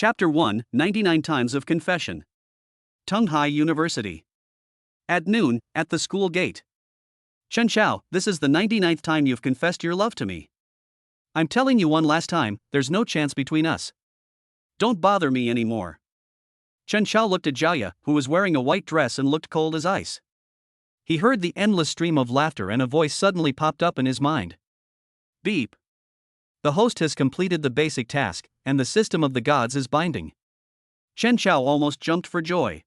Chapter 1, 99 Times of Confession. Tunghai University. At noon, at the school gate. Chen Xiao, this is the 99th time you've confessed your love to me. I'm telling you one last time, there's no chance between us. Don't bother me anymore. Chen Xiao looked at Jiaya, who was wearing a white dress and looked cold as ice. He heard the endless stream of laughter and a voice suddenly popped up in his mind. Beep. The host has completed the basic task, and the system of the gods is binding. Chen Xiao almost jumped for joy.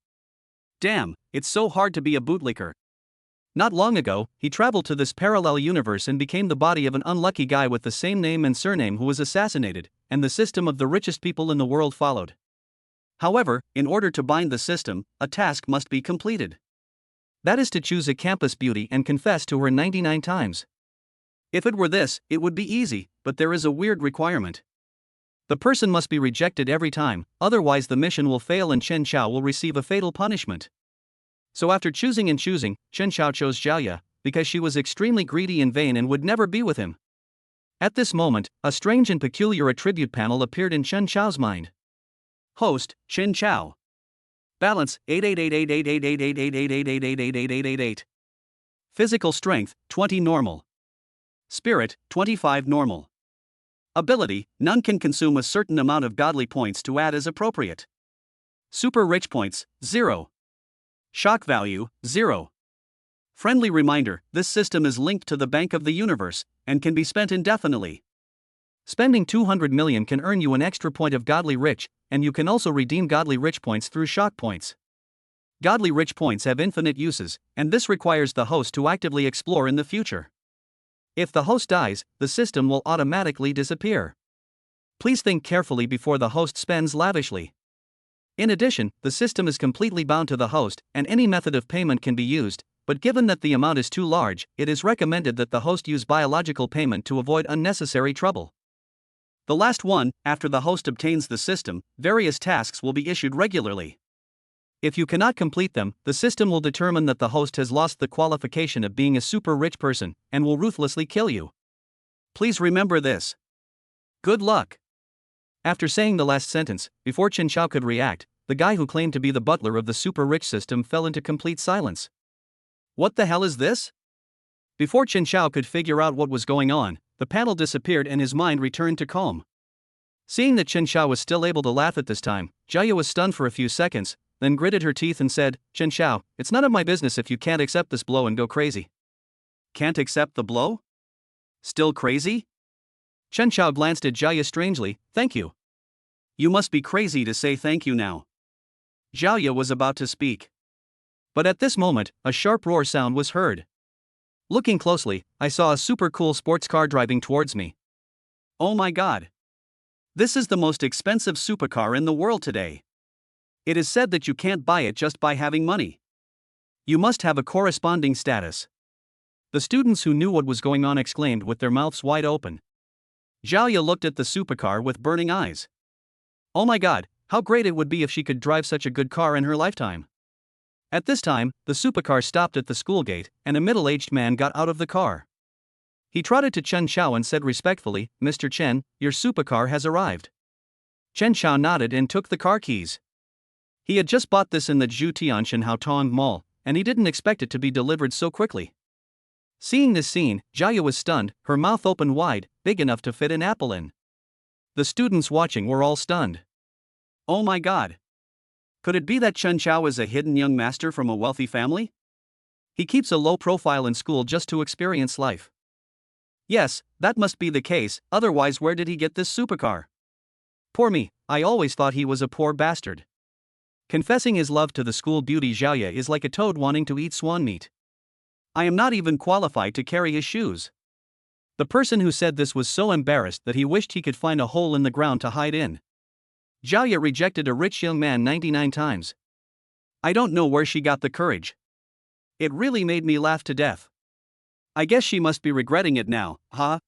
Damn, it's so hard to be a bootlicker. Not long ago, he traveled to this parallel universe and became the body of an unlucky guy with the same name and surname who was assassinated, and the system of the richest people in the world followed. However, in order to bind the system, a task must be completed. That is to choose a campus beauty and confess to her 99 times. If it were this, it would be easy, but there is a weird requirement. The person must be rejected every time, otherwise the mission will fail and Chen Xiao will receive a fatal punishment. So after choosing and choosing, Chen Xiao chose Jiaya, because she was extremely greedy and vain and would never be with him. At this moment, a strange and peculiar attribute panel appeared in Chen Xiao's mind. Host, Chen Xiao. Balance, 888888888888888888. Physical strength, 20 normal. Spirit, 25 normal. Ability, none can consume a certain amount of godly points to add as appropriate. Super rich points, 0. Shock value, 0. Friendly reminder, this system is linked to the Bank of the Universe, and can be spent indefinitely. Spending 200 million can earn you an extra point of godly rich, and you can also redeem godly rich points through shock points. Godly rich points have infinite uses, and this requires the host to actively explore in the future. If the host dies, the system will automatically disappear. Please think carefully before the host spends lavishly. In addition, the system is completely bound to the host, and any method of payment can be used, but given that the amount is too large, it is recommended that the host use biological payment to avoid unnecessary trouble. The last one, after the host obtains the system, various tasks will be issued regularly. If you cannot complete them, the system will determine that the host has lost the qualification of being a super rich person, and will ruthlessly kill you. Please remember this. Good luck. After saying the last sentence, before Chen Xiao could react, the guy who claimed to be the butler of the super rich system fell into complete silence. What the hell is this? Before Chen Xiao could figure out what was going on, the panel disappeared and his mind returned to calm. Seeing that Chen Xiao was still able to laugh at this time, Jiaya was stunned for a few seconds, then gritted her teeth and said, Chen Xiao, it's none of my business if you can't accept this blow and go crazy. Can't accept the blow? Still crazy? Chen Xiao glanced at Jiaya strangely. Thank you. You must be crazy to say thank you now. Jiaya was about to speak. But at this moment, a sharp roar sound was heard. Looking closely, I saw a super cool sports car driving towards me. Oh my god. This is the most expensive supercar in the world today. It is said that you can't buy it just by having money. You must have a corresponding status. The students who knew what was going on exclaimed with their mouths wide open. Jiaya looked at the supercar with burning eyes. Oh my god, how great it would be if she could drive such a good car in her lifetime. At this time, the supercar stopped at the school gate, and a middle-aged man got out of the car. He trotted to Chen Xiao and said respectfully, Mr. Chen, your supercar has arrived. Chen Xiao nodded and took the car keys. He had just bought this in the Zhu Tianshan Haotong Mall, and he didn't expect it to be delivered so quickly. Seeing this scene, Jiaya was stunned, her mouth opened wide, big enough to fit an apple in. The students watching were all stunned. Oh my god. Could it be that Chen Xiao is a hidden young master from a wealthy family? He keeps a low profile in school just to experience life. Yes, that must be the case, otherwise where did he get this supercar? Poor me, I always thought he was a poor bastard. Confessing his love to the school beauty Jiaya is like a toad wanting to eat swan meat. I am not even qualified to carry his shoes. The person who said this was so embarrassed that he wished he could find a hole in the ground to hide in. Jiaya rejected a rich young man 99 times. I don't know where she got the courage. It really made me laugh to death. I guess she must be regretting it now, huh?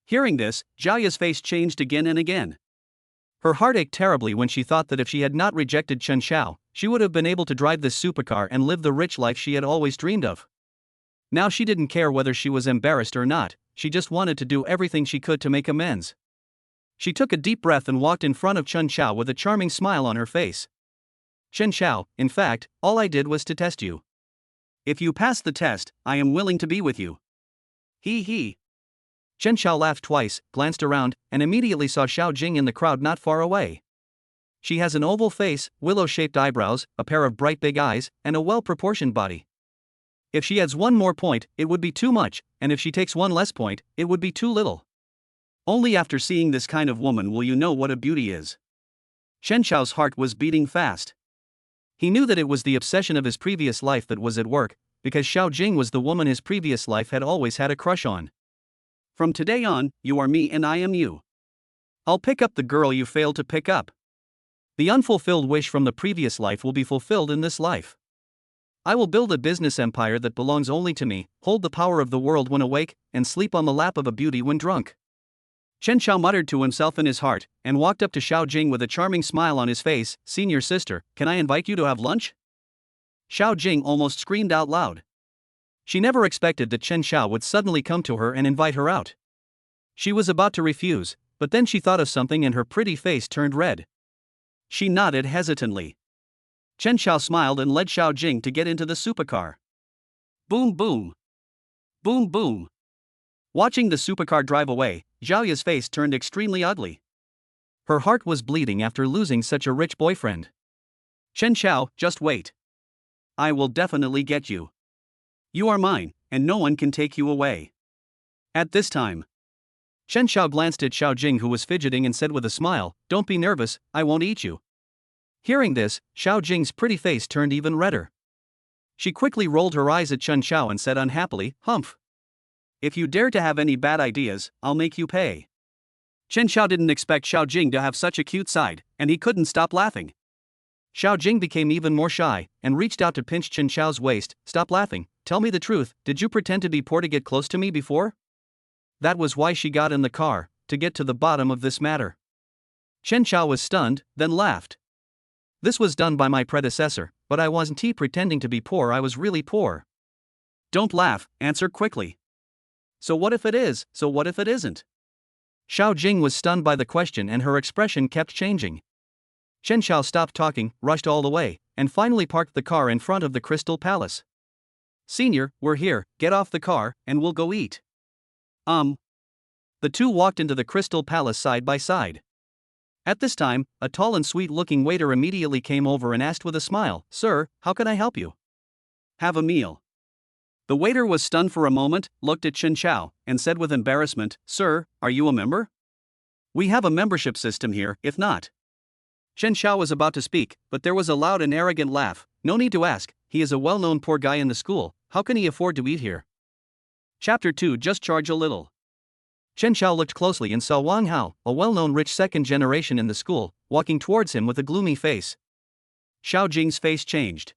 Hearing this, Jiaya's face changed again and again. Her heart ached terribly when she thought that if she had not rejected Chen Xiao, she would have been able to drive this supercar and live the rich life she had always dreamed of. Now she didn't care whether she was embarrassed or not, she just wanted to do everything she could to make amends. She took a deep breath and walked in front of Chen Xiao with a charming smile on her face. Chen Xiao, in fact, all I did was to test you. If you pass the test, I am willing to be with you. Hee hee. Chen Xiao laughed twice, glanced around, and immediately saw Xiao Jing in the crowd not far away. She has an oval face, willow-shaped eyebrows, a pair of bright big eyes, and a well-proportioned body. If she adds one more point, it would be too much, and if she takes one less point, it would be too little. Only after seeing this kind of woman will you know what a beauty is. Chen Xiao's heart was beating fast. He knew that it was the obsession of his previous life that was at work, because Xiao Jing was the woman his previous life had always had a crush on. From today on, you are me and I am you. I'll pick up the girl you failed to pick up. The unfulfilled wish from the previous life will be fulfilled in this life. I will build a business empire that belongs only to me, hold the power of the world when awake, and sleep on the lap of a beauty when drunk. Chen Xiao muttered to himself in his heart, and walked up to Xiao Jing with a charming smile on his face. Senior sister, can I invite you to have lunch? Xiao Jing almost screamed out loud. She never expected that Chen Xiao would suddenly come to her and invite her out. She was about to refuse, but then she thought of something and her pretty face turned red. She nodded hesitantly. Chen Xiao smiled and led Xiao Jing to get into the supercar. Boom boom. Boom boom. Watching the supercar drive away, Zhao Ya's face turned extremely ugly. Her heart was bleeding after losing such a rich boyfriend. Chen Xiao, just wait. I will definitely get you. You are mine, and no one can take you away. At this time, Chen Xiao glanced at Xiao Jing, who was fidgeting, and said with a smile, "Don't be nervous, I won't eat you." Hearing this, Xiao Jing's pretty face turned even redder. She quickly rolled her eyes at Chen Xiao and said unhappily, "Humph. If you dare to have any bad ideas, I'll make you pay." Chen Xiao didn't expect Xiao Jing to have such a cute side, and he couldn't stop laughing. Xiao Jing became even more shy, and reached out to pinch Chen Xiao's waist. "Stop laughing, tell me the truth, did you pretend to be poor to get close to me before?" That was why she got in the car, to get to the bottom of this matter. Chen Xiao was stunned, then laughed. "This was done by my predecessor, but I wasn't pretending to be poor, I was really poor." "Don't laugh, answer quickly." "So what if it is, so what if it isn't?" Xiao Jing was stunned by the question and her expression kept changing. Chen Xiao stopped talking, rushed all the way, and finally parked the car in front of the Crystal Palace. "Senior, we're here, get off the car, and we'll go eat." The two walked into the Crystal Palace side by side. At this time, a tall and sweet-looking waiter immediately came over and asked with a smile, "Sir, how can I help you?" "Have a meal." The waiter was stunned for a moment, looked at Chen Xiao, and said with embarrassment, "Sir, are you a member? We have a membership system here, if not." Chen Xiao was about to speak, but there was a loud and arrogant laugh. "No need to ask, he is a well-known poor guy in the school, how can he afford to eat here?" Chapter 2. Just charge a little. Chen Xiao looked closely and saw Wang Hao, a well-known rich second generation in the school, walking towards him with a gloomy face. Xiao Jing's face changed.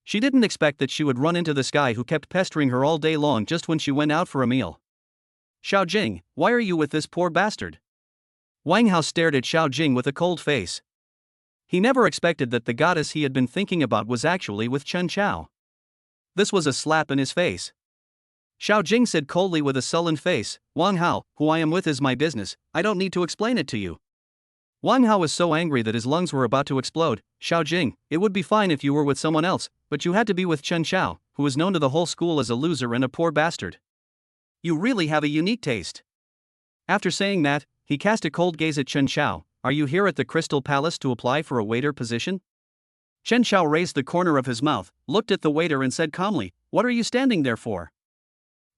She didn't expect that she would run into this guy who kept pestering her all day long just when she went out for a meal. "Xiao Jing, why are you with this poor bastard?" Wang Hao stared at Xiao Jing with a cold face. He never expected that the goddess he had been thinking about was actually with Chen Xiao. This was a slap in his face. Xiao Jing said coldly with a sullen face, "Wang Hao, who I am with is my business, I don't need to explain it to you." Wang Hao was so angry that his lungs were about to explode. "Xiao Jing, it would be fine if you were with someone else, but you had to be with Chen Xiao, who is known to the whole school as a loser and a poor bastard. You really have a unique taste." After saying that, he cast a cold gaze at Chen Xiao. "Are you here at the Crystal Palace to apply for a waiter position?" Chen Xiao raised the corner of his mouth, looked at the waiter and said calmly, "What are you standing there for?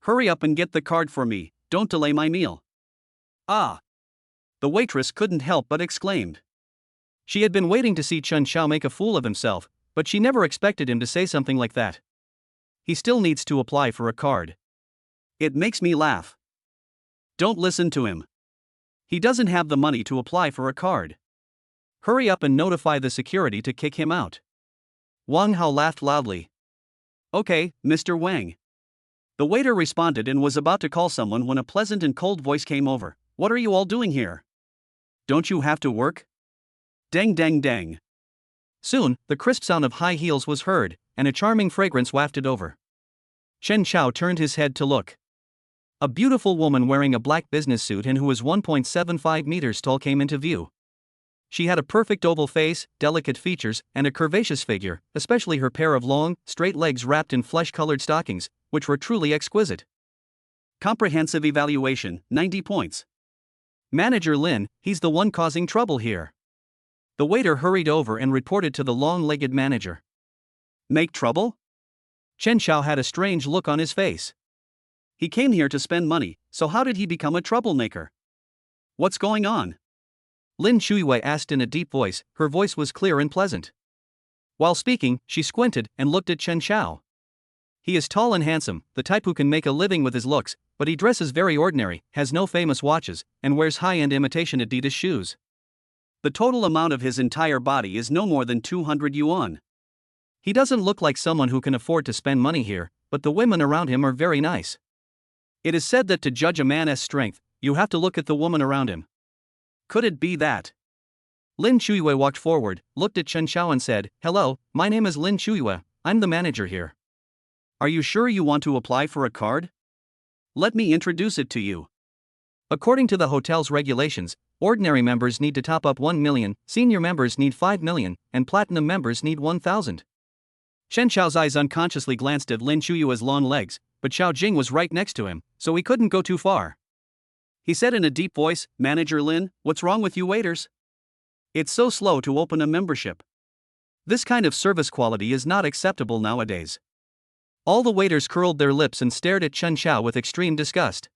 Hurry up and get the card for me, don't delay my meal." "Ah!" The waitress couldn't help but exclaimed. She had been waiting to see Chen Xiao make a fool of himself, but she never expected him to say something like that. He still needs to apply for a card. It makes me laugh. Don't listen to him. He doesn't have the money to apply for a card. Hurry up and notify the security to kick him out. Wang Hao laughed loudly. "Okay, Mr. Wang." The waiter responded and was about to call someone when a pleasant and cold voice came over. "What are you all doing here? Don't you have to work?" Dang dang dang. Soon, the crisp sound of high heels was heard, and a charming fragrance wafted over. Chen Xiao turned his head to look. A beautiful woman wearing a black business suit and who was 1.75 meters tall came into view. She had a perfect oval face, delicate features, and a curvaceous figure, especially her pair of long, straight legs wrapped in flesh-colored stockings, which were truly exquisite. Comprehensive evaluation, 90 points. Manager Lin, he's the one causing trouble here. The waiter hurried over and reported to the long-legged manager. Make trouble? Chen Xiao had a strange look on his face. He came here to spend money, so how did he become a troublemaker? What's going on? Lin Shuiwei asked in a deep voice. Her voice was clear and pleasant. While speaking, she squinted and looked at Chen Xiao. He is tall and handsome, the type who can make a living with his looks, but he dresses very ordinary, has no famous watches, and wears high-end imitation Adidas shoes. The total amount of his entire body is no more than 200 yuan. He doesn't look like someone who can afford to spend money here, but the women around him are very nice. It is said that to judge a man's strength, you have to look at the woman around him. Could it be that? Lin Shuiwei walked forward, looked at Chen Xiao and said, "Hello, my name is Lin Shuiwei, I'm the manager here. Are you sure you want to apply for a card? Let me introduce it to you. According to the hotel's regulations, ordinary members need to top up 1 million, senior members need 5 million, and platinum members need 1,000. Chen Xiao's eyes unconsciously glanced at Lin Shuiwei's long legs, but Xiao Jing was right next to him, so he couldn't go too far. He said in a deep voice, "Manager Lin, what's wrong with you waiters? It's so slow to open a membership. This kind of service quality is not acceptable nowadays." All the waiters curled their lips and stared at Chen Xiao with extreme disgust.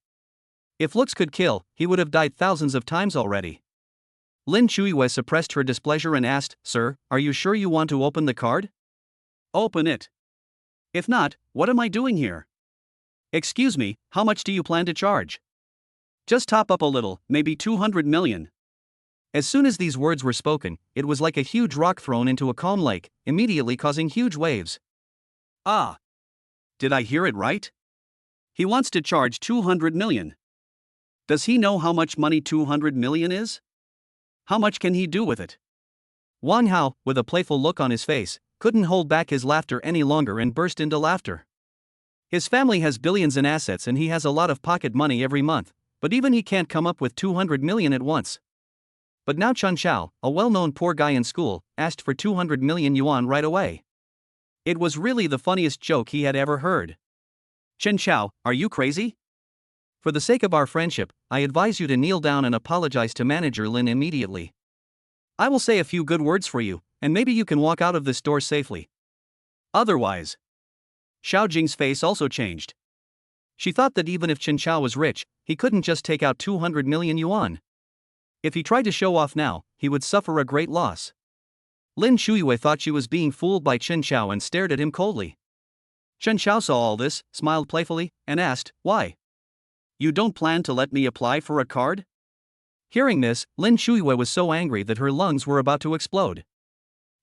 If looks could kill, he would have died thousands of times already. Lin Shuiwei suppressed her displeasure and asked, "Sir, are you sure you want to open the card? Open it. If not, what am I doing here? Excuse me, how much do you plan to charge? Just top up a little, maybe 200 million. As soon as these words were spoken, it was like a huge rock thrown into a calm lake, immediately causing huge waves. Ah! Did I hear it right? He wants to charge 200 million. Does he know how much money 200 million is? How much can he do with it? Wang Hao, with a playful look on his face, couldn't hold back his laughter any longer and burst into laughter. His family has billions in assets and he has a lot of pocket money every month, but even he can't come up with 200 million at once. But now Chen Xiao, a well-known poor guy in school, asked for 200 million yuan right away. It was really the funniest joke he had ever heard. Chen Xiao, are you crazy? For the sake of our friendship, I advise you to kneel down and apologize to Manager Lin immediately. I will say a few good words for you, and maybe you can walk out of this door safely. Otherwise. Xiao Jing's face also changed. She thought that even if Chen Xiao was rich, he couldn't just take out 200 million yuan. If he tried to show off now, he would suffer a great loss. Lin Shuiwei thought she was being fooled by Chen Xiao and stared at him coldly. Chen Xiao saw all this, smiled playfully, and asked, "Why? You don't plan to let me apply for a card?" Hearing this, Lin Shuiwei was so angry that her lungs were about to explode.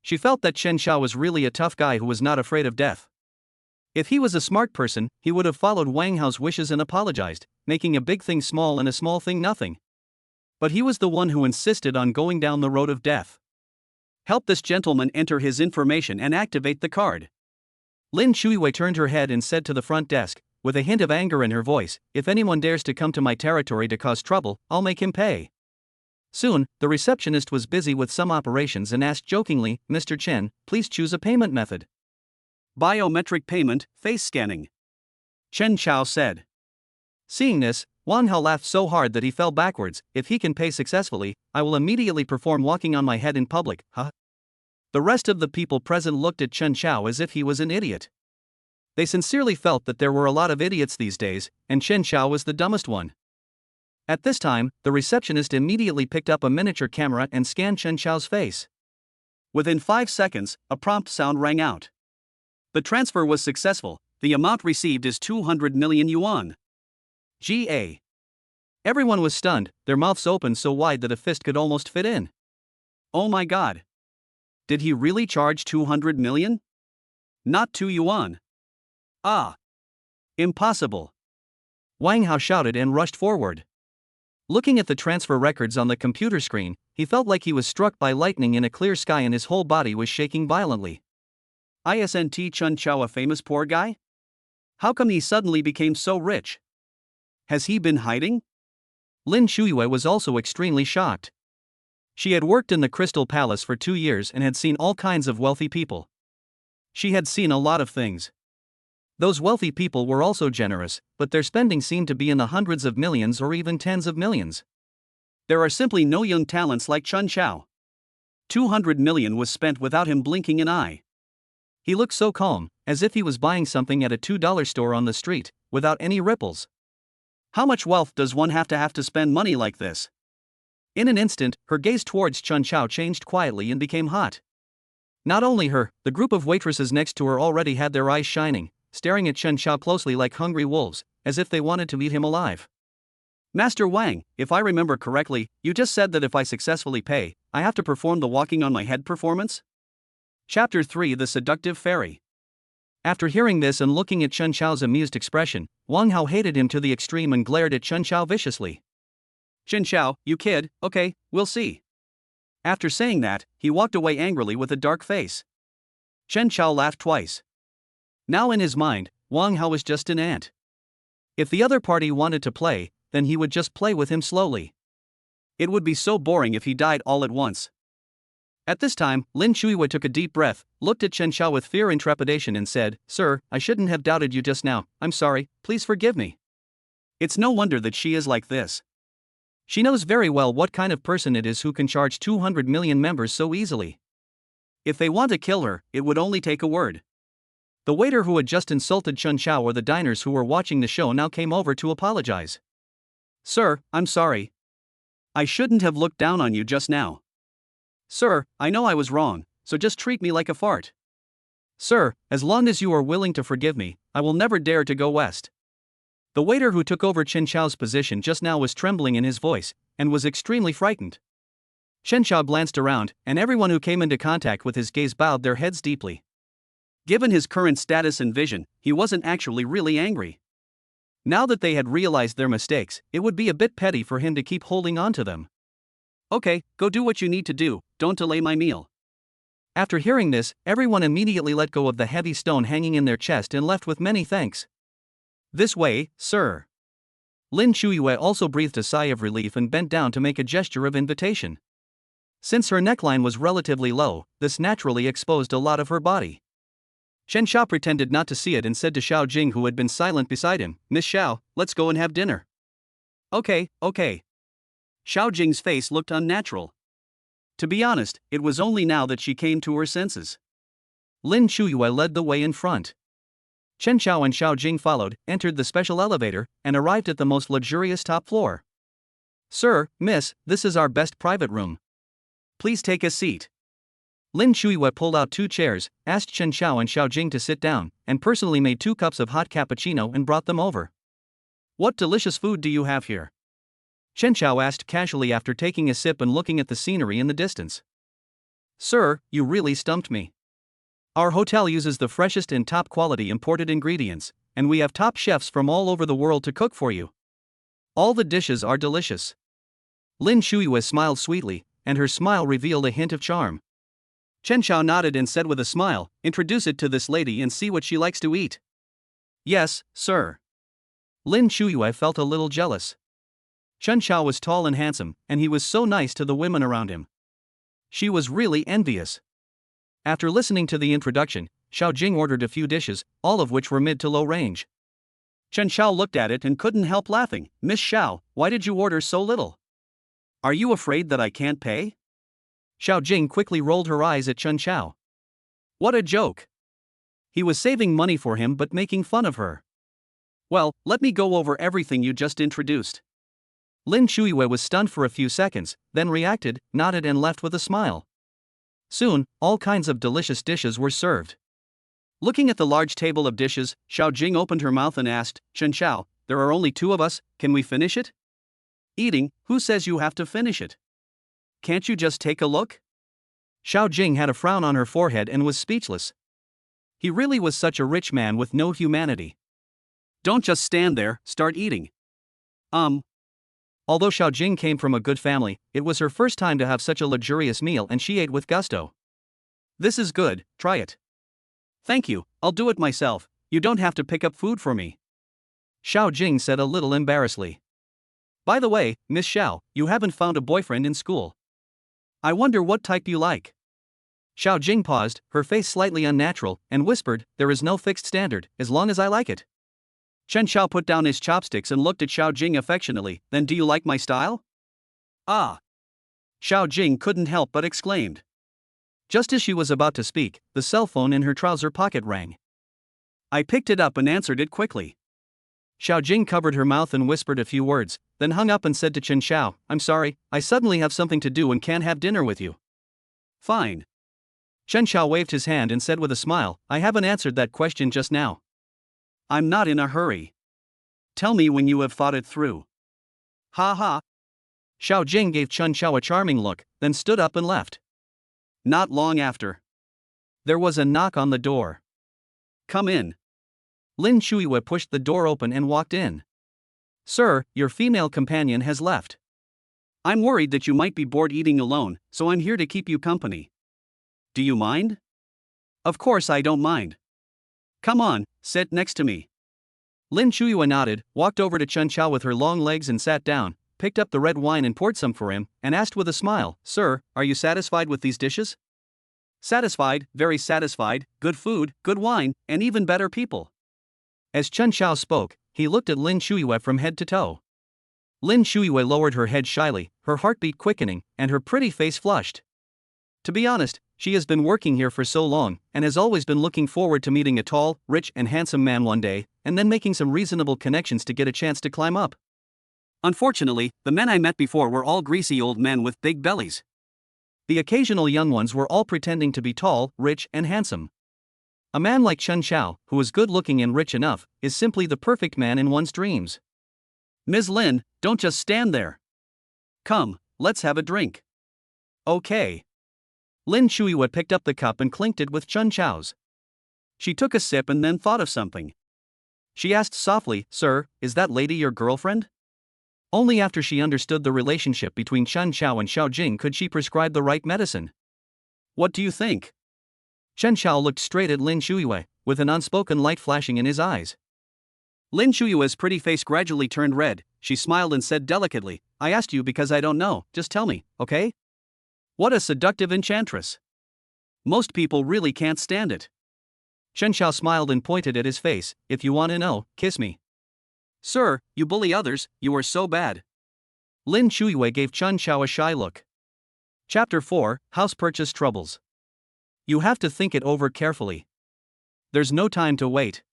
She felt that Chen Xiao was really a tough guy who was not afraid of death. If he was a smart person, he would have followed Wang Hao's wishes and apologized, making a big thing small and a small thing nothing. But he was the one who insisted on going down the road of death. Help this gentleman enter his information and activate the card. Lin Shuiwei turned her head and said to the front desk, with a hint of anger in her voice, "If anyone dares to come to my territory to cause trouble, I'll make him pay." Soon, the receptionist was busy with some operations and asked jokingly, "Mr. Chen, please choose a payment method." "Biometric payment, face scanning," Chen Xiao said. Seeing this, Wang Hao laughed so hard that he fell backwards. "If he can pay successfully, I will immediately perform walking on my head in public, huh?" The rest of the people present looked at Chen Xiao as if he was an idiot. They sincerely felt that there were a lot of idiots these days, and Chen Xiao was the dumbest one. At this time, the receptionist immediately picked up a miniature camera and scanned Chen Xiao's face. Within 5 seconds, a prompt sound rang out. The transfer was successful. The amount received is 200 million yuan. GA. Everyone was stunned, their mouths opened so wide that a fist could almost fit in. Oh my god. Did he really charge 200 million? Not 2 yuan. Ah. Impossible. Wang Hao shouted and rushed forward. Looking at the transfer records on the computer screen, he felt like he was struck by lightning in a clear sky and his whole body was shaking violently. Isn't Chen Xiao a famous poor guy? How come he suddenly became so rich? Has he been hiding? Lin Shuiyue was also extremely shocked. She had worked in the Crystal Palace for 2 years and had seen all kinds of wealthy people. She had seen a lot of things. Those wealthy people were also generous, but their spending seemed to be in the hundreds of millions or even tens of millions. There are simply no young talents like Chun Chao. 200 million was spent without him blinking an eye. He looked so calm, as if he was buying something at a $2 store on the street, without any ripples. How much wealth does one have to spend money like this? In an instant, her gaze towards Chun Chao changed quietly and became hot. Not only her, the group of waitresses next to her already had their eyes shining, staring at Chun Chao closely like hungry wolves, as if they wanted to eat him alive. Master Wang, if I remember correctly, you just said that if I successfully pay, I have to perform the walking on my head performance? Chapter 3: The Seductive Fairy. After hearing this and looking at Chun Chao's amused expression, Wang Hao hated him to the extreme and glared at Chun Chao viciously. Chun Chao, you kid, okay, we'll see. After saying that, he walked away angrily with a dark face. Chun Chao laughed twice. Now in his mind, Wang Hao was just an ant. If the other party wanted to play, then he would just play with him slowly. It would be so boring if he died all at once. At this time, Lin Shuiyue took a deep breath, looked at Chun Chao with fear and trepidation and said, "Sir, I shouldn't have doubted you just now, I'm sorry, please forgive me." It's no wonder that she is like this. She knows very well what kind of person it is who can charge 200 million members so easily. If they want to kill her, it would only take a word. The waiter who had just insulted Chun Chao or the diners who were watching the show now came over to apologize. "Sir, I'm sorry. I shouldn't have looked down on you just now. Sir, I know I was wrong, so just treat me like a fart. Sir, as long as you are willing to forgive me, I will never dare to go west." The waiter who took over Chun Chao's position just now was trembling in his voice, and was extremely frightened. Chun Chao glanced around, and everyone who came into contact with his gaze bowed their heads deeply. Given his current status and vision, he wasn't actually really angry. Now that they had realized their mistakes, it would be a bit petty for him to keep holding on to them. "Okay, go do what you need to do, don't delay my meal." After hearing this, everyone immediately let go of the heavy stone hanging in their chest and left with many thanks. "This way, sir." Lin Shuiyue also breathed a sigh of relief and bent down to make a gesture of invitation. Since her neckline was relatively low, this naturally exposed a lot of her body. Chen Xiao pretended not to see it and said to Xiao Jing, who had been silent beside him, "Miss Xiao, let's go and have dinner." Okay. Xiao Jing's face looked unnatural. To be honest, it was only now that she came to her senses. Lin Shuiyue led the way in front. Chen Xiao and Xiao Jing followed, entered the special elevator, and arrived at the most luxurious top floor. "Sir, miss, this is our best private room. Please take a seat." Lin Shuiyue pulled out 2 chairs, asked Chen Xiao and Xiao Jing to sit down, and personally made 2 cups of hot cappuccino and brought them over. "What delicious food do you have here?" Chen Xiao asked casually after taking a sip and looking at the scenery in the distance. "Sir, you really stumped me. Our hotel uses the freshest and top-quality imported ingredients, and we have top chefs from all over the world to cook for you. All the dishes are delicious." Lin Shuiyue smiled sweetly, and her smile revealed a hint of charm. Chen Xiao nodded and said with a smile, "Introduce it to this lady and see what she likes to eat." "Yes, sir." Lin Shuiyue felt a little jealous. Chen Xiao was tall and handsome, and he was so nice to the women around him. She was really envious. After listening to the introduction, Xiao Jing ordered a few dishes, all of which were mid to low range. Chen Xiao looked at it and couldn't help laughing. "Miss Xiao, why did you order so little? Are you afraid that I can't pay?" Xiao Jing quickly rolled her eyes at Chen Xiao. What a joke! He was saving money for him but making fun of her. "Well, let me go over everything you just introduced." Lin Shuiyue was stunned for a few seconds, then reacted, nodded and left with a smile. Soon, all kinds of delicious dishes were served. Looking at the large table of dishes, Xiao Jing opened her mouth and asked, "Chen Xiao, there are only 2 of us, can we finish it?" "Eating, who says you have to finish it? Can't you just take a look?" Xiao Jing had a frown on her forehead and was speechless. He really was such a rich man with no humanity. "Don't just stand there, start eating." Although Xiao Jing came from a good family, it was her first time to have such a luxurious meal and she ate with gusto. "This is good, try it." "Thank you, I'll do it myself, you don't have to pick up food for me." Xiao Jing said a little embarrassedly. By the way, Miss Xiao, you haven't found a boyfriend in school. I wonder what type you like. Xiao Jing paused, her face slightly unnatural, and whispered, there is no fixed standard, as long as I like it. Chen Xiao put down his chopsticks and looked at Xiao Jing affectionately, then do you like my style? Ah! Xiao Jing couldn't help but exclaimed. Just as she was about to speak, the cell phone in her trouser pocket rang. I picked it up and answered it quickly. Xiao Jing covered her mouth and whispered a few words, then hung up and said to Chen Xiao, I'm sorry, I suddenly have something to do and can't have dinner with you. Fine. Chen Xiao waved his hand and said with a smile, I haven't answered that question just now. I'm not in a hurry. Tell me when you have thought it through. Ha ha. Xiao Jing gave Chen Xiao a charming look, then stood up and left. Not long after, there was a knock on the door. Come in. Lin Shuiwe pushed the door open and walked in. Sir, your female companion has left. I'm worried that you might be bored eating alone, so I'm here to keep you company. Do you mind? Of course I don't mind. Come on, sit next to me. Lin Shuiwe nodded, walked over to Chen Xiao with her long legs and sat down, picked up the red wine and poured some for him, and asked with a smile, Sir, are you satisfied with these dishes? Satisfied, very satisfied, good food, good wine, and even better people. As Chen Xiao spoke, he looked at Lin Shuiwe from head to toe. Lin Shuiwe lowered her head shyly, her heartbeat quickening, and her pretty face flushed. To be honest, she has been working here for so long, and has always been looking forward to meeting a tall, rich and handsome man one day, and then making some reasonable connections to get a chance to climb up. Unfortunately, the men I met before were all greasy old men with big bellies. The occasional young ones were all pretending to be tall, rich, and handsome. A man like Chen Xiao, who is good-looking and rich enough, is simply the perfect man in one's dreams. Ms. Lin, don't just stand there. Come, let's have a drink. Okay. Lin Shuiwe picked up the cup and clinked it with Chen Xiao's. She took a sip and then thought of something. She asked softly, Sir, is that lady your girlfriend? Only after she understood the relationship between Chen Xiao and Xiao Jing could she prescribe the right medicine. What do you think? Chen Xiao looked straight at Lin Shuiwe, with an unspoken light flashing in his eyes. Lin Shuiwe's pretty face gradually turned red. She smiled and said delicately, I asked you because I don't know, just tell me, okay? What a seductive enchantress. Most people really can't stand it. Chen Xiao smiled and pointed at his face, if you want to know, kiss me. Sir, you bully others, you are so bad. Lin Shuiwe gave Chen Xiao a shy look. Chapter 4, House Purchase Troubles. You have to think it over carefully. There's no time to wait.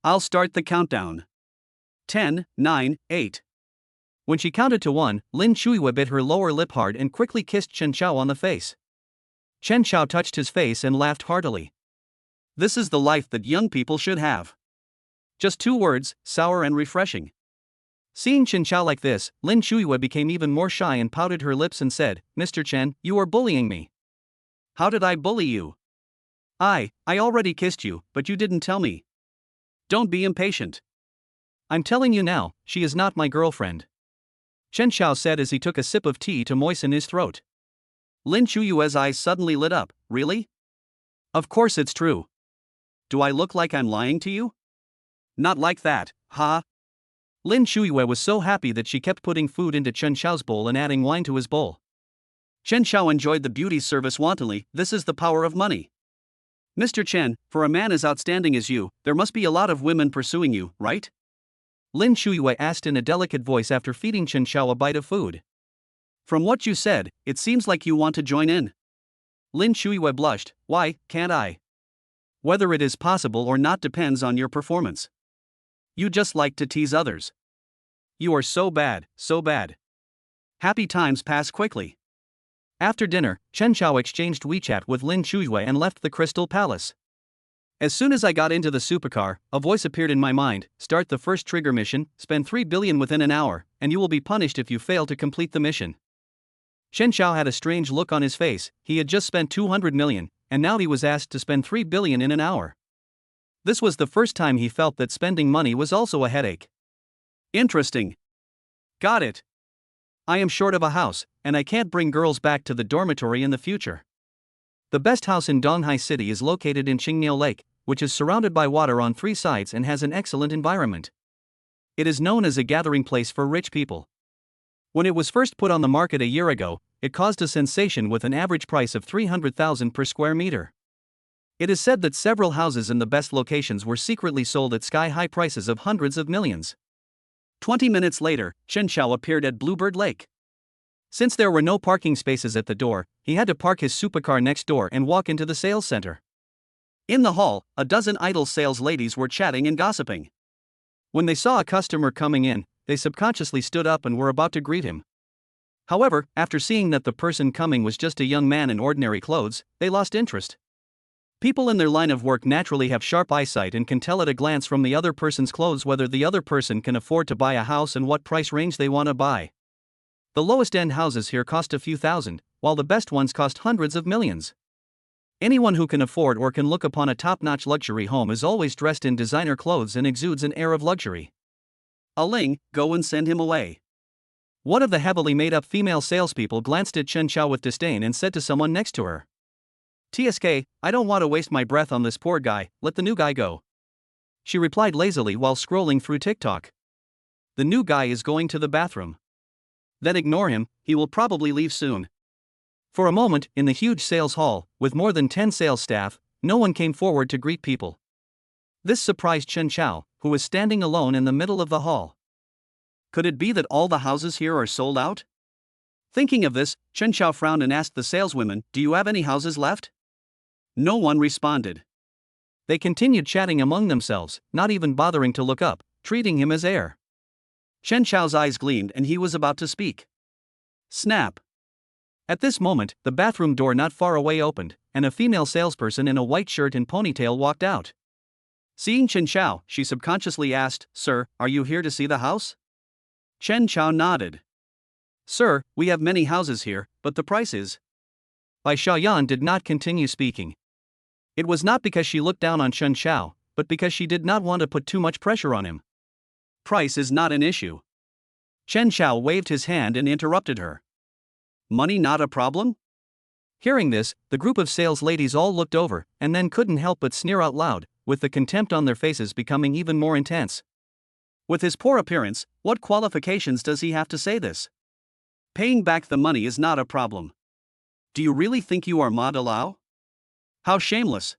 I'll start the countdown. 10, 9, 8. When she counted to 1, Lin Shuiwe bit her lower lip hard and quickly kissed Chen Xiao on the face. Chen Xiao touched his face and laughed heartily. This is the life that young people should have. Just 2 words, sour and refreshing. Seeing Chen Xiao like this, Lin Shuiwe became even more shy and pouted her lips and said, Mr. Chen, you are bullying me. How did I bully you? I already kissed you, but you didn't tell me. Don't be impatient. I'm telling you now, she is not my girlfriend. Chen Xiao said as he took a sip of tea to moisten his throat. Lin Shuiwe's eyes suddenly lit up, really? Of course it's true. Do I look like I'm lying to you? Not like that, huh? Lin Shuiwe was so happy that she kept putting food into Chen Xiao's bowl and adding wine to his bowl. Chen Xiao enjoyed the beauty's service wantonly. This is the power of money. Mr. Chen, for a man as outstanding as you, there must be a lot of women pursuing you, right? Lin Shuiwe asked in a delicate voice after feeding Chen Xiao a bite of food. From what you said, it seems like you want to join in. Lin Shuiwe blushed. Why, can't I? Whether it is possible or not depends on your performance. You just like to tease others. You are so bad, so bad. Happy times pass quickly. After dinner, Chen Xiao exchanged WeChat with Lin Shuiwe and left the Crystal Palace. As soon as I got into the supercar, a voice appeared in my mind, start the first trigger mission, spend 3 billion within an hour, and you will be punished if you fail to complete the mission. Chen Xiao had a strange look on his face. He had just spent 200 million, and now he was asked to spend 3 billion in an hour. This was the first time he felt that spending money was also a headache. Interesting. Got it. I am short of a house, and I can't bring girls back to the dormitory in the future. The best house in Donghai City is located in Qingniu Lake, which is surrounded by water on 3 sides and has an excellent environment. It is known as a gathering place for rich people. When it was first put on the market a year ago, it caused a sensation with an average price of 300,000 per square meter. It is said that several houses in the best locations were secretly sold at sky-high prices of hundreds of millions. 20 minutes later, Chen Xiao appeared at Bluebird Lake. Since there were no parking spaces at the door, he had to park his supercar next door and walk into the sales center. In the hall, a dozen idle sales ladies were chatting and gossiping. When they saw a customer coming in, they subconsciously stood up and were about to greet him. However, after seeing that the person coming was just a young man in ordinary clothes, they lost interest. People in their line of work naturally have sharp eyesight and can tell at a glance from the other person's clothes whether the other person can afford to buy a house and what price range they want to buy. The lowest-end houses here cost a few thousand, while the best ones cost hundreds of millions. Anyone who can afford or can look upon a top-notch luxury home is always dressed in designer clothes and exudes an air of luxury. Ling, go and send him away. One of the heavily made-up female salespeople glanced at Chen Xiao with disdain and said to someone next to her, "TSK, I don't want to waste my breath on this poor guy, let the new guy go." She replied lazily while scrolling through TikTok. The new guy is going to the bathroom. Then ignore him, he will probably leave soon. For a moment, in the huge sales hall, with more than 10 sales staff, no one came forward to greet people. This surprised Chen Xiao, who was standing alone in the middle of the hall. Could it be that all the houses here are sold out? Thinking of this, Chen Xiao frowned and asked the saleswomen, "Do you have any houses left?" No one responded. They continued chatting among themselves, not even bothering to look up, treating him as air. Chen Xiao's eyes gleamed and he was about to speak. Snap! At this moment, the bathroom door not far away opened, and a female salesperson in a white shirt and ponytail walked out. Seeing Chen Xiao, she subconsciously asked, "Sir, are you here to see the house?" Chen Xiao nodded. "Sir, we have many houses here, but the price is..." Bai Xiaoyan did not continue speaking. It was not because she looked down on Chen Xiao, but because she did not want to put too much pressure on him. Price is not an issue. Chen Xiao waved his hand and interrupted her. Money not a problem? Hearing this, the group of sales ladies all looked over, and then couldn't help but sneer out loud, with the contempt on their faces becoming even more intense. With his poor appearance, what qualifications does he have to say this? Paying back the money is not a problem. Do you really think you are Ma Dalao? How shameless.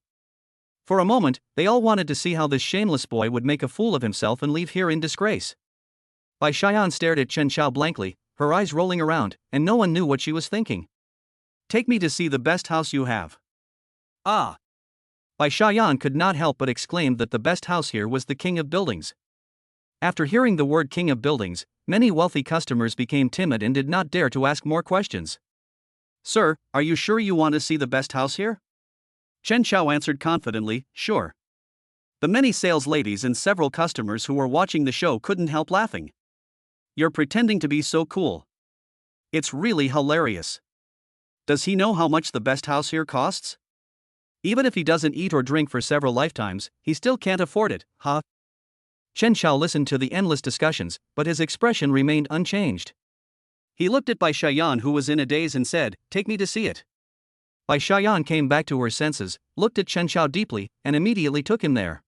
For a moment, they all wanted to see how this shameless boy would make a fool of himself and leave here in disgrace. Bai Xiaoyan stared at Chen Xiao blankly, her eyes rolling around, and no one knew what she was thinking. Take me to see the best house you have. Ah! Bai Xiaoyan could not help but exclaim that the best house here was the king of buildings. After hearing the word king of buildings, many wealthy customers became timid and did not dare to ask more questions. Sir, are you sure you want to see the best house here? Chen Xiao answered confidently, sure. The many sales ladies and several customers who were watching the show couldn't help laughing. You're pretending to be so cool. It's really hilarious. Does he know how much the best house here costs? Even if he doesn't eat or drink for several lifetimes, he still can't afford it, huh? Chen Xiao listened to the endless discussions, but his expression remained unchanged. He looked at Bai Xiaoyan, who was in a daze, and said, "Take me to see it." Bai Xiaoyan came back to her senses, looked at Chen Xiao deeply, and immediately took him there.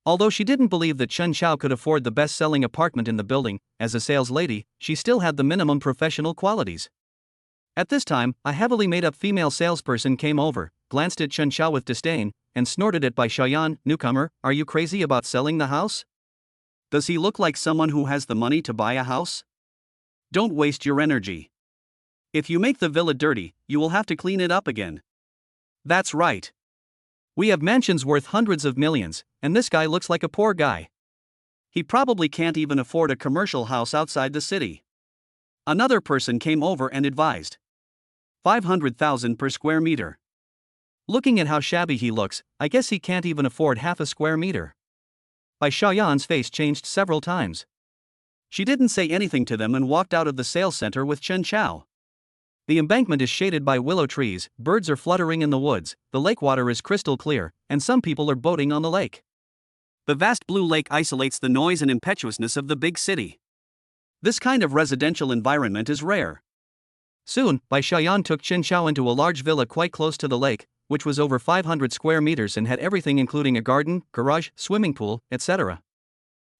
Although she didn't believe that Chen Xiao could afford the best-selling apartment in the building, as a sales lady, she still had the minimum professional qualities. At this time, a heavily made-up female salesperson came over, glanced at Chen Xiao with disdain, and snorted at Bai Xiaoyan, "Newcomer, are you crazy about selling the house? Does he look like someone who has the money to buy a house? Don't waste your energy. If you make the villa dirty, you will have to clean it up again." That's right. We have mansions worth hundreds of millions, and this guy looks like a poor guy. He probably can't even afford a commercial house outside the city. Another person came over and advised. 500,000 per square meter. Looking at how shabby he looks, I guess he can't even afford half a square meter. Bai Xiaoyan's face changed several times. She didn't say anything to them and walked out of the sales center with Chen Xiao. The embankment is shaded by willow trees, birds are fluttering in the woods, the lake water is crystal clear, and some people are boating on the lake. The vast blue lake isolates the noise and impetuousness of the big city. This kind of residential environment is rare. Soon, Bai Xiaoyan took Chen Xiao into a large villa quite close to the lake, which was over 500 square meters and had everything including a garden, garage, swimming pool, etc.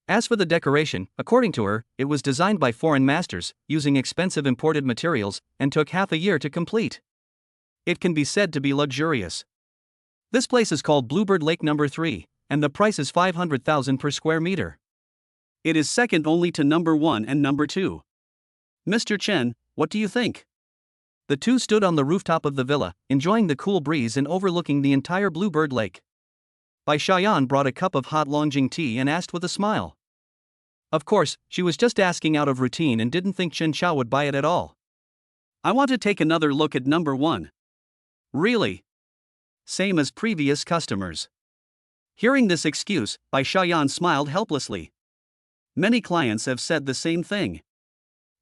As for the decoration, according to her, it was designed by foreign masters, using expensive imported materials, and took half a year to complete. It can be said to be luxurious. This place is called Bluebird Lake No. 3, and the price is 500,000 per square meter. It is second only to No. 1 and No. 2. Mr. Chen, what do you think? The two stood on the rooftop of the villa, enjoying the cool breeze and overlooking the entire Bluebird Lake. Bai Xiaoyan brought a cup of hot Longjing tea and asked with a smile. Of course, she was just asking out of routine and didn't think Chen Xiao would buy it at all. I want to take another look at No. 1. Really? Same as previous customers. Hearing this excuse, Bai Xiaoyan smiled helplessly. Many clients have said the same thing.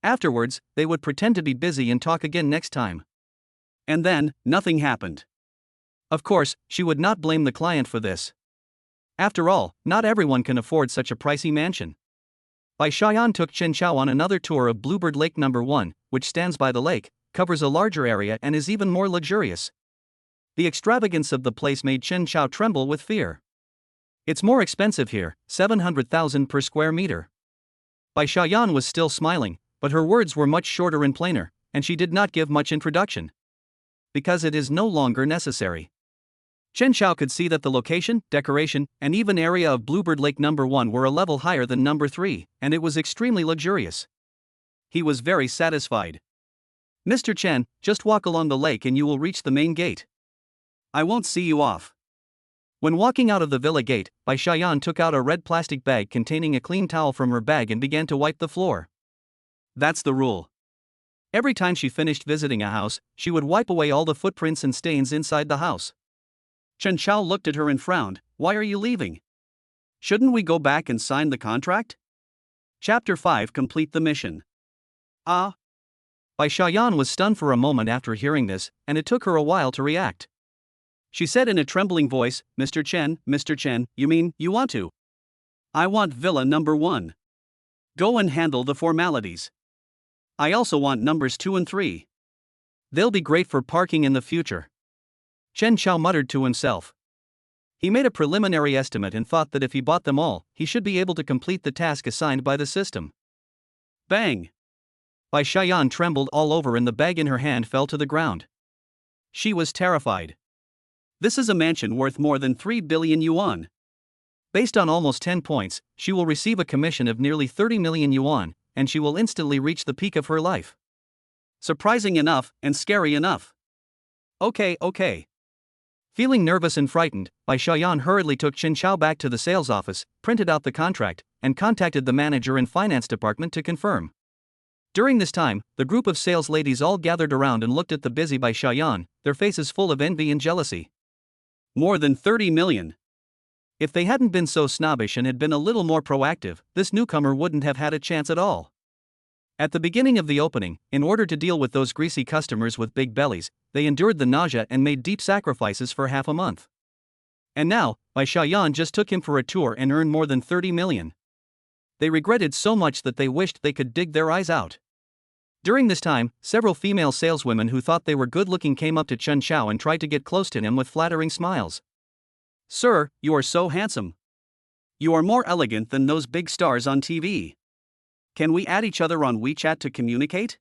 Afterwards, they would pretend to be busy and talk again next time. And then, nothing happened. Of course, she would not blame the client for this. After all, not everyone can afford such a pricey mansion. Bai Xiaoyan took Chen Xiao on another tour of Bluebird Lake No. 1, which stands by the lake, covers a larger area and is even more luxurious. The extravagance of the place made Chen Xiao tremble with fear. It's more expensive here, 700,000 per square meter. Bai Xiaoyan was still smiling, but her words were much shorter and plainer, and she did not give much introduction. Because it is no longer necessary. Chen Xiao could see that the location, decoration, and even area of Bluebird Lake No. 1 were a level higher than No. 3, and it was extremely luxurious. He was very satisfied. Mr. Chen, just walk along the lake and you will reach the main gate. I won't see you off. When walking out of the villa gate, Bai Xiaoyan took out a red plastic bag containing a clean towel from her bag and began to wipe the floor. That's the rule. Every time she finished visiting a house, she would wipe away all the footprints and stains inside the house. Chen Xiao looked at her and frowned. Why are you leaving? Shouldn't we go back and sign the contract? Chapter 5 Complete the mission. Bai Xiaoyan was stunned for a moment after hearing this, and it took her a while to react. She said in a trembling voice, Mr. Chen, you mean, you want to? I want Villa No. 1. Go and handle the formalities. I also want numbers 2 and 3. They'll be great for parking in the future. Chen Xiao muttered to himself. He made a preliminary estimate and thought that if he bought them all, he should be able to complete the task assigned by the system. Bang! Bai Xiaoyan trembled all over and the bag in her hand fell to the ground. She was terrified. This is a mansion worth more than 3 billion yuan. Based on almost 10 points, she will receive a commission of nearly 30 million yuan, and she will instantly reach the peak of her life. Surprising enough, and scary enough. Okay. Feeling nervous and frightened, Bai Xiaoyan hurriedly took Chen Xiao back to the sales office, printed out the contract, and contacted the manager and finance department to confirm. During this time, the group of sales ladies all gathered around and looked at the busy Bai Xiaoyan, their faces full of envy and jealousy. More than 30 million. If they hadn't been so snobbish and had been a little more proactive, this newcomer wouldn't have had a chance at all. At the beginning of the opening, in order to deal with those greasy customers with big bellies, they endured the nausea and made deep sacrifices for half a month. And now, Bai Xiaoyan just took him for a tour and earned more than 30 million. They regretted so much that they wished they could dig their eyes out. During this time, several female saleswomen who thought they were good-looking came up to Chen Xiao and tried to get close to him with flattering smiles. Sir, you are so handsome. You are more elegant than those big stars on TV. Can we add each other on WeChat to communicate?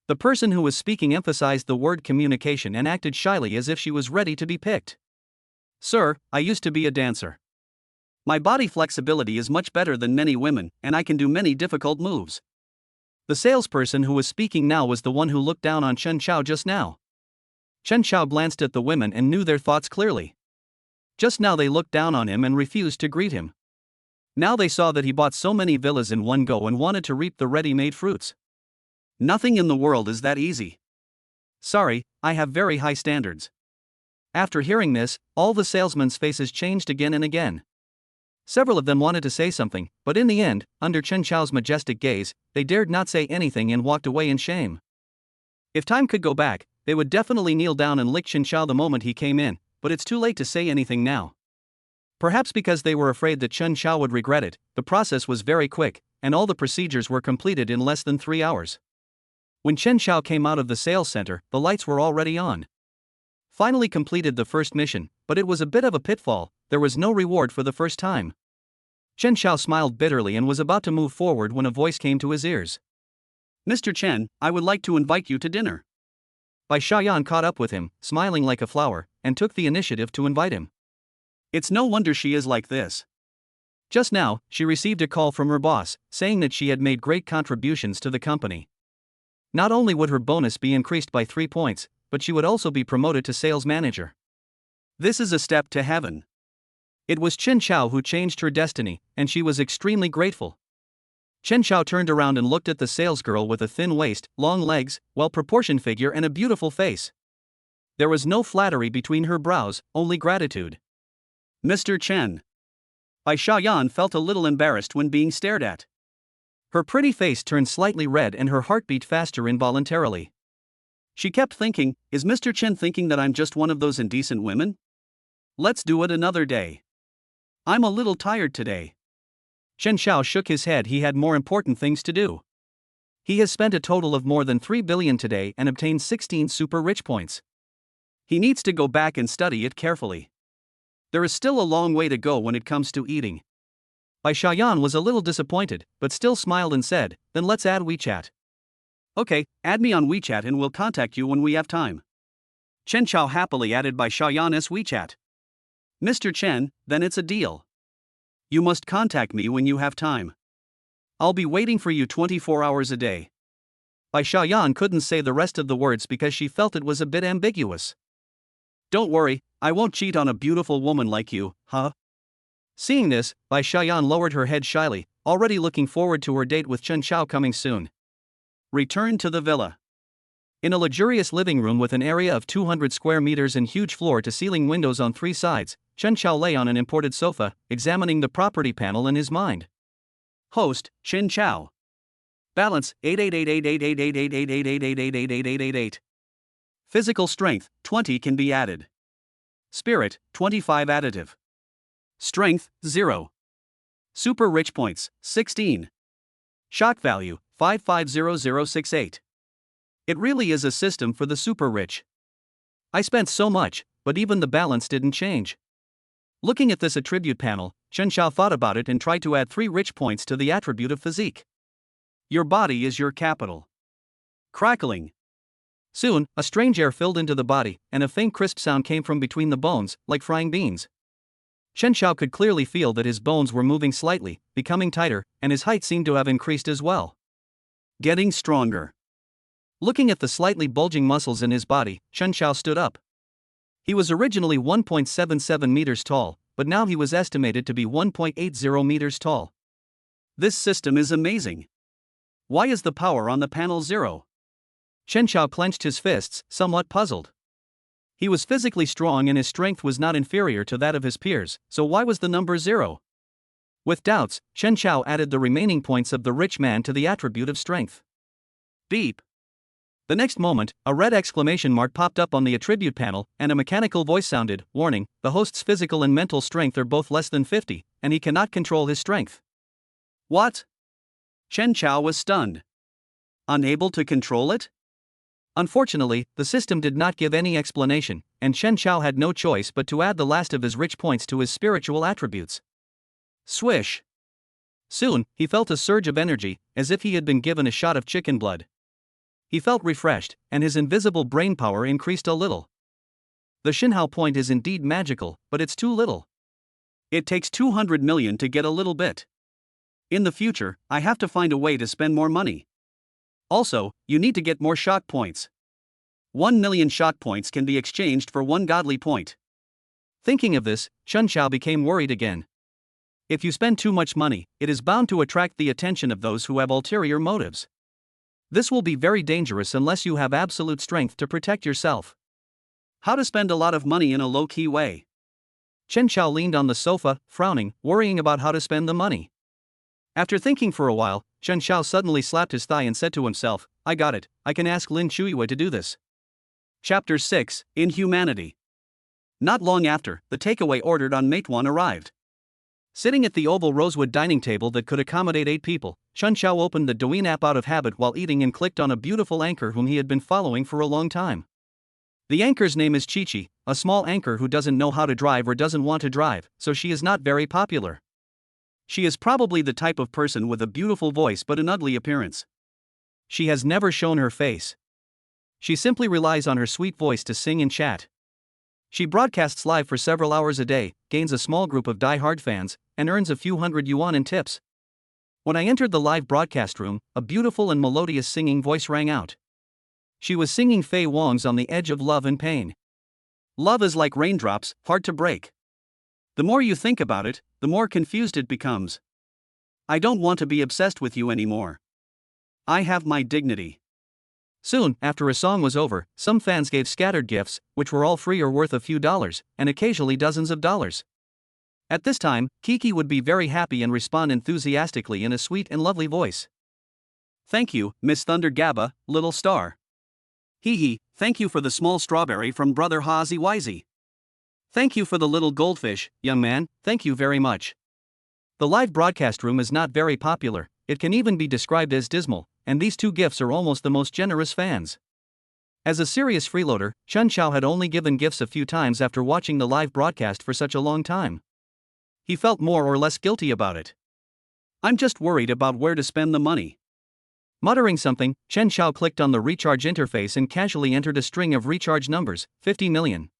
The person who was speaking emphasized the word communication and acted shyly as if she was ready to be picked. Sir, I used to be a dancer. My body flexibility is much better than many women, and I can do many difficult moves. The salesperson who was speaking now was the one who looked down on Chen Xiao just now. Chen Xiao glanced at the women and knew their thoughts clearly. Just now they looked down on him and refused to greet him. Now they saw that he bought so many villas in one go and wanted to reap the ready-made fruits. Nothing in the world is that easy. Sorry, I have very high standards. After hearing this, all the salesmen's faces changed again and again. Several of them wanted to say something, but in the end, under Chen Xiao's majestic gaze, they dared not say anything and walked away in shame. If time could go back, they would definitely kneel down and lick Chen Xiao the moment he came in, but it's too late to say anything now. Perhaps because they were afraid that Chen Xiao would regret it, the process was very quick, and all the procedures were completed in less than 3 hours. When Chen Xiao came out of the sales center, the lights were already on. Finally completed the first mission, but it was a bit of a pitfall. There was no reward for the first time. Chen Xiao smiled bitterly and was about to move forward when a voice came to his ears. Mr. Chen, I would like to invite you to dinner. Bai Xiaoyan caught up with him, smiling like a flower, and took the initiative to invite him. It's no wonder she is like this. Just now, she received a call from her boss, saying that she had made great contributions to the company. Not only would her bonus be increased by 3 points, but she would also be promoted to sales manager. This is a step to heaven. It was Chen Xiao who changed her destiny, and she was extremely grateful. Chen Xiao turned around and looked at the salesgirl with a thin waist, long legs, well-proportioned figure and a beautiful face. There was no flattery between her brows, only gratitude. Mr. Chen. Bai Xiaoyan felt a little embarrassed when being stared at. Her pretty face turned slightly red and her heart beat faster involuntarily. She kept thinking, is Mr. Chen thinking that I'm just one of those indecent women? Let's do it another day. I'm a little tired today. Chen Xiao shook his head. He had more important things to do. He has spent a total of more than 3 billion today and obtained 16 super rich points. He needs to go back and study it carefully. There is still a long way to go when it comes to eating. Bai Xiaoyan was a little disappointed, but still smiled and said, then let's add WeChat. Okay, add me on WeChat and we'll contact you when we have time. Chen Xiao happily added Bai Xiaoyan as WeChat. Mr. Chen, then it's a deal. You must contact me when you have time. I'll be waiting for you 24 hours a day. Bai Xiaoyan couldn't say the rest of the words because she felt it was a bit ambiguous. Don't worry, I won't cheat on a beautiful woman like you, huh? Seeing this, Bai Xiaoyan lowered her head shyly, already looking forward to her date with Chen Xiao coming soon. Return to the villa. In a luxurious living room with an area of 200 square meters and huge floor-to-ceiling windows on 3 sides, Chen Xiao lay on an imported sofa, examining the property panel in his mind. Host, Chen Xiao. Balance, 888888888888888888. Physical strength, 20 can be added. Spirit, 25 additive. Strength, 0. Super rich points, 16. Shock value, 550068. It really is a system for the super rich. I spent so much, but even the balance didn't change. Looking at this attribute panel, Chen Xiao thought about it and tried to add 3 rich points to the attribute of physique. Your body is your capital. Crackling. Soon, a strange air filled into the body, and a faint crisp sound came from between the bones, like frying beans. Chen Xiao could clearly feel that his bones were moving slightly, becoming tighter, and his height seemed to have increased as well. Getting stronger. Looking at the slightly bulging muscles in his body, Chen Xiao stood up. He was originally 1.77 meters tall, but now he was estimated to be 1.80 meters tall. This system is amazing. Why is the power on the panel 0? Chen Xiao clenched his fists, somewhat puzzled. He was physically strong and his strength was not inferior to that of his peers, so why was the number 0? With doubts, Chen Xiao added the remaining points of the rich man to the attribute of strength. Beep. The next moment, a red exclamation mark popped up on the attribute panel, and a mechanical voice sounded, warning, the host's physical and mental strength are both less than 50, and he cannot control his strength. What? Chen Xiao was stunned. Unable to control it? Unfortunately, the system did not give any explanation, and Chen Xiao had no choice but to add the last of his rich points to his spiritual attributes. Swish. Soon, he felt a surge of energy, as if he had been given a shot of chicken blood. He felt refreshed, and his invisible brain power increased a little. The Xinhao point is indeed magical, but it's too little. It takes 200 million to get a little bit. In the future, I have to find a way to spend more money. Also, you need to get more shock points. 1 million shock points can be exchanged for 1 godly point. Thinking of this, Chen Xiao became worried again. If you spend too much money, it is bound to attract the attention of those who have ulterior motives. This will be very dangerous unless you have absolute strength to protect yourself. How to spend a lot of money in a low-key way. Chen Xiao leaned on the sofa, frowning, worrying about how to spend the money. After thinking for a while, Chen Xiao suddenly slapped his thigh and said to himself, I got it, I can ask Lin Shuiwei to do this. Chapter 6, Inhumanity. Not long after, the takeaway ordered on Meituan arrived. Sitting at the oval rosewood dining table that could accommodate 8 people, Chen Xiao opened the Douyin app out of habit while eating and clicked on a beautiful anchor whom he had been following for a long time. The anchor's name is Chi-Chi, a small anchor who doesn't know how to drive or doesn't want to drive, so she is not very popular. She is probably the type of person with a beautiful voice but an ugly appearance. She has never shown her face. She simply relies on her sweet voice to sing and chat. She broadcasts live for several hours a day, gains a small group of die-hard fans, and earns a few hundred yuan in tips. When I entered the live broadcast room, a beautiful and melodious singing voice rang out. She was singing Fei Wong's On the Edge of Love and Pain. Love is like raindrops, hard to break. The more you think about it, the more confused it becomes. I don't want to be obsessed with you anymore. I have my dignity. Soon, after a song was over, some fans gave scattered gifts, which were all free or worth a few dollars, and occasionally dozens of dollars. At this time, Kiki would be very happy and respond enthusiastically in a sweet and lovely voice. Thank you, Miss Thunder Gabba, little star. Hee hee, thank you for the small strawberry from Brother Hazy Wisey. Thank you for the little goldfish, young man, thank you very much. The live broadcast room is not very popular, it can even be described as dismal, and these two gifts are almost the most generous fans. As a serious freeloader, Chen Xiao had only given gifts a few times after watching the live broadcast for such a long time. He felt more or less guilty about it. I'm just worried about where to spend the money. Muttering something, Chen Xiao clicked on the recharge interface and casually entered a string of recharge numbers, 50 million.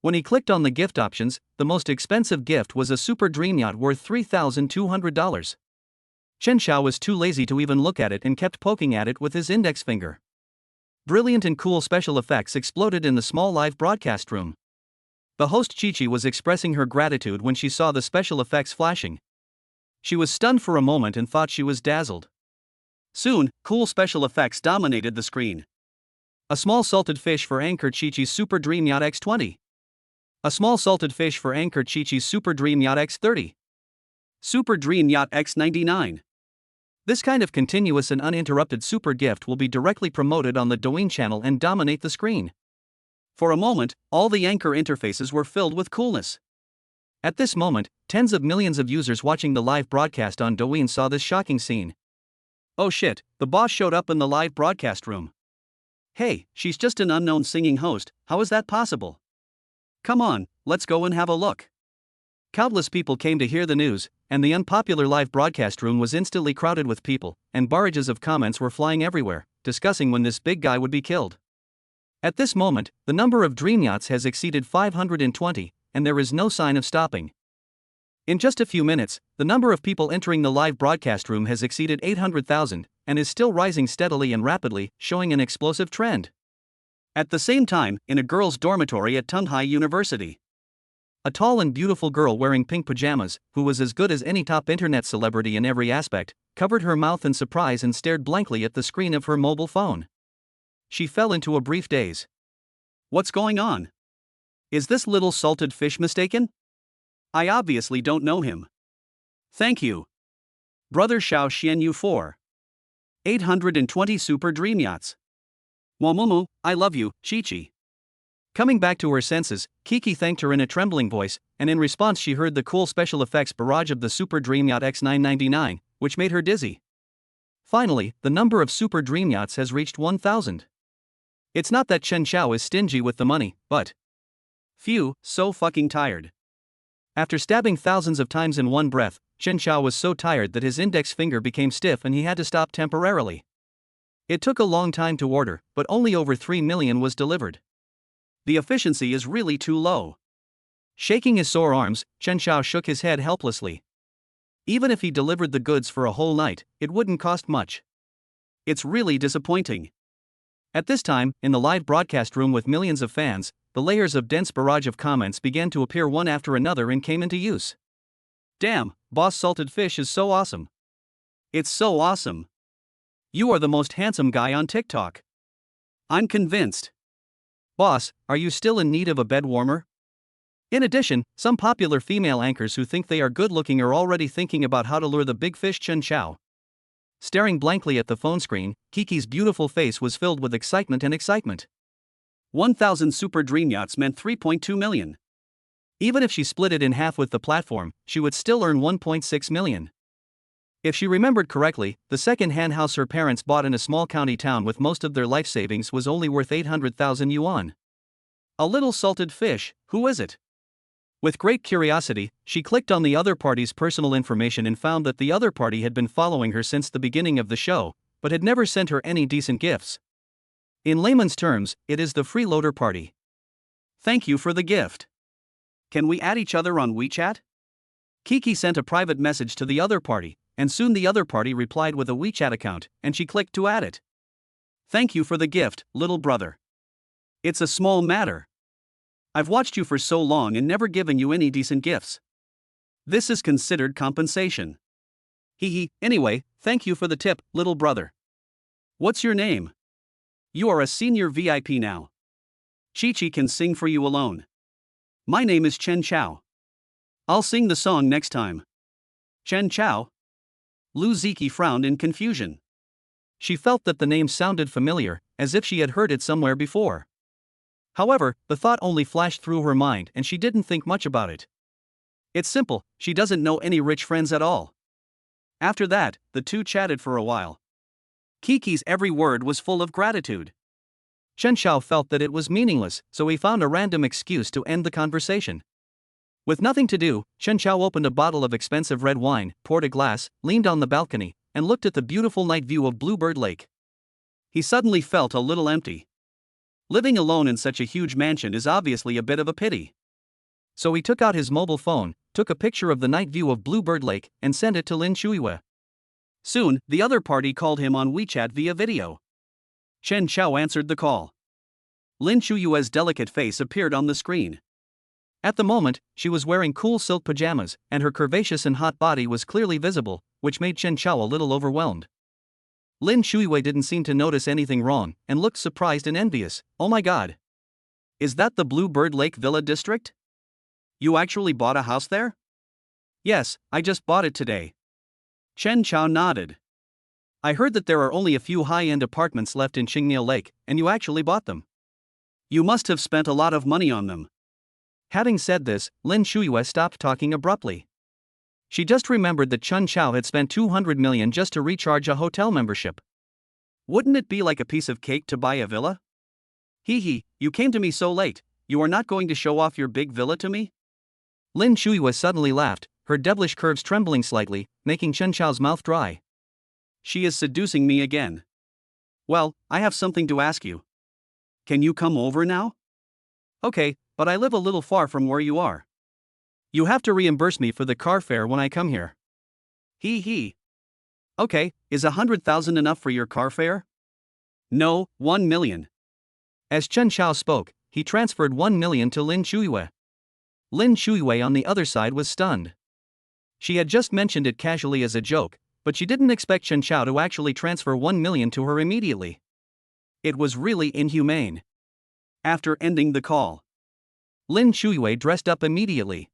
When he clicked on the gift options, the most expensive gift was a super dream yacht worth $3,200. Chen Xiao was too lazy to even look at it and kept poking at it with his index finger. Brilliant and cool special effects exploded in the small live broadcast room. The host Chi-Chi was expressing her gratitude when she saw the special effects flashing. She was stunned for a moment and thought she was dazzled. Soon, cool special effects dominated the screen. A small salted fish for Anchor Chi-Chi's Super Dream Yacht X20. A small salted fish for Anchor Chi-Chi's Super Dream Yacht X30. Super Dream Yacht X99. This kind of continuous and uninterrupted super gift will be directly promoted on the Douyin channel and dominate the screen. For a moment, all the Anchor interfaces were filled with coolness. At this moment, tens of millions of users watching the live broadcast on Douyin saw this shocking scene. Oh shit, the boss showed up in the live broadcast room. Hey, she's just an unknown singing host, how is that possible? Come on, let's go and have a look. Countless people came to hear the news, and the unpopular live broadcast room was instantly crowded with people, and barrages of comments were flying everywhere, discussing when this big guy would be killed. At this moment, the number of dream yachts has exceeded 520, and there is no sign of stopping. In just a few minutes, the number of people entering the live broadcast room has exceeded 800,000, and is still rising steadily and rapidly, showing an explosive trend. At the same time, in a girls' dormitory at Tunghai University, a tall and beautiful girl wearing pink pajamas, who was as good as any top internet celebrity in every aspect, covered her mouth in surprise and stared blankly at the screen of her mobile phone. She fell into a brief daze. What's going on? Is this little salted fish mistaken? I obviously don't know him. Thank you. Brother Xiao Xianyu 4. 820 Super Dream Yachts. Wamumu, I love you, Chi-Chi. Coming back to her senses, Kiki thanked her in a trembling voice, and in response she heard the cool special effects barrage of the Super Dream Yacht X999, which made her dizzy. Finally, the number of Super Dream Yachts has reached 1,000. It's not that Chen Xiao is stingy with the money, but... Phew, so fucking tired. After stabbing thousands of times in one breath, Chen Xiao was so tired that his index finger became stiff and he had to stop temporarily. It took a long time to order, but only over 3 million was delivered. The efficiency is really too low. Shaking his sore arms, Chen Xiao shook his head helplessly. Even if he delivered the goods for a whole night, it wouldn't cost much. It's really disappointing. At this time, in the live broadcast room with millions of fans, the layers of dense barrage of comments began to appear one after another and came into use. Damn, Boss Salted Fish is so awesome. It's so awesome. You are the most handsome guy on TikTok. I'm convinced. Boss, are you still in need of a bed warmer? In addition, some popular female anchors who think they are good looking are already thinking about how to lure the big fish Chen Xiao. Staring blankly at the phone screen, Kiki's beautiful face was filled with excitement. 1,000 Super Dream Yachts meant 3.2 million. Even if she split it in half with the platform, she would still earn 1.6 million. If she remembered correctly, the second-hand house her parents bought in a small county town with most of their life savings was only worth 800,000 yuan. A little salted fish, who is it? With great curiosity, she clicked on the other party's personal information and found that the other party had been following her since the beginning of the show, but had never sent her any decent gifts. In layman's terms, it is the freeloader party. Thank you for the gift. Can we add each other on WeChat? Kiki sent a private message to the other party, and soon the other party replied with a WeChat account, and she clicked to add it. Thank you for the gift, little brother. It's a small matter. I've watched you for so long and never given you any decent gifts. This is considered compensation. Hee, anyway, thank you for the tip, little brother. What's your name? You are a senior VIP now. Chi-Chi can sing for you alone. My name is Chen Chao. I'll sing the song next time. Chen Chao? Lu Ziki frowned in confusion. She felt that the name sounded familiar, as if she had heard it somewhere before. However, the thought only flashed through her mind and she didn't think much about it. It's simple, she doesn't know any rich friends at all. After that, the two chatted for a while. Kiki's every word was full of gratitude. Chen Xiao felt that it was meaningless, so he found a random excuse to end the conversation. With nothing to do, Chen Xiao opened a bottle of expensive red wine, poured a glass, leaned on the balcony, and looked at the beautiful night view of Bluebird Lake. He suddenly felt a little empty. Living alone in such a huge mansion is obviously a bit of a pity. So he took out his mobile phone, took a picture of the night view of Bluebird Lake, and sent it to Lin Shuiwei. Soon, the other party called him on WeChat via video. Chen Xiao answered the call. Lin Shuiwei's delicate face appeared on the screen. At the moment, she was wearing cool silk pajamas, and her curvaceous and hot body was clearly visible, which made Chen Xiao a little overwhelmed. Lin Shuiwei didn't seem to notice anything wrong, and looked surprised and envious. Oh my god. Is that the Bluebird Lake Villa district? You actually bought a house there? Yes, I just bought it today. Chen Xiao nodded. I heard that there are only a few high-end apartments left in Qingniu Lake, and you actually bought them. You must have spent a lot of money on them. Having said this, Lin Shuiwei stopped talking abruptly. She just remembered that Chen Xiao had spent 200 million just to recharge a hotel membership. Wouldn't it be like a piece of cake to buy a villa? Hee, you came to me so late, you are not going to show off your big villa to me? Lin Shuiwei suddenly laughed, her devilish curves trembling slightly, making Chen Xiao's mouth dry. She is seducing me again. Well, I have something to ask you. Can you come over now? Okay, but I live a little far from where you are. You have to reimburse me for the car fare when I come here. Hee. Okay, is 100,000 enough for your car fare? No, 1 million. As Chen Xiao spoke, he transferred 1 million to Lin Shuiwei. Lin Shuiwei on the other side was stunned. She had just mentioned it casually as a joke, but she didn't expect Chen Xiao to actually transfer 1 million to her immediately. It was really inhumane. After ending the call, Lin Shuiwei dressed up immediately.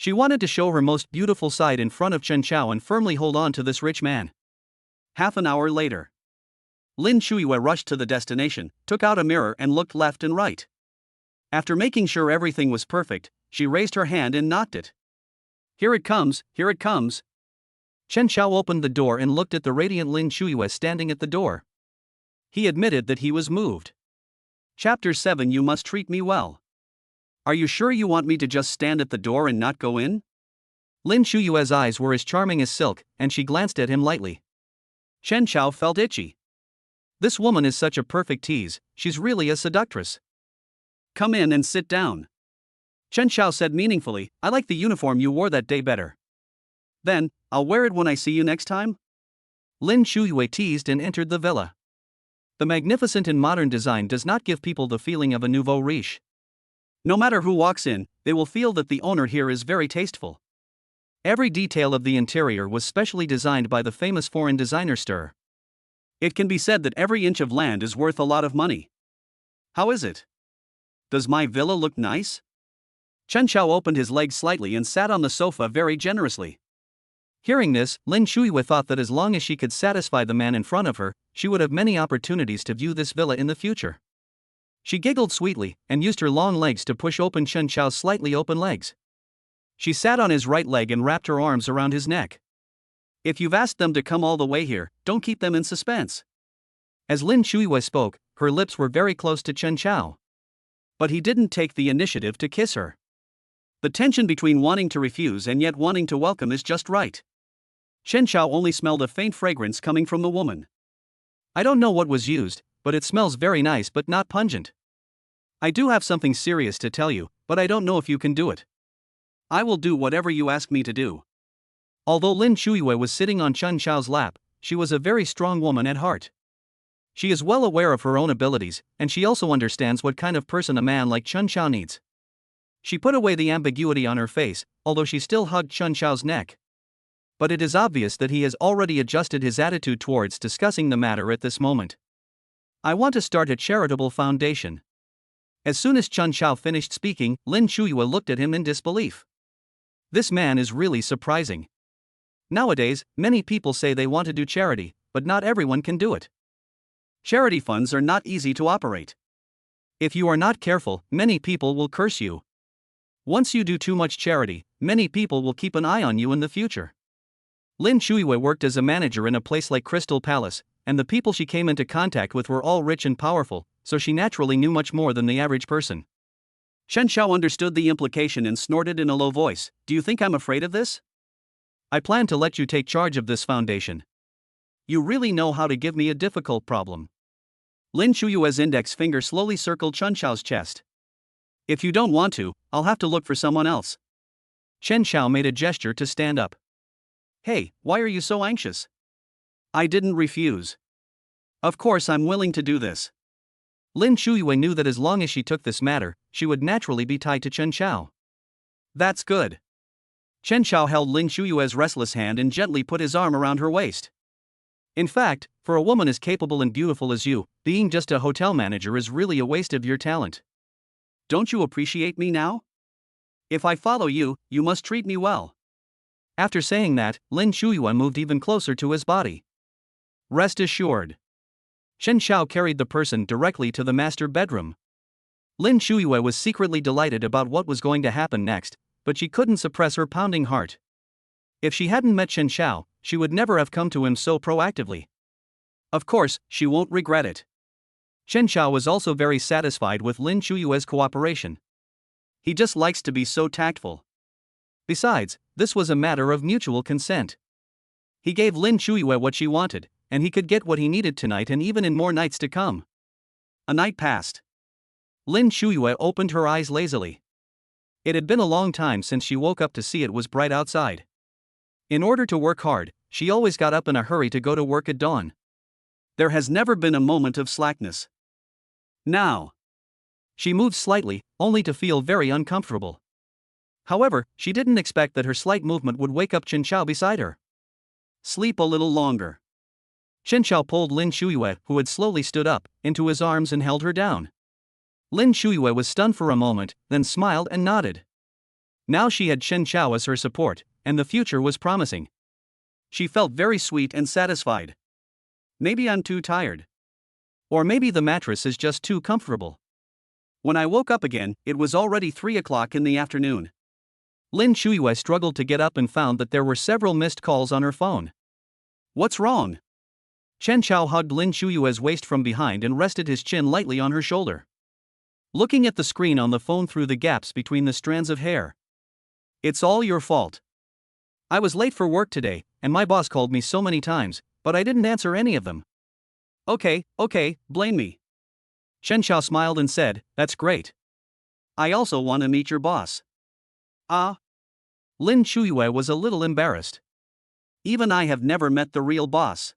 She wanted to show her most beautiful side in front of Chen Xiao and firmly hold on to this rich man. Half an hour later, Lin Shuiwei rushed to the destination, took out a mirror and looked left and right. After making sure everything was perfect, she raised her hand and knocked it. Here it comes, here it comes. Chen Xiao opened the door and looked at the radiant Lin Shuiwei standing at the door. He admitted that he was moved. Chapter 7. You must treat me well. Are you sure you want me to just stand at the door and not go in? Lin Shuiwei's eyes were as charming as silk, and she glanced at him lightly. Chen Xiao felt itchy. This woman is such a perfect tease, she's really a seductress. Come in and sit down. Chen Xiao said meaningfully, I like the uniform you wore that day better. Then, I'll wear it when I see you next time? Lin Shuiwei teased and entered the villa. The magnificent and modern design does not give people the feeling of a nouveau riche. No matter who walks in, they will feel that the owner here is very tasteful. Every detail of the interior was specially designed by the famous foreign designer Stir. It can be said that every inch of land is worth a lot of money. How is it? Does my villa look nice? Chen Xiao opened his legs slightly and sat on the sofa very generously. Hearing this, Lin Shuiwei thought that as long as she could satisfy the man in front of her, she would have many opportunities to view this villa in the future. She giggled sweetly, and used her long legs to push open Chen Xiao's slightly open legs. She sat on his right leg and wrapped her arms around his neck. If you've asked them to come all the way here, don't keep them in suspense. As Lin Shuiwei spoke, her lips were very close to Chen Xiao. But he didn't take the initiative to kiss her. The tension between wanting to refuse and yet wanting to welcome is just right. Chen Xiao only smelled a faint fragrance coming from the woman. I don't know what was used, but it smells very nice but not pungent. I do have something serious to tell you, but I don't know if you can do it. I will do whatever you ask me to do. Although Lin Shuiyue was sitting on Chen Xiao's lap, she was a very strong woman at heart. She is well aware of her own abilities, and she also understands what kind of person a man like Chen Xiao needs. She put away the ambiguity on her face, although she still hugged Chen Xiao's neck. But it is obvious that he has already adjusted his attitude towards discussing the matter at this moment. I want to start a charitable foundation. As soon as Chen Xiao finished speaking, Lin Shuiyue looked at him in disbelief. This man is really surprising. Nowadays, many people say they want to do charity, but not everyone can do it. Charity funds are not easy to operate. If you are not careful, many people will curse you. Once you do too much charity, many people will keep an eye on you in the future. Lin Shuiyue worked as a manager in a place like Crystal Palace, and the people she came into contact with were all rich and powerful, so she naturally knew much more than the average person. Chen Xiao understood the implication and snorted in a low voice, "Do you think I'm afraid of this? I plan to let you take charge of this foundation. You really know how to give me a difficult problem." Lin Shuiyue's index finger slowly circled Chen Xiao's chest. "If you don't want to, I'll have to look for someone else." Chen Xiao made a gesture to stand up. "Hey, why are you so anxious? I didn't refuse. Of course I'm willing to do this." Lin Shuiyue knew that as long as she took this matter, she would naturally be tied to Chen Xiao. "That's good." Chen Xiao held Lin Shuiyue's restless hand and gently put his arm around her waist. "In fact, for a woman as capable and beautiful as you, being just a hotel manager is really a waste of your talent. Don't you appreciate me now? If I follow you, you must treat me well." After saying that, Lin Shuiyue moved even closer to his body. Rest assured. Chen Xiao carried the person directly to the master bedroom. Lin Shuiyue was secretly delighted about what was going to happen next, but she couldn't suppress her pounding heart. If she hadn't met Chen Xiao, she would never have come to him so proactively. Of course, she won't regret it. Chen Xiao was also very satisfied with Lin Shuiyue's cooperation. He just likes to be so tactful. Besides, this was a matter of mutual consent. He gave Lin Shuiyue what she wanted, and he could get what he needed tonight and even in more nights to come. A night passed. Lin Shuiyue opened her eyes lazily. It had been a long time since she woke up to see it was bright outside. In order to work hard, she always got up in a hurry to go to work at dawn. There has never been a moment of slackness. Now. She moved slightly, only to feel very uncomfortable. However, she didn't expect that her slight movement would wake up Chen Xiao beside her. "Sleep a little longer." Chen Xiao pulled Lin Shuiyue, who had slowly stood up, into his arms and held her down. Lin Shuiyue was stunned for a moment, then smiled and nodded. Now she had Chen Xiao as her support, and the future was promising. She felt very sweet and satisfied. Maybe I'm too tired. Or maybe the mattress is just too comfortable. When I woke up again, it was already 3 o'clock in the afternoon. Lin Shuiyue struggled to get up and found that there were several missed calls on her phone. "What's wrong?" Chen Xiao hugged Lin Shuiyue's waist from behind and rested his chin lightly on her shoulder. Looking at the screen on the phone through the gaps between the strands of hair. "It's all your fault. I was late for work today, and my boss called me so many times, but I didn't answer any of them." Okay, blame me." Chen Xiao smiled and said, "That's great. I also want to meet your boss." "Ah?" Lin Shuiyue was a little embarrassed. "Even I have never met the real boss.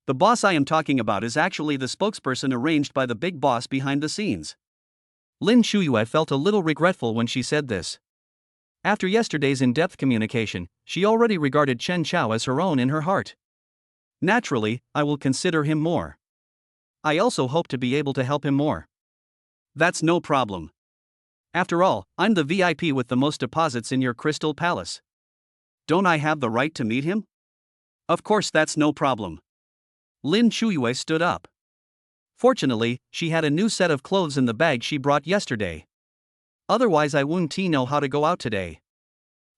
The boss I am talking about is actually the spokesperson arranged by the big boss behind the scenes." Lin Shuiyue felt a little regretful when she said this. After yesterday's in-depth communication, she already regarded Chen Xiao as her own in her heart. Naturally, I will consider him more. I also hope to be able to help him more. That's no problem. After all, I'm the VIP with the most deposits in your Crystal Palace. Don't I have the right to meet him? Of course, that's no problem. Lin Shuiyue stood up. Fortunately, she had a new set of clothes in the bag she brought yesterday. Otherwise I wouldn't know how to go out today.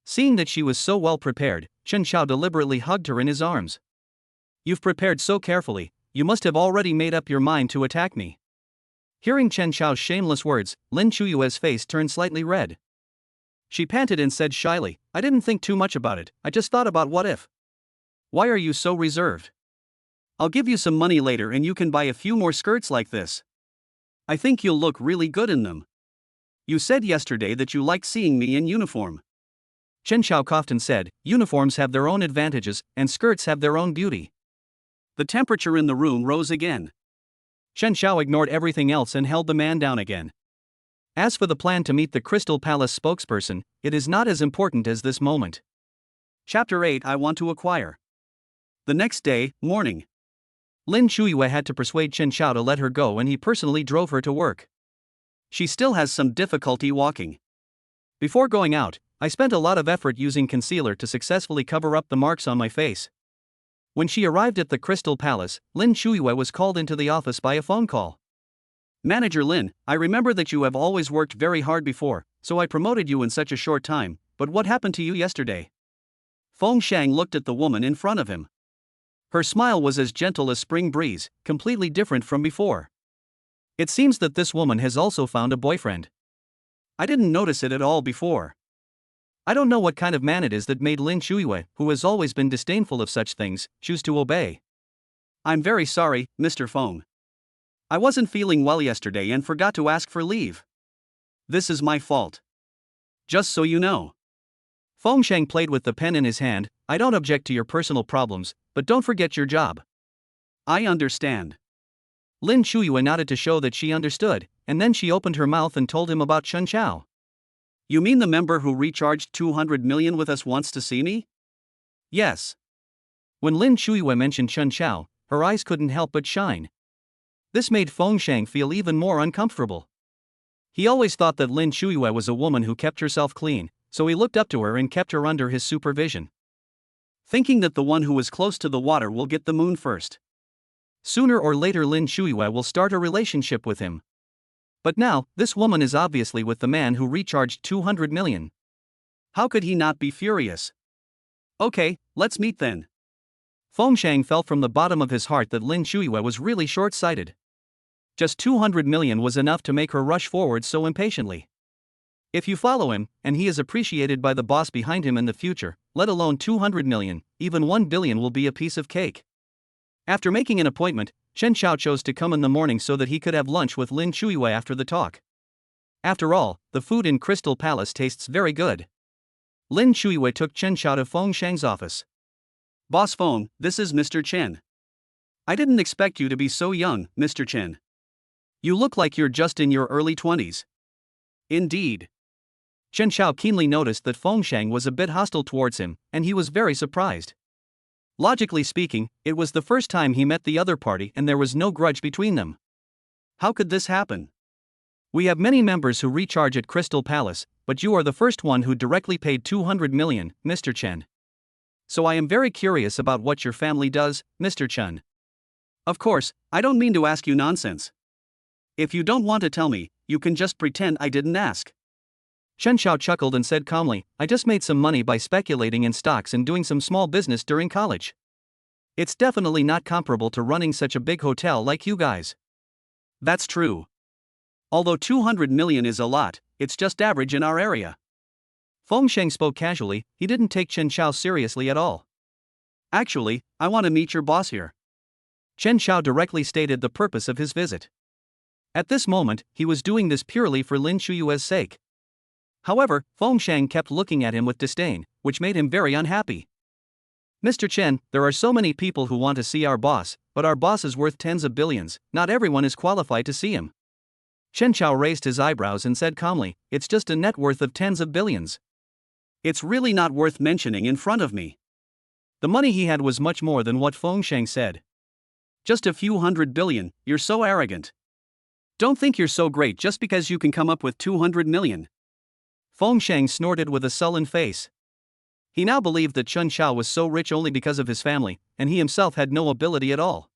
Seeing that she was so well prepared, Chen Xiao deliberately hugged her in his arms. "You've prepared so carefully, you must have already made up your mind to attack me." Hearing Chen Xiao's shameless words, Lin Shuiyue's face turned slightly red. She panted and said shyly, I didn't think too much about it, I just thought about what if. Why are you so reserved? I'll give you some money later and you can buy a few more skirts like this. I think you'll look really good in them. You said yesterday that you liked seeing me in uniform. Chen Xiao coughed and said, uniforms have their own advantages, and skirts have their own beauty. The temperature in the room rose again. Chen Xiao ignored everything else and held the man down again. As for the plan to meet the Crystal Palace spokesperson, it is not as important as this moment. Chapter 8 I Want to Acquire. The next day, morning. Lin Shuiyue had to persuade Chen Xiao to let her go and he personally drove her to work. She still has some difficulty walking. Before going out, I spent a lot of effort using concealer to successfully cover up the marks on my face. When she arrived at the Crystal Palace, Lin Shuiyue was called into the office by a phone call. Manager Lin, I remember that you have always worked very hard before, so I promoted you in such a short time, but what happened to you yesterday? Feng Shang looked at the woman in front of him. Her smile was as gentle as spring breeze, completely different from before. It seems that this woman has also found a boyfriend. I didn't notice it at all before. I don't know what kind of man it is that made Lin Shuiyue, who has always been disdainful of such things, choose to obey. I'm very sorry, Mr. Feng. I wasn't feeling well yesterday and forgot to ask for leave. This is my fault. Just so you know. Feng Shang played with the pen in his hand. I don't object to your personal problems, but don't forget your job. I understand. Lin Shuiyue nodded to show that she understood, and then she opened her mouth and told him about Chen Xiao. You mean the member who recharged 200 million with us wants to see me? Yes. When Lin Shuiyue mentioned Chen Xiao, her eyes couldn't help but shine. This made Feng Shang feel even more uncomfortable. He always thought that Lin Shuiyue was a woman who kept herself clean, so he looked up to her and kept her under his supervision. Thinking that the one who is close to the water will get the moon first. Sooner or later Lin Shuiyue will start a relationship with him. But now, this woman is obviously with the man who recharged 200 million. How could he not be furious? Okay, let's meet then. Feng Shang felt from the bottom of his heart that Lin Shuiyue was really short-sighted. Just 200 million was enough to make her rush forward so impatiently. If you follow him, and he is appreciated by the boss behind him in the future, let alone 200 million, even 1 billion will be a piece of cake. After making an appointment, Chen Xiao chose to come in the morning so that he could have lunch with Lin Shuiyue after the talk. After all, the food in Crystal Palace tastes very good. Lin Shuiyue took Chen Xiao to Feng Shang's office. Boss Feng, this is Mr. Chen. I didn't expect you to be so young, Mr. Chen. You look like you're just in your early 20s. Indeed. Chen Xiao keenly noticed that Feng Shang was a bit hostile towards him, and he was very surprised. Logically speaking, it was the first time he met the other party and there was no grudge between them. How could this happen? We have many members who recharge at Crystal Palace, but you are the first one who directly paid 200 million, Mr. Chen. So I am very curious about what your family does, Mr. Chen. Of course, I don't mean to ask you nonsense. If you don't want to tell me, you can just pretend I didn't ask. Chen Xiao chuckled and said calmly, I just made some money by speculating in stocks and doing some small business during college. It's definitely not comparable to running such a big hotel like you guys. That's true. Although 200 million is a lot, it's just average in our area. Feng Shang spoke casually, he didn't take Chen Xiao seriously at all. Actually, I want to meet your boss here. Chen Xiao directly stated the purpose of his visit. At this moment, he was doing this purely for Lin Shuiyue's sake. However, Feng Shang kept looking at him with disdain, which made him very unhappy. Mr. Chen, there are so many people who want to see our boss, but our boss is worth tens of billions, not everyone is qualified to see him. Chen Xiao raised his eyebrows and said calmly, it's just a net worth of tens of billions. It's really not worth mentioning in front of me. The money he had was much more than what Feng Shang said. Just a few 100 billion, you're so arrogant. Don't think you're so great just because you can come up with 200 million. Feng Shang snorted with a sullen face. He now believed that Chen Xiao was so rich only because of his family, and he himself had no ability at all.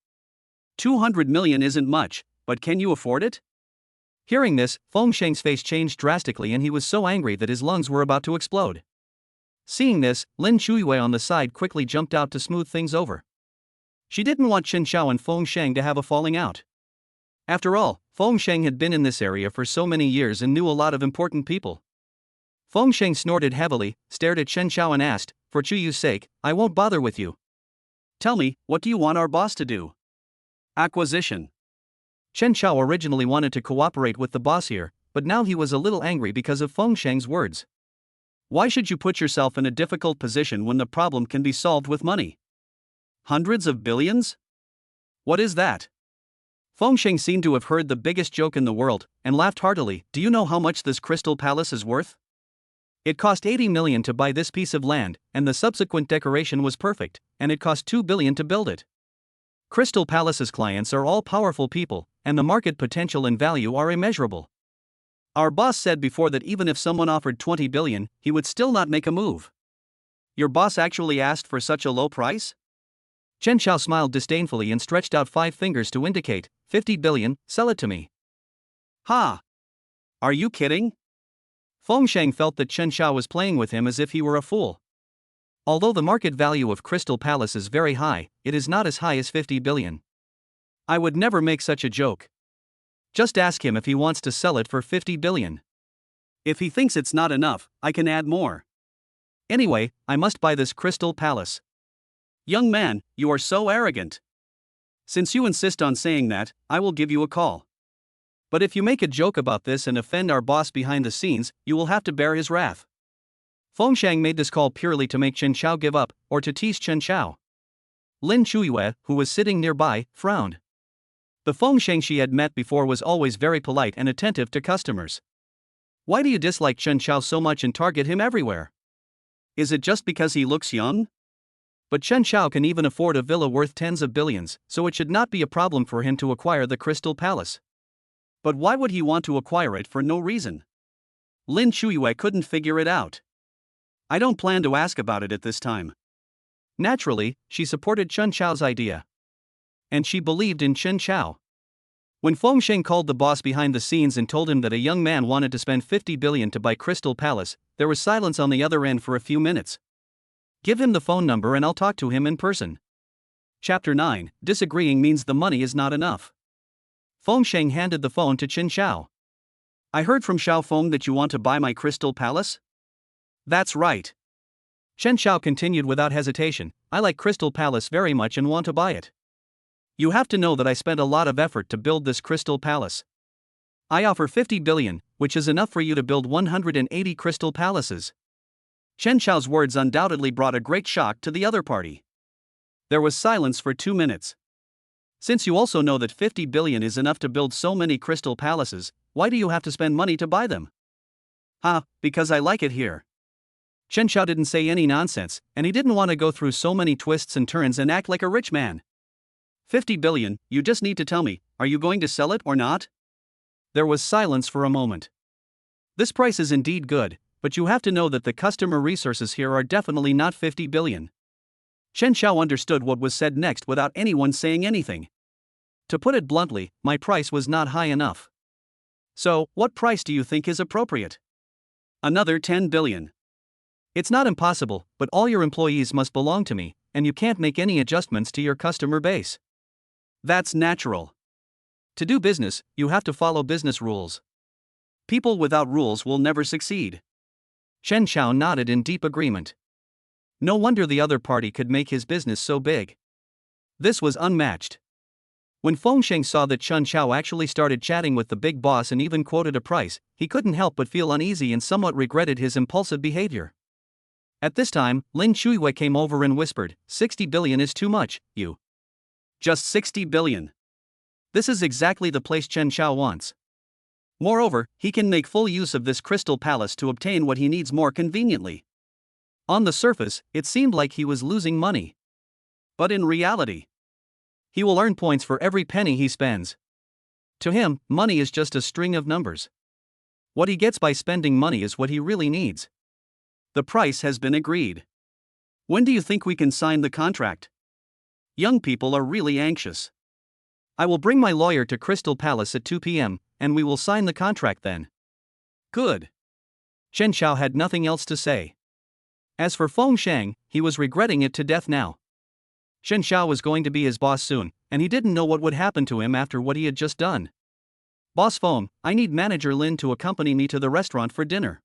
200 million isn't much, but can you afford it? Hearing this, Feng Shang's face changed drastically and he was so angry that his lungs were about to explode. Seeing this, Lin Shuiyue on the side quickly jumped out to smooth things over. She didn't want Chen Xiao and Feng Shang to have a falling out. After all, Feng Shang had been in this area for so many years and knew a lot of important people. Feng Sheng snorted heavily, stared at Chen Xiao and asked, "For Chuyu's sake, I won't bother with you. Tell me, what do you want our boss to do?" "Acquisition." Chen Xiao originally wanted to cooperate with the boss here, but now he was a little angry because of Feng Sheng's words. Why should you put yourself in a difficult position when the problem can be solved with money? Hundreds of billions? What is that? Feng Sheng seemed to have heard the biggest joke in the world, and laughed heartily. "Do you know how much this crystal palace is worth? It cost 80 million to buy this piece of land, and the subsequent decoration was perfect, and it cost 2 billion to build it. Crystal Palace's clients are all powerful people, and the market potential and value are immeasurable. Our boss said before that even if someone offered 20 billion, he would still not make a move." "Your boss actually asked for such a low price?" Chen Xiao smiled disdainfully and stretched out 5 fingers to indicate, 50 billion, sell it to me." "Ha! Are you kidding?" Feng Sheng felt that Chen Xiao was playing with him as if he were a fool. Although the market value of Crystal Palace is very high, it is not as high as 50 billion. "I would never make such a joke. Just ask him if he wants to sell it for 50 billion. If he thinks it's not enough, I can add more. Anyway, I must buy this Crystal Palace." "Young man, you are so arrogant. Since you insist on saying that, I will give you a call. But if you make a joke about this and offend our boss behind the scenes, you will have to bear his wrath." Feng Sheng made this call purely to make Chen Xiao give up, or to tease Chen Xiao. Lin Chuyue, who was sitting nearby, frowned. The Feng Sheng she had met before was always very polite and attentive to customers. "Why do you dislike Chen Xiao so much and target him everywhere? Is it just because he looks young? But Chen Xiao can even afford a villa worth tens of billions, so it should not be a problem for him to acquire the Crystal Palace. But why would he want to acquire it for no reason?" Lin Chuyue couldn't figure it out. "I don't plan to ask about it at this time." Naturally, she supported Chen Xiao's idea. And she believed in Chen Xiao. When Feng Sheng called the boss behind the scenes and told him that a young man wanted to spend 50 billion to buy Crystal Palace, there was silence on the other end for a few minutes. "Give him the phone number and I'll talk to him in person." Chapter 9, Disagreeing means the money is not enough. Feng Sheng handed the phone to Chen Xiao. "I heard from Xiao Feng that you want to buy my Crystal Palace?" "That's right." Chen Xiao continued without hesitation, "I like Crystal Palace very much and want to buy it. You have to know that I spent a lot of effort to build this Crystal Palace. I offer 50 billion, which is enough for you to build 180 Crystal Palaces." Chen Xiao's words undoubtedly brought a great shock to the other party. There was silence for 2 minutes. "Since you also know that 50 billion is enough to build so many Crystal Palaces, why do you have to spend money to buy them?" Because I like it here." Chen Xiao didn't say any nonsense, and he didn't want to go through so many twists and turns and act like a rich man. 50 billion, you just need to tell me, are you going to sell it or not?" There was silence for a moment. "This price is indeed good, but you have to know that the customer resources here are definitely not 50 billion. Chen Xiao understood what was said next without anyone saying anything. "To put it bluntly, my price was not high enough." "So, what price do you think is appropriate?" "Another 10 billion. It's not impossible, but all your employees must belong to me, and you can't make any adjustments to your customer base." "That's natural. To do business, you have to follow business rules. People without rules will never succeed." Chen Xiao nodded in deep agreement. No wonder the other party could make his business so big. This was unmatched. When Feng Sheng saw that Chen Xiao actually started chatting with the big boss and even quoted a price, he couldn't help but feel uneasy and somewhat regretted his impulsive behavior. At this time, Lin Chuyue came over and whispered, 60 billion is too much, you. Just 60 billion. This is exactly the place Chen Xiao wants. Moreover, he can make full use of this Crystal Palace to obtain what he needs more conveniently. On the surface, it seemed like he was losing money. But in reality, he will earn points for every penny he spends. To him, money is just a string of numbers. What he gets by spending money is what he really needs. The price has been agreed. When do you think we can sign the contract? Young people are really anxious. I will bring my lawyer to Crystal Palace at 2 p.m., and we will sign the contract then. Good. Chen Xiao had nothing else to say. As for Feng Sheng, he was regretting it to death now. Chen Xiao was going to be his boss soon, and he didn't know what would happen to him after what he had just done. "Boss Feng, I need manager Lin to accompany me to the restaurant for dinner."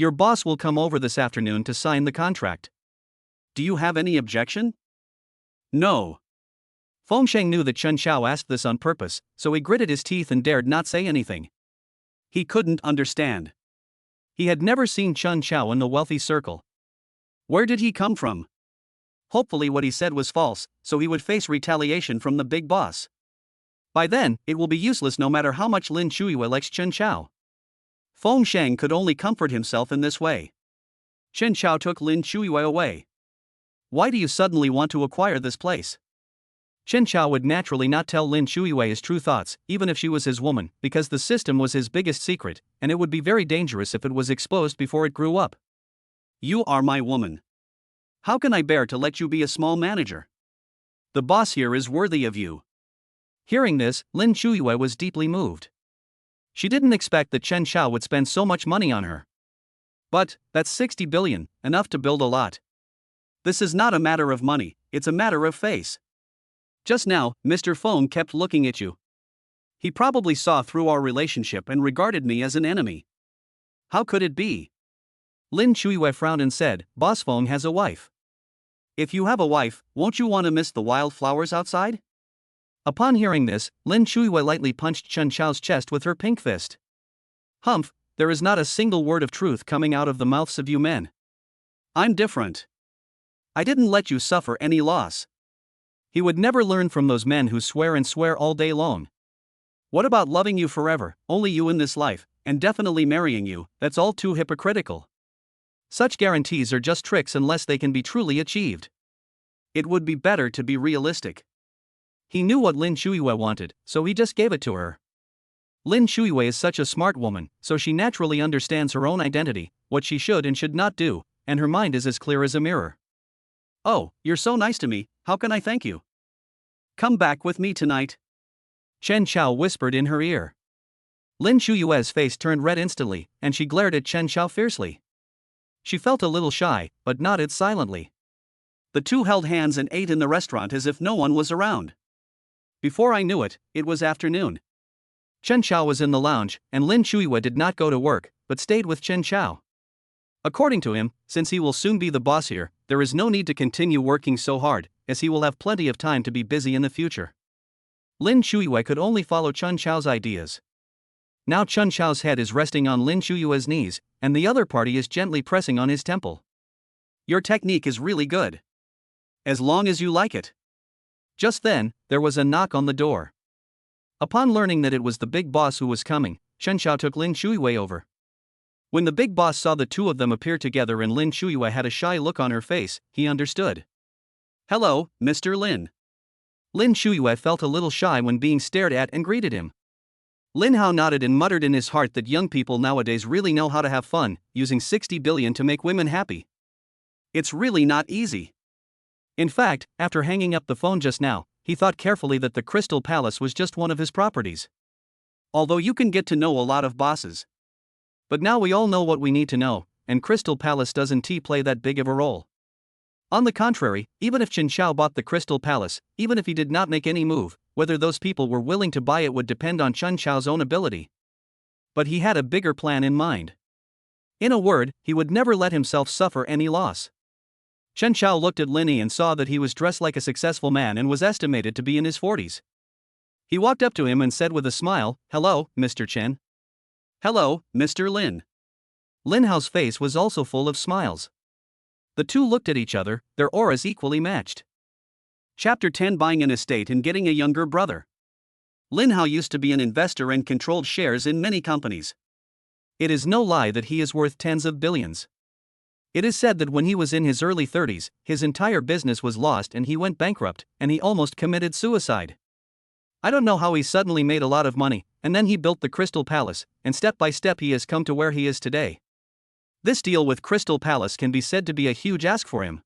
Your boss will come over this afternoon to sign the contract. Do you have any objection? No. Feng Sheng knew that Chen Xiao asked this on purpose, so he gritted his teeth and dared not say anything. He couldn't understand. He had never seen Chen Xiao in the wealthy circle. Where did he come from? Hopefully what he said was false, so he would face retaliation from the big boss. By then, it will be useless no matter how much Lin Shuiyue likes Chen Xiao. Feng Sheng could only comfort himself in this way. Chen Xiao took Lin Shuiyue away. Why do you suddenly want to acquire this place? Chen Xiao would naturally not tell Lin Shuiyue his true thoughts, even if she was his woman, because the system was his biggest secret, and it would be very dangerous if it was exposed before it grew up. You are my woman. How can I bear to let you be a small manager? The boss here is worthy of you. Hearing this, Lin Shuiyue was deeply moved. She didn't expect that Chen Xiao would spend so much money on her. But, that's 60 billion, enough to build a lot. This is not a matter of money, it's a matter of face. Just now, Mr. Feng kept looking at you. He probably saw through our relationship and regarded me as an enemy. How could it be? Lin Shuiyue frowned and said, Boss Feng has a wife. If you have a wife, won't you want to miss the wildflowers outside? Upon hearing this, Lin Shuiyue lightly punched Chen Xiao's chest with her pink fist. Humph, there is not a single word of truth coming out of the mouths of you men. I'm different. I didn't let you suffer any loss. He would never learn from those men who swear and swear all day long. What about loving you forever, only you in this life, and definitely marrying you? That's all too hypocritical. Such guarantees are just tricks unless they can be truly achieved. It would be better to be realistic. He knew what Lin Shuiyue wanted, so he just gave it to her. Lin Shuiyue is such a smart woman, so she naturally understands her own identity, what she should and should not do, and her mind is as clear as a mirror. Oh, you're so nice to me, how can I thank you? Come back with me tonight. Chen Xiao whispered in her ear. Lin Shuiyue's face turned red instantly, and she glared at Chen Xiao fiercely. She felt a little shy, but nodded silently. The two held hands and ate in the restaurant as if no one was around. Before I knew it, it was afternoon. Chen Xiao was in the lounge, and Lin Shuiyue did not go to work, but stayed with Chen Xiao. According to him, since he will soon be the boss here, there is no need to continue working so hard, as he will have plenty of time to be busy in the future. Lin Shuiyue could only follow Chen Xiao's ideas. Now Chen Xiao's head is resting on Lin Shuiyue's knees, and the other party is gently pressing on his temple. Your technique is really good. As long as you like it. Just then, there was a knock on the door. Upon learning that it was the big boss who was coming, Chen Xiao took Lin Shuiyue over. When the big boss saw the two of them appear together and Lin Shuiyue had a shy look on her face, he understood. Hello, Mr. Lin. Lin Shuiyue felt a little shy when being stared at and greeted him. Lin Hao nodded and muttered in his heart that young people nowadays really know how to have fun, using 60 billion to make women happy. It's really not easy. In fact, after hanging up the phone just now, he thought carefully that the Crystal Palace was just one of his properties. Although you can get to know a lot of bosses. But now we all know what we need to know, and Crystal Palace doesn't play that big of a role. On the contrary, even if Chen Xiao bought the Crystal Palace, even if he did not make any move, whether those people were willing to buy it would depend on Chen Xiao's own ability. But he had a bigger plan in mind. In a word, he would never let himself suffer any loss. Chen Xiao looked at Lin Yi and saw that he was dressed like a successful man and was estimated to be in his 40s. He walked up to him and said with a smile, "Hello, Mr. Chen." "Hello, Mr. Lin." Lin Hao's face was also full of smiles. The two looked at each other, their auras equally matched. Chapter 10: Buying an estate and getting a younger brother. Lin Hao used to be an investor and controlled shares in many companies. It is no lie that he is worth tens of billions. It is said that when he was in his early 30s, his entire business was lost and he went bankrupt, and he almost committed suicide. I don't know how he suddenly made a lot of money, and then he built the Crystal Palace, and step by step he has come to where he is today. This deal with Crystal Palace can be said to be a huge ask for him.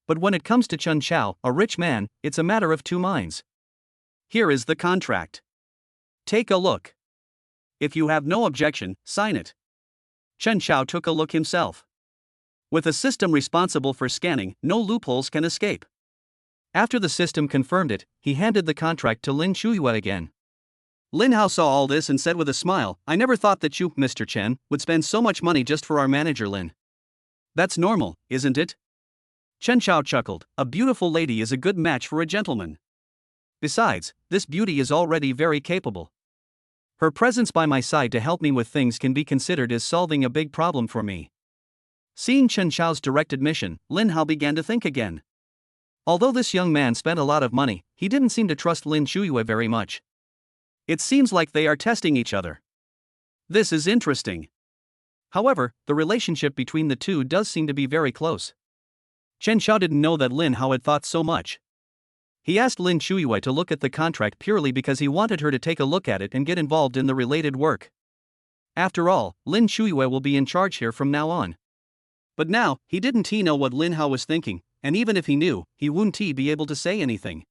But when it comes to Chen Xiao, a rich man, it's a matter of two minds. Here is the contract. Take a look. If you have no objection, sign it. Chen Xiao took a look himself. With a system responsible for scanning, no loopholes can escape. After the system confirmed it, he handed the contract to Lin Shuiyue again. Lin Hao saw all this and said with a smile, I never thought that you, Mr. Chen, would spend so much money just for our manager Lin. That's normal, isn't it? Chen Xiao chuckled, a beautiful lady is a good match for a gentleman. Besides, this beauty is already very capable. Her presence by my side to help me with things can be considered as solving a big problem for me. Seeing Chen Xiao's direct admission, Lin Hao began to think again. Although this young man spent a lot of money, he didn't seem to trust Lin Shuiyue very much. It seems like they are testing each other. This is interesting. However, the relationship between the two does seem to be very close. Chen Xiao didn't know that Lin Hao had thought so much. He asked Lin Shuiyue to look at the contract purely because he wanted her to take a look at it and get involved in the related work. After all, Lin Shuiyue will be in charge here from now on. But now, he didn't know what Lin Hao was thinking, and even if he knew, he wouldn't be able to say anything.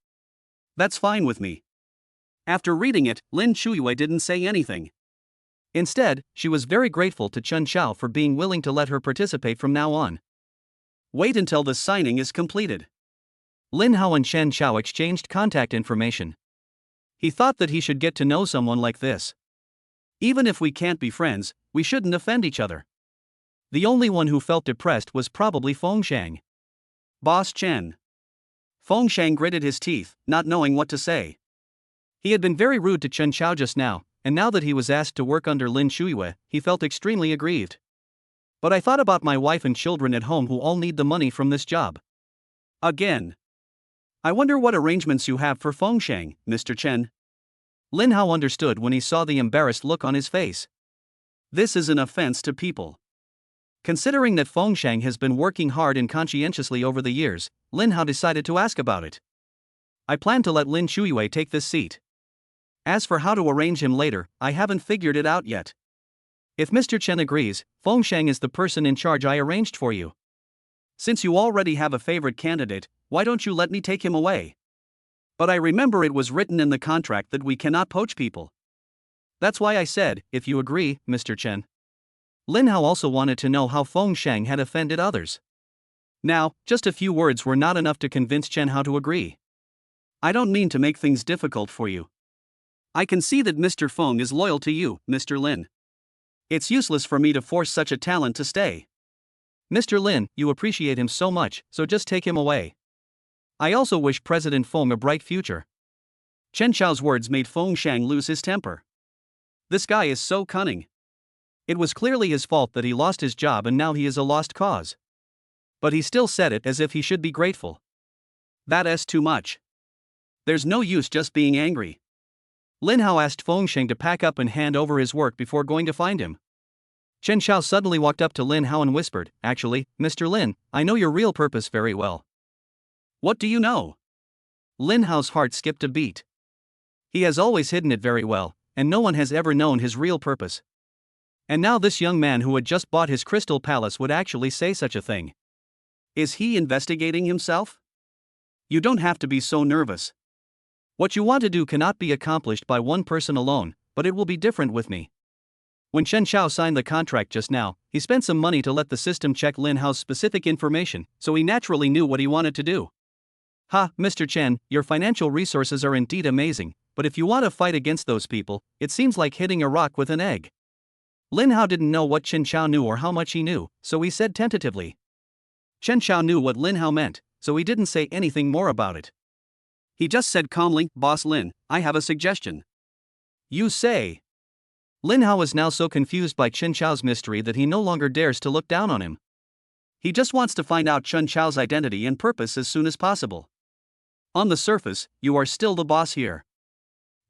That's fine with me. After reading it, Lin Shuiyue didn't say anything. Instead, she was very grateful to Chen Xiao for being willing to let her participate from now on. Wait until the signing is completed. Lin Hao and Chen Xiao exchanged contact information. He thought that he should get to know someone like this. Even if we can't be friends, we shouldn't offend each other. The only one who felt depressed was probably Fengshang. Boss Chen. Fengshang gritted his teeth, not knowing what to say. He had been very rude to Chen Xiao just now, and now that he was asked to work under Lin Shuiyue, he felt extremely aggrieved. But I thought about my wife and children at home who all need the money from this job. Again. I wonder what arrangements you have for Fengshang, Mr. Chen. Lin Hao understood when he saw the embarrassed look on his face. This is an offense to people. Considering that Fengshang has been working hard and conscientiously over the years, Lin Hao decided to ask about it. I plan to let Lin Shuiyue take this seat. As for how to arrange him later, I haven't figured it out yet. If Mr. Chen agrees, Fengshang is the person in charge I arranged for you. Since you already have a favorite candidate, why don't you let me take him away? But I remember it was written in the contract that we cannot poach people. That's why I said, if you agree, Mr. Chen. Lin Hao also wanted to know how Fengshang had offended others. Now, just a few words were not enough to convince Chen Hao to agree. I don't mean to make things difficult for you. I can see that Mr. Feng is loyal to you, Mr. Lin. It's useless for me to force such a talent to stay. Mr. Lin, you appreciate him so much, so just take him away. I also wish President Feng a bright future. Chen Xiao's words made Fengshang lose his temper. This guy is so cunning. It was clearly his fault that he lost his job and now he is a lost cause. But he still said it as if he should be grateful. That's too much. There's no use just being angry. Lin Hao asked Fengshang to pack up and hand over his work before going to find him. Chen Xiao suddenly walked up to Lin Hao and whispered, Actually, Mr. Lin, I know your real purpose very well. What do you know? Lin Hao's heart skipped a beat. He has always hidden it very well, and no one has ever known his real purpose. And now this young man who had just bought his crystal palace would actually say such a thing. Is he investigating himself? You don't have to be so nervous. What you want to do cannot be accomplished by one person alone, but it will be different with me. When Chen Xiao signed the contract just now, he spent some money to let the system check Lin Hao's specific information, so he naturally knew what he wanted to do. Ha, Mr. Chen, your financial resources are indeed amazing, but if you want to fight against those people, it seems like hitting a rock with an egg. Lin Hao didn't know what Chen Xiao knew or how much he knew, so he said tentatively. Chen Xiao knew what Lin Hao meant, so he didn't say anything more about it. He just said calmly, Boss Lin, I have a suggestion. You say. Lin Hao is now so confused by Chen Xiao's mystery that he no longer dares to look down on him. He just wants to find out Chen Xiao's identity and purpose as soon as possible. On the surface, you are still the boss here.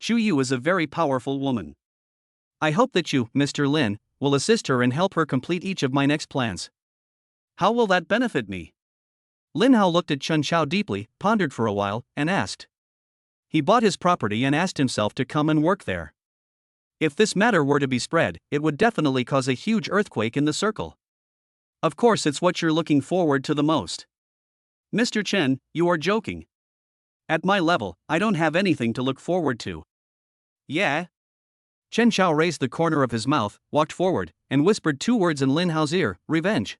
Xu Yu is a very powerful woman. I hope that you, Mr. Lin, will assist her and help her complete each of my next plans. How will that benefit me? Lin Hao looked at Chen Xiao deeply, pondered for a while, and asked. He bought his property and asked himself to come and work there. If this matter were to be spread, it would definitely cause a huge earthquake in the circle. Of course, it's what you're looking forward to the most. Mr. Chen, you are joking. At my level, I don't have anything to look forward to. Yeah? Chen Xiao raised the corner of his mouth, walked forward, and whispered two words in Lin Hao's ear, revenge.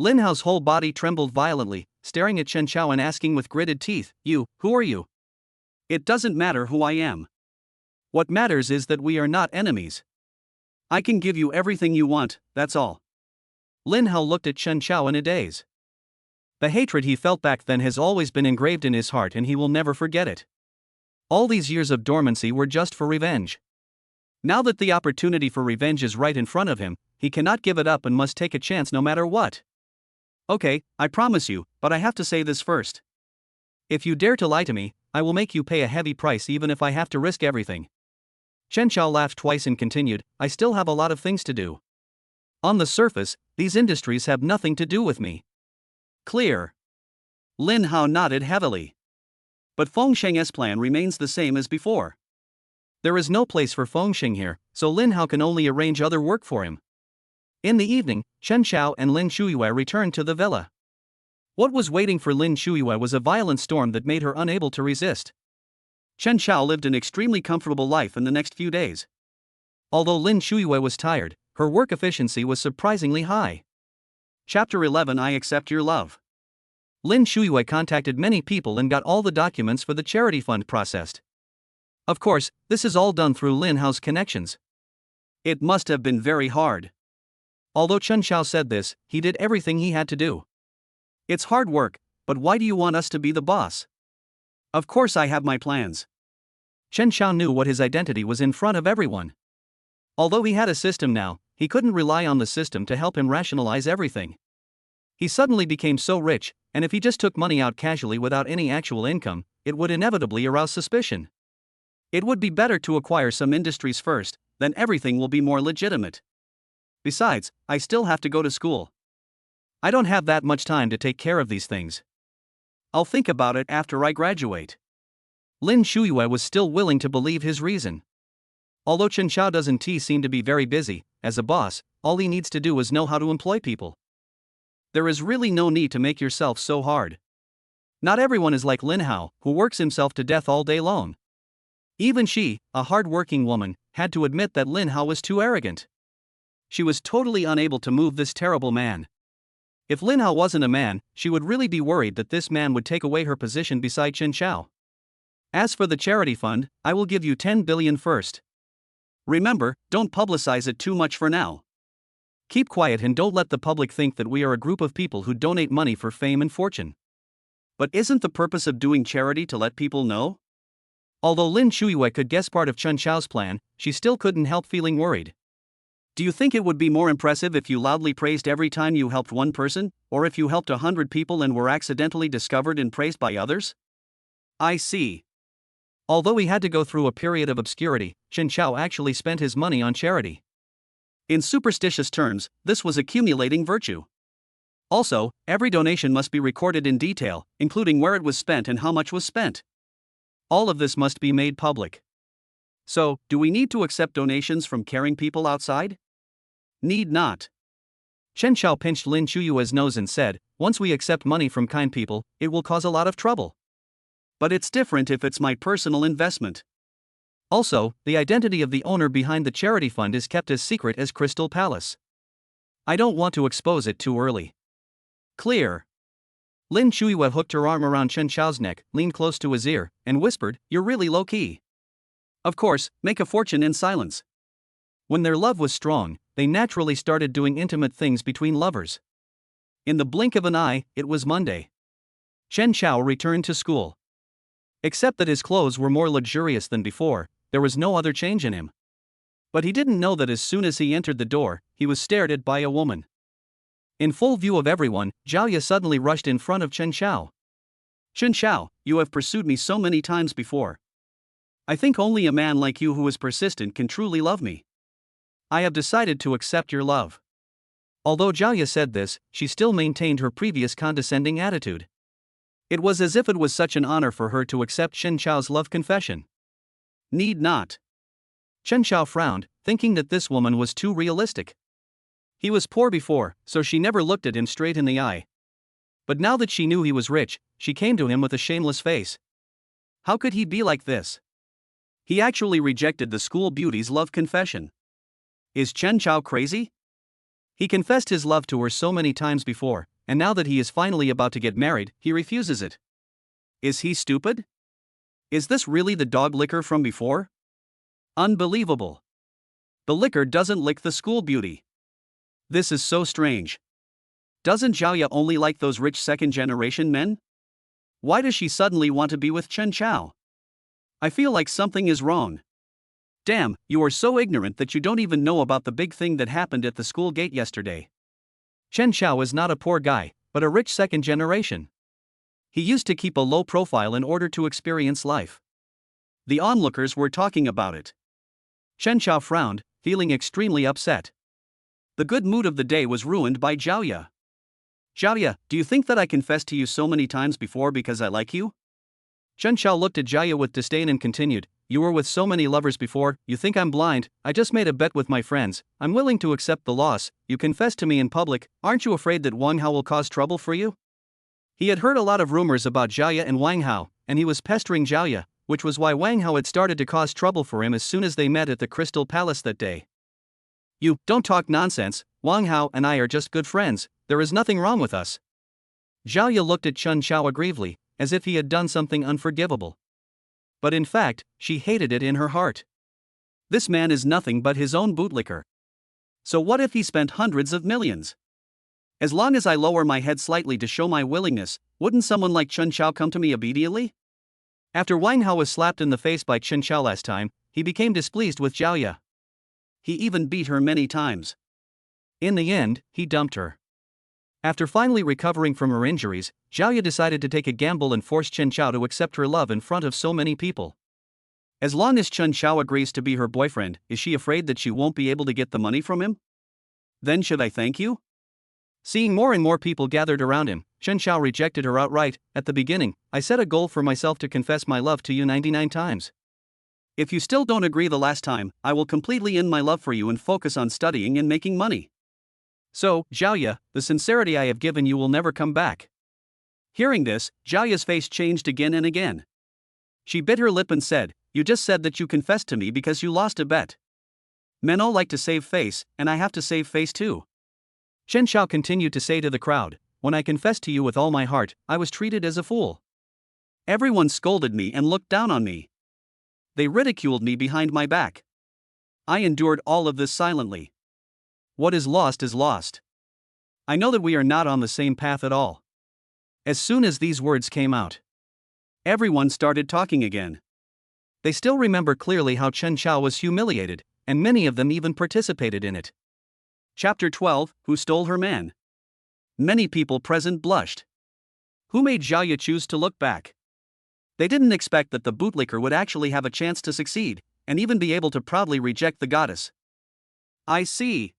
Lin Hao's whole body trembled violently, staring at Chen Xiao and asking with gritted teeth, who are you? It doesn't matter who I am. What matters is that we are not enemies. I can give you everything you want, that's all. Lin Hao looked at Chen Chao in a daze. The hatred he felt back then has always been engraved in his heart and he will never forget it. All these years of dormancy were just for revenge. Now that the opportunity for revenge is right in front of him, he cannot give it up and must take a chance no matter what. Okay, I promise you, but I have to say this first. If you dare to lie to me, I will make you pay a heavy price even if I have to risk everything. Chen Chao laughed twice and continued, I still have a lot of things to do. On the surface, these industries have nothing to do with me. Clear. Lin Hao nodded heavily. But Feng Sheng's plan remains the same as before. There is no place for Feng Sheng here, so Lin Hao can only arrange other work for him. In the evening, Chen Chao and Lin Shuiyue returned to the villa. What was waiting for Lin Shuiyue was a violent storm that made her unable to resist. Chen Chao lived an extremely comfortable life in the next few days. Although Lin Shuiyue was tired, her work efficiency was surprisingly high. Chapter 11 I Accept Your Love. Lin Shuiyue contacted many people and got all the documents for the charity fund processed. Of course, this is all done through Lin Hao's connections. It must have been very hard. Although Chen Chao said this, he did everything he had to do. It's hard work, but why do you want us to be the boss? Of course I have my plans. Chen Chao knew what his identity was in front of everyone. Although he had a system now, he couldn't rely on the system to help him rationalize everything. He suddenly became so rich, and if he just took money out casually without any actual income, it would inevitably arouse suspicion. It would be better to acquire some industries first, then everything will be more legitimate. Besides, I still have to go to school. I don't have that much time to take care of these things. I'll think about it after I graduate. Lin Shuiyue was still willing to believe his reason. Although Chen Chao doesn't seem to be very busy, as a boss, all he needs to do is know how to employ people. There is really no need to make yourself so hard. Not everyone is like Lin Hao, who works himself to death all day long. Even she, a hard-working woman, had to admit that Lin Hao was too arrogant. She was totally unable to move this terrible man. If Lin Hao wasn't a man, she would really be worried that this man would take away her position beside Chen Chao. As for the charity fund, I will give you 10 billion first. Remember, don't publicize it too much for now. Keep quiet and don't let the public think that we are a group of people who donate money for fame and fortune. But isn't the purpose of doing charity to let people know? Although Lin Shuiyue could guess part of Chen Chao's plan, she still couldn't help feeling worried. Do you think it would be more impressive if you loudly praised every time you helped one person, or if you helped 100 people and were accidentally discovered and praised by others? I see. Although he had to go through a period of obscurity, Chen Chao actually spent his money on charity. In superstitious terms, this was accumulating virtue. Also, every donation must be recorded in detail, including where it was spent and how much was spent. All of this must be made public. So, do we need to accept donations from caring people outside? Need not. Chen Chao pinched Lin Shuiyue's nose and said, once we accept money from kind people, it will cause a lot of trouble. But it's different if it's my personal investment. Also, the identity of the owner behind the charity fund is kept as secret as Crystal Palace. I don't want to expose it too early. Clear. Lin Shuiyue hooked her arm around Chen Chao's neck, leaned close to his ear, and whispered, you're really low-key. Of course, make a fortune in silence. When their love was strong, they naturally started doing intimate things between lovers. In the blink of an eye, it was Monday. Chen Chao returned to school. Except that his clothes were more luxurious than before, there was no other change in him. But he didn't know that as soon as he entered the door, he was stared at by a woman. In full view of everyone, Zhao Ye suddenly rushed in front of Chen Chao. Chen Chao, you have pursued me so many times before. I think only a man like you who is persistent can truly love me. I have decided to accept your love. Although Zhao Ye said this, she still maintained her previous condescending attitude. It was as if it was such an honor for her to accept Chen Chao's love confession. Need not. Chen Chao frowned, thinking that this woman was too realistic. He was poor before, so she never looked at him straight in the eye. But now that she knew he was rich, she came to him with a shameless face. How could he be like this? He actually rejected the school beauty's love confession. Is Chen Chao crazy? He confessed his love to her so many times before, and now that he is finally about to get married, he refuses it. Is he stupid? Is this really the dog liquor from before? Unbelievable. The liquor doesn't lick the school beauty. This is so strange. Doesn't Xiaoya only like those rich second-generation men? Why does she suddenly want to be with Chen Chao? I feel like something is wrong. Damn, you are so ignorant that you don't even know about the big thing that happened at the school gate yesterday. Chen Chao is not a poor guy, but a rich second generation. He used to keep a low profile in order to experience life. The onlookers were talking about it. Chen Chao frowned, feeling extremely upset. The good mood of the day was ruined by Xiaoya. Xiaoya, do you think that I confessed to you so many times before because I like you? Chen Chao looked at Xiaoya with disdain and continued, you were with so many lovers before, you think I'm blind, I just made a bet with my friends, I'm willing to accept the loss, you confessed to me in public, aren't you afraid that Wang Hao will cause trouble for you? He had heard a lot of rumors about Xiaoya and Wang Hao, and he was pestering Xiaoya, which was why Wang Hao had started to cause trouble for him as soon as they met at the Crystal Palace that day. You, don't talk nonsense, Wang Hao and I are just good friends, there is nothing wrong with us. Xiaoya looked at Chen Chao aggrievely, as if he had done something unforgivable. But in fact, she hated it in her heart. This man is nothing but his own bootlicker. So what if he spent hundreds of millions? As long as I lower my head slightly to show my willingness, wouldn't someone like Chen Chao come to me immediately? After Wang Hao was slapped in the face by Chen Chao last time, he became displeased with Xiaoya. He even beat her many times. In the end, he dumped her. After finally recovering from her injuries, Xiaoya decided to take a gamble and force Chen Chao to accept her love in front of so many people. As long as Chen Chao agrees to be her boyfriend, is she afraid that she won't be able to get the money from him? Then should I thank you? Seeing more and more people gathered around him, Chen Chao rejected her outright. At the beginning, I set a goal for myself to confess my love to you 99 times. If you still don't agree the last time, I will completely end my love for you and focus on studying and making money. So, Xiaoya, the sincerity I have given you will never come back. Hearing this, Xiaoya's face changed again and again. She bit her lip and said, you just said that you confessed to me because you lost a bet. Men all like to save face, and I have to save face too. Chen Chao continued to say to the crowd, when I confessed to you with all my heart, I was treated as a fool. Everyone scolded me and looked down on me. They ridiculed me behind my back. I endured all of this silently. What is lost is lost. I know that we are not on the same path at all. As soon as these words came out, everyone started talking again. They still remember clearly how Chen Chao was humiliated, and many of them even participated in it. Chapter 12, Who Stole Her Man? Many people present blushed. Who made Xiaoya choose to look back? They didn't expect that the bootlicker would actually have a chance to succeed, and even be able to proudly reject the goddess. I see.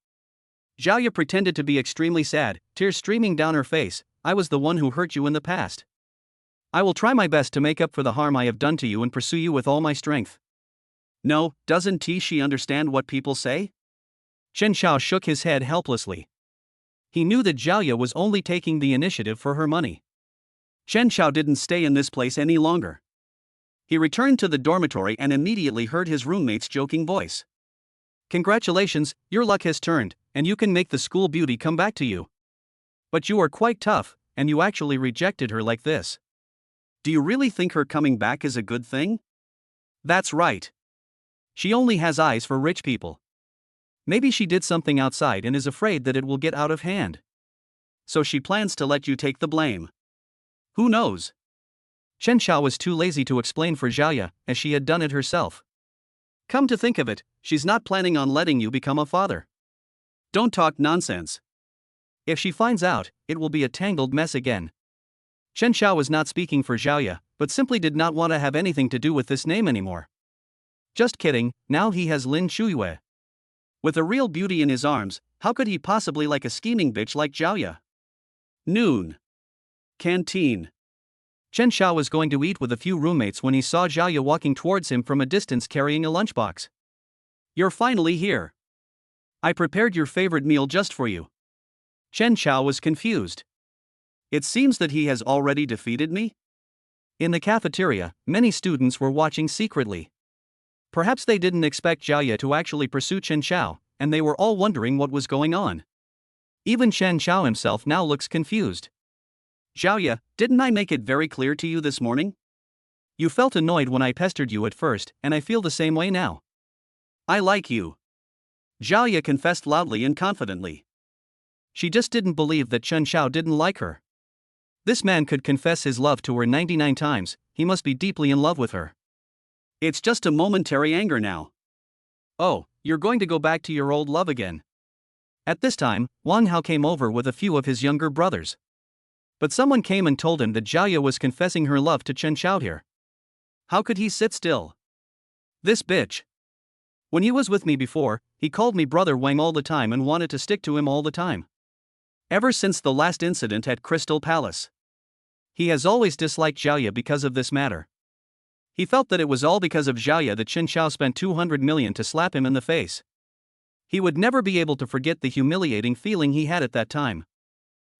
Xiaoya pretended to be extremely sad, tears streaming down her face. I was the one who hurt you in the past. I will try my best to make up for the harm I have done to you and pursue you with all my strength. No, doesn't she understand what people say? Chen Chao shook his head helplessly. He knew that Xiaoya was only taking the initiative for her money. Chen Chao didn't stay in this place any longer. He returned to the dormitory and immediately heard his roommate's joking voice. Congratulations, your luck has turned, and you can make the school beauty come back to you. But you are quite tough, and you actually rejected her like this. Do you really think her coming back is a good thing? That's right. She only has eyes for rich people. Maybe she did something outside and is afraid that it will get out of hand. So she plans to let you take the blame. Who knows? Chen Chao was too lazy to explain for Xiaoya, as she had done it herself. Come to think of it, she's not planning on letting you become a father. Don't talk nonsense. If she finds out, it will be a tangled mess again. Chen Chao was not speaking for Xiaoya, but simply did not want to have anything to do with this name anymore. Just kidding, now he has Lin Shuiyue. With a real beauty in his arms, how could he possibly like a scheming bitch like Xiaoya? Noon. Canteen. Chen Chao was going to eat with a few roommates when he saw Xiaoya walking towards him from a distance carrying a lunchbox. You're finally here. I prepared your favorite meal just for you. Chen Chao was confused. It seems that he has already defeated me? In the cafeteria, many students were watching secretly. Perhaps they didn't expect Xiaoya to actually pursue Chen Chao, and they were all wondering what was going on. Even Chen Chao himself now looks confused. Xiaoya, didn't I make it very clear to you this morning? You felt annoyed when I pestered you at first, and I feel the same way now. I like you. Jiaoya confessed loudly and confidently. She just didn't believe that Chen Xiao didn't like her. This man could confess his love to her 99 times, he must be deeply in love with her. It's just a momentary anger now. Oh, you're going to go back to your old love again. At this time, Wang Hao came over with a few of his younger brothers. But someone came and told him that Jiaoya was confessing her love to Chen Xiao here. How could he sit still? This bitch. When he was with me before, he called me brother Wang all the time and wanted to stick to him all the time. Ever since the last incident at Crystal Palace. He has always disliked Jiaoya because of this matter. He felt that it was all because of Jiaoya that Chen Xiao spent 200 million to slap him in the face. He would never be able to forget the humiliating feeling he had at that time.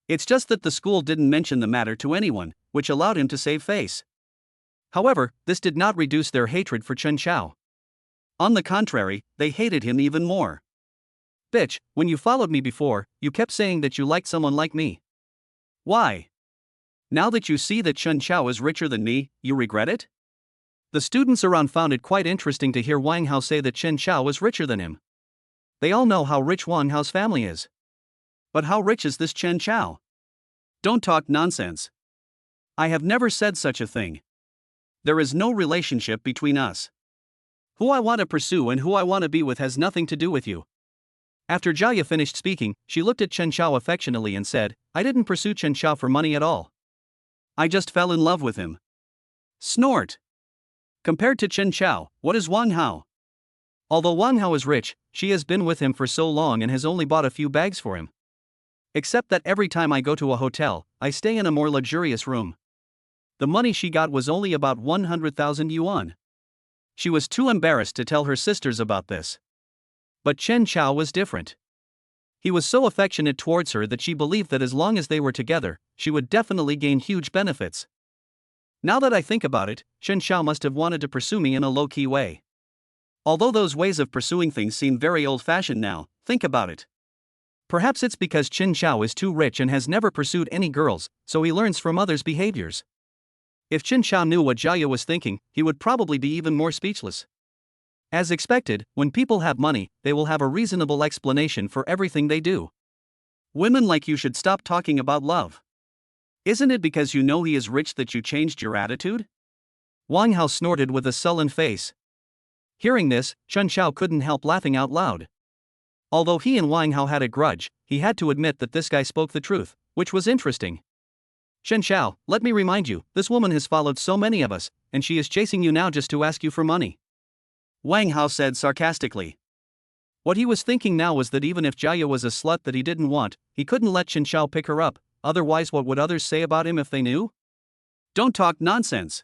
It's just that the school didn't mention the matter to anyone, which allowed him to save face. However, this did not reduce their hatred for Chen Xiao. On the contrary, they hated him even more. Bitch, when you followed me before, you kept saying that you liked someone like me. Why? Now that you see that Chen Xiao is richer than me, you regret it? The students around found it quite interesting to hear Wang Hao say that Chen Xiao was richer than him. They all know how rich Wang Hao's family is. But how rich is this Chen Xiao? Don't talk nonsense. I have never said such a thing. There is no relationship between us. Who I want to pursue and who I want to be with has nothing to do with you. After Jiaoya finished speaking, she looked at Chen Xiao affectionately and said, I didn't pursue Chen Xiao for money at all. I just fell in love with him. Snort. Compared to Chen Xiao, what is Wang Hao? Although Wang Hao is rich, she has been with him for so long and has only bought a few bags for him. Except that every time I go to a hotel, I stay in a more luxurious room. The money she got was only about 100,000 yuan. She was too embarrassed to tell her sisters about this. But Chen Xiao was different. He was so affectionate towards her that she believed that as long as they were together, she would definitely gain huge benefits. Now that I think about it, Chen Xiao must have wanted to pursue me in a low-key way. Although those ways of pursuing things seem very old-fashioned now, think about it. Perhaps it's because Chen Xiao is too rich and has never pursued any girls, so he learns from others' behaviors. If Chen Xiao knew what Jiaoya was thinking, he would probably be even more speechless. As expected, when people have money, they will have a reasonable explanation for everything they do. Women like you should stop talking about love. Isn't it because you know he is rich that you changed your attitude? Wang Hao snorted with a sullen face. Hearing this, Chen Xiao couldn't help laughing out loud. Although he and Wang Hao had a grudge, he had to admit that this guy spoke the truth, which was interesting. Chen Xiao, let me remind you, this woman has followed so many of us, and she is chasing you now just to ask you for money. Wang Hao said sarcastically. What he was thinking now was that even if Jiaoya was a slut that he didn't want, he couldn't let Chen Xiao pick her up, otherwise what would others say about him if they knew? Don't talk nonsense.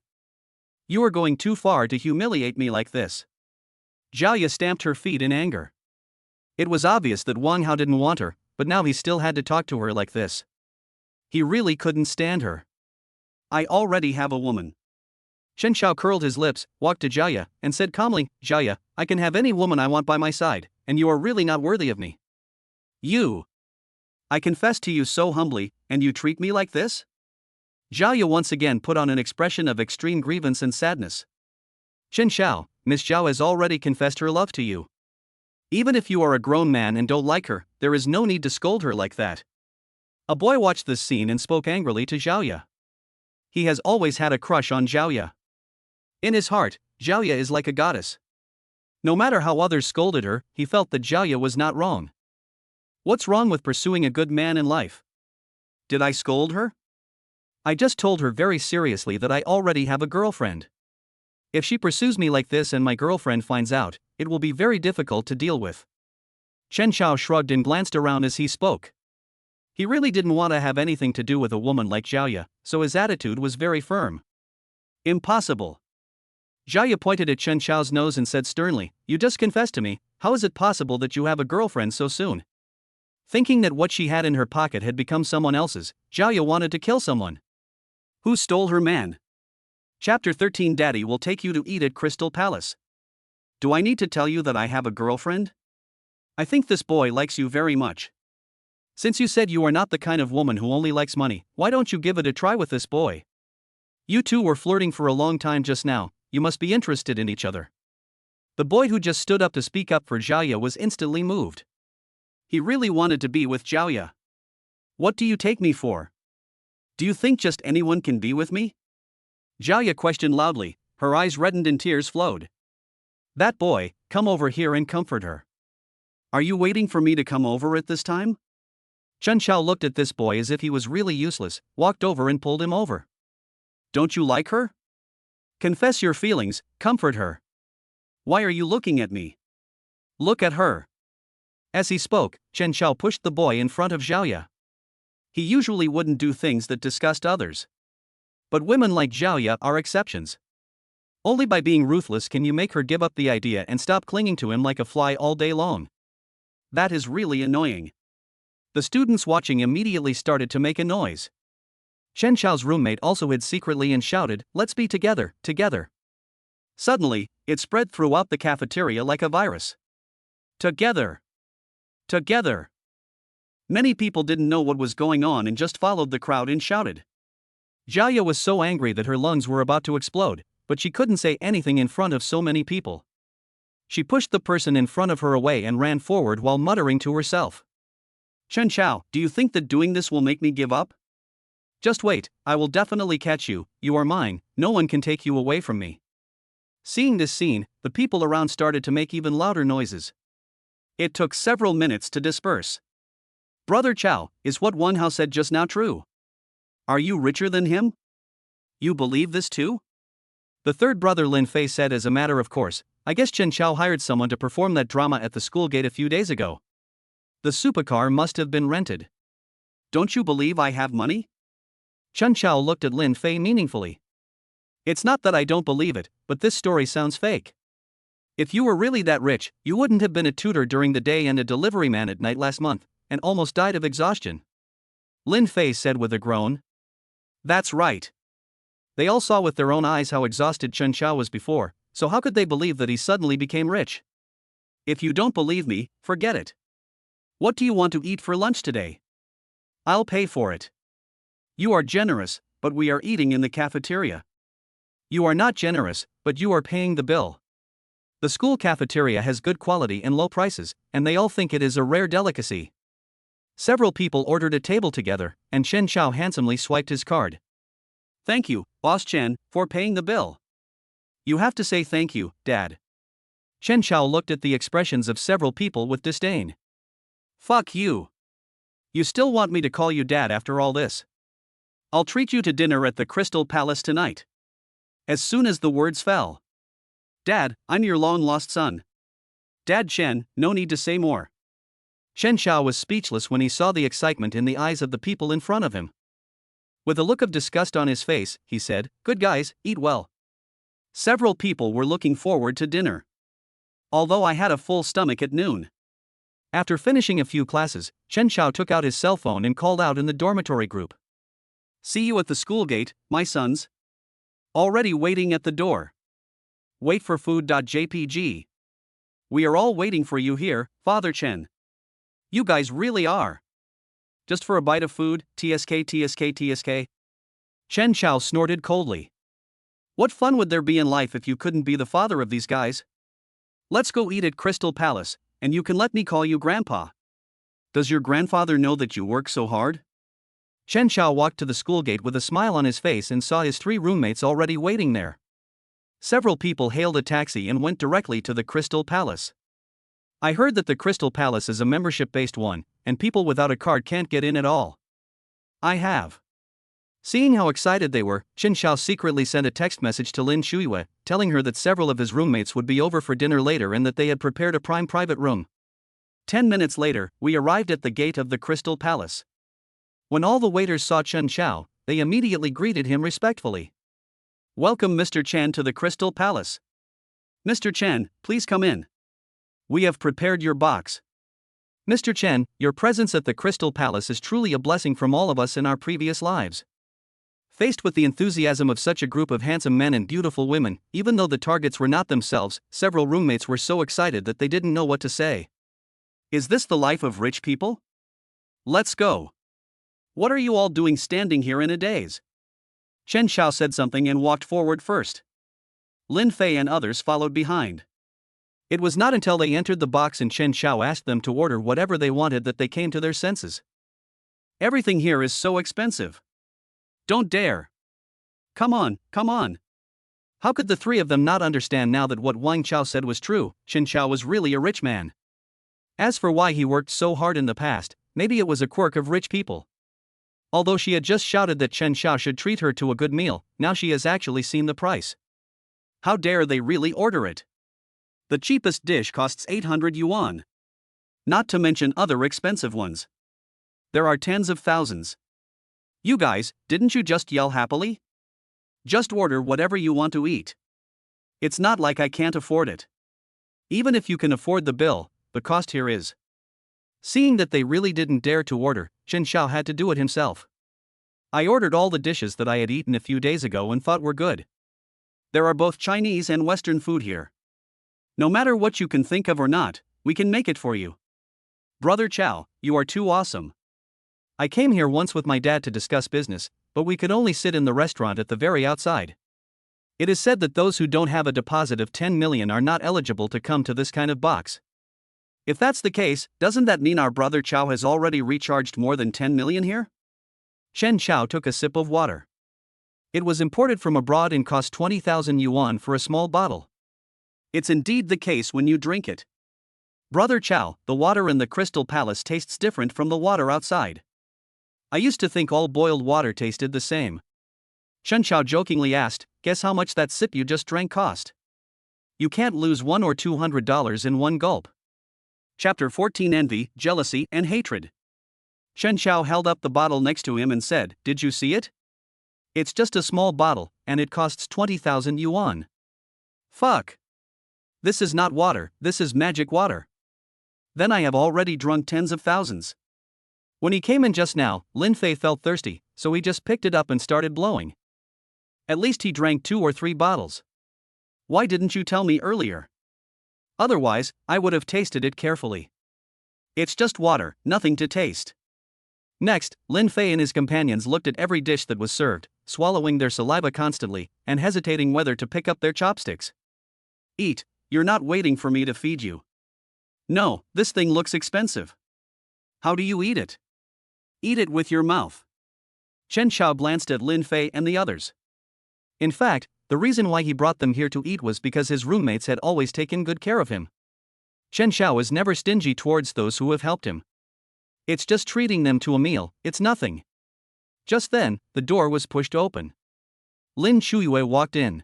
You are going too far to humiliate me like this. Jiaoya stamped her feet in anger. It was obvious that Wang Hao didn't want her, but now he still had to talk to her like this. He really couldn't stand her. I already have a woman. Chen Xiao curled his lips, walked to Jiaoya, and said calmly, Jiaoya, I can have any woman I want by my side, and you are really not worthy of me. You. I confess to you so humbly, and you treat me like this? Jiaoya once again put on an expression of extreme grievance and sadness. Chen Xiao, Miss Zhao has already confessed her love to you. Even if you are a grown man and don't like her, there is no need to scold her like that. A boy watched this scene and spoke angrily to Jiaoya. He has always had a crush on Jiaoya. In his heart, Jiaoya is like a goddess. No matter how others scolded her, he felt that Jiaoya was not wrong. What's wrong with pursuing a good man in life? Did I scold her? I just told her very seriously that I already have a girlfriend. If she pursues me like this and my girlfriend finds out, it will be very difficult to deal with. Chen Xiao shrugged and glanced around as he spoke. He really didn't want to have anything to do with a woman like Jiaoya, so his attitude was very firm. Impossible. Jiaoya pointed at Chen Xiao's nose and said sternly, You just confessed to me, how is it possible that you have a girlfriend so soon? Thinking that what she had in her pocket had become someone else's, Jiaoya wanted to kill someone. Who stole her man? Chapter 13 Daddy will take you to eat at Crystal Palace. Do I need to tell you that I have a girlfriend? I think this boy likes you very much. Since you said you are not the kind of woman who only likes money, why don't you give it a try with this boy? You two were flirting for a long time just now, you must be interested in each other. The boy who just stood up to speak up for Xiaoya was instantly moved. He really wanted to be with Xiaoya. What do you take me for? Do you think just anyone can be with me? Xiaoya questioned loudly, her eyes reddened and tears flowed. That boy, come over here and comfort her. Are you waiting for me to come over at this time? Chen Xiao looked at this boy as if he was really useless, walked over and pulled him over. Don't you like her? Confess your feelings, comfort her. Why are you looking at me? Look at her. As he spoke, Chen Xiao pushed the boy in front of Xiaoya. He usually wouldn't do things that disgust others. But women like Xiaoya are exceptions. Only by being ruthless can you make her give up the idea and stop clinging to him like a fly all day long. That is really annoying. The students watching immediately started to make a noise. Chen Xiao's roommate also hid secretly and shouted, "Let's be together, together." Suddenly, it spread throughout the cafeteria like a virus. Together. Together. Many people didn't know what was going on and just followed the crowd and shouted. Xiaoya was so angry that her lungs were about to explode, but she couldn't say anything in front of so many people. She pushed the person in front of her away and ran forward while muttering to herself. Chen Xiao, do you think that doing this will make me give up? Just wait, I will definitely catch you, you are mine, no one can take you away from me. Seeing this scene, the people around started to make even louder noises. It took several minutes to disperse. Brother Chao, is what Wen Hao said just now true? Are you richer than him? You believe this too? The third brother Lin Fei said as a matter of course, I guess Chen Xiao hired someone to perform that drama at the school gate a few days ago. The supercar must have been rented. Don't you believe I have money? Chen Xiao looked at Lin Fei meaningfully. It's not that I don't believe it, but this story sounds fake. If you were really that rich, you wouldn't have been a tutor during the day and a delivery man at night last month, and almost died of exhaustion. Lin Fei said with a groan. That's right. They all saw with their own eyes how exhausted Chen Xiao was before, so how could they believe that he suddenly became rich? If you don't believe me, forget it. What do you want to eat for lunch today? I'll pay for it. You are generous, but we are eating in the cafeteria. You are not generous, but you are paying the bill. The school cafeteria has good quality and low prices, and they all think it is a rare delicacy. Several people ordered a table together, and Chen Xiao handsomely swiped his card. Thank you, Boss Chen, for paying the bill. You have to say thank you, Dad. Chen Xiao looked at the expressions of several people with disdain. Fuck you. You still want me to call you Dad after all this? I'll treat you to dinner at the Crystal Palace tonight. As soon as the words fell. Dad, I'm your long-lost son. Dad Chen, no need to say more. Chen Xiao was speechless when he saw the excitement in the eyes of the people in front of him. With a look of disgust on his face, he said, Good guys, eat well. Several people were looking forward to dinner. Although I had a full stomach at noon. After finishing a few classes, Chen Xiao took out his cell phone and called out in the dormitory group. See you at the school gate, my sons. Already waiting at the door. Wait for food.jpg. We are all waiting for you here, Father Chen. You guys really are. Just for a bite of food, TSK. Chen Xiao snorted coldly. What fun would there be in life if you couldn't be the father of these guys? Let's go eat at Crystal Palace, and you can let me call you Grandpa. Does your grandfather know that you work so hard? Chen Xiao walked to the school gate with a smile on his face and saw his 3 roommates already waiting there. Several people hailed a taxi and went directly to the Crystal Palace. I heard that the Crystal Palace is a membership-based one, and people without a card can't get in at all. I have. Seeing how excited they were, Chen Xiao secretly sent a text message to Lin Shuiwe, telling her that several of his roommates would be over for dinner later and that they had prepared a prime private room. 10 minutes later, we arrived at the gate of the Crystal Palace. When all the waiters saw Chen Xiao, they immediately greeted him respectfully. Welcome Mr. Chen to the Crystal Palace. Mr. Chen, please come in. We have prepared your box. Mr. Chen, your presence at the Crystal Palace is truly a blessing from all of us in our previous lives. Faced with the enthusiasm of such a group of handsome men and beautiful women, even though the targets were not themselves, several roommates were so excited that they didn't know what to say. Is this the life of rich people? Let's go. What are you all doing standing here in a daze? Chen Xiao said something and walked forward first. Lin Fei and others followed behind. It was not until they entered the box and Chen Xiao asked them to order whatever they wanted that they came to their senses. Everything here is so expensive. Don't dare. Come on, come on. How could the three of them not understand now that what Wang Chao said was true? Chen Xiao was really a rich man. As for why he worked so hard in the past, maybe it was a quirk of rich people. Although she had just shouted that Chen Xiao should treat her to a good meal, now she has actually seen the price. How dare they really order it? The cheapest dish costs 800 yuan. Not to mention other expensive ones. There are tens of thousands. You guys, didn't you just yell happily? Just order whatever you want to eat. It's not like I can't afford it. Even if you can afford the bill, the cost here is. Seeing that they really didn't dare to order, Chen Xiao had to do it himself. I ordered all the dishes that I had eaten a few days ago and thought were good. There are both Chinese and Western food here. No matter what you can think of or not, we can make it for you. Brother Chow, you are too awesome. I came here once with my dad to discuss business, but we could only sit in the restaurant at the very outside. It is said that those who don't have a deposit of 10 million are not eligible to come to this kind of box. If that's the case, doesn't that mean our brother Chow has already recharged more than 10 million here? Chen Xiao took a sip of water. It was imported from abroad and cost 20,000 yuan for a small bottle. It's indeed the case when you drink it. Brother Chow, the water in the Crystal Palace tastes different from the water outside. I used to think all boiled water tasted the same. Chen Xiao jokingly asked, guess how much that sip you just drank cost? You can't lose $100 or $200 in one gulp. Chapter 14 Envy, Jealousy, and Hatred. Chen Xiao held up the bottle next to him and said, did you see it? It's just a small bottle, and it costs 20,000 yuan. Fuck. This is not water, this is magic water. Then I have already drunk tens of thousands. When he came in just now, Lin Fei felt thirsty, so he just picked it up and started blowing. At least he drank 2 or 3 bottles. Why didn't you tell me earlier? Otherwise, I would have tasted it carefully. It's just water, nothing to taste. Next, Lin Fei and his companions looked at every dish that was served, swallowing their saliva constantly, and hesitating whether to pick up their chopsticks. Eat, you're not waiting for me to feed you. No, this thing looks expensive. How do you eat it? Eat it with your mouth. Chen Xiao glanced at Lin Fei and the others. In fact, the reason why he brought them here to eat was because his roommates had always taken good care of him. Chen Xiao is never stingy towards those who have helped him. It's just treating them to a meal, it's nothing. Just then, the door was pushed open. Lin Shuiyue walked in.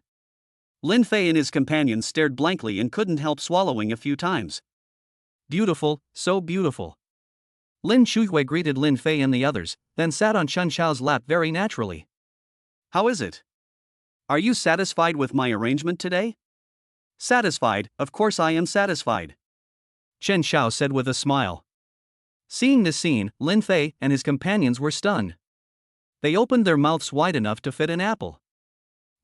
Lin Fei and his companions stared blankly and couldn't help swallowing a few times. Beautiful, so beautiful. Lin Shuiyue greeted Lin Fei and the others, then sat on Chen Xiao's lap very naturally. How is it? Are you satisfied with my arrangement today? Satisfied, of course I am satisfied. Chen Xiao said with a smile. Seeing this scene, Lin Fei and his companions were stunned. They opened their mouths wide enough to fit an apple.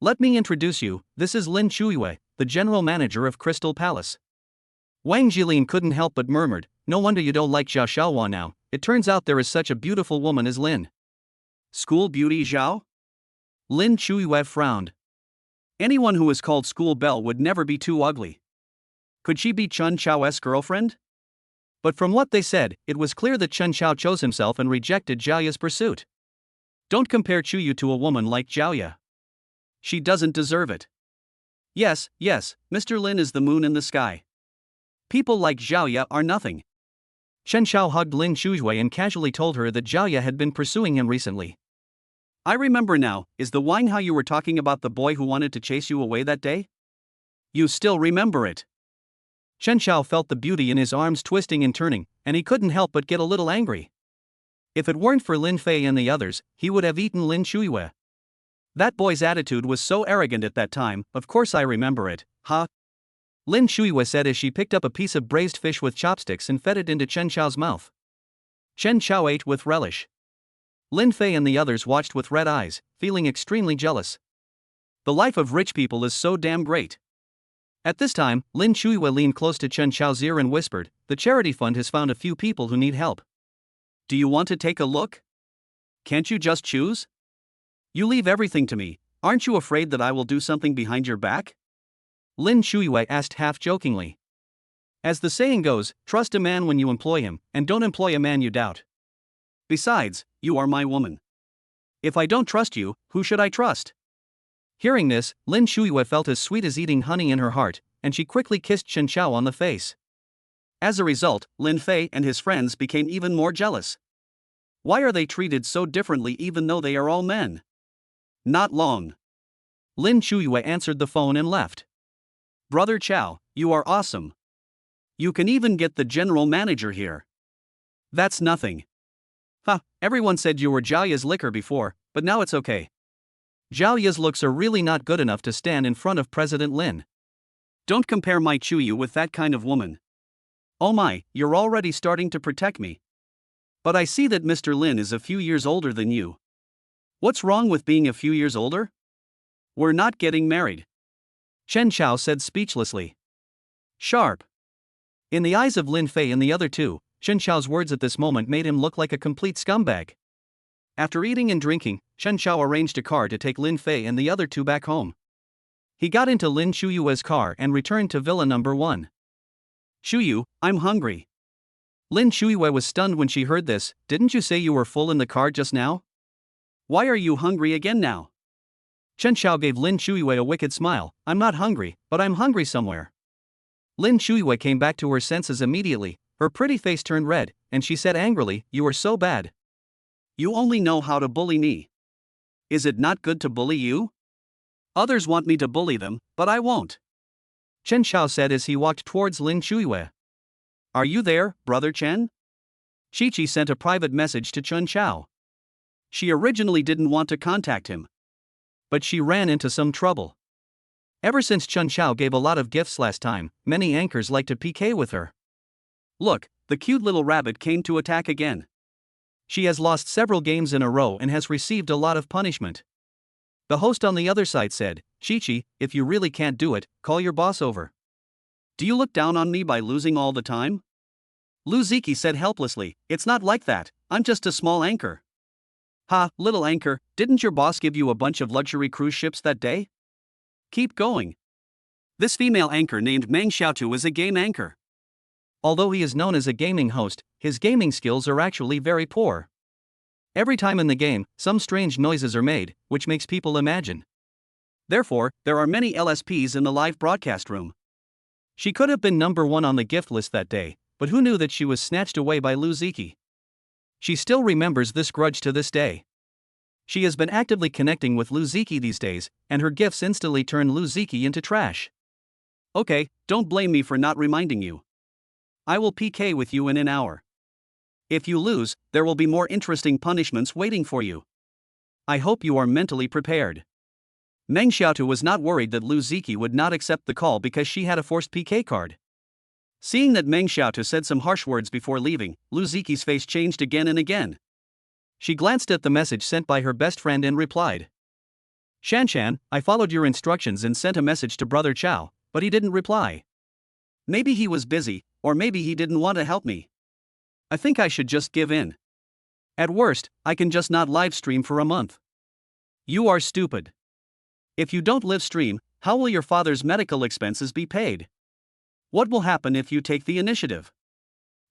Let me introduce you, this is Lin Shuiyue, the general manager of Crystal Palace. Wang Jilin couldn't help but murmured, no wonder you don't like Zhao Xiaohua now, it turns out there is such a beautiful woman as Lin. School beauty Zhao? Lin Shuiyue frowned. Anyone who is called School Belle would never be too ugly. Could she be Chen Xiao's girlfriend? But from what they said, it was clear that Chen Xiao chose himself and rejected Zhaoya's pursuit. Don't compare Chuyu to a woman like Zhaoya. She doesn't deserve it. Yes, Mr. Lin is the moon in the sky. People like Zhaoya are nothing. Chen Xiao hugged Lin Shuiyue and casually told her that Zhaoya had been pursuing him recently. I remember now, is the Wang how you were talking about the boy who wanted to chase you away that day? You still remember it. Chen Xiao felt the beauty in his arms twisting and turning, and he couldn't help but get a little angry. If it weren't for Lin Fei and the others, he would have eaten Lin Shuiyue. That boy's attitude was so arrogant at that time, of course I remember it, huh? Lin Shuiyue said as she picked up a piece of braised fish with chopsticks and fed it into Chen Xiao's mouth. Chen Xiao ate with relish. Lin Fei and the others watched with red eyes, feeling extremely jealous. The life of rich people is so damn great. At this time, Lin Shuiyue leaned close to Chen Xiao's ear and whispered, the charity fund has found a few people who need help. Do you want to take a look? Can't you just choose? You leave everything to me, aren't you afraid that I will do something behind your back? Lin Shuiyue asked half-jokingly. As the saying goes, trust a man when you employ him, and don't employ a man you doubt. Besides, you are my woman. If I don't trust you, who should I trust? Hearing this, Lin Shuiyue felt as sweet as eating honey in her heart, and she quickly kissed Chen Chao on the face. As a result, Lin Fei and his friends became even more jealous. Why are they treated so differently even though they are all men? Not long. Lin Shuiyue answered the phone and left. Brother Chao, you are awesome. You can even get the general manager here. That's nothing. Everyone said you were Zhao Ya's liquor before, but now it's okay. Zhao Ya's looks are really not good enough to stand in front of President Lin. Don't compare my Chuyu with that kind of woman. Oh my, you're already starting to protect me. But I see that Mr. Lin is a few years older than you. What's wrong with being a few years older? We're not getting married. Chen Chao said speechlessly. Sharp. In the eyes of Lin Fei and the other two, Chen Chao's words at this moment made him look like a complete scumbag. After eating and drinking, Chen Chao arranged a car to take Lin Fei and the other two back home. He got into Lin Shuyue's car and returned to Villa number 1. Shuyu, I'm hungry. Lin Shuyue was stunned when she heard this. Didn't you say you were full in the car just now? Why are you hungry again now? Chen Chao gave Lin Shuyue a wicked smile. I'm not hungry, but I'm hungry somewhere. Lin Shuyue came back to her senses immediately. Her pretty face turned red, and she said angrily, You are so bad. You only know how to bully me. Is it not good to bully you? Others want me to bully them, but I won't. Chen Chao said as he walked towards Lin Shuiyue. Are you there, Brother Chen? Chi sent a private message to Chen Chao. She originally didn't want to contact him. But she ran into some trouble. Ever since Chen Chao gave a lot of gifts last time, many anchors like to PK with her. Look, the cute little rabbit came to attack again. She has lost several games in a row and has received a lot of punishment. The host on the other side said, Chi, if you really can't do it, call your boss over. Do you look down on me by losing all the time? Lu Ziki said helplessly, It's not like that, I'm just a small anchor. Ha, little anchor, didn't your boss give you a bunch of luxury cruise ships that day? Keep going. This female anchor named Meng Xiaotu is a game anchor. Although he is known as a gaming host, his gaming skills are actually very poor. Every time in the game, some strange noises are made, which makes people imagine. Therefore, there are many LSPs in the live broadcast room. She could have been number 1 on the gift list that day, but who knew that she was snatched away by Lu Ziki? She still remembers this grudge to this day. She has been actively connecting with Lu Ziki these days, and her gifts instantly turn Lu Ziki into trash. Okay, don't blame me for not reminding you. I will PK with you in an hour. If you lose, there will be more interesting punishments waiting for you. I hope you are mentally prepared. Meng Xiaotu was not worried that Lu Ziki would not accept the call because she had a forced PK card. Seeing that Meng Xiaotu said some harsh words before leaving, Lu Ziki's face changed again and again. She glanced at the message sent by her best friend and replied. Shanshan, I followed your instructions and sent a message to Brother Chao, but he didn't reply. Maybe he was busy, or maybe he didn't want to help me. I think I should just give in. At worst, I can just not live stream for a month. You are stupid. If you don't live stream, how will your father's medical expenses be paid? What will happen if you take the initiative?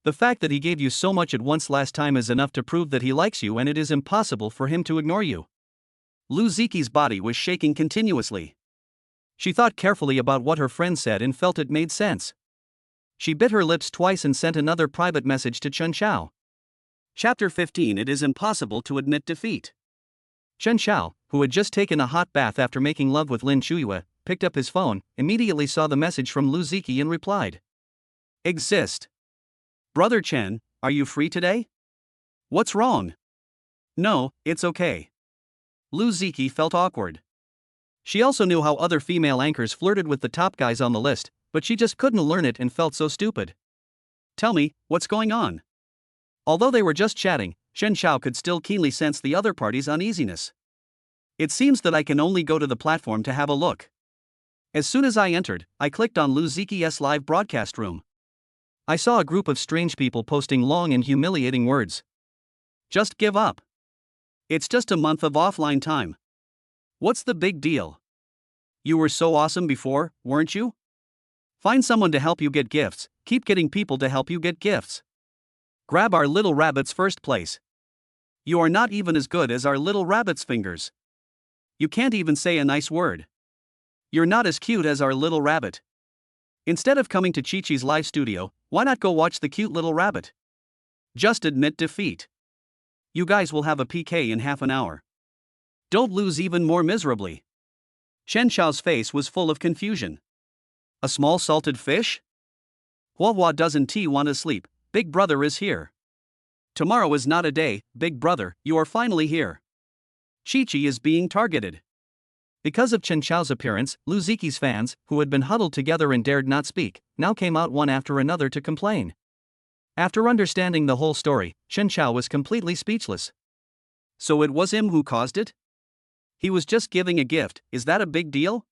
The fact that he gave you so much at once last time is enough to prove that he likes you and it is impossible for him to ignore you. Lu Ziki's body was shaking continuously. She thought carefully about what her friend said and felt it made sense. She bit her lips twice and sent another private message to Chen Chao. Chapter 15 It is impossible to admit defeat. Chen Chao, who had just taken a hot bath after making love with Lin Shuiyue, picked up his phone, immediately saw the message from Lu Ziki and replied. Exist. Brother Chen, are you free today? What's wrong? No, it's okay. Lu Ziki felt awkward. She also knew how other female anchors flirted with the top guys on the list, but she just couldn't learn it and felt so stupid. Tell me, what's going on? Although they were just chatting, Chen Chao could still keenly sense the other party's uneasiness. It seems that I can only go to the platform to have a look. As soon as I entered, I clicked on Lu Ziki's live broadcast room. I saw a group of strange people posting long and humiliating words. Just give up. It's just a month of offline time. What's the big deal? You were so awesome before, weren't you? Find someone to help you get gifts, keep getting people to help you get gifts. Grab our little rabbit's first place. You are not even as good as our little rabbit's fingers. You can't even say a nice word. You're not as cute as our little rabbit. Instead of coming to Chi-Chi's live studio, why not go watch the cute little rabbit? Just admit defeat. You guys will have a PK in half an hour. Don't lose even more miserably. Chen Xiao's face was full of confusion. A small salted fish? Hua doesn't T want to sleep, Big Brother is here. Tomorrow is not a day, Big Brother, you are finally here. Chi-Chi is being targeted. Because of Chen Xiao's appearance, Lu Ziqi's fans, who had been huddled together and dared not speak, now came out one after another to complain. After understanding the whole story, Chen Xiao was completely speechless. So it was him who caused it? He was just giving a gift, is that a big deal?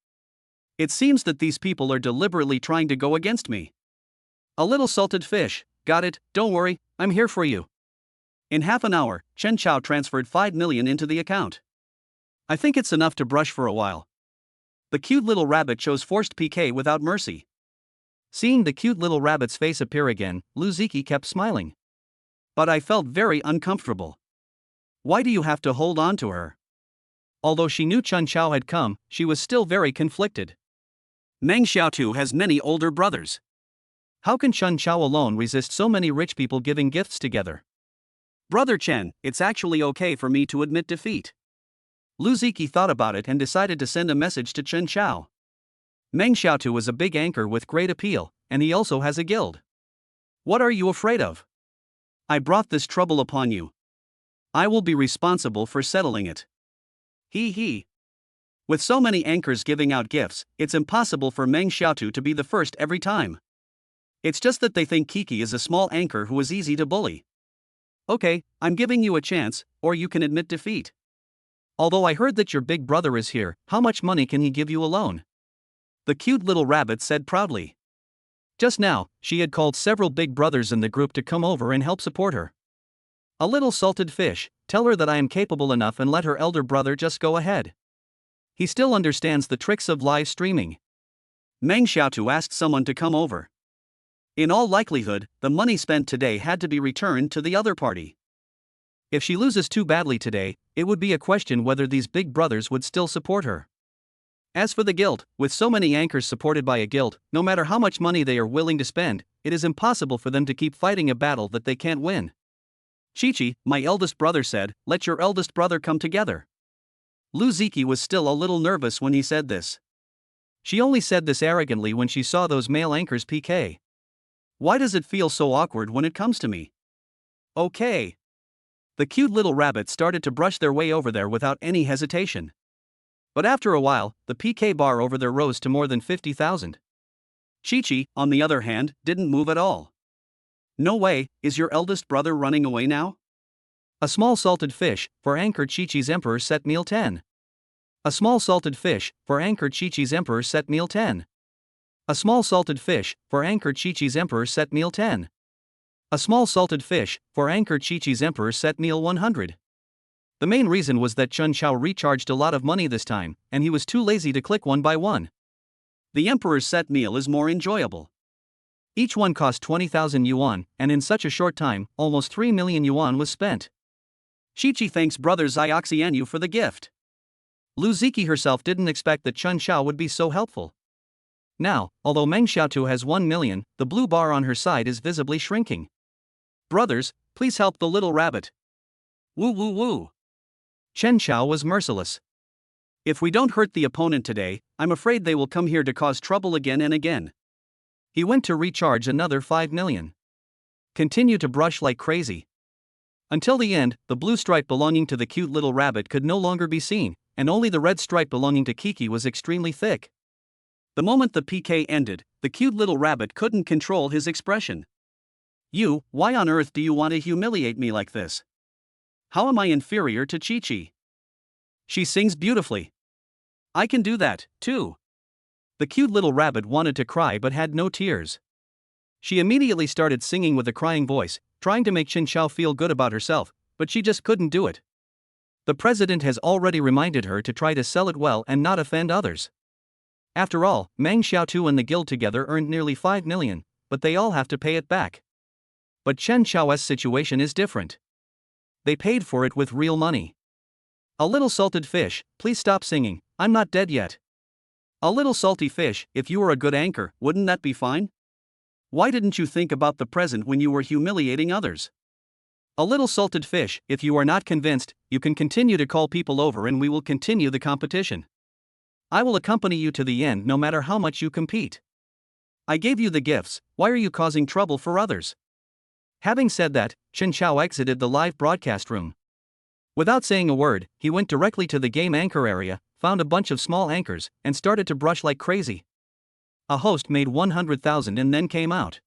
It seems that these people are deliberately trying to go against me. A little salted fish, got it, don't worry, I'm here for you. In half an hour, Chen Xiao transferred 5 million into the account. I think it's enough to brush for a while. The cute little rabbit chose forced PK without mercy. Seeing the cute little rabbit's face appear again, Lu Ziqi kept smiling. But I felt very uncomfortable. Why do you have to hold on to her? Although she knew Chen Xiao had come, she was still very conflicted. Meng Xiaotu has many older brothers. How can Chen Xiao alone resist so many rich people giving gifts together? Brother Chen, it's actually okay for me to admit defeat. Lu Ziqi thought about it and decided to send a message to Chen Xiao. Meng Xiaotu is a big anchor with great appeal, and he also has a guild. What are you afraid of? I brought this trouble upon you. I will be responsible for settling it. He. With so many anchors giving out gifts, it's impossible for Meng Xiaotu to be the first every time. It's just that they think Kiki is a small anchor who is easy to bully. Okay, I'm giving you a chance, or you can admit defeat. Although I heard that your big brother is here, how much money can he give you alone? The cute little rabbit said proudly. Just now, she had called several big brothers in the group to come over and help support her. A little salted fish, tell her that I am capable enough and let her elder brother just go ahead. He still understands the tricks of live streaming. Meng Xiaotu asked someone to come over. In all likelihood, the money spent today had to be returned to the other party. If she loses too badly today, it would be a question whether these big brothers would still support her. As for the guild, with so many anchors supported by a guild, no matter how much money they are willing to spend, it is impossible for them to keep fighting a battle that they can't win. Chi-Chi, my eldest brother said, let your eldest brother come together. Lu Ziqi was still a little nervous when he said this. She only said this arrogantly when she saw those male anchors PK. Why does it feel so awkward when it comes to me? Okay. The cute little rabbit started to brush their way over there without any hesitation. But after a while, the PK bar over there rose to more than 50,000. Chi-Chi, on the other hand, didn't move at all. No way, is your eldest brother running away now? A small salted fish, for anchor Chi-Chi's Emperor set meal 10. A small salted fish, for anchor Chi-Chi's Emperor set meal 10. A small salted fish, for anchor Chi-Chi's Emperor set meal 10. A small salted fish, for anchor Chi-Chi's Emperor set meal 100. The main reason was that Chen Xiao recharged a lot of money this time, and he was too lazy to click one by one. The Emperor's set meal is more enjoyable. Each one cost 20,000 yuan, and in such a short time, almost 3 million yuan was spent. Chi-Chi thanks brother Xiaoxianyu for the gift. Lu Ziqi herself didn't expect that Chen Xiao would be so helpful. Now, although Meng Xiaotu has 1 million, the blue bar on her side is visibly shrinking. Brothers, please help the little rabbit. Woo woo woo. Chen Xiao was merciless. If we don't hurt the opponent today, I'm afraid they will come here to cause trouble again and again. He went to recharge another 5 million. Continue to brush like crazy. Until the end, the blue stripe belonging to the cute little rabbit could no longer be seen, and only the red stripe belonging to Kiki was extremely thick. The moment the PK ended, the cute little rabbit couldn't control his expression. You, why on earth do you want to humiliate me like this? How am I inferior to Chi-Chi? She sings beautifully. I can do that, too. The cute little rabbit wanted to cry but had no tears. She immediately started singing with a crying voice, trying to make Chen Xiao feel good about herself, but she just couldn't do it. The president has already reminded her to try to sell it well and not offend others. After all, Meng Xiaotu and the guild together earned nearly 5 million, but they all have to pay it back. But Chen Xiao's situation is different. They paid for it with real money. A little salted fish, please stop singing, I'm not dead yet. A little salty fish, if you were a good anchor, wouldn't that be fine? Why didn't you think about the present when you were humiliating others? A little salted fish, if you are not convinced, you can continue to call people over and we will continue the competition. I will accompany you to the end no matter how much you compete. I gave you the gifts, why are you causing trouble for others? Having said that, Chen Xiao exited the live broadcast room. Without saying a word, he went directly to the game anchor area, found a bunch of small anchors, and started to brush like crazy. A host made 100,000 and then came out.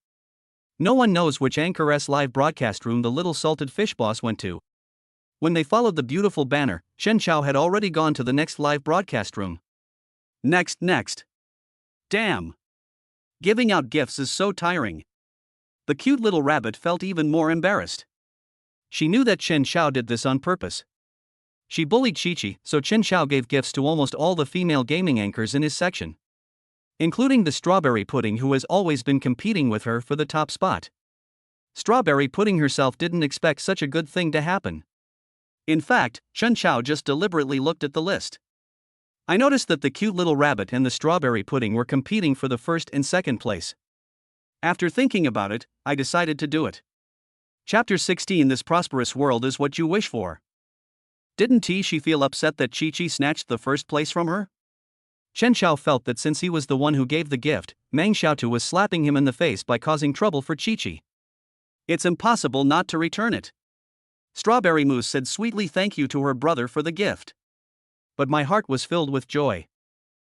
No one knows which Anchor's live broadcast room the little salted fish boss went to. When they followed the beautiful banner, Chen Xiao had already gone to the next live broadcast room. Next. Damn! Giving out gifts is so tiring. The cute little rabbit felt even more embarrassed. She knew that Chen Xiao did this on purpose. She bullied Chi-Chi, so Chen Xiao gave gifts to almost all the female gaming anchors in his section, including the strawberry pudding who has always been competing with her for the top spot. Strawberry pudding herself didn't expect such a good thing to happen. In fact, Chen Xiao just deliberately looked at the list. I noticed that the cute little rabbit and the strawberry pudding were competing for the first and second place. After thinking about it, I decided to do it. Chapter 16 This prosperous world is what you wish for. Didn't she feel upset that Chi-Chi snatched the first place from her? Chen Xiao felt that since he was the one who gave the gift, Meng Xiaotu was slapping him in the face by causing trouble for Chi-Chi. It's impossible not to return it. Strawberry Mousse said sweetly thank you to her brother for the gift. But my heart was filled with joy.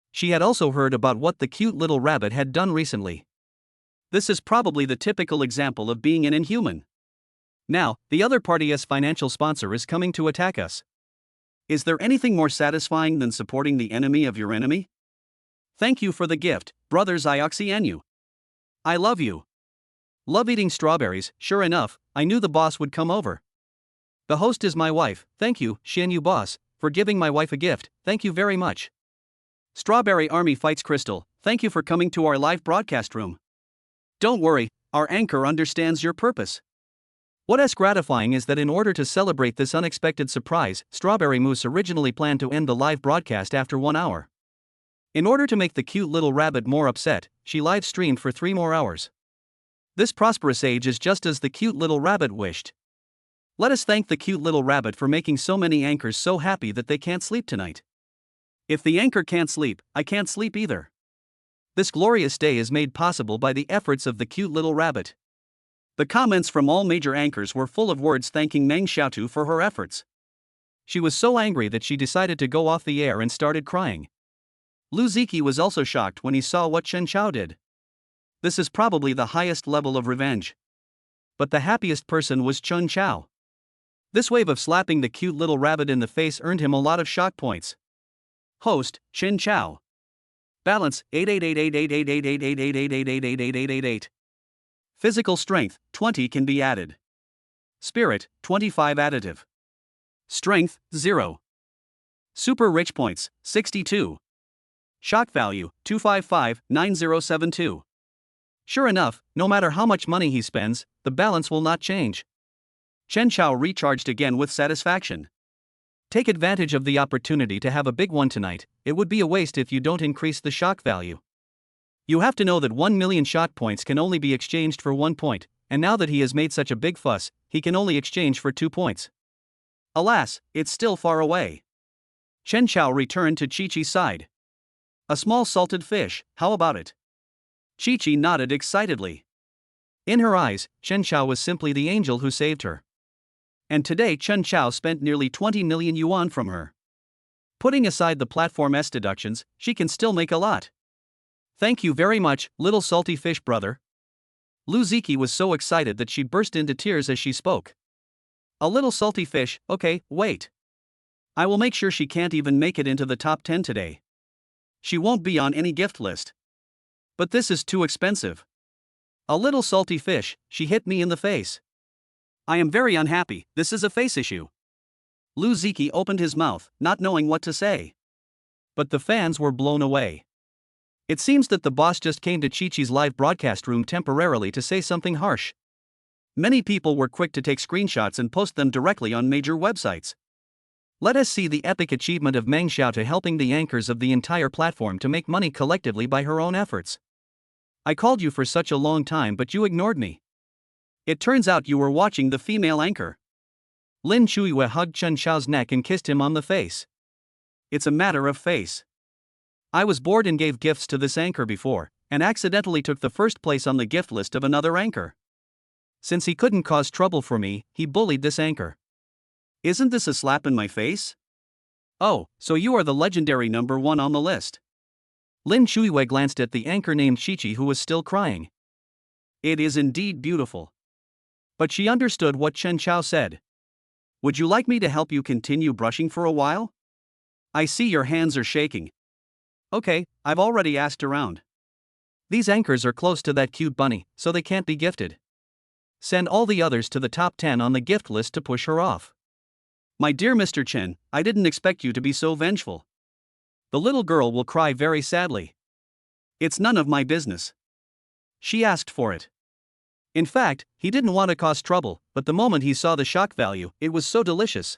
She had also heard about what the cute little rabbit had done recently. This is probably the typical example of being an inhuman. Now, the other party's financial sponsor is coming to attack us. Is there anything more satisfying than supporting the enemy of your enemy? Thank you for the gift, brothers Ioxianu. I love you. Love eating strawberries, sure enough, I knew the boss would come over. The host is my wife, thank you, Xianyu boss, for giving my wife a gift, thank you very much. Strawberry Army fights Crystal, thank you for coming to our live broadcast room. Don't worry, our anchor understands your purpose. What's gratifying is that in order to celebrate this unexpected surprise, Strawberry Mousse originally planned to end the live broadcast after 1 hour. In order to make the cute little rabbit more upset, she live streamed for 3 more hours. This prosperous age is just as the cute little rabbit wished. Let us thank the cute little rabbit for making so many anchors so happy that they can't sleep tonight. If the anchor can't sleep, I can't sleep either. This glorious day is made possible by the efforts of the cute little rabbit. The comments from all major anchors were full of words thanking Meng Xiaotu for her efforts. She was so angry that she decided to go off the air and started crying. Lu Ziki was also shocked when he saw what Chen Xiao did. This is probably the highest level of revenge. But the happiest person was Chen Xiao. This wave of slapping the cute little rabbit in the face earned him a lot of shock points. Host, Chen Xiao. Balance, 888888888888888888. Physical strength, 20 can be added. Spirit, 25 additive. Strength, 0. Super rich points, 62. Shock value, 2559072. Sure enough, no matter how much money he spends, the balance will not change. Chen Xiao recharged again with satisfaction. Take advantage of the opportunity to have a big one tonight, it would be a waste if you don't increase the shock value. You have to know that 1 million shock points can only be exchanged for 1 point, and now that he has made such a big fuss, he can only exchange for 2 points. Alas, it's still far away. Chen Xiao returned to Chi-Chi's side. A small salted fish, how about it? Chi-Chi nodded excitedly. In her eyes, Chen Xiao was simply the angel who saved her. And today Chen Xiao spent nearly 20 million yuan from her. Putting aside the platform's deductions, she can still make a lot. Thank you very much, little salty fish brother. Lu Ziki was so excited that she burst into tears as she spoke. A little salty fish, okay, wait. I will make sure she can't even make it into the top 10 today. She won't be on any gift list. But this is too expensive. A little salty fish, she hit me in the face. I am very unhappy, this is a face issue. Lu Ziki opened his mouth, not knowing what to say. But the fans were blown away. It seems that the boss just came to Chi-Chi's live broadcast room temporarily to say something harsh. Many people were quick to take screenshots and post them directly on major websites. Let us see the epic achievement of Meng Xiaotu helping the anchors of the entire platform to make money collectively by her own efforts. I called you for such a long time but you ignored me. It turns out you were watching the female anchor. Lin Shuiwei hugged Chen Xiao's neck and kissed him on the face. It's a matter of face. I was bored and gave gifts to this anchor before, and accidentally took the first place on the gift list of another anchor. Since he couldn't cause trouble for me, he bullied this anchor. Isn't this a slap in my face? Oh, so you are the legendary number one on the list. Lin Shuiwei glanced at the anchor named Chi-Chi who was still crying. It is indeed beautiful. But she understood what Chen Xiao said. Would you like me to help you continue brushing for a while? I see your hands are shaking. Okay, I've already asked around. These anchors are close to that cute bunny, so they can't be gifted. Send all the others to the top 10 on the gift list to push her off. My dear Mr. Chen, I didn't expect you to be so vengeful. The little girl will cry very sadly. It's none of my business. She asked for it. In fact, he didn't want to cause trouble, but the moment he saw the shock value, it was so delicious.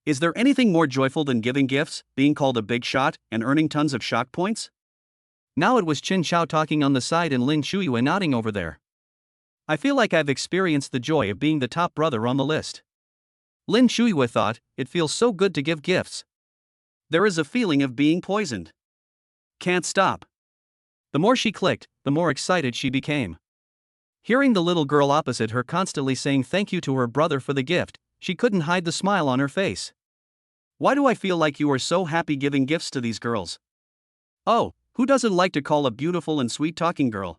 Is there anything more joyful than giving gifts, being called a big shot, and earning tons of shock points? Now it was Chen Xiao talking on the side and Lin Shuiwei nodding over there. I feel like I've experienced the joy of being the top brother on the list. Lin Shuiwei thought, it feels so good to give gifts. There is a feeling of being poisoned. Can't stop. The more she clicked, the more excited she became. Hearing the little girl opposite her constantly saying thank you to her brother for the gift, she couldn't hide the smile on her face. Why do I feel like you are so happy giving gifts to these girls? Oh, who doesn't like to call a beautiful and sweet talking girl?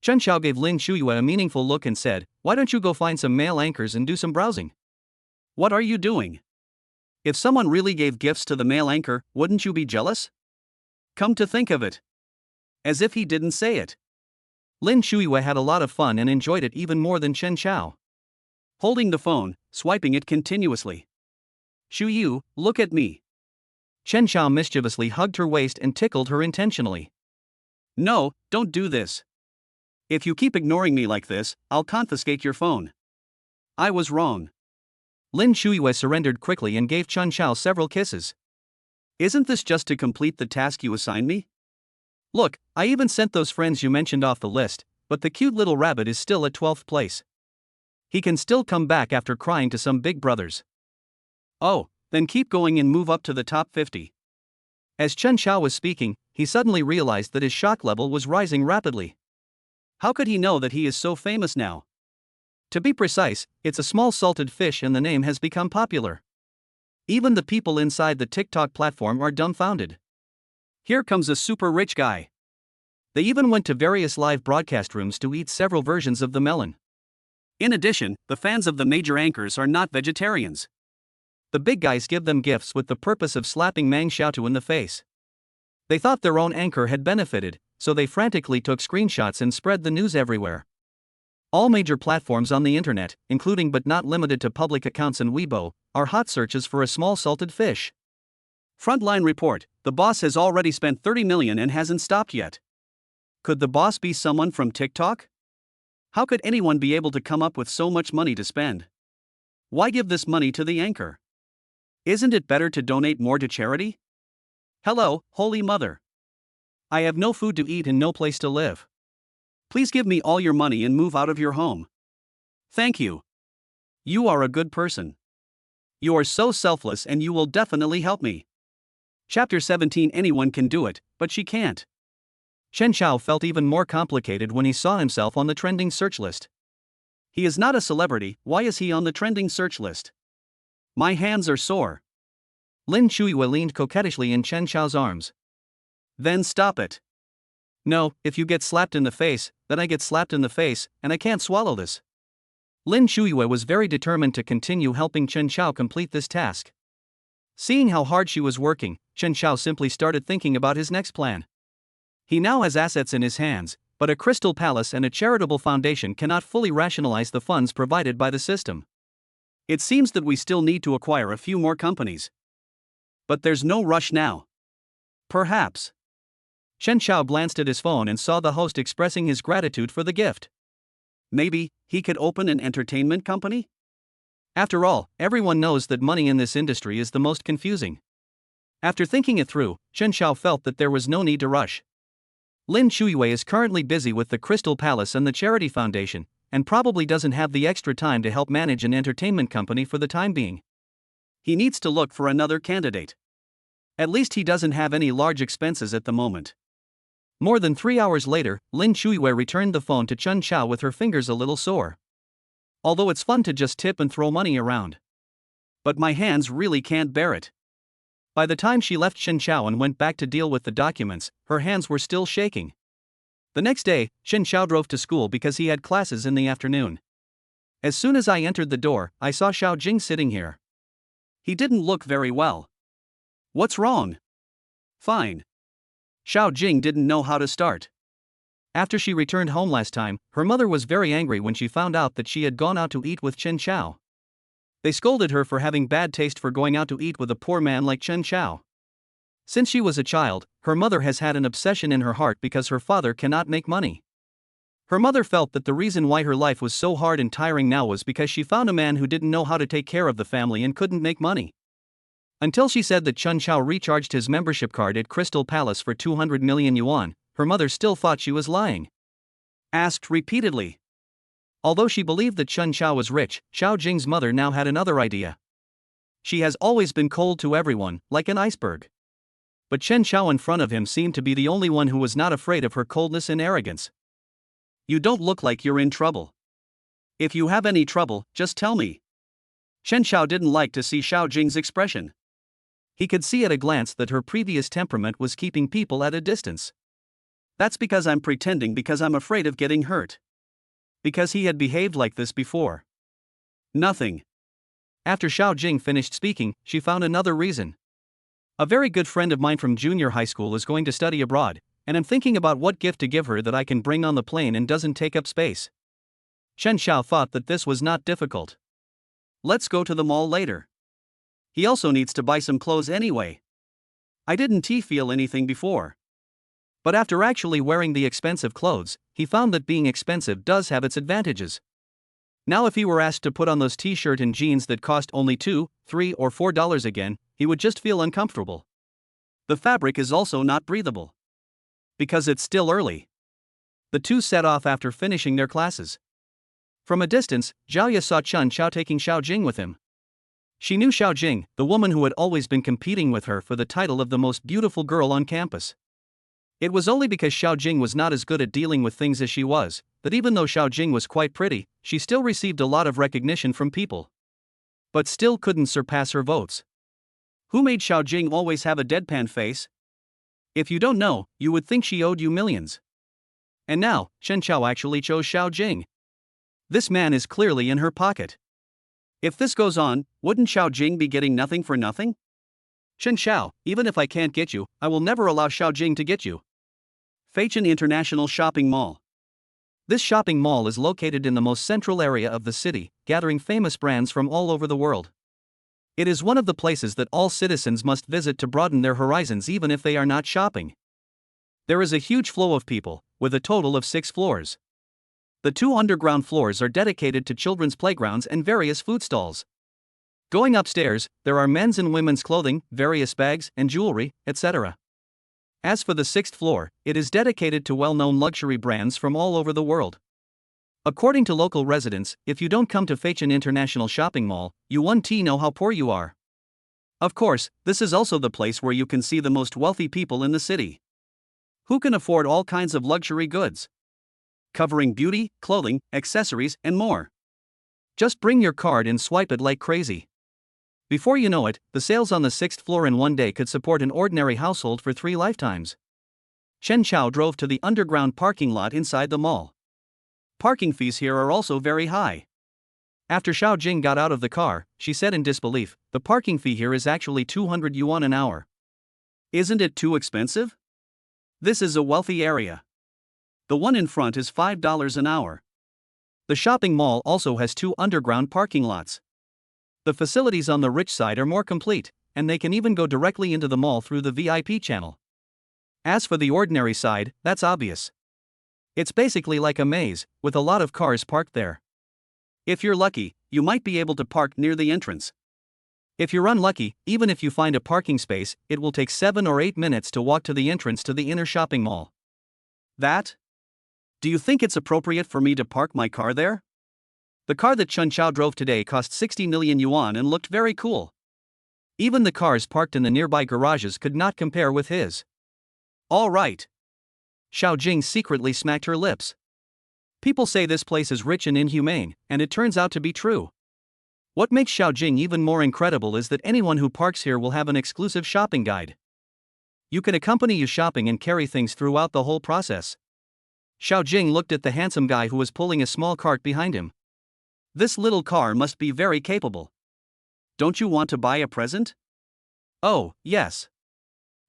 Chen Xiao gave Lin Shuiwei a meaningful look and said, why don't you go find some male anchors and do some browsing? What are you doing? If someone really gave gifts to the male anchor, wouldn't you be jealous? Come to think of it. As if he didn't say it. Lin Shuiwei had a lot of fun and enjoyed it even more than Chen Xiao. Holding the phone, swiping it continuously. Shu Yu, look at me. Chen Xiao mischievously hugged her waist and tickled her intentionally. No, don't do this. If you keep ignoring me like this, I'll confiscate your phone. I was wrong. Lin Shuiwei surrendered quickly and gave Chen Xiao several kisses. Isn't this just to complete the task you assigned me? Look, I even sent those friends you mentioned off the list, but the cute little rabbit is still at 12th place. He can still come back after crying to some big brothers. Oh, then keep going and move up to the top 50. As Chen Xiao was speaking, he suddenly realized that his shock level was rising rapidly. How could he know that he is so famous now? To be precise, it's a small salted fish and the name has become popular. Even the people inside the TikTok platform are dumbfounded. Here comes a super rich guy. They even went to various live broadcast rooms to eat several versions of the melon. In addition, the fans of the major anchors are not vegetarians. The big guys give them gifts with the purpose of slapping Meng Xiaotu in the face. They thought their own anchor had benefited, so they frantically took screenshots and spread the news everywhere. All major platforms on the internet, including but not limited to public accounts and Weibo, are hot searches for a small salted fish. Frontline report, the boss has already spent 30 million and hasn't stopped yet. Could the boss be someone from TikTok? How could anyone be able to come up with so much money to spend? Why give this money to the anchor? Isn't it better to donate more to charity? Hello, Holy Mother. I have no food to eat and no place to live. Please give me all your money and move out of your home. Thank you. You are a good person. You are so selfless and you will definitely help me. Chapter 17. Anyone can do it, but she can't. Chen Xiao felt even more complicated when he saw himself on the trending search list. He is not a celebrity, why is he on the trending search list? My hands are sore. Lin Shuiwei leaned coquettishly in Chen Xiao's arms. Then stop it. No, if you get slapped in the face, then I get slapped in the face, and I can't swallow this. Lin Shuiwei was very determined to continue helping Chen Xiao complete this task. Seeing how hard she was working, Chen Xiao simply started thinking about his next plan. He now has assets in his hands, but a crystal palace and a charitable foundation cannot fully rationalize the funds provided by the system. It seems that we still need to acquire a few more companies. But there's no rush now. Perhaps. Chen Xiao glanced at his phone and saw the host expressing his gratitude for the gift. Maybe he could open an entertainment company? After all, everyone knows that money in this industry is the most confusing. After thinking it through, Chen Xiao felt that there was no need to rush. Lin Shuiyue is currently busy with the Crystal Palace and the Charity Foundation, and probably doesn't have the extra time to help manage an entertainment company for the time being. He needs to look for another candidate. At least he doesn't have any large expenses at the moment. More than 3 hours later, Lin Shuiyue returned the phone to Chen Xiao with her fingers a little sore. Although it's fun to just tip and throw money around. But my hands really can't bear it. By the time she left Chen Xiao and went back to deal with the documents, her hands were still shaking. The next day, Chen Xiao drove to school because he had classes in the afternoon. As soon as I entered the door, I saw Xiao Jing sitting here. He didn't look very well. What's wrong? Fine. Xiao Jing didn't know how to start. After she returned home last time, her mother was very angry when she found out that she had gone out to eat with Chen Xiao. They scolded her for having bad taste for going out to eat with a poor man like Chen Xiao. Since she was a child, her mother has had an obsession in her heart because her father cannot make money. Her mother felt that the reason why her life was so hard and tiring now was because she found a man who didn't know how to take care of the family and couldn't make money. Until she said that Chen Xiao recharged his membership card at Crystal Palace for 200 million yuan, her mother still thought she was lying. Asked repeatedly. Although she believed that Chen Xiao was rich, Xiao Jing's mother now had another idea. She has always been cold to everyone, like an iceberg. But Chen Xiao in front of him seemed to be the only one who was not afraid of her coldness and arrogance. You don't look like you're in trouble. If you have any trouble, just tell me. Chen Xiao didn't like to see Xiao Jing's expression. He could see at a glance that her previous temperament was keeping people at a distance. That's because I'm pretending because I'm afraid of getting hurt. Because he had behaved like this before. Nothing. After Xiao Jing finished speaking, she found another reason. A very good friend of mine from junior high school is going to study abroad, and I'm thinking about what gift to give her that I can bring on the plane and doesn't take up space. Chen Xiao thought that this was not difficult. Let's go to the mall later. He also needs to buy some clothes anyway. I didn't feel anything before. But after actually wearing the expensive clothes, he found that being expensive does have its advantages. Now if he were asked to put on those t-shirt and jeans that cost only $2, $3 or $4 again, he would just feel uncomfortable. The fabric is also not breathable. Because it's still early. The two set off after finishing their classes. From a distance, Zhao saw Chen Xiao taking Xiao Jing with him. She knew Xiao Jing, the woman who had always been competing with her for the title of the most beautiful girl on campus. It was only because Xiao Jing was not as good at dealing with things as she was, that even though Xiao Jing was quite pretty, she still received a lot of recognition from people. But still couldn't surpass her votes. Who made Xiao Jing always have a deadpan face? If you don't know, you would think she owed you millions. And now, Chen Xiao actually chose Xiao Jing. This man is clearly in her pocket. If this goes on, wouldn't Xiao Jing be getting nothing for nothing? Chen Xiao, even if I can't get you, I will never allow Xiao Jing to get you. Feichen International Shopping Mall. This shopping mall is located in the most central area of the city, gathering famous brands from all over the world. It is one of the places that all citizens must visit to broaden their horizons even if they are not shopping. There is a huge flow of people, with a total of 6 floors. The 2 underground floors are dedicated to children's playgrounds and various food stalls. Going upstairs, there are men's and women's clothing, various bags and jewelry, etc. As for the 6th floor, it is dedicated to well-known luxury brands from all over the world. According to local residents, if you don't come to Feichen International Shopping Mall, you won't know how poor you are. Of course, this is also the place where you can see the most wealthy people in the city. Who can afford all kinds of luxury goods? Covering beauty, clothing, accessories, and more. Just bring your card and swipe it like crazy. Before you know it, the sales on the 6th floor in one day could support an ordinary household for 3 lifetimes. Chen Xiao drove to the underground parking lot inside the mall. Parking fees here are also very high. After Xiao Jing got out of the car, she said in disbelief, the parking fee here is actually 200 yuan an hour. Isn't it too expensive? This is a wealthy area. The one in front is $5 an hour. The shopping mall also has 2 underground parking lots. The facilities on the rich side are more complete, and they can even go directly into the mall through the VIP channel. As for the ordinary side, that's obvious. It's basically like a maze, with a lot of cars parked there. If you're lucky, you might be able to park near the entrance. If you're unlucky, even if you find a parking space, it will take 7 or 8 minutes to walk to the entrance to the inner shopping mall. That? Do you think it's appropriate for me to park my car there? The car that Chen Chao drove today cost 60 million yuan and looked very cool. Even the cars parked in the nearby garages could not compare with his. All right. Xiao Jing secretly smacked her lips. People say this place is rich and inhumane, and it turns out to be true. What makes Xiao Jing even more incredible is that anyone who parks here will have an exclusive shopping guide. You can accompany you shopping and carry things throughout the whole process. Xiao Jing looked at the handsome guy who was pulling a small cart behind him. This little car must be very capable. Don't you want to buy a present? Oh, yes.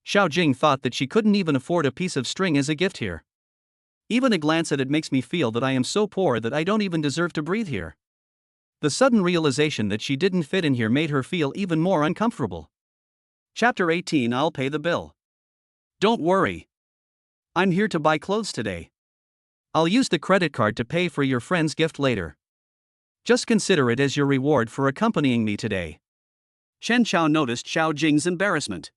Xiao Jing thought that she couldn't even afford a piece of string as a gift here. Even a glance at it makes me feel that I am so poor that I don't even deserve to breathe here. The sudden realization that she didn't fit in here made her feel even more uncomfortable. Chapter 18. I'll pay the bill. Don't worry. I'm here to buy clothes today. I'll use the credit card to pay for your friend's gift later. Just consider it as your reward for accompanying me today. Chen Chao noticed Xiao Jing's embarrassment.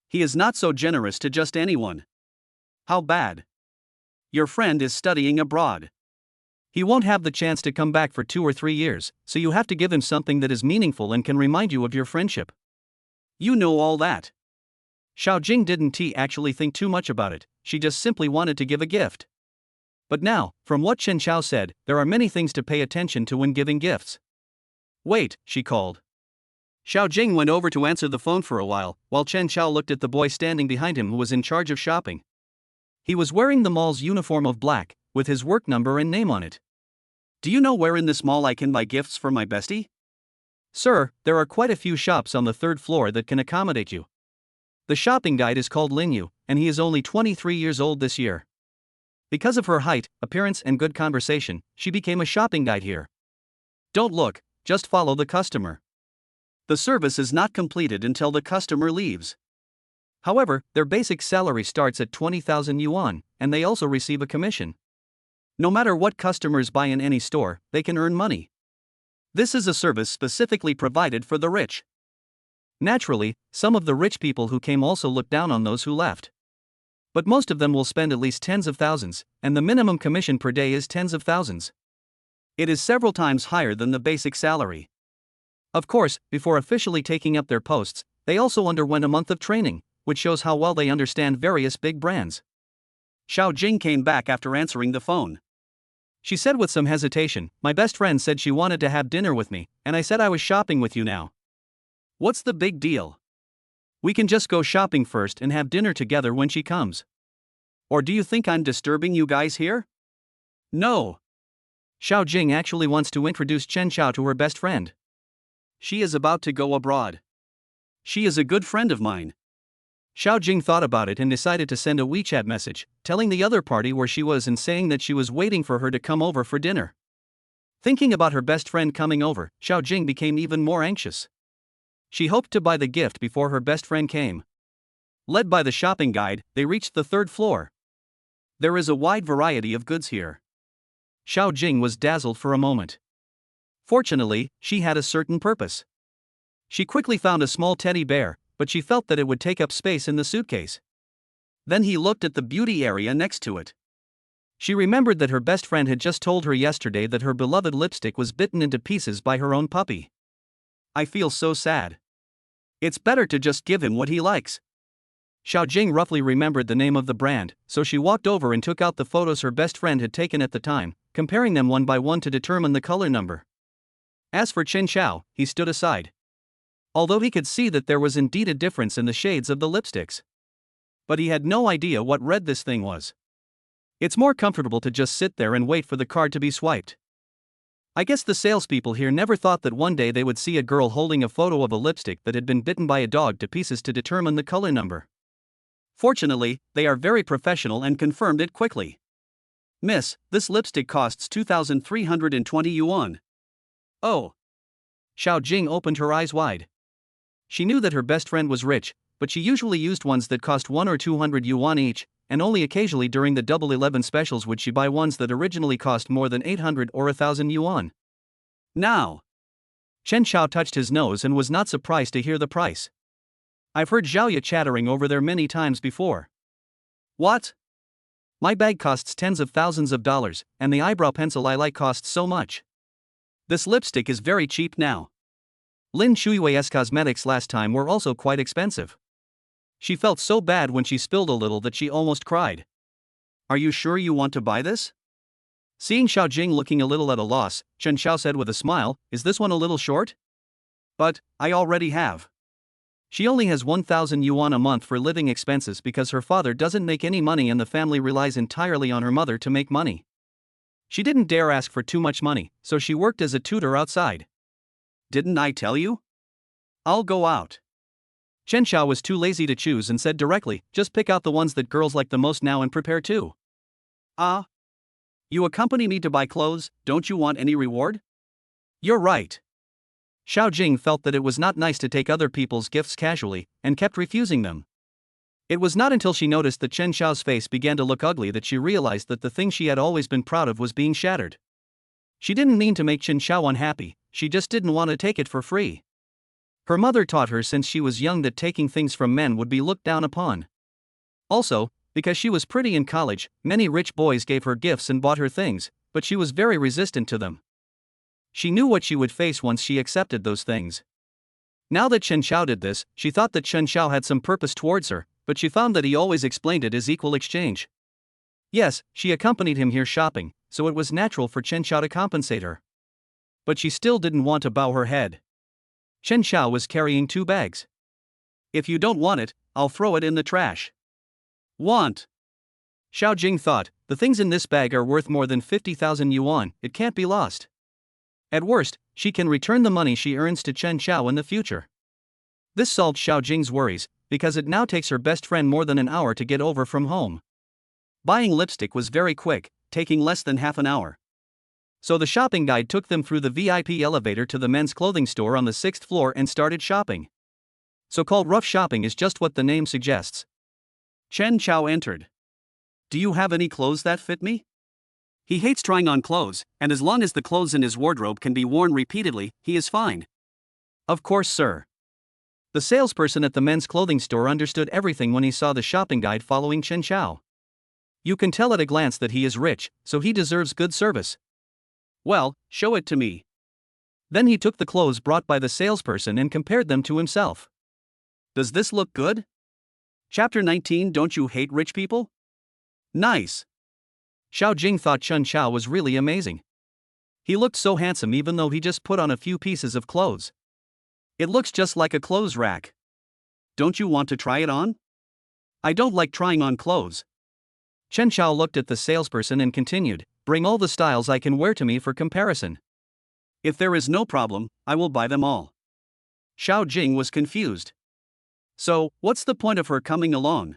He is not so generous to just anyone. How bad. Your friend is studying abroad. He won't have the chance to come back for 2 or 3 years, so you have to give him something that is meaningful and can remind you of your friendship. You know all that. Xiao Jing didn't actually think too much about it, she just simply wanted to give a gift. But now, from what Chen Chao said, there are many things to pay attention to when giving gifts. Wait, she called. Xiao Jing went over to answer the phone for a while Chen Chao looked at the boy standing behind him who was in charge of shopping. He was wearing the mall's uniform of black, with his work number and name on it. Do you know where in this mall I can buy gifts for my bestie? Sir, there are quite a few shops on the 3rd floor that can accommodate you. The shopping guide is called Lin Yu, and he is only 23 years old this year. Because of her height, appearance and good conversation, she became a shopping guide here. Don't look, just follow the customer. The service is not completed until the customer leaves. However, their basic salary starts at 20,000 yuan, and they also receive a commission. No matter what customers buy in any store, they can earn money. This is a service specifically provided for the rich. Naturally, some of the rich people who came also look down on those who left. But most of them will spend at least tens of thousands, and the minimum commission per day is tens of thousands. It is several times higher than the basic salary. Of course, before officially taking up their posts, they also underwent a month of training, which shows how well they understand various big brands. Xiao Jing came back after answering the phone. She said with some hesitation, "My best friend said she wanted to have dinner with me, and I said I was shopping with you now." What's the big deal? We can just go shopping first and have dinner together when she comes. Or do you think I'm disturbing you guys here? No. Xiao Jing actually wants to introduce Chen Chao to her best friend. She is about to go abroad. She is a good friend of mine. Xiao Jing thought about it and decided to send a WeChat message, telling the other party where she was and saying that she was waiting for her to come over for dinner. Thinking about her best friend coming over, Xiao Jing became even more anxious. She hoped to buy the gift before her best friend came. Led by the shopping guide, they reached the 3rd floor. There is a wide variety of goods here. Xiao Jing was dazzled for a moment. Fortunately, she had a certain purpose. She quickly found a small teddy bear, but she felt that it would take up space in the suitcase. Then he looked at the beauty area next to it. She remembered that her best friend had just told her yesterday that her beloved lipstick was bitten into pieces by her own puppy. I feel so sad. It's better to just give him what he likes. Xiao Jing roughly remembered the name of the brand, so she walked over and took out the photos her best friend had taken at the time, comparing them one by one to determine the color number. As for Chen Chao, he stood aside. Although he could see that there was indeed a difference in the shades of the lipsticks. But he had no idea what red this thing was. It's more comfortable to just sit there and wait for the card to be swiped. I guess the salespeople here never thought that one day they would see a girl holding a photo of a lipstick that had been bitten by a dog to pieces to determine the color number. Fortunately, they are very professional and confirmed it quickly. Miss, this lipstick costs 2,320 yuan. Oh. Xiao Jing opened her eyes wide. She knew that her best friend was rich, but she usually used ones that cost 1 or 200 yuan each, and only occasionally during the Double 11 specials would she buy ones that originally cost more than 800 or 1,000 yuan. Now, Chen Xiao touched his nose and was not surprised to hear the price. I've heard Zhaoya chattering over there many times before. What? My bag costs tens of thousands of dollars, and the eyebrow pencil I like costs so much. This lipstick is very cheap now. Lin Shuiwei's cosmetics last time were also quite expensive. She felt so bad when she spilled a little that she almost cried. Are you sure you want to buy this? Seeing Xiao Jing looking a little at a loss, Chen Xiao said with a smile, is this one a little short? But, I already have. She only has 1,000 yuan a month for living expenses because her father doesn't make any money and the family relies entirely on her mother to make money. She didn't dare ask for too much money, so she worked as a tutor outside. Didn't I tell you? I'll go out. Chen Xiao was too lazy to choose and said directly, just pick out the ones that girls like the most now and prepare too. Ah. You accompany me to buy clothes, don't you want any reward? You're right. Xiao Jing felt that it was not nice to take other people's gifts casually, and kept refusing them. It was not until she noticed that Chen Xiao's face began to look ugly that she realized that the thing she had always been proud of was being shattered. She didn't mean to make Chen Xiao unhappy, she just didn't want to take it for free. Her mother taught her since she was young that taking things from men would be looked down upon. Also, because she was pretty in college, many rich boys gave her gifts and bought her things, but she was very resistant to them. She knew what she would face once she accepted those things. Now that Chen Xiao did this, she thought that Chen Xiao had some purpose towards her, but she found that he always explained it as equal exchange. Yes, she accompanied him here shopping, so it was natural for Chen Xiao to compensate her. But she still didn't want to bow her head. Chen Xiao was carrying 2 bags. If you don't want it, I'll throw it in the trash. Want? Xiao Jing thought, the things in this bag are worth more than 50,000 yuan, it can't be lost. At worst, she can return the money she earns to Chen Xiao in the future. This solved Xiao Jing's worries, because it now takes her best friend more than an hour to get over from home. Buying lipstick was very quick, taking less than half an hour. So the shopping guide took them through the VIP elevator to the men's clothing store on the 6th floor and started shopping. So-called rough shopping is just what the name suggests. Chen Xiao entered. Do you have any clothes that fit me? He hates trying on clothes, and as long as the clothes in his wardrobe can be worn repeatedly, he is fine. Of course, sir. The salesperson at the men's clothing store understood everything when he saw the shopping guide following Chen Xiao. You can tell at a glance that he is rich, so he deserves good service. Well, show it to me. Then he took the clothes brought by the salesperson and compared them to himself. Does this look good? Chapter 19. Don't you hate rich people? Nice. Xiao Jing thought Chen Xiao was really amazing. He looked so handsome even though he just put on a few pieces of clothes. It looks just like a clothes rack. Don't you want to try it on? I don't like trying on clothes. Chen Xiao looked at the salesperson and continued, bring all the styles I can wear to me for comparison. If there is no problem, I will buy them all. Xiao Jing was confused. So, what's the point of her coming along?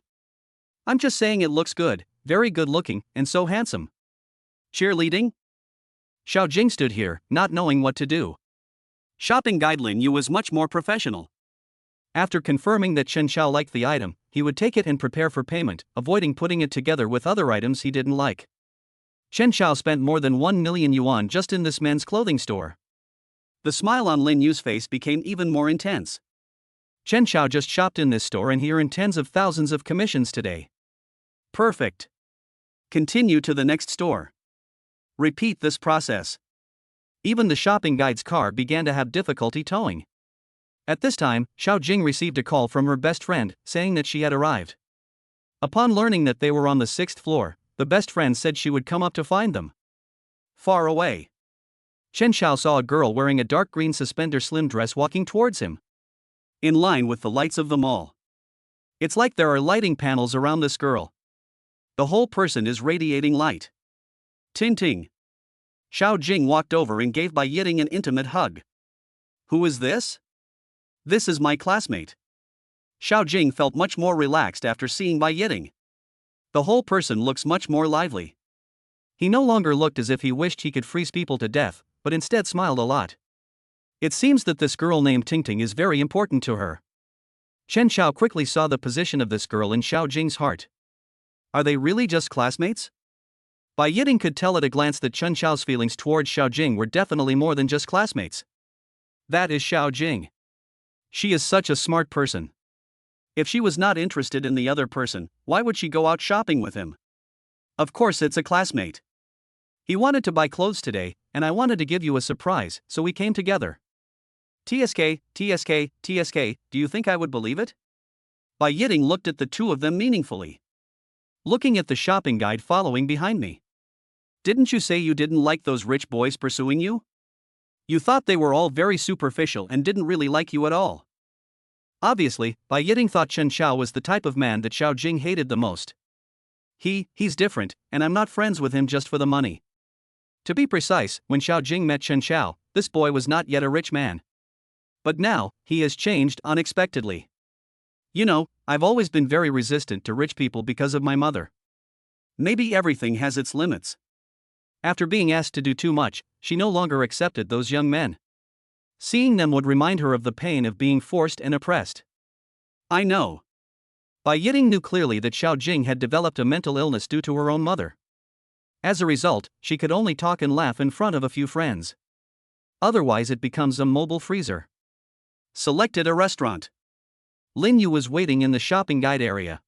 I'm just saying it looks good, very good looking, and so handsome. Cheerleading? Xiao Jing stood here, not knowing what to do. Shopping guide Lin Yu was much more professional. After confirming that Chen Xiao liked the item, he would take it and prepare for payment, avoiding putting it together with other items he didn't like. Chen Xiao spent more than 1 million yuan just in this men's clothing store. The smile on Lin Yu's face became even more intense. Chen Xiao just shopped in this store and he earned tens of thousands of commissions today. Perfect. Continue to the next store. Repeat this process. Even the shopping guide's car began to have difficulty towing. At this time, Xiao Jing received a call from her best friend, saying that she had arrived. Upon learning that they were on the 6th floor, the best friend said she would come up to find them. Far away. Chen Xiao saw a girl wearing a dark green suspender slim dress walking towards him. In line with the lights of the mall. It's like there are lighting panels around this girl. The whole person is radiating light. Ting ting. Xiao Jing walked over and gave Bai Yiting an intimate hug. Who is this? This is my classmate. Xiao Jing felt much more relaxed after seeing Bai Yiting. The whole person looks much more lively. He no longer looked as if he wished he could freeze people to death, but instead smiled a lot. It seems that this girl named Ting Ting is very important to her. Chen Xiao quickly saw the position of this girl in Xiao Jing's heart. Are they really just classmates? Bai Yiting could tell at a glance that Chen Xiao's feelings towards Xiao Jing were definitely more than just classmates. That is Xiao Jing. She is such a smart person. If she was not interested in the other person, why would she go out shopping with him? Of course, it's a classmate. He wanted to buy clothes today, and I wanted to give you a surprise, so we came together. TSK, TSK, TSK, do you think I would believe it? Bai Yiting looked at the two of them meaningfully. Looking at the shopping guide following behind me. Didn't you say you didn't like those rich boys pursuing you? You thought they were all very superficial and didn't really like you at all. Obviously, Bai Yiting thought Chen Xiao was the type of man that Xiao Jing hated the most. He's different, and I'm not friends with him just for the money. To be precise, when Xiao Jing met Chen Xiao, this boy was not yet a rich man. But now, he has changed unexpectedly. You know, I've always been very resistant to rich people because of my mother. Maybe everything has its limits. After being asked to do too much, she no longer accepted those young men. Seeing them would remind her of the pain of being forced and oppressed. I know. Bai Yiting knew clearly that Xiao Jing had developed a mental illness due to her own mother. As a result, she could only talk and laugh in front of a few friends. Otherwise, it becomes a mobile freezer. Selected a restaurant. Lin Yu was waiting in the shopping guide area.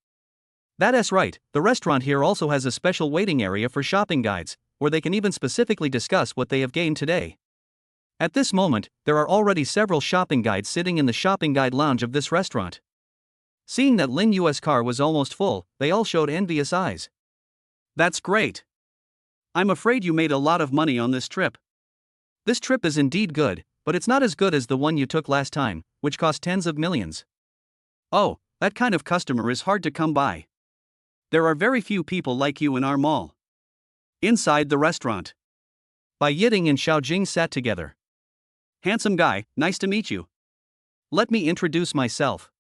That's right, the restaurant here also has a special waiting area for shopping guides, where they can even specifically discuss what they have gained today. At this moment, there are already several shopping guides sitting in the shopping guide lounge of this restaurant. Seeing that Lin Yu's car was almost full, they all showed envious eyes. That's great. I'm afraid you made a lot of money on this trip. This trip is indeed good, but it's not as good as the one you took last time, which cost tens of millions. Oh, that kind of customer is hard to come by. There are very few people like you in our mall. Inside the restaurant, Bai Yiting and Xiao Jing sat together. Handsome guy, nice to meet you. Let me introduce myself.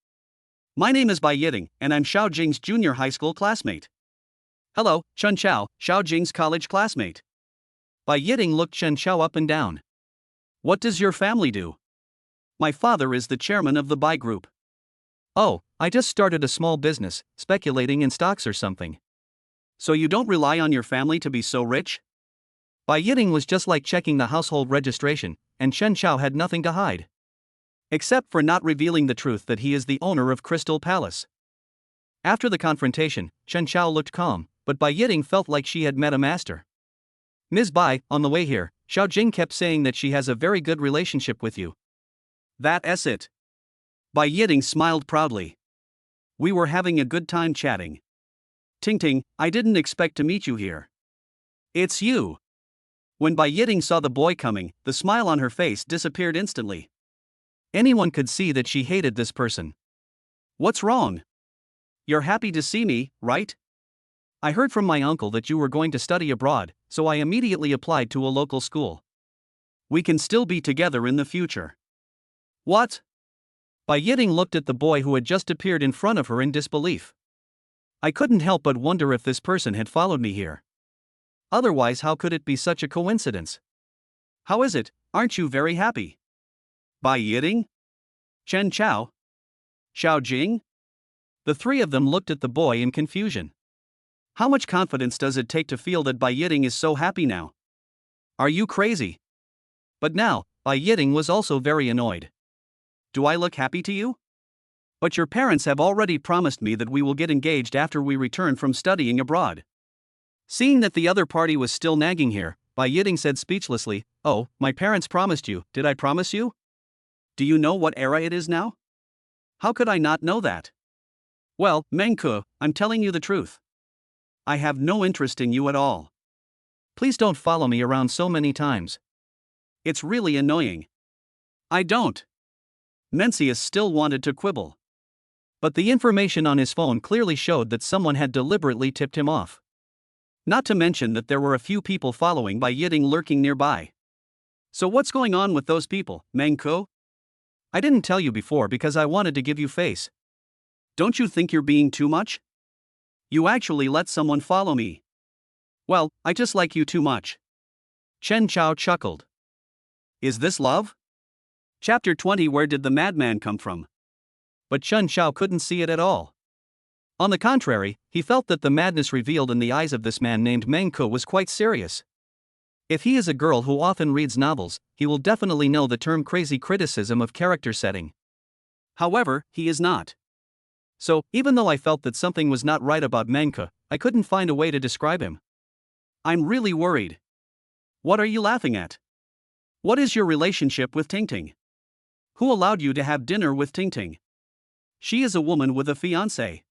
My name is Bai Yiting, and I'm Xiao Jing's junior high school classmate. Hello, Chen Xiao, Xiao Jing's college classmate. Bai Yiting looked Chen Xiao up and down. What does your family do? My father is the chairman of the Bai Group. Oh, I just started a small business, speculating in stocks or something. So you don't rely on your family to be so rich? Bai Yiting was just like checking the household registration, and Chen Xiao had nothing to hide. Except for not revealing the truth that he is the owner of Crystal Palace. After the confrontation, Chen Xiao looked calm, but Bai Yiting felt like she had met a master. Ms. Bai, on the way here, Xiao Jing kept saying that she has a very good relationship with you. That's it. Bai Yiting smiled proudly. We were having a good time chatting. Ting Ting, I didn't expect to meet you here. It's you. When Bai Yiting saw the boy coming, the smile on her face disappeared instantly. Anyone could see that she hated this person. What's wrong? You're happy to see me, right? I heard from my uncle that you were going to study abroad, so I immediately applied to a local school. We can still be together in the future. What? Bai Yiting looked at the boy who had just appeared in front of her in disbelief. I couldn't help but wonder if this person had followed me here. Otherwise, how could it be such a coincidence? How is it, aren't you very happy? Bai Yiting? Chen Xiao? Xiao Jing? The three of them looked at the boy in confusion. How much confidence does it take to feel that Bai Yiting is so happy now? Are you crazy? But now, Bai Yiting was also very annoyed. Do I look happy to you? But your parents have already promised me that we will get engaged after we return from studying abroad. Seeing that the other party was still nagging here, Bai Yiting said speechlessly, Oh, my parents promised you, did I promise you? Do you know what era it is now? How could I not know that? Well, Meng Ke, I'm telling you the truth. I have no interest in you at all. Please don't follow me around so many times. It's really annoying. I don't. Mencius still wanted to quibble. But the information on his phone clearly showed that someone had deliberately tipped him off. Not to mention that there were a few people following Bai Yiting lurking nearby. So what's going on with those people, Meng Ke? I didn't tell you before because I wanted to give you face. Don't you think you're being too much? You actually let someone follow me. Well, I just like you too much. Chen Xiao chuckled. Is this love? Chapter 20. Where did the madman come from? but Chun Xiao couldn't see it at all. On the contrary, he felt that the madness revealed in the eyes of this man named Meng Ke was quite serious. If he is a girl who often reads novels, he will definitely know the term crazy criticism of character setting. However, he is not. So, even though I felt that something was not right about Meng Ke, I couldn't find a way to describe him. I'm really worried. What are you laughing at? What is your relationship with Tingting? Who allowed you to have dinner with Tingting? She is a woman with a fiancé.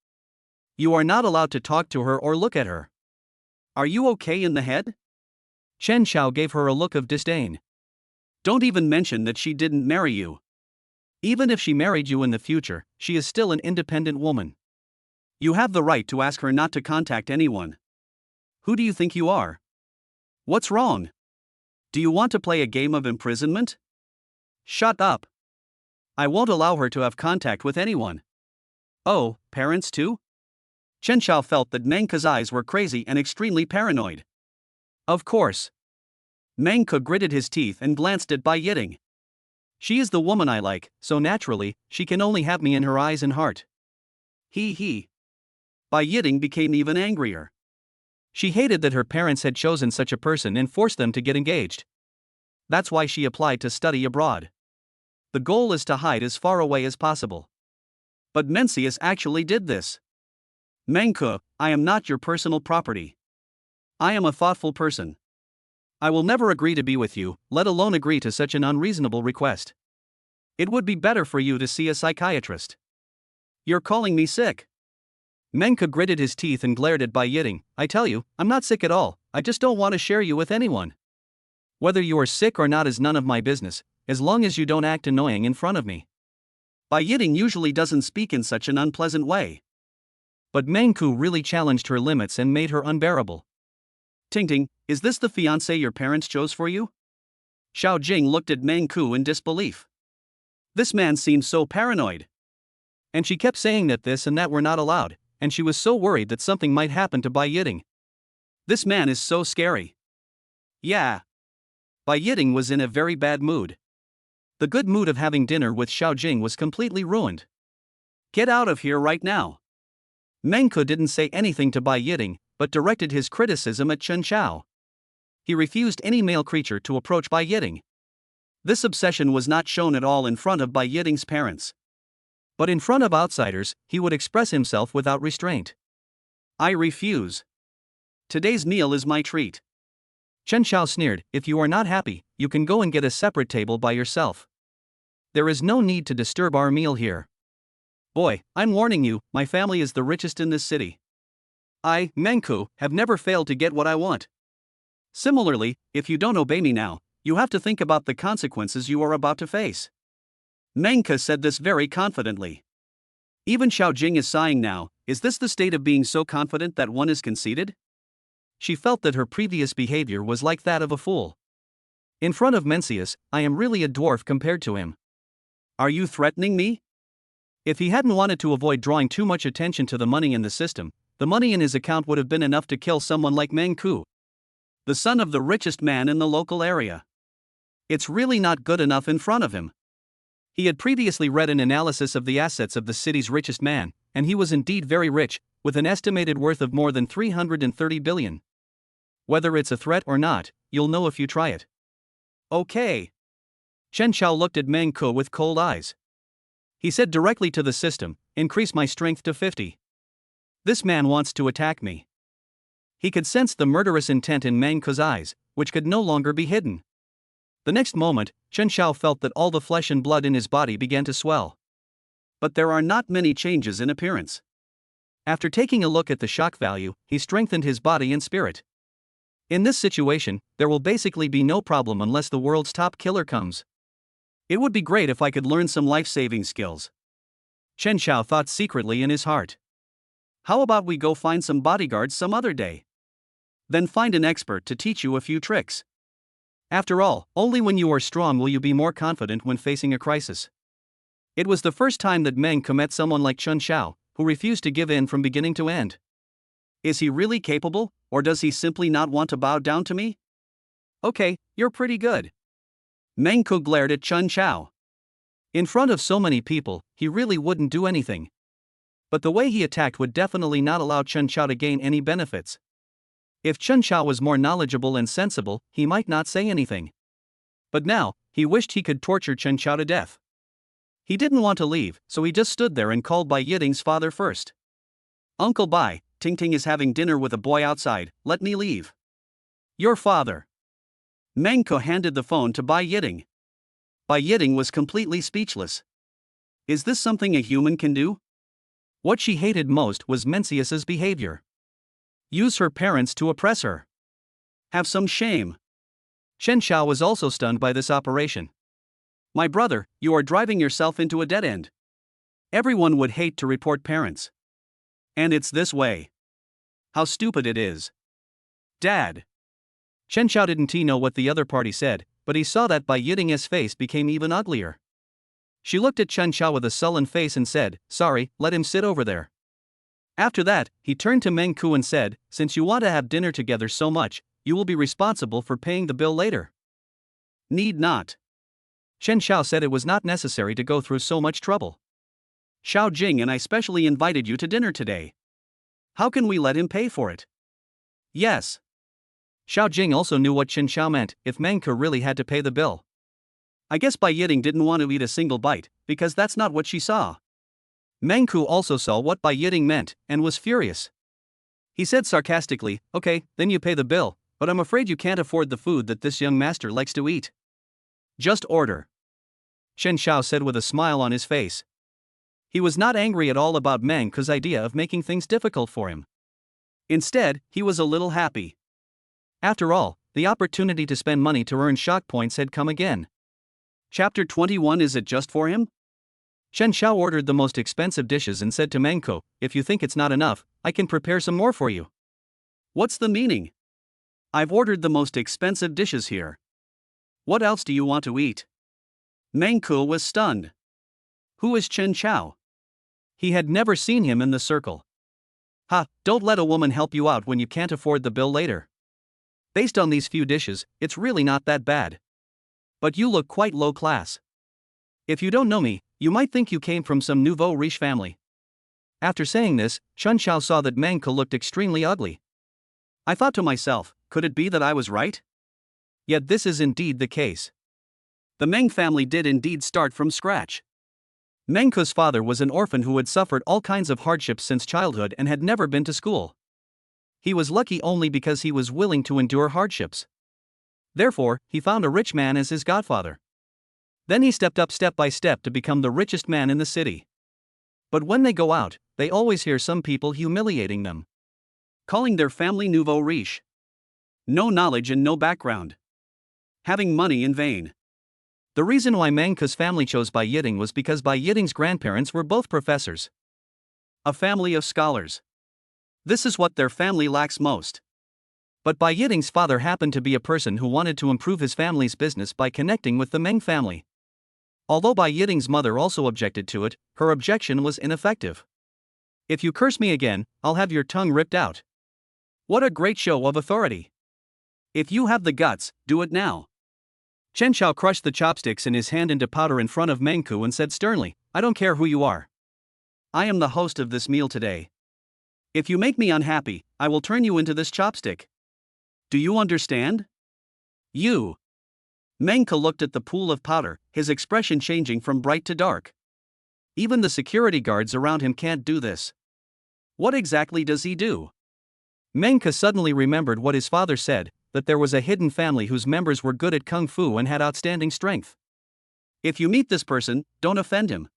You are not allowed to talk to her or look at her. Are you okay in the head? Chen Xiao gave her a look of disdain. Don't even mention that she didn't marry you. Even if she married you in the future, she is still an independent woman. You have the right to ask her not to contact anyone. Who do you think you are? What's wrong? Do you want to play a game of imprisonment? Shut up. I won't allow her to have contact with anyone. Oh, parents too? Chen Xiao felt that Meng Ke's eyes were crazy and extremely paranoid. Of course. Meng Ke gritted his teeth and glanced at Bai Yiting. She is the woman I like, so naturally, she can only have me in her eyes and heart. He. Bai Yiting became even angrier. She hated that her parents had chosen such a person and forced them to get engaged. That's why she applied to study abroad. The goal is to hide as far away as possible. But Mencius actually did this. Meng Ke, I am not your personal property. I am a thoughtful person. I will never agree to be with you, let alone agree to such an unreasonable request. It would be better for you to see a psychiatrist. You're calling me sick. Meng Ke gritted his teeth and glared at Bai Yiting. I tell you, I'm not sick at all, I just don't want to share you with anyone. Whether you are sick or not is none of my business, as long as you don't act annoying in front of me. Bai Yiting usually doesn't speak in such an unpleasant way. But Meng Ke really challenged her limits and made her unbearable. Tingting, is this the fiancé your parents chose for you? Xiao Jing looked at Meng Ke in disbelief. This man seemed so paranoid. And she kept saying that this and that were not allowed, and she was so worried that something might happen to Bai Yiting. This man is so scary. Yeah. Bai Yiting was in a very bad mood. The good mood of having dinner with Xiao Jing was completely ruined. Get out of here right now. Meng Ke didn't say anything to Bai Yiting, but directed his criticism at Chen Xiao. He refused any male creature to approach Bai Yiting. This obsession was not shown at all in front of Bai Yiting's parents. But in front of outsiders, he would express himself without restraint. I refuse. Today's meal is my treat. Chen Xiao sneered, if you are not happy, you can go and get a separate table by yourself. There is no need to disturb our meal here. Boy, I'm warning you, my family is the richest in this city. I, Meng Ke, have never failed to get what I want. Similarly, if you don't obey me now, you have to think about the consequences you are about to face. Meng Ke said this very confidently. Even Xiao Jing is sighing now. Is this the state of being so confident that one is conceited? She felt that her previous behavior was like that of a fool. In front of Mencius, I am really a dwarf compared to him. Are you threatening me? If he hadn't wanted to avoid drawing too much attention to the money in the system, the money in his account would have been enough to kill someone like Meng Ke, the son of the richest man in the local area. It's really not good enough in front of him. He had previously read an analysis of the assets of the city's richest man, and he was indeed very rich, with an estimated worth of more than 330 billion. Whether it's a threat or not, you'll know if you try it. Okay. Chen Xiao looked at Meng Ke with cold eyes. He said directly to the system, increase my strength to 50. This man wants to attack me. He could sense the murderous intent in Meng Ke's eyes, which could no longer be hidden. The next moment, Chen Xiao felt that all the flesh and blood in his body began to swell. But there are not many changes in appearance. After taking a look at the shock value, he strengthened his body and spirit. In this situation, there will basically be no problem unless the world's top killer comes. It would be great if I could learn some life-saving skills. Chen Xiao thought secretly in his heart. How about we go find some bodyguards some other day? Then find an expert to teach you a few tricks. After all, only when you are strong will you be more confident when facing a crisis. It was the first time that Meng Ke met someone like Chen Xiao, who refused to give in from beginning to end. Is he really capable, or does he simply not want to bow down to me? Okay, you're pretty good. Meng Ke glared at Chen Xiao. In front of so many people, he really wouldn't do anything. But the way he attacked would definitely not allow Chen Qiao to gain any benefits. If Chen Qiao was more knowledgeable and sensible, he might not say anything. But now, he wished he could torture Chen Qiao to death. He didn't want to leave, so he just stood there and called Bai Yiting's father first. "Uncle Bai, Ting Ting is having dinner with a boy outside, let me leave." "Your father." Meng Ke handed the phone to Bai Yiting. Bai Yiting was completely speechless. Is this something a human can do? What she hated most was Mencius's behavior. Use her parents to oppress her. Have some shame. Chen Qiao was also stunned by this operation. "My brother, you are driving yourself into a dead end. Everyone would hate to report parents. And it's this way. How stupid it is. Dad." Chen Qiao didn't know what the other party said, but he saw that Bai Yiting's face became even uglier. She looked at Chen Qiao with a sullen face and said, "Sorry, let him sit over there." After that, he turned to Meng Ke and said, "Since you want to have dinner together so much, you will be responsible for paying the bill later." "Need not." Chen Qiao said it was not necessary to go through so much trouble. "Xiao Jing and I specially invited you to dinner today. How can we let him pay for it?" "Yes." Xiao Jing also knew what Chen Qiao meant if Meng Ke really had to pay the bill. I guess Bai Yiting didn't want to eat a single bite, because that's not what she saw. Meng Ke also saw what Bai Yiting meant, and was furious. He said sarcastically, "Okay, then you pay the bill, but I'm afraid you can't afford the food that this young master likes to eat. Just order." Chen Qiao said with a smile on his face. He was not angry at all about Meng Ke's idea of making things difficult for him. Instead, he was a little happy. After all, the opportunity to spend money to earn shock points had come again. Chapter 21. Is it just for him? Chen Qiao ordered the most expensive dishes and said to Meng Ke, "If you think it's not enough, I can prepare some more for you." "What's the meaning? I've ordered the most expensive dishes here. What else do you want to eat?" Meng Ke was stunned. Who is Chen Qiao? He had never seen him in the circle. "Ha, don't let a woman help you out when you can't afford the bill later. Based on these few dishes, it's really not that bad. But you look quite low class. If you don't know me, you might think you came from some nouveau riche family." After saying this, Chen Qiao saw that Meng Ke looked extremely ugly. I thought to myself, could it be that I was right? Yet this is indeed the case. The Meng family did indeed start from scratch. Meng Ke's father was an orphan who had suffered all kinds of hardships since childhood and had never been to school. He was lucky only because he was willing to endure hardships. Therefore, he found a rich man as his godfather. Then he stepped up step by step to become the richest man in the city. But when they go out, they always hear some people humiliating them, calling their family nouveau riche. No knowledge and no background. Having money in vain. The reason why Meng Ke's family chose Bai Yiting was because Bai Yiting's grandparents were both professors. A family of scholars. This is what their family lacks most. But Bai Yiting's father happened to be a person who wanted to improve his family's business by connecting with the Meng family. Although Bai Yiting's mother also objected to it, her objection was ineffective. "If you curse me again, I'll have your tongue ripped out." What a great show of authority. If you have the guts, do it now. Chen Qiao crushed the chopsticks in his hand into powder in front of Meng Ke and said sternly, "I don't care who you are. I am the host of this meal today. If you make me unhappy, I will turn you into this chopstick. Do you understand? You." Meng Ke looked at the pool of powder, his expression changing from bright to dark. Even the security guards around him can't do this. What exactly does he do? Meng Ke suddenly remembered what his father said, that there was a hidden family whose members were good at kung fu and had outstanding strength. If you meet this person, don't offend him.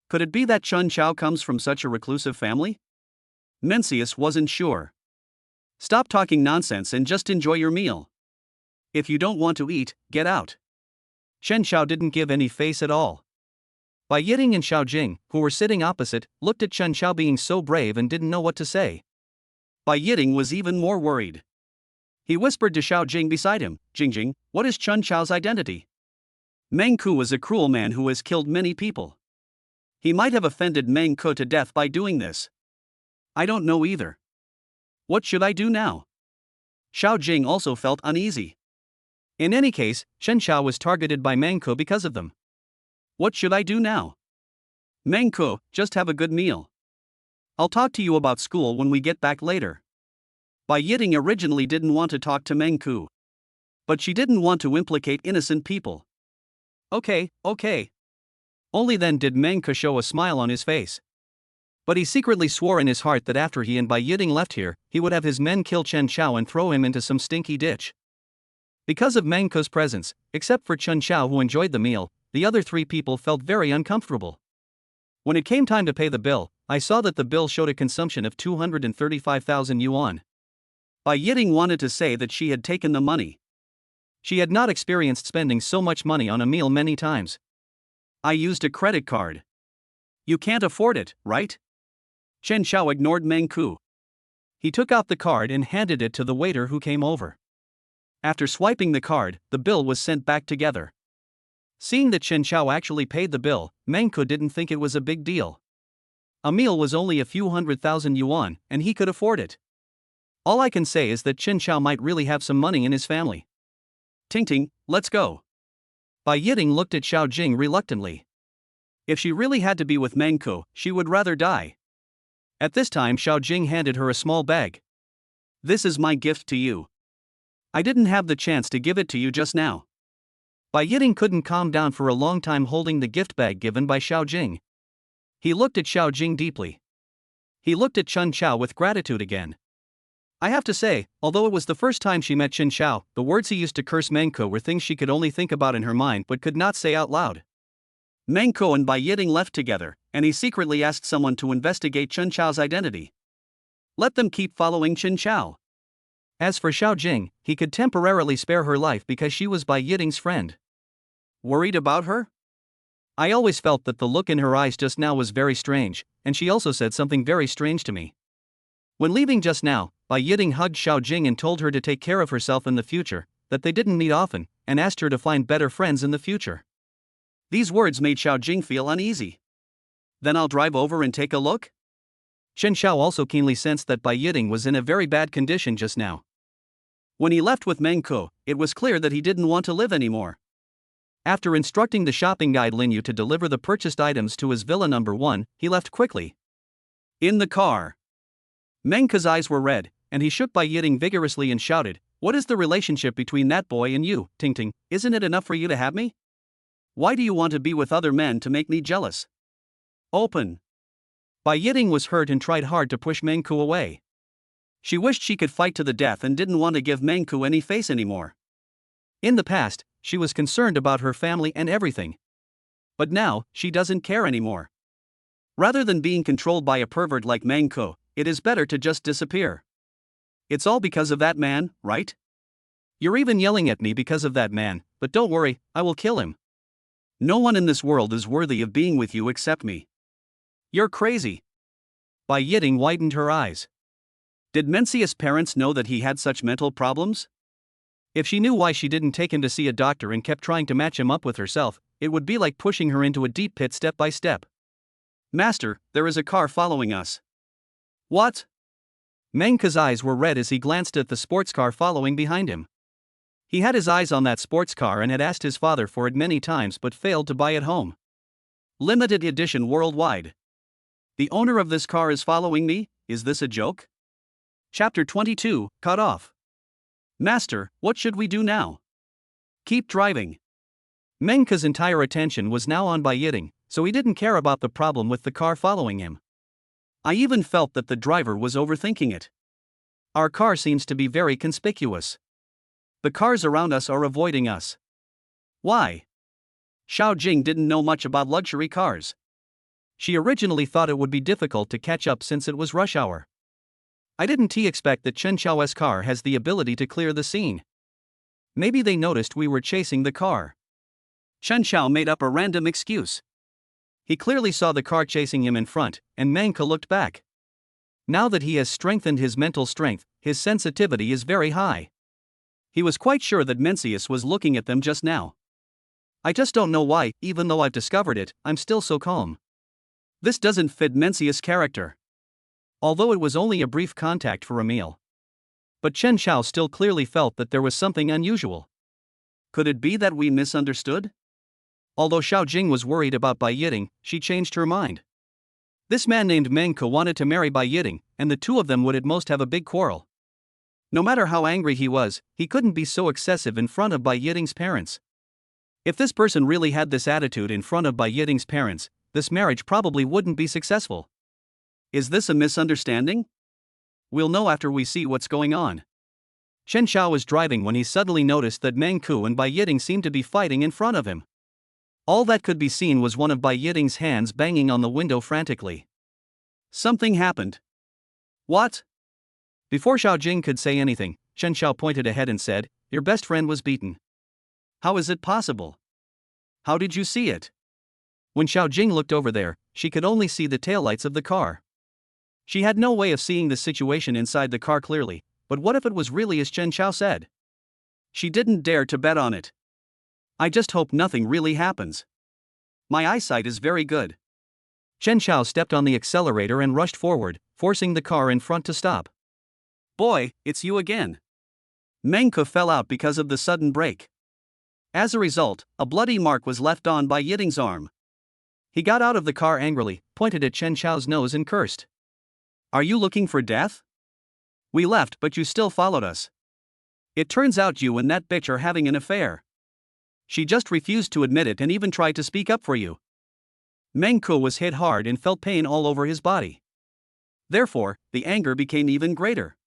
Could it be that Chen Qiao comes from such a reclusive family? Mencius wasn't sure. Stop talking nonsense and just enjoy your meal. If you don't want to eat, get out. Chen Qiao didn't give any face at all. Bai Yiting and Xiao Jing, who were sitting opposite, looked at Chen Qiao being so brave and didn't know what to say. Bai Yiting was even more worried. He whispered to Xiao Jing beside him, "Jingjing, what is Chen Qiao's identity?" Meng Ke was a cruel man who has killed many people. He might have offended Meng Ke to death by doing this. I don't know either. What should I do now? Xiao Jing also felt uneasy. In any case, Chen Qiao was targeted by Meng Ke because of them. What should I do now? Mengko, just have a good meal. I'll talk to you about school when we get back later. Bai Yiting originally didn't want to talk to Mengku. But she didn't want to implicate innocent people. Okay. Only then did Mengka show a smile on his face. But he secretly swore in his heart that after he and Bai Yiting left here, he would have his men kill Chen Xiao and throw him into some stinky ditch. Because of Mengko's presence, except for Chen Xiao who enjoyed the meal, the other three people felt very uncomfortable. When it came time to pay the bill, I saw that the bill showed a consumption of 235,000 yuan. Bai Yiting wanted to say that she had taken the money. She had not experienced spending so much money on a meal many times. I used a credit card. You can't afford it, right? Chen Xiao ignored Mengku. He took out the card and handed it to the waiter who came over. After swiping the card, the bill was sent back together. Seeing that Chen Xiao actually paid the bill, Mengku didn't think it was a big deal. A meal was only a few 100,000 yuan, and he could afford it. All I can say is that Chen Xiao might really have some money in his family. Ting, let's go. Bai Yiting looked at Xiao Jing reluctantly. If she really had to be with Mengko, she would rather die. At this time Xiao Jing handed her a small bag. This is my gift to you. I didn't have the chance to give it to you just now. Bai Yiting couldn't calm down for a long time holding the gift bag given by Xiao Jing. He looked at Xiao Jing deeply. He looked at Chen Xiao with gratitude again. I have to say, although it was the first time she met Chen Xiao, the words he used to curse Mengko were things she could only think about in her mind but could not say out loud. Mengko and Bai Yiting left together, and he secretly asked someone to investigate Chen Xiao's identity. Let them keep following Chen Xiao. As for Xiao Jing, he could temporarily spare her life because she was Bai Yiting's friend. Worried about her? I always felt that the look in her eyes just now was very strange, and she also said something very strange to me. When leaving just now, Bai Yiting hugged Xiao Jing and told her to take care of herself in the future, that they didn't meet often, and asked her to find better friends in the future. These words made Xiao Jing feel uneasy. Then I'll drive over and take a look? Chen Xiao also keenly sensed that Bai Yiting was in a very bad condition just now. When he left with Mengko, it was clear that he didn't want to live anymore. After instructing the shopping guide Lin Yu to deliver the purchased items to his villa number 1, he left quickly. In the car. Mengko's eyes were red, and he shook Bai Yiting vigorously and shouted, "What is the relationship between that boy and you, Ting? Isn't it enough for you to have me? Why do you want to be with other men to make me jealous? Open." Bai Yiting was hurt and tried hard to push Mengku away. She wished she could fight to the death and didn't want to give Mengku any face anymore. In the past, she was concerned about her family and everything. But now, she doesn't care anymore. Rather than being controlled by a pervert like Mengko, it is better to just disappear. It's all because of that man, right? You're even yelling at me because of that man, but don't worry, I will kill him. No one in this world is worthy of being with you except me. You're crazy. Bai Yiting widened her eyes. Did Mencius' parents know that he had such mental problems? If she knew why she didn't take him to see a doctor and kept trying to match him up with herself, it would be like pushing her into a deep pit step by step. Master, there is a car following us. What? Mengka's eyes were red as he glanced at the sports car following behind him. He had his eyes on that sports car and had asked his father for it many times but failed to buy it home. Limited edition worldwide. The owner of this car is following me, is this a joke? Chapter 22, Cut Off. Master, what should we do now? Keep driving. Mengka's entire attention was now on Bai Yiting, so he didn't care about the problem with the car following him. I even felt that the driver was overthinking it. Our car seems to be very conspicuous. The cars around us are avoiding us. Why? Xiao Jing didn't know much about luxury cars. She originally thought it would be difficult to catch up since it was rush hour. I didn't expect that Chen Xiao's car has the ability to clear the scene. Maybe they noticed we were chasing the car. Chen Xiao made up a random excuse. He clearly saw the car chasing him in front, and Mengka looked back. Now that he has strengthened his mental strength, his sensitivity is very high. He was quite sure that Mencius was looking at them just now. I just don't know why, even though I've discovered it, I'm still so calm. This doesn't fit Mencius' character. Although it was only a brief contact for a meal. But Chen Xiao still clearly felt that there was something unusual. Could it be that we misunderstood? Although Xiao Jing was worried about Bai Yiting, she changed her mind. This man named Meng Ke wanted to marry Bai Yiting, and the two of them would at most have a big quarrel. No matter how angry he was, he couldn't be so excessive in front of Bai Yiting's parents. If this person really had this attitude in front of Bai Yiting's parents, this marriage probably wouldn't be successful. Is this a misunderstanding? We'll know after we see what's going on. Chen Xiao was driving when he suddenly noticed that Meng Ke and Bai Yiting seemed to be fighting in front of him. All that could be seen was one of Bai Yiting's hands banging on the window frantically. Something happened. What? Before Xiao Jing could say anything, Chen Xiao pointed ahead and said, "Your best friend was beaten." How is it possible? How did you see it? When Xiao Jing looked over there, she could only see the taillights of the car. She had no way of seeing the situation inside the car clearly, but what if it was really as Chen Xiao said? She didn't dare to bet on it. I just hope nothing really happens. My eyesight is very good. Chen Xiao stepped on the accelerator and rushed forward, forcing the car in front to stop. Boy, it's you again. Meng Ke fell out because of the sudden brake. As a result, a bloody mark was left on Bai Yiting's arm. He got out of the car angrily, pointed at Chen Xiao's nose and cursed. Are you looking for death? We left but you still followed us. It turns out you and that bitch are having an affair. She just refused to admit it and even tried to speak up for you. Meng Ke was hit hard and felt pain all over his body. Therefore, the anger became even greater.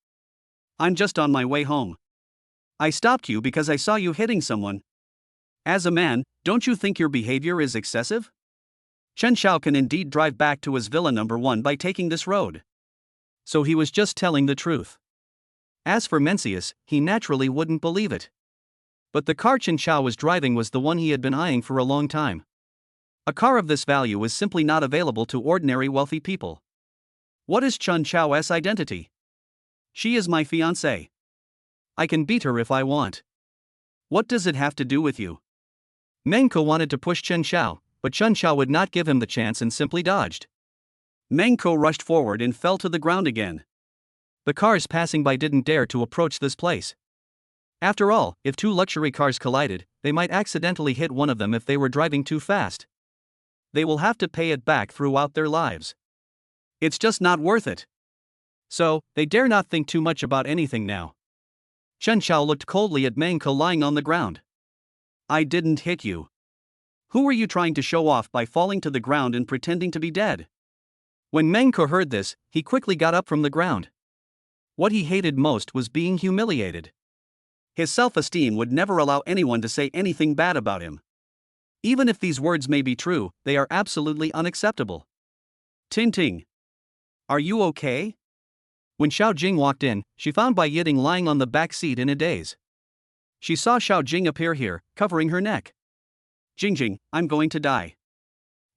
I'm just on my way home. I stopped you because I saw you hitting someone. As a man, don't you think your behavior is excessive? Chen Xiao can indeed drive back to his villa number 1 by taking this road. So he was just telling the truth. As for Mencius, he naturally wouldn't believe it. But the car Chen Xiao was driving was the one he had been eyeing for a long time. A car of this value is simply not available to ordinary wealthy people. What is Chen Xiao's identity? She is my fiancée. I can beat her if I want. What does it have to do with you? Meng Ke wanted to push Chen Xiao, but Chen Xiao would not give him the chance and simply dodged. Meng Ke rushed forward and fell to the ground again. The cars passing by didn't dare to approach this place. After all, if two luxury cars collided, they might accidentally hit one of them if they were driving too fast. They will have to pay it back throughout their lives. It's just not worth it. So, they dare not think too much about anything now. Chen Xiao looked coldly at Meng Ke lying on the ground. I didn't hit you. Who were you trying to show off by falling to the ground and pretending to be dead? When Meng Ke heard this, he quickly got up from the ground. What he hated most was being humiliated. His self-esteem would never allow anyone to say anything bad about him. Even if these words may be true, they are absolutely unacceptable. Ting Ting. Are you okay? When Xiao Jing walked in, she found Bai Yiting lying on the back seat in a daze. She saw Xiao Jing appear here, covering her neck. Jing, I'm going to die.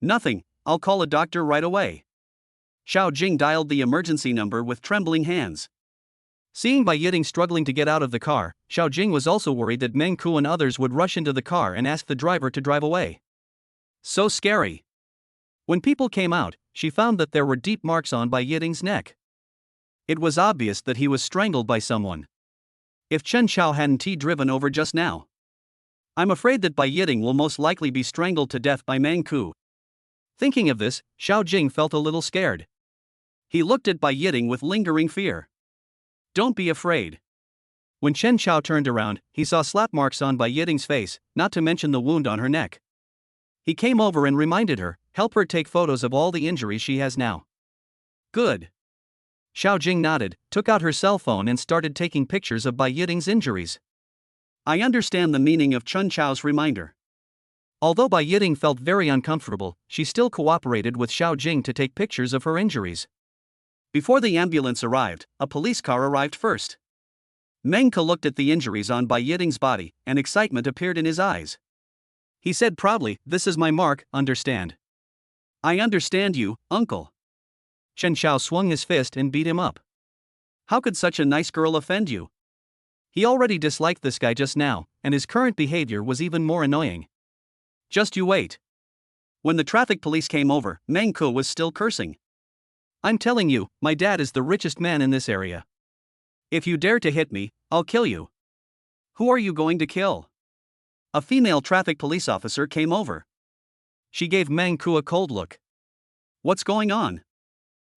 Nothing, I'll call a doctor right away. Xiao Jing dialed the emergency number with trembling hands. Seeing Bai Yiting struggling to get out of the car, Xiao Jing was also worried that Meng Ke and others would rush into the car and ask the driver to drive away. So scary. When people came out, she found that there were deep marks on Bai Yiting's neck. It was obvious that he was strangled by someone. If Chen Xiao hadn't driven over just now. I'm afraid that Bai Yiting will most likely be strangled to death by Meng Ke. Thinking of this, Xiao Jing felt a little scared. He looked at Bai Yiting with lingering fear. Don't be afraid. When Chen Xiao turned around, he saw slap marks on Bai Yiting's face, not to mention the wound on her neck. He came over and reminded her, help her take photos of all the injuries she has now. Good. Xiao Jing nodded, took out her cell phone and started taking pictures of Bai Yiting's injuries. I understand the meaning of Chen Xiao's reminder. Although Bai Yiting felt very uncomfortable, she still cooperated with Xiao Jing to take pictures of her injuries. Before the ambulance arrived, a police car arrived first. Meng Ke looked at the injuries on Bai Yiting's body, and excitement appeared in his eyes. He said proudly, "This is my mark, understand?" I understand you, uncle. Chen Xiao swung his fist and beat him up. How could such a nice girl offend you? He already disliked this guy just now, and his current behavior was even more annoying. Just you wait. When the traffic police came over, Meng Ke was still cursing. I'm telling you, my dad is the richest man in this area. If you dare to hit me, I'll kill you. Who are you going to kill? A female traffic police officer came over. She gave Meng Ku a cold look. What's going on?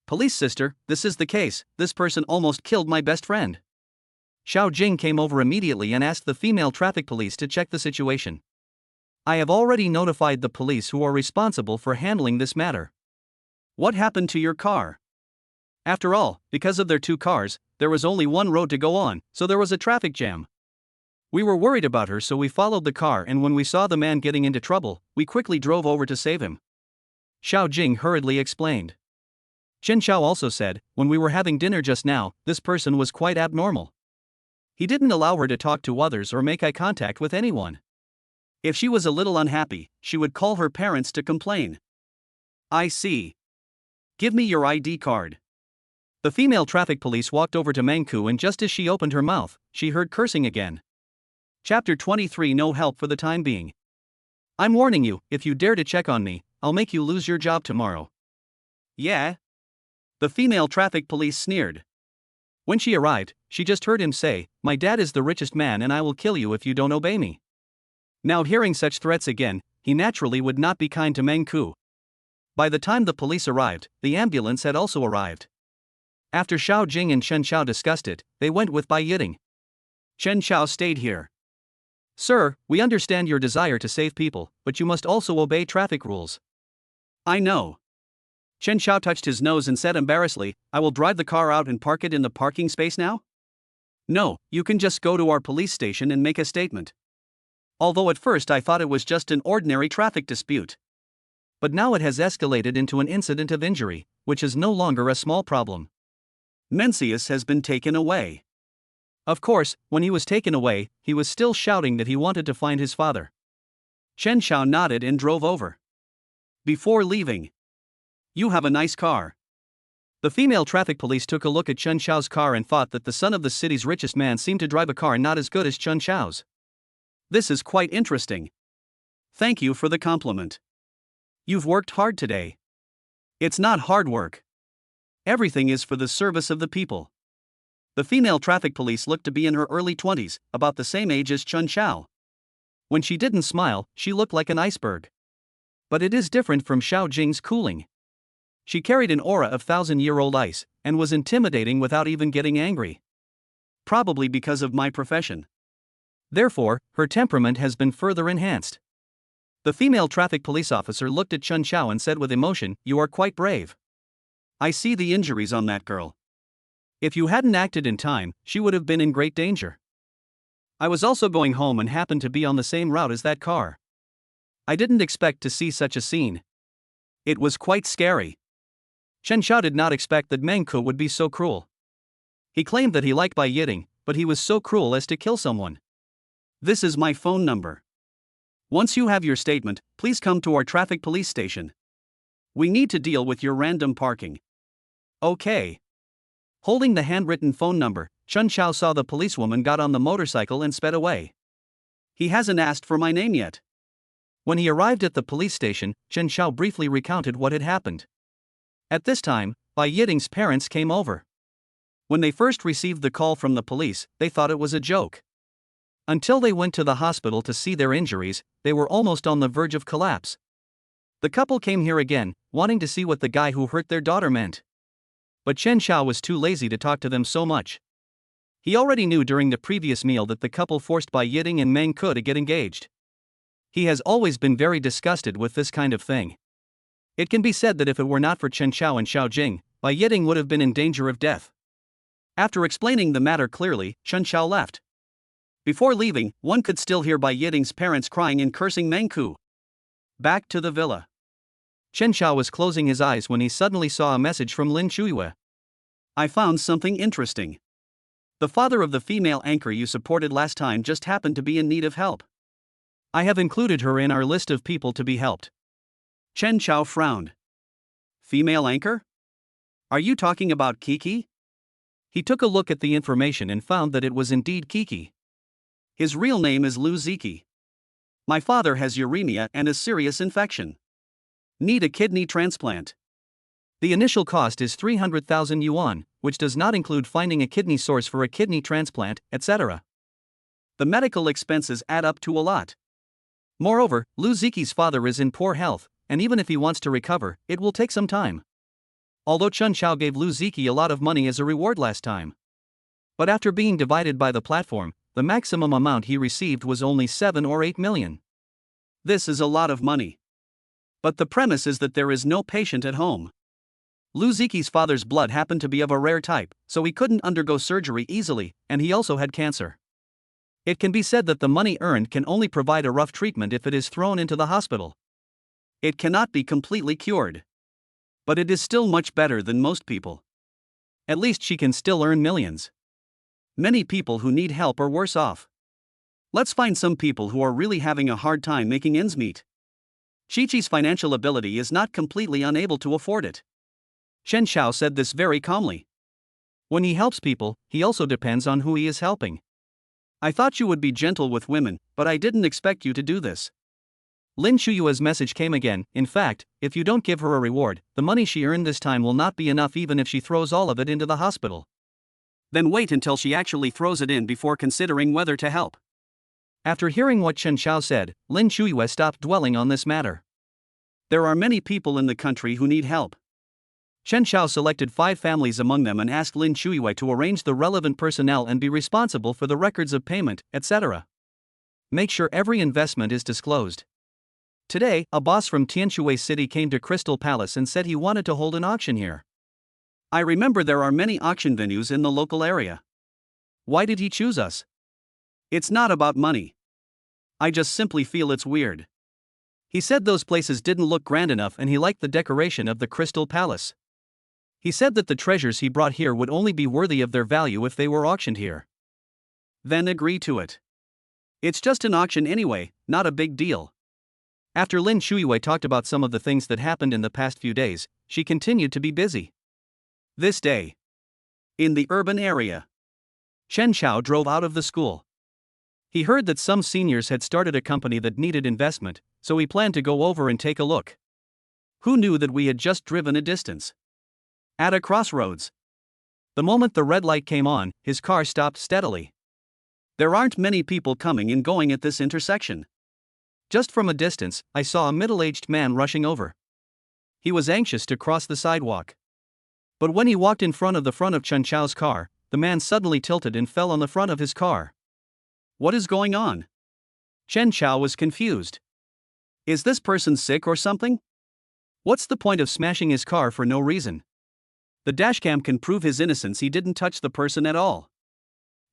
Police sister, this is the case, this person almost killed my best friend. Xiao Jing came over immediately and asked the female traffic police to check the situation. I have already notified the police who are responsible for handling this matter. What happened to your car? After all, because of their 2 cars, there was only one road to go on, so there was a traffic jam. We were worried about her, so we followed the car, and when we saw the man getting into trouble, we quickly drove over to save him. Xiao Jing hurriedly explained. Chen Xiao also said, when we were having dinner just now, this person was quite abnormal. He didn't allow her to talk to others or make eye contact with anyone. If she was a little unhappy, she would call her parents to complain. I see. Give me your ID card. The female traffic police walked over to Meng Ku, and just as she opened her mouth, she heard cursing again. Chapter 23. No help for the time being. I'm warning you, if you dare to check on me, I'll make you lose your job tomorrow. Yeah? The female traffic police sneered. When she arrived, she just heard him say, my dad is the richest man and I will kill you if you don't obey me. Now hearing such threats again, he naturally would not be kind to Meng Ku. By the time the police arrived, the ambulance had also arrived. After Xiao Jing and Chen Xiao discussed it, they went with Bai Yiting. Chen Xiao stayed here. Sir, we understand your desire to save people, but you must also obey traffic rules. I know. Chen Xiao touched his nose and said embarrassedly, I will drive the car out and park it in the parking space now? No, you can just go to our police station and make a statement. Although at first I thought it was just an ordinary traffic dispute. But now it has escalated into an incident of injury, which is no longer a small problem. Mencius has been taken away. Of course, when he was taken away, he was still shouting that he wanted to find his father. Chen Xiao nodded and drove over. Before leaving, you have a nice car. The female traffic police took a look at Chen Xiao's car and thought that the son of the city's richest man seemed to drive a car not as good as Chen Xiao's. This is quite interesting. Thank you for the compliment. You've worked hard today. It's not hard work. Everything is for the service of the people. The female traffic police looked to be in her early 20s, about the same age as Chen Xiao. When she didn't smile, she looked like an iceberg. But it is different from Xiao Jing's cooling. She carried an aura of 1,000-year-old ice, and was intimidating without even getting angry. Probably because of my profession. Therefore, her temperament has been further enhanced. The female traffic police officer looked at Chen Xiao and said with emotion, you are quite brave. I see the injuries on that girl. If you hadn't acted in time, she would have been in great danger. I was also going home and happened to be on the same route as that car. I didn't expect to see such a scene. It was quite scary. Chen Xiao did not expect that Meng Ku would be so cruel. He claimed that he liked Bai Yiting, but he was so cruel as to kill someone. This is my phone number. Once you have your statement, please come to our traffic police station. We need to deal with your random parking. Okay. Holding the handwritten phone number, Chen Xiao saw the policewoman got on the motorcycle and sped away. He hasn't asked for my name yet. When he arrived at the police station, Chen Xiao briefly recounted what had happened. At this time, Bai Yiting's parents came over. When they first received the call from the police, they thought it was a joke. Until they went to the hospital to see their injuries, they were almost on the verge of collapse. The couple came here again, wanting to see what the guy who hurt their daughter meant. But Chen Xiao was too lazy to talk to them so much. He already knew during the previous meal that the couple forced Bai Yiting and Meng Ku to get engaged. He has always been very disgusted with this kind of thing. It can be said that if it were not for Chen Xiao and Xiao Jing, Bai Yiting would have been in danger of death. After explaining the matter clearly, Chen Xiao left. Before leaving, one could still hear Bai Yiting's parents crying and cursing Meng Ku. Back to the villa. Chen Xiao was closing his eyes when he suddenly saw a message from Lin Chuiyue. I found something interesting. The father of the female anchor you supported last time just happened to be in need of help. I have included her in our list of people to be helped. Chen Xiao frowned. Female anchor? Are you talking about Kiki? He took a look at the information and found that it was indeed Kiki. His real name is Lu Ziki. My father has uremia and a serious infection. Need a kidney transplant. The initial cost is 300,000 yuan, which does not include finding a kidney source for a kidney transplant, etc. The medical expenses add up to a lot. Moreover, Lu Ziki's father is in poor health, and even if he wants to recover, it will take some time. Although Chen Xiao gave Lu Ziki a lot of money as a reward last time. But after being divided by the platform, the maximum amount he received was only 7 or 8 million. This is a lot of money. But the premise is that there is no patient at home. Lu Ziki's father's blood happened to be of a rare type, so he couldn't undergo surgery easily, and he also had cancer. It can be said that the money earned can only provide a rough treatment if it is thrown into the hospital. It cannot be completely cured. But it is still much better than most people. At least she can still earn millions. Many people who need help are worse off. Let's find some people who are really having a hard time making ends meet. Chi-Chi's financial ability is not completely unable to afford it. Chen Xiao said this very calmly. When he helps people, he also depends on who he is helping. I thought you would be gentle with women, but I didn't expect you to do this. Lin Shuyue's message came again. In fact, if you don't give her a reward, the money she earned this time will not be enough even if she throws all of it into the hospital. Then wait until she actually throws it in before considering whether to help. After hearing what Chen Xiao said, Lin Shuyue stopped dwelling on this matter. There are many people in the country who need help. Chen Xiao selected 5 families among them and asked Lin Shuyue to arrange the relevant personnel and be responsible for the records of payment, etc. Make sure every investment is disclosed. Today, a boss from Tianshui City came to Crystal Palace and said he wanted to hold an auction here. I remember there are many auction venues in the local area. Why did he choose us? It's not about money. I just simply feel it's weird. He said those places didn't look grand enough and he liked the decoration of the Crystal Palace. He said that the treasures he brought here would only be worthy of their value if they were auctioned here. Then agree to it. It's just an auction anyway, not a big deal. After Lin Shuyue talked about some of the things that happened in the past few days, she continued to be busy. This day, in the urban area, Chen Xiao drove out of the school. He heard that some seniors had started a company that needed investment, so he planned to go over and take a look. Who knew that we had just driven a distance? At a crossroads. The moment the red light came on, his car stopped steadily. There aren't many people coming and going at this intersection. Just from a distance, I saw a middle-aged man rushing over. He was anxious to cross the sidewalk. But when he walked in front of Chen Xiao's car, the man suddenly tilted and fell on the front of his car. What is going on? Chen Xiao was confused. Is this person sick or something? What's the point of smashing his car for no reason? The dashcam can prove his innocence. He didn't touch the person at all.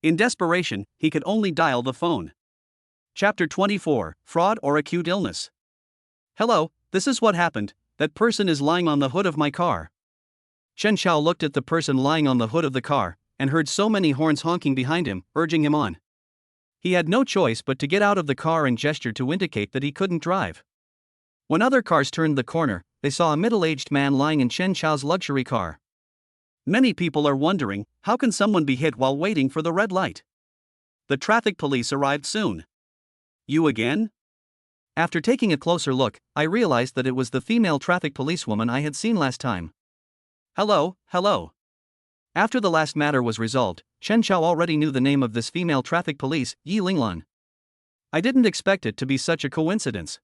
In desperation, he could only dial the phone. Chapter 24, Fraud or Acute Illness. Hello, this is what happened. That person is lying on the hood of my car. Chen Xiao looked at the person lying on the hood of the car, and heard so many horns honking behind him, urging him on. He had no choice but to get out of the car and gesture to indicate that he couldn't drive. When other cars turned the corner, they saw a middle-aged man lying in Chen Xiao's luxury car. Many people are wondering, how can someone be hit while waiting for the red light? The traffic police arrived soon. You again? After taking a closer look, I realized that it was the female traffic policewoman I had seen last time. Hello. After the last matter was resolved, Chen Xiao already knew the name of this female traffic police, Yi Linglan. I didn't expect it to be such a coincidence.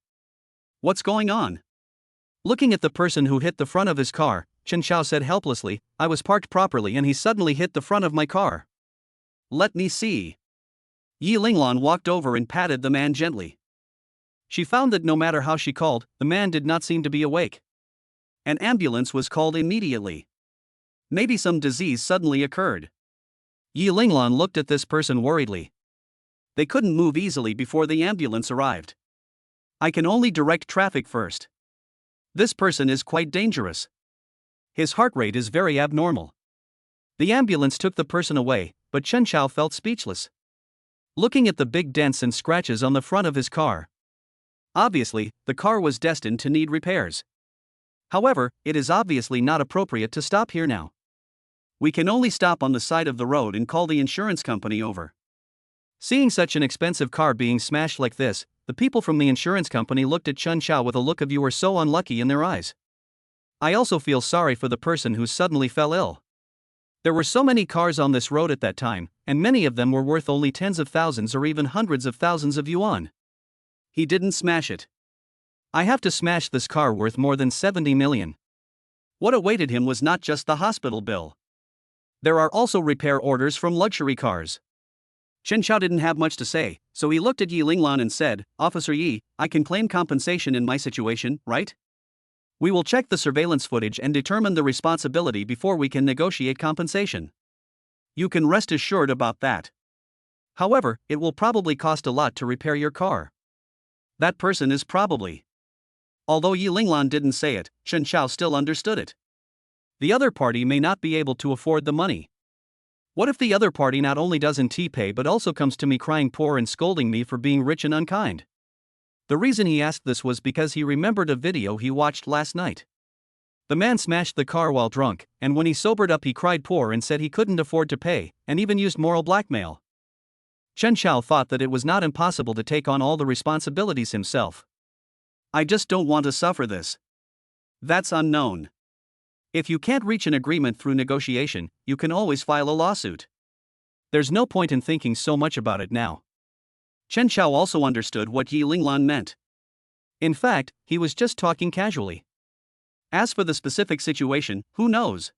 What's going on? Looking at the person who hit the front of his car, Chen Xiao said helplessly, I was parked properly and he suddenly hit the front of my car. Let me see. Yi Linglan walked over and patted the man gently. She found that no matter how she called, the man did not seem to be awake. An ambulance was called immediately. Maybe some disease suddenly occurred. Yi Linglan looked at this person worriedly. They couldn't move easily before the ambulance arrived. I can only direct traffic first. This person is quite dangerous. His heart rate is very abnormal. The ambulance took the person away, but Chen Xiao felt speechless. Looking at the big dents and scratches on the front of his car. Obviously, the car was destined to need repairs. However, it is obviously not appropriate to stop here now. We can only stop on the side of the road and call the insurance company over. Seeing such an expensive car being smashed like this, the people from the insurance company looked at Chen Xiao with a look of "you are so unlucky" in their eyes. I also feel sorry for the person who suddenly fell ill. There were so many cars on this road at that time, and many of them were worth only tens of thousands or even hundreds of thousands of yuan. He didn't smash it. I have to smash this car worth more than 70 million. What awaited him was not just the hospital bill. There are also repair orders from luxury cars. Chen Xiao didn't have much to say, so he looked at Yi Linglan and said, Officer Yi, I can claim compensation in my situation, right? We will check the surveillance footage and determine the responsibility before we can negotiate compensation. You can rest assured about that. However, it will probably cost a lot to repair your car. That person is probably. Although Yi Linglan didn't say it, Chen Xiao still understood it. The other party may not be able to afford the money. What if the other party not only doesn't pay but also comes to me crying poor and scolding me for being rich and unkind? The reason he asked this was because he remembered a video he watched last night. The man smashed the car while drunk, and when he sobered up he cried poor and said he couldn't afford to pay, and even used moral blackmail. Chen Xiao thought that it was not impossible to take on all the responsibilities himself. I just don't want to suffer this. That's unknown. If you can't reach an agreement through negotiation, you can always file a lawsuit. There's no point in thinking so much about it now. Chen Xiao also understood what Yi Linglan meant. In fact, he was just talking casually. As for the specific situation, who knows?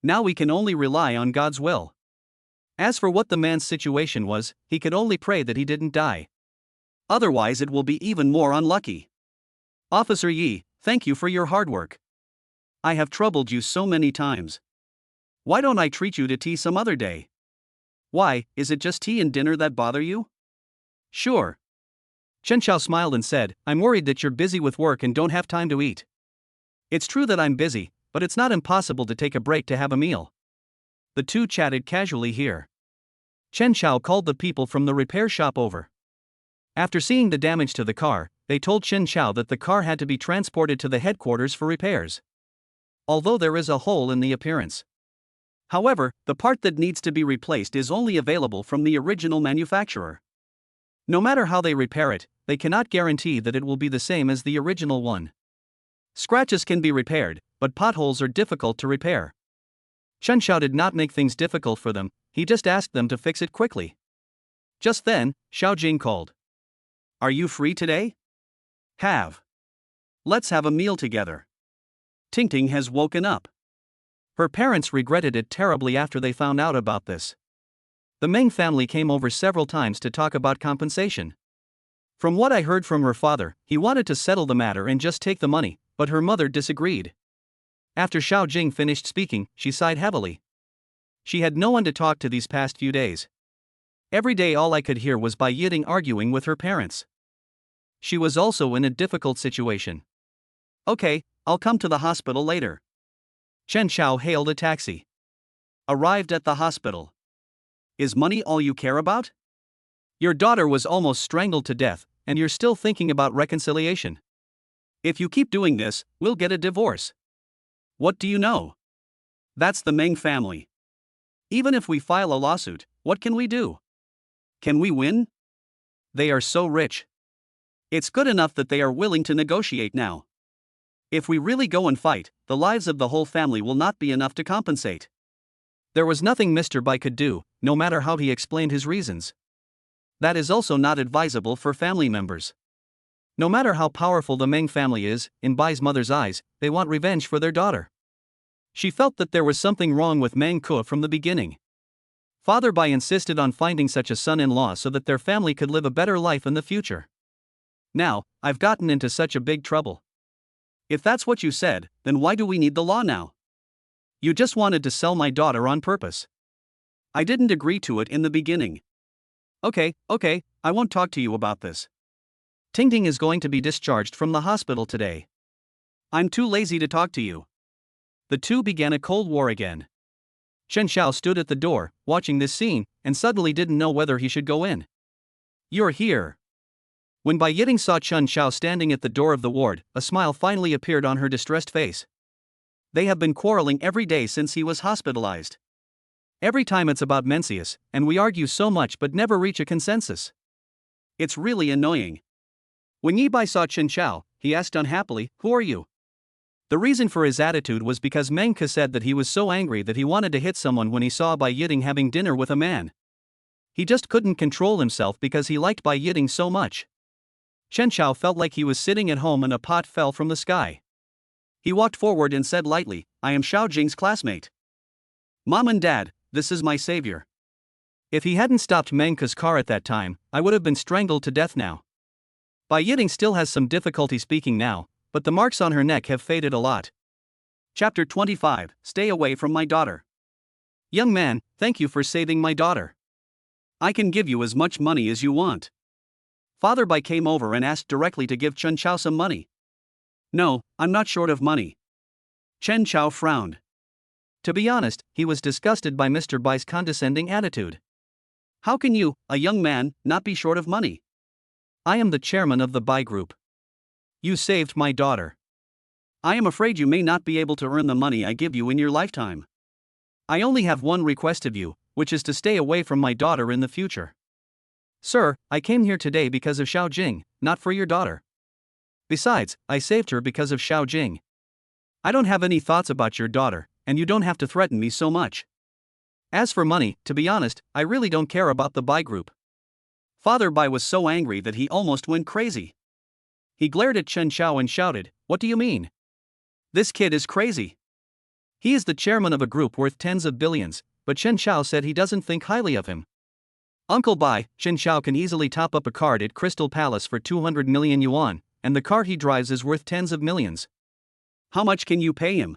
Now we can only rely on God's will. As for what the man's situation was, he could only pray that he didn't die. Otherwise it will be even more unlucky. Officer Yi, thank you for your hard work. I have troubled you so many times. Why don't I treat you to tea some other day? Why, is it just tea and dinner that bother you? Sure. Chen Xiao smiled and said, I'm worried that you're busy with work and don't have time to eat. It's true that I'm busy, but it's not impossible to take a break to have a meal. The two chatted casually here. Chen Xiao called the people from the repair shop over. After seeing the damage to the car, they told Chen Xiao that the car had to be transported to the headquarters for repairs. Although there is a hole in the appearance. However, the part that needs to be replaced is only available from the original manufacturer. No matter how they repair it, they cannot guarantee that it will be the same as the original one. Scratches can be repaired, but potholes are difficult to repair. Chen Xiao did not make things difficult for them, he just asked them to fix it quickly. Just then, Xiao Jing called. Are you free today? Let's have a meal together. Ting Ting has woken up. Her parents regretted it terribly after they found out about this. The Meng family came over several times to talk about compensation. From what I heard from her father, he wanted to settle the matter and just take the money, but her mother disagreed. After Xiao Jing finished speaking, she sighed heavily. She had no one to talk to these past few days. Every day all I could hear was Bai Yiding arguing with her parents. She was also in a difficult situation. Okay, I'll come to the hospital later. Chen Xiao hailed a taxi. Arrived at the hospital. Is money all you care about? Your daughter was almost strangled to death, and you're still thinking about reconciliation. If you keep doing this, we'll get a divorce. What do you know? That's the Meng family. Even if we file a lawsuit, what can we do? Can we win? They are so rich. It's good enough that they are willing to negotiate now. If we really go and fight, the lives of the whole family will not be enough to compensate. There was nothing Mr. Bai could do, no matter how he explained his reasons. That is also not advisable for family members. No matter how powerful the Meng family is, in Bai's mother's eyes, they want revenge for their daughter. She felt that there was something wrong with Meng Ke from the beginning. Father Bai insisted on finding such a son-in-law so that their family could live a better life in the future. Now, I've gotten into such a big trouble. If that's what you said, then why do we need the law now? You just wanted to sell my daughter on purpose. I didn't agree to it in the beginning. Okay, I won't talk to you about this. Ting Ting is going to be discharged from the hospital today. I'm too lazy to talk to you. The two began a cold war again. Chen Xiao stood at the door, watching this scene, and suddenly didn't know whether he should go in. You're here. When Bai Yiding saw Chen Xiao standing at the door of the ward, a smile finally appeared on her distressed face. They have been quarreling every day since he was hospitalized. Every time it's about Mencius, and we argue so much but never reach a consensus. It's really annoying. When Yi Bai saw Chen Xiao, he asked unhappily, "Who are you?" The reason for his attitude was because Meng Ke said that he was so angry that he wanted to hit someone when he saw Bai Yiding having dinner with a man. He just couldn't control himself because he liked Bai Yiding so much. Chen Chao felt like he was sitting at home and a pot fell from the sky. He walked forward and said lightly, "I am Xiao Jing's classmate. Mom and Dad, this is my savior." If he hadn't stopped Mengke's car at that time, I would have been strangled to death now. Bai Yiting still has some difficulty speaking now, but the marks on her neck have faded a lot. Chapter 25, Stay away from my daughter. Young man, thank you for saving my daughter. I can give you as much money as you want. Father Bai came over and asked directly to give Chen Chao some money. No, I'm not short of money. Chen Chao frowned. To be honest, he was disgusted by Mr. Bai's condescending attitude. How can you, a young man, not be short of money? I am the chairman of the Bai Group. You saved my daughter. I am afraid you may not be able to earn the money I give you in your lifetime. I only have one request of you, which is to stay away from my daughter in the future. Sir, I came here today because of Xiao Jing, not for your daughter. Besides, I saved her because of Xiao Jing. I don't have any thoughts about your daughter, and you don't have to threaten me so much. As for money, to be honest, I really don't care about the Bai Group. Father Bai was so angry that he almost went crazy. He glared at Chen Chao and shouted, "What do you mean? This kid is crazy. He is the chairman of a group worth tens of billions, but Chen Chao said he doesn't think highly of him. Uncle Bai, Chen Chao can easily top up a card at Crystal Palace for 200 million yuan, and the car he drives is worth tens of millions. How much can you pay him?"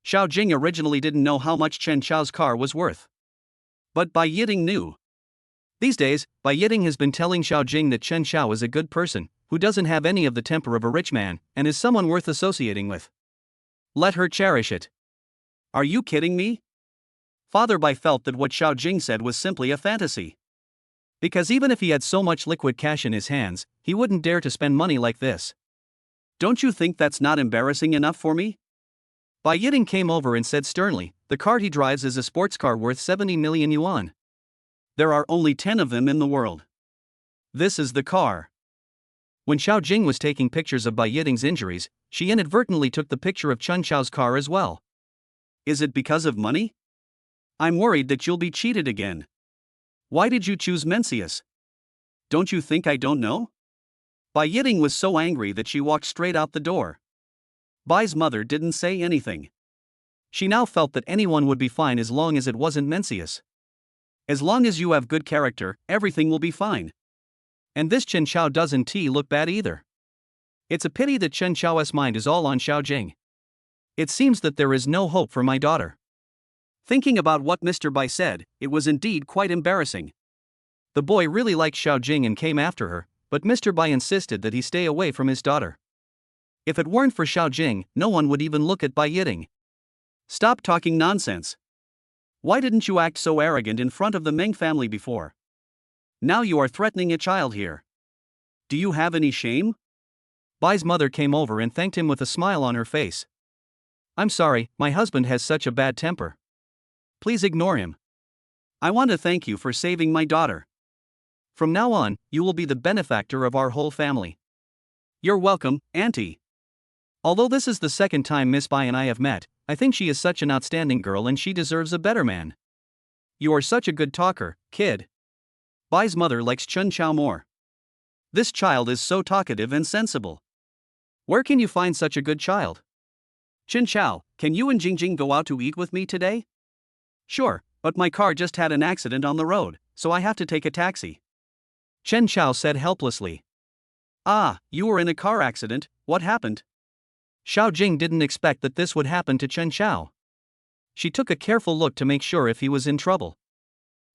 Xiao Jing originally didn't know how much Chen Chao's car was worth. But Bai Yiting knew. These days, Bai Yiting has been telling Xiao Jing that Chen Chao is a good person, who doesn't have any of the temper of a rich man, and is someone worth associating with. Let her cherish it. Are you kidding me? Father Bai felt that what Xiao Jing said was simply a fantasy. Because even if he had so much liquid cash in his hands, he wouldn't dare to spend money like this. Don't you think that's not embarrassing enough for me? Bai Yiting came over and said sternly, "The car he drives is a sports car worth 70 million yuan. There are only 10 of them in the world. This is the car." When Xiao Jing was taking pictures of Bai Yiting's injuries, she inadvertently took the picture of Chen Chao's car as well. Is it because of money? I'm worried that you'll be cheated again. Why did you choose Mencius? Don't you think I don't know? Bai Yiting was so angry that she walked straight out the door. Bai's mother didn't say anything. She now felt that anyone would be fine as long as it wasn't Mencius. As long as you have good character, everything will be fine. And this Chen Chao doesn't look bad either. It's a pity that Chen Chao's mind is all on Xiao Jing. It seems that there is no hope for my daughter. Thinking about what Mr. Bai said, it was indeed quite embarrassing. The boy really liked Xiao Jing and came after her, but Mr. Bai insisted that he stay away from his daughter. If it weren't for Xiao Jing, no one would even look at Bai Yiting. Stop talking nonsense. Why didn't you act so arrogant in front of the Meng family before? Now you are threatening a child here. Do you have any shame? Bai's mother came over and thanked him with a smile on her face. I'm sorry, my husband has such a bad temper. Please ignore him. I want to thank you for saving my daughter. From now on, you will be the benefactor of our whole family. You're welcome, Auntie. Although this is the second time Miss Bai and I have met, I think she is such an outstanding girl and she deserves a better man. You are such a good talker, kid. Bai's mother likes Chen Chao more. This child is so talkative and sensible. Where can you find such a good child? Chen Chao, can you and Jingjing go out to eat with me today? Sure, but my car just had an accident on the road, so I have to take a taxi. Chen Chao said helplessly. Ah, you were in a car accident, what happened? Xiao Jing didn't expect that this would happen to Chen Chao. She took a careful look to make sure if he was in trouble.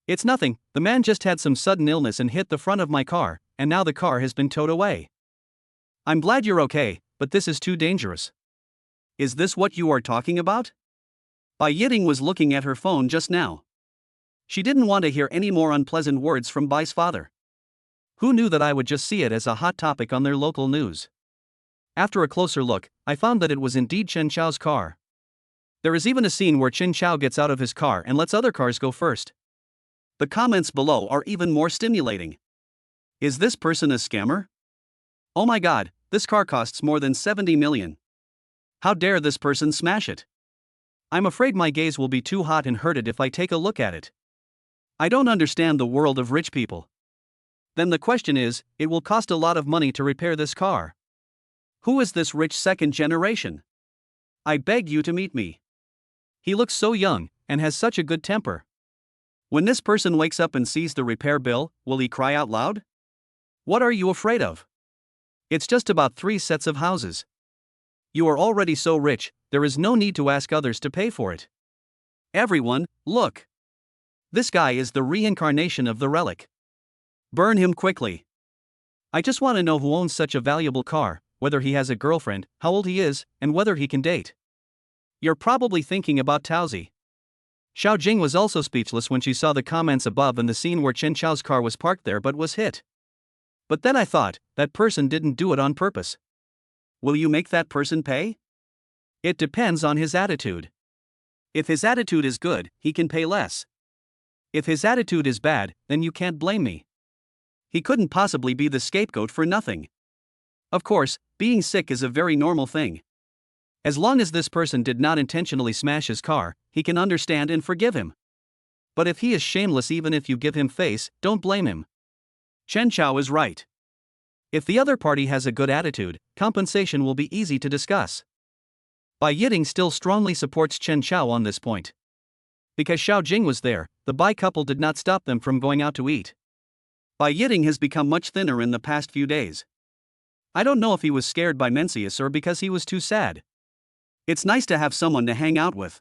It's nothing, the man just had some sudden illness and hit the front of my car, and now the car has been towed away. I'm glad you're okay, but this is too dangerous. Is this what you are talking about? Bai Yiting was looking at her phone just now. She didn't want to hear any more unpleasant words from Bai's father. Who knew that I would just see it as a hot topic on their local news? After a closer look, I found that it was indeed Chen Chao's car. There is even a scene where Chen Chao gets out of his car and lets other cars go first. The comments below are even more stimulating. Is this person a scammer? Oh my god, this car costs more than 70 million. How dare this person smash it? I'm afraid my gaze will be too hot and hurted if I take a look at it. I don't understand the world of rich people. Then the question is, it will cost a lot of money to repair this car. Who is this rich second generation? I beg you to meet me. He looks so young, and has such a good temper. When this person wakes up and sees the repair bill, will he cry out loud? What are you afraid of? It's just about 3 sets of houses. You are already so rich, there is no need to ask others to pay for it. Everyone, look. This guy is the reincarnation of the relic. Burn him quickly. I just want to know who owns such a valuable car, whether he has a girlfriend, how old he is, and whether he can date. You're probably thinking about Taozi. Xiao Jing was also speechless when she saw the comments above and the scene where Chen Xiao's car was parked there but was hit. But then I thought, that person didn't do it on purpose. Will you make that person pay? It depends on his attitude. If his attitude is good, he can pay less. If his attitude is bad, then you can't blame me. He couldn't possibly be the scapegoat for nothing. Of course, being sick is a very normal thing. As long as this person did not intentionally smash his car, he can understand and forgive him. But if he is shameless, even if you give him face, don't blame him. Chen Xiao is right. If the other party has a good attitude, compensation will be easy to discuss. Bai Yiting still strongly supports Chen Xiao on this point. Because Xiao Jing was there, the Bai couple did not stop them from going out to eat. Bai Yiting has become much thinner in the past few days. I don't know if he was scared by Mencius or because he was too sad. It's nice to have someone to hang out with.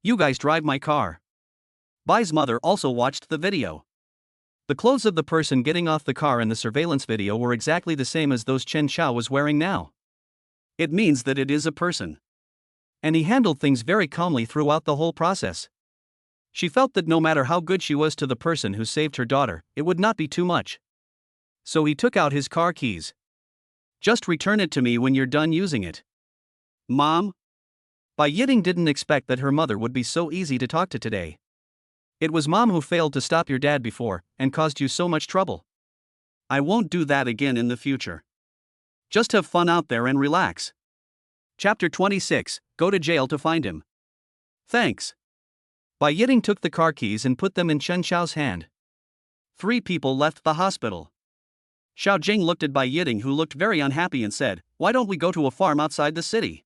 You guys drive my car. Bai's mother also watched the video. The clothes of the person getting off the car in the surveillance video were exactly the same as those Chen Xiao was wearing now. It means that it is a person. And he handled things very calmly throughout the whole process. She felt that no matter how good she was to the person who saved her daughter, it would not be too much. So he took out his car keys. Just return it to me when you're done using it. Mom? Bai Yiting didn't expect that her mother would be so easy to talk to today. It was Mom who failed to stop your dad before, and caused you so much trouble. I won't do that again in the future. Just have fun out there and relax. Chapter 26, Go to jail to find him. Thanks. Bai Yiting took the car keys and put them in Chen Xiao's hand. 3 people left the hospital. Xiao Jing looked at Bai Yiting, who looked very unhappy, and said, "Why don't we go to a farm outside the city?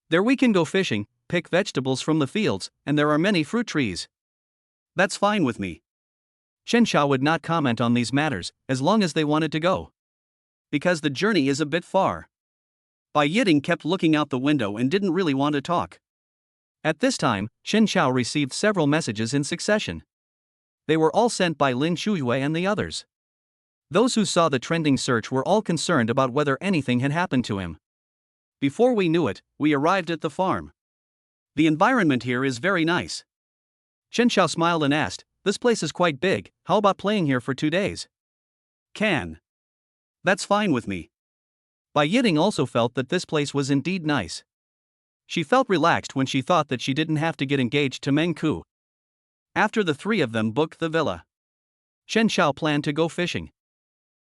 There we can go fishing, pick vegetables from the fields, and there are many fruit trees." That's fine with me. Chen Xiao would not comment on these matters, as long as they wanted to go. Because the journey is a bit far. Bai Yiting kept looking out the window and didn't really want to talk. At this time, Chen Xiao received several messages in succession. They were all sent by Lin Shuyue and the others. Those who saw the trending search were all concerned about whether anything had happened to him. Before we knew it, we arrived at the farm. The environment here is very nice. Chen Xiao smiled and asked, "This place is quite big, how about playing here for 2 days?" Can. That's fine with me. Bai Yiting also felt that this place was indeed nice. She felt relaxed when she thought that she didn't have to get engaged to Meng Ku. After the 3 of them booked the villa, Chen Xiao planned to go fishing.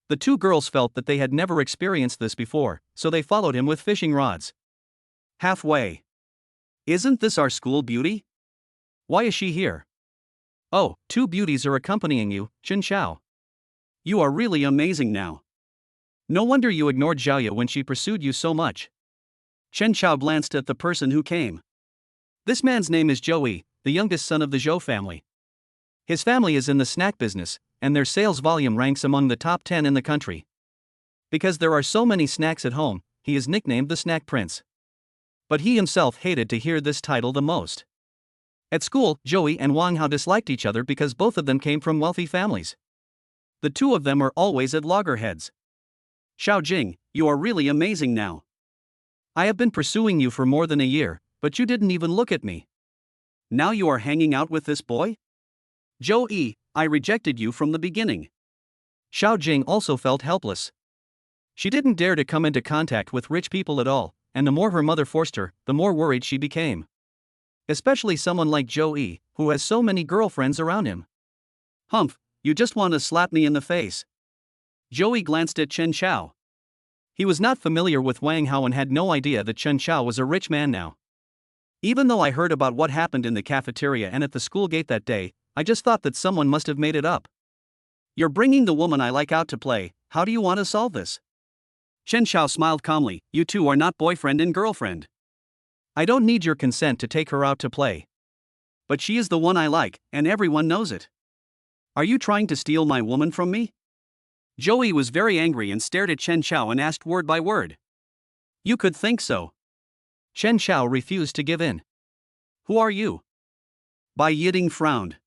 The 2 girls felt that they had never experienced this before, so they followed him with fishing rods. Halfway. Isn't this our school beauty? Why is she here? Oh, 2 beauties are accompanying you, Chen Xiao. You are really amazing now. No wonder you ignored Xiaoya when she pursued you so much. Chen Xiao glanced at the person who came. This man's name is Zhou, the youngest son of the Zhou family. His family is in the snack business, and their sales volume ranks among the top 10 in the country. Because there are so many snacks at home, he is nicknamed the Snack Prince. But he himself hated to hear this title the most. At school, Zhou and Wang Hao disliked each other because both of them came from wealthy families. The 2 of them are always at loggerheads. Xiao Jing, you are really amazing now. I have been pursuing you for more than a year, but you didn't even look at me. Now you are hanging out with this boy? Zhou, I rejected you from the beginning. Xiao Jing also felt helpless. She didn't dare to come into contact with rich people at all, and the more her mother forced her, the more worried she became. Especially someone like Zhou, who has so many girlfriends around him. Humph, you just want to slap me in the face. Zhou glanced at Chen Xiao. He was not familiar with Wang Hao and had no idea that Chen Xiao was a rich man now. Even though I heard about what happened in the cafeteria and at the school gate that day, I just thought that someone must have made it up. You're bringing the woman I like out to play, how do you want to solve this? Chen Xiao smiled calmly, you two are not boyfriend and girlfriend. I don't need your consent to take her out to play. But she is the one I like, and everyone knows it. Are you trying to steal my woman from me? Joey was very angry and stared at Chen Xiao and asked word by word. You could think so. Chen Xiao refused to give in. Who are you? Bai Yiding frowned.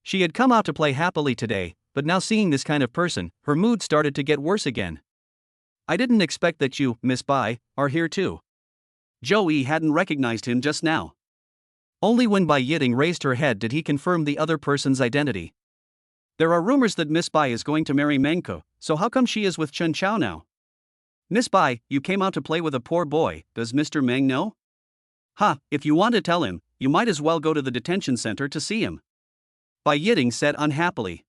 She had come out to play happily today, but now seeing this kind of person, her mood started to get worse again. I didn't expect that you, Miss Bai, are here too. Joey hadn't recognized him just now. Only when Bai Yiding raised her head did he confirm the other person's identity. There are rumors that Miss Bai is going to marry Mengko, so how come she is with Chen Xiao now? Miss Bai, you came out to play with a poor boy, does Mr. Meng know? Ha, if you want to tell him, you might as well go to the detention center to see him. Bai Yiding said unhappily.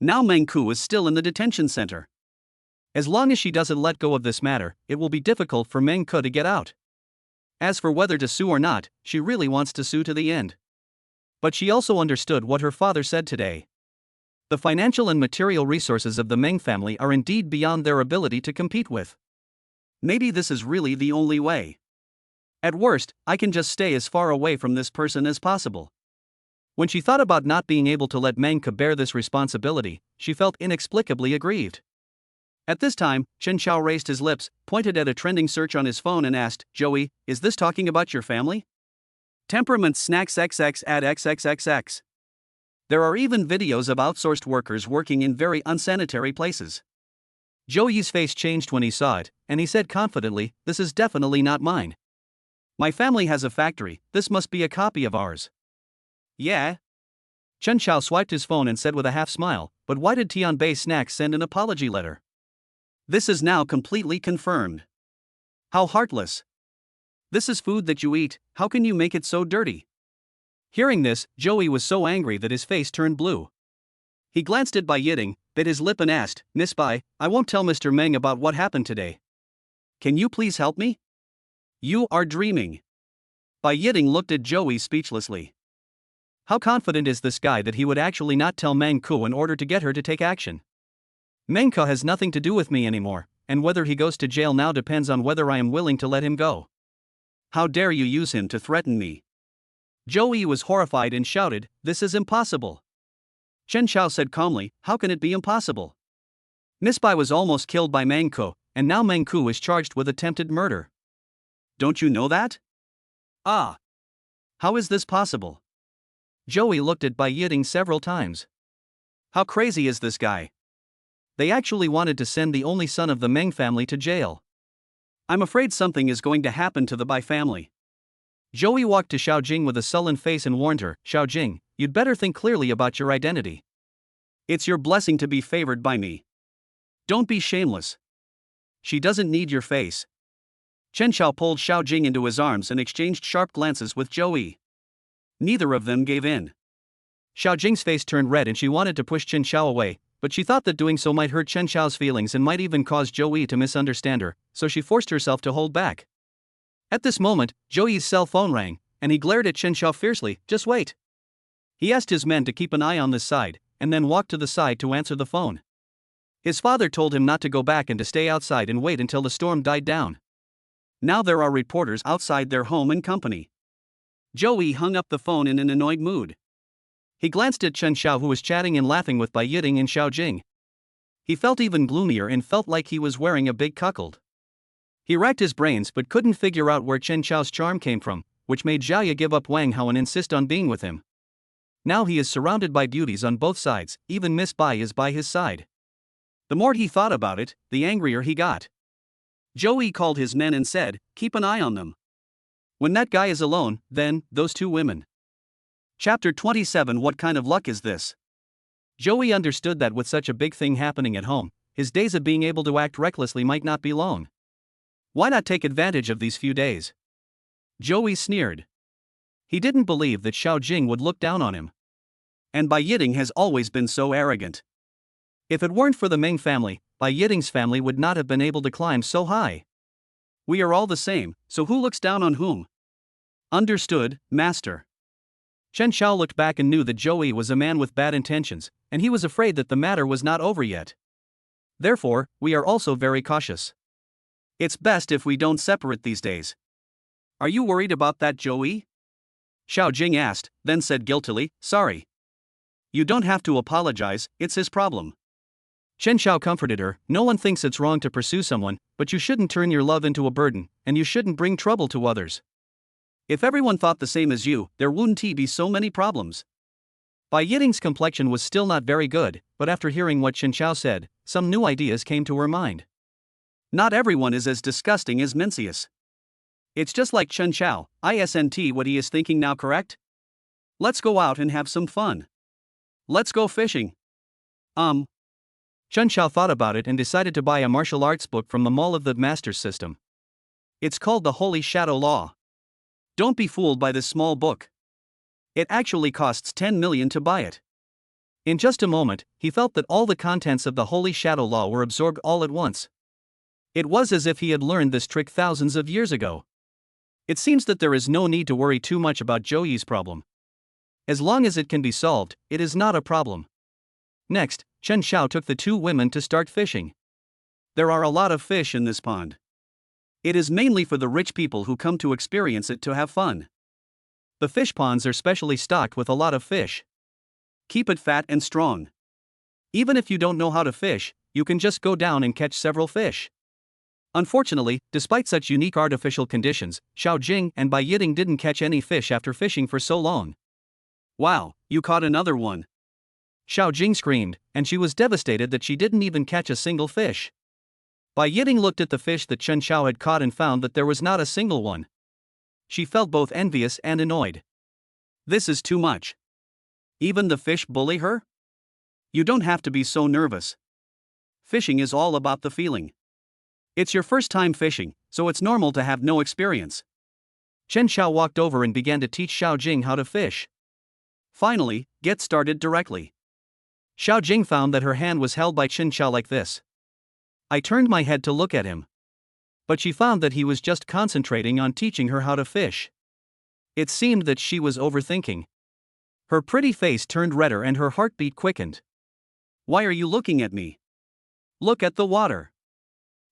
Now Mengku is still in the detention center. As long as she doesn't let go of this matter, it will be difficult for Mengko to get out. As for whether to sue or not, she really wants to sue to the end. But she also understood what her father said today. The financial and material resources of the Meng family are indeed beyond their ability to compete with. Maybe this is really the only way. At worst, I can just stay as far away from this person as possible. When she thought about not being able to let Mengka bear this responsibility, she felt inexplicably aggrieved. At this time, Chen Xiao raised his lips, pointed at a trending search on his phone and asked, Joey, is this talking about your family? Temperament snacks XX at XXXX. There are even videos of outsourced workers working in very unsanitary places. Joey's face changed when he saw it, and he said confidently, this is definitely not mine. My family has a factory, this must be a copy of ours. Yeah? Chen Xiao swiped his phone and said with a half smile, but why did Tianbei Snacks send an apology letter? This is now completely confirmed. How heartless. This is food that you eat, how can you make it so dirty? Hearing this, Joey was so angry that his face turned blue. He glanced at Bai Yiding, bit his lip and asked, Miss Bai, I won't tell Mr. Meng about what happened today. Can you please help me? You are dreaming. Bai Yiding looked at Joey speechlessly. How confident is this guy that he would actually not tell Meng Ku in order to get her to take action? Meng Ku has nothing to do with me anymore, and whether he goes to jail now depends on whether I am willing to let him go. How dare you use him to threaten me? Joey was horrified and shouted, this is impossible. Chen Xiao said calmly, how can it be impossible? Miss Bai was almost killed by Meng Ku, and now Meng Ku is charged with attempted murder. Don't you know that? Ah. How is this possible? Joey looked at Bai Yiding several times. How crazy is this guy? They actually wanted to send the only son of the Meng family to jail. I'm afraid something is going to happen to the Bai family. Joey walked to Xiao Jing with a sullen face and warned her, Xiao Jing, you'd better think clearly about your identity. It's your blessing to be favored by me. Don't be shameless. She doesn't need your face. Chen Xiao pulled Xiao Jing into his arms and exchanged sharp glances with Joey. Neither of them gave in. Xiao Jing's face turned red and she wanted to push Chen Xiao away, but she thought that doing so might hurt Chen Xiao's feelings and might even cause Joey to misunderstand her, so she forced herself to hold back. At this moment, Joey's cell phone rang, and he glared at Chen Xiao fiercely, just wait. He asked his men to keep an eye on this side, and then walked to the side to answer the phone. His father told him not to go back and to stay outside and wait until the storm died down. Now there are reporters outside their home and company. Joey hung up the phone in an annoyed mood. He glanced at Chen Xiao who was chatting and laughing with Bai Yiding and Xiao Jing. He felt even gloomier and felt like he was wearing a big cuckold. He racked his brains but couldn't figure out where Chen Xiao's charm came from, which made Xiaoya give up Wang Hao and insist on being with him. Now he is surrounded by beauties on both sides, even Miss Bai is by his side. The more he thought about it, the angrier he got. Joey called his men and said, keep an eye on them. When that guy is alone, then, those two women. Chapter 27 What kind of luck is this? Joey understood that with such a big thing happening at home, his days of being able to act recklessly might not be long. Why not take advantage of these few days? Joey sneered. He didn't believe that Xiao Jing would look down on him. And Bai Yiding has always been so arrogant. If it weren't for the Meng family, Bai Yiding's family would not have been able to climb so high. We are all the same, so who looks down on whom? Understood, master. Chen Xiao looked back and knew that Zhou was a man with bad intentions, and he was afraid that the matter was not over yet. Therefore, we are also very cautious. It's best if we don't separate these days. Are you worried about that, Zhou? Xiao Jing asked, then said guiltily, sorry. You don't have to apologize, it's his problem. Chen Xiao comforted her, no one thinks it's wrong to pursue someone, but you shouldn't turn your love into a burden, and you shouldn't bring trouble to others. If everyone thought the same as you, there wouldn't be so many problems. Bai Yiting's complexion was still not very good, but after hearing what Chen Xiao said, some new ideas came to her mind. Not everyone is as disgusting as Mencius. It's just like Chen Xiao, isn't what he is thinking now, correct? Let's go out and have some fun. Let's go fishing. Chen Xiao thought about it and decided to buy a martial arts book from the Mall of the Masters system. It's called the Holy Shadow Law. Don't be fooled by this small book. It actually costs 10 million to buy it. In just a moment, he felt that all the contents of the Holy Shadow Law were absorbed all at once. It was as if he had learned this trick thousands of years ago. It seems that there is no need to worry too much about Zhou problem. As long as it can be solved, it is not a problem. Next, Chen Xiao took the two women to start fishing. There are a lot of fish in this pond. It is mainly for the rich people who come to experience it to have fun. The fish ponds are specially stocked with a lot of fish. Keep it fat and strong. Even if you don't know how to fish, you can just go down and catch several fish. Unfortunately, despite such unique artificial conditions, Xiao Jing and Bai Yiting didn't catch any fish after fishing for so long. Wow, you caught another one. Xiao Jing screamed, and she was devastated that she didn't even catch a single fish. Bai Yiting looked at the fish that Chen Xiao had caught and found that there was not a single one. She felt both envious and annoyed. This is too much. Even the fish bully her? You don't have to be so nervous. Fishing is all about the feeling. It's your first time fishing, so it's normal to have no experience. Chen Xiao walked over and began to teach Xiao Jing how to fish. Finally, get started directly. Xiao Jing found that her hand was held by Chen Xiao like this. I turned my head to look at him. But she found that he was just concentrating on teaching her how to fish. It seemed that she was overthinking. Her pretty face turned redder and her heartbeat quickened. Why are you looking at me? Look at the water.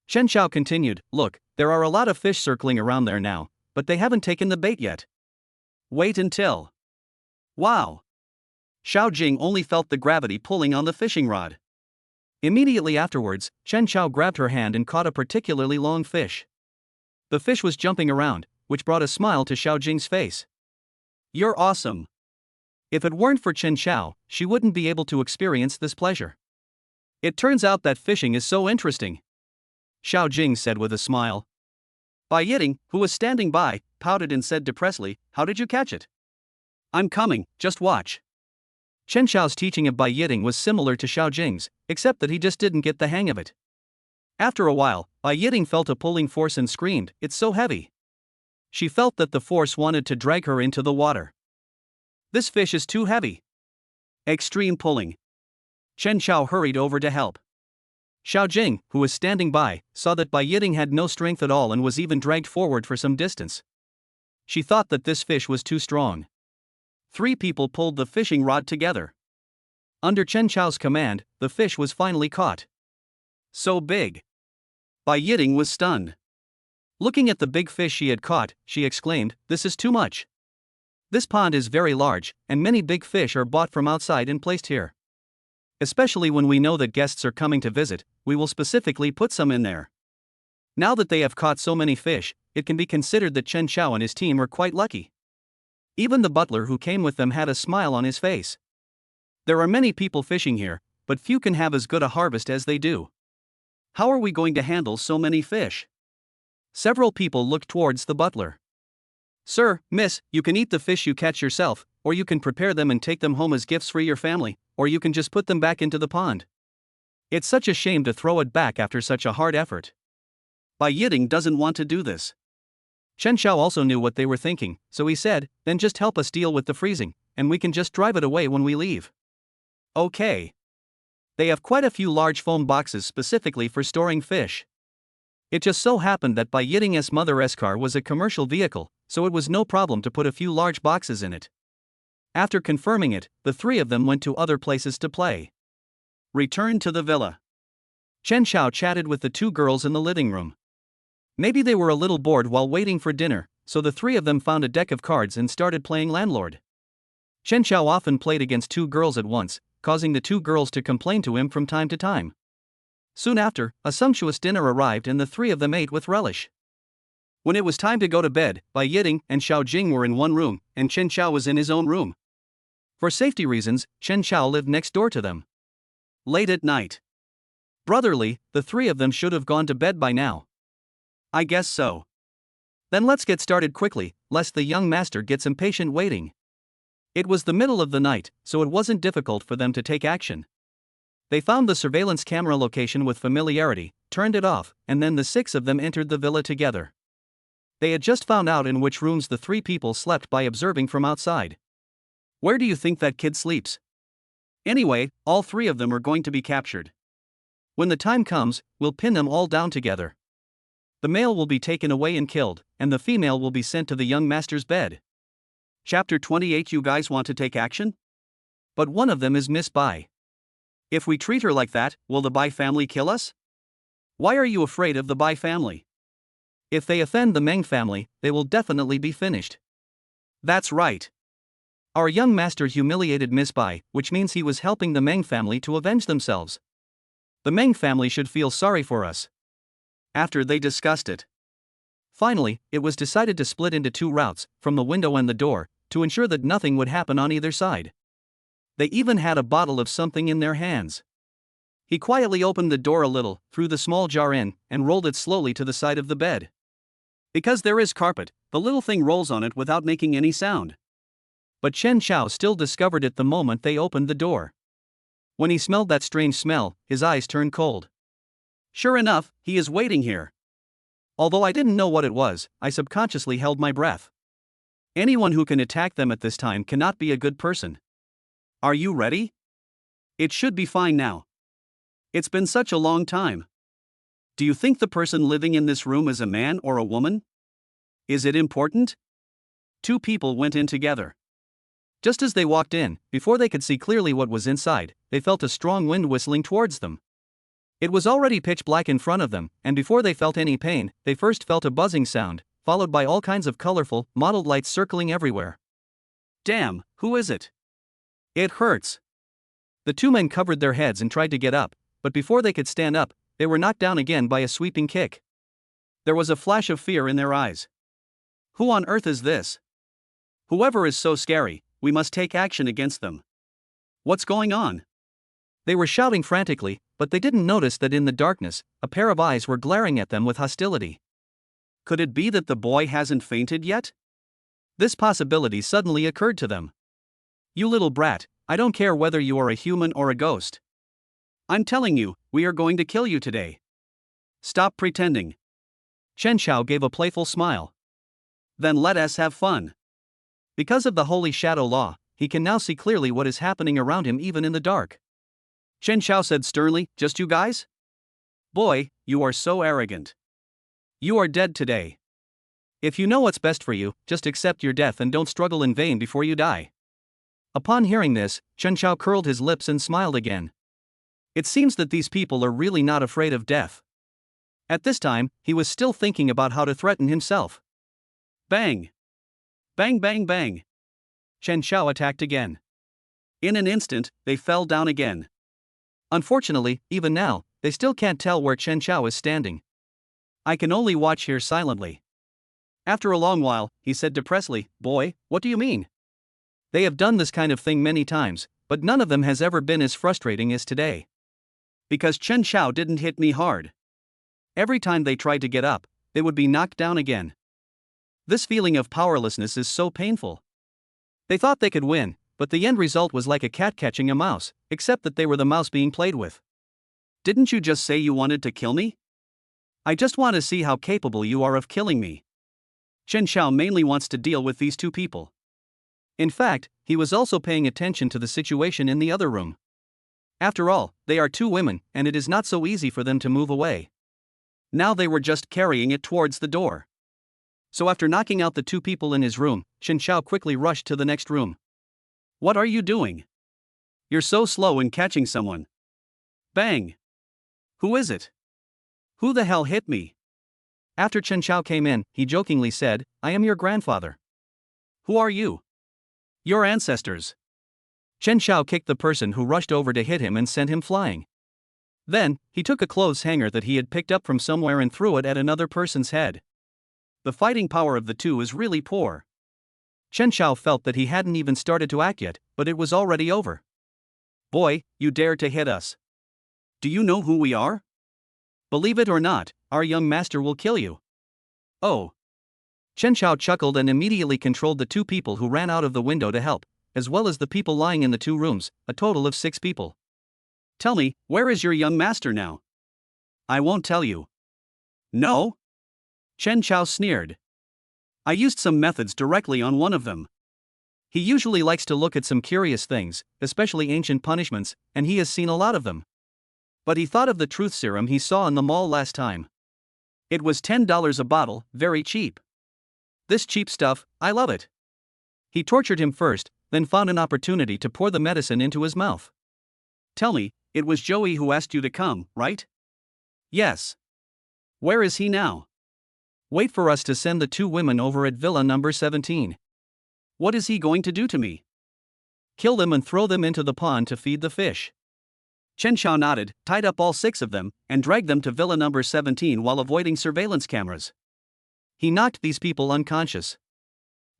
Chen Xiao continued, look, there are a lot of fish circling around there now, but they haven't taken the bait yet. Wait until. Wow. Xiao Jing only felt the gravity pulling on the fishing rod. Immediately afterwards, Chen Xiao grabbed her hand and caught a particularly long fish. The fish was jumping around, which brought a smile to Xiao Jing's face. You're awesome. If it weren't for Chen Xiao, she wouldn't be able to experience this pleasure. It turns out that fishing is so interesting. Xiao Jing said with a smile. Bai Yiting, who was standing by, pouted and said depressedly, how did you catch it? I'm coming, just watch. Chen Xiao's teaching of Bai Yiting was similar to Xiao Jing's, except that he just didn't get the hang of it. After a while, Bai Yiting felt a pulling force and screamed, it's so heavy. She felt that the force wanted to drag her into the water. This fish is too heavy. Extreme pulling. Chen Xiao hurried over to help. Xiao Jing, who was standing by, saw that Bai Yiting had no strength at all and was even dragged forward for some distance. She thought that this fish was too strong. 3 people pulled the fishing rod together. Under Chen Xiao's command, the fish was finally caught. So big. Bai Yiting was stunned. Looking at the big fish she had caught, she exclaimed, this is too much. This pond is very large, and many big fish are bought from outside and placed here. Especially when we know that guests are coming to visit, we will specifically put some in there. Now that they have caught so many fish, it can be considered that Chen Xiao and his team are quite lucky. Even the butler who came with them had a smile on his face. There are many people fishing here, but few can have as good a harvest as they do. How are we going to handle so many fish? Several people looked towards the butler. Sir, miss, you can eat the fish you catch yourself, or you can prepare them and take them home as gifts for your family, or you can just put them back into the pond. It's such a shame to throw it back after such a hard effort. Bai Yiting doesn't want to do this. Chen Xiao also knew what they were thinking, so he said, then just help us deal with the freezing, and we can just drive it away when we leave. Okay. They have quite a few large foam boxes specifically for storing fish. It just so happened that Bai Yiting's mother's car was a commercial vehicle, so it was no problem to put a few large boxes in it. After confirming it, the three of them went to other places to play. Return to the villa. Chen Xiao chatted with the two girls in the living room. Maybe they were a little bored while waiting for dinner, so the three of them found a deck of cards and started playing landlord. Chen Xiao often played against two girls at once, causing the two girls to complain to him from time to time. Soon after, a sumptuous dinner arrived and the three of them ate with relish. When it was time to go to bed, Bai Yiting and Xiao Jing were in one room, and Chen Xiao was in his own room. For safety reasons, Chen Xiao lived next door to them. Late at night. Brotherly, the three of them should have gone to bed by now. I guess so. Then let's get started quickly, lest the young master gets impatient waiting. It was the middle of the night, so it wasn't difficult for them to take action. They found the surveillance camera location with familiarity, turned it off, and then the six of them entered the villa together. They had just found out in which rooms the three people slept by observing from outside. Where do you think that kid sleeps? Anyway, all three of them are going to be captured. When the time comes, we'll pin them all down together. The male will be taken away and killed, and the female will be sent to the young master's bed. Chapter 28. You guys want to take action? But one of them is Miss Bai. If we treat her like that, will the Bai family kill us? Why are you afraid of the Bai family? If they offend the Meng family, they will definitely be finished. That's right. Our young master humiliated Miss Bai, which means he was helping the Meng family to avenge themselves. The Meng family should feel sorry for us. After they discussed it. Finally, it was decided to split into two routes, from the window and the door, to ensure that nothing would happen on either side. They even had a bottle of something in their hands. He quietly opened the door a little, threw the small jar in, and rolled it slowly to the side of the bed. Because there is carpet, the little thing rolls on it without making any sound. But Chen Xiao still discovered it the moment they opened the door. When he smelled that strange smell, his eyes turned cold. Sure enough, he is waiting here. Although I didn't know what it was, I subconsciously held my breath. Anyone who can attack them at this time cannot be a good person. Are you ready? It should be fine now. It's been such a long time. Do you think the person living in this room is a man or a woman? Is it important? Two people went in together. Just as they walked in, before they could see clearly what was inside, they felt a strong wind whistling towards them. It was already pitch black in front of them, and before they felt any pain, they first felt a buzzing sound, followed by all kinds of colorful, mottled lights circling everywhere. Damn, who is it? It hurts. The two men covered their heads and tried to get up, but before they could stand up, they were knocked down again by a sweeping kick. There was a flash of fear in their eyes. Who on earth is this? Whoever is so scary, we must take action against them. What's going on? They were shouting frantically, but they didn't notice that in the darkness, a pair of eyes were glaring at them with hostility. Could it be that the boy hasn't fainted yet? This possibility suddenly occurred to them. You little brat, I don't care whether you are a human or a ghost. I'm telling you, we are going to kill you today. Stop pretending. Chen Xiao gave a playful smile. Then let us have fun. Because of the holy shadow law, he can now see clearly what is happening around him even in the dark. Chen Xiao said sternly, just you guys? Boy, you are so arrogant. You are dead today. If you know what's best for you, just accept your death and don't struggle in vain before you die. Upon hearing this, Chen Xiao curled his lips and smiled again. It seems that these people are really not afraid of death. At this time, he was still thinking about how to threaten himself. Bang! Bang bang bang! Chen Xiao attacked again. In an instant, they fell down again. Unfortunately, even now, they still can't tell where Chen Xiao is standing. I can only watch here silently. After a long while, he said depressedly, Boy, what do you mean? They have done this kind of thing many times, but none of them has ever been as frustrating as today. Because Chen Xiao didn't hit me hard. Every time they tried to get up, they would be knocked down again. This feeling of powerlessness is so painful. They thought they could win, but the end result was like a cat catching a mouse, except that they were the mouse being played with. Didn't you just say you wanted to kill me? I just want to see how capable you are of killing me. Chen Xiao mainly wants to deal with these two people. In fact, he was also paying attention to the situation in the other room. After all, they are two women, and it is not so easy for them to move away. Now they were just carrying it towards the door. So after knocking out the two people in his room, Chen Xiao quickly rushed to the next room. What are you doing? You're so slow in catching someone. Bang! Who is it? Who the hell hit me? After Chen Xiao came in, he jokingly said, I am your grandfather. Who are you? Your ancestors. Chen Xiao kicked the person who rushed over to hit him and sent him flying. Then, he took a clothes hanger that he had picked up from somewhere and threw it at another person's head. The fighting power of the two is really poor. Chen Xiao felt that he hadn't even started to act yet, but it was already over. Boy, you dare to hit us. Do you know who we are? Believe it or not, our young master will kill you. Oh. Chen Xiao chuckled and immediately controlled the two people who ran out of the window to help, as well as the people lying in the two rooms, a total of 6 people. Tell me, where is your young master now? I won't tell you. No? Chen Xiao sneered. I used some methods directly on one of them. He usually likes to look at some curious things, especially ancient punishments, and he has seen a lot of them. But he thought of the truth serum he saw in the mall last time. It was $10 a bottle, very cheap. This cheap stuff, I love it. He tortured him first, then found an opportunity to pour the medicine into his mouth. Tell me, it was Joey who asked you to come, right? Yes. Where is he now? Wait for us to send the 2 women over at Villa number 17. What is he going to do to me? Kill them and throw them into the pond to feed the fish. Chen Xiao nodded, tied up all 6 of them, and dragged them to Villa number 17 while avoiding surveillance cameras. He knocked these people unconscious.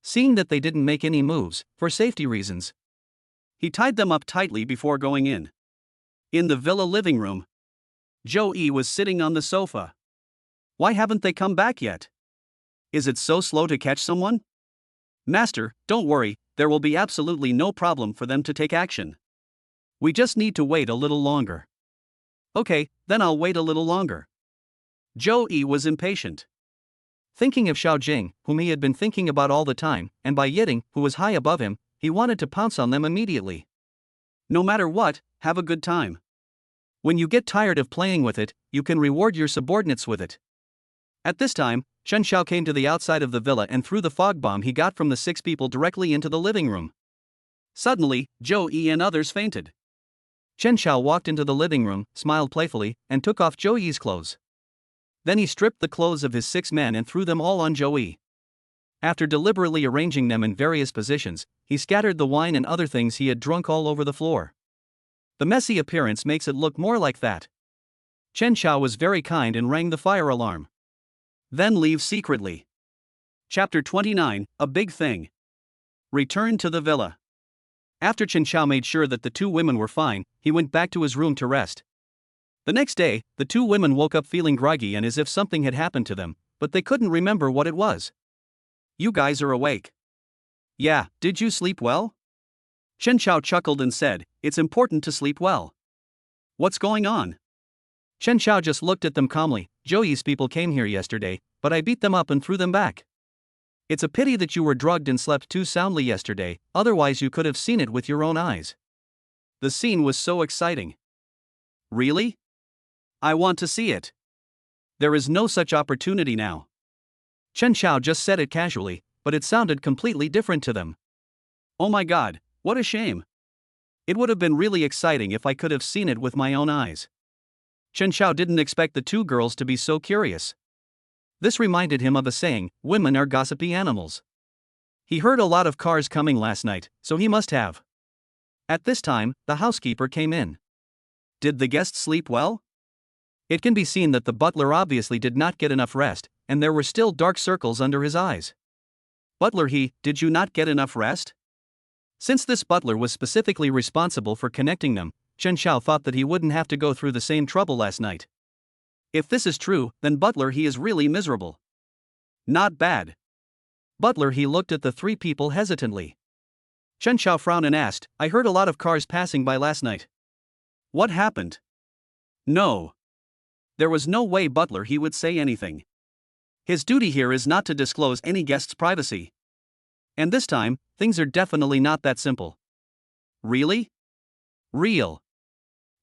Seeing that they didn't make any moves, for safety reasons, he tied them up tightly before going in. In the villa living room, Joey was sitting on the sofa. Why haven't they come back yet? Is it so slow to catch someone? Master, don't worry, there will be absolutely no problem for them to take action. We just need to wait a little longer. Okay, then I'll wait a little longer. Joey was impatient. Thinking of Xiao Jing, whom he had been thinking about all the time, and by Yiting, who was high above him, he wanted to pounce on them immediately. No matter what, have a good time. When you get tired of playing with it, you can reward your subordinates with it. At this time, Chen Xiao came to the outside of the villa and threw the fog bomb he got from the 6 people directly into the living room. Suddenly, Joey and others fainted. Chen Xiao walked into the living room, smiled playfully, and took off Joey's clothes. Then he stripped the clothes of his 6 men and threw them all on Joey. After deliberately arranging them in various positions, he scattered the wine and other things he had drunk all over the floor. The messy appearance makes it look more like that. Chen Xiao was very kind and rang the fire alarm. Then leave secretly. Chapter 29, A Big Thing. Return to the villa. After Chen Xiao made sure that the 2 women were fine, he went back to his room to rest. The next day, the 2 women woke up feeling groggy and as if something had happened to them, but they couldn't remember what it was. You guys are awake. Yeah, did you sleep well? Chen Xiao chuckled and said, it's important to sleep well. What's going on? Chen Xiao just looked at them calmly. Joey's people came here yesterday, but I beat them up and threw them back. It's a pity that you were drugged and slept too soundly yesterday, otherwise you could have seen it with your own eyes. The scene was so exciting. Really? I want to see it. There is no such opportunity now. Chen Xiao just said it casually, but it sounded completely different to them. Oh my god, what a shame. It would have been really exciting if I could have seen it with my own eyes. Chen Xiao didn't expect the 2 girls to be so curious. This reminded him of a saying, women are gossipy animals. He heard a lot of cars coming last night, so he must have. At this time, the housekeeper came in. Did the guests sleep well? It can be seen that the butler obviously did not get enough rest, and there were still dark circles under his eyes. Butler, did you not get enough rest? Since this butler was specifically responsible for connecting them, Chen Xiao thought that he wouldn't have to go through the same trouble last night. If this is true, then Butler is really miserable. Not bad. Butler looked at the 3 people hesitantly. Chen Xiao frowned and asked, I heard a lot of cars passing by last night. What happened? No. There was no way Butler would say anything. His duty here is not to disclose any guest's privacy. And this time, things are definitely not that simple. Really? Real.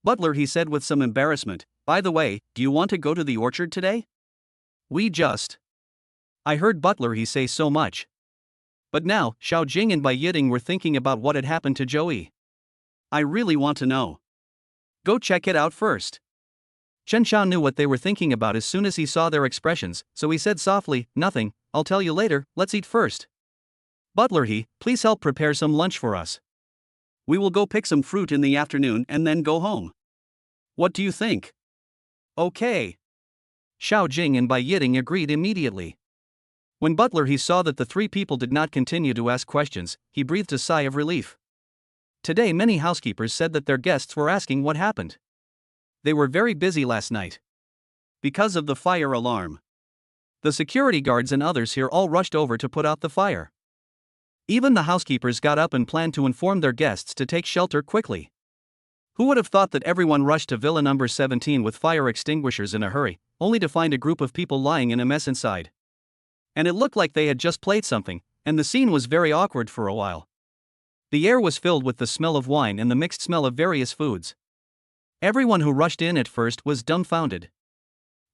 Butler said with some embarrassment, by the way, do you want to go to the orchard today? I heard Butler say so much. But now, Xiao Jing and Bai Yiting were thinking about what had happened to Joey. I really want to know. Go check it out first. Chen Xiao knew what they were thinking about as soon as he saw their expressions, so he said softly, "Nothing, I'll tell you later, let's eat first. Butler He, please help prepare some lunch for us. We will go pick some fruit in the afternoon and then go home. What do you think?" Okay. Xiao Jing and Bai Yiting agreed immediately. When Butler He saw that the three people did not continue to ask questions, he breathed a sigh of relief. Today many housekeepers said that their guests were asking what happened. They were very busy last night. Because of the fire alarm. The security guards and others here all rushed over to put out the fire. Even the housekeepers got up and planned to inform their guests to take shelter quickly. Who would have thought that everyone rushed to Villa number 17 with fire extinguishers in a hurry, only to find a group of people lying in a mess inside? And it looked like they had just played something, and the scene was very awkward for a while. The air was filled with the smell of wine and the mixed smell of various foods. Everyone who rushed in at first was dumbfounded.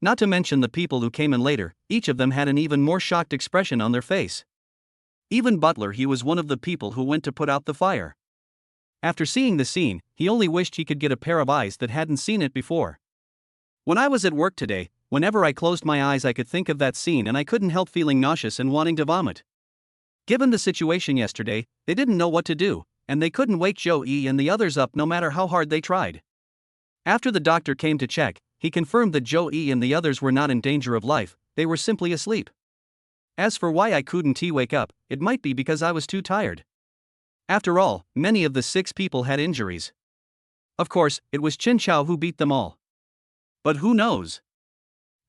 Not to mention the people who came in later, each of them had an even more shocked expression on their face. Even Butler He was one of the people who went to put out the fire. After seeing the scene, he only wished he could get a pair of eyes that hadn't seen it before. When I was at work today, whenever I closed my eyes I could think of that scene and I couldn't help feeling nauseous and wanting to vomit. Given the situation yesterday, they didn't know what to do, and they couldn't wake Zhou Yi and the others up no matter how hard they tried. After the doctor came to check, he confirmed that Zhou Yi and the others were not in danger of life, they were simply asleep. As for why I couldn't wake up, it might be because I was too tired. After all, many of the 6 people had injuries. Of course, it was Qin Chao who beat them all. But who knows?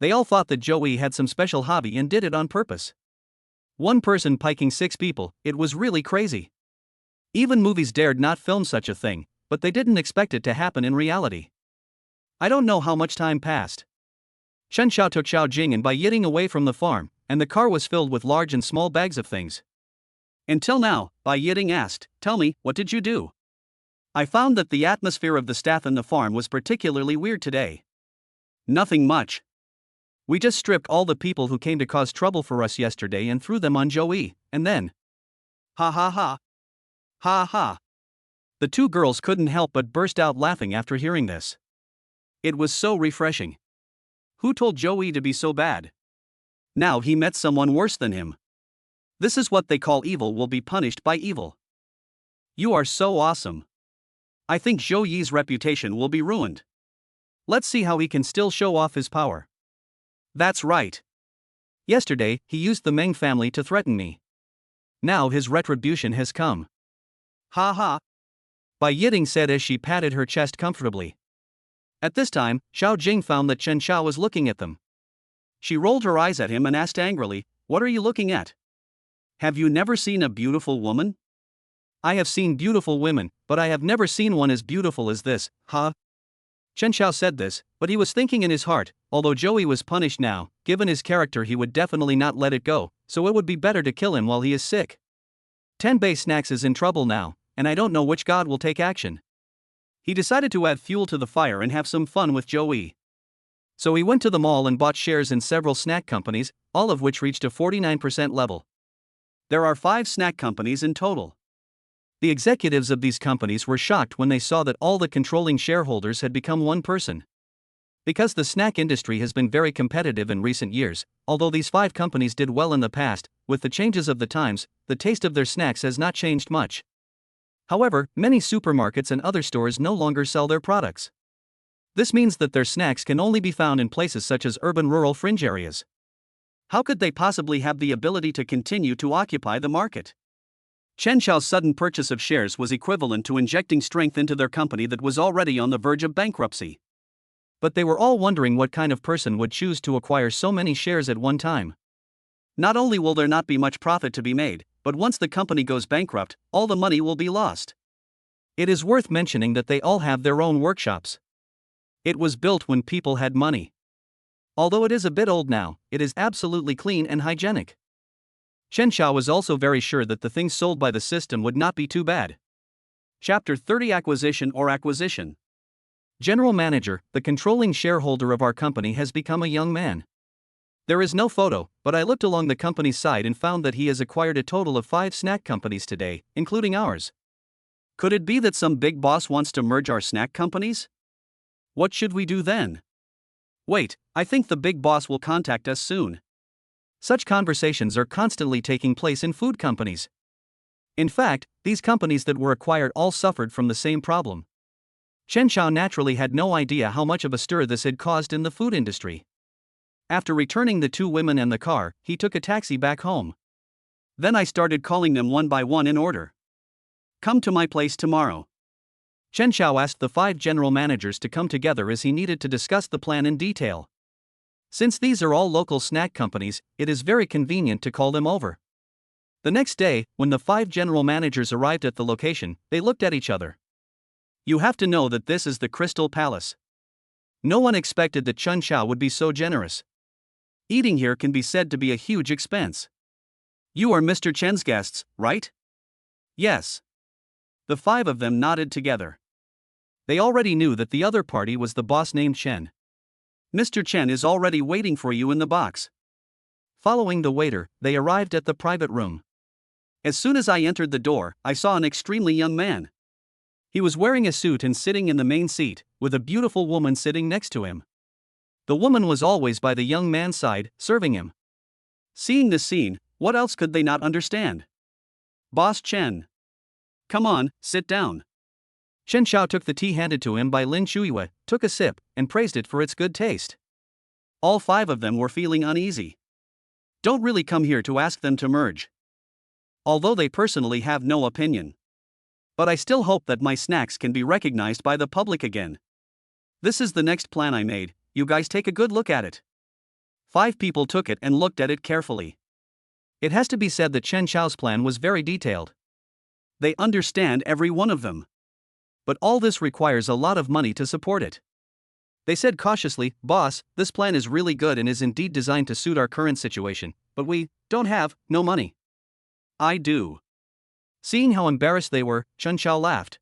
They all thought that Zhou Yi had some special hobby and did it on purpose. One person piking 6 people, it was really crazy. Even movies dared not film such a thing, but they didn't expect it to happen in reality. I don't know how much time passed. Chen Xiao took Xiao Jing and Bai Yiting away from the farm, and the car was filled with large and small bags of things. Until now, Bai Yiting asked, "Tell me, what did you do?" "I found that the atmosphere of the staff in the farm was particularly weird today." "Nothing much. We just stripped all the people who came to cause trouble for us yesterday and threw them on Joey, and then..." Ha ha ha. Ha ha. The 2 girls couldn't help but burst out laughing after hearing this. It was so refreshing. Who told Joey to be so bad? Now he met someone worse than him. This is what they call evil will be punished by evil. You are so awesome. I think Zhou Yi's reputation will be ruined. Let's see how he can still show off his power. That's right. Yesterday, he used the Meng family to threaten me. Now his retribution has come. Ha ha. Bai Yiting said as she patted her chest comfortably. At this time, Xiao Jing found that Chen Xiao was looking at them. She rolled her eyes at him and asked angrily, "What are you looking at? Have you never seen a beautiful woman?" "I have seen beautiful women, but I have never seen one as beautiful as this, huh?" Chen Xiao said this, but he was thinking in his heart, although Joey was punished now, given his character he would definitely not let it go, so it would be better to kill him while he is sick. Tenbei Snacks is in trouble now, and I don't know which god will take action. He decided to add fuel to the fire and have some fun with Joey. So he went to the mall and bought shares in several snack companies, all of which reached a 49% level. There are 5 snack companies in total. The executives of these companies were shocked when they saw that all the controlling shareholders had become one person. Because the snack industry has been very competitive in recent years, although these 5 companies did well in the past, with the changes of the times, the taste of their snacks has not changed much. However, many supermarkets and other stores no longer sell their products. This means that their snacks can only be found in places such as urban rural fringe areas. How could they possibly have the ability to continue to occupy the market? Chen Xiao's sudden purchase of shares was equivalent to injecting strength into their company that was already on the verge of bankruptcy. But they were all wondering what kind of person would choose to acquire so many shares at one time. Not only will there not be much profit to be made, but once the company goes bankrupt, all the money will be lost. It is worth mentioning that they all have their own workshops. It was built when people had money. Although it is a bit old now, it is absolutely clean and hygienic. Chen Xiao was also very sure that the things sold by the system would not be too bad. Chapter 30 Acquisition or Acquisition. General Manager, the controlling shareholder of our company has become a young man. There is no photo, but I looked along the company's side and found that he has acquired a total of 5 snack companies today, including ours. Could it be that some big boss wants to merge our snack companies? What should we do then? Wait, I think the big boss will contact us soon. Such conversations are constantly taking place in food companies. In fact, these companies that were acquired all suffered from the same problem. Chen Xiao naturally had no idea how much of a stir this had caused in the food industry. After returning the 2 women and the car, he took a taxi back home. Then I started calling them one by one in order. Come to my place tomorrow. Chen Xiao asked the 5 general managers to come together as he needed to discuss the plan in detail. Since these are all local snack companies, it is very convenient to call them over. The next day, when the 5 general managers arrived at the location, they looked at each other. You have to know that this is the Crystal Palace. No one expected that Chen Xiao would be so generous. Eating here can be said to be a huge expense. You are Mr. Chen's guests, right? Yes. The 5 of them nodded together. They already knew that the other party was the boss named Chen. Mr. Chen is already waiting for you in the box. Following the waiter, they arrived at the private room. As soon as I entered the door, I saw an extremely young man. He was wearing a suit and sitting in the main seat, with a beautiful woman sitting next to him. The woman was always by the young man's side, serving him. Seeing this scene, what else could they not understand? Boss Chen. Come on, sit down. Chen Xiao took the tea handed to him by Lin Shuiwa, took a sip, and praised it for its good taste. All 5 of them were feeling uneasy. Don't really come here to ask them to merge. Although they personally have no opinion. But I still hope that my snacks can be recognized by the public again. This is the next plan I made, you guys take a good look at it. 5 people took it and looked at it carefully. It has to be said that Chen Xiao's plan was very detailed. They understand every one of them. But all this requires a lot of money to support it. They said cautiously, "Boss, this plan is really good and is indeed designed to suit our current situation, but we don't have no money." I do. Seeing how embarrassed they were, Chen Xiao laughed.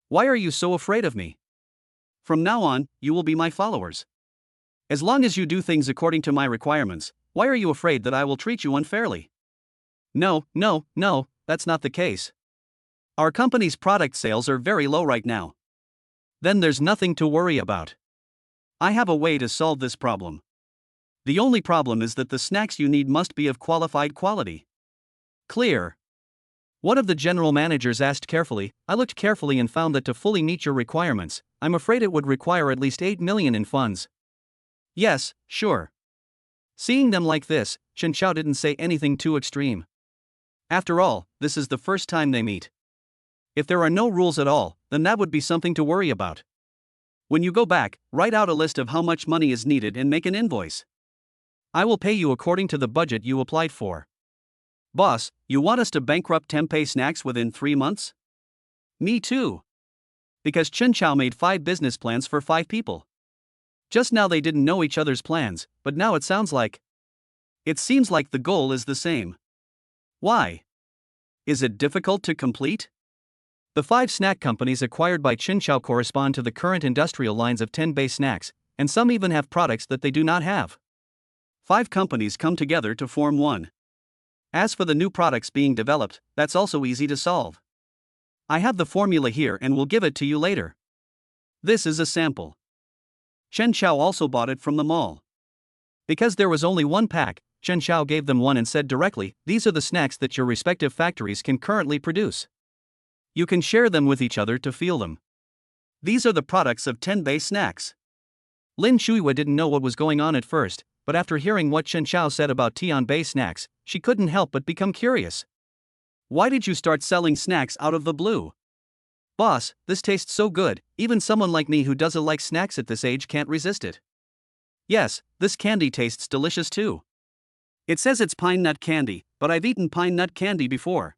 "Why are you so afraid of me? From now on, you will be my followers. As long as you do things according to my requirements, why are you afraid that I will treat you unfairly?" No, that's not the case. Our company's product sales are very low right now. Then there's nothing to worry about. I have a way to solve this problem. The only problem is that the snacks you need must be of qualified quality. Clear. One of the general managers asked carefully. I looked carefully and found that to fully meet your requirements, I'm afraid it would require at least 8 million in funds. Yes, sure. Seeing them like this, Chen Xiao didn't say anything too extreme. After all, this is the first time they meet. If there are no rules at all, then that would be something to worry about. When you go back, write out a list of how much money is needed and make an invoice. I will pay you according to the budget you applied for. Boss, you want us to bankrupt Tempeh Snacks within 3 months? Me too. Because Chen Xiao made 5 business plans for 5 people. Just now they didn't know each other's plans, but now it seems like the goal is the same. Why? Is it difficult to complete? The 5 snack companies acquired by Chen Xiao correspond to the current industrial lines of 10 base snacks, and some even have products that they do not have. 5 companies come together to form one. As for the new products being developed, that's also easy to solve. I have the formula here and will give it to you later. This is a sample. Chen Xiao also bought it from the mall. Because there was only one pack, Chen Xiao gave them one and said directly, "These are the snacks that your respective factories can currently produce. You can share them with each other to feel them. These are the products of 10 base snacks." Lin Shuiwa didn't know what was going on at first, but after hearing what Chen Xiao said about Tian base snacks, she couldn't help but become curious. Why did you start selling snacks out of the blue? Boss, this tastes so good, even someone like me who doesn't like snacks at this age can't resist it. Yes, this candy tastes delicious too. It says it's pine nut candy, but I've eaten pine nut candy before.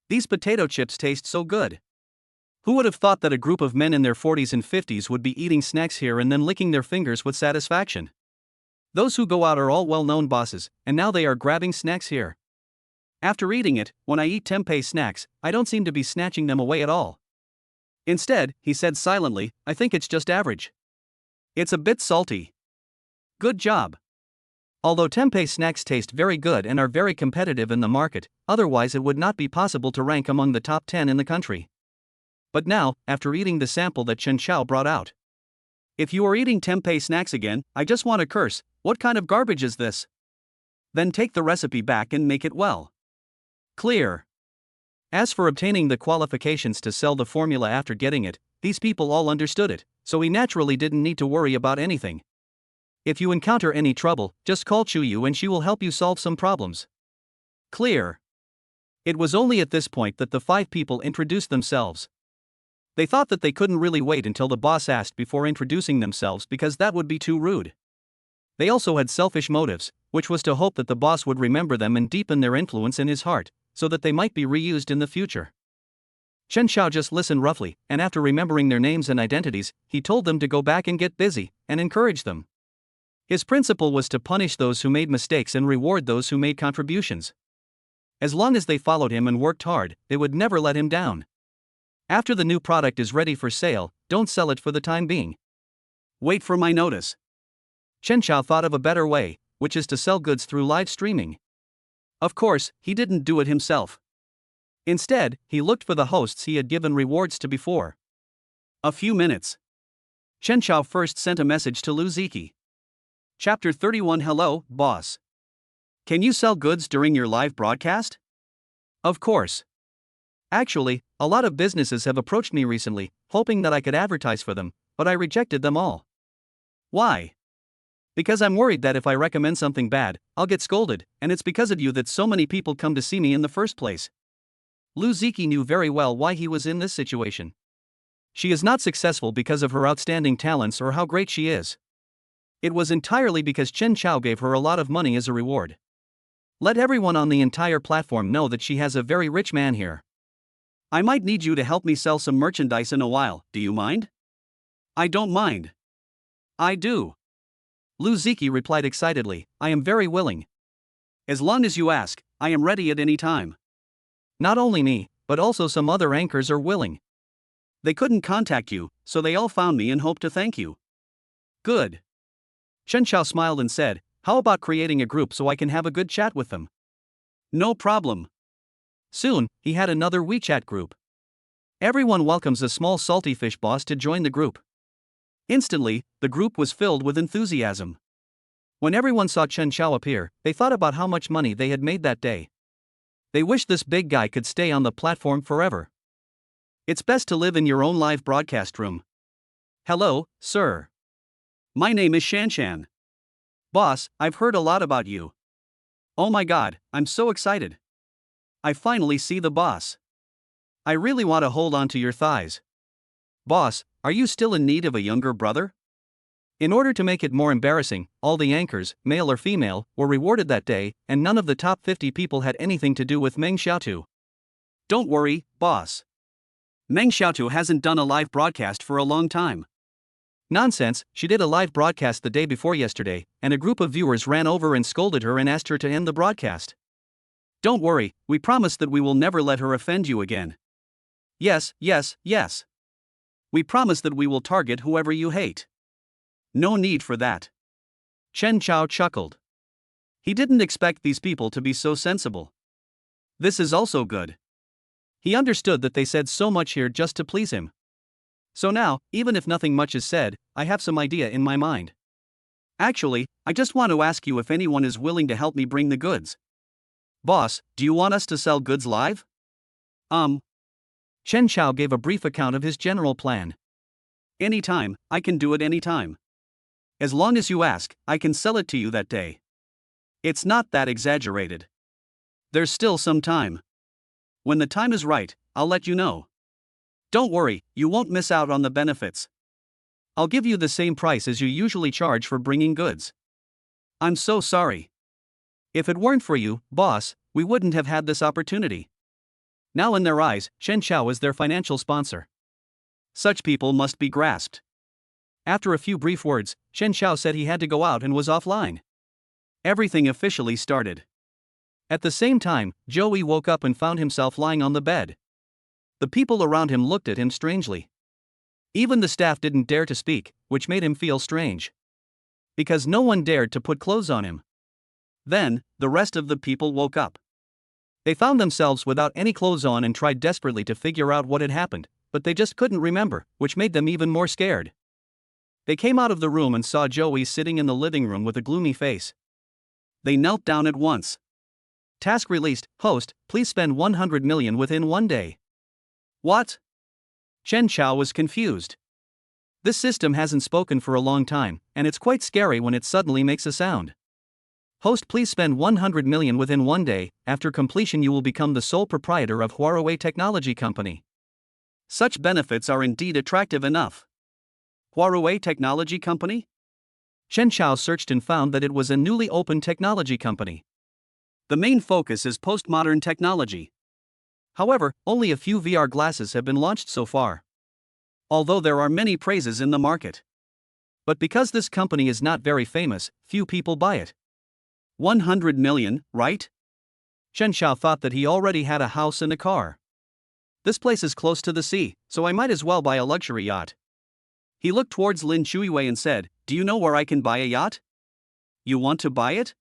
These potato chips taste so good. Who would have thought that a group of men in their 40s and 50s would be eating snacks here and then licking their fingers with satisfaction? Those who go out are all well-known bosses, and now they are grabbing snacks here. After eating it, when I eat tempeh snacks, I don't seem to be snatching them away at all. Instead, he said silently, I think it's just average. It's a bit salty. Good job. Although tempeh snacks taste very good and are very competitive in the market, otherwise it would not be possible to rank among the top 10 in the country. But now, after eating the sample that Chen Xiao brought out, if you are eating tempeh snacks again, I just want to curse, what kind of garbage is this? Then take the recipe back and make it well. Clear. As for obtaining the qualifications to sell the formula after getting it, these people all understood it, so he naturally didn't need to worry about anything. If you encounter any trouble, just call Chuyu and she will help you solve some problems. Clear. It was only at this point that the 5 people introduced themselves. They thought that they couldn't really wait until the boss asked before introducing themselves because that would be too rude. They also had selfish motives, which was to hope that the boss would remember them and deepen their influence in his heart, so that they might be reused in the future. Chen Xiao just listened roughly, and after remembering their names and identities, he told them to go back and get busy, and encourage them. His principle was to punish those who made mistakes and reward those who made contributions. As long as they followed him and worked hard, they would never let him down. After the new product is ready for sale, don't sell it for the time being. Wait for my notice. Chen Xiao thought of a better way, which is to sell goods through live streaming. Of course, he didn't do it himself. Instead, he looked for the hosts he had given rewards to before. A few minutes. Chen Xiao first sent a message to Lu Ziki. Chapter 31. Hello, boss. Can you sell goods during your live broadcast? Of course. Actually, a lot of businesses have approached me recently, hoping that I could advertise for them, but I rejected them all. Why? Because I'm worried that if I recommend something bad, I'll get scolded, and it's because of you that so many people come to see me in the first place. Lu Ziki knew very well why he was in this situation. She is not successful because of her outstanding talents or how great she is. It was entirely because Chen Xiao gave her a lot of money as a reward. Let everyone on the entire platform know that she has a very rich man here. I might need you to help me sell some merchandise in a while, do you mind? I don't mind. I do. Lu Ziki replied excitedly, I am very willing. As long as you ask, I am ready at any time. Not only me, but also some other anchors are willing. They couldn't contact you, so they all found me and hope to thank you. Good. Chen Xiao smiled and said, how about creating a group so I can have a good chat with them? No problem. Soon, he had another WeChat group. Everyone welcomes a small salty fish boss to join the group. Instantly, the group was filled with enthusiasm. When everyone saw Chen Xiao appear, they thought about how much money they had made that day. They wished this big guy could stay on the platform forever. It's best to live in your own live broadcast room. Hello, sir. My name is Shanshan. Boss, I've heard a lot about you. Oh my god, I'm so excited. I finally see the boss. I really want to hold on to your thighs. Boss, are you still in need of a younger brother? In order to make it more embarrassing, all the anchors, male or female, were rewarded that day, and none of the top 50 people had anything to do with Meng Xiaotu. Don't worry, boss. Meng Xiaotu hasn't done a live broadcast for a long time. Nonsense, she did a live broadcast the day before yesterday, and a group of viewers ran over and scolded her and asked her to end the broadcast. Don't worry, we promise that we will never let her offend you again. Yes, yes, yes. We promise that we will target whoever you hate. No need for that. Chen Xiao chuckled. He didn't expect these people to be so sensible. This is also good. He understood that they said so much here just to please him. So now, even if nothing much is said, I have some idea in my mind. Actually, I just want to ask you if anyone is willing to help me bring the goods. Boss, do you want us to sell goods live? Chen Xiao gave a brief account of his general plan. Anytime, I can do it anytime. As long as you ask, I can sell it to you that day. It's not that exaggerated. There's still some time. When the time is right, I'll let you know. Don't worry, you won't miss out on the benefits. I'll give you the same price as you usually charge for bringing goods. I'm so sorry. If it weren't for you, boss, we wouldn't have had this opportunity. Now in their eyes, Chen Xiao is their financial sponsor. Such people must be grasped. After a few brief words, Chen Xiao said he had to go out and was offline. Everything officially started. At the same time, Joey woke up and found himself lying on the bed. The people around him looked at him strangely. Even the staff didn't dare to speak, which made him feel strange. Because no one dared to put clothes on him. Then, the rest of the people woke up. They found themselves without any clothes on and tried desperately to figure out what had happened, but they just couldn't remember, which made them even more scared. They came out of the room and saw Joey sitting in the living room with a gloomy face. They knelt down at once. Task released, host, please spend 100 million within 1 day. What? Chen Chao was confused. This system hasn't spoken for a long time, and it's quite scary when it suddenly makes a sound. Host, please spend 100 million within 1 day. After completion you will become the sole proprietor of Huawei Technology Company. Such benefits are indeed attractive enough. Huawei Technology Company? Chen Chao searched and found that it was a newly opened technology company. The main focus is postmodern technology. However, only a few VR glasses have been launched so far. Although there are many praises in the market. But because this company is not very famous, few people buy it. 100 million, right? Chen Chao thought that he already had a house and a car. This place is close to the sea, so I might as well buy a luxury yacht. He looked towards Lin Shuiwei and said, "Do you know where I can buy a yacht?" "You want to buy it?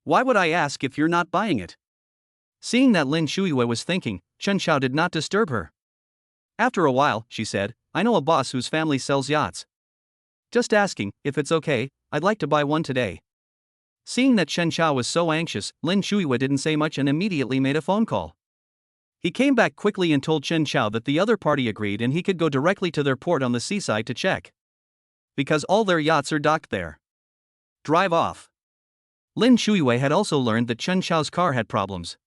Why would I ask if you're not buying it?" Seeing that Lin Shuiwei was thinking, Chen Chao did not disturb her. After a while, she said, "I know a boss whose family sells yachts. Just asking, if it's okay, I'd like to buy one today." Seeing that Chen Chao was so anxious, Lin Shuiwei didn't say much and immediately made a phone call. He came back quickly and told Chen Chao that the other party agreed and he could go directly to their port on the seaside to check. Because all their yachts are docked there. Drive off. Lin Shuiwei had also learned that Chen Chao's car had problems.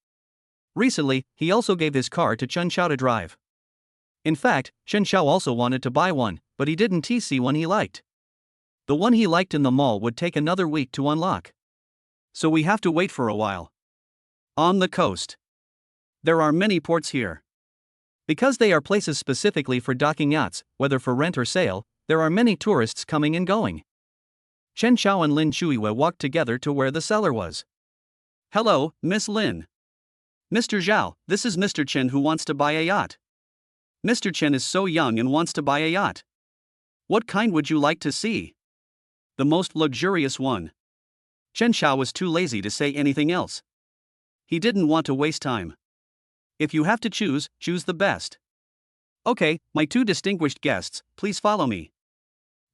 Recently, he also gave his car to Chen Chao to drive. In fact, Chen Chao also wanted to buy one, but he didn't see one he liked. The one he liked in the mall would take another week to unlock. So we have to wait for a while. On the coast. There are many ports here. Because they are places specifically for docking yachts, whether for rent or sale, there are many tourists coming and going. Chen Chao and Lin Shuiwei walked together to where the seller was. "Hello, Miss Lin. Mr. Zhao, this is Mr. Chen who wants to buy a yacht. Mr. Chen is so young and wants to buy a yacht. What kind would you like to see?" "The most luxurious one." Chen Chao was too lazy to say anything else. He didn't want to waste time. If you have to choose, choose the best. "Okay, my two distinguished guests, please follow me."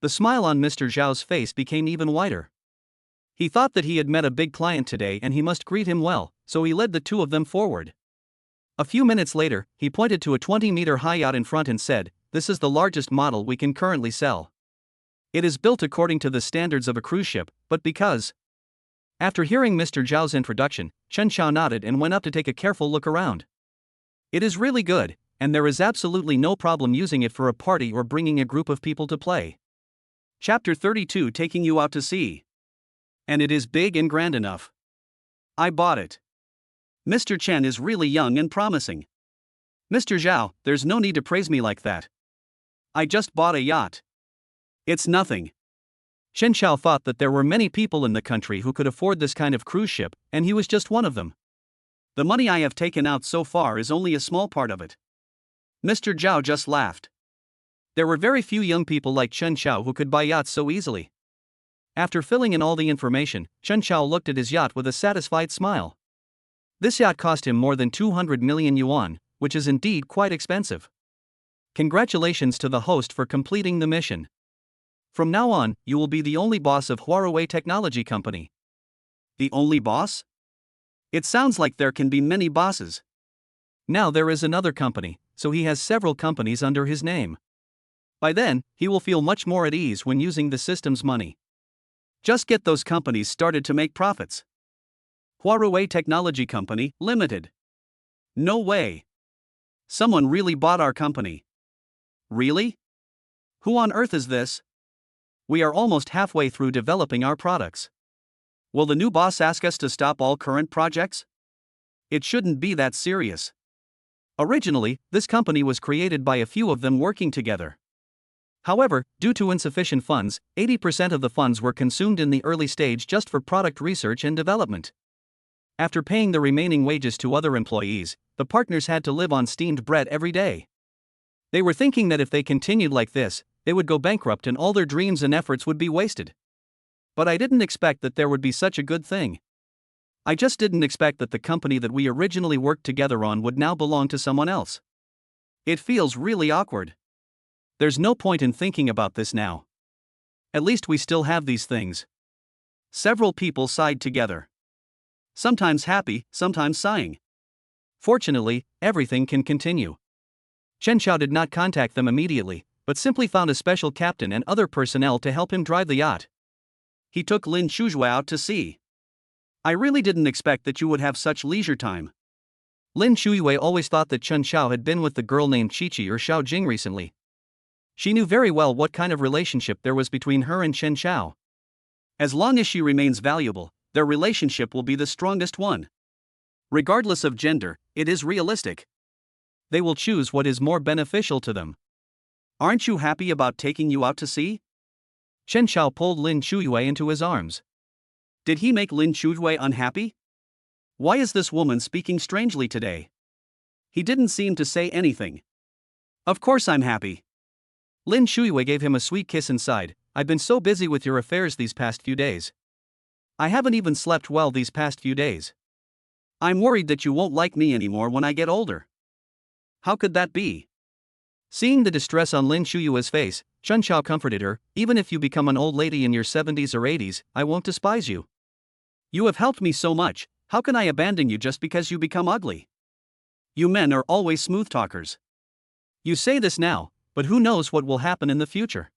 The smile on Mr. Zhao's face became even wider. He thought that he had met a big client today and he must greet him well, so he led the two of them forward. A few minutes later, he pointed to a 20-meter high yacht in front and said, "This is the largest model we can currently sell. It is built according to the standards of a cruise ship, but because..." After hearing Mr. Zhao's introduction, Chen Chao nodded and went up to take a careful look around. It is really good, and there is absolutely no problem using it for a party or bringing a group of people to play. Chapter 32, taking you out to sea. And it is big and grand enough. I bought it. Mr. Chen is really young and promising. Mr. Zhao, there's no need to praise me like that. I just bought a yacht. It's nothing. Chen Chao thought that there were many people in the country who could afford this kind of cruise ship, and he was just one of them. The money I have taken out so far is only a small part of it. Mr. Zhao just laughed. There were very few young people like Chen Chao who could buy yachts so easily. After filling in all the information, Chen Chao looked at his yacht with a satisfied smile. This yacht cost him more than 200 million yuan, which is indeed quite expensive. Congratulations to the host for completing the mission. From now on, you will be the only boss of Huawei Technology Company. The only boss? It sounds like there can be many bosses. Now there is another company, so he has several companies under his name. By then, he will feel much more at ease when using the system's money. Just get those companies started to make profits. Huawei Technology Company, Limited. No way. Someone really bought our company. Really? Who on earth is this? We are almost halfway through developing our products. Will the new boss ask us to stop all current projects? It shouldn't be that serious. Originally, this company was created by a few of them working together. However, due to insufficient funds, 80% of the funds were consumed in the early stage just for product research and development. After paying the remaining wages to other employees, the partners had to live on steamed bread every day. They were thinking that if they continued like this, they would go bankrupt and all their dreams and efforts would be wasted. But I didn't expect that there would be such a good thing. I just didn't expect that the company that we originally worked together on would now belong to someone else. It feels really awkward. There's no point in thinking about this now. At least we still have these things. Several people sighed together. Sometimes happy, sometimes sighing. Fortunately, everything can continue. Chen Xiao did not contact them immediately, but simply found a special captain and other personnel to help him drive the yacht. He took Lin Shuzhui out to sea. I really didn't expect that you would have such leisure time. Lin Shuzhui always thought that Chen Xiao had been with the girl named Qiqi or Xiao Jing recently. She knew very well what kind of relationship there was between her and Chen Xiao. As long as she remains valuable, their relationship will be the strongest one. Regardless of gender, it is realistic. They will choose what is more beneficial to them. Aren't you happy about taking you out to sea? Chen Xiao pulled Lin Shuzhui into his arms. Did he make Lin Shuzhui unhappy? Why is this woman speaking strangely today? He didn't seem to say anything. Of course I'm happy. Lin Shuzhui gave him a sweet kiss inside. I've been so busy with your affairs these past few days. I haven't even slept well these past few days. I'm worried that you won't like me anymore when I get older. How could that be? Seeing the distress on Lin Shuyue's face, Chen Xiao comforted her. Even if you become an old lady in your 70s or 80s, I won't despise you. You have helped me so much, how can I abandon you just because you become ugly? You men are always smooth talkers. You say this now, but who knows what will happen in the future?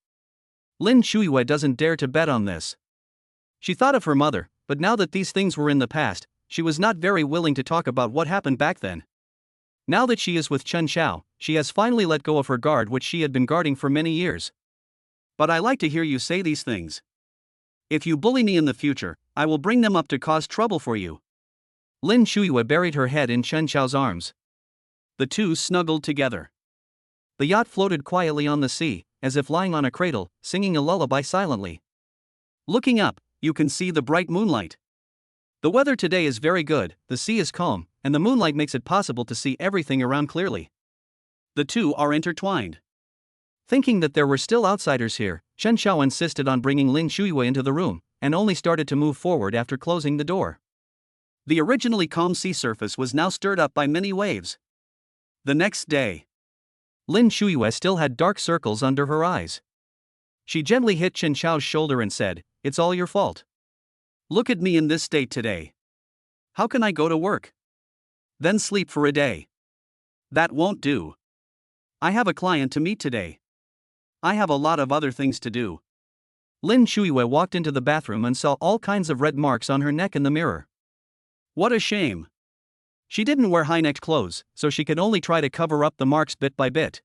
Lin Shuyue doesn't dare to bet on this. She thought of her mother, but now that these things were in the past, she was not very willing to talk about what happened back then. Now that she is with Chen Xiao, she has finally let go of her guard which she had been guarding for many years. But I like to hear you say these things. If you bully me in the future, I will bring them up to cause trouble for you. Lin Shuyue buried her head in Chen Xiao's arms. The two snuggled together. The yacht floated quietly on the sea, as if lying on a cradle, singing a lullaby silently. Looking up, you can see the bright moonlight. The weather today is very good, the sea is calm, and the moonlight makes it possible to see everything around clearly. The two are intertwined. Thinking that there were still outsiders here, Chen Xiao insisted on bringing Lin Shuyue into the room, and only started to move forward after closing the door. The originally calm sea surface was now stirred up by many waves. The next day, Lin Shuyue still had dark circles under her eyes. She gently hit Chen Xiao's shoulder and said, "It's all your fault. Look at me in this state today. How can I go to work? Then sleep for a day? That won't do. I have a client to meet today. I have a lot of other things to do." Lin Shuyue walked into the bathroom and saw all kinds of red marks on her neck in the mirror. What a shame. She didn't wear high-necked clothes, so she could only try to cover up the marks bit by bit.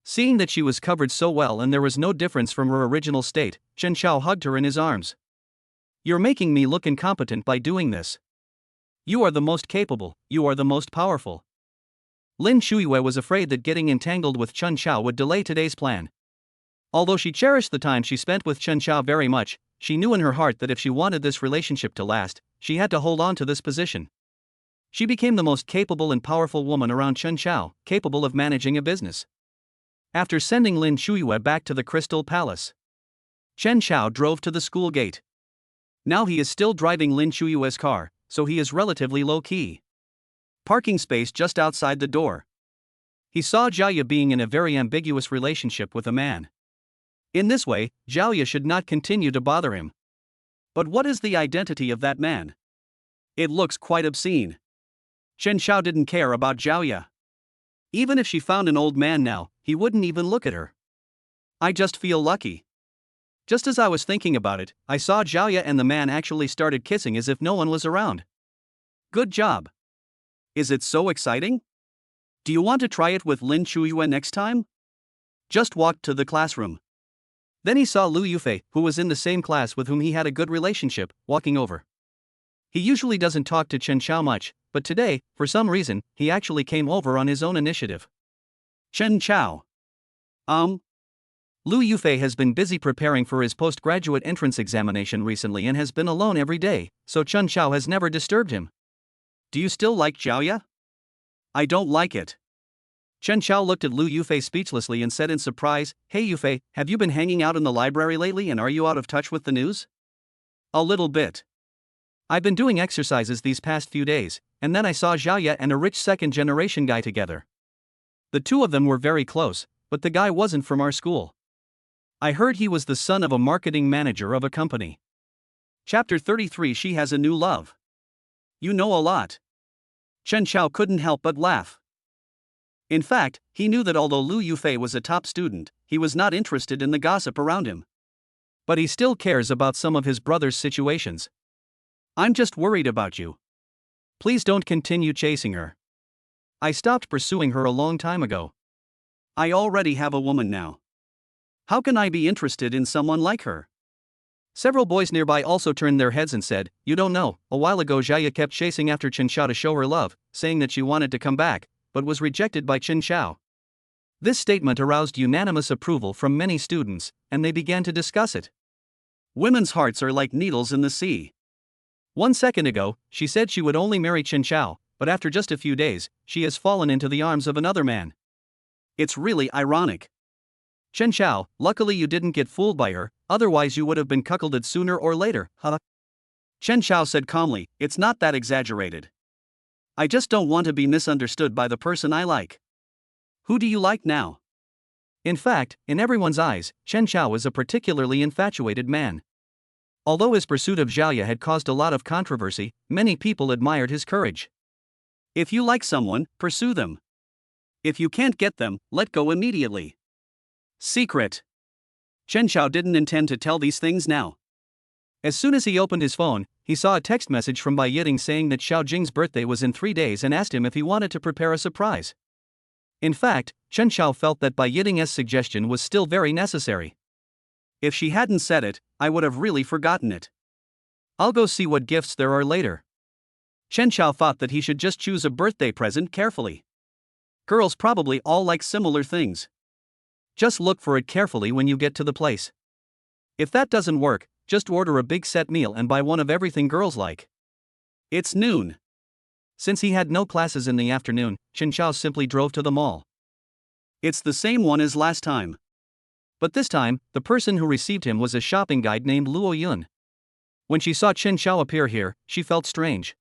Seeing that she was covered so well and there was no difference from her original state, Chen Xiao hugged her in his arms. "You're making me look incompetent by doing this. You are the most capable, you are the most powerful." Lin Shuyue was afraid that getting entangled with Chen Xiao would delay today's plan. Although she cherished the time she spent with Chen Xiao very much, she knew in her heart that if she wanted this relationship to last, she had to hold on to this position. She became the most capable and powerful woman around Chen Xiao, capable of managing a business. After sending Lin Shuyue back to the Crystal Palace, Chen Xiao drove to the school gate. Now he is still driving Lin Shuyue's car, so he is relatively low-key. Parking space just outside the door. He saw Zhaoye being in a very ambiguous relationship with a man. In this way, Zhaoye should not continue to bother him. But what is the identity of that man? It looks quite obscene. Chen Xiao didn't care about Zhaoye. Even if she found an old man now, he wouldn't even look at her. I just feel lucky. Just as I was thinking about it, I saw Zhaoye and the man actually started kissing as if no one was around. Good job. Is it so exciting? Do you want to try it with Lin Shuyue next time? Just walked to the classroom. Then he saw Lu Yufei, who was in the same class with whom he had a good relationship, walking over. He usually doesn't talk to Chen Xiao much, but today, for some reason, he actually came over on his own initiative. Chen Xiao. Lu Yufei has been busy preparing for his postgraduate entrance examination recently and has been alone every day, so Chen Xiao has never disturbed him. Do you still like Zhaoye? I don't like it. Chen Xiao looked at Lu Yufei speechlessly and said in surprise, "Hey Yufei, have you been hanging out in the library lately and are you out of touch with the news?" A little bit. I've been doing exercises these past few days, and then I saw Xiaoya and a rich second-generation guy together. The two of them were very close, but the guy wasn't from our school. I heard he was the son of a marketing manager of a company. Chapter 33. She has a new love. You know a lot. Chen Xiao couldn't help but laugh. In fact, he knew that although Lu Yufei was a top student, he was not interested in the gossip around him. But he still cares about some of his brother's situations. I'm just worried about you. Please don't continue chasing her. I stopped pursuing her a long time ago. I already have a woman now. How can I be interested in someone like her? Several boys nearby also turned their heads and said, "You don't know, a while ago Xiaoya kept chasing after Chen Xiao to show her love, saying that she wanted to come back, but was rejected by Chen Xiao." This statement aroused unanimous approval from many students, and they began to discuss it. Women's hearts are like needles in the sea. 1 second ago, she said she would only marry Chen Xiao, but after just a few days, she has fallen into the arms of another man. It's really ironic. Chen Xiao, luckily you didn't get fooled by her, otherwise you would have been cuckolded sooner or later, huh? Chen Xiao said calmly, it's not that exaggerated. I just don't want to be misunderstood by the person I like. Who do you like now? In fact, in everyone's eyes, Chen Xiao is a particularly infatuated man. Although his pursuit of Xiaoya had caused a lot of controversy, many people admired his courage. If you like someone, pursue them. If you can't get them, let go immediately. Secret. Chen Xiao didn't intend to tell these things now. As soon as he opened his phone, he saw a text message from Bai Yiting saying that Xiao Jing's birthday was in 3 days and asked him if he wanted to prepare a surprise. In fact, Chen Xiao felt that Bai Yiting's suggestion was still very necessary. If she hadn't said it, I would have really forgotten it. I'll go see what gifts there are later. Chen Xiao thought that he should just choose a birthday present carefully. Girls probably all like similar things. Just look for it carefully when you get to the place. If that doesn't work, just order a big set meal and buy one of everything girls like. It's noon. Since he had no classes in the afternoon, Chen Xiao simply drove to the mall. It's the same one as last time. But this time, the person who received him was a shopping guide named Luo Yun. When she saw Chen Xiao appear here, she felt strange.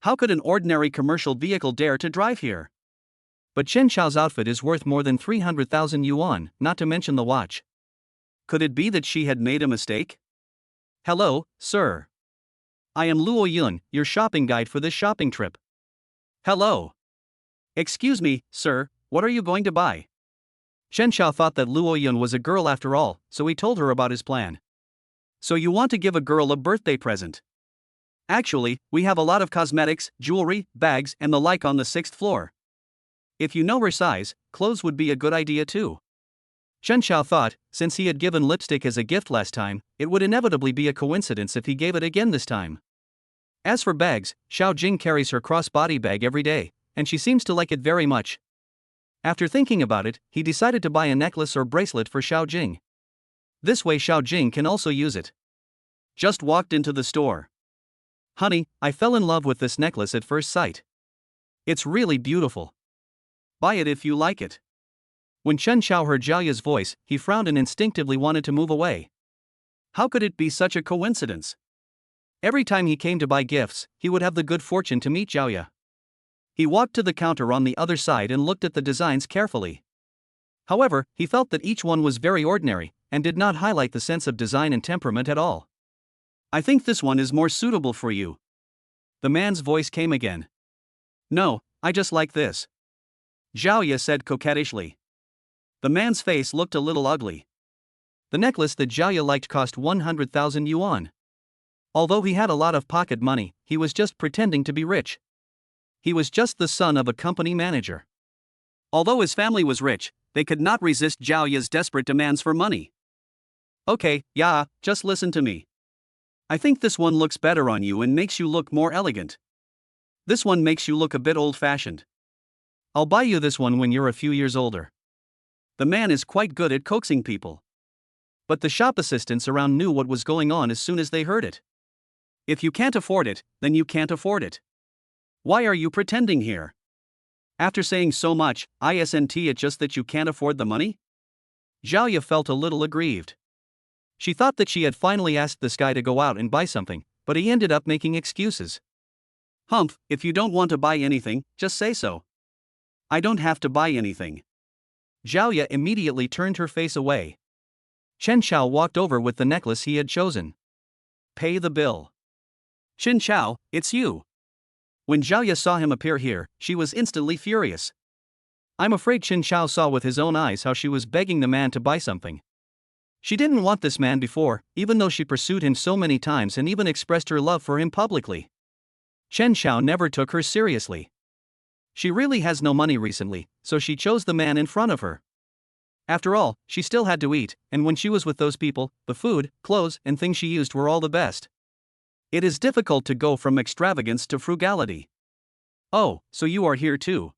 How could an ordinary commercial vehicle dare to drive here? But Chen Xiao's outfit is worth more than 300,000 yuan, not to mention the watch. Could it be that she had made a mistake? Hello, sir. I am Luo Yun, your shopping guide for this shopping trip. Hello. Excuse me, sir, what are you going to buy? Chen Xiao thought that Luo Yun was a girl after all, so he told her about his plan. So you want to give a girl a birthday present? Actually, we have a lot of cosmetics, jewelry, bags, and the like on the 6th floor. If you know her size, clothes would be a good idea too. Chen Xiao thought, since he had given lipstick as a gift last time, it would inevitably be a coincidence if he gave it again this time. As for bags, Xiao Jing carries her crossbody bag every day, and she seems to like it very much. After thinking about it, he decided to buy a necklace or bracelet for Xiao Jing. This way Xiao Jing can also use it. Just walked into the store. Honey, I fell in love with this necklace at first sight. It's really beautiful. Buy it if you like it. When Chen Xiao heard Xiaoya's voice, he frowned and instinctively wanted to move away. How could it be such a coincidence? Every time he came to buy gifts, he would have the good fortune to meet Xiaoya. He walked to the counter on the other side and looked at the designs carefully. However, he felt that each one was very ordinary, and did not highlight the sense of design and temperament at all. I think this one is more suitable for you. The man's voice came again. No, I just like this. Xiaoya said coquettishly. The man's face looked a little ugly. The necklace that Xiaoya liked cost 100,000 yuan. Although he had a lot of pocket money, he was just pretending to be rich. He was just the son of a company manager. Although his family was rich, they could not resist Xiaoya's desperate demands for money. Okay, yeah, just listen to me. I think this one looks better on you and makes you look more elegant. This one makes you look a bit old-fashioned. I'll buy you this one when you're a few years older. The man is quite good at coaxing people. But the shop assistants around knew what was going on as soon as they heard it. If you can't afford it, then you can't afford it. Why are you pretending here? After saying so much, isn't it just that you can't afford the money? Xiaoya felt a little aggrieved. She thought that she had finally asked this guy to go out and buy something, but he ended up making excuses. Humph, if you don't want to buy anything, just say so. I don't have to buy anything. Zhao immediately turned her face away. Chen Xiao walked over with the necklace he had chosen. Pay the bill. Chen Xiao, it's you. When Zhao saw him appear here, she was instantly furious. I'm afraid Chen Xiao saw with his own eyes how she was begging the man to buy something. She didn't want this man before, even though she pursued him so many times and even expressed her love for him publicly. Chen Xiao never took her seriously. She really has no money recently, so she chose the man in front of her. After all, she still had to eat, and when she was with those people, the food, clothes, and things she used were all the best. It is difficult to go from extravagance to frugality. Oh, so you are here too.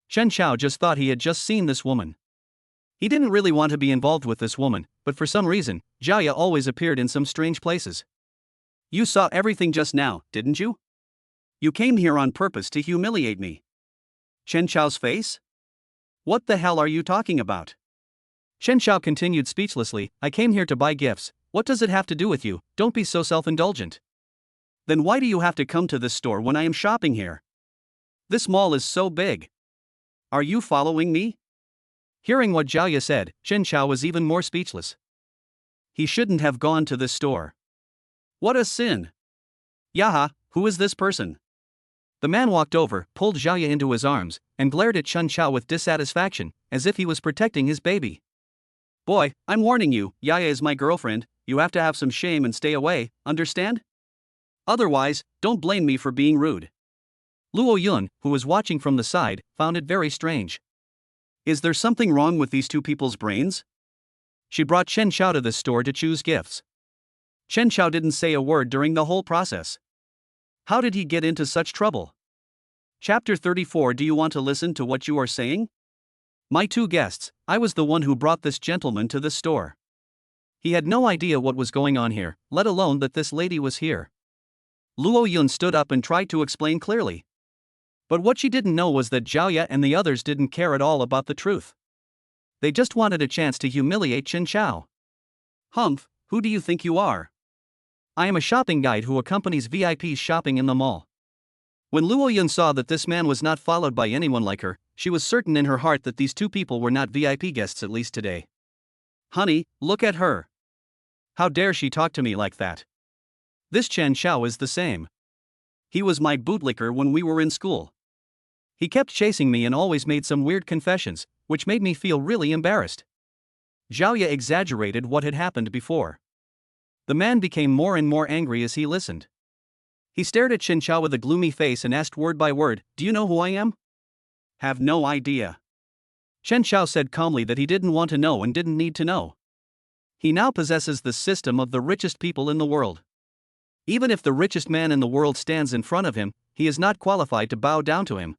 Chen Xiao just thought he had just seen this woman. He didn't really want to be involved with this woman, but for some reason, Zhao always appeared in some strange places. You saw everything just now, didn't you? You came here on purpose to humiliate me. Chen Xiao's face? What the hell are you talking about? Chen Xiao continued speechlessly, I came here to buy gifts. What does it have to do with you? Don't be so self-indulgent. Then why do you have to come to this store when I am shopping here? This mall is so big. Are you following me? Hearing what Zhao said, Chen Xiao was even more speechless. He shouldn't have gone to this store. What a sin. Yaha, who is this person? The man walked over, pulled Zhao into his arms, and glared at Chen Xiao with dissatisfaction, as if he was protecting his baby. Boy, I'm warning you, Yaya is my girlfriend, you have to have some shame and stay away, understand? Otherwise, don't blame me for being rude. Luo Yun, who was watching from the side, found it very strange. Is there something wrong with these two people's brains? She brought Chen Xiao to this store to choose gifts. Chen Xiao didn't say a word during the whole process. How did he get into such trouble? Chapter 34. Do you want to listen to what you are saying? My two guests, I was the one who brought this gentleman to this store. He had no idea what was going on here, let alone that this lady was here. Luo Yun stood up and tried to explain clearly. But what she didn't know was that Zhao and the others didn't care at all about the truth. They just wanted a chance to humiliate Chen Xiao. Humph, who do you think you are? I am a shopping guide who accompanies VIPs shopping in the mall. When Luo Yun saw that this man was not followed by anyone like her, she was certain in her heart that these two people were not VIP guests at least today. Honey, look at her. How dare she talk to me like that? This Chen Xiao is the same. He was my bootlicker when we were in school. He kept chasing me and always made some weird confessions, which made me feel really embarrassed. Zhao exaggerated what had happened before. The man became more and more angry as he listened. He stared at Chen Xiao with a gloomy face and asked word by word, Do you know who I am? Have no idea. Chen Xiao said calmly that he didn't want to know and didn't need to know. He now possesses the system of the richest people in the world. Even if the richest man in the world stands in front of him, he is not qualified to bow down to him.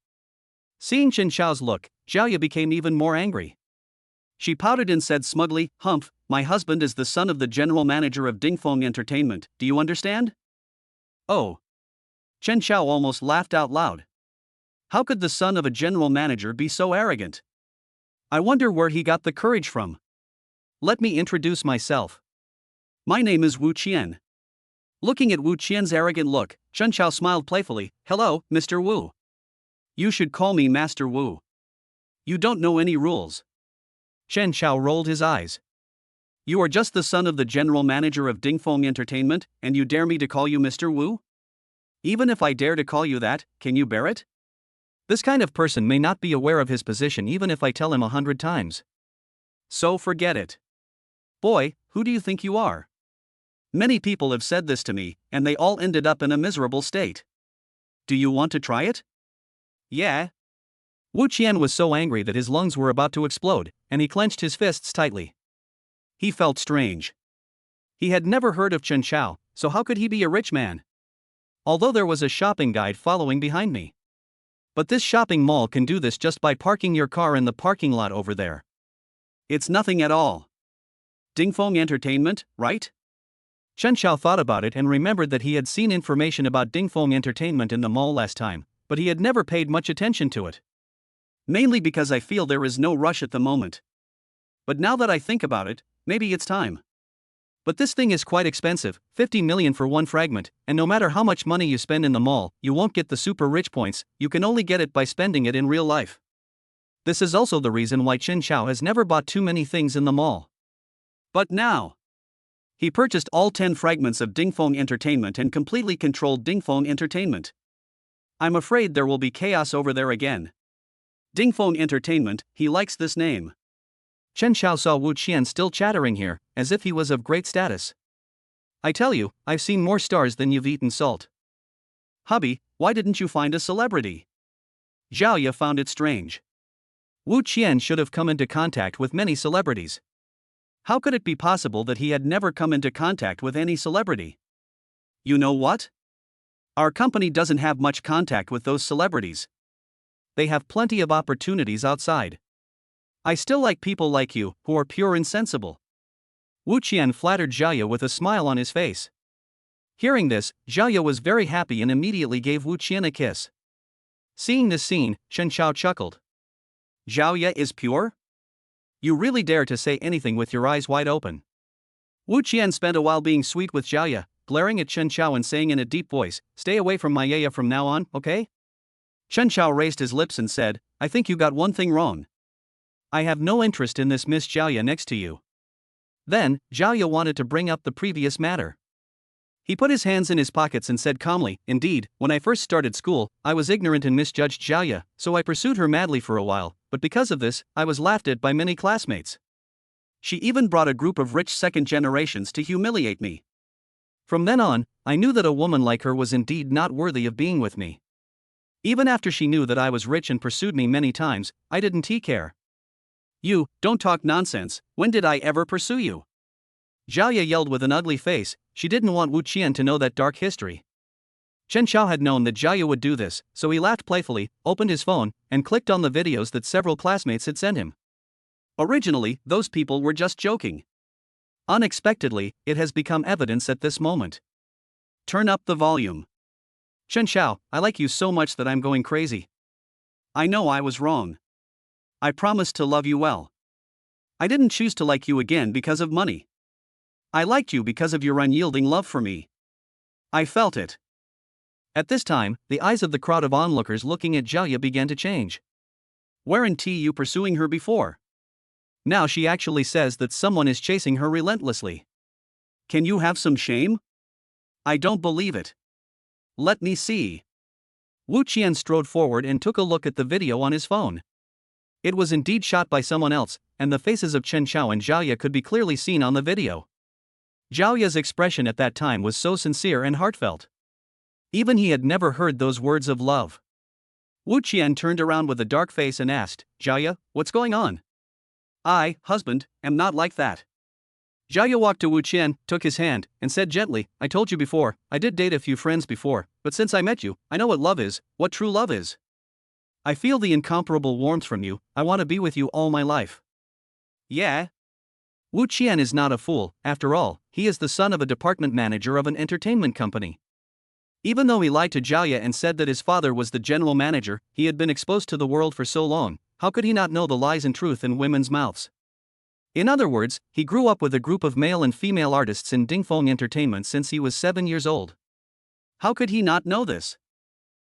Seeing Chen Xiao's look, Zhao became even more angry. She pouted and said smugly, Humph, my husband is the son of the general manager of Dingfeng Entertainment, do you understand? Oh. Chen Xiao almost laughed out loud. How could the son of a general manager be so arrogant? I wonder where he got the courage from. Let me introduce myself. My name is Wu Qian. Looking at Wu Qian's arrogant look, Chen Xiao smiled playfully, Hello, Mr. Wu. You should call me Master Wu. You don't know any rules. Chen Xiao rolled his eyes. You are just the son of the general manager of Dingfeng Entertainment, and you dare me to call you Mr. Wu? Even if I dare to call you that, can you bear it? This kind of person may not be aware of his position even if I tell him 100 times. So forget it. Boy, who do you think you are? Many people have said this to me, and they all ended up in a miserable state. Do you want to try it? Yeah. Wu Qian was so angry that his lungs were about to explode, and he clenched his fists tightly. He felt strange. He had never heard of Chen Xiao, so how could he be a rich man? Although there was a shopping guide following behind me. But this shopping mall can do this just by parking your car in the parking lot over there. It's nothing at all. Dingfeng Entertainment, right? Chen Xiao thought about it and remembered that he had seen information about Dingfeng Entertainment in the mall last time, but he had never paid much attention to it. Mainly because I feel there is no rush at the moment. But now that I think about it, maybe it's time. But this thing is quite expensive, 50 million for one fragment, and no matter how much money you spend in the mall, you won't get the super rich points, you can only get it by spending it in real life. This is also the reason why Chen Xiao has never bought too many things in the mall. But now, he purchased all 10 fragments of Dingfeng Entertainment and completely controlled Dingfeng Entertainment. I'm afraid there will be chaos over there again. Dingfeng Entertainment, he likes this name. Chen Xiao saw Wu Qian still chattering here, as if he was of great status. I tell you, I've seen more stars than you've eaten salt. Hubby, why didn't you find a celebrity? Zhao Ye found it strange. Wu Qian should have come into contact with many celebrities. How could it be possible that he had never come into contact with any celebrity? You know what? Our company doesn't have much contact with those celebrities. They have plenty of opportunities outside. I still like people like you, who are pure and sensible. Wu Qian flattered Zhao Ye with a smile on his face. Hearing this, Zhao Ye was very happy and immediately gave Wu Qian a kiss. Seeing this scene, Chen Xiao chuckled. Zhao Ye is pure? You really dare to say anything with your eyes wide open. Wu Qian spent a while being sweet with Zhao Ye, glaring at Chen Xiao and saying in a deep voice, "Stay away from my Yaya from now on, okay?" Chen Xiao raised his lips and said, "I think you got one thing wrong. I have no interest in this Miss Zhao Ye next to you." Then, Zhao Ye wanted to bring up the previous matter. He put his hands in his pockets and said calmly, "Indeed, when I first started school, I was ignorant and misjudged Zhao Ye, so I pursued her madly for a while, but because of this, I was laughed at by many classmates. She even brought a group of rich second generations to humiliate me. From then on, I knew that a woman like her was indeed not worthy of being with me. Even after she knew that I was rich and pursued me many times, I didn't care. You, don't talk nonsense, when did I ever pursue you?" Zhao Ye yelled with an ugly face. She didn't want Wu Qian to know that dark history. Chen Xiao had known that Zhao Ye would do this, so he laughed playfully, opened his phone, and clicked on the videos that several classmates had sent him. Originally, those people were just joking. Unexpectedly, it has become evidence at this moment. Turn up the volume. Chen Xiao, I like you so much that I'm going crazy. I know I was wrong. I promised to love you well. I didn't choose to like you again because of money. I liked you because of your unyielding love for me. I felt it. At this time, the eyes of the crowd of onlookers looking at Zhao Ye began to change. Weren't you pursuing her before? Now she actually says that someone is chasing her relentlessly. Can you have some shame? I don't believe it. Let me see. Wu Qian strode forward and took a look at the video on his phone. It was indeed shot by someone else, and the faces of Chen Xiao and Zhao Ye could be clearly seen on the video. Zhao Ye's expression at that time was so sincere and heartfelt. Even he had never heard those words of love. Wu Qian turned around with a dark face and asked, "Zhao Ye, what's going on?" "I, husband, am not like that." Zhao Ye walked to Wu Qian, took his hand, and said gently, "I told you before, I did date a few friends before, but since I met you, I know what love is, what true love is. I feel the incomparable warmth from you, I want to be with you all my life." Yeah? Wu Qian is not a fool, after all, he is the son of a department manager of an entertainment company. Even though he lied to Zhao Ye and said that his father was the general manager, he had been exposed to the world for so long, how could he not know the lies and truth in women's mouths? In other words, he grew up with a group of male and female artists in Dingfeng Entertainment since he was 7 years old. How could he not know this?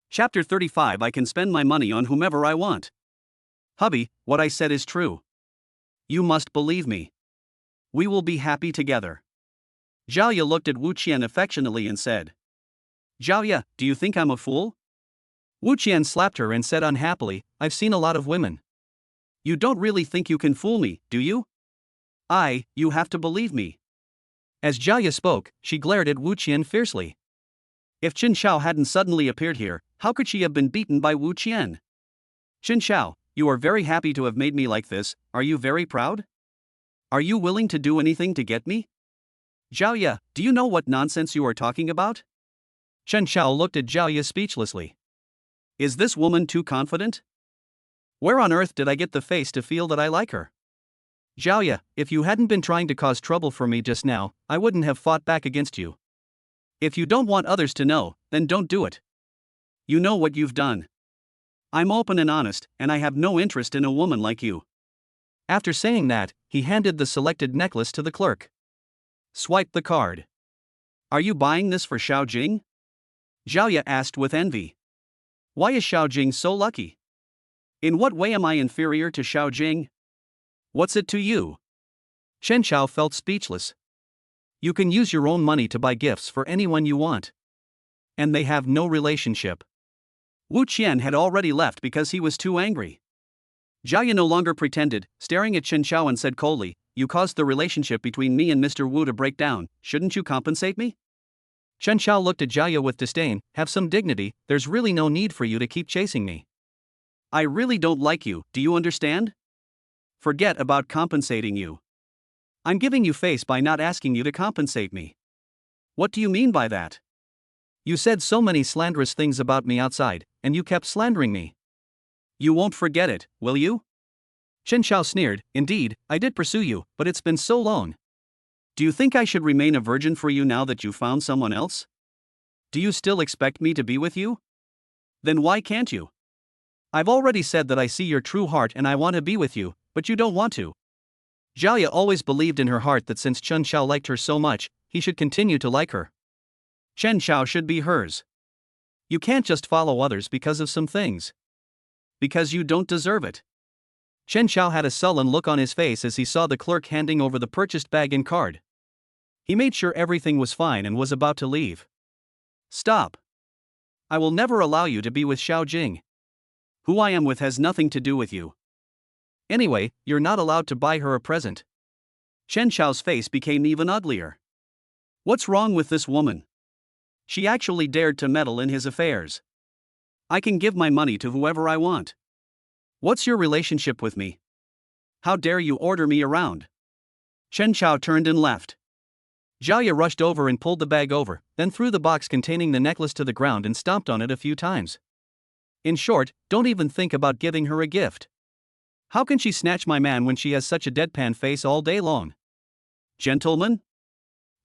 Chapter 35. I can spend my money on whomever I want. Hubby, what I said is true. You must believe me. We will be happy together. Zhao Ye looked at Wu Qian affectionately and said, "Zhao Ye, do you think I'm a fool?" Wu Qian slapped her and said unhappily, "I've seen a lot of women." You don't really think you can fool me, do you? You have to believe me. As Zhao Ye spoke, she glared at Wu Qian fiercely. If Chen Xiao hadn't suddenly appeared here, how could she have been beaten by Wu Qian? Chen Xiao, you are very happy to have made me like this, are you very proud? Are you willing to do anything to get me? Zhao Ye, do you know what nonsense you are talking about? Chen Xiao looked at Zhao Ye speechlessly. Is this woman too confident? Where on earth did I get the face to feel that I like her? Zhao Ye, if you hadn't been trying to cause trouble for me just now, I wouldn't have fought back against you. If you don't want others to know, then don't do it. You know what you've done. I'm open and honest, and I have no interest in a woman like you. After saying that, he handed the selected necklace to the clerk. Swipe the card. Are you buying this for Xiao Jing? Zhao asked with envy. Why is Xiao Jing so lucky? In what way am I inferior to Xiao Jing? What's it to you? Chen Xiao felt speechless. You can use your own money to buy gifts for anyone you want. And they have no relationship. Wu Qian had already left because he was too angry. Zhao no longer pretended, staring at Chen Xiao and said coldly, You caused the relationship between me and Mr. Wu to break down, shouldn't you compensate me? Chen Xiao looked at Zhao with disdain. Have some dignity, there's really no need for you to keep chasing me. I really don't like you, do you understand? Forget about compensating you. I'm giving you face by not asking you to compensate me. What do you mean by that? You said so many slanderous things about me outside, and you kept slandering me. You won't forget it, will you? Chen Xiao sneered. Indeed, I did pursue you, but it's been so long. Do you think I should remain a virgin for you now that you found someone else? Do you still expect me to be with you? Then why can't you? I've already said that I see your true heart and I want to be with you, but you don't want to. Zhao always believed in her heart that since Chen Xiao liked her so much, he should continue to like her. Chen Xiao should be hers. You can't just follow others because of some things. Because you don't deserve it. Chen Xiao had a sullen look on his face as he saw the clerk handing over the purchased bag and card. He made sure everything was fine and was about to leave. Stop. I will never allow you to be with Xiao Jing. Who I am with has nothing to do with you. Anyway, you're not allowed to buy her a present. Chen Xiao's face became even uglier. What's wrong with this woman? She actually dared to meddle in his affairs. I can give my money to whoever I want. What's your relationship with me? How dare you order me around? Chen Xiao turned and left. Zhao rushed over and pulled the bag over, then threw the box containing the necklace to the ground and stomped on it a few times. In short, don't even think about giving her a gift. How can she snatch my man when she has such a deadpan face all day long? Gentlemen?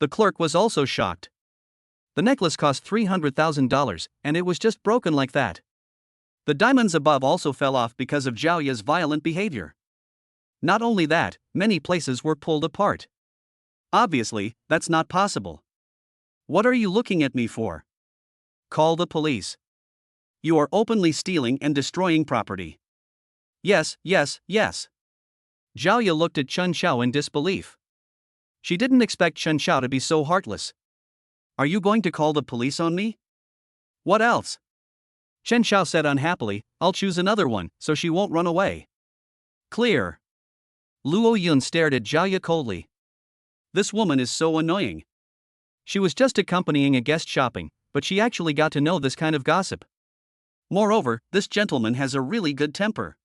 The clerk was also shocked. The necklace cost $300,000, and it was just broken like that. The diamonds above also fell off because of Zhao violent behavior. Not only that, many places were pulled apart. Obviously, that's not possible. What are you looking at me for? Call the police. You are openly stealing and destroying property. Yes. Zhao looked at Chen Xiao in disbelief. She didn't expect Chen Xiao to be so heartless. Are you going to call the police on me? What else? Chen Xiao said unhappily, I'll choose another one, so she won't run away. Clear. Luo Yun stared at Zhao coldly. This woman is so annoying. She was just accompanying a guest shopping, but she actually got to know this kind of gossip. Moreover, this gentleman has a really good temper.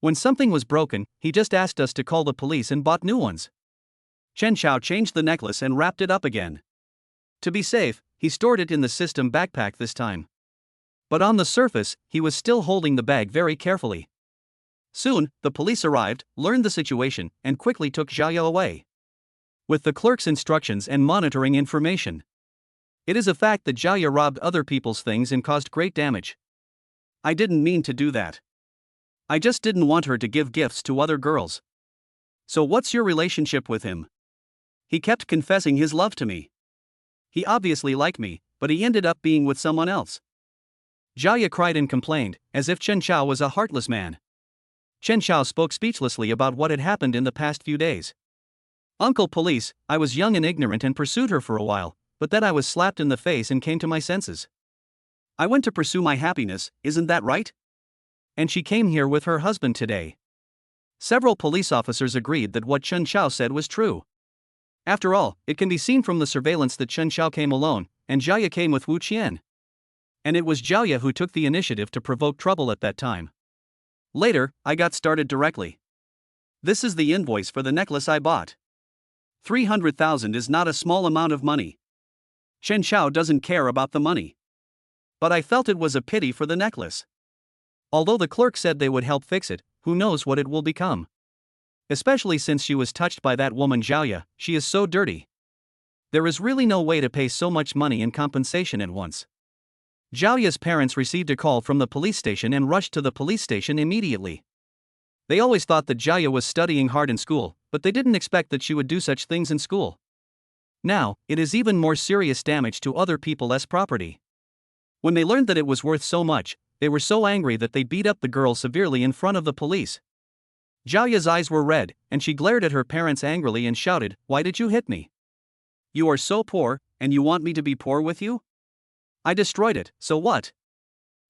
When something was broken, he just asked us to call the police and bought new ones. Chen Xiao changed the necklace and wrapped it up again. To be safe, he stored it in the system backpack this time. But on the surface, he was still holding the bag very carefully. Soon, the police arrived, learned the situation, and quickly took Zhao away. With the clerk's instructions and monitoring information. It is a fact that Zhao robbed other people's things and caused great damage. I didn't mean to do that. I just didn't want her to give gifts to other girls. So what's your relationship with him? He kept confessing his love to me. He obviously liked me, but he ended up being with someone else. Zhao cried and complained, as if Chen Xiao was a heartless man. Chen Xiao spoke speechlessly about what had happened in the past few days. Uncle Police, I was young and ignorant and pursued her for a while, but then I was slapped in the face and came to my senses. I went to pursue my happiness, isn't that right? And she came here with her husband today. Several police officers agreed that what Chen Xiao said was true. After all, it can be seen from the surveillance that Chen Xiao came alone, and Zhao came with Wu Qian. And it was Zhao who took the initiative to provoke trouble at that time. Later, I got started directly. This is the invoice for the necklace I bought. 300,000 is not a small amount of money. Chen Xiao doesn't care about the money. But I felt it was a pity for the necklace. Although the clerk said they would help fix it, who knows what it will become. Especially since she was touched by that woman Zhao, she is so dirty. There is really no way to pay so much money in compensation at once. Zhao's parents received a call from the police station and rushed to the police station immediately. They always thought that Zhao was studying hard in school, but they didn't expect that she would do such things in school. Now, it is even more serious damage to other people's property. When they learned that it was worth so much, they were so angry that they beat up the girl severely in front of the police. Zhaoya's eyes were red, and she glared at her parents angrily and shouted, "Why did you hit me? You are so poor, and you want me to be poor with you? I destroyed it, so what?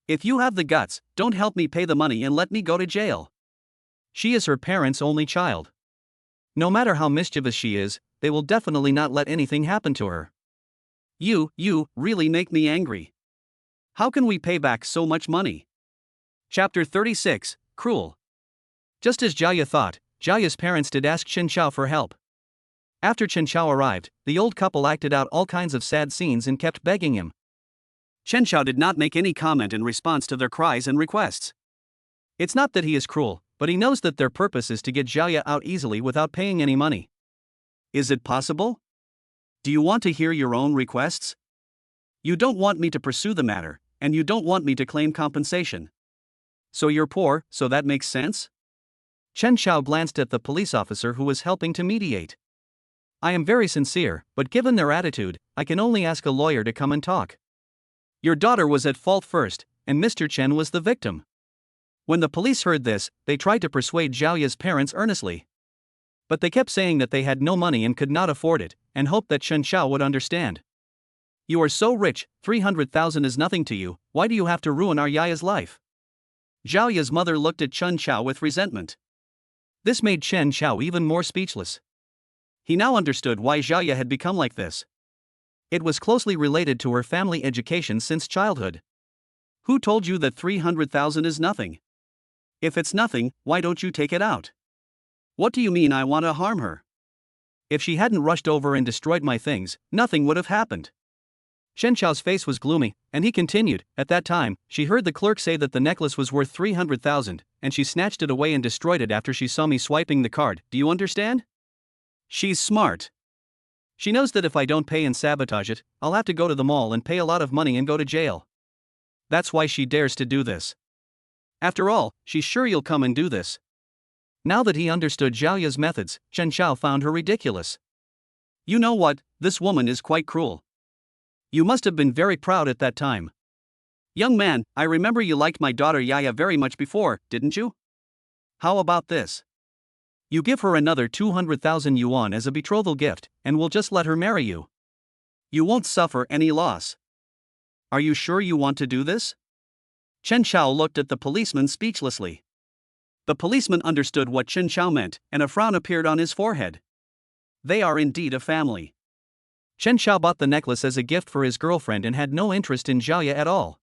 If you have the guts, don't help me pay the money and let me go to jail." She is her parents' only child. No matter how mischievous she is, they will definitely not let anything happen to her. You really make me angry. How can we pay back so much money? Chapter 36, Cruel. Just as Jiaya thought, Jiaya's parents did ask Chen Xiao for help. After Chen Xiao arrived, the old couple acted out all kinds of sad scenes and kept begging him. Chen Xiao did not make any comment in response to their cries and requests. It's not that he is cruel, but he knows that their purpose is to get Jiaya out easily without paying any money. Is it possible? Do you want to hear your own requests? You don't want me to pursue the matter, and you don't want me to claim compensation. So you're poor, so that makes sense? Chen Xiao glanced at the police officer who was helping to mediate. I am very sincere, but given their attitude, I can only ask a lawyer to come and talk. Your daughter was at fault first, and Mr. Chen was the victim. When the police heard this, they tried to persuade Zhaoya's parents earnestly. But they kept saying that they had no money and could not afford it, and hoped that Chen Xiao would understand. You are so rich, 300,000 is nothing to you, why do you have to ruin our Yaya's life? Zhaoya's mother looked at Chen Xiao with resentment. This made Chen Xiao even more speechless. He now understood why Zhaya had become like this. It was closely related to her family education since childhood. Who told you that 300,000 is nothing? If it's nothing, why don't you take it out? What do you mean I want to harm her? If she hadn't rushed over and destroyed my things, nothing would have happened. Chen Xiao's face was gloomy, and he continued, at that time, she heard the clerk say that the necklace was worth 300,000, and she snatched it away and destroyed it after she saw me swiping the card, do you understand? She's smart. She knows that if I don't pay and sabotage it, I'll have to go to the mall and pay a lot of money and go to jail. That's why she dares to do this. After all, she's sure you'll come and do this. Now that he understood Zhaoya's methods, Chen Xiao found her ridiculous. You know what, this woman is quite cruel. You must have been very proud at that time. Young man, I remember you liked my daughter Yaya very much before, didn't you? How about this? You give her another 200,000 yuan as a betrothal gift, and we'll just let her marry you. You won't suffer any loss. Are you sure you want to do this? Chen Xiao looked at the policeman speechlessly. The policeman understood what Chen Xiao meant, and a frown appeared on his forehead. They are indeed a family. Chen Xiao bought the necklace as a gift for his girlfriend and had no interest in Zhaya at all.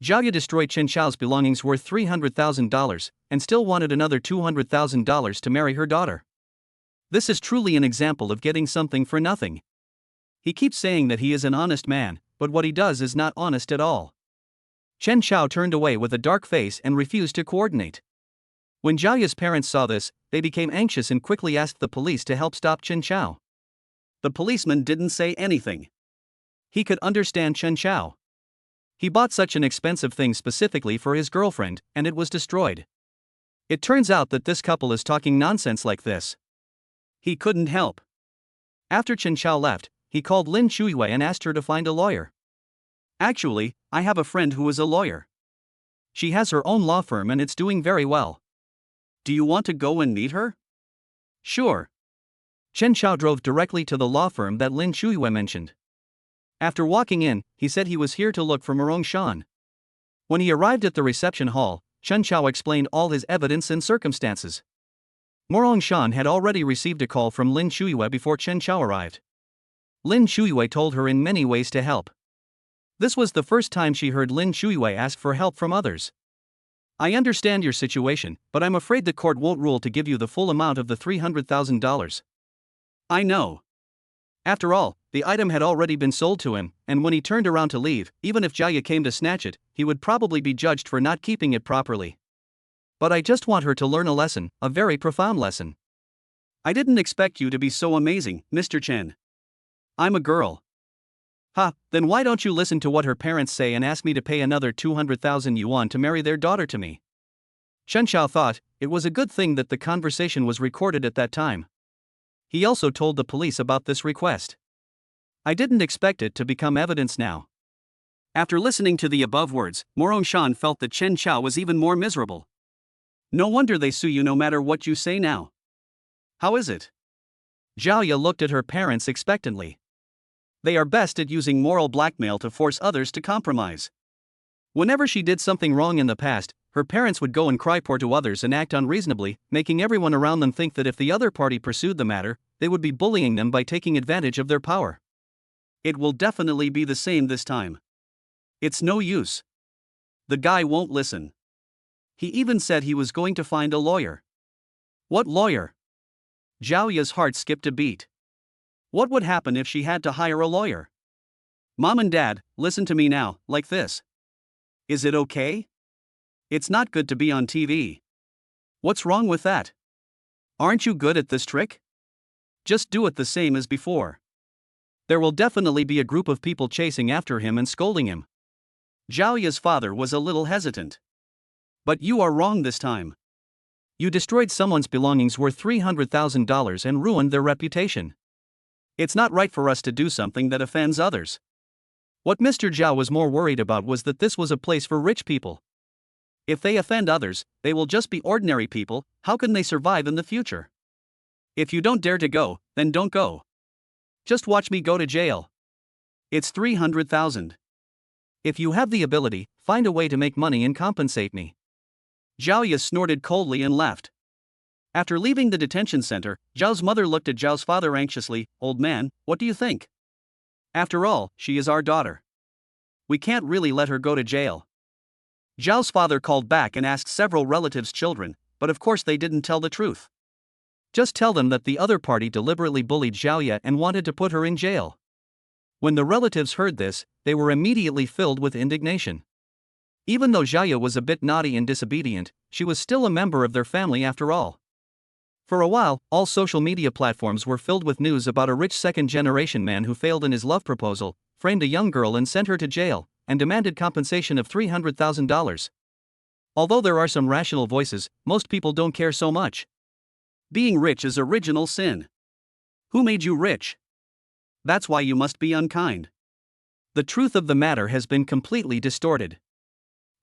Zhaya destroyed Chen Xiao's belongings worth $300,000, and still wanted another $200,000 to marry her daughter. This is truly an example of getting something for nothing. He keeps saying that he is an honest man, but what he does is not honest at all. Chen Xiao turned away with a dark face and refused to coordinate. When Zhaoya's parents saw this, they became anxious and quickly asked the police to help stop Chen Xiao. The policeman didn't say anything. He could understand Chen Xiao. He bought such an expensive thing specifically for his girlfriend, and it was destroyed. It turns out that this couple is talking nonsense like this. He couldn't help. After Chen Xiao left, he called Lin Shuiwei and asked her to find a lawyer. Actually, I have a friend who is a lawyer. She has her own law firm and it's doing very well. Do you want to go and meet her? Sure. Chen Xiao drove directly to the law firm that Lin Shuiwei mentioned. After walking in, he said he was here to look for Morong Shan. When he arrived at the reception hall, Chen Xiao explained all his evidence and circumstances. Morong Shan had already received a call from Lin Shuiwei before Chen Xiao arrived. Lin Shuiwei told her in many ways to help. This was the first time she heard Lin Shuiwei ask for help from others. I understand your situation, but I'm afraid the court won't rule to give you the full amount of the $300,000. I know. After all, the item had already been sold to him, and when he turned around to leave, even if Jaya came to snatch it, he would probably be judged for not keeping it properly. But I just want her to learn a lesson, a very profound lesson. I didn't expect you to be so amazing, Mr. Chen. I'm a girl. Then why don't you listen to what her parents say and ask me to pay another 200,000 yuan to marry their daughter to me? Chen Xiao thought it was a good thing that the conversation was recorded at that time. He also told the police about this request. I didn't expect it to become evidence now. After listening to the above words, Morongshan felt that Chen Chao was even more miserable. No wonder they sue you no matter what you say now. How is it? Zhao looked at her parents expectantly. They are best at using moral blackmail to force others to compromise. Whenever she did something wrong in the past, her parents would go and cry poor to others and act unreasonably, making everyone around them think that if the other party pursued the matter, they would be bullying them by taking advantage of their power. It will definitely be the same this time. It's no use. The guy won't listen. He even said he was going to find a lawyer. What lawyer? Zhao Ya's heart skipped a beat. What would happen if she had to hire a lawyer? Mom and Dad, listen to me now, like this. Is it okay? It's not good to be on TV. What's wrong with that? Aren't you good at this trick? Just do it the same as before. There will definitely be a group of people chasing after him and scolding him. Zhao Ya's father was a little hesitant. But you are wrong this time. You destroyed someone's belongings worth $300,000 and ruined their reputation. It's not right for us to do something that offends others. What Mr. Zhao was more worried about was that this was a place for rich people. If they offend others, they will just be ordinary people. How can they survive in the future? If you don't dare to go, then don't go. Just watch me go to jail. It's 300,000. If you have the ability, find a way to make money and compensate me. Zhao Ya snorted coldly and left. After leaving the detention center, Zhao's mother looked at Zhao's father anxiously. Old man, what do you think? After all, she is our daughter. We can't really let her go to jail. Zhao's father called back and asked several relatives' children, but of course they didn't tell the truth. Just tell them that the other party deliberately bullied Zhao Ya and wanted to put her in jail. When the relatives heard this, they were immediately filled with indignation. Even though Zhao Ya was a bit naughty and disobedient, she was still a member of their family after all. For a while, all social media platforms were filled with news about a rich second-generation man who failed in his love proposal, framed a young girl and sent her to jail, and demanded compensation of $300,000. Although there are some rational voices, most people don't care so much. Being rich is original sin. Who made you rich? That's why you must be unkind. The truth of the matter has been completely distorted.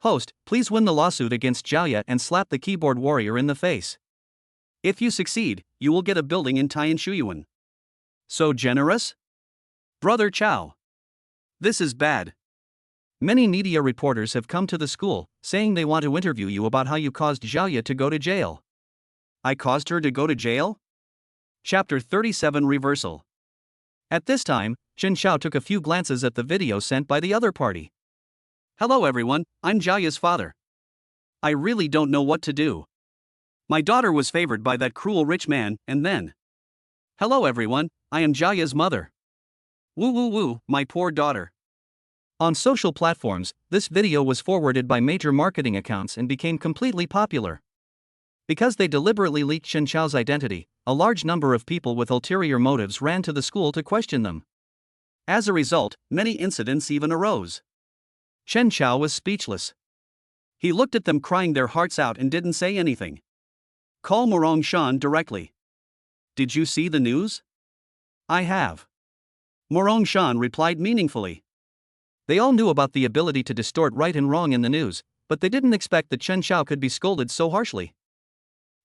Host, please win the lawsuit against Zhao Ya and slap the keyboard warrior in the face. If you succeed, you will get a building in Tianshuyuan. So generous? Brother Chow. This is bad. Many media reporters have come to the school, saying they want to interview you about how you caused Zhao Ya to go to jail. I caused her to go to jail? Chapter 37 Reversal. At this time, Chen Chao took a few glances at the video sent by the other party. Hello everyone, I'm Zhao Ya's father. I really don't know what to do. My daughter was favored by that cruel rich man, and then. Hello everyone, I am Zhao Ya's mother. Woo woo woo, my poor daughter. On social platforms, this video was forwarded by major marketing accounts and became completely popular. Because they deliberately leaked Chen Chao's identity, a large number of people with ulterior motives ran to the school to question them. As a result, many incidents even arose. Chen Chao was speechless. He looked at them crying their hearts out and didn't say anything. Call Morongshan directly. Did you see the news? I have. Morongshan replied meaningfully. They all knew about the ability to distort right and wrong in the news, but they didn't expect that Chen Chao could be scolded so harshly.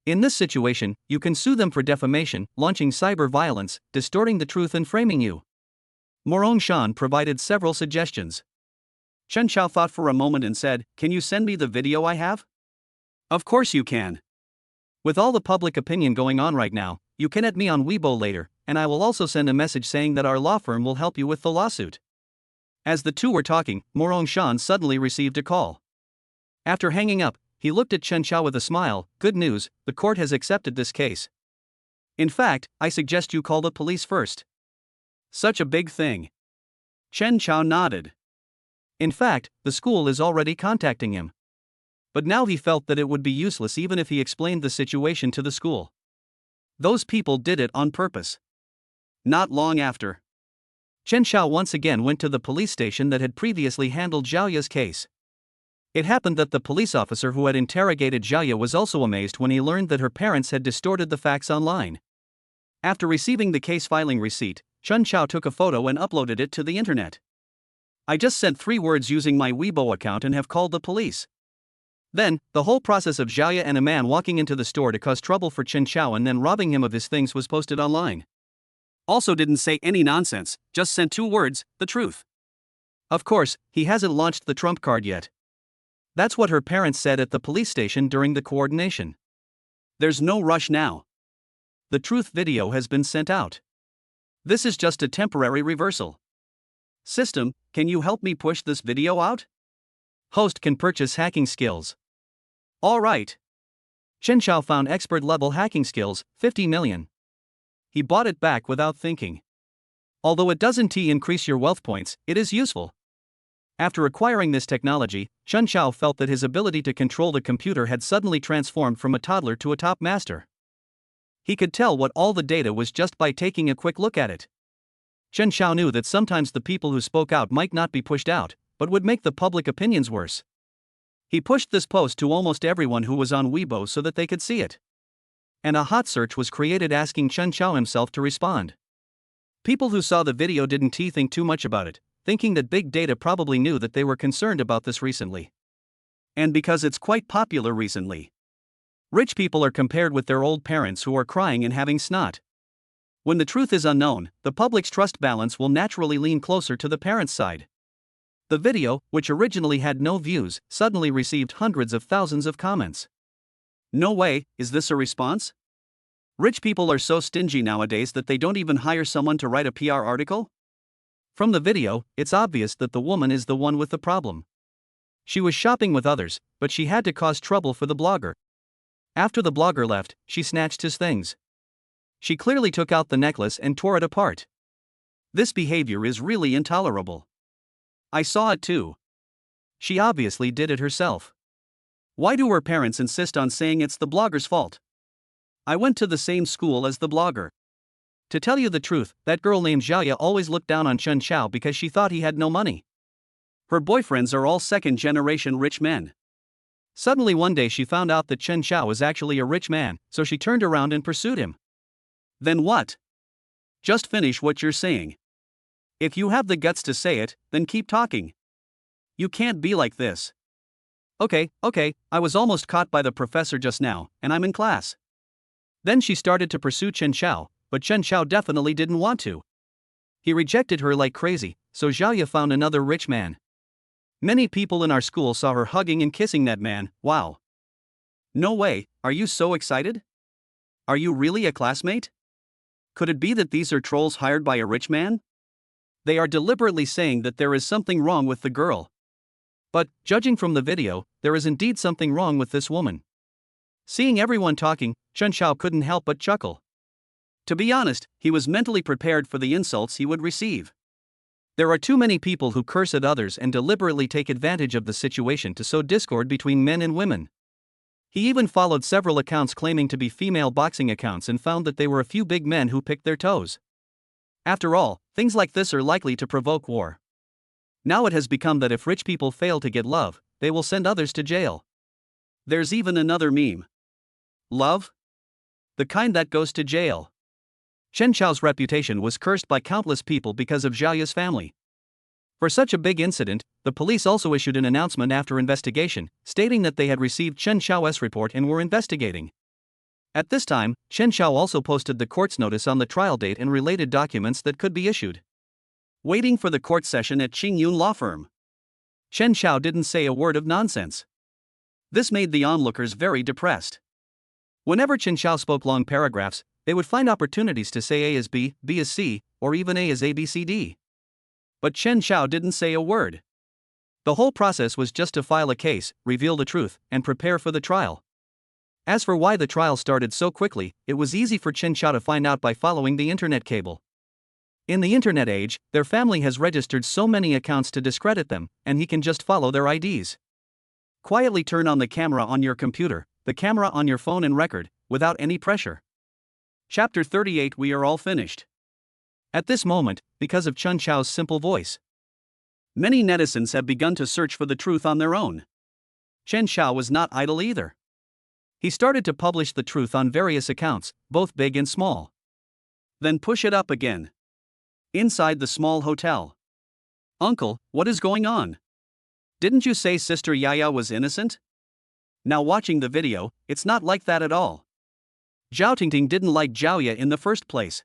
In this situation, you can sue them for defamation, launching cyber violence, distorting the truth and framing you. Morongshan provided several suggestions. Chen Chao thought for a moment and said, "Can you send me the video I have?" Of course you can. With all the public opinion going on right now, you can add me on Weibo later, and I will also send a message saying that our law firm will help you with the lawsuit. As the two were talking, Morongshan suddenly received a call. After hanging up, he looked at Chen Chao with a smile. Good news, the court has accepted this case. In fact, I suggest you call the police first. Such a big thing. Chen Chao nodded. In fact, the school is already contacting him. But now he felt that it would be useless even if he explained the situation to the school. Those people did it on purpose. Not long after, Chen Chao once again went to the police station that had previously handled Zhao Ya's case. It happened that the police officer who had interrogated Zhao Ya was also amazed when he learned that her parents had distorted the facts online. After receiving the case filing receipt, Chen Xiao took a photo and uploaded it to the internet. I just said 3 words using my Weibo account and have called the police. Then, the whole process of Xiaoya and a man walking into the store to cause trouble for Chen Xiao and then robbing him of his things was posted online. Also didn't say any nonsense, just sent 2 words, the truth. Of course, he hasn't launched the trump card yet. That's what her parents said at the police station during the coordination. There's no rush now. The truth video has been sent out. This is just a temporary reversal. System, can you help me push this video out? Host can purchase hacking skills. Alright. Chen Xiao found expert level hacking skills, 50 million. He bought it back without thinking. Although it doesn't increase your wealth points, it is useful. After acquiring this technology, Chen Xiao felt that his ability to control the computer had suddenly transformed from a toddler to a top master. He could tell what all the data was just by taking a quick look at it. Chen Xiao knew that sometimes the people who spoke out might not be pushed out, but would make the public opinions worse. He pushed this post to almost everyone who was on Weibo so that they could see it. And a hot search was created asking Chen Xiao himself to respond. People who saw the video didn't think too much about it, thinking that big data probably knew that they were concerned about this recently. And because it's quite popular recently. Rich people are compared with their old parents who are crying and having snot. When the truth is unknown, the public's trust balance will naturally lean closer to the parents' side. The video, which originally had no views, suddenly received hundreds of thousands of comments. No way, is this a response? Rich people are so stingy nowadays that they don't even hire someone to write a PR article? From the video, it's obvious that the woman is the one with the problem. She was shopping with others, but she had to cause trouble for the blogger. After the blogger left, she snatched his things. She clearly took out the necklace and tore it apart. This behavior is really intolerable. I saw it too. She obviously did it herself. Why do her parents insist on saying it's the blogger's fault? I went to the same school as the blogger. To tell you the truth, that girl named Xiaoya always looked down on Chen Xiao because she thought he had no money. Her boyfriends are all second-generation rich men. Suddenly one day she found out that Chen Xiao was actually a rich man, so she turned around and pursued him. Then what? Just finish what you're saying. If you have the guts to say it, then keep talking. You can't be like this. Okay, I was almost caught by the professor just now, and I'm in class. Then she started to pursue Chen Xiao, but Chen Xiao definitely didn't want to. He rejected her like crazy, so Xiaoya found another rich man. Many people in our school saw her hugging and kissing that man. Wow. No way, are you so excited? Are you really a classmate? Could it be that these are trolls hired by a rich man? They are deliberately saying that there is something wrong with the girl. But, judging from the video, there is indeed something wrong with this woman. Seeing everyone talking, Chen Xiao couldn't help but chuckle. To be honest, he was mentally prepared for the insults he would receive. There are too many people who curse at others and deliberately take advantage of the situation to sow discord between men and women. He even followed several accounts claiming to be female boxing accounts and found that they were a few big men who picked their toes. After all, things like this are likely to provoke war. Now it has become that if rich people fail to get love, they will send others to jail. There's even another meme. Love? The kind that goes to jail. Chen Xiao's reputation was cursed by countless people because of Xiaoya's family. For such a big incident, the police also issued an announcement after investigation, stating that they had received Chen Xiao's report and were investigating. At this time, Chen Xiao also posted the court's notice on the trial date and related documents that could be issued. Waiting for the court session at Qingyun law firm. Chen Xiao didn't say a word of nonsense. This made the onlookers very depressed. Whenever Chen Xiao spoke long paragraphs, they would find opportunities to say A is B, B is C, or even A is ABCD. But Chen Xiao didn't say a word. The whole process was just to file a case, reveal the truth, and prepare for the trial. As for why the trial started so quickly, it was easy for Chen Xiao to find out by following the internet cable. In the internet age, their family has registered so many accounts to discredit them, and he can just follow their IDs. Quietly turn on the camera on your computer, the camera on your phone and record, without any pressure. Chapter 38. We are all finished. At this moment, because of Chen Xiao's simple voice, many netizens have begun to search for the truth on their own. Chen Xiao was not idle either. He started to publish the truth on various accounts, both big and small. Then push it up again. Inside the small hotel. Uncle, what is going on? Didn't you say Sister Yaya was innocent? Now watching the video, it's not like that at all. Zhao Tingting didn't like Zhaoya in the first place.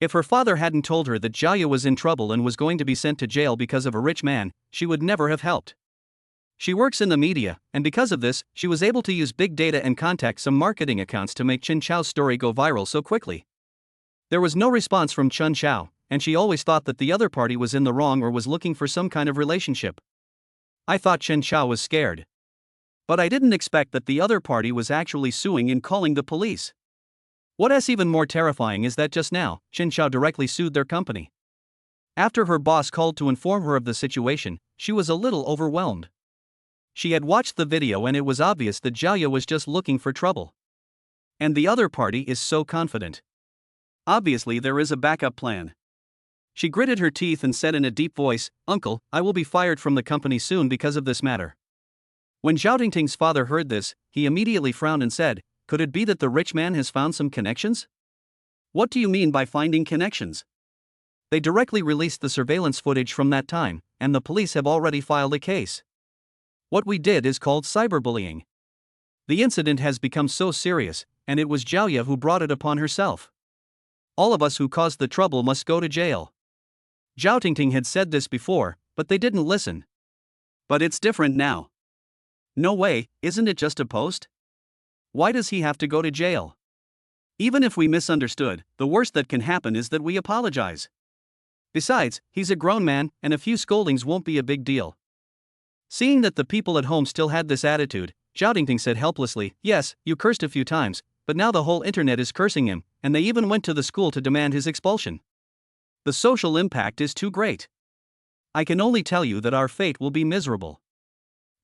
If her father hadn't told her that Zhaoya was in trouble and was going to be sent to jail because of a rich man, she would never have helped. She works in the media, and because of this, she was able to use big data and contact some marketing accounts to make Chen Chao's story go viral so quickly. There was no response from Chen Chao, and she always thought that the other party was in the wrong or was looking for some kind of relationship. I thought Chen Chao was scared. But I didn't expect that the other party was actually suing and calling the police. What's even more terrifying is that just now, Chen Chao directly sued their company. After her boss called to inform her of the situation, she was a little overwhelmed. She had watched the video and it was obvious that Zhaoya was just looking for trouble. And the other party is so confident. Obviously there is a backup plan. She gritted her teeth and said in a deep voice, "Uncle, I will be fired from the company soon because of this matter." When Zhao Tingting's father heard this, he immediately frowned and said, "Could it be that the rich man has found some connections?" "What do you mean by finding connections?" "They directly released the surveillance footage from that time, and the police have already filed a case. What we did is called cyberbullying. The incident has become so serious, and it was Zhaoya who brought it upon herself. All of us who caused the trouble must go to jail." Zhao Tingting had said this before, but they didn't listen. "But it's different now." "No way, isn't it just a post? Why does he have to go to jail? Even if we misunderstood, the worst that can happen is that we apologize. Besides, he's a grown man, and a few scoldings won't be a big deal." Seeing that the people at home still had this attitude, Zhao Tingting said helplessly, "Yes, you cursed a few times, but now the whole internet is cursing him, and they even went to the school to demand his expulsion. The social impact is too great. I can only tell you that our fate will be miserable.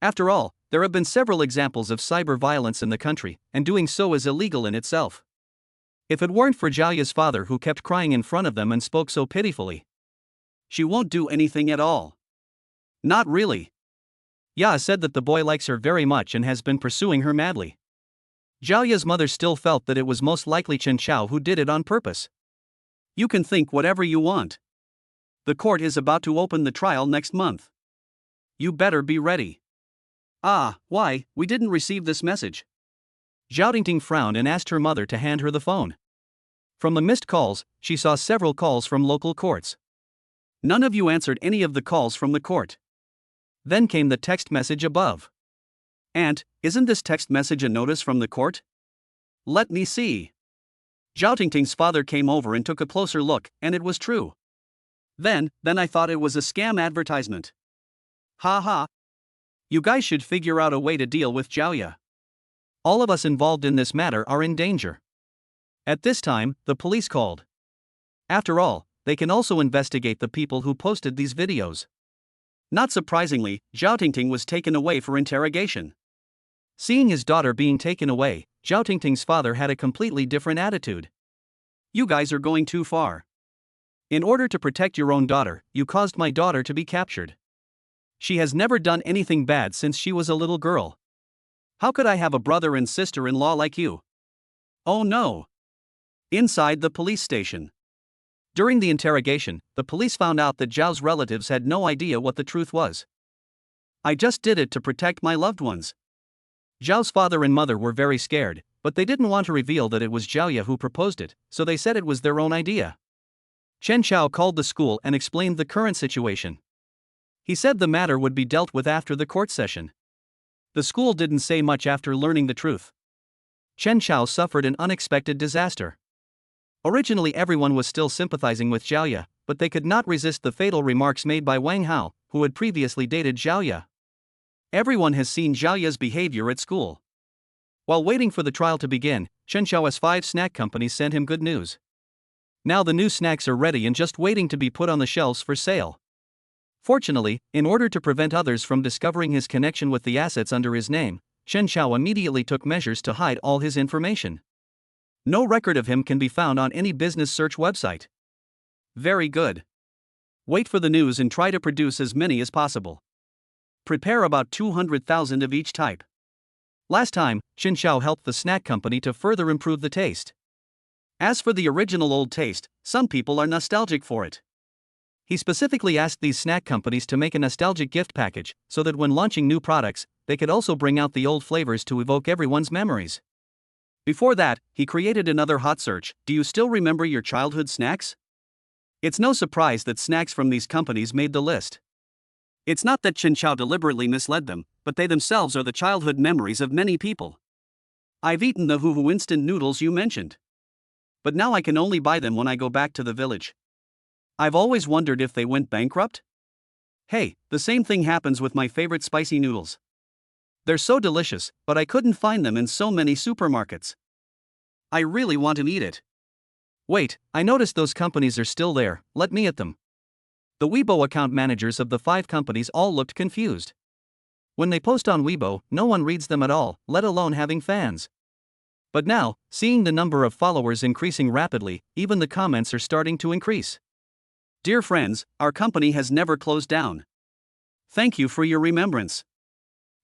After all, there have been several examples of cyber violence in the country, and doing so is illegal in itself. If it weren't for Zhaoya's father who kept crying in front of them and spoke so pitifully." "She won't do anything at all." "Not really." Ya said that the boy likes her very much and has been pursuing her madly. Zhaoya's mother still felt that it was most likely Chen Chao who did it on purpose. "You can think whatever you want. The court is about to open the trial next month. You better be ready." "Ah, why, we didn't receive this message." Zhao Tingting frowned and asked her mother to hand her the phone. From the missed calls, she saw several calls from local courts. "None of you answered any of the calls from the court." Then came the text message above. "Aunt, isn't this text message a notice from the court?" "Let me see." Zhao Tingting's father came over and took a closer look, and it was true. Then I thought it was a scam advertisement. Ha ha. You guys should figure out a way to deal with Zhaoya. All of us involved in this matter are in danger. At this time, the police called. After all, they can also investigate the people who posted these videos. Not surprisingly, Zhao Tingting was taken away for interrogation. Seeing his daughter being taken away, Zhao Tingting's father had a completely different attitude. "You guys are going too far. In order to protect your own daughter, you caused my daughter to be captured. She has never done anything bad since she was a little girl. How could I have a brother and sister-in-law like you?" "Oh no." Inside the police station. During the interrogation, the police found out that Zhao's relatives had no idea what the truth was. "I just did it to protect my loved ones." Zhao's father and mother were very scared, but they didn't want to reveal that it was Zhaoya who proposed it, so they said it was their own idea. Chen Chao called the school and explained the current situation. He said the matter would be dealt with after the court session. The school didn't say much after learning the truth. Chen Chao suffered an unexpected disaster. Originally everyone was still sympathizing with Zhaoya, but they could not resist the fatal remarks made by Wang Hao, who had previously dated Zhaoya. Everyone has seen Zhaoya's behavior at school. While waiting for the trial to begin, Chen Chao's 5 snack companies sent him good news. Now the new snacks are ready and just waiting to be put on the shelves for sale. Fortunately, in order to prevent others from discovering his connection with the assets under his name, Chen Chao immediately took measures to hide all his information. No record of him can be found on any business search website. Very good. Wait for the news and try to produce as many as possible. Prepare about 200,000 of each type. Last time, Chen Chao helped the snack company to further improve the taste. As for the original old taste, some people are nostalgic for it. He specifically asked these snack companies to make a nostalgic gift package, so that when launching new products, they could also bring out the old flavors to evoke everyone's memories. Before that, he created another hot search: do you still remember your childhood snacks? It's no surprise that snacks from these companies made the list. It's not that Chen Xiao deliberately misled them, but they themselves are the childhood memories of many people. I've eaten the Huhu instant noodles you mentioned. But now I can only buy them when I go back to the village. I've always wondered if they went bankrupt. Hey, the same thing happens with my favorite spicy noodles. They're so delicious, but I couldn't find them in so many supermarkets. I really want to eat it. Wait, I noticed those companies are still there, let me at them. The Weibo account managers of the 5 companies all looked confused. When they post on Weibo, no one reads them at all, let alone having fans. But now, seeing the number of followers increasing rapidly, even the comments are starting to increase. Dear friends, our company has never closed down. Thank you for your remembrance.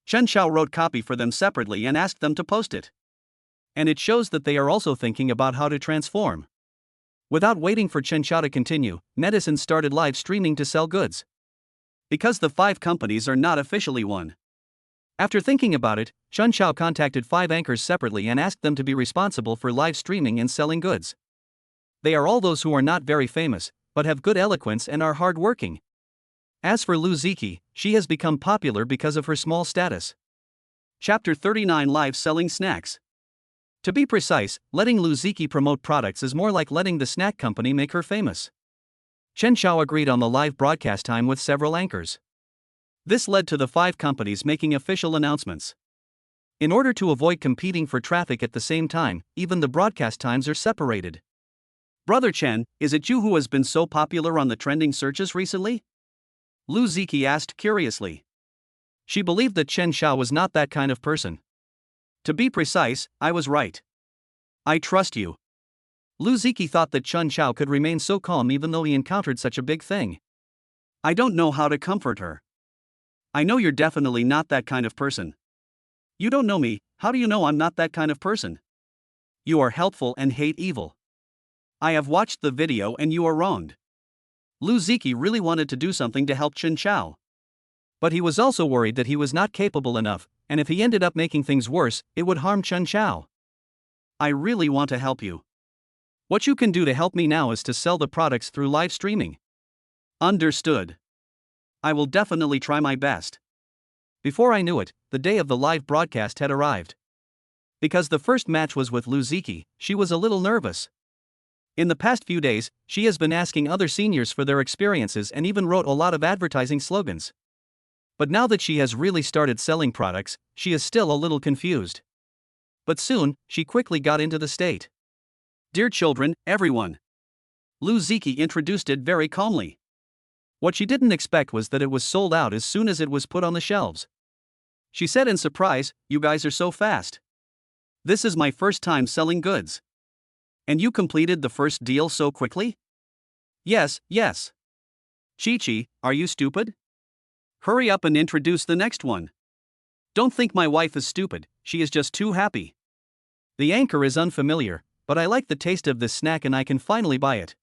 Chen Xiao wrote copy for them separately and asked them to post it. And it shows that they are also thinking about how to transform. Without waiting for Chen Xiao to continue, netizens started live streaming to sell goods. Because the 5 companies are not officially one. After thinking about it, Chen Xiao contacted 5 anchors separately and asked them to be responsible for live streaming and selling goods. They are all those who are not very famous, but have good eloquence and are hard-working. As for Lu Ziki, she has become popular because of her small status. Chapter 39: Live Selling Snacks. To be precise, letting Lu Ziki promote products is more like letting the snack company make her famous. Chen Xiao agreed on the live broadcast time with several anchors. This led to the 5 companies making official announcements. In order to avoid competing for traffic at the same time, even the broadcast times are separated. Brother Chen, is it you who has been so popular on the trending searches recently? Lu Ziki asked curiously. She believed that Chen Xiao was not that kind of person. To be precise, I was right. I trust you. Lu Ziki thought that Chen Xiao could remain so calm even though he encountered such a big thing. I don't know how to comfort her. I know you're definitely not that kind of person. You don't know me, how do you know I'm not that kind of person? You are helpful and hate evil. I have watched the video and you are wronged. Lu Ziki really wanted to do something to help Chen Xiao. But he was also worried that he was not capable enough, and if he ended up making things worse, it would harm Chen Xiao. I really want to help you. What you can do to help me now is to sell the products through live streaming. Understood. I will definitely try my best. Before I knew it, the day of the live broadcast had arrived. Because the first match was with Lu Ziki, she was a little nervous. In the past few days, she has been asking other seniors for their experiences and even wrote a lot of advertising slogans. But now that she has really started selling products, she is still a little confused. But soon, she quickly got into the state. Dear children, everyone. Lu Ziki introduced it very calmly. What she didn't expect was that it was sold out as soon as it was put on the shelves. She said in surprise, "You guys are so fast. This is my first time selling goods. And you completed the first deal so quickly?" "Yes, yes." "Chi-Chi, are you stupid? Hurry up and introduce the next one. Don't think my wife is stupid, she is just too happy." The anchor is unfamiliar, but I like the taste of this snack and I can finally buy it.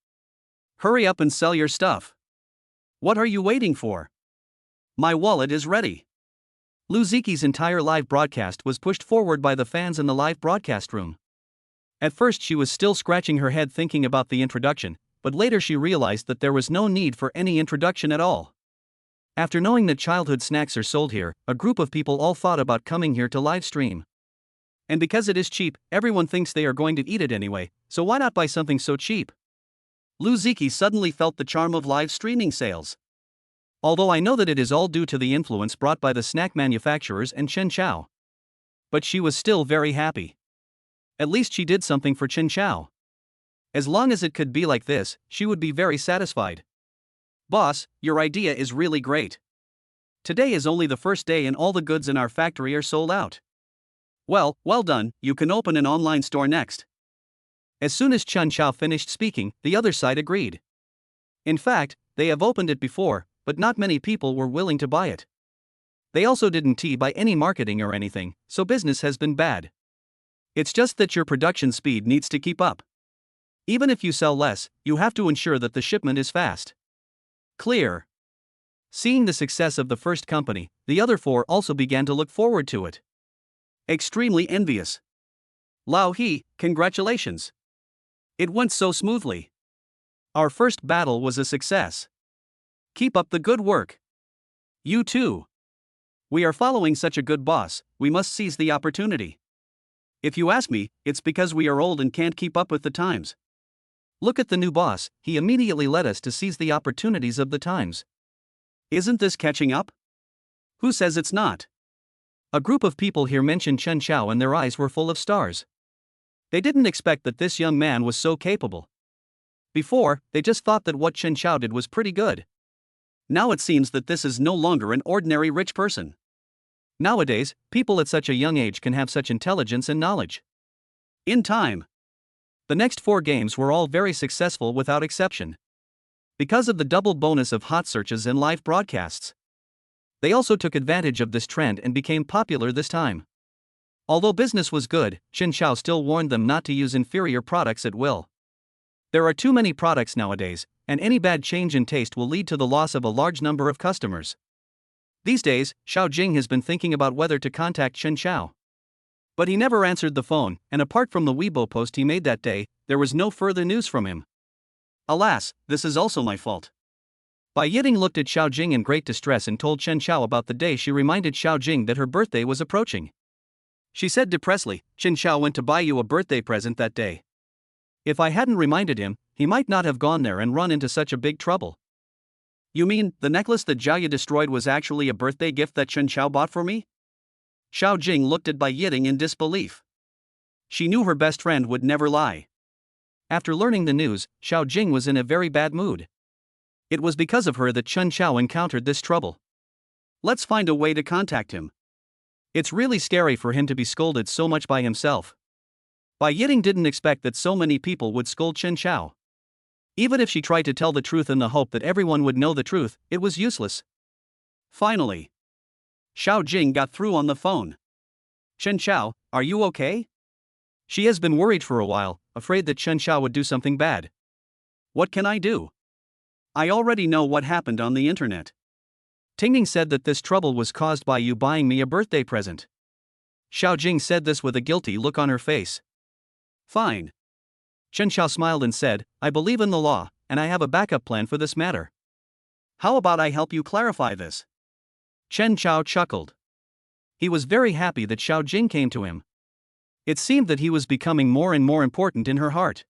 Hurry up and sell your stuff. What are you waiting for? My wallet is ready. Lu Ziki's entire live broadcast was pushed forward by the fans in the live broadcast room. At first she was still scratching her head thinking about the introduction, but later she realized that there was no need for any introduction at all. After knowing that childhood snacks are sold here, a group of people all thought about coming here to live stream. And because it is cheap, everyone thinks they are going to eat it anyway, so why not buy something so cheap? Lu Ziki suddenly felt the charm of live streaming sales. Although I know that it is all due to the influence brought by the snack manufacturers and Chen Xiao. But she was still very happy. At least she did something for Chen Xiao. As long as it could be like this, she would be very satisfied. Boss, your idea is really great. Today is only the first day and all the goods in our factory are sold out. Well done, you can open an online store next. As soon as Chen Xiao finished speaking, the other side agreed. In fact, they have opened it before, but not many people were willing to buy it. They also didn't buy any marketing or anything, so business has been bad. It's just that your production speed needs to keep up. Even if you sell less, you have to ensure that the shipment is fast. Clear. Seeing the success of the first company, the other four also began to look forward to it. Extremely envious. Lao He, congratulations. It went so smoothly. Our first battle was a success. Keep up the good work. You too. We are following such a good boss, we must seize the opportunity. If you ask me, it's because we are old and can't keep up with the times. Look at the new boss, he immediately led us to seize the opportunities of the times. Isn't this catching up? Who says it's not? A group of people here mentioned Chen Xiao and their eyes were full of stars. They didn't expect that this young man was so capable. Before, they just thought that what Chen Xiao did was pretty good. Now it seems that this is no longer an ordinary rich person. Nowadays, people at such a young age can have such intelligence and knowledge. In time. The next 4 games were all very successful without exception. Because of the double bonus of hot searches and live broadcasts. They also took advantage of this trend and became popular this time. Although business was good, Chen Xiao still warned them not to use inferior products at will. There are too many products nowadays, and any bad change in taste will lead to the loss of a large number of customers. These days, Xiao Jing has been thinking about whether to contact Chen Xiao. But he never answered the phone, and apart from the Weibo post he made that day, there was no further news from him. Alas, this is also my fault. Bai Yiting looked at Xiao Jing in great distress and told Chen Xiao about the day she reminded Xiao Jing that her birthday was approaching. She said depressedly, Chen Xiao went to buy you a birthday present that day. If I hadn't reminded him, he might not have gone there and run into such a big trouble. You mean, the necklace that Jiaoya destroyed was actually a birthday gift that Chen Xiao bought for me? Xiao Jing looked at Bai Yiting in disbelief. She knew her best friend would never lie. After learning the news, Xiao Jing was in a very bad mood. It was because of her that Chen Xiao encountered this trouble. Let's find a way to contact him. It's really scary for him to be scolded so much by himself. Bai Yiting didn't expect that so many people would scold Chen Xiao. Even if she tried to tell the truth in the hope that everyone would know the truth, it was useless. Finally, Xiao Jing got through on the phone. Chen Xiao, are you okay? She has been worried for a while, afraid that Chen Xiao would do something bad. What can I do? I already know what happened on the internet. Tingning said that this trouble was caused by you buying me a birthday present. Xiao Jing said this with a guilty look on her face. Fine. Chen Xiao smiled and said, I believe in the law, and I have a backup plan for this matter. How about I help you clarify this? Chen Xiao chuckled. He was very happy that Xiao Jing came to him. It seemed that he was becoming more and more important in her heart.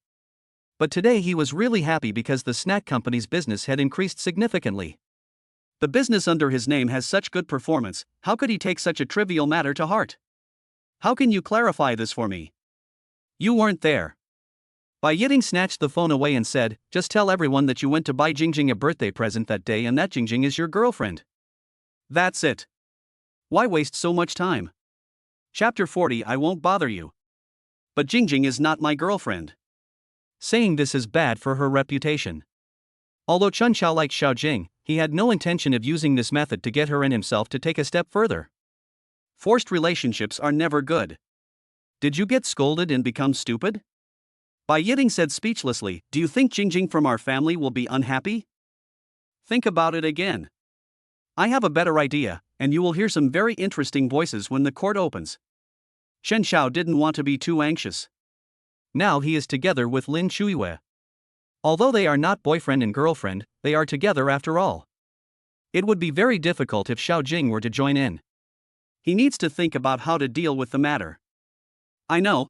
But today he was really happy because the snack company's business had increased significantly. The business under his name has such good performance, how could he take such a trivial matter to heart? How can you clarify this for me? You weren't there. Bai Yiting snatched the phone away and said, just tell everyone that you went to buy Jingjing a birthday present that day and that Jingjing is your girlfriend. That's it. Why waste so much time? Chapter 40 I won't bother you. But Jingjing is not my girlfriend. Saying this is bad for her reputation. Although Chen Xiao liked Xiao Jing, he had no intention of using this method to get her and himself to take a step further. Forced relationships are never good. Did you get scolded and become stupid? Bai Yiting said speechlessly, do you think Jingjing from our family will be unhappy? Think about it again. I have a better idea, and you will hear some very interesting voices when the court opens. Chen Xiao didn't want to be too anxious. Now he is together with Lin Shuiwei. Although they are not boyfriend and girlfriend, they are together after all. It would be very difficult if Xiao Jing were to join in. He needs to think about how to deal with the matter. I know.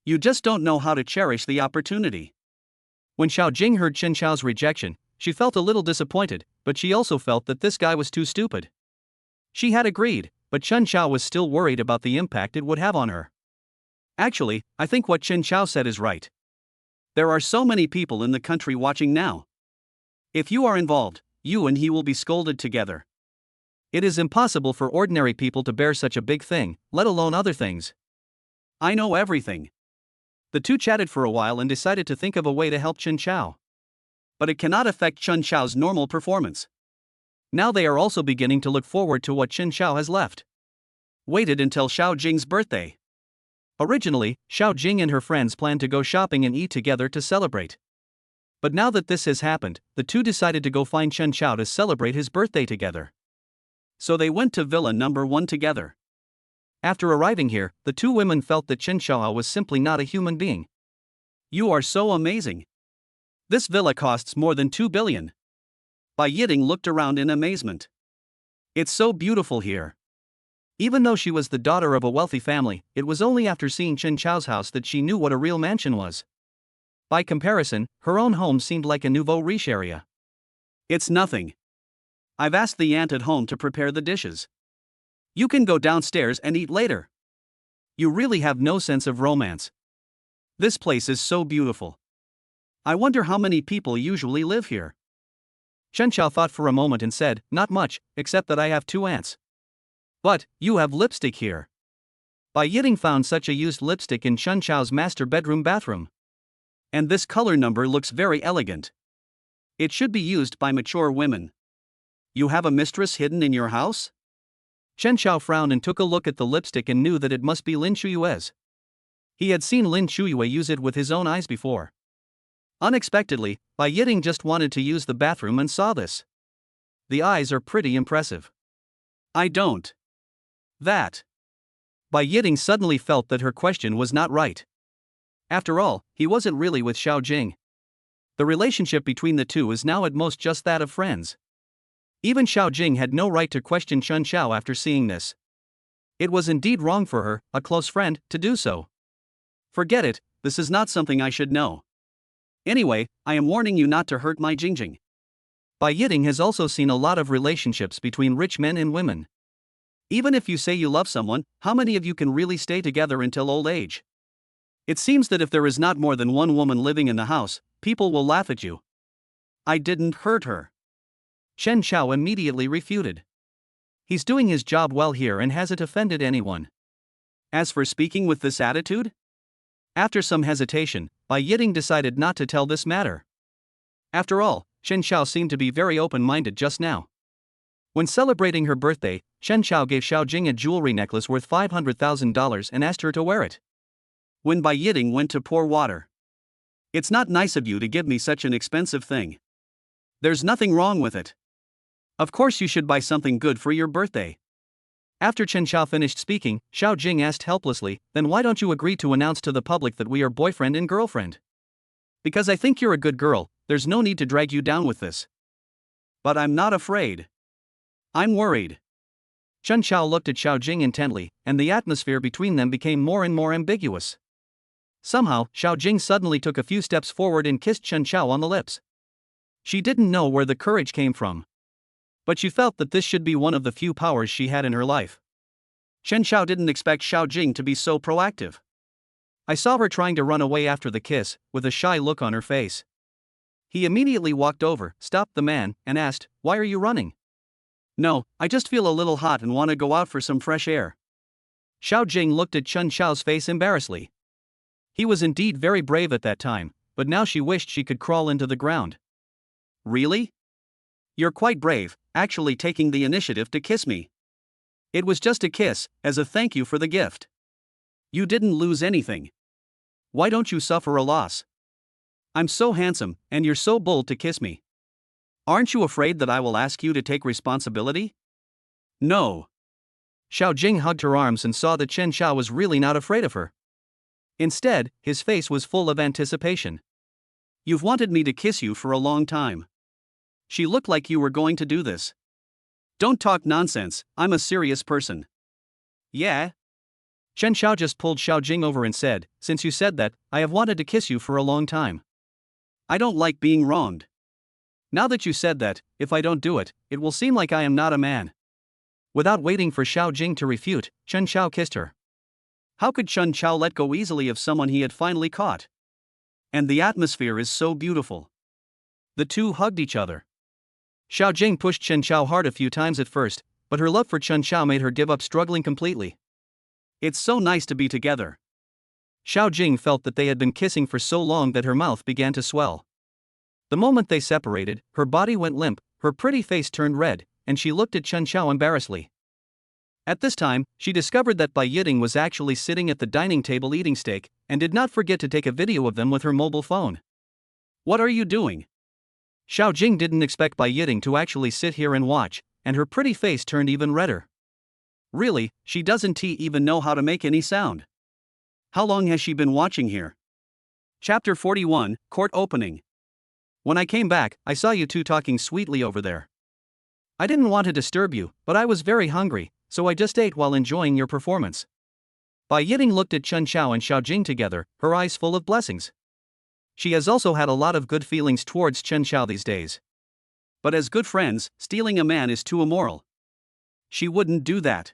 You just don't know how to cherish the opportunity. When Xiao Jing heard Chen Xiao's rejection, she felt a little disappointed, but she also felt that this guy was too stupid. She had agreed, but Chen Xiao was still worried about the impact it would have on her. Actually, I think what Chen Xiao said is right. There are so many people in the country watching now. If you are involved, you and he will be scolded together. It is impossible for ordinary people to bear such a big thing, let alone other things. I know everything. The two chatted for a while and decided to think of a way to help Chen Xiao. But it cannot affect Chen Xiao's normal performance. Now they are also beginning to look forward to what Chen Xiao has left. Waited until Xiao Jing's birthday. Originally, Xiao Jing and her friends planned to go shopping and eat together to celebrate. But now that this has happened, the two decided to go find Chen Chao to celebrate his birthday together. So they went to Villa number 1 together. After arriving here, the two women felt that Chen Chao was simply not a human being. You are so amazing. This villa costs more than 2 billion. Bai Yiting looked around in amazement. It's so beautiful here. Even though she was the daughter of a wealthy family, it was only after seeing Chen Chao's house that she knew what a real mansion was. By comparison, her own home seemed like a nouveau riche area. It's nothing. I've asked the aunt at home to prepare the dishes. You can go downstairs and eat later. You really have no sense of romance. This place is so beautiful. I wonder how many people usually live here. Chen Chao thought for a moment and said, not much, except that I have 2 aunts. But, you have lipstick here. Bai Yiting found such a used lipstick in Chen Chao's master bedroom bathroom. And this color number looks very elegant. It should be used by mature women. You have a mistress hidden in your house? Chen Chao frowned and took a look at the lipstick and knew that it must be Lin Chuyue's. He had seen Lin Chuyue use it with his own eyes before. Unexpectedly, Bai Yiting just wanted to use the bathroom and saw this. The eyes are pretty impressive. I don't. That. Bai Yiting suddenly felt that her question was not right. After all, he wasn't really with Xiao Jing. The relationship between the two is now at most just that of friends. Even Xiao Jing had no right to question Chen Chao after seeing this. It was indeed wrong for her, a close friend, to do so. Forget it, this is not something I should know. Anyway, I am warning you not to hurt my Jingjing. Bai Yiting has also seen a lot of relationships between rich men and women. Even if you say you love someone, how many of you can really stay together until old age? It seems that if there is not more than one woman living in the house, people will laugh at you. I didn't hurt her. Chen Chao immediately refuted. He's doing his job well here and hasn't offended anyone. As for speaking with this attitude? After some hesitation, Bai Yiting decided not to tell this matter. After all, Chen Chao seemed to be very open-minded just now. When celebrating her birthday, Chen Chao gave Xiao Jing a jewelry necklace worth $500,000 and asked her to wear it. When Bai Yiting went to pour water. It's not nice of you to give me such an expensive thing. There's nothing wrong with it. Of course you should buy something good for your birthday. After Chen Chao finished speaking, Xiao Jing asked helplessly, then why don't you agree to announce to the public that we are boyfriend and girlfriend? Because I think you're a good girl, there's no need to drag you down with this. But I'm not afraid. I'm worried. Chen Chao looked at Xiao Jing intently, and the atmosphere between them became more and more ambiguous. Somehow, Xiao Jing suddenly took a few steps forward and kissed Chen Chao on the lips. She didn't know where the courage came from. But she felt that this should be one of the few powers she had in her life. Chen Chao didn't expect Xiao Jing to be so proactive. I saw her trying to run away after the kiss, with a shy look on her face. He immediately walked over, stopped the man, and asked, "Why are you running?" "No, I just feel a little hot and want to go out for some fresh air." Xiao Jing looked at Chen Chao's face embarrassedly. He was indeed very brave at that time, but now she wished she could crawl into the ground. "Really? You're quite brave, actually taking the initiative to kiss me. It was just a kiss, as a thank you for the gift. You didn't lose anything. Why don't you suffer a loss? I'm so handsome, and you're so bold to kiss me. Aren't you afraid that I will ask you to take responsibility?" "No." Xiao Jing hugged her arms and saw that Chen Chao was really not afraid of her. Instead, his face was full of anticipation. "You've wanted me to kiss you for a long time. She looked like you were going to do this. Don't talk nonsense, I'm a serious person." "Yeah?" Chen Chao just pulled Xiao Jing over and said, "Since you said that, I have wanted to kiss you for a long time." "I don't like being wronged. Now that you said that, if I don't do it, it will seem like I am not a man." Without waiting for Xiao Jing to refute, Chen Chao kissed her. How could Chen Chao let go easily of someone he had finally caught? And the atmosphere is so beautiful. The two hugged each other. Xiao Jing pushed Chen Chao hard a few times at first, but her love for Chen Chao made her give up struggling completely. It's so nice to be together. Xiao Jing felt that they had been kissing for so long that her mouth began to swell. The moment they separated, her body went limp, her pretty face turned red, and she looked at Chen Chao embarrassedly. At this time, she discovered that Bai Yiting was actually sitting at the dining table eating steak, and did not forget to take a video of them with her mobile phone. What are you doing? Xiao Jing didn't expect Bai Yiting to actually sit here and watch, and her pretty face turned even redder. Really, she doesn't even know how to make any sound. How long has she been watching here? Chapter 41, Court Opening. When I came back, I saw you two talking sweetly over there. I didn't want to disturb you, but I was very hungry, so I just ate while enjoying your performance. Bai Yiting looked at Chen Xiao and Xiao Jing together, her eyes full of blessings. She has also had a lot of good feelings towards Chen Xiao these days. But as good friends, stealing a man is too immoral. She wouldn't do that.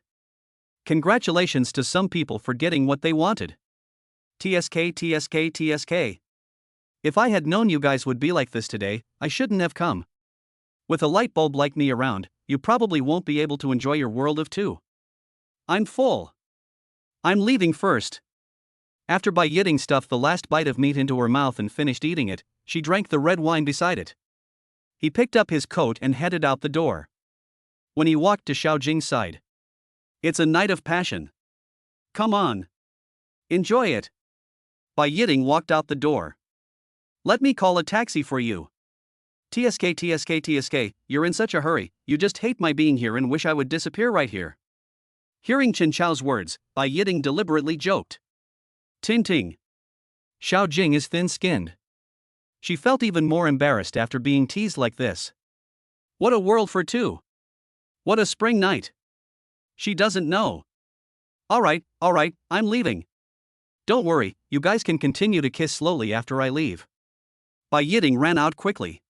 Congratulations to some people for getting what they wanted. TSK, TSK, TSK. If I had known you guys would be like this today, I shouldn't have come. With a light bulb like me around, you probably won't be able to enjoy your world of two. I'm full. I'm leaving first. After Bai Yiting stuffed the last bite of meat into her mouth and finished eating it, she drank the red wine beside it. He picked up his coat and headed out the door. When he walked to Xiao Jing's side, "It's a night of passion. Come on. Enjoy it." Bai Yiting walked out the door. "Let me call a taxi for you." TSK, TSK, TSK, you're in such a hurry, you just hate my being here and wish I would disappear right here. Hearing Chen Xiao's words, Bai Yiting deliberately joked. Ting ting. Xiao Jing is thin-skinned. She felt even more embarrassed after being teased like this. What a world for two. What a spring night. She doesn't know. Alright, I'm leaving. Don't worry, you guys can continue to kiss slowly after I leave. Bai Yiting ran out quickly.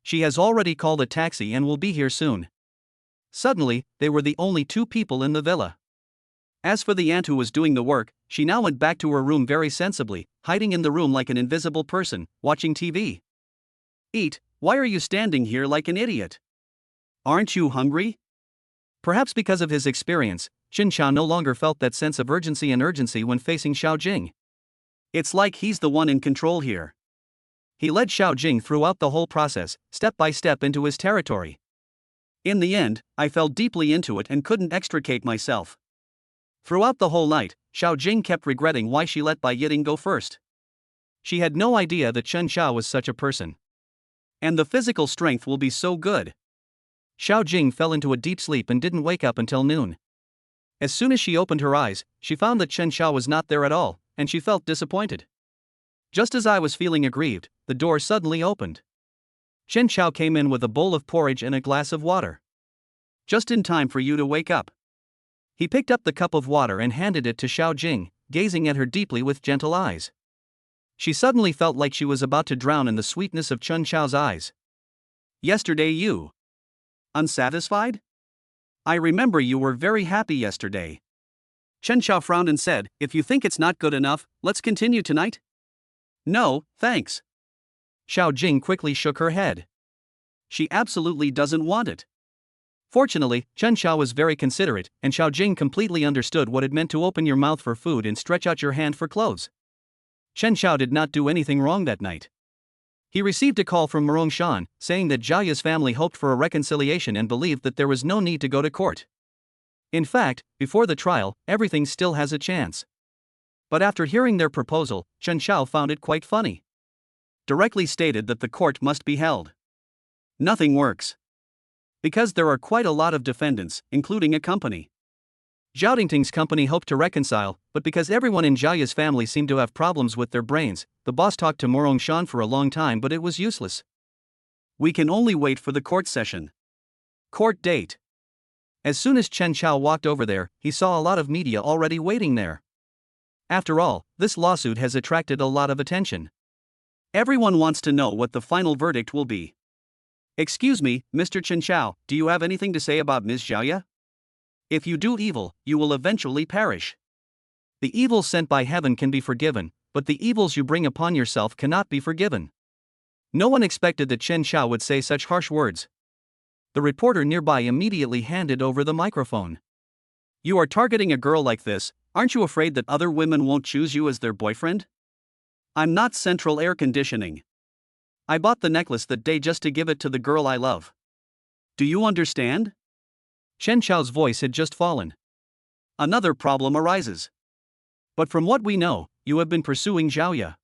She has already called a taxi and will be here soon. Suddenly, they were the only two people in the villa. As for the aunt who was doing the work, she now went back to her room very sensibly, hiding in the room like an invisible person, watching TV. Eat, why are you standing here like an idiot? Aren't you hungry? Perhaps because of his experience, Chen Xiao no longer felt that sense of urgency when facing Xiao Jing. It's like he's the one in control here. He led Xiao Jing throughout the whole process, step by step into his territory. In the end, I fell deeply into it and couldn't extricate myself. Throughout the whole night, Xiao Jing kept regretting why she let Bai Yiting go first. She had no idea that Chen Xiao was such a person. And the physical strength will be so good. Xiao Jing fell into a deep sleep and didn't wake up until noon. As soon as she opened her eyes, she found that Chen Xiao was not there at all, and she felt disappointed. Just as I was feeling aggrieved, the door suddenly opened. Chen Xiao came in with a bowl of porridge and a glass of water. Just in time for you to wake up. He picked up the cup of water and handed it to Xiao Jing, gazing at her deeply with gentle eyes. She suddenly felt like she was about to drown in the sweetness of Chen Xiao's eyes. Yesterday you. Unsatisfied? I remember you were very happy yesterday. Chen Xiao frowned and said, "If you think it's not good enough, let's continue tonight." "No, thanks." Xiao Jing quickly shook her head. She absolutely doesn't want it. Fortunately, Chen Xiao was very considerate, and Xiao Jing completely understood what it meant to open your mouth for food and stretch out your hand for clothes. Chen Xiao did not do anything wrong that night. He received a call from Murong Shan, saying that Jiaya's family hoped for a reconciliation and believed that there was no need to go to court. In fact, before the trial, everything still has a chance. But after hearing their proposal, Chen Xiao found it quite funny. Directly stated that the court must be held. Nothing works. Because there are quite a lot of defendants, including a company. Zhao Dingting's company hoped to reconcile, but because everyone in Jiaya's family seemed to have problems with their brains, the boss talked to Murong Shan for a long time, but it was useless. We can only wait for the court session. Court date. As soon as Chen Xiao walked over there, he saw a lot of media already waiting there. After all, this lawsuit has attracted a lot of attention. Everyone wants to know what the final verdict will be. Excuse me, Mr. Chen Xiao, do you have anything to say about Ms. Jiaya? If you do evil, you will eventually perish. The evils sent by heaven can be forgiven, but the evils you bring upon yourself cannot be forgiven. No one expected that Chen Xiao would say such harsh words. The reporter nearby immediately handed over the microphone. You are targeting a girl like this, aren't you afraid that other women won't choose you as their boyfriend? I'm not central air conditioning. I bought the necklace that day just to give it to the girl I love. Do you understand? Chen Xiao's voice had just fallen. Another problem arises. But from what we know, you have been pursuing Jiaya.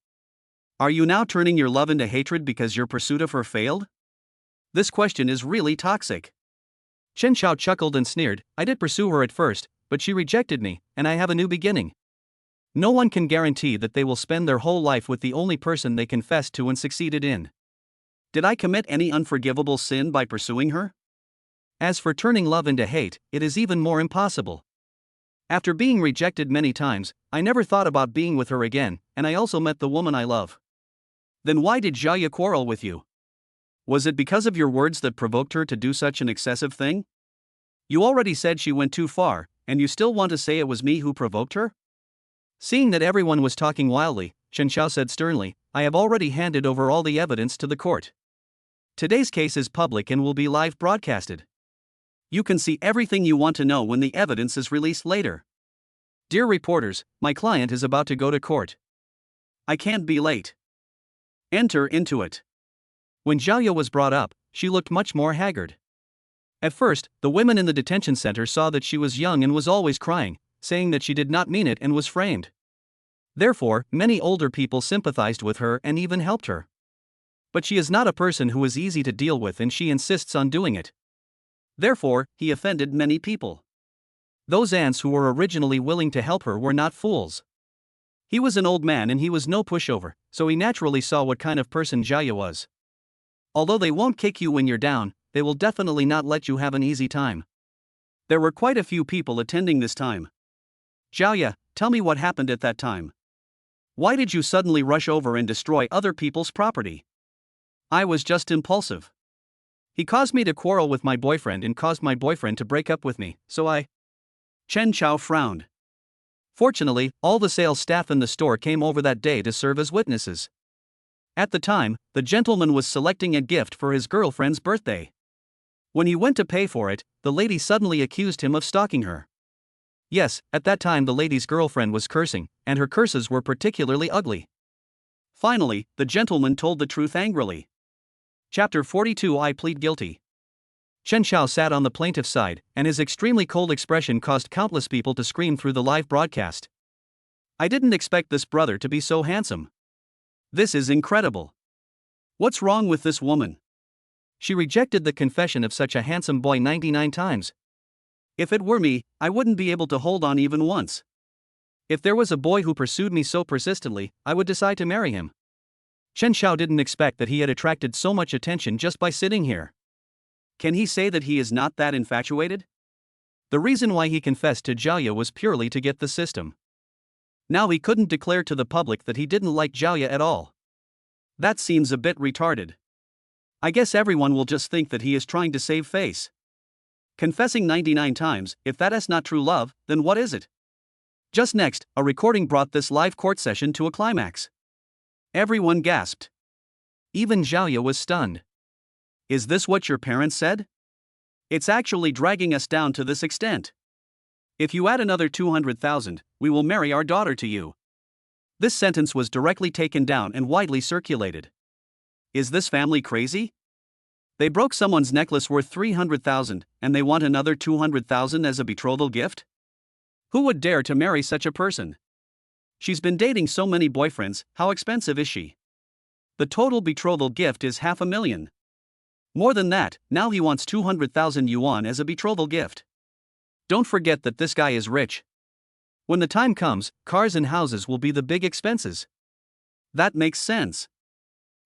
Are you now turning your love into hatred because your pursuit of her failed? This question is really toxic. Chen Xiao chuckled and sneered. I did pursue her at first, but she rejected me, and I have a new beginning. No one can guarantee that they will spend their whole life with the only person they confessed to and succeeded in. Did I commit any unforgivable sin by pursuing her? As for turning love into hate, it is even more impossible. After being rejected many times, I never thought about being with her again, and I also met the woman I love. Then why did Xiaoya quarrel with you? Was it because of your words that provoked her to do such an excessive thing? You already said she went too far, and you still want to say it was me who provoked her? Seeing that everyone was talking wildly, Chen Xiao said sternly, I have already handed over all the evidence to the court. Today's case is public and will be live broadcasted. You can see everything you want to know when the evidence is released later. Dear reporters, my client is about to go to court. I can't be late. Enter into it. When Xiaoya was brought up, she looked much more haggard. At first, the women in the detention center saw that she was young and was always crying, saying that she did not mean it and was framed. Therefore, many older people sympathized with her and even helped her. But she is not a person who is easy to deal with and she insists on doing it. Therefore, he offended many people. Those ants who were originally willing to help her were not fools. He was an old man and he was no pushover, so he naturally saw what kind of person Xiaoya was. Although they won't kick you when you're down, they will definitely not let you have an easy time. There were quite a few people attending this time. Xiaoya, tell me what happened at that time. Why did you suddenly rush over and destroy other people's property? I was just impulsive. He caused me to quarrel with my boyfriend and caused my boyfriend to break up with me, so I... Chen Xiao frowned. Fortunately, all the sales staff in the store came over that day to serve as witnesses. At the time, the gentleman was selecting a gift for his girlfriend's birthday. When he went to pay for it, the lady suddenly accused him of stalking her. Yes, at that time the lady's girlfriend was cursing, and her curses were particularly ugly. Finally, the gentleman told the truth angrily. Chapter 42 I plead guilty. Chen Xiao sat on the plaintiff's side, and his extremely cold expression caused countless people to scream through the live broadcast. I didn't expect this brother to be so handsome. This is incredible. What's wrong with this woman? She rejected the confession of such a handsome boy 99 times. If it were me, I wouldn't be able to hold on even once. If there was a boy who pursued me so persistently, I would decide to marry him. Chen Xiao didn't expect that he had attracted so much attention just by sitting here. Can he say that he is not that infatuated? The reason why he confessed to Xiaoya was purely to get the system. Now he couldn't declare to the public that he didn't like Xiaoya at all. That seems a bit retarded. I guess everyone will just think that he is trying to save face. Confessing 99 times, if that is not true love, then what is it? Just next, a recording brought this live court session to a climax. Everyone gasped. Even Xiaoya was stunned. Is this what your parents said? It's actually dragging us down to this extent. If you add another 200,000, we will marry our daughter to you. This sentence was directly taken down and widely circulated. Is this family crazy? They broke someone's necklace worth 300,000, and they want another 200,000 as a betrothal gift? Who would dare to marry such a person? She's been dating so many boyfriends, how expensive is she? The total betrothal gift is 500,000. More than that, now he wants 200,000 yuan as a betrothal gift. Don't forget that this guy is rich. When the time comes, cars and houses will be the big expenses. That makes sense.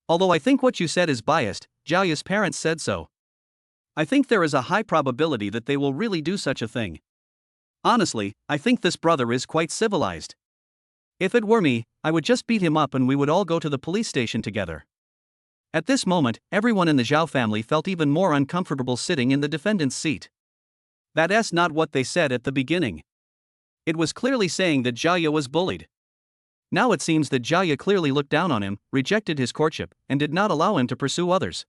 Although I think what you said is biased, Xiaoya's parents said so. I think there is a high probability that they will really do such a thing. Honestly, I think this brother is quite civilized. If it were me, I would just beat him up and we would all go to the police station together. At this moment, everyone in the Zhao family felt even more uncomfortable sitting in the defendant's seat. That's not what they said at the beginning. It was clearly saying that Xiaoya was bullied. Now it seems that Xiaoya clearly looked down on him, rejected his courtship, and did not allow him to pursue others.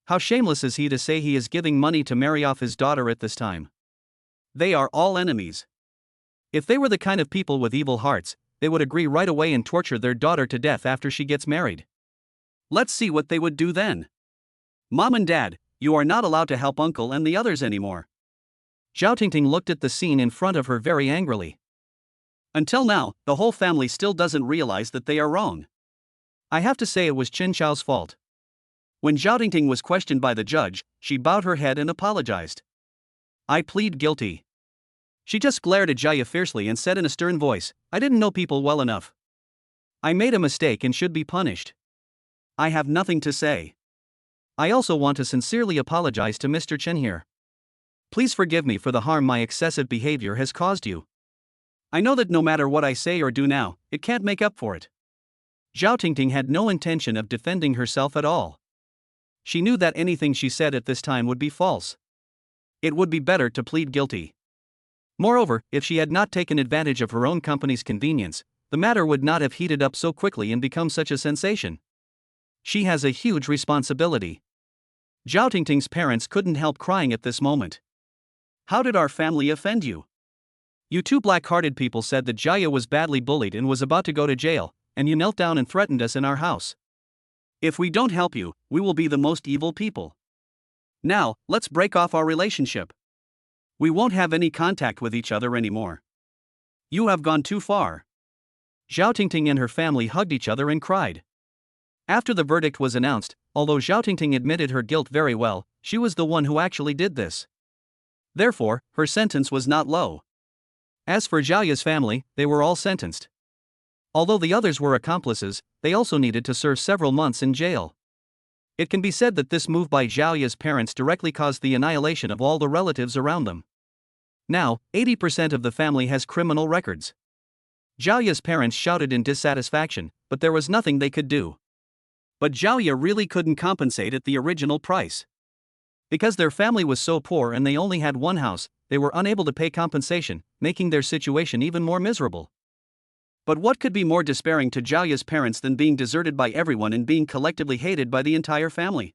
How shameless is he to say he is giving money to marry off his daughter at this time? They are all enemies. If they were the kind of people with evil hearts, they would agree right away and torture their daughter to death after she gets married. Let's see what they would do then. Mom and Dad, you are not allowed to help Uncle and the others anymore. Zhao Tingting looked at the scene in front of her very angrily. Until now, the whole family still doesn't realize that they are wrong. I have to say it was Chen Xiao's fault. When Zhao Tingting was questioned by the judge, she bowed her head and apologized. I plead guilty. She just glared at Jia fiercely and said in a stern voice, I didn't know people well enough. I made a mistake and should be punished. I have nothing to say. I also want to sincerely apologize to Mr. Chen here. Please forgive me for the harm my excessive behavior has caused you. I know that no matter what I say or do now, it can't make up for it. Zhao Tingting had no intention of defending herself at all. She knew that anything she said at this time would be false. It would be better to plead guilty. Moreover, if she had not taken advantage of her own company's convenience, the matter would not have heated up so quickly and become such a sensation. She has a huge responsibility. Zhao Tingting's parents couldn't help crying at this moment. How did our family offend you? You two black-hearted people said that Jia was badly bullied and was about to go to jail, and you knelt down and threatened us in our house. If we don't help you, we will be the most evil people. Now, let's break off our relationship. We won't have any contact with each other anymore. You have gone too far. Zhao Tingting and her family hugged each other and cried. After the verdict was announced, although Zhao Tingting admitted her guilt very well, she was the one who actually did this. Therefore, her sentence was not low. As for Zhaoya's family, they were all sentenced. Although the others were accomplices, they also needed to serve several months in jail. It can be said that this move by Zhaoya's parents directly caused the annihilation of all the relatives around them. Now, 80% of the family has criminal records. Zhaoya's parents shouted in dissatisfaction, but there was nothing they could do. But Zhaoya really couldn't compensate at the original price. Because their family was so poor and they only had one house, they were unable to pay compensation, making their situation even more miserable. But what could be more despairing to Zhaoya's parents than being deserted by everyone and being collectively hated by the entire family?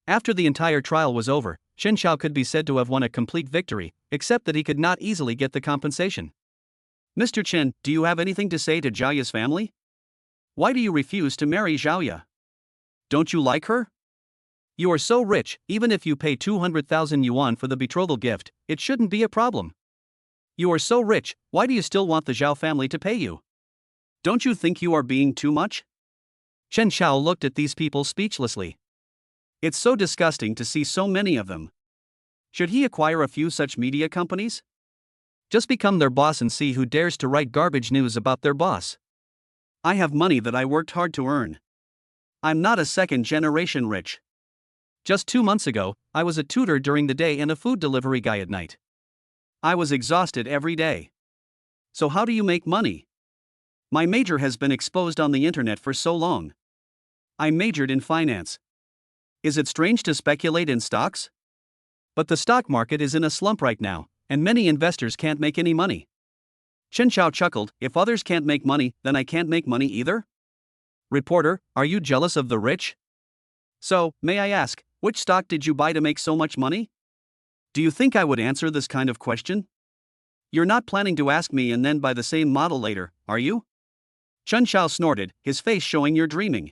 After the entire trial was over, Chen Xiao could be said to have won a complete victory, except that he could not easily get the compensation. Mr. Chen, do you have anything to say to Zhaoya's family? Why do you refuse to marry Zhaoya? Don't you like her? You are so rich, even if you pay 200,000 yuan for the betrothal gift, it shouldn't be a problem. You are so rich, why do you still want the Zhao family to pay you? Don't you think you are being too much? Chen Xiao looked at these people speechlessly. It's so disgusting to see so many of them. Should he acquire a few such media companies? Just become their boss and see who dares to write garbage news about their boss. I have money that I worked hard to earn. I'm not a second-generation rich. Just 2 months ago, I was a tutor during the day and a food delivery guy at night. I was exhausted every day. So how do you make money? My major has been exposed on the internet for so long. I majored in finance. Is it strange to speculate in stocks? But the stock market is in a slump right now, and many investors can't make any money. Chen Xiao chuckled, if others can't make money, then I can't make money either? Reporter, are you jealous of the rich? So, may I ask, which stock did you buy to make so much money? Do you think I would answer this kind of question? You're not planning to ask me and then buy the same model later, are you? Chen Xiao snorted, his face showing you're dreaming.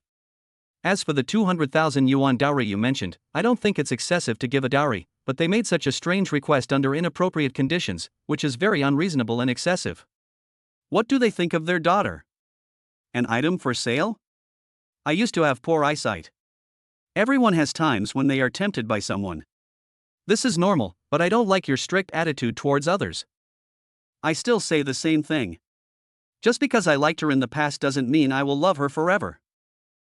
As for the 200,000 yuan dowry you mentioned, I don't think it's excessive to give a dowry, but they made such a strange request under inappropriate conditions, which is very unreasonable and excessive. What do they think of their daughter? An item for sale? I used to have poor eyesight. Everyone has times when they are tempted by someone. This is normal, but I don't like your strict attitude towards others. I still say the same thing. Just because I liked her in the past doesn't mean I will love her forever.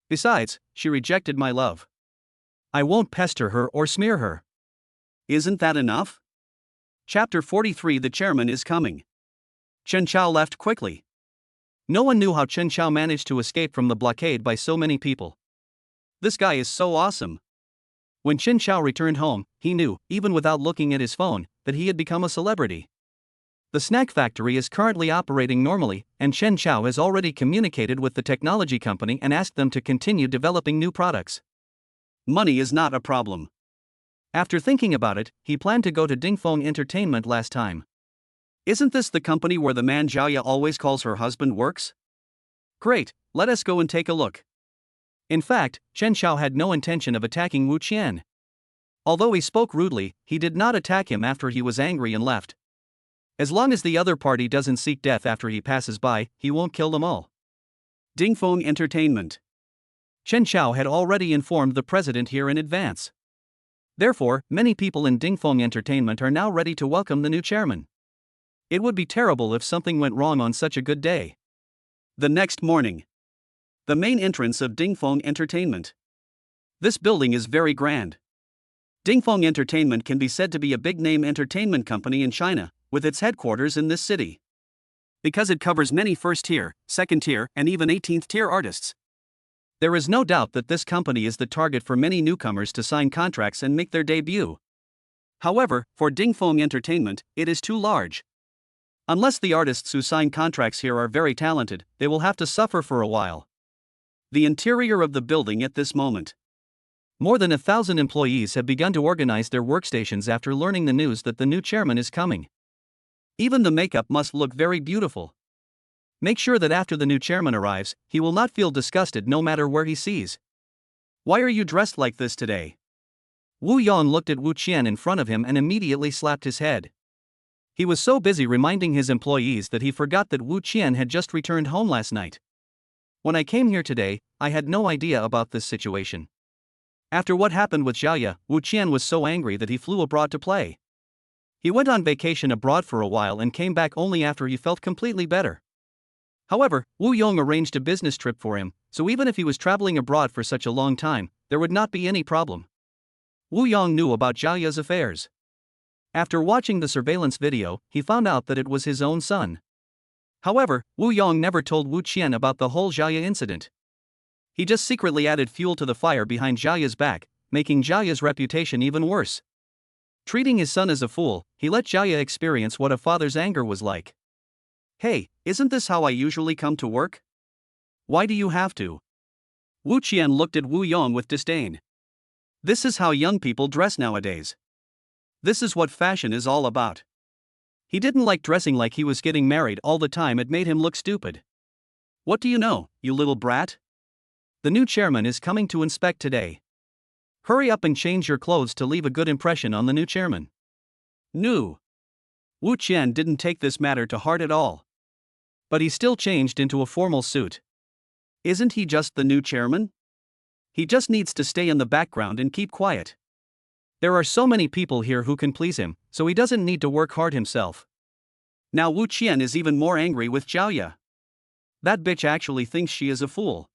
Besides, she rejected my love. I won't pester her or smear her. Isn't that enough? Chapter 43 The chairman is coming. Chen Xiao left quickly. No one knew how Chen Xiao managed to escape from the blockade by so many people. This guy is so awesome. When Chen Xiao returned home, he knew, even without looking at his phone, that he had become a celebrity. The snack factory is currently operating normally, and Chen Xiao has already communicated with the technology company and asked them to continue developing new products. Money is not a problem. After thinking about it, he planned to go to Dingfeng Entertainment last time. Isn't this the company where the man Zhaoya always calls her husband works? Great, let us go and take a look. In fact, Chen Xiao had no intention of attacking Wu Qian. Although he spoke rudely, he did not attack him after he was angry and left. As long as the other party doesn't seek death after he passes by, he won't kill them all. Dingfeng Entertainment. Chen Chao had already informed the president here in advance. Therefore, many people in Dingfeng Entertainment are now ready to welcome the new chairman. It would be terrible if something went wrong on such a good day. The next morning. The main entrance of Dingfeng Entertainment. This building is very grand. Dingfeng Entertainment can be said to be a big-name entertainment company in China, with its headquarters in this city. Because it covers many first-tier, second-tier, and even 18th-tier artists. There is no doubt that this company is the target for many newcomers to sign contracts and make their debut. However, for Dingfeng Entertainment, it is too large. Unless the artists who sign contracts here are very talented, they will have to suffer for a while. The interior of the building at this moment. More than 1,000 employees have begun to organize their workstations after learning the news that the new chairman is coming. Even the makeup must look very beautiful. Make sure that after the new chairman arrives, he will not feel disgusted no matter where he sees. Why are you dressed like this today? Wu Yong looked at Wu Qian in front of him and immediately slapped his head. He was so busy reminding his employees that he forgot that Wu Qian had just returned home last night. When I came here today, I had no idea about this situation. After what happened with Xiaoya, Wu Qian was so angry that he flew abroad to play. He went on vacation abroad for a while and came back only after he felt completely better. However, Wu Yong arranged a business trip for him, so even if he was traveling abroad for such a long time, there would not be any problem. Wu Yong knew about Xiaoya's affairs. After watching the surveillance video, he found out that it was his own son. However, Wu Yong never told Wu Qian about the whole Xiaoya incident. He just secretly added fuel to the fire behind Xiaoya's back, making Xiaoya's reputation even worse. Treating his son as a fool, he let Xiaoya experience what a father's anger was like. Hey, isn't this how I usually come to work? Why do you have to? Wu Qian looked at Wu Yong with disdain. This is how young people dress nowadays. This is what fashion is all about. He didn't like dressing like he was getting married all the time. It made him look stupid. What do you know, you little brat? The new chairman is coming to inspect today. Hurry up and change your clothes to leave a good impression on the new chairman. No. Wu Qian didn't take this matter to heart at all. But he still changed into a formal suit. Isn't he just the new chairman? He just needs to stay in the background and keep quiet. There are so many people here who can please him, so he doesn't need to work hard himself. Now Wu Qian is even more angry with Xiaoya. That bitch actually thinks she is a fool.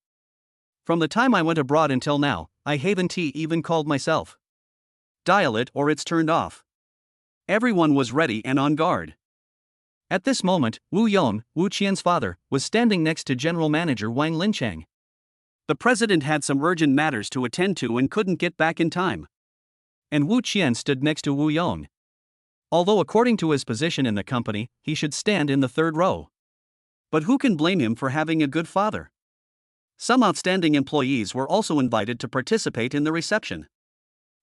From the time I went abroad until now, I haven't even called myself. Dial it or it's turned off. Everyone was ready and on guard. At this moment, Wu Yong, Wu Qian's father, was standing next to General Manager Wang Linchang. The president had some urgent matters to attend to and couldn't get back in time. And Wu Qian stood next to Wu Yong. Although according to his position in the company, he should stand in the third row. But who can blame him for having a good father? Some outstanding employees were also invited to participate in the reception.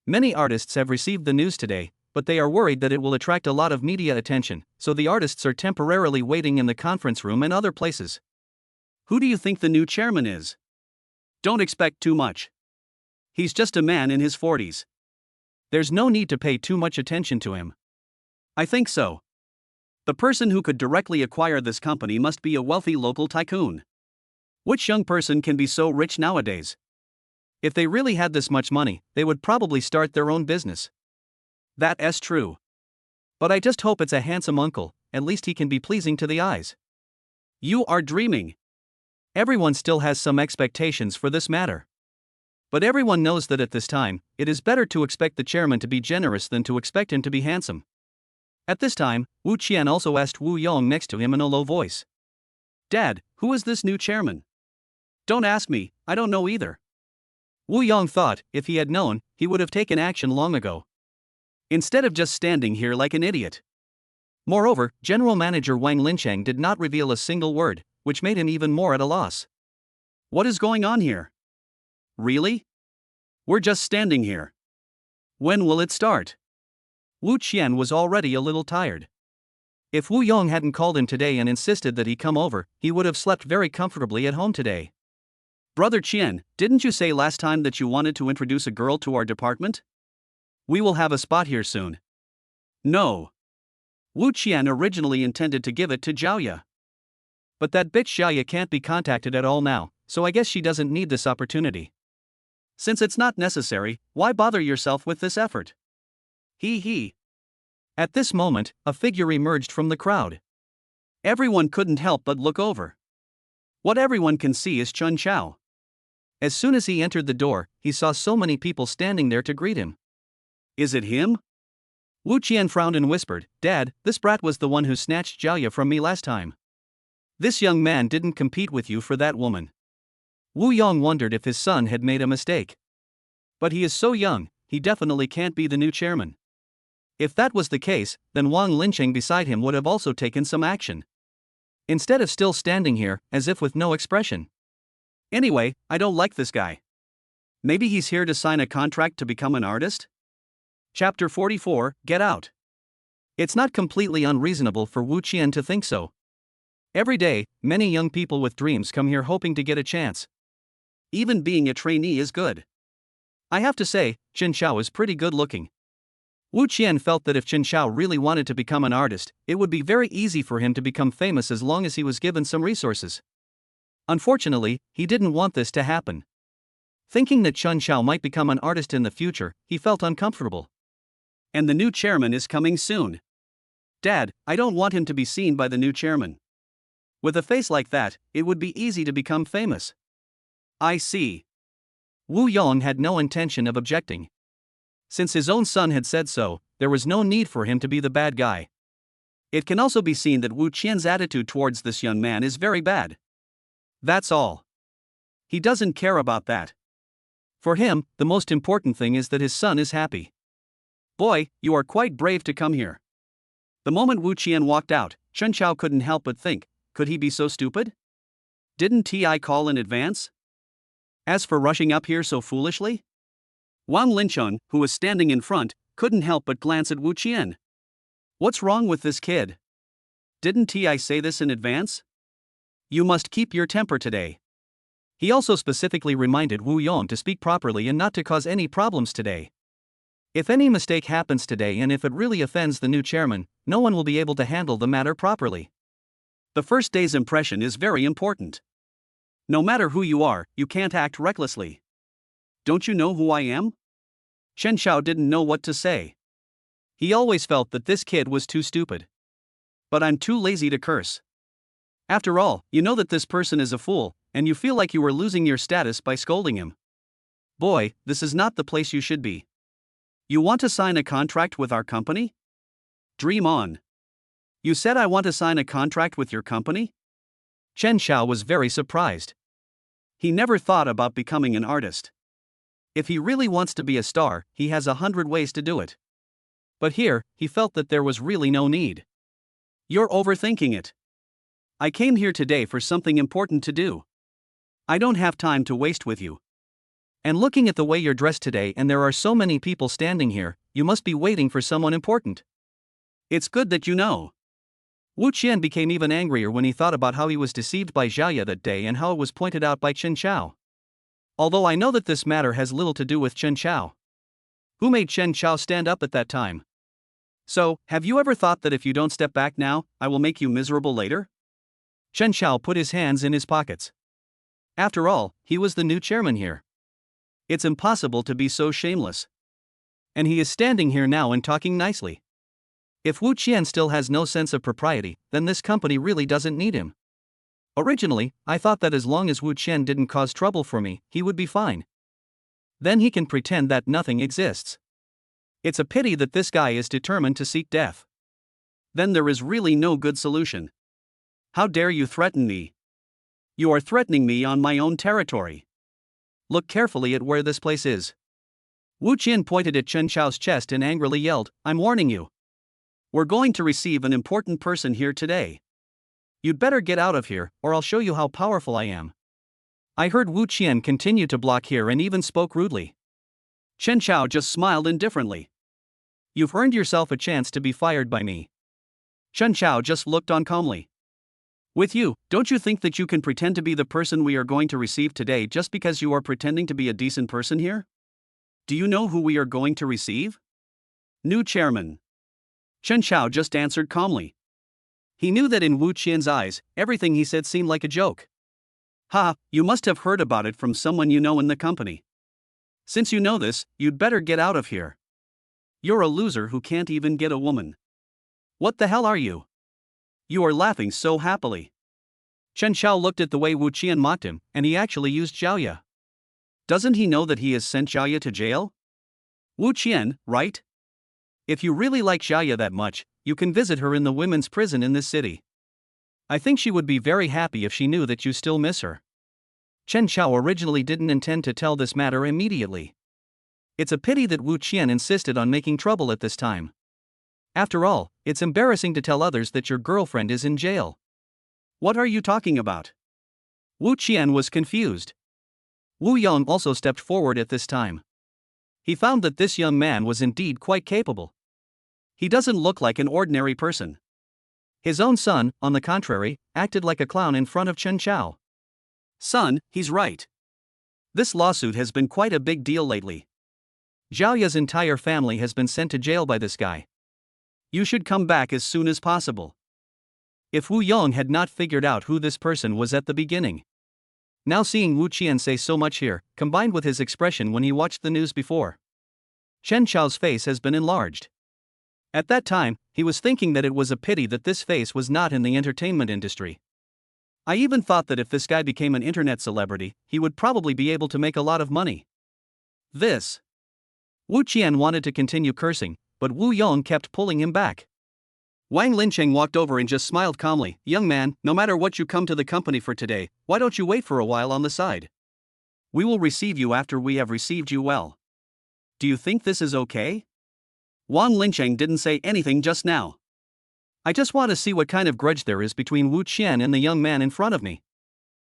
Many artists have received the news today, but they are worried that it will attract a lot of media attention, so the artists are temporarily waiting in the conference room and other places. Who do you think the new chairman is? Don't expect too much. He's just a man in his 40s. There's no need to pay too much attention to him. I think so. The person who could directly acquire this company must be a wealthy local tycoon. Which young person can be so rich nowadays? If they really had this much money, they would probably start their own business. That's true. But I just hope it's a handsome uncle, at least he can be pleasing to the eyes. You are dreaming. Everyone still has some expectations for this matter. But everyone knows that at this time, it is better to expect the chairman to be generous than to expect him to be handsome. At this time, Wu Qian also asked Wu Yong next to him in a low voice. Dad, who is this new chairman? Don't ask me, I don't know either. Wu Yong thought, if he had known, he would have taken action long ago. Instead of just standing here like an idiot. Moreover, General Manager Wang Linchang did not reveal a single word, which made him even more at a loss. What is going on here? Really? We're just standing here. When will it start? Wu Qian was already a little tired. If Wu Yong hadn't called him today and insisted that he come over, he would have slept very comfortably at home today. Brother Qian, didn't you say last time that you wanted to introduce a girl to our department? We will have a spot here soon. No. Wu Qian originally intended to give it to Xiaoya. But that bitch Xiaoya can't be contacted at all now, so I guess she doesn't need this opportunity. Since it's not necessary, why bother yourself with this effort? He. At this moment, a figure emerged from the crowd. Everyone couldn't help but look over. What everyone can see is Chun Chao. As soon as he entered the door, he saw so many people standing there to greet him. Is it him? Wu Qian frowned and whispered, "Dad, this brat was the one who snatched Jiaoya from me last time. This young man didn't compete with you for that woman." Wu Yong wondered if his son had made a mistake. But he is so young, he definitely can't be the new chairman. If that was the case, then Wang Lincheng beside him would have also taken some action. Instead of still standing here, as if with no expression. Anyway, I don't like this guy. Maybe he's here to sign a contract to become an artist? Chapter 44, Get Out. It's not completely unreasonable for Wu Qian to think so. Every day, many young people with dreams come here hoping to get a chance. Even being a trainee is good. I have to say, Chen Xiao is pretty good looking. Wu Qian felt that if Chen Xiao really wanted to become an artist, it would be very easy for him to become famous as long as he was given some resources. Unfortunately, he didn't want this to happen. Thinking that Chen Xiao might become an artist in the future, he felt uncomfortable. And the new chairman is coming soon. Dad, I don't want him to be seen by the new chairman. With a face like that, it would be easy to become famous. I see. Wu Yong had no intention of objecting. Since his own son had said so, there was no need for him to be the bad guy. It can also be seen that Wu Qian's attitude towards this young man is very bad. That's all. He doesn't care about that. For him, the most important thing is that his son is happy. Boy, you are quite brave to come here. The moment Wu Qian walked out, Chen Xiao couldn't help but think, could he be so stupid? Didn't Ti call in advance? As for rushing up here so foolishly? Wang Lincheng, who was standing in front, couldn't help but glance at Wu Qian. What's wrong with this kid? Didn't Ti say this in advance? You must keep your temper today. He also specifically reminded Wu Yong to speak properly and not to cause any problems today. If any mistake happens today and if it really offends the new chairman, no one will be able to handle the matter properly. The first day's impression is very important. No matter who you are, you can't act recklessly. Don't you know who I am? Chen Xiao didn't know what to say. He always felt that this kid was too stupid. But I'm too lazy to curse. After all, you know that this person is a fool, and you feel like you were losing your status by scolding him. Boy, this is not the place you should be. You want to sign a contract with our company? Dream on. You said I want to sign a contract with your company? Chen Xiao was very surprised. He never thought about becoming an artist. If he really wants to be a star, he has 100 ways to do it. But here, he felt that there was really no need. You're overthinking it. I came here today for something important to do. I don't have time to waste with you. And looking at the way you're dressed today and there are so many people standing here, you must be waiting for someone important. It's good that you know. Wu Qian became even angrier when he thought about how he was deceived by Jiaoya that day and how it was pointed out by Chen Xiao. Although I know that this matter has little to do with Chen Xiao. Who made Chen Xiao stand up at that time? So, have you ever thought that if you don't step back now, I will make you miserable later? Chen Xiao put his hands in his pockets. After all, he was the new chairman here. It's impossible to be so shameless. And he is standing here now and talking nicely. If Wu Qian still has no sense of propriety, then this company really doesn't need him. Originally, I thought that as long as Wu Qian didn't cause trouble for me, he would be fine. Then he can pretend that nothing exists. It's a pity that this guy is determined to seek death. Then there is really no good solution. How dare you threaten me? You are threatening me on my own territory. Look carefully at where this place is. Wu Qian pointed at Chen Xiao's chest and angrily yelled, I'm warning you. We're going to receive an important person here today. You'd better get out of here, or I'll show you how powerful I am. I heard Wu Qian continue to block here and even spoke rudely. Chen Xiao just smiled indifferently. You've earned yourself a chance to be fired by me. Chen Xiao just looked on calmly. With you, don't you think that you can pretend to be the person we are going to receive today just because you are pretending to be a decent person here? Do you know who we are going to receive? New chairman. Chen Xiao just answered calmly. He knew that in Wu Qian's eyes, everything he said seemed like a joke. Ha, you must have heard about it from someone you know in the company. Since you know this, you'd better get out of here. You're a loser who can't even get a woman. What the hell are you? You are laughing so happily. Chen Xiao looked at the way Wu Qian mocked him, and he actually used Zhaoya. Doesn't he know that he has sent Zhaoya to jail? Wu Qian, right? If you really like Zhaoya that much, you can visit her in the women's prison in this city. I think she would be very happy if she knew that you still miss her. Chen Xiao originally didn't intend to tell this matter immediately. It's a pity that Wu Qian insisted on making trouble at this time. After all, it's embarrassing to tell others that your girlfriend is in jail. What are you talking about? Wu Qian was confused. Wu Yong also stepped forward at this time. He found that this young man was indeed quite capable. He doesn't look like an ordinary person. His own son, on the contrary, acted like a clown in front of Chen Xiao. Son, he's right. This lawsuit has been quite a big deal lately. Zhaoya's entire family has been sent to jail by this guy. You should come back as soon as possible. If Wu Yong had not figured out who this person was at the beginning. Now seeing Wu Qian say so much here, combined with his expression when he watched the news before, Chen Xiao's face has been enlarged. At that time, he was thinking that it was a pity that this face was not in the entertainment industry. I even thought that if this guy became an internet celebrity, he would probably be able to make a lot of money. This. Wu Qian wanted to continue cursing, but Wu Yong kept pulling him back. Wang Lincheng walked over and just smiled calmly. Young man, no matter what you come to the company for today, why don't you wait for a while on the side? We will receive you after we have received you well. Do you think this is okay? Wang Lincheng didn't say anything just now. I just want to see what kind of grudge there is between Wu Qian and the young man in front of me.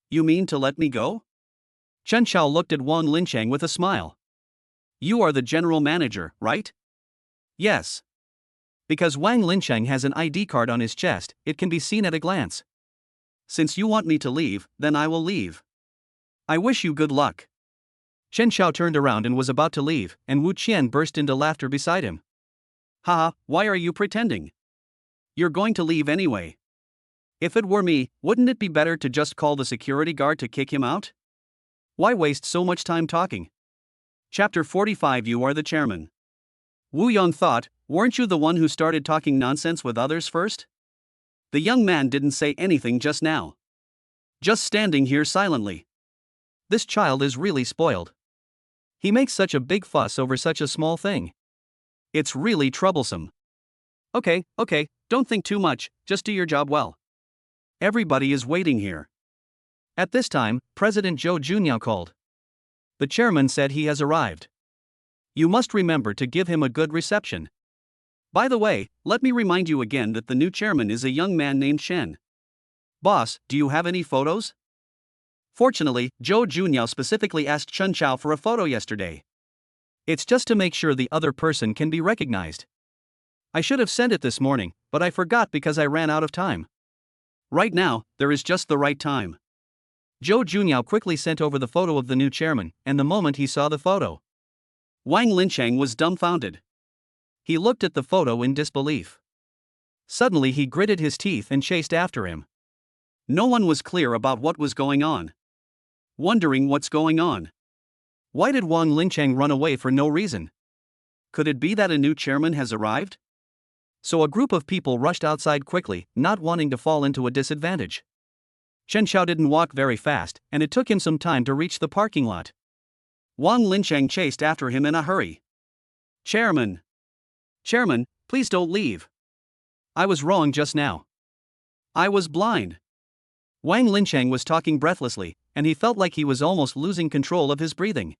You mean to let me go? Chen Xiao looked at Wang Lincheng with a smile. You are the general manager, right? Yes. Because Wang Lincheng has an ID card on his chest, it can be seen at a glance. Since you want me to leave, then I will leave. I wish you good luck. Chen Xiao turned around and was about to leave, and Wu Qian burst into laughter beside him. Haha, why are you pretending? You're going to leave anyway. If it were me, wouldn't it be better to just call the security guard to kick him out? Why waste so much time talking? Chapter 45. You are the chairman. Wu Yong thought, weren't you the one who started talking nonsense with others first? The young man didn't say anything just now. Just standing here silently. This child is really spoiled. He makes such a big fuss over such a small thing. It's really troublesome. Okay, don't think too much, just do your job well. Everybody is waiting here. At this time, President Zhou Junyao called. The chairman said he has arrived. You must remember to give him a good reception. By the way, let me remind you again that the new chairman is a young man named Shen. Boss, do you have any photos? Fortunately, Zhou Junyao specifically asked Chen Xiao for a photo yesterday. It's just to make sure the other person can be recognized. I should have sent it this morning, but I forgot because I ran out of time. Right now, there is just the right time. Zhou Junyao quickly sent over the photo of the new chairman, and the moment he saw the photo, Wang Lincheng was dumbfounded. He looked at the photo in disbelief. Suddenly he gritted his teeth and chased after him. No one was clear about what was going on. Wondering what's going on. Why did Wang Lincheng run away for no reason? Could it be that a new chairman has arrived? So a group of people rushed outside quickly, not wanting to fall into a disadvantage. Chen Xiao didn't walk very fast, and it took him some time to reach the parking lot. Wang Lincheng chased after him in a hurry. Chairman! Chairman, please don't leave. I was wrong just now. I was blind. Wang Lincheng was talking breathlessly, and he felt like he was almost losing control of his breathing.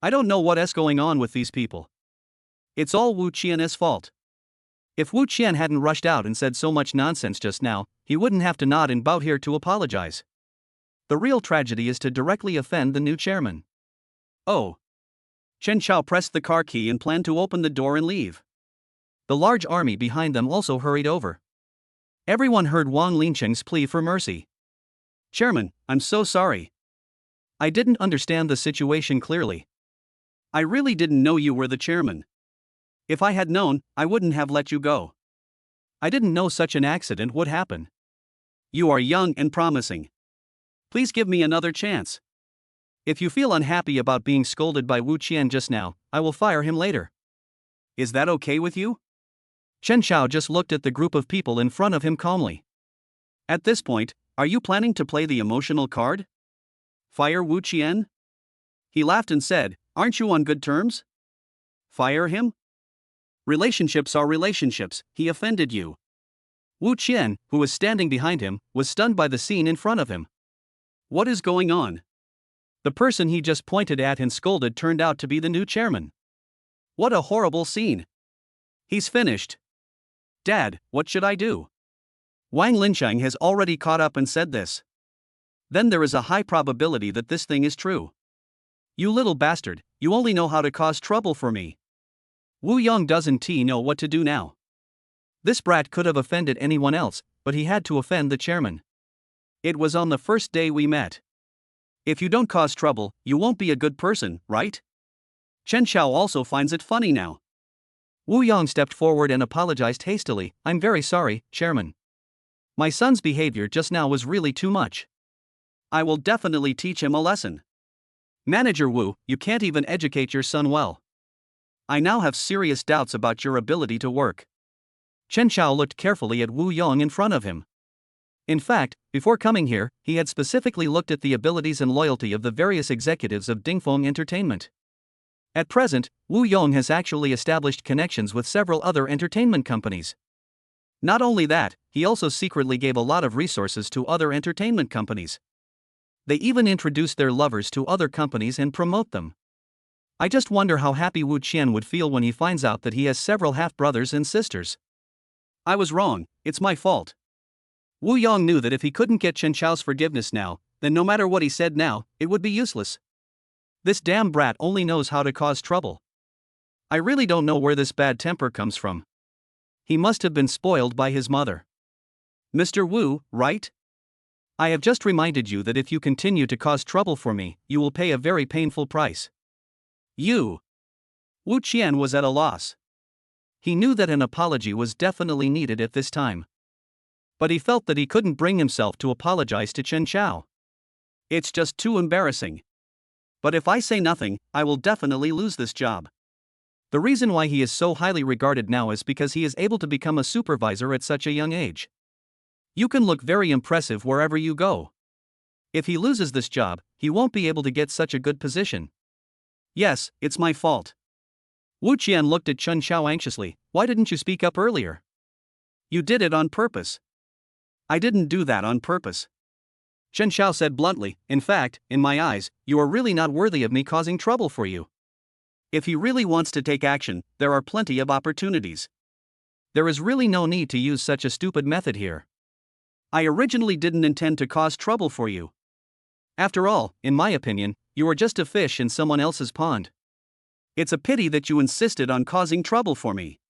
I don't know what's going on with these people. It's all Wu Qian's fault. If Wu Qian hadn't rushed out and said so much nonsense just now, he wouldn't have to nod and bow here to apologize. The real tragedy is to directly offend the new chairman. Oh. Chen Xiao pressed the car key and planned to open the door and leave. The large army behind them also hurried over. Everyone heard Wang Lincheng's plea for mercy. Chairman, I'm so sorry. I didn't understand the situation clearly. I really didn't know you were the chairman. If I had known, I wouldn't have let you go. I didn't know such an accident would happen. You are young and promising. Please give me another chance. If you feel unhappy about being scolded by Wu Qian just now, I will fire him later. Is that okay with you? Chen Xiao just looked at the group of people in front of him calmly. At this point, are you planning to play the emotional card? Fire Wu Qian? He laughed and said, aren't you on good terms? Fire him? Relationships are relationships, he offended you. Wu Qian, who was standing behind him, was stunned by the scene in front of him. What is going on? The person he just pointed at and scolded turned out to be the new chairman. What a horrible scene. He's finished. Dad, what should I do? Wang Linsheng has already caught up and said this. Then there is a high probability that this thing is true. You little bastard, you only know how to cause trouble for me. Wu Yong doesn't know what to do now. This brat could have offended anyone else, but he had to offend the chairman. It was on the first day we met. If you don't cause trouble, you won't be a good person, right? Chen Xiao also finds it funny now. Wu Yong stepped forward and apologized hastily. I'm very sorry, Chairman. My son's behavior just now was really too much. I will definitely teach him a lesson. Manager Wu, you can't even educate your son well. I now have serious doubts about your ability to work. Chen Xiao looked carefully at Wu Yong in front of him. In fact, before coming here, he had specifically looked at the abilities and loyalty of the various executives of Dingfeng Entertainment. At present, Wu Yong has actually established connections with several other entertainment companies. Not only that, he also secretly gave a lot of resources to other entertainment companies. They even introduced their lovers to other companies and promote them. I just wonder how happy Wu Qian would feel when he finds out that he has several half-brothers and sisters. I was wrong, it's my fault. Wu Yong knew that if he couldn't get Chen Xiao's forgiveness now, then no matter what he said now, it would be useless. This damn brat only knows how to cause trouble. I really don't know where this bad temper comes from. He must have been spoiled by his mother. Mr. Wu, right? I have just reminded you that if you continue to cause trouble for me, you will pay a very painful price. You. Wu Qian was at a loss. He knew that an apology was definitely needed at this time. But he felt that he couldn't bring himself to apologize to Chen Xiao. It's just too embarrassing. But if I say nothing, I will definitely lose this job. The reason why he is so highly regarded now is because he is able to become a supervisor at such a young age. You can look very impressive wherever you go. If he loses this job, he won't be able to get such a good position. Yes, it's my fault. Wu Qian looked at Chen Xiao anxiously. Why didn't you speak up earlier? You did it on purpose. I didn't do that on purpose. Chen Xiao said bluntly, in fact, in my eyes, you are really not worthy of me causing trouble for you. If he really wants to take action, there are plenty of opportunities. There is really no need to use such a stupid method here. I originally didn't intend to cause trouble for you. After all, in my opinion, you are just a fish in someone else's pond. It's a pity that you insisted on causing trouble for me.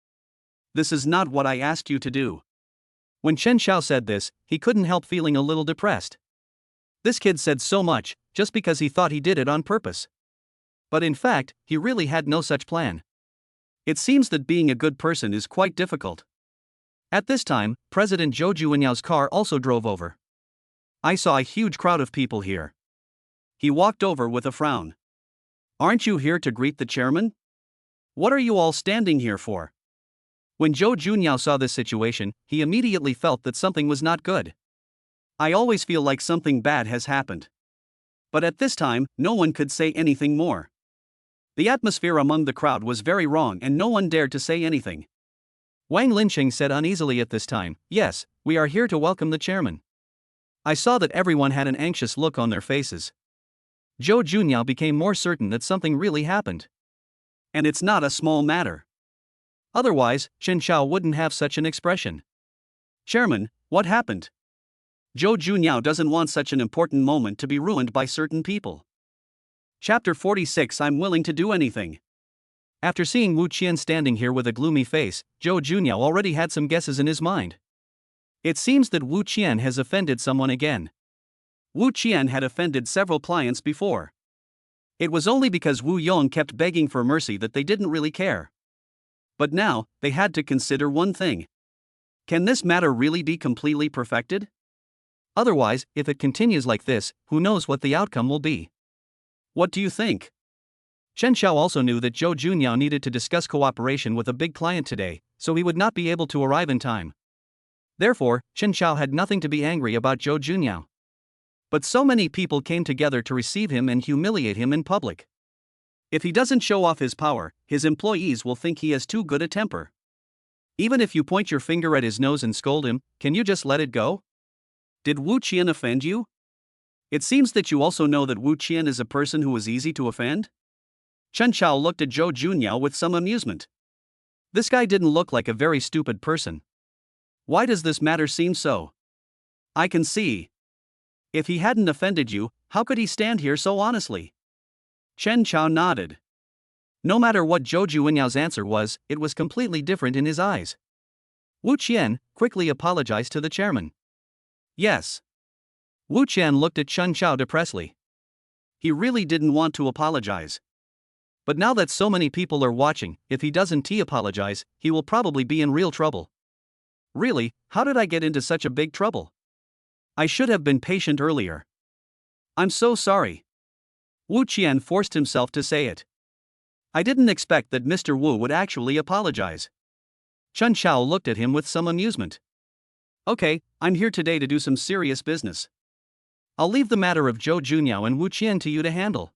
This is not what I asked you to do. When Chen Xiao said this, he couldn't help feeling a little depressed. This kid said so much, just because he thought he did it on purpose. But in fact, he really had no such plan. It seems that being a good person is quite difficult. At this time, President Zhou Juanyao's car also drove over. I saw a huge crowd of people here. He walked over with a frown. Aren't you here to greet the chairman? What are you all standing here for? When Zhou Junyao saw this situation, he immediately felt that something was not good. I always feel like something bad has happened. But at this time, no one could say anything more. The atmosphere among the crowd was very wrong and no one dared to say anything. Wang Linsheng said uneasily at this time, yes, we are here to welcome the chairman. I saw that everyone had an anxious look on their faces. Zhou Junyao became more certain that something really happened. And it's not a small matter. Otherwise, Chen Xiao wouldn't have such an expression. Chairman, what happened? Zhou Junyao doesn't want such an important moment to be ruined by certain people. Chapter 46 I'm willing to do anything. After seeing Wu Qian standing here with a gloomy face, Zhou Junyao already had some guesses in his mind. It seems that Wu Qian has offended someone again. Wu Qian had offended several clients before. It was only because Wu Yong kept begging for mercy that they didn't really care. But now, they had to consider one thing. Can this matter really be completely perfected? Otherwise, if it continues like this, who knows what the outcome will be? What do you think? Chen Xiao also knew that Zhou Junyao needed to discuss cooperation with a big client today, so he would not be able to arrive in time. Therefore, Chen Xiao had nothing to be angry about Zhou Junyao. But so many people came together to receive him and humiliate him in public. If he doesn't show off his power, his employees will think he has too good a temper. Even if you point your finger at his nose and scold him, can you just let it go? Did Wu Qian offend you? It seems that you also know that Wu Qian is a person who is easy to offend? Chen Xiao looked at Zhou Junyao with some amusement. This guy didn't look like a very stupid person. Why does this matter seem so? I can see. If he hadn't offended you, how could he stand here so honestly? Chen Xiao nodded. No matter what Zhou Junyao's answer was, it was completely different in his eyes. Wu Qian quickly apologized to the chairman. Yes. Wu Qian looked at Chen Xiao depressedly. He really didn't want to apologize. But now that so many people are watching, if he doesn't apologize, he will probably be in real trouble. Really, how did I get into such a big trouble? I should have been patient earlier. I'm so sorry. Wu Qian forced himself to say it. I didn't expect that Mr. Wu would actually apologize. Chen Xiao looked at him with some amusement. Okay, I'm here today to do some serious business. I'll leave the matter of Zhou Junyao and Wu Qian to you to handle.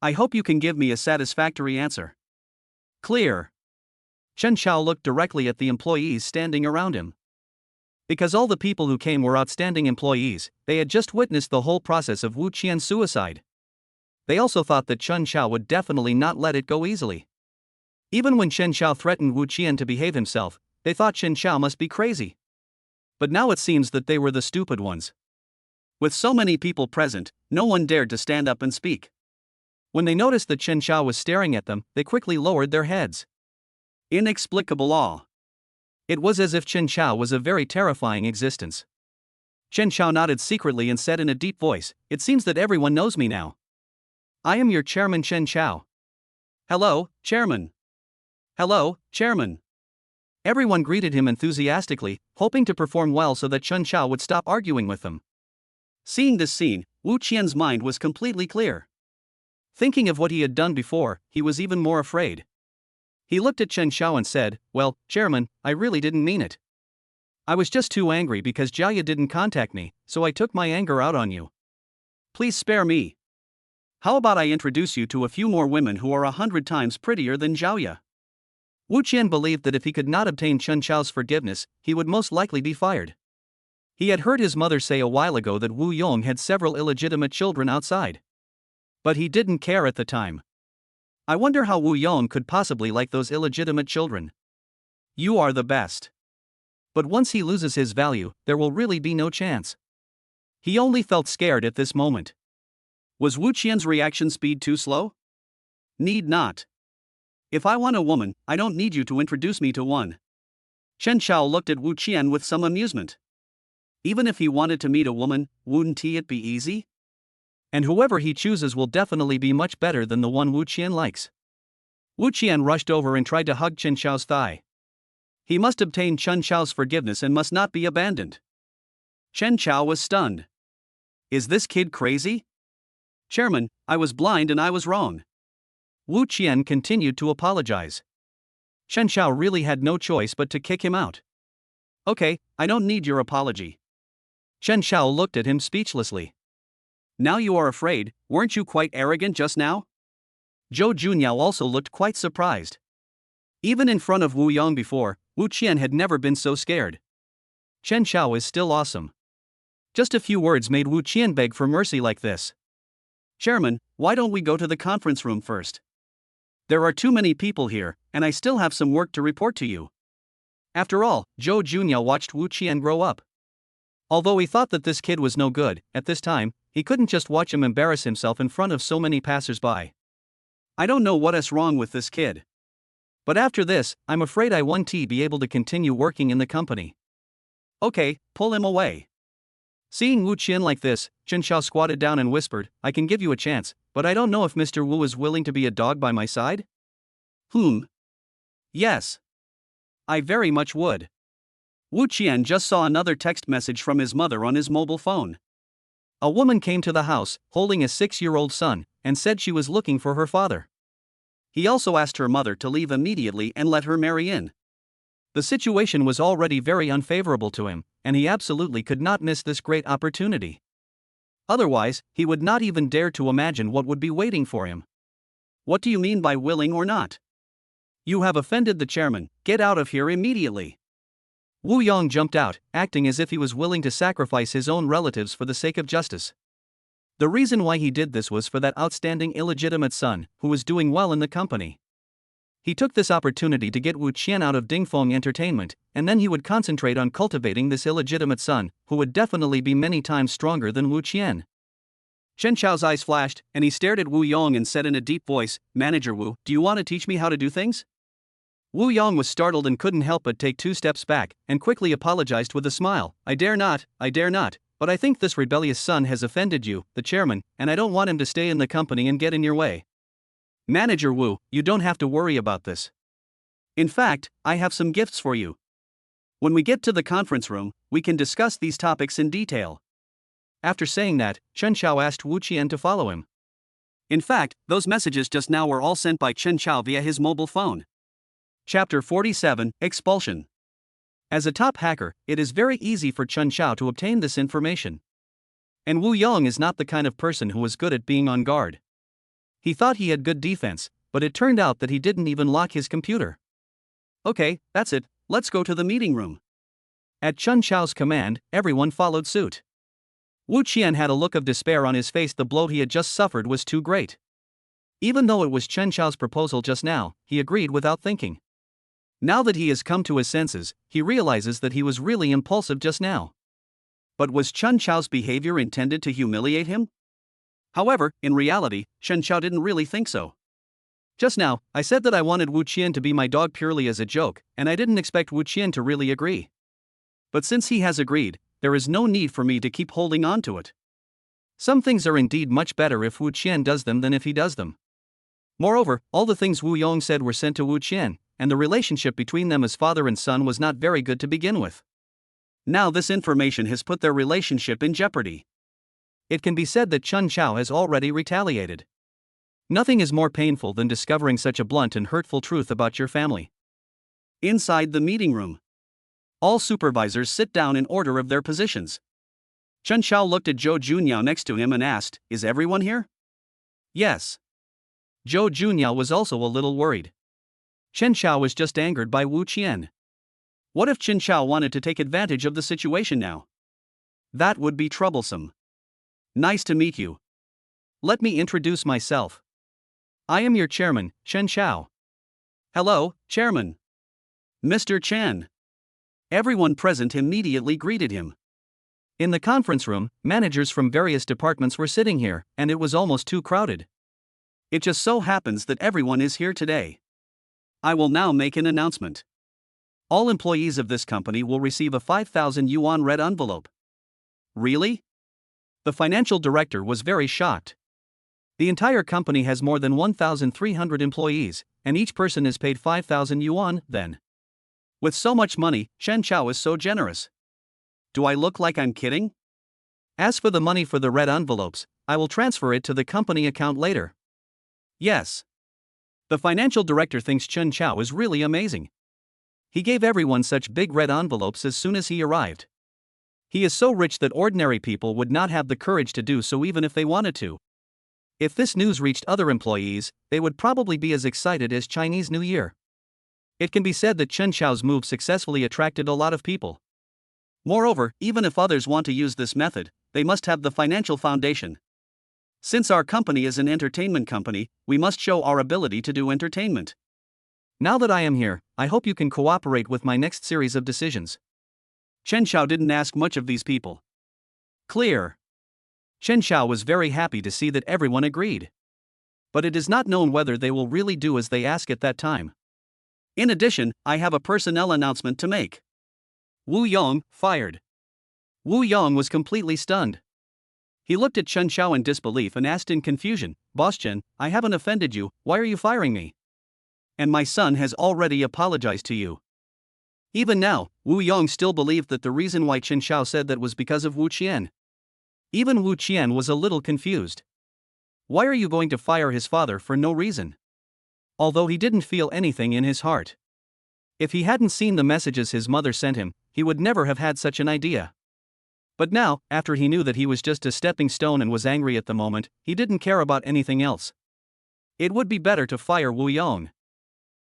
I hope you can give me a satisfactory answer. Clear. Chen Xiao looked directly at the employees standing around him. Because all the people who came were outstanding employees, they had just witnessed the whole process of Wu Qian's suicide. They also thought that Chen Xiao would definitely not let it go easily. Even when Chen Xiao threatened Wu Qian to behave himself, they thought Chen Xiao must be crazy. But now it seems that they were the stupid ones. With so many people present, no one dared to stand up and speak. When they noticed that Chen Xiao was staring at them, they quickly lowered their heads. Inexplicable awe. It was as if Chen Xiao was a very terrifying existence. Chen Xiao nodded secretly and said in a deep voice, "It seems that everyone knows me now. I am your chairman Chen Xiao." Hello, chairman. Hello, chairman. Everyone greeted him enthusiastically, hoping to perform well so that Chen Xiao would stop arguing with them. Seeing this scene, Wu Qian's mind was completely clear. Thinking of what he had done before, he was even more afraid. He looked at Chen Xiao and said, "Well, chairman, I really didn't mean it. I was just too angry because Jiaya didn't contact me, so I took my anger out on you. Please spare me. How about I introduce you to a few more women who are 100 times prettier than Jiaya?" Wu Qian believed that if he could not obtain Chen Xiao's forgiveness, he would most likely be fired. He had heard his mother say a while ago that Wu Yong had several illegitimate children outside. But he didn't care at the time. I wonder how Wu Yong could possibly like those illegitimate children. You are the best. But once he loses his value, there will really be no chance. He only felt scared at this moment. Was Wu Qian's reaction speed too slow? Need not. If I want a woman, I don't need you to introduce me to one. Chen Xiao looked at Wu Qian with some amusement. Even if he wanted to meet a woman, wouldn't it be easy? And whoever he chooses will definitely be much better than the one Wu Qian likes. Wu Qian rushed over and tried to hug Chen Xiao's thigh. He must obtain Chen Xiao's forgiveness and must not be abandoned. Chen Xiao was stunned. Is this kid crazy? Chairman, I was blind and I was wrong. Wu Qian continued to apologize. Chen Xiao really had no choice but to kick him out. Okay, I don't need your apology. Chen Xiao looked at him speechlessly. Now you are afraid, weren't you quite arrogant just now? Zhou Junyao also looked quite surprised. Even in front of Wu Yong before, Wu Qian had never been so scared. Chen Xiao is still awesome. Just a few words made Wu Qian beg for mercy like this. Chairman, why don't we go to the conference room first? There are too many people here, and I still have some work to report to you. After all, Zhou Junyao watched Wu Qian grow up. Although he thought that this kid was no good, at this time, he couldn't just watch him embarrass himself in front of so many passers-by. I don't know what is wrong with this kid. But after this, I'm afraid I won't be able to continue working in the company. Okay, pull him away. Seeing Wu Qian like this, Chen Xiao squatted down and whispered, I can give you a chance, but I don't know if Mr. Wu is willing to be a dog by my side? Yes. I very much would. Wu Qian just saw another text message from his mother on his mobile phone. A woman came to the house, holding a 6-year-old son, and said she was looking for her father. He also asked her mother to leave immediately and let her marry in. The situation was already very unfavorable to him, and he absolutely could not miss this great opportunity. Otherwise, he would not even dare to imagine what would be waiting for him. What do you mean by willing or not? You have offended the chairman, get out of here immediately. Wu Yong jumped out, acting as if he was willing to sacrifice his own relatives for the sake of justice. The reason why he did this was for that outstanding illegitimate son, who was doing well in the company. He took this opportunity to get Wu Qian out of Dingfeng Entertainment, and then he would concentrate on cultivating this illegitimate son, who would definitely be many times stronger than Wu Qian. Chen Qiao's eyes flashed, and he stared at Wu Yong and said in a deep voice, "Manager Wu, do you want to teach me how to do things?" Wu Yong was startled and couldn't help but take 2 steps back, and quickly apologized with a smile. I dare not, but I think this rebellious son has offended you, the chairman, and I don't want him to stay in the company and get in your way. Manager Wu, you don't have to worry about this. In fact, I have some gifts for you. When we get to the conference room, we can discuss these topics in detail. After saying that, Chen Qiao asked Wu Qian to follow him. In fact, those messages just now were all sent by Chen Qiao via his mobile phone. Chapter 47, Expulsion. As a top hacker, it is very easy for Chen Qiao to obtain this information. And Wu Yong is not the kind of person who was good at being on guard. He thought he had good defense, but it turned out that he didn't even lock his computer. Okay, that's it, let's go to the meeting room. At Chen Qiao's command, everyone followed suit. Wu Qian had a look of despair on his face. The blow he had just suffered was too great. Even though it was Chen Qiao's proposal just now, he agreed without thinking. Now that he has come to his senses, he realizes that he was really impulsive just now. But was Chen Qiao's behavior intended to humiliate him? However, in reality, Chen Qiao didn't really think so. Just now, I said that I wanted Wu Qian to be my dog purely as a joke, and I didn't expect Wu Qian to really agree. But since he has agreed, there is no need for me to keep holding on to it. Some things are indeed much better if Wu Qian does them than if he does them. Moreover, all the things Wu Yong said were sent to Wu Qian, and the relationship between them as father and son was not very good to begin with. Now this information has put their relationship in jeopardy. It can be said that Chen Qiao has already retaliated. Nothing is more painful than discovering such a blunt and hurtful truth about your family. Inside the meeting room, all supervisors sit down in order of their positions. Chen Qiao looked at Zhou Junyao next to him and asked, "Is everyone here?" Yes. Zhou Junyao was also a little worried. Chen Qiao was just angered by Wu Qian. What if Chen Qiao wanted to take advantage of the situation now? That would be troublesome. Nice to meet you. Let me introduce myself. I am your chairman, Chen Qiao. Hello, chairman. Mr. Chen. Everyone present immediately greeted him. In the conference room, managers from various departments were sitting here, and it was almost too crowded. It just so happens that everyone is here today. I will now make an announcement. All employees of this company will receive a 5,000 yuan red envelope. Really? The financial director was very shocked. The entire company has more than 1,300 employees, and each person is paid 5,000 yuan, then. With so much money, Chen Qiao is so generous. Do I look like I'm kidding? As for the money for the red envelopes, I will transfer it to the company account later. Yes. The financial director thinks Chen Qiao is really amazing. He gave everyone such big red envelopes as soon as he arrived. He is so rich that ordinary people would not have the courage to do so even if they wanted to. If this news reached other employees, they would probably be as excited as Chinese New Year. It can be said that Chen Qiao's move successfully attracted a lot of people. Moreover, even if others want to use this method, they must have the financial foundation. Since our company is an entertainment company, we must show our ability to do entertainment. Now that I am here, I hope you can cooperate with my next series of decisions. Chen Qiao didn't ask much of these people. Clear. Chen Qiao was very happy to see that everyone agreed. But it is not known whether they will really do as they ask at that time. In addition, I have a personnel announcement to make. Wu Yong, fired. Wu Yong was completely stunned. He looked at Chen Qiao in disbelief and asked in confusion, "Boss Chen, I haven't offended you, why are you firing me? And my son has already apologized to you." Even now, Wu Yong still believed that the reason why Chen Qiao said that was because of Wu Qian. Even Wu Qian was a little confused. Why are you going to fire his father for no reason? Although he didn't feel anything in his heart. If he hadn't seen the messages his mother sent him, he would never have had such an idea. But now, after he knew that he was just a stepping stone and was angry at the moment, he didn't care about anything else. It would be better to fire Wu Yong.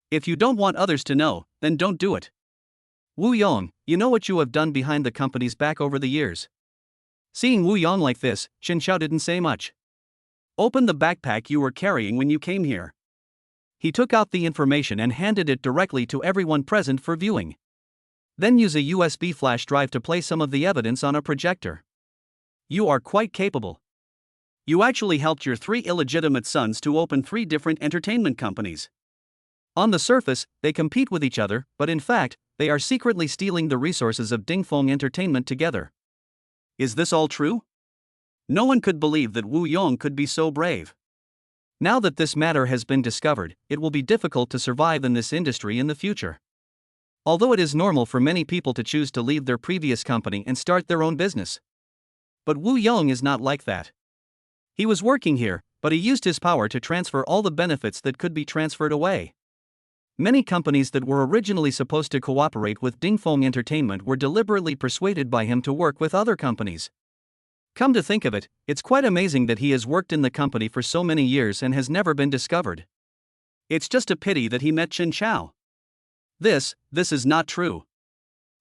If you don't want others to know, then don't do it. Wu Yong, you know what you have done behind the company's back over the years. Seeing Wu Yong like this, Chen Xiao didn't say much. Open the backpack you were carrying when you came here. He took out the information and handed it directly to everyone present for viewing. Then use a USB flash drive to play some of the evidence on a projector. You are quite capable. You actually helped your 3 illegitimate sons to open 3 different entertainment companies. On the surface, they compete with each other, but in fact, they are secretly stealing the resources of Dingfeng Entertainment together. Is this all true? No one could believe that Wu Yong could be so brave. Now that this matter has been discovered, it will be difficult to survive in this industry in the future. Although it is normal for many people to choose to leave their previous company and start their own business. But Wu Yong is not like that. He was working here, but he used his power to transfer all the benefits that could be transferred away. Many companies that were originally supposed to cooperate with Dingfeng Entertainment were deliberately persuaded by him to work with other companies. Come to think of it, it's quite amazing that he has worked in the company for so many years and has never been discovered. It's just a pity that he met Chen Xiao. This is not true.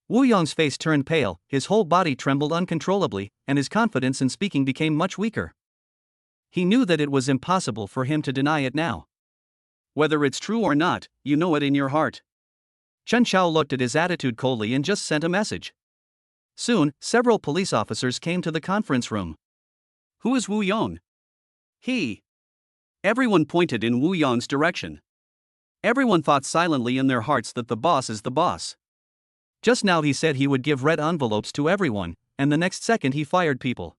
Wu Yong's face turned pale, his whole body trembled uncontrollably, and his confidence in speaking became much weaker. He knew that it was impossible for him to deny it now. Whether it's true or not, you know it in your heart. Chen Xiao looked at his attitude coldly and just sent a message. Soon, several police officers came to the conference room. Who is Wu Yong? He. Everyone pointed in Wu Yong's direction. Everyone thought silently in their hearts that the boss is the boss. Just now he said he would give red envelopes to everyone, and the next second he fired people.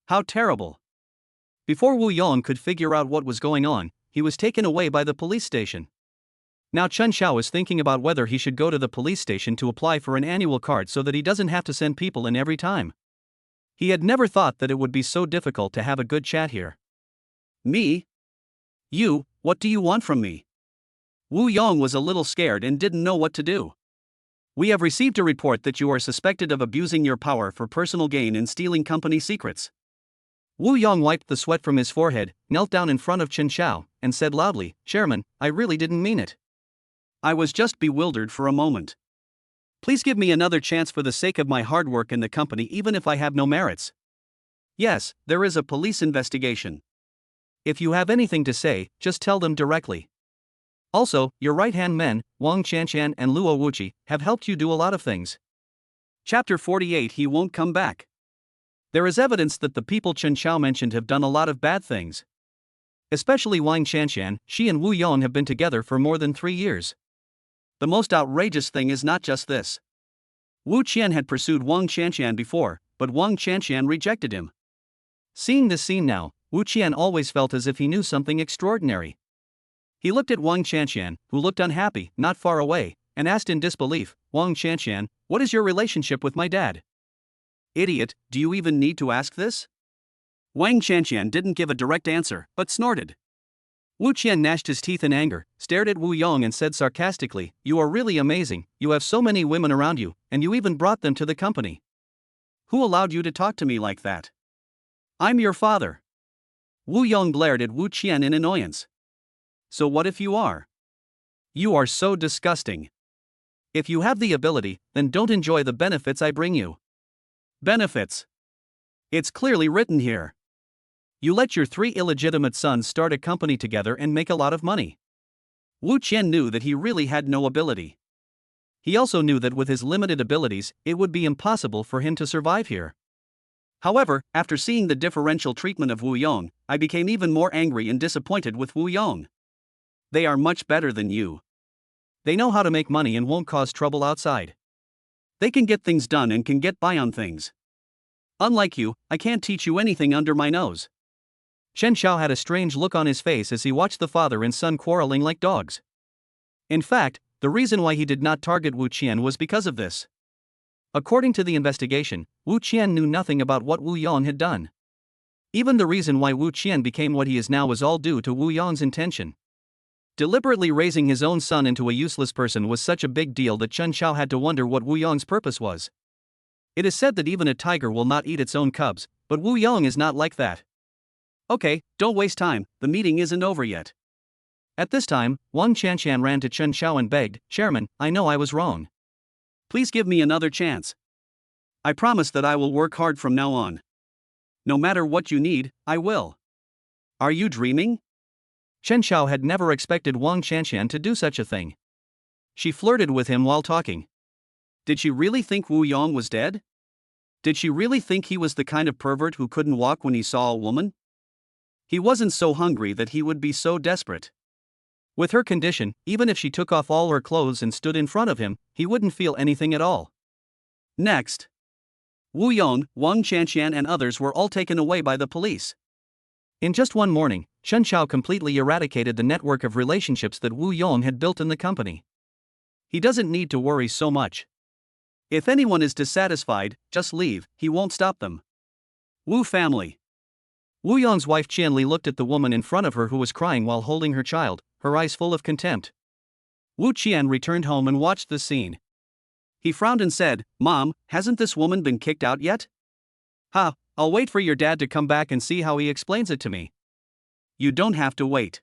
How terrible. Before Wu Yong could figure out what was going on, he was taken away by the police station. Now Chen Xiao is thinking about whether he should go to the police station to apply for an annual card so that he doesn't have to send people in every time. He had never thought that it would be so difficult to have a good chat here. Me? You, what do you want from me? Wu Yong was a little scared and didn't know what to do. We have received a report that you are suspected of abusing your power for personal gain and stealing company secrets. Wu Yong wiped the sweat from his forehead, knelt down in front of Chen Xiao, and said loudly, "Chairman, I really didn't mean it. I was just bewildered for a moment. Please give me another chance for the sake of my hard work in the company even if I have no merits. Yes, there is a police investigation. If you have anything to say, just tell them directly. Also, your right-hand men, Wang Qianqian and Luo Wuqi, have helped you do a lot of things." Chapter 48. He won't come back. There is evidence that the people Chen Xiao mentioned have done a lot of bad things. Especially Wang Qianqian, she and Wu Yong have been together for more than 3 years. The most outrageous thing is not just this. Wu Qian had pursued Wang Qianqian before, but Wang Qianqian rejected him. Seeing this scene now, Wu Qian always felt as if he knew something extraordinary. He looked at Wang Qianqian, who looked unhappy, not far away, and asked in disbelief, "Wang Qianqian, what is your relationship with my dad?" "Idiot, do you even need to ask this?" Wang Qianqian didn't give a direct answer, but snorted. Wu Qian gnashed his teeth in anger, stared at Wu Yong and said sarcastically, "You are really amazing, you have so many women around you, and you even brought them to the company. Who allowed you to talk to me like that? I'm your father." Wu Yong glared at Wu Qian in annoyance. "So what if you are? You are so disgusting. If you have the ability, then don't enjoy the benefits I bring you." Benefits? It's clearly written here. You let your 3 illegitimate sons start a company together and make a lot of money. Wu Qian knew that he really had no ability. He also knew that with his limited abilities, it would be impossible for him to survive here. However, after seeing the differential treatment of Wu Yong, I became even more angry and disappointed with Wu Yong. They are much better than you. They know how to make money and won't cause trouble outside. They can get things done and can get by on things. Unlike you, I can't teach you anything under my nose. Chen Xiao had a strange look on his face as he watched the father and son quarreling like dogs. In fact, the reason why he did not target Wu Qian was because of this. According to the investigation, Wu Qian knew nothing about what Wu Yong had done. Even the reason why Wu Qian became what he is now was all due to Wu Yong's intention. Deliberately raising his own son into a useless person was such a big deal that Chen Xiao had to wonder what Wu Yong's purpose was. It is said that even a tiger will not eat its own cubs, but Wu Yong is not like that. Okay, don't waste time, the meeting isn't over yet. At this time, Wang Qianshan ran to Chen Xiao and begged, "Chairman, I know I was wrong. Please give me another chance. I promise that I will work hard from now on. No matter what you need, I will." Are you dreaming? Chen Xiao had never expected Wang Qianshan to do such a thing. She flirted with him while talking. Did she really think Wu Yong was dead? Did she really think he was the kind of pervert who couldn't walk when he saw a woman? He wasn't so hungry that he would be so desperate. With her condition, even if she took off all her clothes and stood in front of him, he wouldn't feel anything at all. Next, Wu Yong, Wang Qianshan and others were all taken away by the police. In just one morning, Chen Xiao completely eradicated the network of relationships that Wu Yong had built in the company. He doesn't need to worry so much. If anyone is dissatisfied, just leave, he won't stop them. Wu family. Wu Yong's wife Qianli looked at the woman in front of her who was crying while holding her child, her eyes full of contempt. Wu Qian returned home and watched the scene. He frowned and said, "Mom, hasn't this woman been kicked out yet?" "Ha, I'll wait for your dad to come back and see how he explains it to me." "You don't have to wait."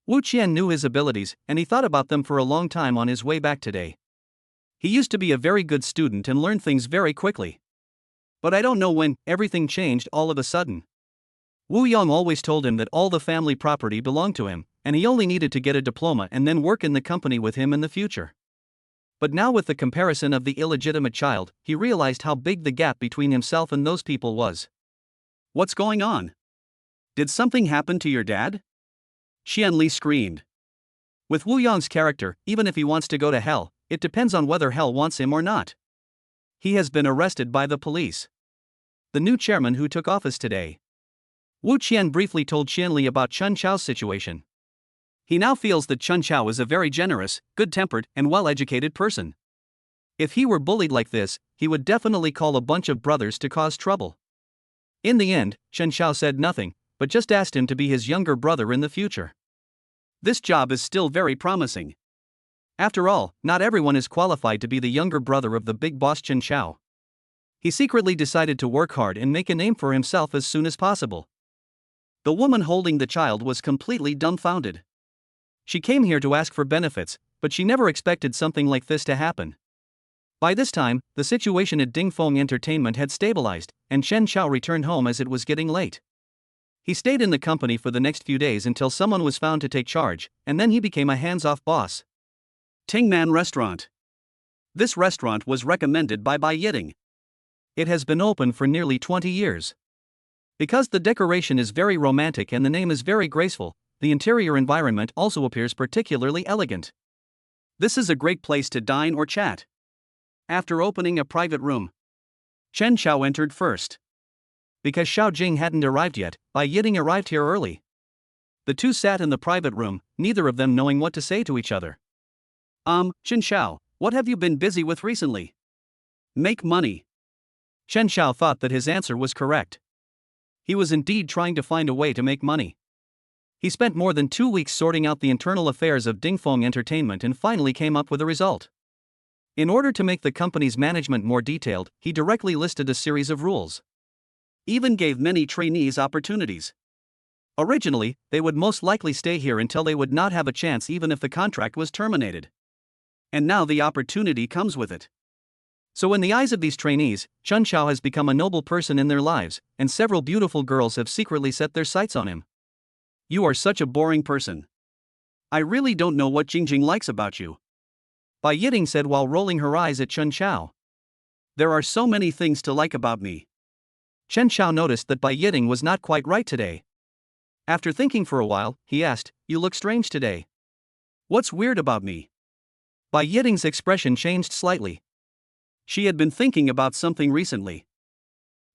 Wu Qian knew his abilities, and he thought about them for a long time on his way back today. He used to be a very good student and learned things very quickly. But I don't know when, everything changed all of a sudden. Wu Yong always told him that all the family property belonged to him, and he only needed to get a diploma and then work in the company with him in the future. But now with the comparison of the illegitimate child, he realized how big the gap between himself and those people was. "What's going on? Did something happen to your dad?" Qianli screamed. With Wu Yong's character, even if he wants to go to hell, it depends on whether hell wants him or not. He has been arrested by the police. The new chairman who took office today. Wu Qian briefly told Qianli about Chen Xiao's situation. He now feels that Chen Xiao is a very generous, good-tempered, and well-educated person. If he were bullied like this, he would definitely call a bunch of brothers to cause trouble. In the end, Chen Xiao said nothing, but just asked him to be his younger brother in the future. This job is still very promising. After all, not everyone is qualified to be the younger brother of the big boss Chen Xiao. He secretly decided to work hard and make a name for himself as soon as possible. The woman holding the child was completely dumbfounded. She came here to ask for benefits, but she never expected something like this to happen. By this time, the situation at Dingfeng Entertainment had stabilized, and Chen Xiao returned home as it was getting late. He stayed in the company for the next few days until someone was found to take charge, and then he became a hands-off boss. Tingman Restaurant. This restaurant was recommended by Bai Yiting. It has been open for nearly 20 years. Because the decoration is very romantic and the name is very graceful, the interior environment also appears particularly elegant. This is a great place to dine or chat. After opening a private room, Chen Xiao entered first. Because Xiao Jing hadn't arrived yet, Bai Yiting arrived here early. The two sat in the private room, neither of them knowing what to say to each other. Chen Xiao, what have you been busy with recently?" "Make money." Chen Xiao thought that his answer was correct. He was indeed trying to find a way to make money. He spent more than 2 weeks sorting out the internal affairs of Dingfeng Entertainment and finally came up with a result. In order to make the company's management more detailed, he directly listed a series of rules. Even gave many trainees opportunities. Originally, they would most likely stay here until they would not have a chance even if the contract was terminated. And now the opportunity comes with it. So in the eyes of these trainees, Chen Xiao has become a noble person in their lives, and several beautiful girls have secretly set their sights on him. "You are such a boring person. I really don't know what Jingjing likes about you," Bai Yiting said while rolling her eyes at Chen Xiao. "There are so many things to like about me." Chen Xiao noticed that Bai Yiting was not quite right today. After thinking for a while, he asked, "You look strange today. What's weird about me?" Bai Yiting's expression changed slightly. She had been thinking about something recently.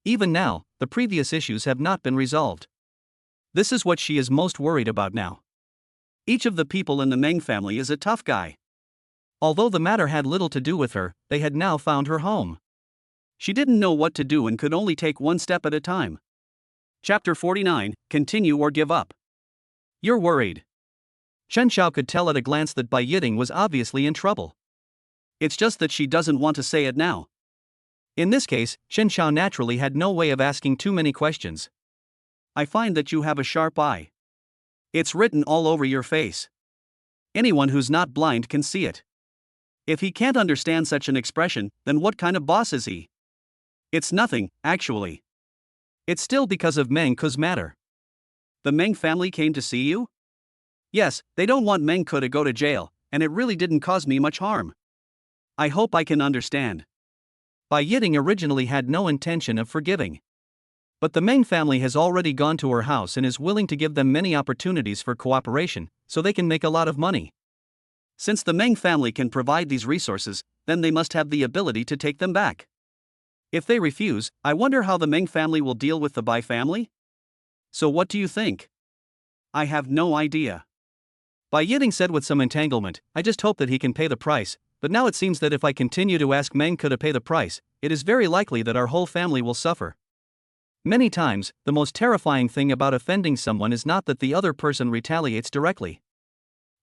Even now, the previous issues have not been resolved. This is what she is most worried about now. Each of the people in the Meng family is a tough guy. Although the matter had little to do with her, they had now found her home. She didn't know what to do and could only take one step at a time. Chapter 49, Continue or Give Up. You're worried. Chen Xiao could tell at a glance that Bai Yiting was obviously in trouble. It's just that she doesn't want to say it now. In this case, Chen Xiao naturally had no way of asking too many questions. I find that you have a sharp eye. It's written all over your face. Anyone who's not blind can see it. If he can't understand such an expression, then what kind of boss is he? It's nothing, actually. It's still because of Meng Ke's matter. The Meng family came to see you? Yes, they don't want Meng Ke to go to jail, and it really didn't cause me much harm. I hope I can understand. Bai Yiting originally had no intention of forgiving. But the Meng family has already gone to her house and is willing to give them many opportunities for cooperation, so they can make a lot of money. Since the Meng family can provide these resources, then they must have the ability to take them back. If they refuse, I wonder how the Meng family will deal with the Bai family? So what do you think? I have no idea. Bai Yiting said with some entanglement, I just hope that he can pay the price, but now it seems that if I continue to ask Meng Ke to pay the price, it is very likely that our whole family will suffer. Many times, the most terrifying thing about offending someone is not that the other person retaliates directly.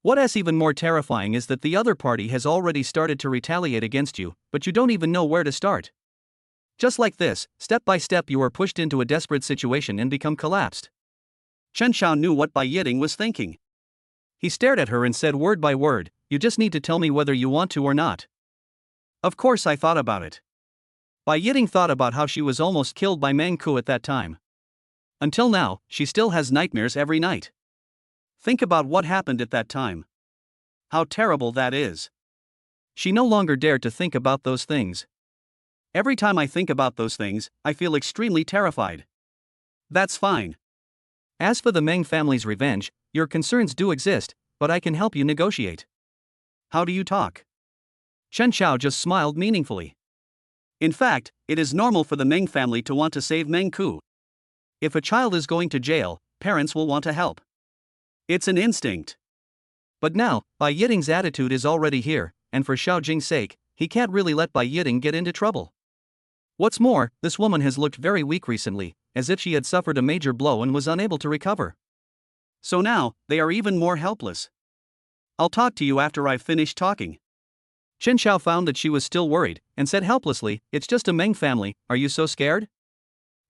What is even more terrifying is that the other party has already started to retaliate against you, but you don't even know where to start. Just like this, step by step you are pushed into a desperate situation and become collapsed. Chen Xiao knew what Bai Yiting was thinking. He stared at her and said word by word, you just need to tell me whether you want to or not. Of course I thought about it. Bai Yiting thought about how she was almost killed by Meng Ke at that time. Until now, she still has nightmares every night. Think about what happened at that time. How terrible that is. She no longer dared to think about those things. Every time I think about those things, I feel extremely terrified. That's fine. As for the Meng family's revenge, your concerns do exist, but I can help you negotiate. How do you talk? Chen Xiao just smiled meaningfully. In fact, it is normal for the Meng family to want to save Meng Ke. If a child is going to jail, parents will want to help. It's an instinct. But now, Bai Yiting's attitude is already here, and for Xiao Jing's sake, he can't really let Bai Yiting get into trouble. What's more, this woman has looked very weak recently, as if she had suffered a major blow and was unable to recover. So now, they are even more helpless. I'll talk to you after I've finished talking. Chen Xiao found that she was still worried, and said helplessly, it's just a Meng family, are you so scared?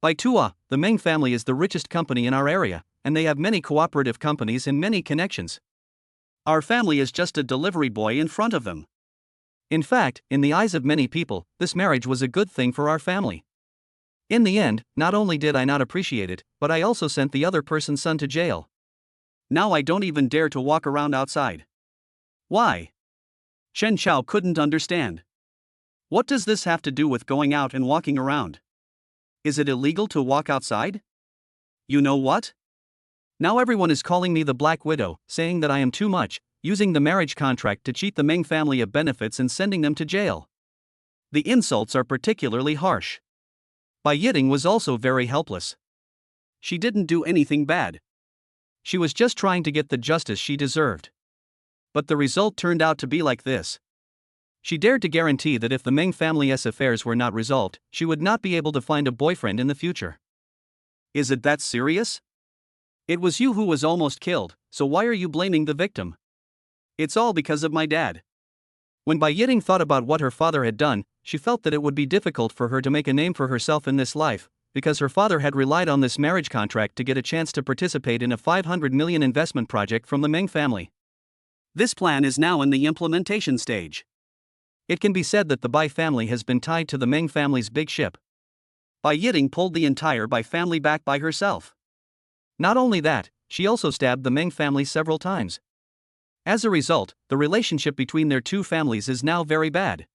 Bai Tua, the Meng family is the richest company in our area, and they have many cooperative companies and many connections. Our family is just a delivery boy in front of them. In fact, in the eyes of many people, this marriage was a good thing for our family. In the end, not only did I not appreciate it, but I also sent the other person's son to jail. Now I don't even dare to walk around outside. Why? Chen Xiao couldn't understand. What does this have to do with going out and walking around? Is it illegal to walk outside? You know what? Now everyone is calling me the Black Widow, saying that I am too much, using the marriage contract to cheat the Meng family of benefits and sending them to jail. The insults are particularly harsh. Bai Yiting was also very helpless. She didn't do anything bad. She was just trying to get the justice she deserved. But the result turned out to be like this. She dared to guarantee that if the Meng family's affairs were not resolved, she would not be able to find a boyfriend in the future. Is it that serious? It was you who was almost killed, so why are you blaming the victim? It's all because of my dad. When Bai Yiting thought about what her father had done, she felt that it would be difficult for her to make a name for herself in this life, because her father had relied on this marriage contract to get a chance to participate in a 500 million investment project from the Meng family. This plan is now in the implementation stage. It can be said that the Bai family has been tied to the Meng family's big ship. Bai Yiting pulled the entire Bai family back by herself. Not only that, she also stabbed the Meng family several times. As a result, the relationship between their two families is now very bad.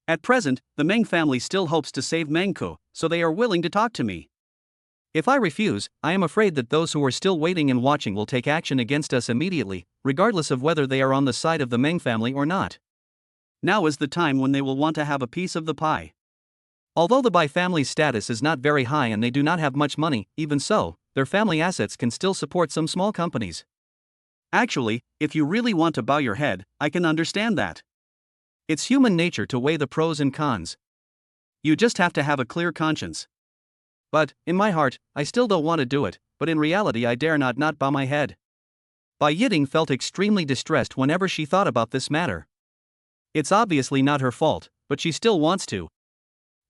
At present, the Meng family still hopes to save Meng Ke, so they are willing to talk to me. If I refuse, I am afraid that those who are still waiting and watching will take action against us immediately, regardless of whether they are on the side of the Meng family or not. Now is the time when they will want to have a piece of the pie. Although the Bai family's status is not very high and they do not have much money, even so, their family assets can still support some small companies. Actually, if you really want to bow your head, I can understand that. It's human nature to weigh the pros and cons. You just have to have a clear conscience. But, in my heart, I still don't want to do it, but in reality I dare not bow my head. Bai Yiting felt extremely distressed whenever she thought about this matter. It's obviously not her fault, but she still wants to.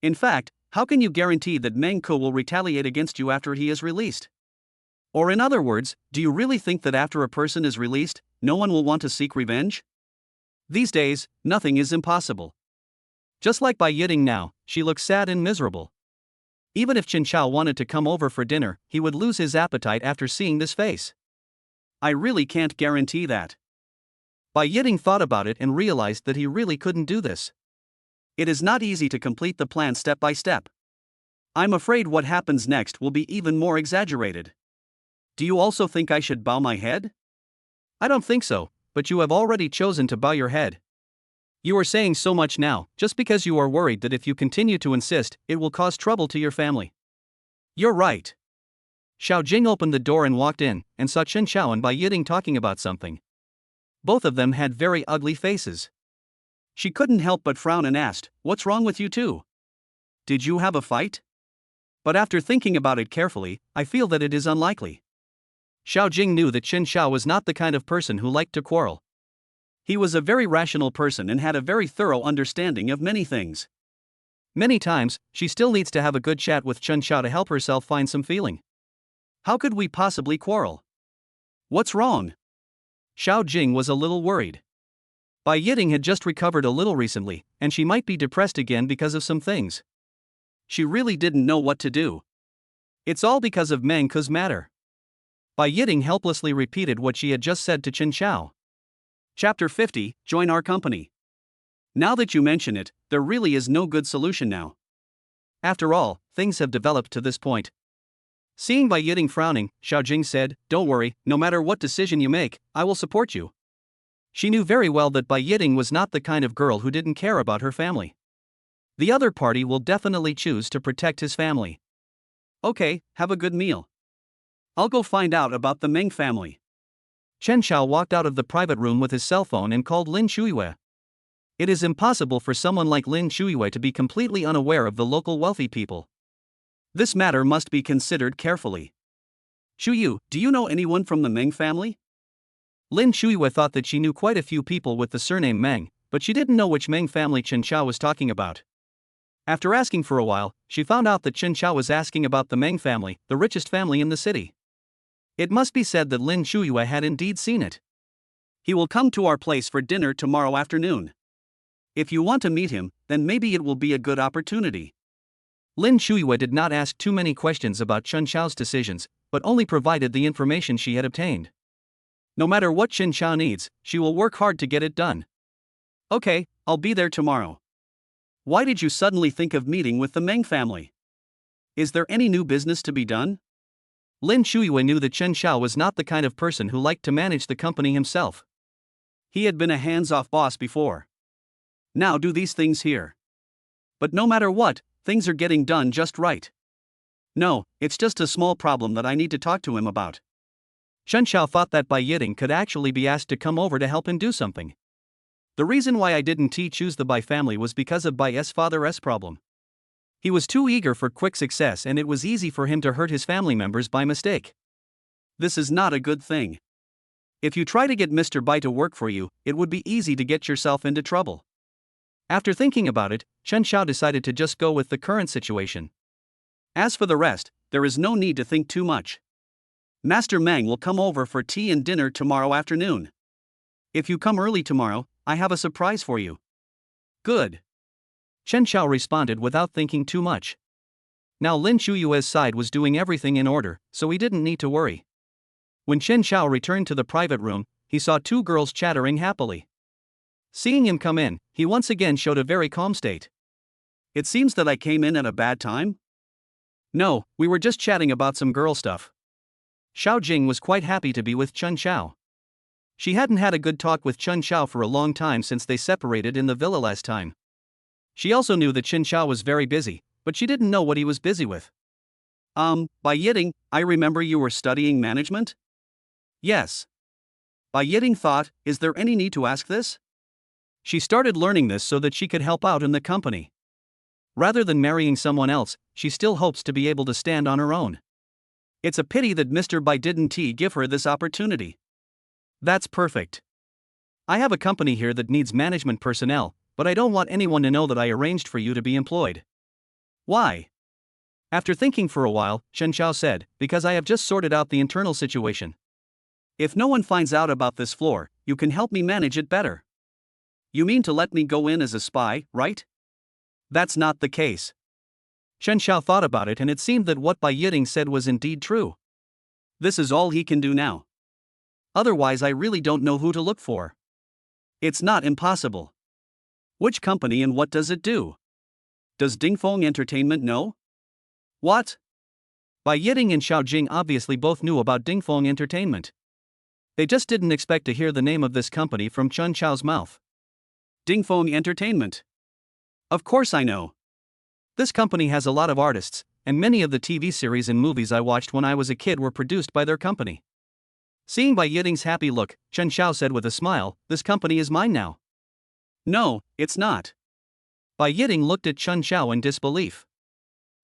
In fact, how can you guarantee that Meng Ke will retaliate against you after he is released? Or in other words, do you really think that after a person is released, no one will want to seek revenge? These days, nothing is impossible. Just like Bai Yiting now, she looks sad and miserable. Even if Chen Chao wanted to come over for dinner, he would lose his appetite after seeing this face. I really can't guarantee that. Bai Yiting thought about it and realized that he really couldn't do this. It is not easy to complete the plan step by step. I'm afraid what happens next will be even more exaggerated. Do you also think I should bow my head? I don't think so, but you have already chosen to bow your head. You are saying so much now, just because you are worried that if you continue to insist, it will cause trouble to your family. You're right. Xiao Jing opened the door and walked in, and saw Chen Chao and Bai Yiting talking about something. Both of them had very ugly faces. She couldn't help but frown and asked, "What's wrong with you two? Did you have a fight?" But after thinking about it carefully, I feel that it is unlikely. Xiao Jing knew that Chen Chao was not the kind of person who liked to quarrel. He was a very rational person and had a very thorough understanding of many things. Many times, she still needs to have a good chat with Chen Chao to help herself find some feeling. How could we possibly quarrel? What's wrong? Xiao Jing was a little worried. Bai Yiting had just recovered a little recently, and she might be depressed again because of some things. She really didn't know what to do. It's all because of Meng Ke's matter. Bai Yiting helplessly repeated what she had just said to Chen Chao. Chapter 50, Join our company. Now that you mention it, there really is no good solution now. After all, things have developed to this point. Seeing Bai Yiting frowning, Xiao Jing said, "Don't worry, no matter what decision you make, I will support you." She knew very well that Bai Yiting was not the kind of girl who didn't care about her family. The other party will definitely choose to protect his family. Okay, have a good meal. I'll go find out about the Meng family. Chen Chao walked out of the private room with his cell phone and called Lin Shuiwei. It is impossible for someone like Lin Shuiwei to be completely unaware of the local wealthy people. This matter must be considered carefully. Shuyu, do you know anyone from the Meng family? Lin Shuiwei thought that she knew quite a few people with the surname Meng, but she didn't know which Meng family Chen Chao was talking about. After asking for a while, she found out that Chen Chao was asking about the Meng family, the richest family in the city. It must be said that Lin Shuiwei had indeed seen it. He will come to our place for dinner tomorrow afternoon. If you want to meet him, then maybe it will be a good opportunity. Lin Shuiwei did not ask too many questions about Chen Chao's decisions, but only provided the information she had obtained. No matter what Chen Chao needs, she will work hard to get it done. Okay, I'll be there tomorrow. Why did you suddenly think of meeting with the Meng family? Is there any new business to be done? Lin Shuiwei knew that Chen Chao was not the kind of person who liked to manage the company himself. He had been a hands-off boss before. Now do these things here. But no matter what, things are getting done just right. No, it's just a small problem that I need to talk to him about. Chen Chao thought that Bai Yiting could actually be asked to come over to help him do something. The reason why I didn't choose the Bai family was because of Bai's father's problem. He was too eager for quick success and it was easy for him to hurt his family members by mistake. This is not a good thing. If you try to get Mr. Bai to work for you, it would be easy to get yourself into trouble. After thinking about it, Chen Chao decided to just go with the current situation. As for the rest, there is no need to think too much. Master Meng will come over for tea and dinner tomorrow afternoon. If you come early tomorrow, I have a surprise for you. Good. Chen Chao responded without thinking too much. Now Lin Shuiwei's side was doing everything in order, so he didn't need to worry. When Chen Chao returned to the private room, he saw two girls chattering happily. Seeing him come in, he once again showed a very calm state. It seems that I came in at a bad time? No, we were just chatting about some girl stuff. Xiao Jing was quite happy to be with Chen Chao. She hadn't had a good talk with Chen Chao for a long time since they separated in the villa last time. She also knew that Chen Chao was very busy, but she didn't know what he was busy with. Bai Yiting, I remember you were studying management? Yes. Bai Yiting thought, is there any need to ask this? She started learning this so that she could help out in the company. Rather than marrying someone else, she still hopes to be able to stand on her own. It's a pity that Mr. Bai didn't give her this opportunity. That's perfect. I have a company here that needs management personnel, but I don't want anyone to know that I arranged for you to be employed. Why? After thinking for a while, Shen Xiao said, because I have just sorted out the internal situation. If no one finds out about this floor, you can help me manage it better. You mean to let me go in as a spy, right? That's not the case. Shen Xiao thought about it, and it seemed that what Bai Yiting said was indeed true. This is all he can do now. Otherwise, I really don't know who to look for. It's not impossible. Which company and what does it do? Does Dingfeng Entertainment know? What? Bai Yiting and Xiao Jing obviously both knew about Dingfeng Entertainment. They just didn't expect to hear the name of this company from Chen Xiao's mouth. Dingfeng Entertainment. Of course I know. This company has a lot of artists, and many of the TV series and movies I watched when I was a kid were produced by their company. Seeing Bai Yiting's happy look, Chen Xiao said with a smile, this company is mine now. No, it's not. Bai Yiting looked at Chen Xiao in disbelief.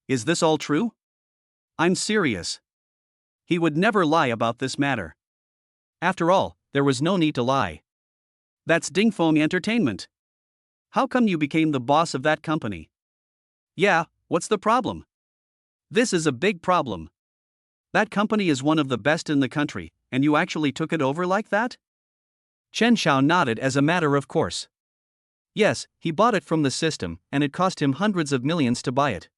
Is this all true? I'm serious. He would never lie about this matter. After all, there was no need to lie. That's Dingfeng Entertainment. How come you became the boss of that company? Yeah, what's the problem? This is a big problem. That company is one of the best in the country, and you actually took it over like that? Chen Xiao nodded as a matter of course. Yes, he bought it from the system, and it cost him hundreds of millions to buy it.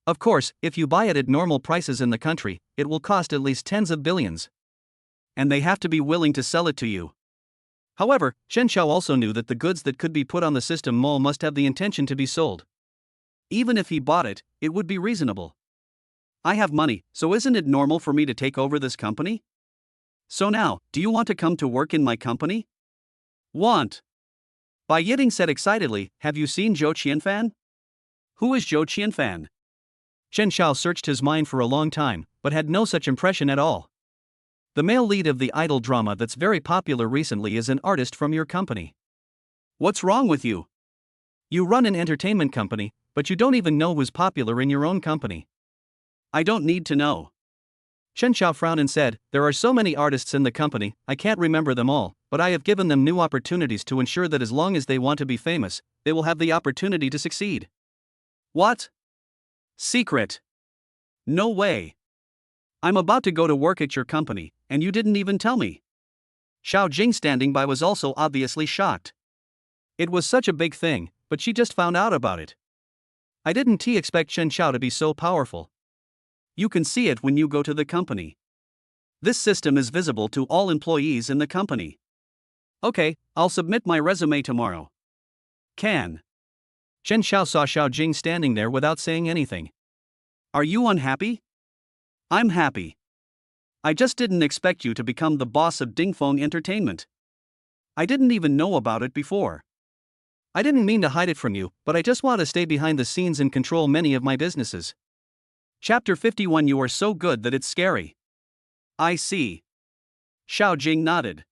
Of course, if you buy it at normal prices in the country, it will cost at least tens of billions. And they have to be willing to sell it to you. However, Chen Xiao also knew that the goods that could be put on the system mall must have the intention to be sold. Even if he bought it, it would be reasonable. I have money, so isn't it normal for me to take over this company? So now, do you want to come to work in my company? Want? Bai Yiting said excitedly, have you seen Zhou Qianfan? Who is Zhou Qianfan? Chen Xiao searched his mind for a long time, but had no such impression at all. The male lead of the idol drama that's very popular recently is an artist from your company. What's wrong with you? You run an entertainment company, but you don't even know who's popular in your own company. I don't need to know. Chen Xiao frowned and said, there are so many artists in the company, I can't remember them all, but I have given them new opportunities to ensure that as long as they want to be famous, they will have the opportunity to succeed. What? Secret? No way. I'm about to go to work at your company, and you didn't even tell me. Xiao Jing standing by was also obviously shocked. It was such a big thing, but she just found out about it. I didn't expect Chen Xiao to be so powerful. You can see it when you go to the company. This system is visible to all employees in the company. Okay, I'll submit my resume tomorrow. Can. Chen Xiao saw Xiao Jing standing there without saying anything. Are you unhappy? I'm happy. I just didn't expect you to become the boss of Dingfeng Entertainment. I didn't even know about it before. I didn't mean to hide it from you, but I just want to stay behind the scenes and control many of my businesses. Chapter 51. You are so good that it's scary. I see. Xiao Jing nodded.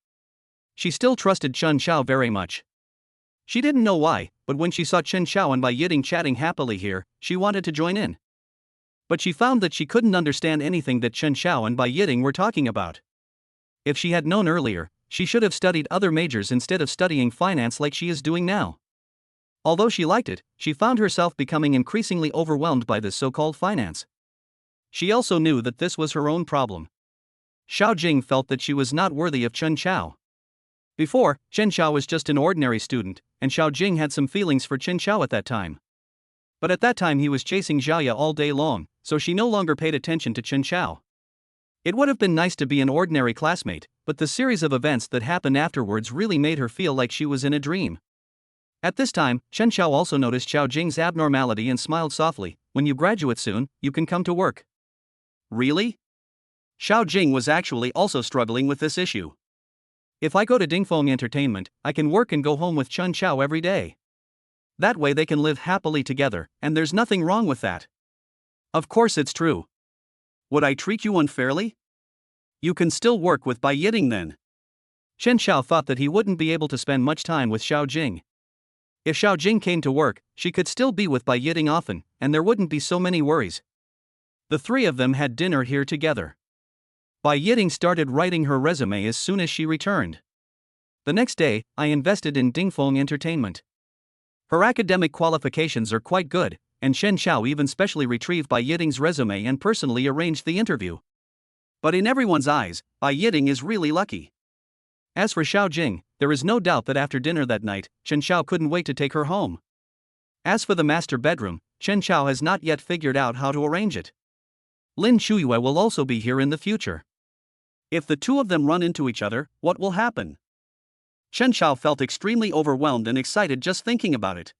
She still trusted Chen Xiao very much. She didn't know why, but when she saw Chen Xiao and Bai Yiting chatting happily here, she wanted to join in. But she found that she couldn't understand anything that Chen Xiao and Bai Yiting were talking about. If she had known earlier, she should have studied other majors instead of studying finance like she is doing now. Although she liked it, she found herself becoming increasingly overwhelmed by this so-called finance. She also knew that this was her own problem. Xiao Jing felt that she was not worthy of Chen Xiao. Before, Chen Xiao was just an ordinary student, and Xiao Jing had some feelings for Chen Xiao at that time. But at that time he was chasing Xiaoya all day long, so she no longer paid attention to Chen Xiao. It would have been nice to be an ordinary classmate, but the series of events that happened afterwards really made her feel like she was in a dream. At this time, Chen Xiao also noticed Xiao Jing's abnormality and smiled softly, when you graduate soon, you can come to work. Really? Xiao Jing was actually also struggling with this issue. If I go to Dingfeng Entertainment, I can work and go home with Chen Xiao every day. That way they can live happily together, and there's nothing wrong with that. Of course it's true. Would I treat you unfairly? You can still work with Bai Yiting then. Chen Xiao thought that he wouldn't be able to spend much time with Xiao Jing. If Xiao Jing came to work, she could still be with Bai Yiting often, and there wouldn't be so many worries. The three of them had dinner here together. Bai Yiting started writing her resume as soon as she returned. The next day, I invested in Dingfeng Entertainment. Her academic qualifications are quite good, and Shen Xiao even specially retrieved Bai Yiting's resume and personally arranged the interview. But in everyone's eyes, Bai Yiting is really lucky. As for Xiao Jing, there is no doubt that after dinner that night, Chen Xiao couldn't wait to take her home. As for the master bedroom, Chen Xiao has not yet figured out how to arrange it. Lin Shuyue will also be here in the future. If the two of them run into each other, what will happen? Chen Xiao felt extremely overwhelmed and excited just thinking about it.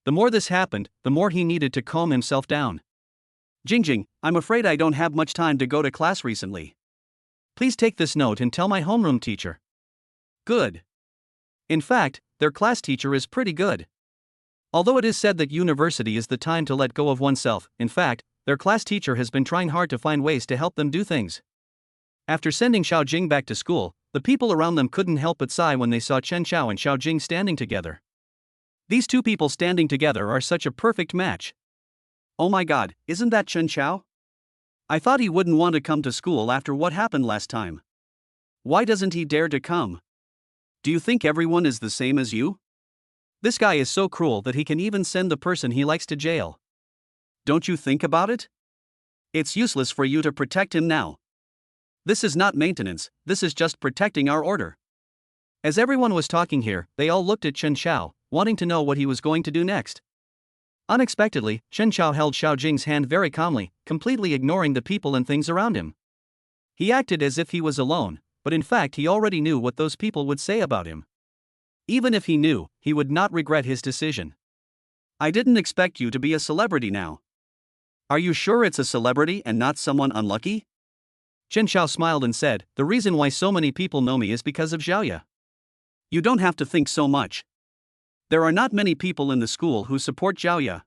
The more this happened, the more he needed to calm himself down. Jingjing, I'm afraid I don't have much time to go to class recently. Please take this note and tell my homeroom teacher. Good. In fact, their class teacher is pretty good. Although it is said that university is the time to let go of oneself, in fact, their class teacher has been trying hard to find ways to help them do things. After sending Xiao Jing back to school, the people around them couldn't help but sigh when they saw Chen Xiao and Xiao Jing standing together. These two people standing together are such a perfect match. Oh my god, isn't that Chen Xiao? I thought he wouldn't want to come to school after what happened last time. Why doesn't he dare to come? Do you think everyone is the same as you? This guy is so cruel that he can even send the person he likes to jail. Don't you think about it? It's useless for you to protect him now. This is not maintenance, this is just protecting our order. As everyone was talking here, they all looked at Chen Xiao, wanting to know what he was going to do next. Unexpectedly, Chen Xiao held Xiao Jing's hand very calmly, completely ignoring the people and things around him. He acted as if he was alone, but in fact he already knew what those people would say about him. Even if he knew, he would not regret his decision. I didn't expect you to be a celebrity now. Are you sure it's a celebrity and not someone unlucky? Chen Xiao smiled and said, the reason why so many people know me is because of Xiaoya. You don't have to think so much. There are not many people in the school who support Xiaoya.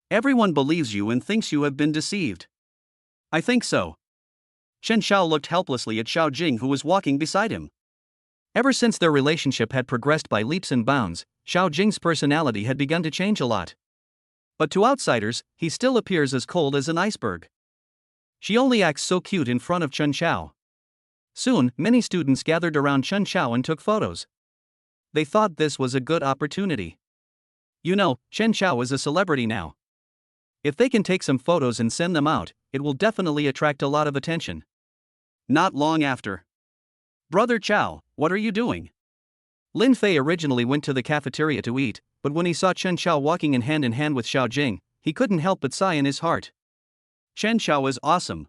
Everyone believes you and thinks you have been deceived. I think so. Chen Xiao looked helplessly at Xiao Jing who was walking beside him. Ever since their relationship had progressed by leaps and bounds, Xiao Jing's personality had begun to change a lot. But to outsiders, he still appears as cold as an iceberg. She only acts so cute in front of Chen Xiao. Soon, many students gathered around Chen Xiao and took photos. They thought this was a good opportunity. You know, Chen Xiao is a celebrity now. If they can take some photos and send them out, it will definitely attract a lot of attention. Not long after. Brother Chao, what are you doing? Lin Fei originally went to the cafeteria to eat, but when he saw Chen Xiao walking in hand with Xiao Jing, he couldn't help but sigh in his heart. Chen Xiao is awesome.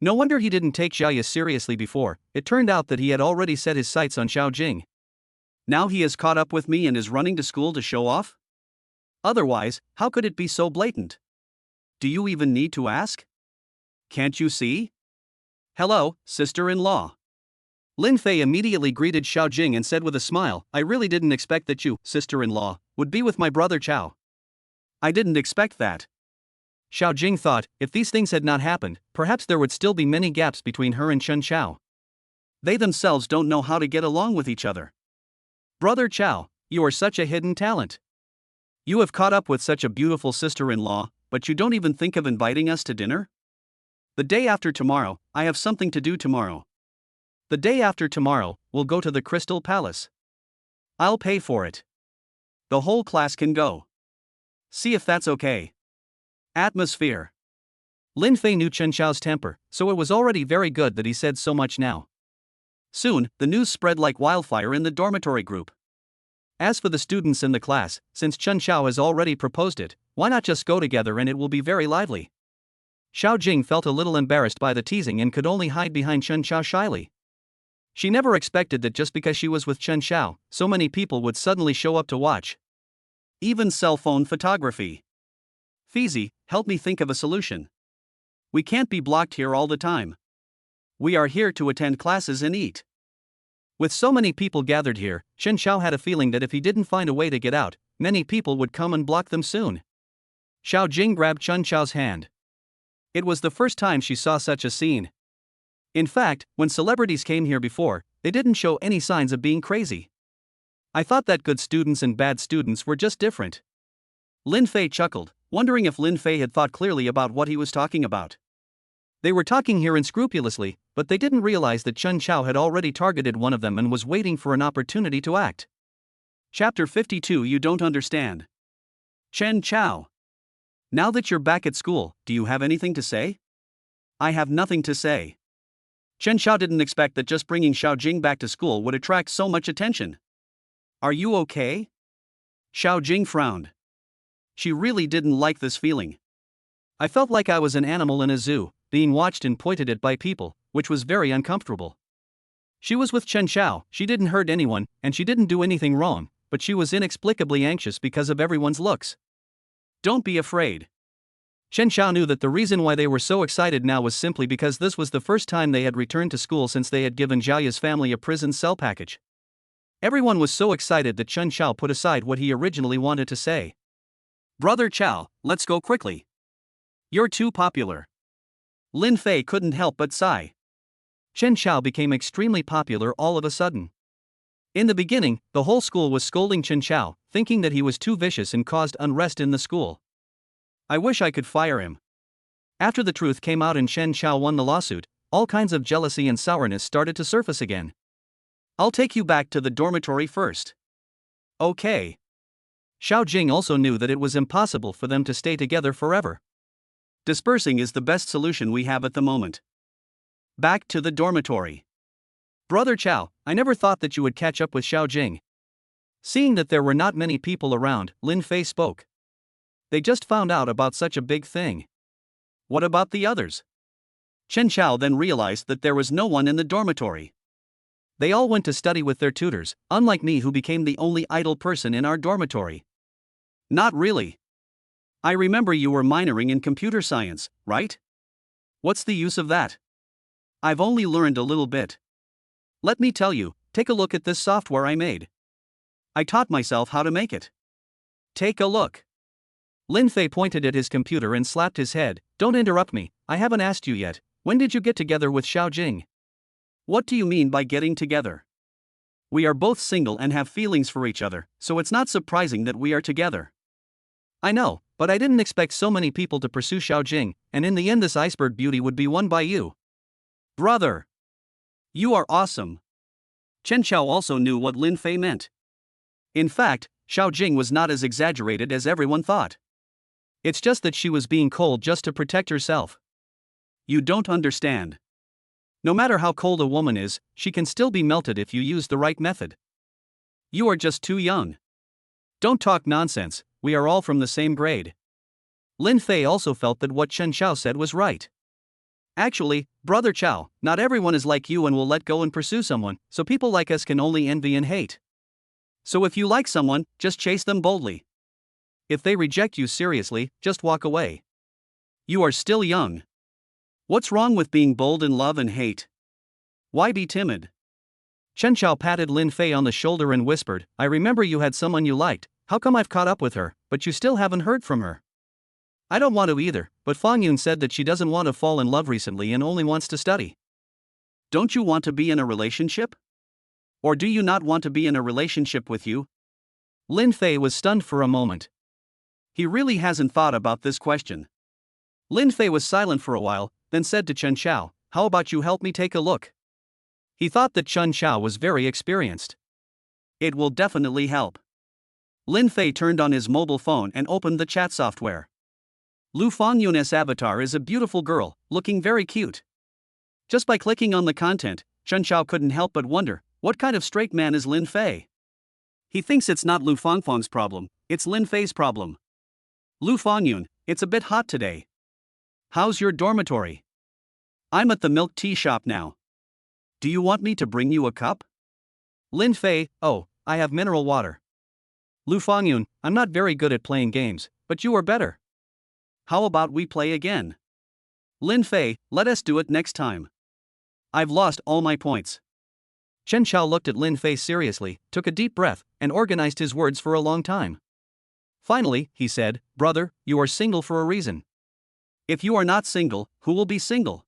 No wonder he didn't take Xiaoya seriously before. It turned out that he had already set his sights on Xiao Jing. Now he has caught up with me and is running to school to show off? Otherwise, how could it be so blatant? Do you even need to ask? Can't you see? Hello, sister-in-law. Lin Fei immediately greeted Xiao Jing and said with a smile, I really didn't expect that you, sister-in-law, would be with my brother Chao. I didn't expect that. Xiao Jing thought, if these things had not happened, perhaps there would still be many gaps between her and Chen Xiao. They themselves don't know how to get along with each other. Brother Chao, you are such a hidden talent. You have caught up with such a beautiful sister-in-law, but you don't even think of inviting us to dinner? The day after tomorrow, I have something to do tomorrow. The day after tomorrow, we'll go to the Crystal Palace. I'll pay for it. The whole class can go. See if that's okay. Atmosphere. Lin Fei knew Chen Xiao's temper, so it was already very good that he said so much now. Soon, the news spread like wildfire in the dormitory group. As for the students in the class, since Chen Xiao has already proposed it, why not just go together and it will be very lively? Xiao Jing felt a little embarrassed by the teasing and could only hide behind Chen Xiao shyly. She never expected that just because she was with Chen Xiao, so many people would suddenly show up to watch. Even cell phone photography. Fizi, help me think of a solution. We can't be blocked here all the time. We are here to attend classes and eat. With so many people gathered here, Chen Xiao had a feeling that if he didn't find a way to get out, many people would come and block them soon. Xiao Jing grabbed Chen Xiao's hand. It was the first time she saw such a scene. In fact, when celebrities came here before, they didn't show any signs of being crazy. I thought that good students and bad students were just different. Lin Fei chuckled, wondering if Lin Fei had thought clearly about what he was talking about. They were talking here unscrupulously, but they didn't realize that Chen Chao had already targeted one of them and was waiting for an opportunity to act. Chapter 52. You don't understand. Chen Chao. Now that you're back at school, do you have anything to say? I have nothing to say. Chen Chao didn't expect that just bringing Xiao Jing back to school would attract so much attention. Are you okay? Xiao Jing frowned. She really didn't like this feeling. I felt like I was an animal in a zoo, being watched and pointed at by people, which was very uncomfortable. She was with Chen Chao, she didn't hurt anyone, and she didn't do anything wrong, but she was inexplicably anxious because of everyone's looks. Don't be afraid. Chen Chao knew that the reason why they were so excited now was simply because this was the first time they had returned to school since they had given Jiaya's family a prison cell package. Everyone was so excited that Chen Chao put aside what he originally wanted to say. Brother Chao, let's go quickly. You're too popular. Lin Fei couldn't help but sigh. Chen Chao became extremely popular all of a sudden. In the beginning, the whole school was scolding Chen Chao, thinking that he was too vicious and caused unrest in the school. I wish I could fire him. After the truth came out and Chen Chao won the lawsuit, all kinds of jealousy and sourness started to surface again. I'll take you back to the dormitory first. Okay. Xiao Jing also knew that it was impossible for them to stay together forever. Dispersing is the best solution we have at the moment. Back to the dormitory. Brother Chao, I never thought that you would catch up with Xiao Jing. Seeing that there were not many people around, Lin Fei spoke. They just found out about such a big thing. What about the others? Chen Chao then realized that there was no one in the dormitory. They all went to study with their tutors, unlike me who became the only idle person in our dormitory. Not really. I remember you were minoring in computer science, right? What's the use of that? I've only learned a little bit. Let me tell you, take a look at this software I made. I taught myself how to make it. Take a look. Lin Fei pointed at his computer and slapped his head. Don't interrupt me, I haven't asked you yet. When did you get together with Xiao Jing? What do you mean by getting together? We are both single and have feelings for each other, so it's not surprising that we are together. I know, but I didn't expect so many people to pursue Xiao Jing, and in the end this iceberg beauty would be won by you. Brother! You are awesome. Chen Chao also knew what Lin Fei meant. In fact, Xiao Jing was not as exaggerated as everyone thought. It's just that she was being cold just to protect herself. You don't understand. No matter how cold a woman is, she can still be melted if you use the right method. You are just too young. Don't talk nonsense, we are all from the same grade. Lin Fei also felt that what Chen Chao said was right. Actually, Brother Chao, not everyone is like you and will let go and pursue someone, so people like us can only envy and hate. So if you like someone, just chase them boldly. If they reject you seriously, just walk away. You are still young. What's wrong with being bold in love and hate? Why be timid? Chen Chao patted Lin Fei on the shoulder and whispered, I remember you had someone you liked, how come I've caught up with her, but you still haven't heard from her? I don't want to either, but Fang Yun said that she doesn't want to fall in love recently and only wants to study. Don't you want to be in a relationship? Or do you not want to be in a relationship with you? Lin Fei was stunned for a moment. He really hasn't thought about this question. Lin Fei was silent for a while, then said to Chen Chao, how about you help me take a look? He thought that Chen Chao was very experienced. It will definitely help. Lin Fei turned on his mobile phone and opened the chat software. Lu Fangyun's avatar is a beautiful girl, looking very cute. Just by clicking on the content, Chen Chao couldn't help but wonder, what kind of straight man is Lin Fei? He thinks it's not Lu Fangfang's problem, it's Lin Fei's problem. Lu Fangyun, it's a bit hot today. How's your dormitory? I'm at the milk tea shop now. Do you want me to bring you a cup? Lin Fei, oh, I have mineral water. Lu Fangyun, I'm not very good at playing games, but you are better. How about we play again? Lin Fei, let us do it next time. I've lost all my points. Chen Chao looked at Lin Fei seriously, took a deep breath, and organized his words for a long time. Finally, he said, brother, you are single for a reason. If you are not single, who will be single?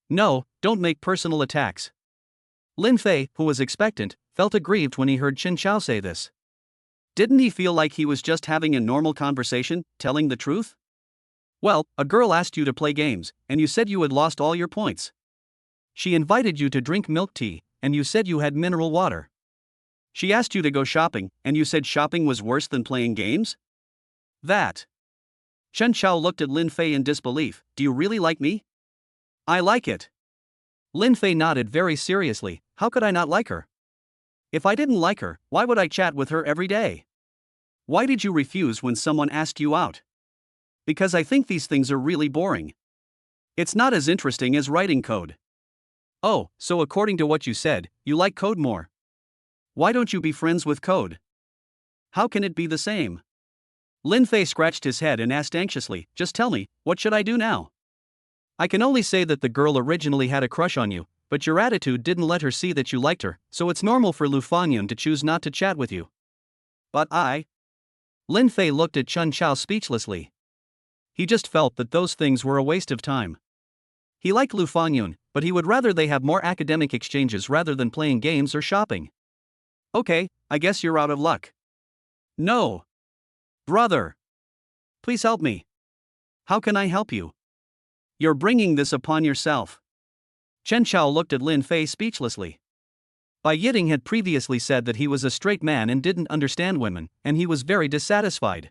No, don't make personal attacks. Lin Fei, who was expectant, felt aggrieved when he heard Chen Chao say this. Didn't he feel like he was just having a normal conversation, telling the truth? Well, a girl asked you to play games, and you said you had lost all your points. She invited you to drink milk tea, and you said you had mineral water. She asked you to go shopping, and you said shopping was worse than playing games? That. Chen Chao looked at Lin Fei in disbelief. Do you really like me? I like it. Lin Fei nodded very seriously. How could I not like her? If I didn't like her, why would I chat with her every day? Why did you refuse when someone asked you out? Because I think these things are really boring. It's not as interesting as writing code. Oh, so according to what you said, you like code more. Why don't you be friends with code? How can it be the same? Lin Fei scratched his head and asked anxiously, just tell me, what should I do now? I can only say that the girl originally had a crush on you, but your attitude didn't let her see that you liked her, so it's normal for Lu Fangyun to choose not to chat with you. But I. Lin Fei looked at Chen Chao speechlessly. He just felt that those things were a waste of time. He liked Lu Fangyun, but he would rather they have more academic exchanges rather than playing games or shopping. Okay, I guess you're out of luck. No. Brother. Please help me. How can I help you? You're bringing this upon yourself. Chen Chao looked at Lin Fei speechlessly. Bai Yiting had previously said that he was a straight man and didn't understand women, and he was very dissatisfied.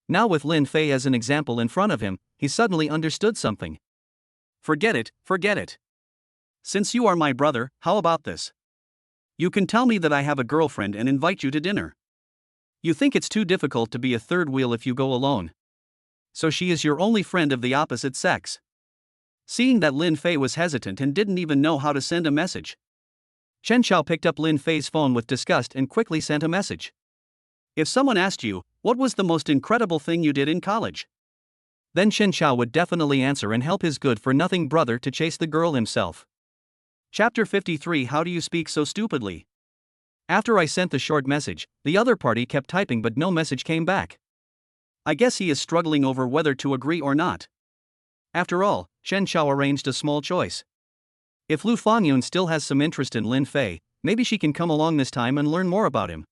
Now with Lin Fei as an example in front of him, he suddenly understood something. Forget it, forget it. Since you are my brother, how about this? You can tell me that I have a girlfriend and invite you to dinner. You think it's too difficult to be a third wheel if you go alone. So she is your only friend of the opposite sex. Seeing that Lin Fei was hesitant and didn't even know how to send a message, Chen Chao picked up Lin Fei's phone with disgust and quickly sent a message. If someone asked you, what was the most incredible thing you did in college? Then Chen Chao would definitely answer and help his good-for-nothing brother to chase the girl himself. Chapter 53. How do you speak so stupidly? After I sent the short message, the other party kept typing but no message came back. I guess he is struggling over whether to agree or not. After all, Chen Chao arranged a small choice. If Lu Fangyun still has some interest in Lin Fei, maybe she can come along this time and learn more about him.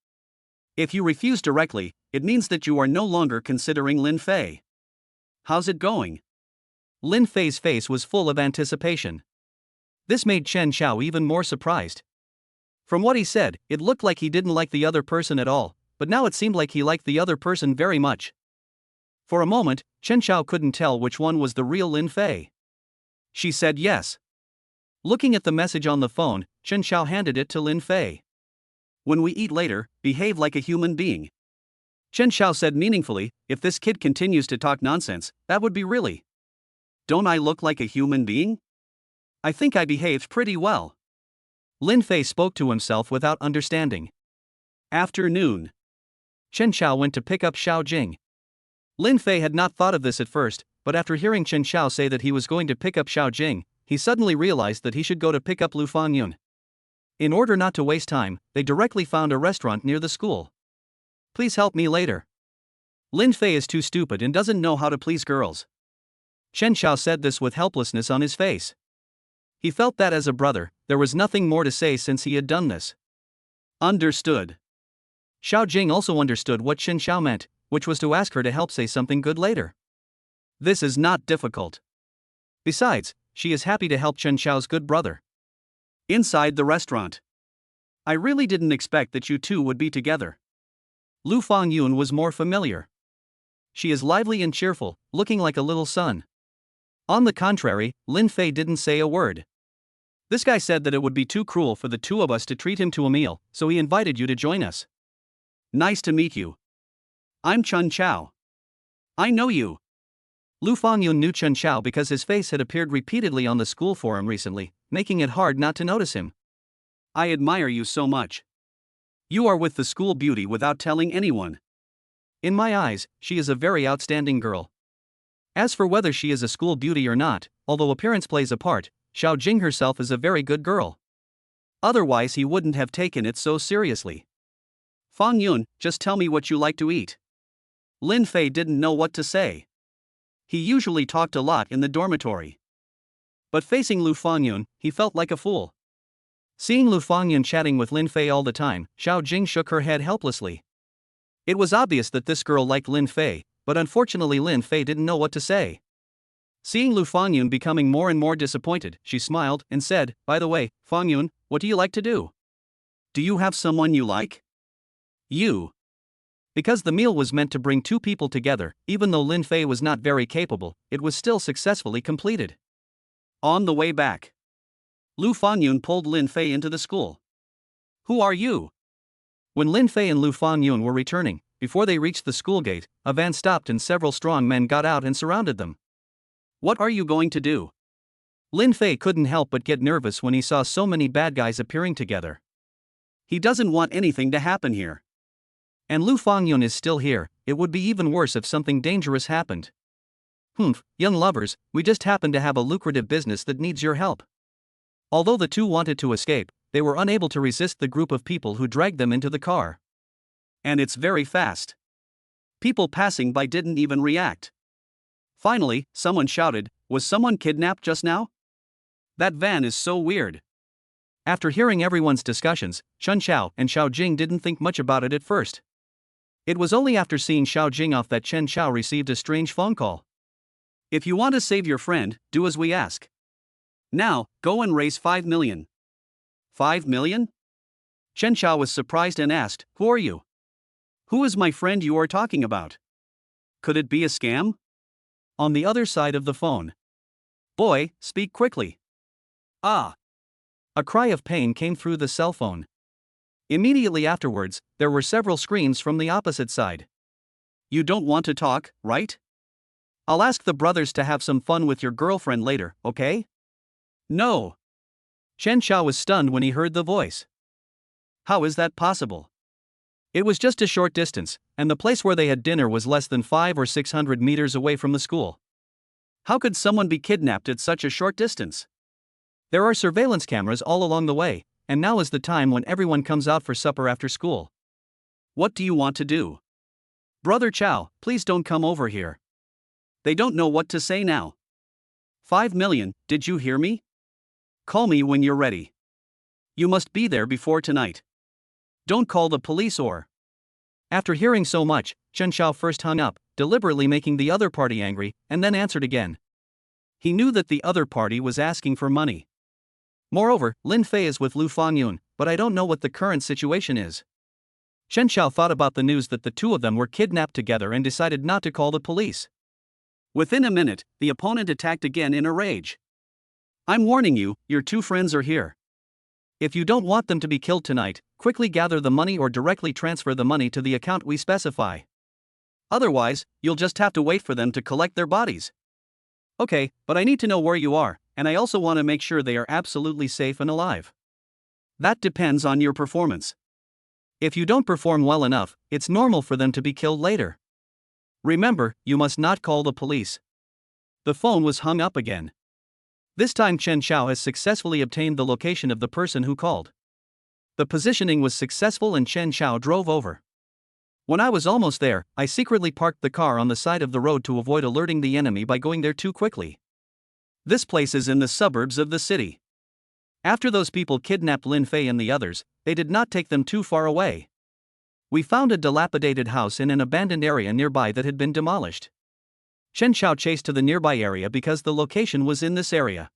If you refuse directly, it means that you are no longer considering Lin Fei. How's it going? Lin Fei's face was full of anticipation. This made Chen Chao even more surprised. From what he said, it looked like he didn't like the other person at all, but now it seemed like he liked the other person very much. For a moment, Chen Chao couldn't tell which one was the real Lin Fei. She said yes. Looking at the message on the phone, Chen Chao handed it to Lin Fei. When we eat later, behave like a human being. Chen Chao said meaningfully, if this kid continues to talk nonsense, that would be really. Don't I look like a human being? I think I behaved pretty well. Lin Fei spoke to himself without understanding. Afternoon. Chen Chao went to pick up Xiao Jing. Lin Fei had not thought of this at first, but after hearing Chen Chao say that he was going to pick up Xiao Jing, he suddenly realized that he should go to pick up Lu Fangyun. In order not to waste time, they directly found a restaurant near the school. Please help me later. Lin Fei is too stupid and doesn't know how to please girls. Chen Chao said this with helplessness on his face. He felt that as a brother, there was nothing more to say since he had done this. Understood. Xiao Jing also understood what Chen Chao meant, which was to ask her to help say something good later. This is not difficult. Besides, she is happy to help Chen Chao's good brother. Inside the restaurant. I really didn't expect that you two would be together. Lu Fangyun was more familiar. She is lively and cheerful, looking like a little sun. On the contrary, Lin Fei didn't say a word. This guy said that it would be too cruel for the two of us to treat him to a meal, so he invited you to join us. Nice to meet you. I'm Chen Chao. I know you. Lu Fangyun knew Chen Chao because his face had appeared repeatedly on the school forum recently, making it hard not to notice him. I admire you so much. You are with the school beauty without telling anyone. In my eyes, she is a very outstanding girl. As for whether she is a school beauty or not, although appearance plays a part, Xiao Jing herself is a very good girl. Otherwise he wouldn't have taken it so seriously. Fangyun, just tell me what you like to eat. Lin Fei didn't know what to say. He usually talked a lot in the dormitory. But facing Lu Fangyun, he felt like a fool. Seeing Lu Fangyun chatting with Lin Fei all the time, Xiao Jing shook her head helplessly. It was obvious that this girl liked Lin Fei, but unfortunately Lin Fei didn't know what to say. Seeing Lu Fangyun becoming more and more disappointed, she smiled and said, "By the way, Fangyun, what do you like to do? Do you have someone you like?" You. Because the meal was meant to bring two people together, even though Lin Fei was not very capable, it was still successfully completed. On the way back, Lu Fangyun pulled Lin Fei into the school. "Who are you?" When Lin Fei and Lu Fangyun were returning, before they reached the school gate, a van stopped and several strong men got out and surrounded them. "What are you going to do?" Lin Fei couldn't help but get nervous when he saw so many bad guys appearing together. He doesn't want anything to happen here. And Lu Fangyun is still here. It would be even worse if something dangerous happened. Young lovers, we just happen to have a lucrative business that needs your help." Although the two wanted to escape, they were unable to resist the group of people who dragged them into the car. And it's very fast. People passing by didn't even react. Finally, someone shouted, "Was someone kidnapped just now? That van is so weird." After hearing everyone's discussions, Chun Xiao and Xiao Jing didn't think much about it at first. It was only after seeing Xiao Jing off that Chen Xiao received a strange phone call. "If you want to save your friend, do as we ask. Now, go and raise 5 million. 5 million? Chen Xiao was surprised and asked, "Who are you? Who is my friend you are talking about? Could it be a scam?" On the other side of the phone. "Boy, speak quickly." "Ah." A cry of pain came through the cell phone. Immediately afterwards, there were several screams from the opposite side. "You don't want to talk, right? I'll ask the brothers to have some fun with your girlfriend later, okay?" "No." Chen Xiao was stunned when he heard the voice. How is that possible? It was just a short distance, and the place where they had dinner was less than 500 or 600 meters away from the school. How could someone be kidnapped at such a short distance? There are surveillance cameras all along the way, and now is the time when everyone comes out for supper after school. What do you want to do? Brother Chow, please don't come over here. They don't know what to say now. 5 million, did you hear me? Call me when you're ready. You must be there before tonight. Don't call the police or... After hearing so much, Chen Xiao first hung up, deliberately making the other party angry, and then answered again. He knew that the other party was asking for money. Moreover, Lin Fei is with Lu Fangyun, but I don't know what the current situation is. Chen Xiao thought about the news that the two of them were kidnapped together and decided not to call the police. Within a minute, the opponent attacked again in a rage. I'm warning you, your two friends are here. If you don't want them to be killed tonight, quickly gather the money or directly transfer the money to the account we specify. Otherwise, you'll just have to wait for them to collect their bodies. Okay, but I need to know where you are, and I also want to make sure they are absolutely safe and alive. That depends on your performance. If you don't perform well enough, it's normal for them to be killed later. Remember, you must not call the police. The phone was hung up again. This time Chen Xiao has successfully obtained the location of the person who called. The positioning was successful and Chen Xiao drove over. When I was almost there, I secretly parked the car on the side of the road to avoid alerting the enemy by going there too quickly. This place is in the suburbs of the city. After those people kidnapped Lin Fei and the others, they did not take them too far away. We found a dilapidated house in an abandoned area nearby that had been demolished. Chen Xiao chased to the nearby area because the location was in this area.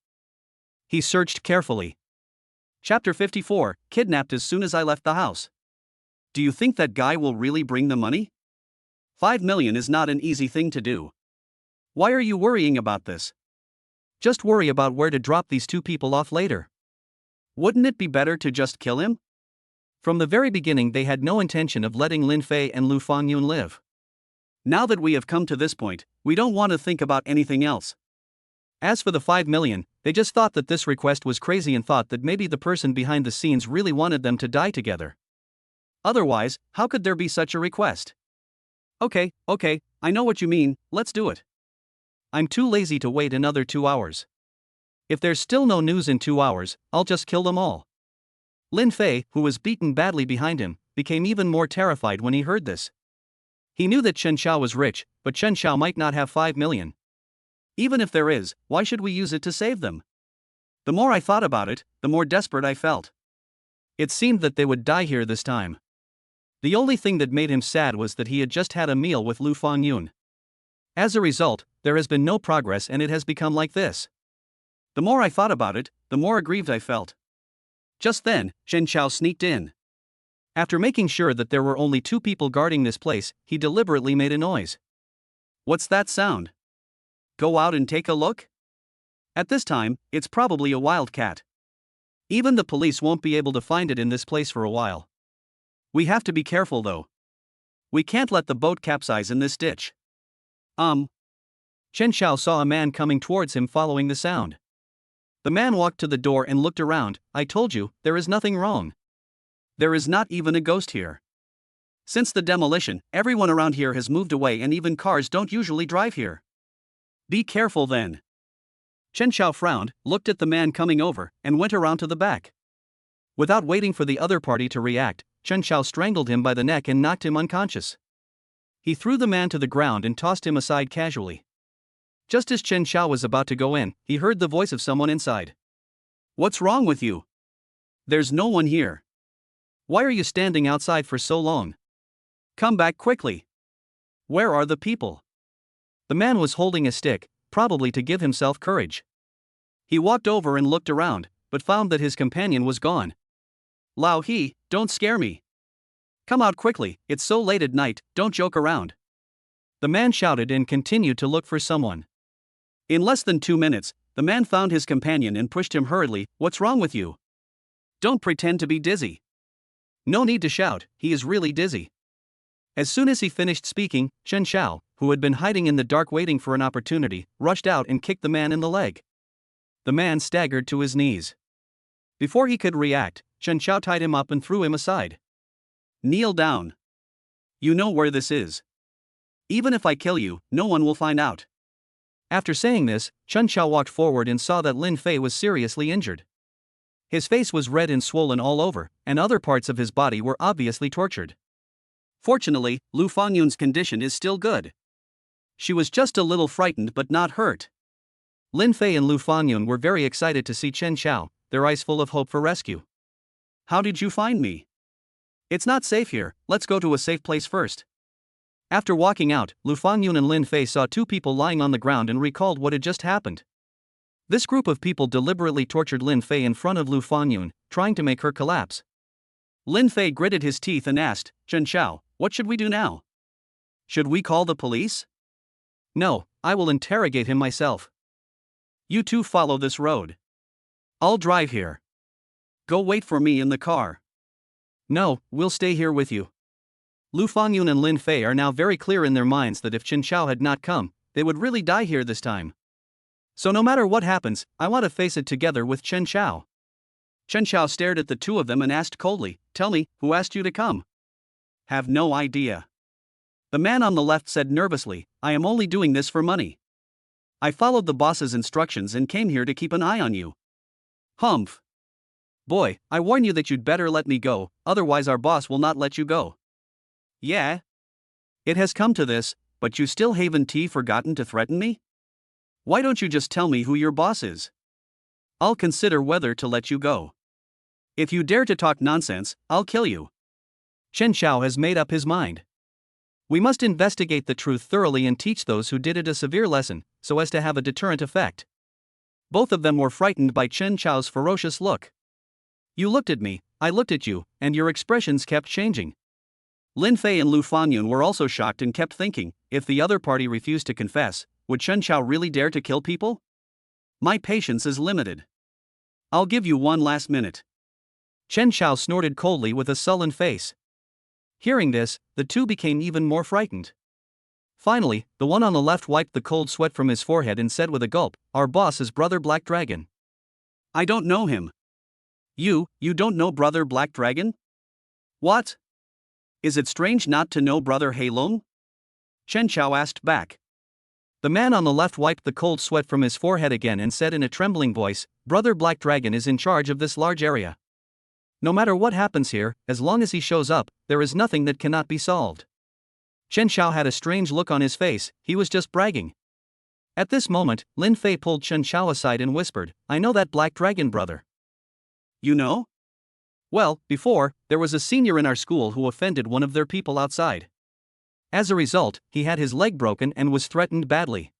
He searched carefully. Chapter 54, Kidnapped as soon as I left the house. Do you think that guy will really bring the money? 5 million is not an easy thing to do. Why are you worrying about this? Just worry about where to drop these two people off later. Wouldn't it be better to just kill him? From the very beginning they had no intention of letting Lin Fei and Lu Fangyun live. Now that we have come to this point, we don't want to think about anything else. As for the 5 million, they just thought that this request was crazy and thought that maybe the person behind the scenes really wanted them to die together. Otherwise, how could there be such a request? Okay, I know what you mean, let's do it. I'm too lazy to wait another 2 hours. If there's still no news in 2 hours, I'll just kill them all. Lin Fei, who was beaten badly behind him, became even more terrified when he heard this. He knew that Chen Xiao was rich, but Chen Xiao might not have 5 million. Even if there is, why should we use it to save them? The more I thought about it, the more desperate I felt. It seemed that they would die here this time. The only thing that made him sad was that he had just had a meal with Lu Fangyun. As a result, there has been no progress and it has become like this. The more I thought about it, the more aggrieved I felt. Just then, Chen Chao sneaked in. After making sure that there were only 2 people guarding this place, he deliberately made a noise. What's that sound? Go out and take a look? At this time, it's probably a wildcat. Even the police won't be able to find it in this place for a while. We have to be careful though. We can't let the boat capsize in this ditch. Chen Chao saw a man coming towards him following the sound. The man walked to the door and looked around. I told you, there is nothing wrong. There is not even a ghost here. Since the demolition, everyone around here has moved away and even cars don't usually drive here. Be careful then. Chen Chao frowned, looked at the man coming over, and went around to the back. Without waiting for the other party to react, Chen Chao strangled him by the neck and knocked him unconscious. He threw the man to the ground and tossed him aside casually. Just as Chen Chao was about to go in, he heard the voice of someone inside. What's wrong with you? There's no one here. Why are you standing outside for so long? Come back quickly. Where are the people? The man was holding a stick, probably to give himself courage. He walked over and looked around, but found that his companion was gone. Lao He, don't scare me. Come out quickly, it's so late at night, don't joke around. The man shouted and continued to look for someone. In less than 2 minutes, the man found his companion and pushed him hurriedly. What's wrong with you? Don't pretend to be dizzy. No need to shout, he is really dizzy. As soon as he finished speaking, Chen Chao, who had been hiding in the dark waiting for an opportunity, rushed out and kicked the man in the leg. The man staggered to his knees. Before he could react, Chen Chao tied him up and threw him aside. Kneel down. You know where this is. Even if I kill you, no one will find out. After saying this, Chen Chao walked forward and saw that Lin Fei was seriously injured. His face was red and swollen all over, and other parts of his body were obviously tortured. Fortunately, Lu Fangyun's condition is still good. She was just a little frightened but not hurt. Lin Fei and Lu Fangyun were very excited to see Chen Chao, their eyes full of hope for rescue. How did you find me? It's not safe here, let's go to a safe place first. After walking out, Lu Fangyun and Lin Fei saw 2 people lying on the ground and recalled what had just happened. This group of people deliberately tortured Lin Fei in front of Lu Fangyun, trying to make her collapse. Lin Fei gritted his teeth and asked, Chen Chao, what should we do now? Should we call the police? No, I will interrogate him myself. You 2 follow this road. I'll drive here. Go wait for me in the car. No, we'll stay here with you. Lu Fangyun and Lin Fei are now very clear in their minds that if Chen Chao had not come, they would really die here this time. So no matter what happens, I want to face it together with Chen Chao. Chen Chao stared at the 2 of them and asked coldly, tell me, who asked you to come? Have no idea. The man on the left said nervously, I am only doing this for money. I followed the boss's instructions and came here to keep an eye on you. Humph. Boy, I warn you that you'd better let me go, otherwise our boss will not let you go. Yeah? It has come to this, but you still haven't forgotten to threaten me? Why don't you just tell me who your boss is? I'll consider whether to let you go. If you dare to talk nonsense, I'll kill you. Chen Chao has made up his mind. We must investigate the truth thoroughly and teach those who did it a severe lesson, so as to have a deterrent effect. Both of them were frightened by Chen Chao's ferocious look. You looked at me, I looked at you, and your expressions kept changing. Lin Fei and Lu Fangyun were also shocked and kept thinking, if the other party refused to confess, would Chen Chao really dare to kill people? My patience is limited. I'll give you 1 last minute. Chen Chao snorted coldly with a sullen face. Hearing this, the 2 became even more frightened. Finally, the one on the left wiped the cold sweat from his forehead and said with a gulp, our boss is Brother Black Dragon. I don't know him. You don't know Brother Black Dragon? What? Is it strange not to know Brother Heilong? Chen Chao asked back. The man on the left wiped the cold sweat from his forehead again and said in a trembling voice, Brother Black Dragon is in charge of this large area. No matter what happens here, as long as he shows up, there is nothing that cannot be solved. Chen Chao had a strange look on his face, he was just bragging. At this moment, Lin Fei pulled Chen Chao aside and whispered, I know that Black Dragon brother. You know? Well, before, there was a senior in our school who offended one of their people outside. As a result, he had his leg broken and was threatened badly.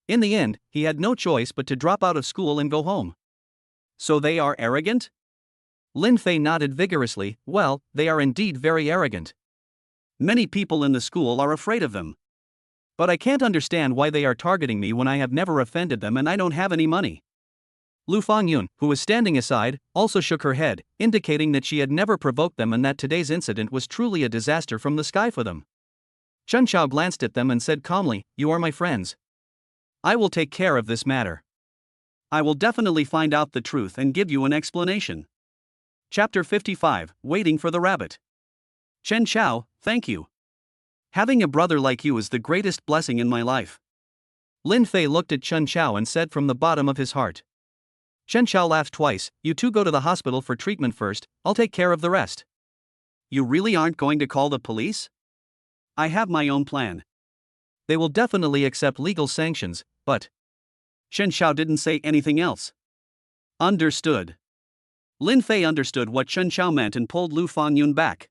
In the end, he had no choice but to drop out of school and go home. So they are arrogant? Lin Fei nodded vigorously. Well, they are indeed very arrogant. Many people in the school are afraid of them. But I can't understand why they are targeting me when I have never offended them and I don't have any money. Lu Fangyun, who was standing aside, also shook her head, indicating that she had never provoked them and that today's incident was truly a disaster from the sky for them. Chen Chao glanced at them and said calmly, "You are my friends. I will take care of this matter. I will definitely find out the truth and give you an explanation." Chapter 55, Waiting for the Rabbit. Chen Chao, thank you. Having a brother like you is the greatest blessing in my life. Lin Fei looked at Chen Chao and said from the bottom of his heart. Chen Chao laughed twice. "You two go to the hospital for treatment first, I'll take care of the rest." You really aren't going to call the police? I have my own plan. They will definitely accept legal sanctions, but... Chen Chao didn't say anything else. Understood. Lin Fei understood what Chen Chao meant and pulled Lu Fangyun back.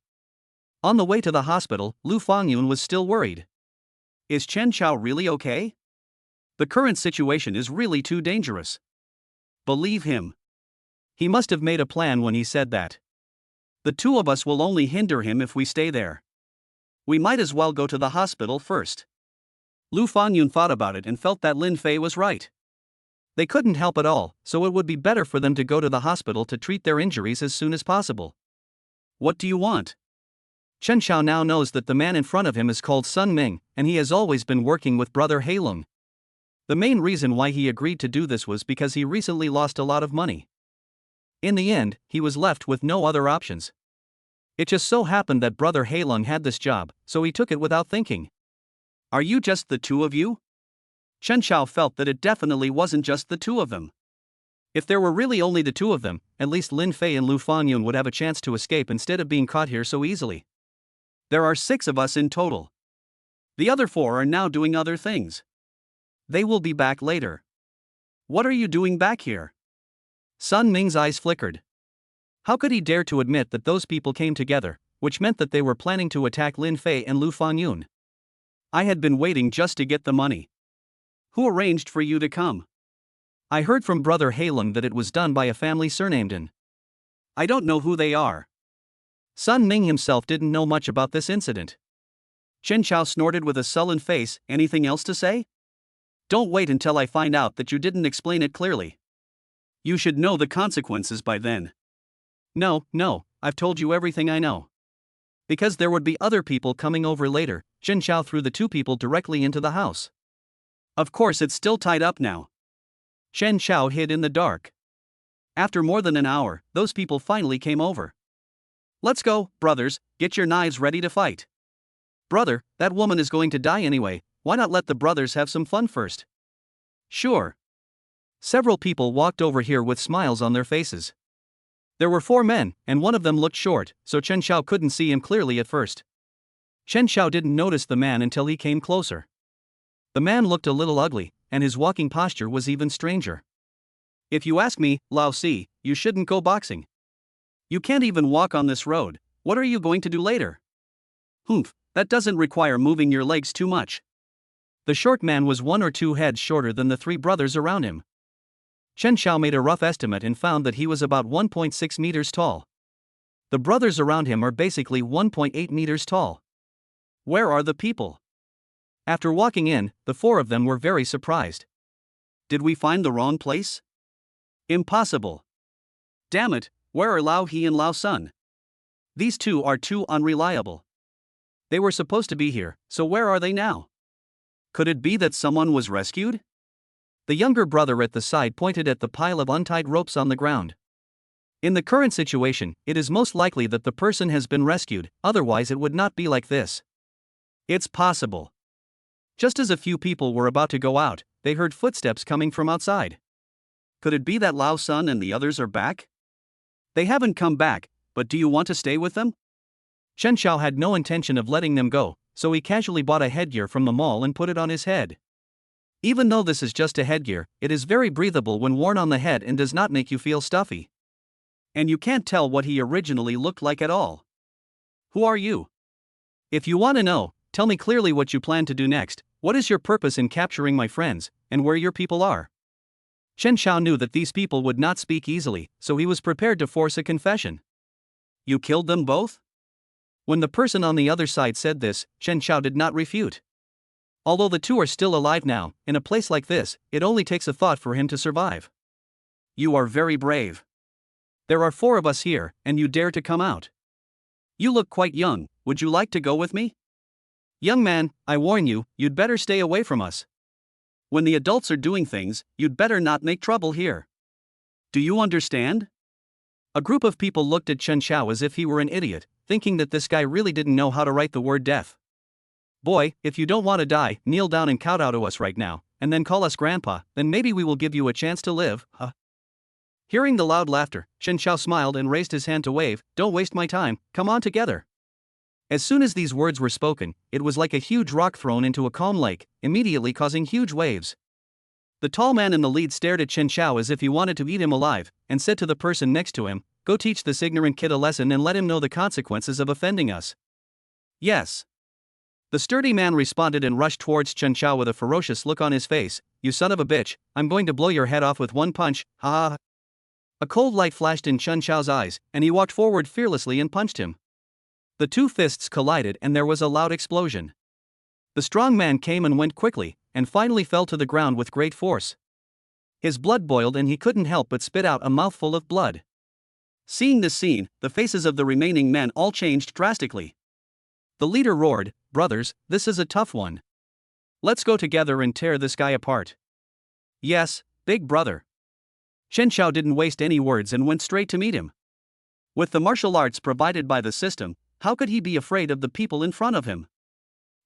On the way to the hospital, Lu Fangyun was still worried. Is Chen Chao really okay? The current situation is really too dangerous. Believe him. He must have made a plan when he said that. The two of us will only hinder him if we stay there. We might as well go to the hospital first. Lu Fangyun thought about it and felt that Lin Fei was right. They couldn't help at all, so it would be better for them to go to the hospital to treat their injuries as soon as possible. What do you want? Chen Chao now knows that the man in front of him is called Sun Ming, and he has always been working with brother Heilung. The main reason why he agreed to do this was because he recently lost a lot of money. In the end, he was left with no other options. It just so happened that brother Heilung had this job, so he took it without thinking. Are you just the two of you? Chen Chao felt that it definitely wasn't just the two of them. If there were really only the two of them, at least Lin Fei and Lu Fangyun would have a chance to escape instead of being caught here so easily. There are 6 of us in total. The other 4 are now doing other things. They will be back later. What are you doing back here? Sun Ming's eyes flickered. How could he dare to admit that those people came together, which meant that they were planning to attack Lin Fei and Lu Fangyun? I had been waiting just to get the money. Who arranged for you to come? I heard from brother Heilung that it was done by a family surnamed In. I don't know who they are. Sun Ming himself didn't know much about this incident. Chen Chao snorted with a sullen face. Anything else to say? Don't wait until I find out that you didn't explain it clearly. You should know the consequences by then. No, I've told you everything I know. Because there would be other people coming over later, Chen Chao threw the 2 people directly into the house. Of course it's still tied up now. Chen Chao hid in the dark. After more than an hour, those people finally came over. Let's go, brothers, get your knives ready to fight. Brother, that woman is going to die anyway, why not let the brothers have some fun first? Sure. Several people walked over here with smiles on their faces. There were 4 men, and one of them looked short, so Chen Chao couldn't see him clearly at first. Chen Chao didn't notice the man until he came closer. The man looked a little ugly, and his walking posture was even stranger. If you ask me, Lao Si, you shouldn't go boxing. You can't even walk on this road, what are you going to do later? Humph, that doesn't require moving your legs too much. The short man was 1 or 2 heads shorter than the 3 brothers around him. Chen Chao made a rough estimate and found that he was about 1.6 meters tall. The brothers around him are basically 1.8 meters tall. Where are the people? After walking in, the 4 of them were very surprised. Did we find the wrong place? Impossible. Damn it, where are Lao He and Lao Sun? These 2 are too unreliable. They were supposed to be here, so where are they now? Could it be that someone was rescued? The younger brother at the side pointed at the pile of untied ropes on the ground. In the current situation, it is most likely that the person has been rescued, otherwise it would not be like this. It's possible. Just as a few people were about to go out, they heard footsteps coming from outside. Could it be that Lao Sun and the others are back? They haven't come back, but do you want to stay with them? Chen Chao had no intention of letting them go, so he casually bought a headgear from the mall and put it on his head. Even though this is just a headgear, it is very breathable when worn on the head and does not make you feel stuffy. And you can't tell what he originally looked like at all. Who are you? If you want to know, tell me clearly what you plan to do next. What is your purpose in capturing my friends, and where your people are? Chen Xiao knew that these people would not speak easily, so he was prepared to force a confession. You killed them both? When the person on the other side said this, Chen Xiao did not refute. Although the two are still alive now, in a place like this, it only takes a thought for him to survive. You are very brave. There are 4 of us here, and you dare to come out. You look quite young, would you like to go with me? Young man, I warn you, you'd better stay away from us. When the adults are doing things, you'd better not make trouble here. Do you understand? A group of people looked at Chen Xiao as if he were an idiot, thinking that this guy really didn't know how to write the word death. Boy, if you don't want to die, kneel down and kowtow to us right now, and then call us grandpa, then maybe we will give you a chance to live, huh? Hearing the loud laughter, Chen Xiao smiled and raised his hand to wave. Don't waste my time, come on together. As soon as these words were spoken, it was like a huge rock thrown into a calm lake, immediately causing huge waves. The tall man in the lead stared at Chen Xiao as if he wanted to eat him alive, and said to the person next to him, go teach this ignorant kid a lesson and let him know the consequences of offending us. Yes. The sturdy man responded and rushed towards Chen Xiao with a ferocious look on his face. You son of a bitch, I'm going to blow your head off with one punch, ha ha. A cold light flashed in Chen Xiao's eyes, and he walked forward fearlessly and punched him. The 2 fists collided and there was a loud explosion. The strong man came and went quickly, and finally fell to the ground with great force. His blood boiled and he couldn't help but spit out a mouthful of blood. Seeing this scene, the faces of the remaining men all changed drastically. The leader roared, brothers, this is a tough one. Let's go together and tear this guy apart. Yes, big brother. Chen Xiao didn't waste any words and went straight to meet him. With the martial arts provided by the system, how could he be afraid of the people in front of him?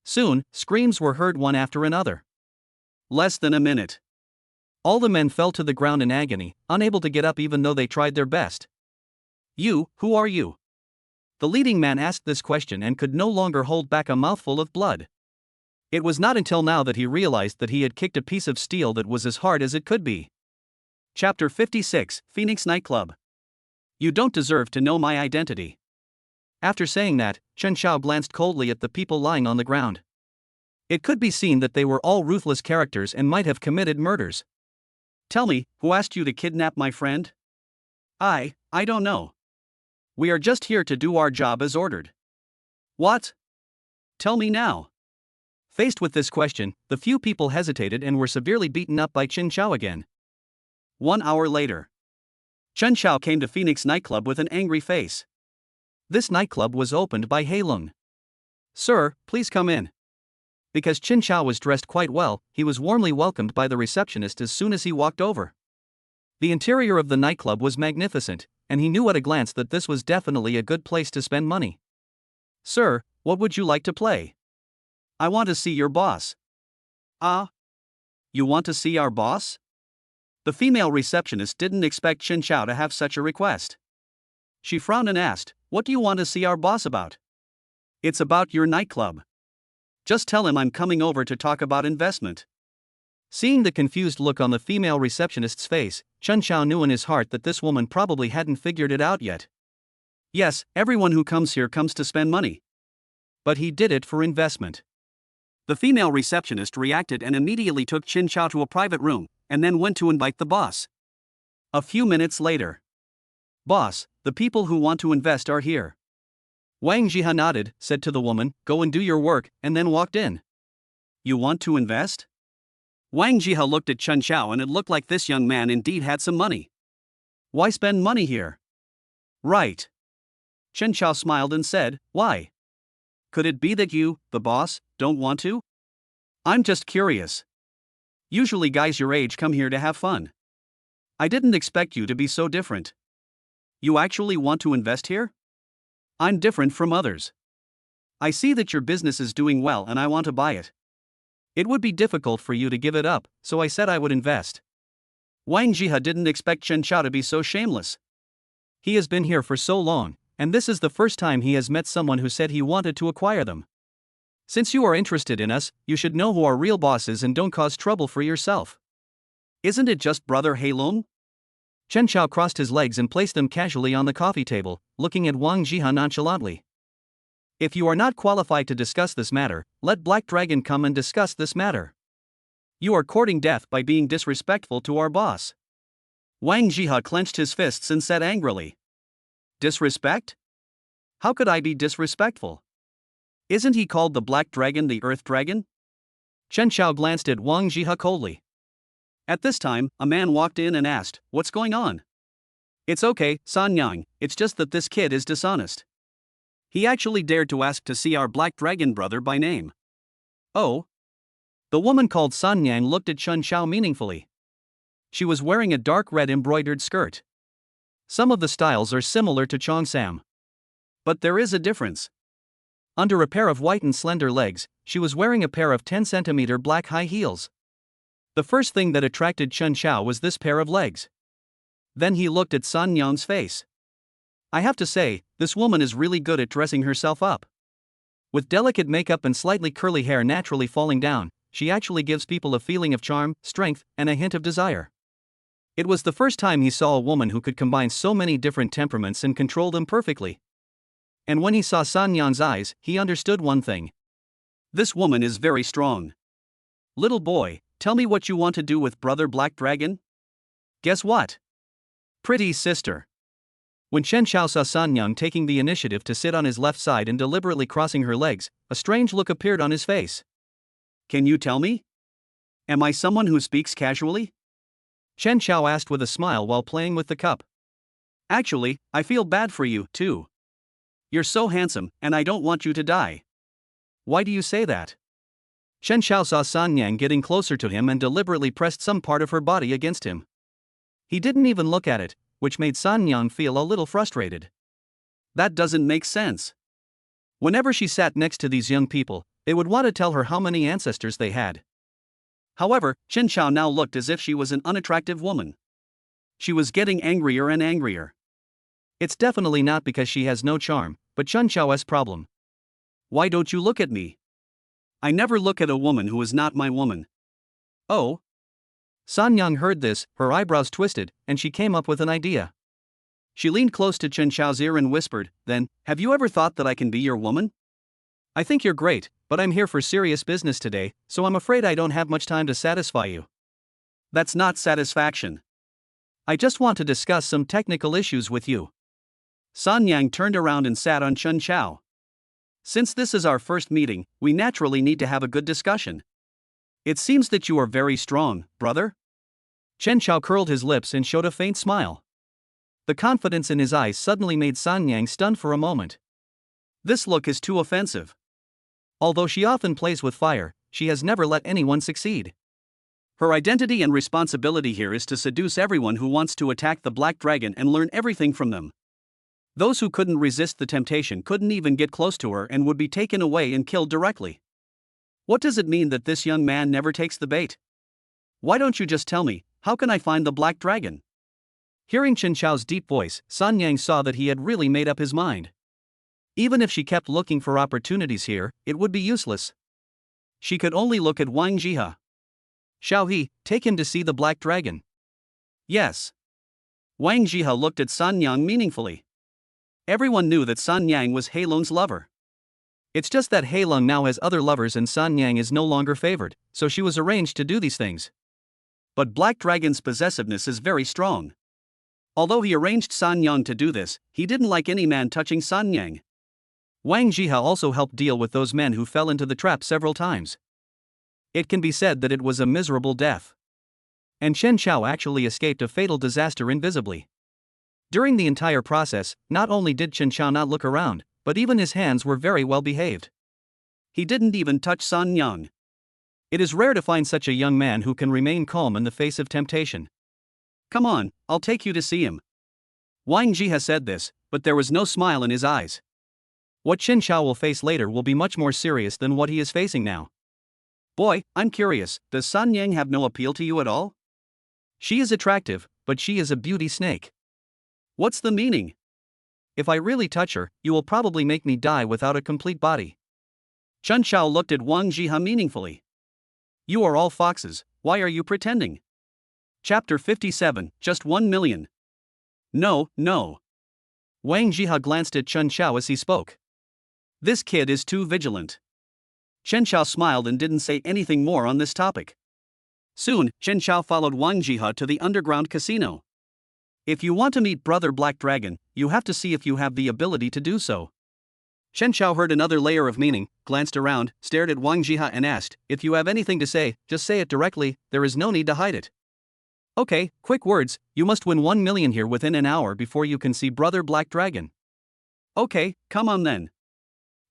Soon, screams were heard one after another. Less than a minute. All the men fell to the ground in agony, unable to get up even though they tried their best. You, who are you? The leading man asked this question and could no longer hold back a mouthful of blood. It was not until now that he realized that he had kicked a piece of steel that was as hard as it could be. Chapter 56, Phoenix Nightclub. You don't deserve to know my identity. After saying that, Chen Xiao glanced coldly at the people lying on the ground. It could be seen that they were all ruthless characters and might have committed murders. Tell me, who asked you to kidnap my friend? I don't know. We are just here to do our job as ordered. What? Tell me now. Faced with this question, the few people hesitated and were severely beaten up by Chen Xiao again. 1 hour later. Chen Xiao came to Phoenix Nightclub with an angry face. This nightclub was opened by Heilung. Sir, please come in. Because Chen Xiao was dressed quite well, he was warmly welcomed by the receptionist as soon as he walked over. The interior of the nightclub was magnificent, and he knew at a glance that this was definitely a good place to spend money. Sir, what would you like to play? I want to see your boss. Ah? You want to see our boss? The female receptionist didn't expect Chen Xiao to have such a request. She frowned and asked, what do you want to see our boss about? It's about your nightclub. Just tell him I'm coming over to talk about investment. Seeing the confused look on the female receptionist's face, Chen Xiao knew in his heart that this woman probably hadn't figured it out yet. Yes, everyone who comes here comes to spend money. But he did it for investment. The female receptionist reacted and immediately took Chen Xiao to a private room, and then went to invite the boss. A few minutes later. Boss, the people who want to invest are here. Wang Jiha nodded, said to the woman, go and do your work, and then walked in. You want to invest? Wang Jiha looked at Chen Xiao and it looked like this young man indeed had some money. Why spend money here? Right. Chen Xiao smiled and said, why? Could it be that you, the boss, don't want to? I'm just curious. Usually guys your age come here to have fun. I didn't expect you to be so different. You actually want to invest here? I'm different from others. I see that your business is doing well and I want to buy it. It would be difficult for you to give it up, so I said I would invest. Wang Jiha didn't expect Chen Xiao to be so shameless. He has been here for so long, and this is the first time he has met someone who said he wanted to acquire them. Since you are interested in us, you should know who our real boss is and don't cause trouble for yourself. Isn't it just brother Heilong? Chen Xiao crossed his legs and placed them casually on the coffee table, looking at Wang Jiha nonchalantly. If you are not qualified to discuss this matter, let Black Dragon come and discuss this matter. You are courting death by being disrespectful to our boss. Wang Jiha clenched his fists and said angrily. Disrespect? How could I be disrespectful? Isn't he called the Black Dragon the Earth Dragon? Chen Xiao glanced at Wang Jiha coldly. At this time, a man walked in and asked, "What's going on?" "It's okay, San Yang, it's just that this kid is dishonest. He actually dared to ask to see our Black Dragon brother by name." "Oh?" The woman called San Yang looked at Chen Xiao meaningfully. She was wearing a dark red embroidered skirt. Some of the styles are similar to Chong Sam. But there is a difference. Under a pair of white and slender legs, she was wearing a pair of 10-centimeter black high heels. The first thing that attracted Chen Xiao was this pair of legs. Then he looked at San Yang's face. I have to say, this woman is really good at dressing herself up. With delicate makeup and slightly curly hair naturally falling down, she actually gives people a feeling of charm, strength, and a hint of desire. It was the first time he saw a woman who could combine so many different temperaments and control them perfectly. And when he saw San Yang's eyes, he understood one thing. This woman is very strong. Little boy, tell me what you want to do with Brother Black Dragon? Guess what? Pretty sister. When Chen Xiao saw San Yang taking the initiative to sit on his left side and deliberately crossing her legs, a strange look appeared on his face. Can you tell me? Am I someone who speaks casually? Chen Xiao asked with a smile while playing with the cup. Actually, I feel bad for you, too. You're so handsome, and I don't want you to die. Why do you say that? Chen Xiao saw San Yang getting closer to him and deliberately pressed some part of her body against him. He didn't even look at it, which made San Yang feel a little frustrated. That doesn't make sense. Whenever she sat next to these young people, they would want to tell her how many ancestors they had. However, Chen Xiao now looked as if she was an unattractive woman. She was getting angrier and angrier. It's definitely not because she has no charm, but Chen Xiao's problem. Why don't you look at me? I never look at a woman who is not my woman. Oh? San Yang heard this, her eyebrows twisted, and she came up with an idea. She leaned close to Chen Xiao's ear and whispered, "Then, have you ever thought that I can be your woman? I think you're great, but I'm here for serious business today, so I'm afraid I don't have much time to satisfy you." That's not satisfaction. I just want to discuss some technical issues with you. San Yang turned around and sat on Chen Xiao. Since this is our first meeting, we naturally need to have a good discussion. It seems that you are very strong, brother. Chen Xiao curled his lips and showed a faint smile. The confidence in his eyes suddenly made San Yang stunned for a moment. This look is too offensive. Although she often plays with fire, she has never let anyone succeed. Her identity and responsibility here is to seduce everyone who wants to attack the Black Dragon and learn everything from them. Those who couldn't resist the temptation couldn't even get close to her and would be taken away and killed directly. What does it mean that this young man never takes the bait? Why don't you just tell me, how can I find the Black Dragon? Hearing Chen Xiao's deep voice, San Yang saw that he had really made up his mind. Even if she kept looking for opportunities here, it would be useless. She could only look at Wang Jiha. Xiaohe, take him to see the Black Dragon. Yes. Wang Jiha looked at San Yang meaningfully. Everyone knew that San Yang was Heilong's lover. It's just that Heilong now has other lovers and San Yang is no longer favored, so she was arranged to do these things. But Black Dragon's possessiveness is very strong. Although he arranged San Yang to do this, he didn't like any man touching San Yang. Wang Jiha also helped deal with those men who fell into the trap several times. It can be said that it was a miserable death. And Chen Xiao actually escaped a fatal disaster invisibly. During the entire process, not only did Chen Xiao not look around, but even his hands were very well behaved. He didn't even touch San Yang. It is rare to find such a young man who can remain calm in the face of temptation. Come on, I'll take you to see him. Wang Jiha said this, but there was no smile in his eyes. What Chen Xiao will face later will be much more serious than what he is facing now. Boy, I'm curious, does San Yang have no appeal to you at all? She is attractive, but she is a beauty snake. What's the meaning? If I really touch her, you will probably make me die without a complete body. Chen Xiao looked at Wang Jiha meaningfully. You are all foxes, why are you pretending? Chapter 57, Just 1 million. No, no. Wang Jiha glanced at Chen Xiao as he spoke. This kid is too vigilant. Chen Xiao smiled and didn't say anything more on this topic. Soon, Chen Xiao followed Wang Jiha to the underground casino. If you want to meet Brother Black Dragon, you have to see if you have the ability to do so. Chen Xiao heard another layer of meaning, glanced around, stared at Wang Jiha and asked, if you have anything to say, just say it directly, there is no need to hide it. Okay, quick words, you must win 1 million here within an hour before you can see Brother Black Dragon. Okay, come on then.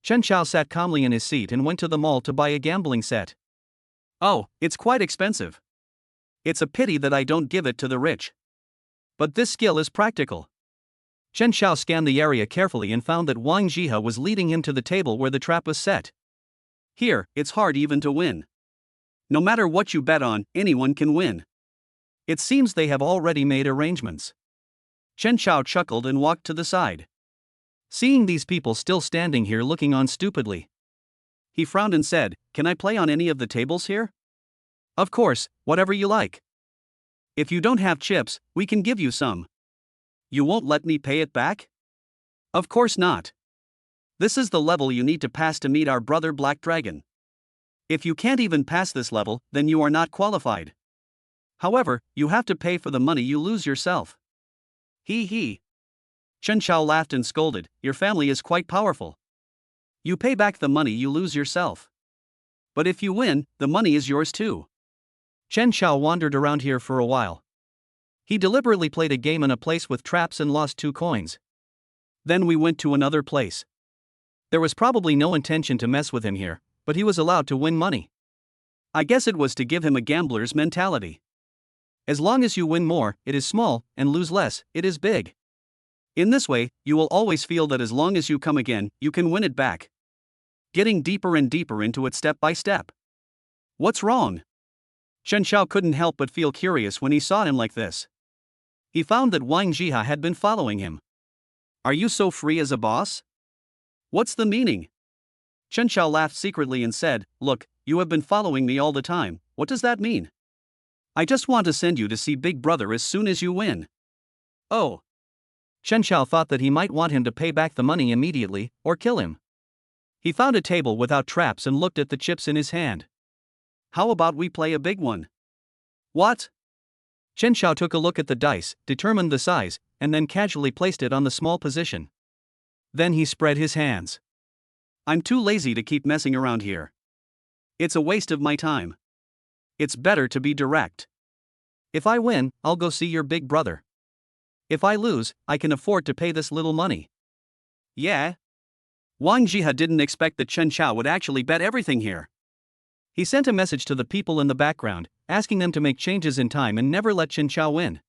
Chen Xiao sat calmly in his seat and went to the mall to buy a gambling set. Oh, it's quite expensive. It's a pity that I don't give it to the rich. But this skill is practical. Chen Xiao scanned the area carefully and found that Wang Jiha was leading him to the table where the trap was set. Here, it's hard even to win. No matter what you bet on, anyone can win. It seems they have already made arrangements. Chen Xiao chuckled and walked to the side. Seeing these people still standing here looking on stupidly, he frowned and said, "Can I play on any of the tables here?" "Of course, whatever you like. If you don't have chips, we can give you some." "You won't let me pay it back?" "Of course not. This is the level you need to pass to meet our brother Black Dragon. If you can't even pass this level, then you are not qualified. However, you have to pay for the money you lose yourself." "Hee hee." Chen Xiao laughed and scolded, "Your family is quite powerful. You pay back the money you lose yourself. But if you win, the money is yours too." Chen Xiao wandered around here for a while. He deliberately played a game in a place with traps and lost 2 coins. Then we went to another place. There was probably no intention to mess with him here, but he was allowed to win money. I guess it was to give him a gambler's mentality. As long as you win more, it is small, and lose less, it is big. In this way, you will always feel that as long as you come again, you can win it back. Getting deeper and deeper into it step by step. What's wrong? Chen Xiao couldn't help but feel curious when he saw him like this. He found that Wang Jiha had been following him. "Are you so free as a boss? What's the meaning?" Chen Xiao laughed secretly and said, "Look, you have been following me all the time, what does that mean? I just want to send you to see Big Brother as soon as you win." "Oh." Chen Xiao thought that he might want him to pay back the money immediately, or kill him. He found a table without traps and looked at the chips in his hand. "How about we play a big one?" "What?" Chen Xiao took a look at the dice, determined the size, and then casually placed it on the small position. Then he spread his hands. "I'm too lazy to keep messing around here. It's a waste of my time. It's better to be direct. If I win, I'll go see your big brother. If I lose, I can afford to pay this little money." "Yeah?" Wang Jiha didn't expect that Chen Xiao would actually bet everything here. He sent a message to the people in the background, asking them to make changes in time and never let Chen Xiao win.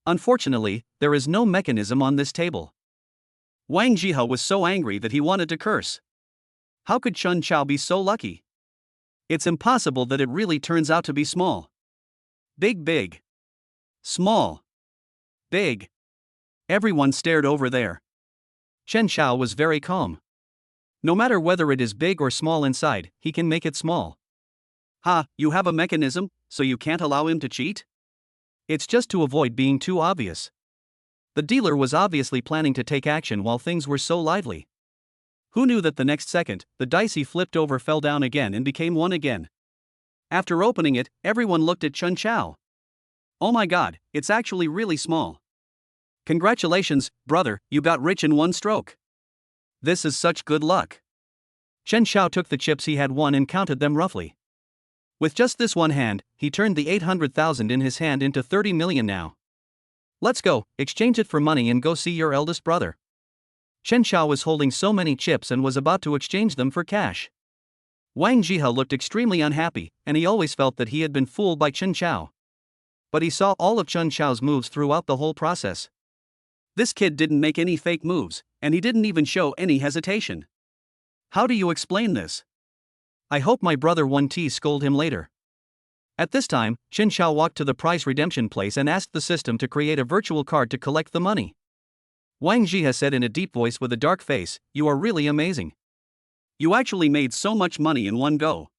Unfortunately, there is no mechanism on this table. Wang Jiha was so angry that he wanted to curse. How could Chen Xiao be so lucky? It's impossible that it really turns out to be small. Big. Small. Big. Everyone stared over there. Chen Xiao was very calm. No matter whether it is big or small inside, he can make it small. "Ha, you have a mechanism, so you can't allow him to cheat?" It's just to avoid being too obvious. The dealer was obviously planning to take action while things were so lively. Who knew that the next second, the dice he flipped over fell down again and became 1 again. After opening it, everyone looked at Chen Xiao. "Oh my god, it's actually really small. Congratulations, brother, you got rich in 1 stroke. This is such good luck." Chen Xiao took the chips he had won and counted them roughly. With just this one hand, he turned the 800,000 in his hand into 30 million now. "Let's go, exchange it for money and go see your eldest brother." Chen Xiao was holding so many chips and was about to exchange them for cash. Wang Jiha looked extremely unhappy, and he always felt that he had been fooled by Chen Xiao. But he saw all of Chen Xiao's moves throughout the whole process. This kid didn't make any fake moves, and he didn't even show any hesitation. How do you explain this? I hope my brother won't scold him later. At this time, Chen Xiao walked to the prize redemption place and asked the system to create a virtual card to collect the money. Wang Jiha said in a deep voice with a dark face, "You are really amazing. You actually made so much money in 1 go."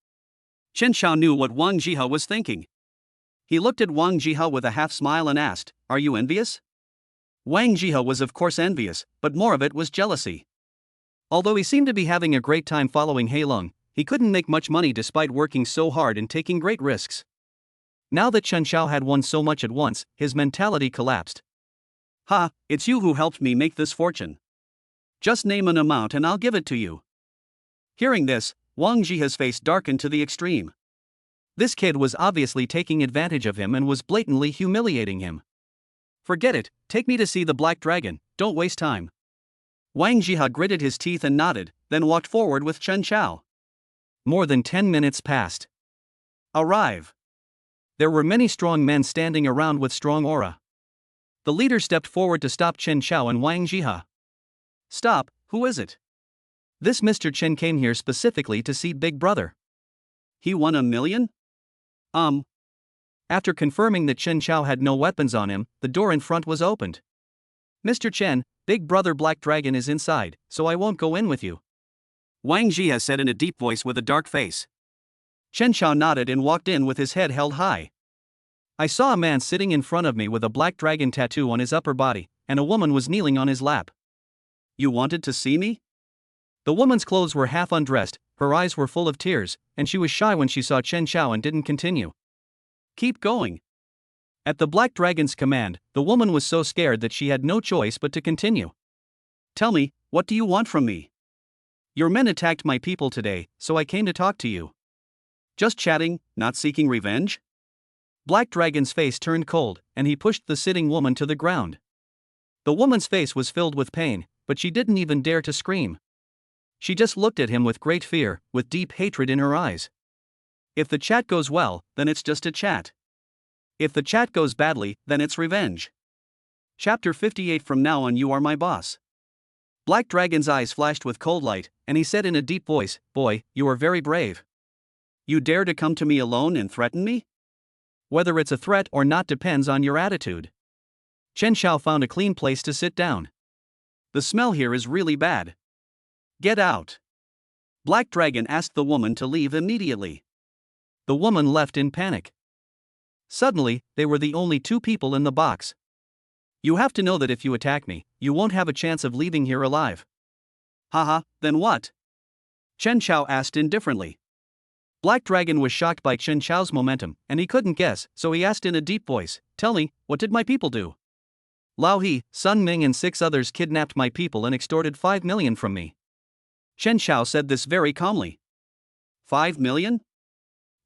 Chen Xiao knew what Wang Jiha was thinking. He looked at Wang Jiha with a half smile and asked, "Are you envious?" Wang Jihe was of course envious, but more of it was jealousy. Although he seemed to be having a great time following Heilong, he couldn't make much money despite working so hard and taking great risks. Now that Chen Xiao had won so much at once, his mentality collapsed. Ha, it's you who helped me make this fortune. Just name an amount and I'll give it to you. Hearing this, Wang Jihe's face darkened to the extreme. This kid was obviously taking advantage of him and was blatantly humiliating him. Forget it, take me to see the Black Dragon, don't waste time. Wang Jihe gritted his teeth and nodded, then walked forward with Chen Xiao. More than 10 minutes passed. Arrive. There were many strong men standing around with strong aura. The leader stepped forward to stop Chen Xiao and Wang Jihe. Stop, who is it? This Mr. Chen came here specifically to see Big Brother. He won $1 million? After confirming that Chen Xiao had no weapons on him, the door in front was opened. Mr. Chen, Big Brother Black Dragon is inside, so I won't go in with you. Wang Jihe said in a deep voice with a dark face. Chen Xiao nodded and walked in with his head held high. I saw a man sitting in front of me with a black dragon tattoo on his upper body, and a woman was kneeling on his lap. You wanted to see me? The woman's clothes were half undressed, her eyes were full of tears, and she was shy when she saw Chen Xiao and didn't continue. Keep going. At the Black Dragon's command, the woman was so scared that she had no choice but to continue. Tell me, what do you want from me? Your men attacked my people today, so I came to talk to you. Just chatting, not seeking revenge? Black Dragon's face turned cold, and he pushed the sitting woman to the ground. The woman's face was filled with pain, but she didn't even dare to scream. She just looked at him with great fear, with deep hatred in her eyes. If the chat goes well, then it's just a chat. If the chat goes badly, then it's revenge. Chapter 58. From now on you are my boss. Black Dragon's eyes flashed with cold light, and he said in a deep voice, Boy, you are very brave. You dare to come to me alone and threaten me? Whether it's a threat or not depends on your attitude. Chen Xiao found a clean place to sit down. The smell here is really bad. Get out. Black Dragon asked the woman to leave immediately. The woman left in panic. Suddenly, they were the only two people in the box. You have to know that if you attack me, you won't have a chance of leaving here alive. Haha, then what? Chen Xiao asked indifferently. Black Dragon was shocked by Chen Xiao's momentum, and he couldn't guess, so he asked in a deep voice, Tell me, what did my people do? Lao He, Sun Ming and 6 others kidnapped my people and extorted 5 million from me. Chen Xiao said this very calmly. 5 million?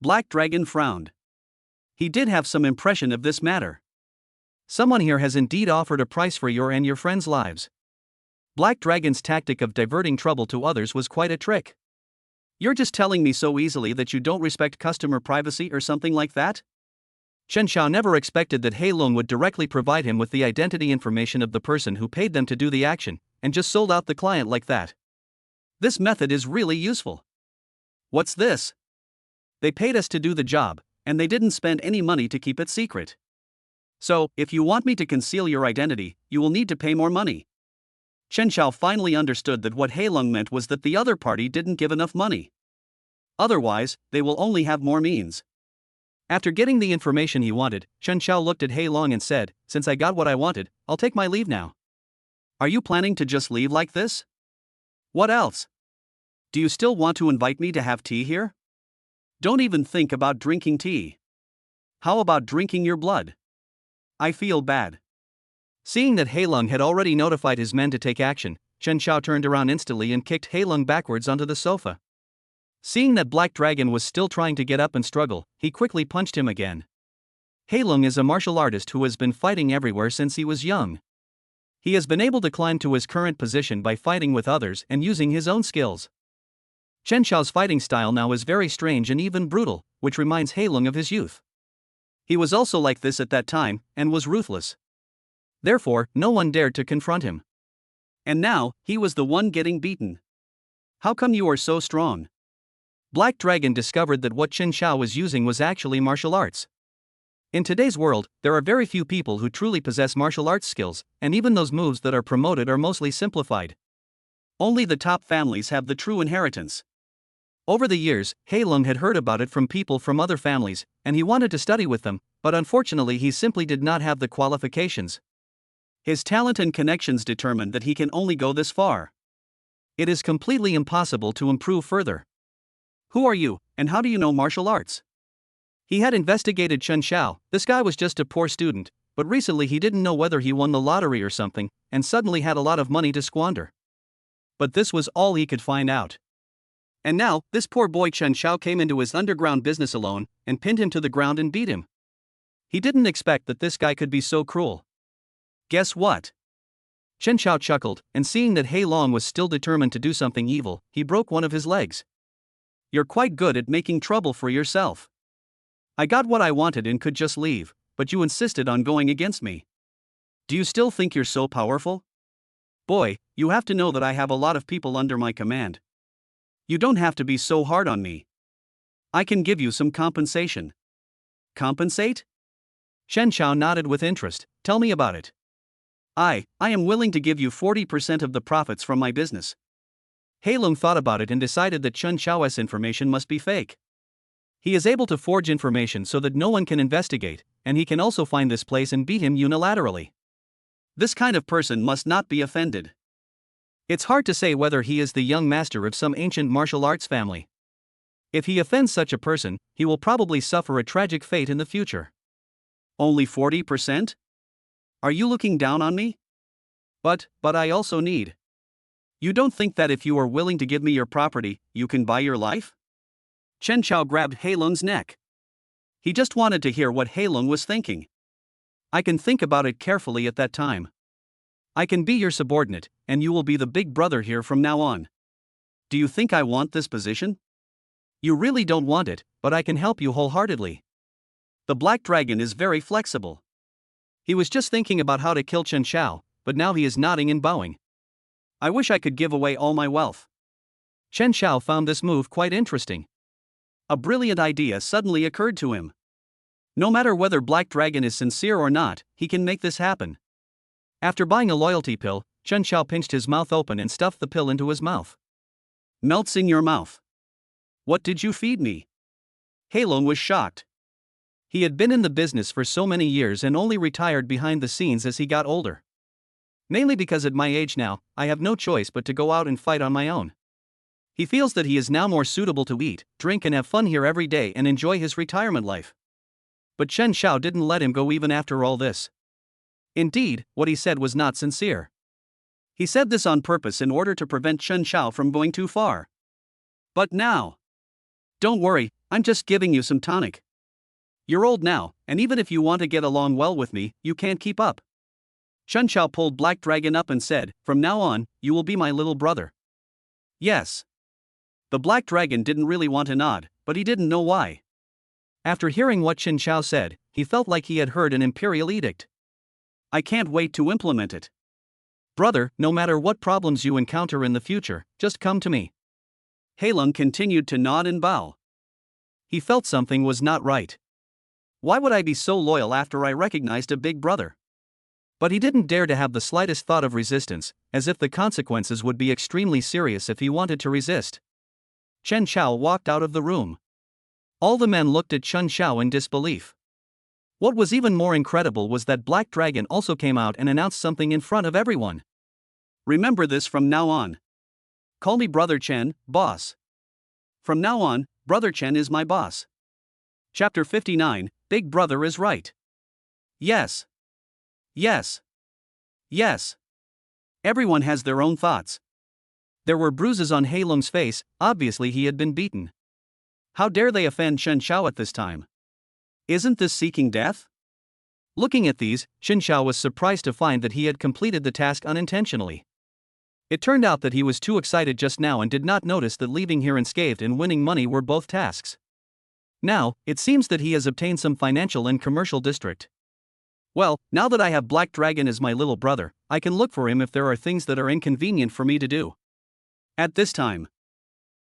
Black Dragon frowned. He did have some impression of this matter. Someone here has indeed offered a price for your and your friends' lives. Black Dragon's tactic of diverting trouble to others was quite a trick. You're just telling me so easily that you don't respect customer privacy or something like that? Chen Xiao never expected that Heilong would directly provide him with the identity information of the person who paid them to do the action, and just sold out the client like that. This method is really useful. What's this? They paid us to do the job, and they didn't spend any money to keep it secret. So, if you want me to conceal your identity, you will need to pay more money. Chen Xiao finally understood that what Heilong meant was that the other party didn't give enough money. Otherwise, they will only have more means. After getting the information he wanted, Chen Xiao looked at Heilong and said, Since I got what I wanted, I'll take my leave now. Are you planning to just leave like this? What else? Do you still want to invite me to have tea here? Don't even think about drinking tea. How about drinking your blood? I feel bad. Seeing that Heilong had already notified his men to take action, Chen Xiao turned around instantly and kicked Heilong backwards onto the sofa. Seeing that Black Dragon was still trying to get up and struggle, he quickly punched him again. Heilong is a martial artist who has been fighting everywhere since he was young. He has been able to climb to his current position by fighting with others and using his own skills. Chen Xiao's fighting style now is very strange and even brutal, which reminds Heilong of his youth. He was also like this at that time, and was ruthless. Therefore, no one dared to confront him. And now, he was the one getting beaten. How come you are so strong? Black Dragon discovered that what Chen Xiao was using was actually martial arts. In today's world, there are very few people who truly possess martial arts skills, and even those moves that are promoted are mostly simplified. Only the top families have the true inheritance. Over the years, Heilong had heard about it from people from other families, and he wanted to study with them, but unfortunately he simply did not have the qualifications. His talent and connections determined that he can only go this far. It is completely impossible to improve further. Who are you, and how do you know martial arts? He had investigated Chen Xiao. This guy was just a poor student, but recently he didn't know whether he won the lottery or something, and suddenly had a lot of money to squander. But this was all he could find out. And now, this poor boy Chen Xiao came into his underground business alone, and pinned him to the ground and beat him. He didn't expect that this guy could be so cruel. Guess what? Chen Xiao chuckled, and seeing that Hei Long was still determined to do something evil, he broke one of his legs. You're quite good at making trouble for yourself. I got what I wanted and could just leave, but you insisted on going against me. Do you still think you're so powerful? Boy, you have to know that I have a lot of people under my command. You don't have to be so hard on me. I can give you some compensation. Compensate? Chen Xiao nodded with interest. Tell me about it. I am willing to give you 40% of the profits from my business. Hei Long thought about it and decided that Chen Xiao's information must be fake. He is able to forge information so that no one can investigate, and he can also find this place and beat him unilaterally. This kind of person must not be offended. It's hard to say whether he is the young master of some ancient martial arts family. If he offends such a person, he will probably suffer a tragic fate in the future. Only 40%? Are you looking down on me? But I also need. You don't think that if you are willing to give me your property, you can buy your life? Chen Xiao grabbed Hei Lung's neck. He just wanted to hear what Hei Lung was thinking. I can think about it carefully at that time. I can be your subordinate, and you will be the big brother here from now on. Do you think I want this position? You really don't want it, but I can help you wholeheartedly. The Black Dragon is very flexible. He was just thinking about how to kill Chen Xiao, but now he is nodding and bowing. I wish I could give away all my wealth. Chen Xiao found this move quite interesting. A brilliant idea suddenly occurred to him. No matter whether Black Dragon is sincere or not, he can make this happen. After buying a loyalty pill, Chen Xiao pinched his mouth open and stuffed the pill into his mouth. Melts in your mouth. What did you feed me? Hei Long was shocked. He had been in the business for so many years and only retired behind the scenes as he got older. Mainly because at my age now, I have no choice but to go out and fight on my own. He feels that he is now more suitable to eat, drink and have fun here every day and enjoy his retirement life. But Chen Xiao didn't let him go even after all this. Indeed, what he said was not sincere. He said this on purpose in order to prevent Chen Xiao from going too far. But now. Don't worry, I'm just giving you some tonic. You're old now, and even if you want to get along well with me, you can't keep up. Chen Xiao pulled Black Dragon up and said, from now on, you will be my little brother. Yes. The Black Dragon didn't really want to nod, but he didn't know why. After hearing what Chen Xiao said, he felt like he had heard an imperial edict. I can't wait to implement it. Brother, no matter what problems you encounter in the future, just come to me. Hei Lung continued to nod and bow. He felt something was not right. Why would I be so loyal after I recognized a big brother? But he didn't dare to have the slightest thought of resistance, as if the consequences would be extremely serious if he wanted to resist. Chen Xiao walked out of the room. All the men looked at Chen Xiao in disbelief. What was even more incredible was that Black Dragon also came out and announced something in front of everyone. Remember this from now on. Call me Brother Chen, boss. From now on, Brother Chen is my boss. Chapter 59, Big Brother is right. Yes. Yes. Yes. Everyone has their own thoughts. There were bruises on Hei Lung's face, obviously he had been beaten. How dare they offend Chen Xiao at this time? Isn't this seeking death? Looking at these, Chen Xiao was surprised to find that he had completed the task unintentionally. It turned out that he was too excited just now and did not notice that leaving here unscathed and winning money were both tasks. Now, it seems that he has obtained some financial and commercial district. Well, now that I have Black Dragon as my little brother, I can look for him if there are things that are inconvenient for me to do. At this time,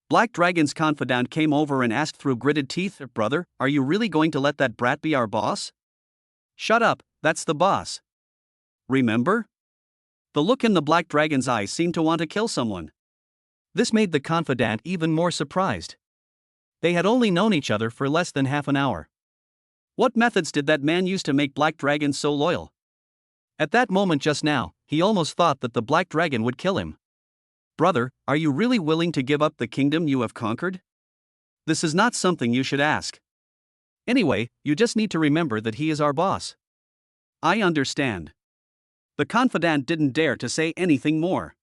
Black Dragon's confidant came over and asked through gritted teeth, Brother, are you really going to let that brat be our boss? Shut up, that's the boss. Remember? The look in the Black Dragon's eyes seemed to want to kill someone. This made the confidant even more surprised. They had only known each other for less than half an hour. What methods did that man use to make Black Dragon so loyal? At that moment just now, he almost thought that the black dragon would kill him. Brother, are you really willing to give up the kingdom you have conquered? This is not something you should ask. Anyway, you just need to remember that he is our boss. I understand. The confidant didn't dare to say anything more.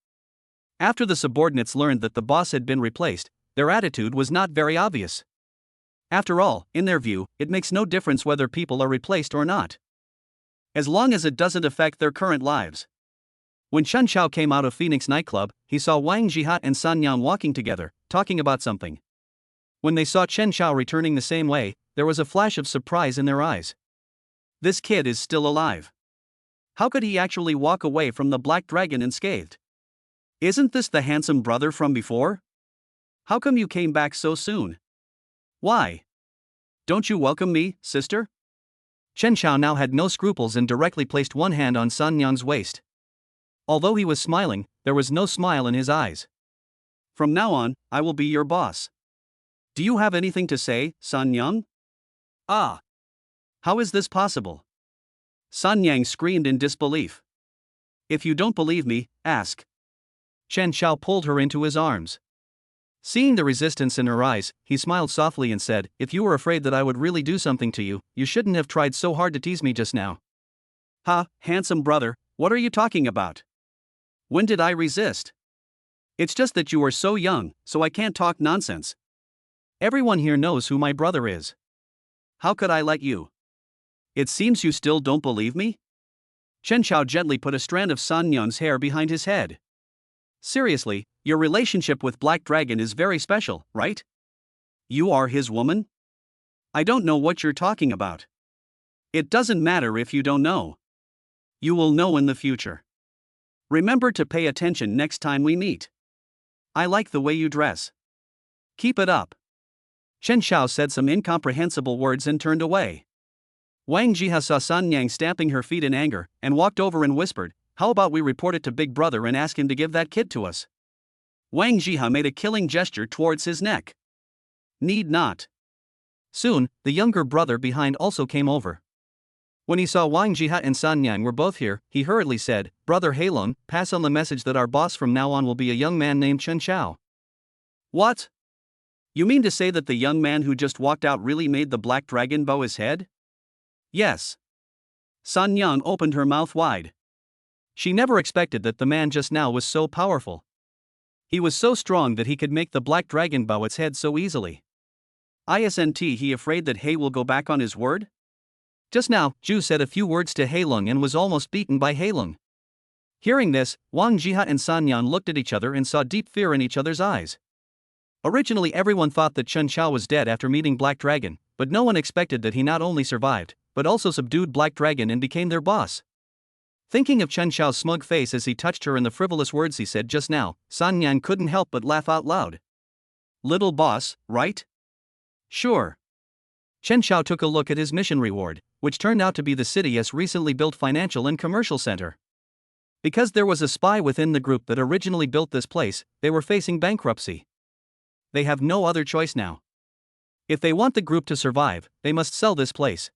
After the subordinates learned that the boss had been replaced, their attitude was not very obvious. After all, in their view, it makes no difference whether people are replaced or not, as long as it doesn't affect their current lives. When Chen Xiao came out of Phoenix nightclub, he saw Wang Jiha and San Yang walking together, talking about something. When they saw Chen Xiao returning the same way, there was a flash of surprise in their eyes. This kid is still alive. How could he actually walk away from the black dragon unscathed? Isn't this the handsome brother from before? How come you came back so soon? Why? Don't you welcome me, sister? Chen Xiao now had no scruples and directly placed one hand on San Yang's waist. Although he was smiling, there was no smile in his eyes. From now on, I will be your boss. Do you have anything to say, San Yang? Ah! How is this possible? San Yang screamed in disbelief. If you don't believe me, ask. Chen Xiao pulled her into his arms. Seeing the resistance in her eyes, he smiled softly and said, "If you were afraid that I would really do something to you, you shouldn't have tried so hard to tease me just now." Ha, handsome brother, what are you talking about? When did I resist? It's just that you are so young, so I can't talk nonsense. Everyone here knows who my brother is. How could I let you? It seems you still don't believe me? Chen Xiao gently put a strand of San Yang's hair behind his head. Seriously, your relationship with Black Dragon is very special, right? You are his woman? I don't know what you're talking about. It doesn't matter if you don't know. You will know in the future. Remember to pay attention next time we meet. I like the way you dress. Keep it up. Chen Xiao said some incomprehensible words and turned away. Wang Jiha saw San Yang stamping her feet in anger, and walked over and whispered, "How about we report it to Big Brother and ask him to give that kid to us?" Wang Jiha made a killing gesture towards his neck. Need not. Soon, the younger brother behind also came over. When he saw Wang Jiha and San Yang were both here, he hurriedly said, "Brother Heilong, pass on the message that our boss from now on will be a young man named Chen Xiao." What? You mean to say that the young man who just walked out really made the black dragon bow his head? Yes. San Yang opened her mouth wide. She never expected that the man just now was so powerful. He was so strong that he could make the black dragon bow its head so easily. Isn't he afraid that He will go back on his word? Just now, Zhu said a few words to Heilong and was almost beaten by Heilong. Hearing this, Wang Jiha and San Yang looked at each other and saw deep fear in each other's eyes. Originally everyone thought that Chen Xiao was dead after meeting Black Dragon, but no one expected that he not only survived, but also subdued Black Dragon and became their boss. Thinking of Chen Xiao's smug face as he touched her and the frivolous words he said just now, San Yang couldn't help but laugh out loud. Little boss, right? Sure. Chen Xiao took a look at his mission reward, which turned out to be the city's recently built financial and commercial center. Because there was a spy within the group that originally built this place, they were facing bankruptcy. They have no other choice now. If they want the group to survive, they must sell this place.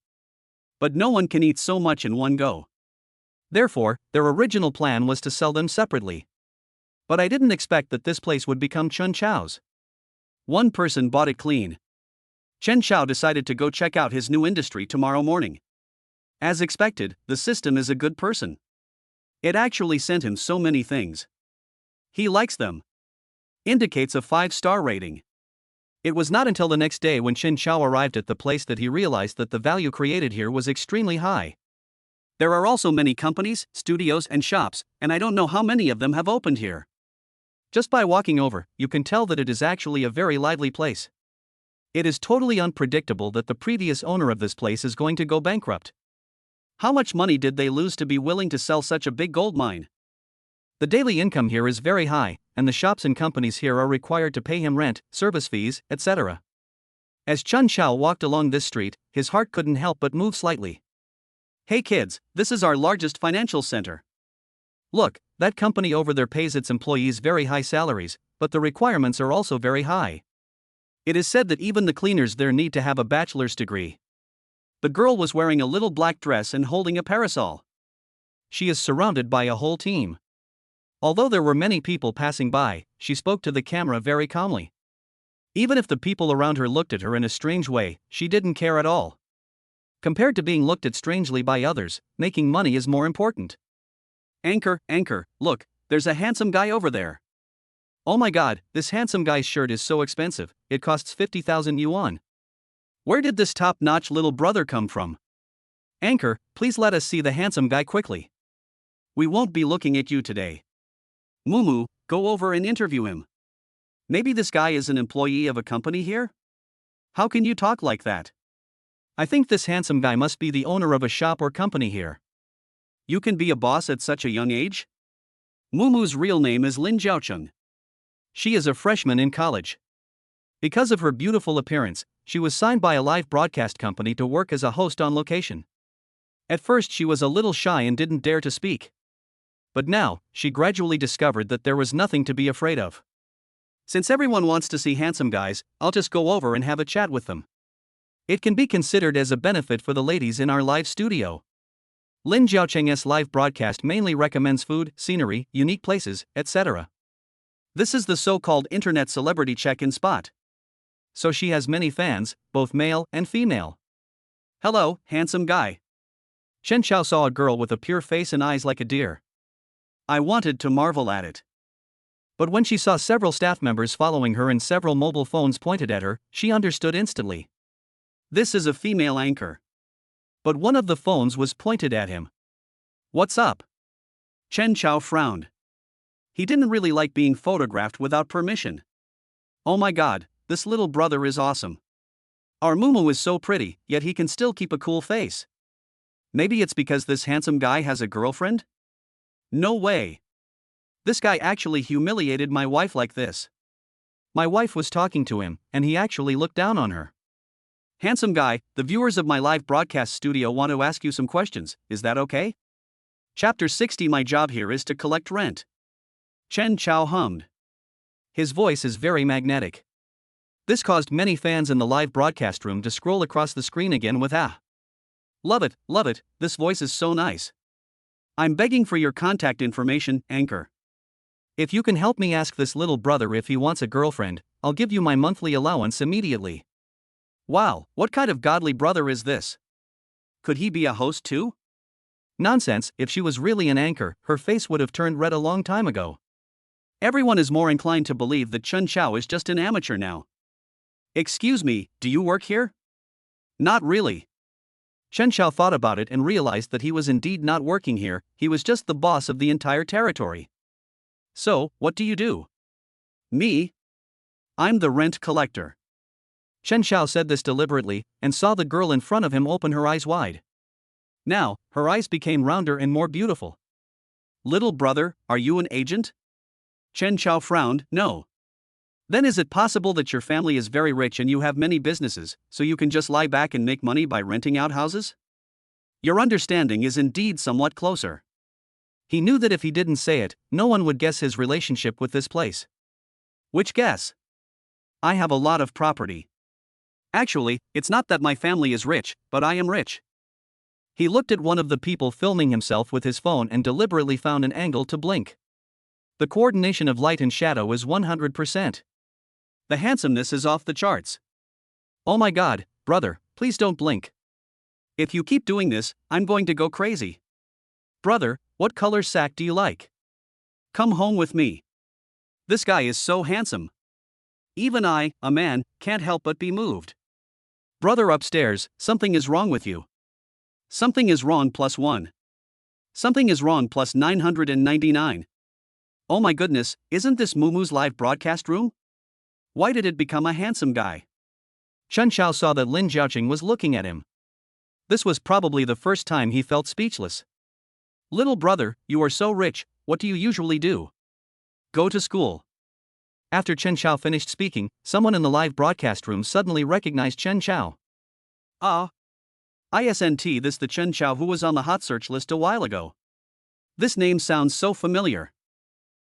But no one can eat so much in one go. Therefore, their original plan was to sell them separately. But I didn't expect that this place would become Chen Xiao's. One person bought it clean. Chen Xiao decided to go check out his new industry tomorrow morning. As expected, the system is a good person. It actually sent him so many things. He likes them. Indicates a 5-star rating. It was not until the next day when Chen Xiao arrived at the place that he realized that the value created here was extremely high. There are also many companies, studios and shops, and I don't know how many of them have opened here. Just by walking over, you can tell that it is actually a very lively place. It is totally unpredictable that the previous owner of this place is going to go bankrupt. How much money did they lose to be willing to sell such a big gold mine? The daily income here is very high, and the shops and companies here are required to pay him rent, service fees, etc. As Chen Xiao walked along this street, his heart couldn't help but move slightly. Hey kids, this is our largest financial center. Look, that company over there pays its employees very high salaries, but the requirements are also very high. It is said that even the cleaners there need to have a bachelor's degree. The girl was wearing a little black dress and holding a parasol. She is surrounded by a whole team. Although there were many people passing by, she spoke to the camera very calmly. Even if the people around her looked at her in a strange way, she didn't care at all. Compared to being looked at strangely by others, making money is more important. Anchor, look, there's a handsome guy over there. Oh my god, this handsome guy's shirt is so expensive, it costs 50,000 yuan. Where did this top-notch little brother come from? Anchor, please let us see the handsome guy quickly. We won't be looking at you today. Mumu, go over and interview him. Maybe this guy is an employee of a company here? How can you talk like that? I think this handsome guy must be the owner of a shop or company here. You can be a boss at such a young age? Mumu's real name is Lin Jiaocheng. She is a freshman in college. Because of her beautiful appearance, she was signed by a live broadcast company to work as a host on location. At first she was a little shy and didn't dare to speak. But now, she gradually discovered that there was nothing to be afraid of. Since everyone wants to see handsome guys, I'll just go over and have a chat with them. It can be considered as a benefit for the ladies in our live studio. Lin Jiaocheng's live broadcast mainly recommends food, scenery, unique places, etc. This is the so-called internet celebrity check-in spot. So she has many fans, both male and female. Hello, handsome guy. Chen Chao saw a girl with a pure face and eyes like a deer. I wanted to marvel at it. But when she saw several staff members following her and several mobile phones pointed at her, she understood instantly. This is a female anchor. But one of the phones was pointed at him. What's up? Chen Chao frowned. He didn't really like being photographed without permission. Oh my god, this little brother is awesome. Our Mumu is so pretty, yet he can still keep a cool face. Maybe it's because this handsome guy has a girlfriend? No way. This guy actually humiliated my wife like this. My wife was talking to him, and he actually looked down on her. Handsome guy, the viewers of my live broadcast studio want to ask you some questions, is that okay? Chapter 60. My job here is to collect rent. Chen Chao hummed. His voice is very magnetic. This caused many fans in the live broadcast room to scroll across the screen again with ah. Love it, this voice is so nice. I'm begging for your contact information, anchor. If you can help me ask this little brother if he wants a girlfriend, I'll give you my monthly allowance immediately. Wow, what kind of godly brother is this? Could he be a host too? Nonsense, if she was really an anchor, her face would have turned red a long time ago. Everyone is more inclined to believe that Chen Chao is just an amateur now. Excuse me, do you work here? Not really. Chen Chao thought about it and realized that he was indeed not working here, he was just the boss of the entire territory. So, what do you do? Me? I'm the rent collector. Chen Chao said this deliberately, and saw the girl in front of him open her eyes wide. Now, her eyes became rounder and more beautiful. Little brother, are you an agent? Chen Chao frowned, no. Then is it possible that your family is very rich and you have many businesses, so you can just lie back and make money by renting out houses? Your understanding is indeed somewhat closer. He knew that if he didn't say it, no one would guess his relationship with this place. Which guess? I have a lot of property. Actually, it's not that my family is rich, but I am rich. He looked at one of the people filming himself with his phone and deliberately found an angle to blink. The coordination of light and shadow is 100%. The handsomeness is off the charts. Oh my god, brother, please don't blink. If you keep doing this, I'm going to go crazy. Brother, what color sack do you like? Come home with me. This guy is so handsome. Even I, a man, can't help but be moved. Brother upstairs, something is wrong with you. Something is wrong +1. Something is wrong +999. Oh my goodness, isn't this Mumu's live broadcast room? Why did it become a handsome guy? Chen Chao saw that Lin Jiaocheng was looking at him. This was probably the first time he felt speechless. Little brother, you are so rich, what do you usually do? Go to school. After Chen Chao finished speaking, someone in the live broadcast room suddenly recognized Chen Chao. Isn't this the Chen Chao who was on the hot search list a while ago? This name sounds so familiar.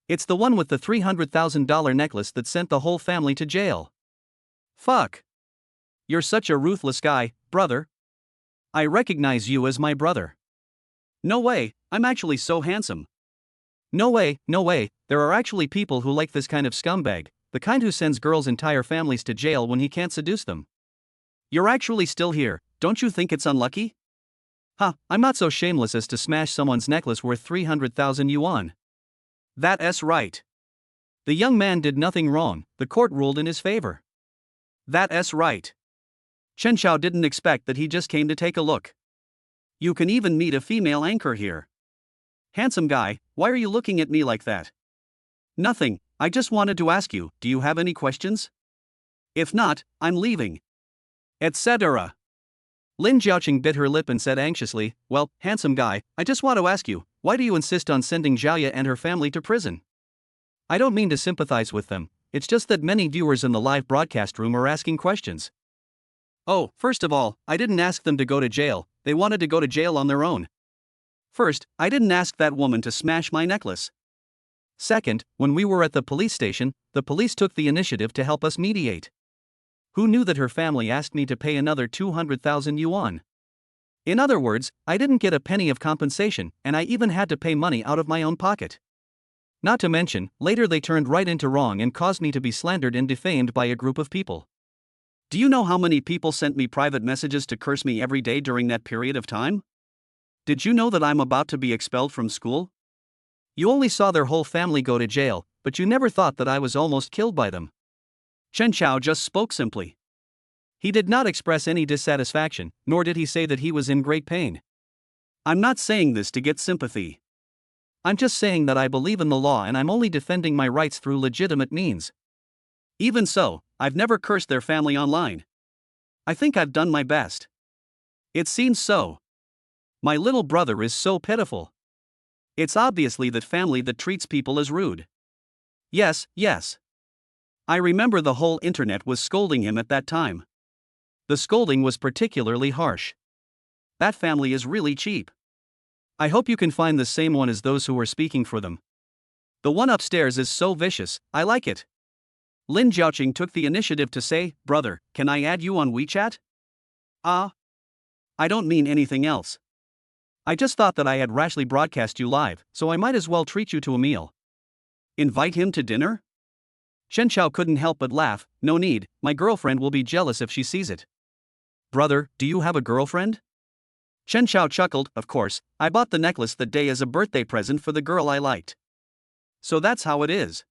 It's the one with the $300,000 necklace that sent the whole family to jail. Fuck. You're such a ruthless guy, brother. I recognize you as my brother. No way, I'm actually so handsome. No way, no way, there are actually people who like this kind of scumbag, the kind who sends girls' entire families to jail when he can't seduce them. You're actually still here, don't you think it's unlucky? I'm not so shameless as to smash someone's necklace worth 300,000 yuan. That's right. The young man did nothing wrong, the court ruled in his favor. That's right. Chen Xiao didn't expect that, he just came to take a look. You can even meet a female anchor here. Handsome guy, why are you looking at me like that? Nothing, I just wanted to ask you, do you have any questions? If not, I'm leaving. Etc. Lin Jiaoqing bit her lip and said anxiously, well, handsome guy, I just want to ask you, why do you insist on sending Zhaoye and her family to prison? I don't mean to sympathize with them, it's just that many viewers in the live broadcast room are asking questions. Oh, first of all, I didn't ask them to go to jail, they wanted to go to jail on their own. First, I didn't ask that woman to smash my necklace. Second, when we were at the police station, the police took the initiative to help us mediate. Who knew that her family asked me to pay another 200,000 yuan? In other words, I didn't get a penny of compensation, and I even had to pay money out of my own pocket. Not to mention, later they turned right into wrong and caused me to be slandered and defamed by a group of people. Do you know how many people sent me private messages to curse me every day during that period of time? Did you know that I'm about to be expelled from school? You only saw their whole family go to jail, but you never thought that I was almost killed by them. Chen Xiao just spoke simply. He did not express any dissatisfaction, nor did he say that he was in great pain. I'm not saying this to get sympathy. I'm just saying that I believe in the law and I'm only defending my rights through legitimate means. Even so, I've never cursed their family online. I think I've done my best. It seems so. My little brother is so pitiful. It's obviously that family that treats people as rude. Yes. I remember the whole internet was scolding him at that time. The scolding was particularly harsh. That family is really cheap. I hope you can find the same one as those who were speaking for them. The one upstairs is so vicious, I like it. Lin Jiaoqing took the initiative to say, brother, can I add you on WeChat? I don't mean anything else. I just thought that I had rashly broadcast you live, so I might as well treat you to a meal. Invite him to dinner? Chen Xiao couldn't help but laugh. No need, my girlfriend will be jealous if she sees it. Brother, do you have a girlfriend? Chen Xiao chuckled, of course, I bought the necklace that day as a birthday present for the girl I liked. So that's how it is.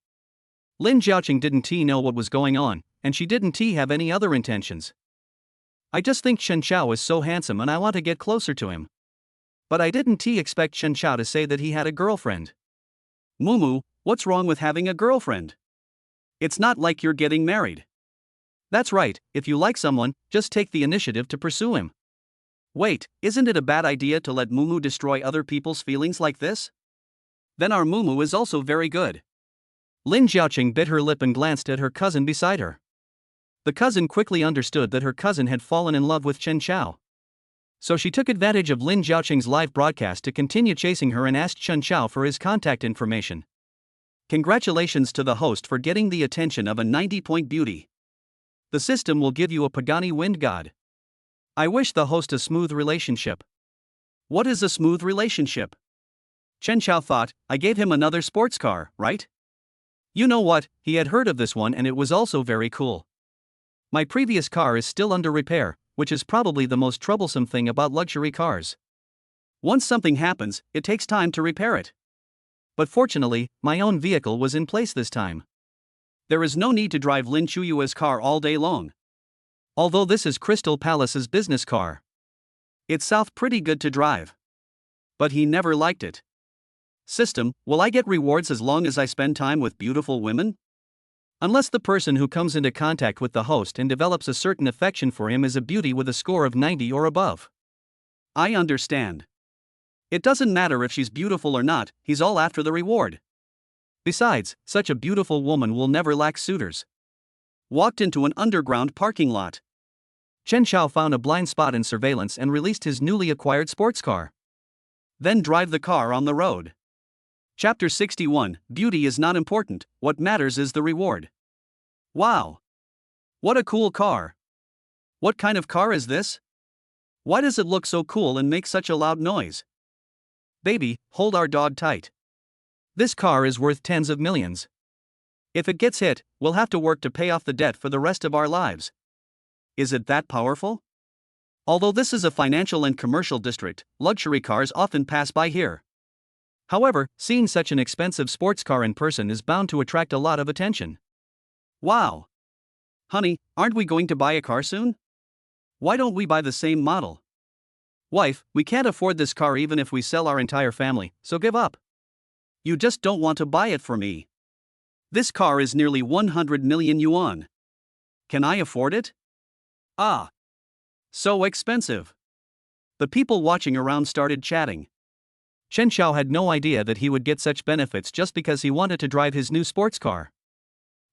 Lin Jiaoqing didn't know what was going on, and she didn't have any other intentions. I just think Chen Xiao is so handsome and I want to get closer to him. But I didn't expect Chen Xiao to say that he had a girlfriend. Mumu, what's wrong with having a girlfriend? It's not like you're getting married. That's right, if you like someone, just take the initiative to pursue him. Wait, isn't it a bad idea to let Mumu destroy other people's feelings like this? Then our Mumu is also very good. Lin Jiaoqing bit her lip and glanced at her cousin beside her. The cousin quickly understood that her cousin had fallen in love with Chen Xiao. So she took advantage of Lin Jiaoqing's live broadcast to continue chasing her and asked Chen Xiao for his contact information. Congratulations to the host for getting the attention of a 90-point beauty. The system will give you a Pagani wind god. I wish the host a smooth relationship. What is a smooth relationship? Chen Xiao thought, I gave him another sports car, right? You know what, he had heard of this one and it was also very cool. My previous car is still under repair, which is probably the most troublesome thing about luxury cars. Once something happens, it takes time to repair it. But fortunately, my own vehicle was in place this time. There is no need to drive Lin Chuyue's car all day long. Although this is Crystal Palace's business car. It sounds pretty good to drive. But he never liked it. System, will I get rewards as long as I spend time with beautiful women? Unless the person who comes into contact with the host and develops a certain affection for him is a beauty with a score of 90 or above. I understand. It doesn't matter if she's beautiful or not, he's all after the reward. Besides, such a beautiful woman will never lack suitors. Walked into an underground parking lot. Chen Xiao found a blind spot in surveillance and released his newly acquired sports car. Then drive the car on the road. Chapter 61, Beauty is not important, what matters is the reward. Wow! What a cool car! What kind of car is this? Why does it look so cool and make such a loud noise? Baby, hold our dog tight. This car is worth tens of millions. If it gets hit, we'll have to work to pay off the debt for the rest of our lives. Is it that powerful? Although this is a financial and commercial district, luxury cars often pass by here. However, seeing such an expensive sports car in person is bound to attract a lot of attention. Wow! Honey, aren't we going to buy a car soon? Why don't we buy the same model? Wife, we can't afford this car even if we sell our entire family, so give up. You just don't want to buy it for me. This car is nearly 100 million yuan. Can I afford it? Ah! So expensive. The people watching around started chatting. Chen Xiao had no idea that he would get such benefits just because he wanted to drive his new sports car.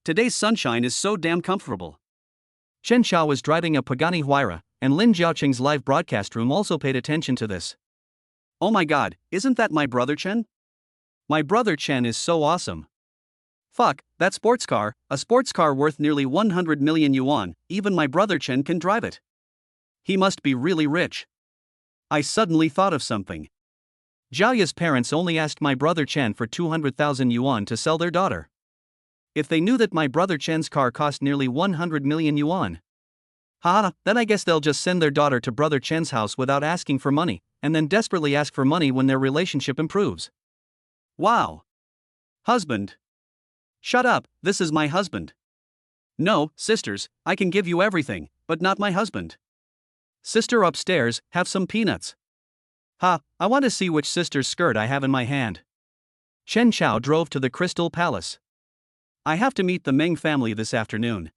Today's sunshine is so damn comfortable. Chen Xiao was driving a Pagani Huayra, and Lin Jiaoqing's live broadcast room also paid attention to this. Oh my god, isn't that my brother Chen? My brother Chen is so awesome. Fuck, that sports car, a sports car worth nearly 100 million yuan, even my brother Chen can drive it. He must be really rich. I suddenly thought of something. Zhao parents only asked my brother Chen for 200,000 yuan to sell their daughter. If they knew that my brother Chen's car cost nearly 100 million yuan. Then I guess they'll just send their daughter to brother Chen's house without asking for money, and then desperately ask for money when their relationship improves. Wow. Husband. Shut up, this is my husband. No, sisters, I can give you everything, but not my husband. Sister upstairs, have some peanuts. I want to see which sister's skirt I have in my hand. Chen Xiao drove to the Crystal Palace. I have to meet the Meng family this afternoon.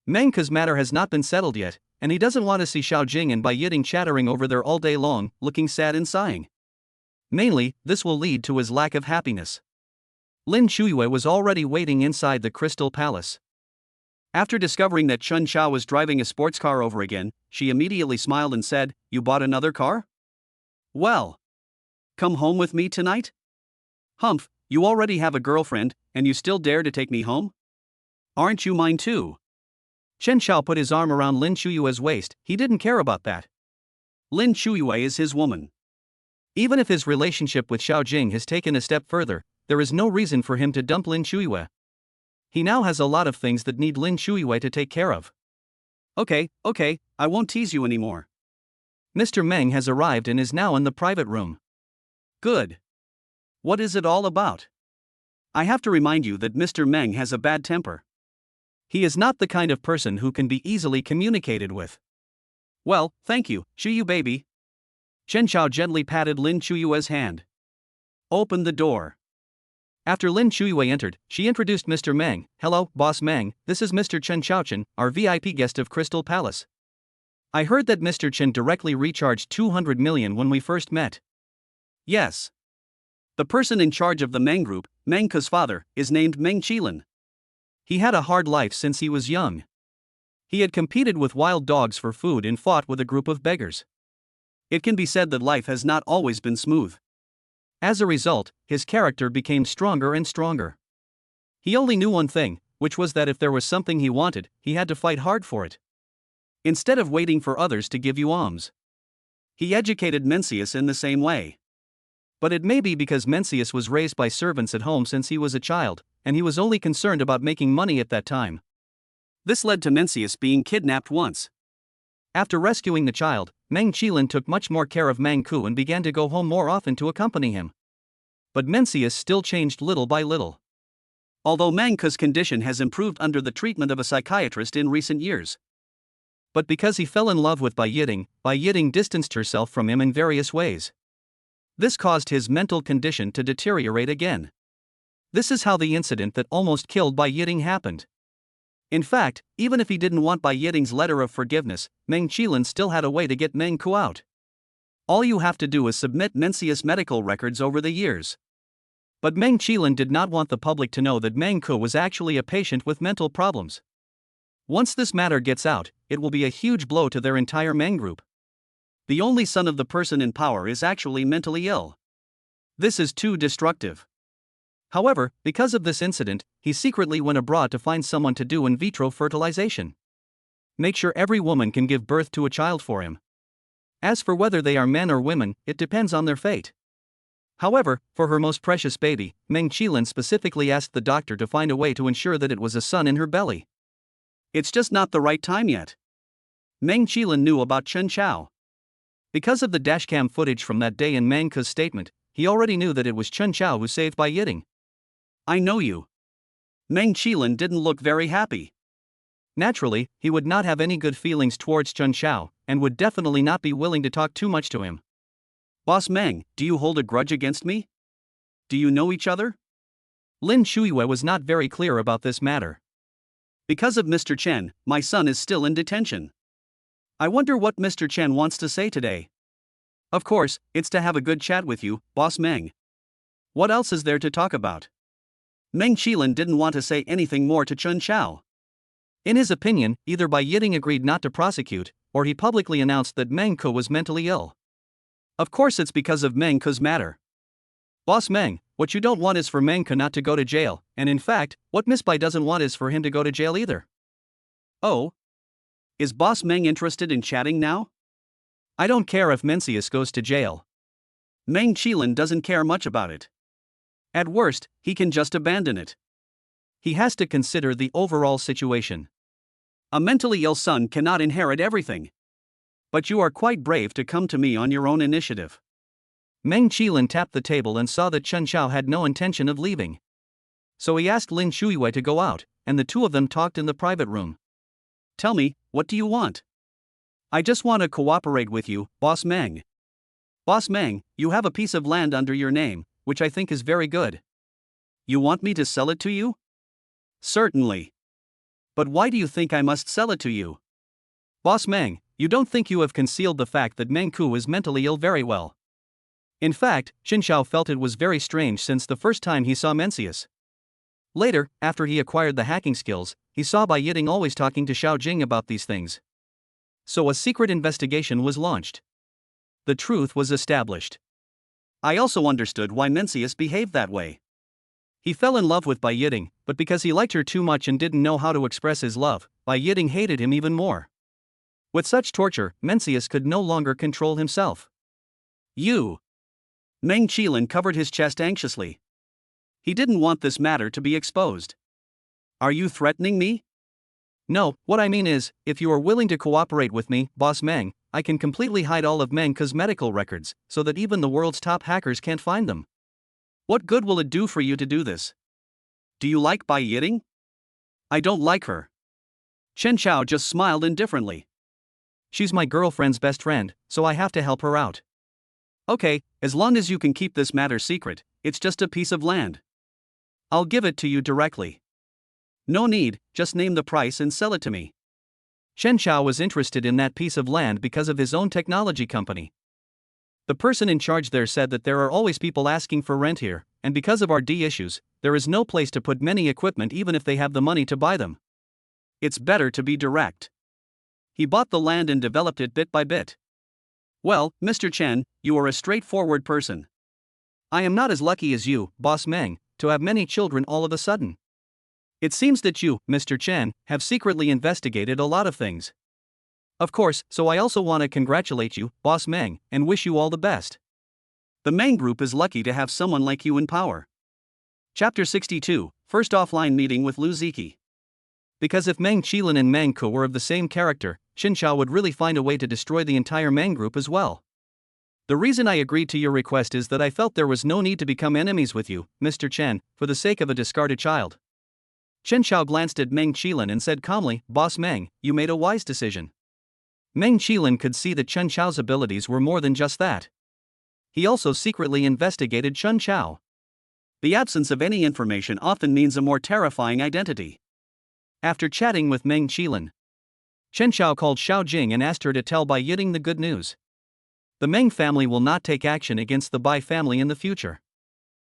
Meng Ke's matter has not been settled yet, and he doesn't want to see Xiao Jing and Bai Yiting chattering over there all day long, looking sad and sighing. Mainly, this will lead to his lack of happiness. Lin Shuiyue was already waiting inside the Crystal Palace. After discovering that Chen Xiao was driving a sports car over again, she immediately smiled and said, "You bought another car? Well. Come home with me tonight? Humph, you already have a girlfriend, and you still dare to take me home? Aren't you mine too?" Chen Xiao put his arm around Lin Shuiyue's waist. He didn't care about that. Lin Shuiyue is his woman. Even if his relationship with Xiao Jing has taken a step further, there is no reason for him to dump Lin Shuiyue. He now has a lot of things that need Lin Shuiyue to take care of. Okay, I won't tease you anymore. Mr. Meng has arrived and is now in the private room. Good. What is it all about? I have to remind you that Mr. Meng has a bad temper. He is not the kind of person who can be easily communicated with. Well, thank you, Shuyu baby. Chen Xiao gently patted Lin Shuiyue's hand. Open the door. After Lin Shuiyue entered, she introduced Mr. Meng. Hello, Boss Meng, this is Mr. Chen Xiaochen, our VIP guest of Crystal Palace. I heard that Mr. Chen directly recharged 200 million when we first met. Yes. The person in charge of the Meng group, Meng Ke's father, is named Meng Qilin. He had a hard life since he was young. He had competed with wild dogs for food and fought with a group of beggars. It can be said that life has not always been smooth. As a result, his character became stronger and stronger. He only knew one thing, which was that if there was something he wanted, he had to fight hard for it. Instead of waiting for others to give you alms. He educated Mencius in the same way. But it may be because Mencius was raised by servants at home since he was a child, and he was only concerned about making money at that time. This led to Mencius being kidnapped once. After rescuing the child, Meng Qilin took much more care of Meng Ku and began to go home more often to accompany him. But Mencius still changed little by little. Although Meng Ku's condition has improved under the treatment of a psychiatrist in recent years. But because he fell in love with Bai Yiting distanced herself from him in various ways. This caused his mental condition to deteriorate again. This is how the incident that almost killed Bai Yiting happened. In fact, even if he didn't want Bai Yiting's letter of forgiveness, Meng Qilin still had a way to get Meng Ku out. All you have to do is submit Mencius medical records over the years. But Meng Qilin did not want the public to know that Meng Ku was actually a patient with mental problems. Once this matter gets out, it will be a huge blow to their entire Meng group. The only son of the person in power is actually mentally ill. This is too destructive. However, because of this incident, he secretly went abroad to find someone to do in vitro fertilization. Make sure every woman can give birth to a child for him. As for whether they are men or women, it depends on their fate. However, for her most precious baby, Meng Qilin specifically asked the doctor to find a way to ensure that it was a son in her belly. It's just not the right time yet. Meng Qilin knew about Chen Chao. Because of the dashcam footage from that day in Meng Ke's statement, he already knew that it was Chen Chao who saved Bai Yiting. I know you. Meng Qilin didn't look very happy. Naturally, he would not have any good feelings towards Chen Chao, and would definitely not be willing to talk too much to him. Boss Meng, do you hold a grudge against me? Do you know each other? Lin Shuiyue was not very clear about this matter. Because of Mr. Chen, my son is still in detention. I wonder what Mr. Chen wants to say today. Of course, it's to have a good chat with you, Boss Meng. What else is there to talk about? Meng Qilin didn't want to say anything more to Chen Chao. In his opinion, either Bai Yiting agreed not to prosecute, or he publicly announced that Meng Ke was mentally ill. Of course it's because of Meng Ke's matter. Boss Meng, what you don't want is for Meng Ke not to go to jail, and in fact, what Miss Bai doesn't want is for him to go to jail either. Oh? Is Boss Meng interested in chatting now? I don't care if Mencius goes to jail. Meng Qilin doesn't care much about it. At worst, he can just abandon it. He has to consider the overall situation. A mentally ill son cannot inherit everything. But you are quite brave to come to me on your own initiative. Meng Qilin tapped the table and saw that Chen Chao had no intention of leaving. So he asked Lin Shuiyue to go out, and the two of them talked in the private room. Tell me, what do you want? I just want to cooperate with you, Boss Meng. Boss Meng, you have a piece of land under your name, which I think is very good. You want me to sell it to you? Certainly. But why do you think I must sell it to you? Boss Meng, you don't think you have concealed the fact that Meng Ke is mentally ill very well. In fact, Chen Chao felt it was very strange since the first time he saw Mencius. Later, after he acquired the hacking skills, he saw Bai Yiting always talking to Xiao Jing about these things. So a secret investigation was launched. The truth was established. I also understood why Mencius behaved that way. He fell in love with Bai Yiting, but because he liked her too much and didn't know how to express his love, Bai Yiting hated him even more. With such torture, Mencius could no longer control himself. You! Meng Qilin covered his chest anxiously. He didn't want this matter to be exposed. Are you threatening me? No, what I mean is, if you are willing to cooperate with me, Boss Meng, I can completely hide all of Meng Ke's medical records, so that even the world's top hackers can't find them. What good will it do for you to do this? Do you like Bai Yiting? I don't like her. Chen Chao just smiled indifferently. She's my girlfriend's best friend, so I have to help her out. Okay, as long as you can keep this matter secret, it's just a piece of land. I'll give it to you directly. No need, just name the price and sell it to me. Chen Chao was interested in that piece of land because of his own technology company. The person in charge there said that there are always people asking for rent here, and because of our issues, there is no place to put many equipment even if they have the money to buy them. It's better to be direct. He bought the land and developed it bit by bit. Well, Mr. Chen, you are a straightforward person. I am not as lucky as you, Boss Meng, to have many children all of a sudden. It seems that you, Mr. Chen, have secretly investigated a lot of things. Of course, so I also want to congratulate you, Boss Meng, and wish you all the best. The Meng Group is lucky to have someone like you in power. Chapter 62, First Offline Meeting with Lu Ziki. Because if Meng Qilin and Meng Ke were of the same character, Chen Chao would really find a way to destroy the entire Meng Group as well. The reason I agreed to your request is that I felt there was no need to become enemies with you, Mr. Chen, for the sake of a discarded child. Chen Chao glanced at Meng Qilin and said calmly, Boss Meng, you made a wise decision. Meng Qilin could see that Chen Chao's abilities were more than just that. He also secretly investigated Chen Chao. The absence of any information often means a more terrifying identity. After chatting with Meng Qilin, Chen Chao called Xiao Jing and asked her to tell Bai Yiting the good news. The Meng family will not take action against the Bai family in the future.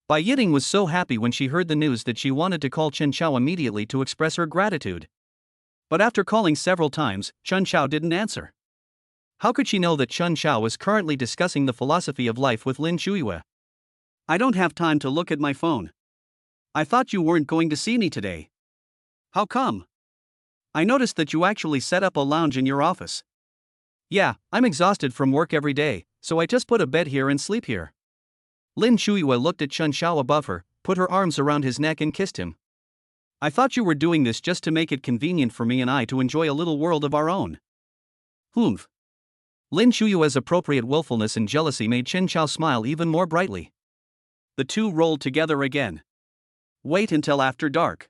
Bai Yiting was so happy when she heard the news that she wanted to call Chen Chao immediately to express her gratitude. But after calling several times, Chen Chao didn't answer. How could she know that Chen Chao was currently discussing the philosophy of life with Lin Shuiyue? I don't have time to look at my phone. I thought you weren't going to see me today. How come? I noticed that you actually set up a lounge in your office. Yeah, I'm exhausted from work every day, so I just put a bed here and sleep here. Lin Shuiwa looked at Chen Xiao above her, put her arms around his neck and kissed him. I thought you were doing this just to make it convenient for me and I to enjoy a little world of our own. Humph. Lin Shuiwa's appropriate willfulness and jealousy made Chen Xiao smile even more brightly. The two rolled together again. Wait until after dark.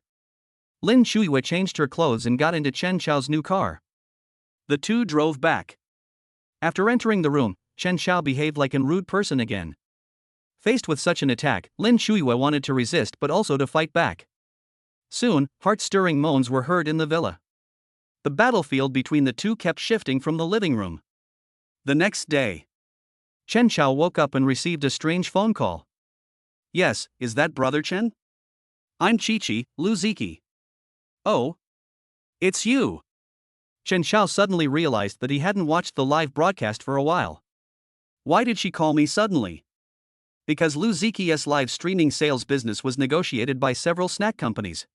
Lin Shuiwa changed her clothes and got into Chen Xiao's new car. The two drove back. After entering the room, Chen Xiao behaved like a rude person again. Faced with such an attack, Lin Shuiwa wanted to resist but also to fight back. Soon, heart-stirring moans were heard in the villa. The battlefield between the two kept shifting from the living room. The next day, Chen Xiao woke up and received a strange phone call. Yes, is that Brother Chen? I'm Chi-Chi, Lu Ziki. Oh. It's you. Chen Xiao suddenly realized that he hadn't watched the live broadcast for a while. Why did she call me suddenly? Because Lu Ziki's live streaming sales business was negotiated by several snack companies.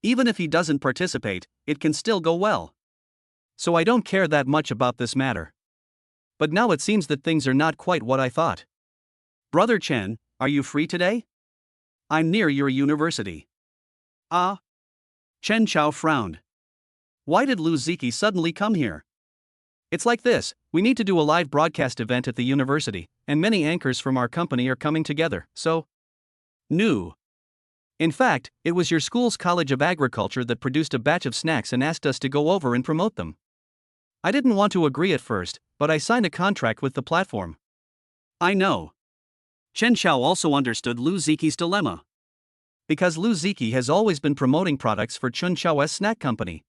Even if he doesn't participate, it can still go well. So I don't care that much about this matter. But now it seems that things are not quite what I thought. Brother Chen, are you free today? I'm near your university. Ah. Chen Xiao frowned. Why did Lu Ziki suddenly come here? It's like this, we need to do a live broadcast event at the university, and many anchors from our company are coming together, so... New. In fact, it was your school's College of Agriculture that produced a batch of snacks and asked us to go over and promote them. I didn't want to agree at first, but I signed a contract with the platform. I know. Chen Xiao also understood Lu Ziki's dilemma. Because Lu Ziki has always been promoting products for Chen Xiao's snack company.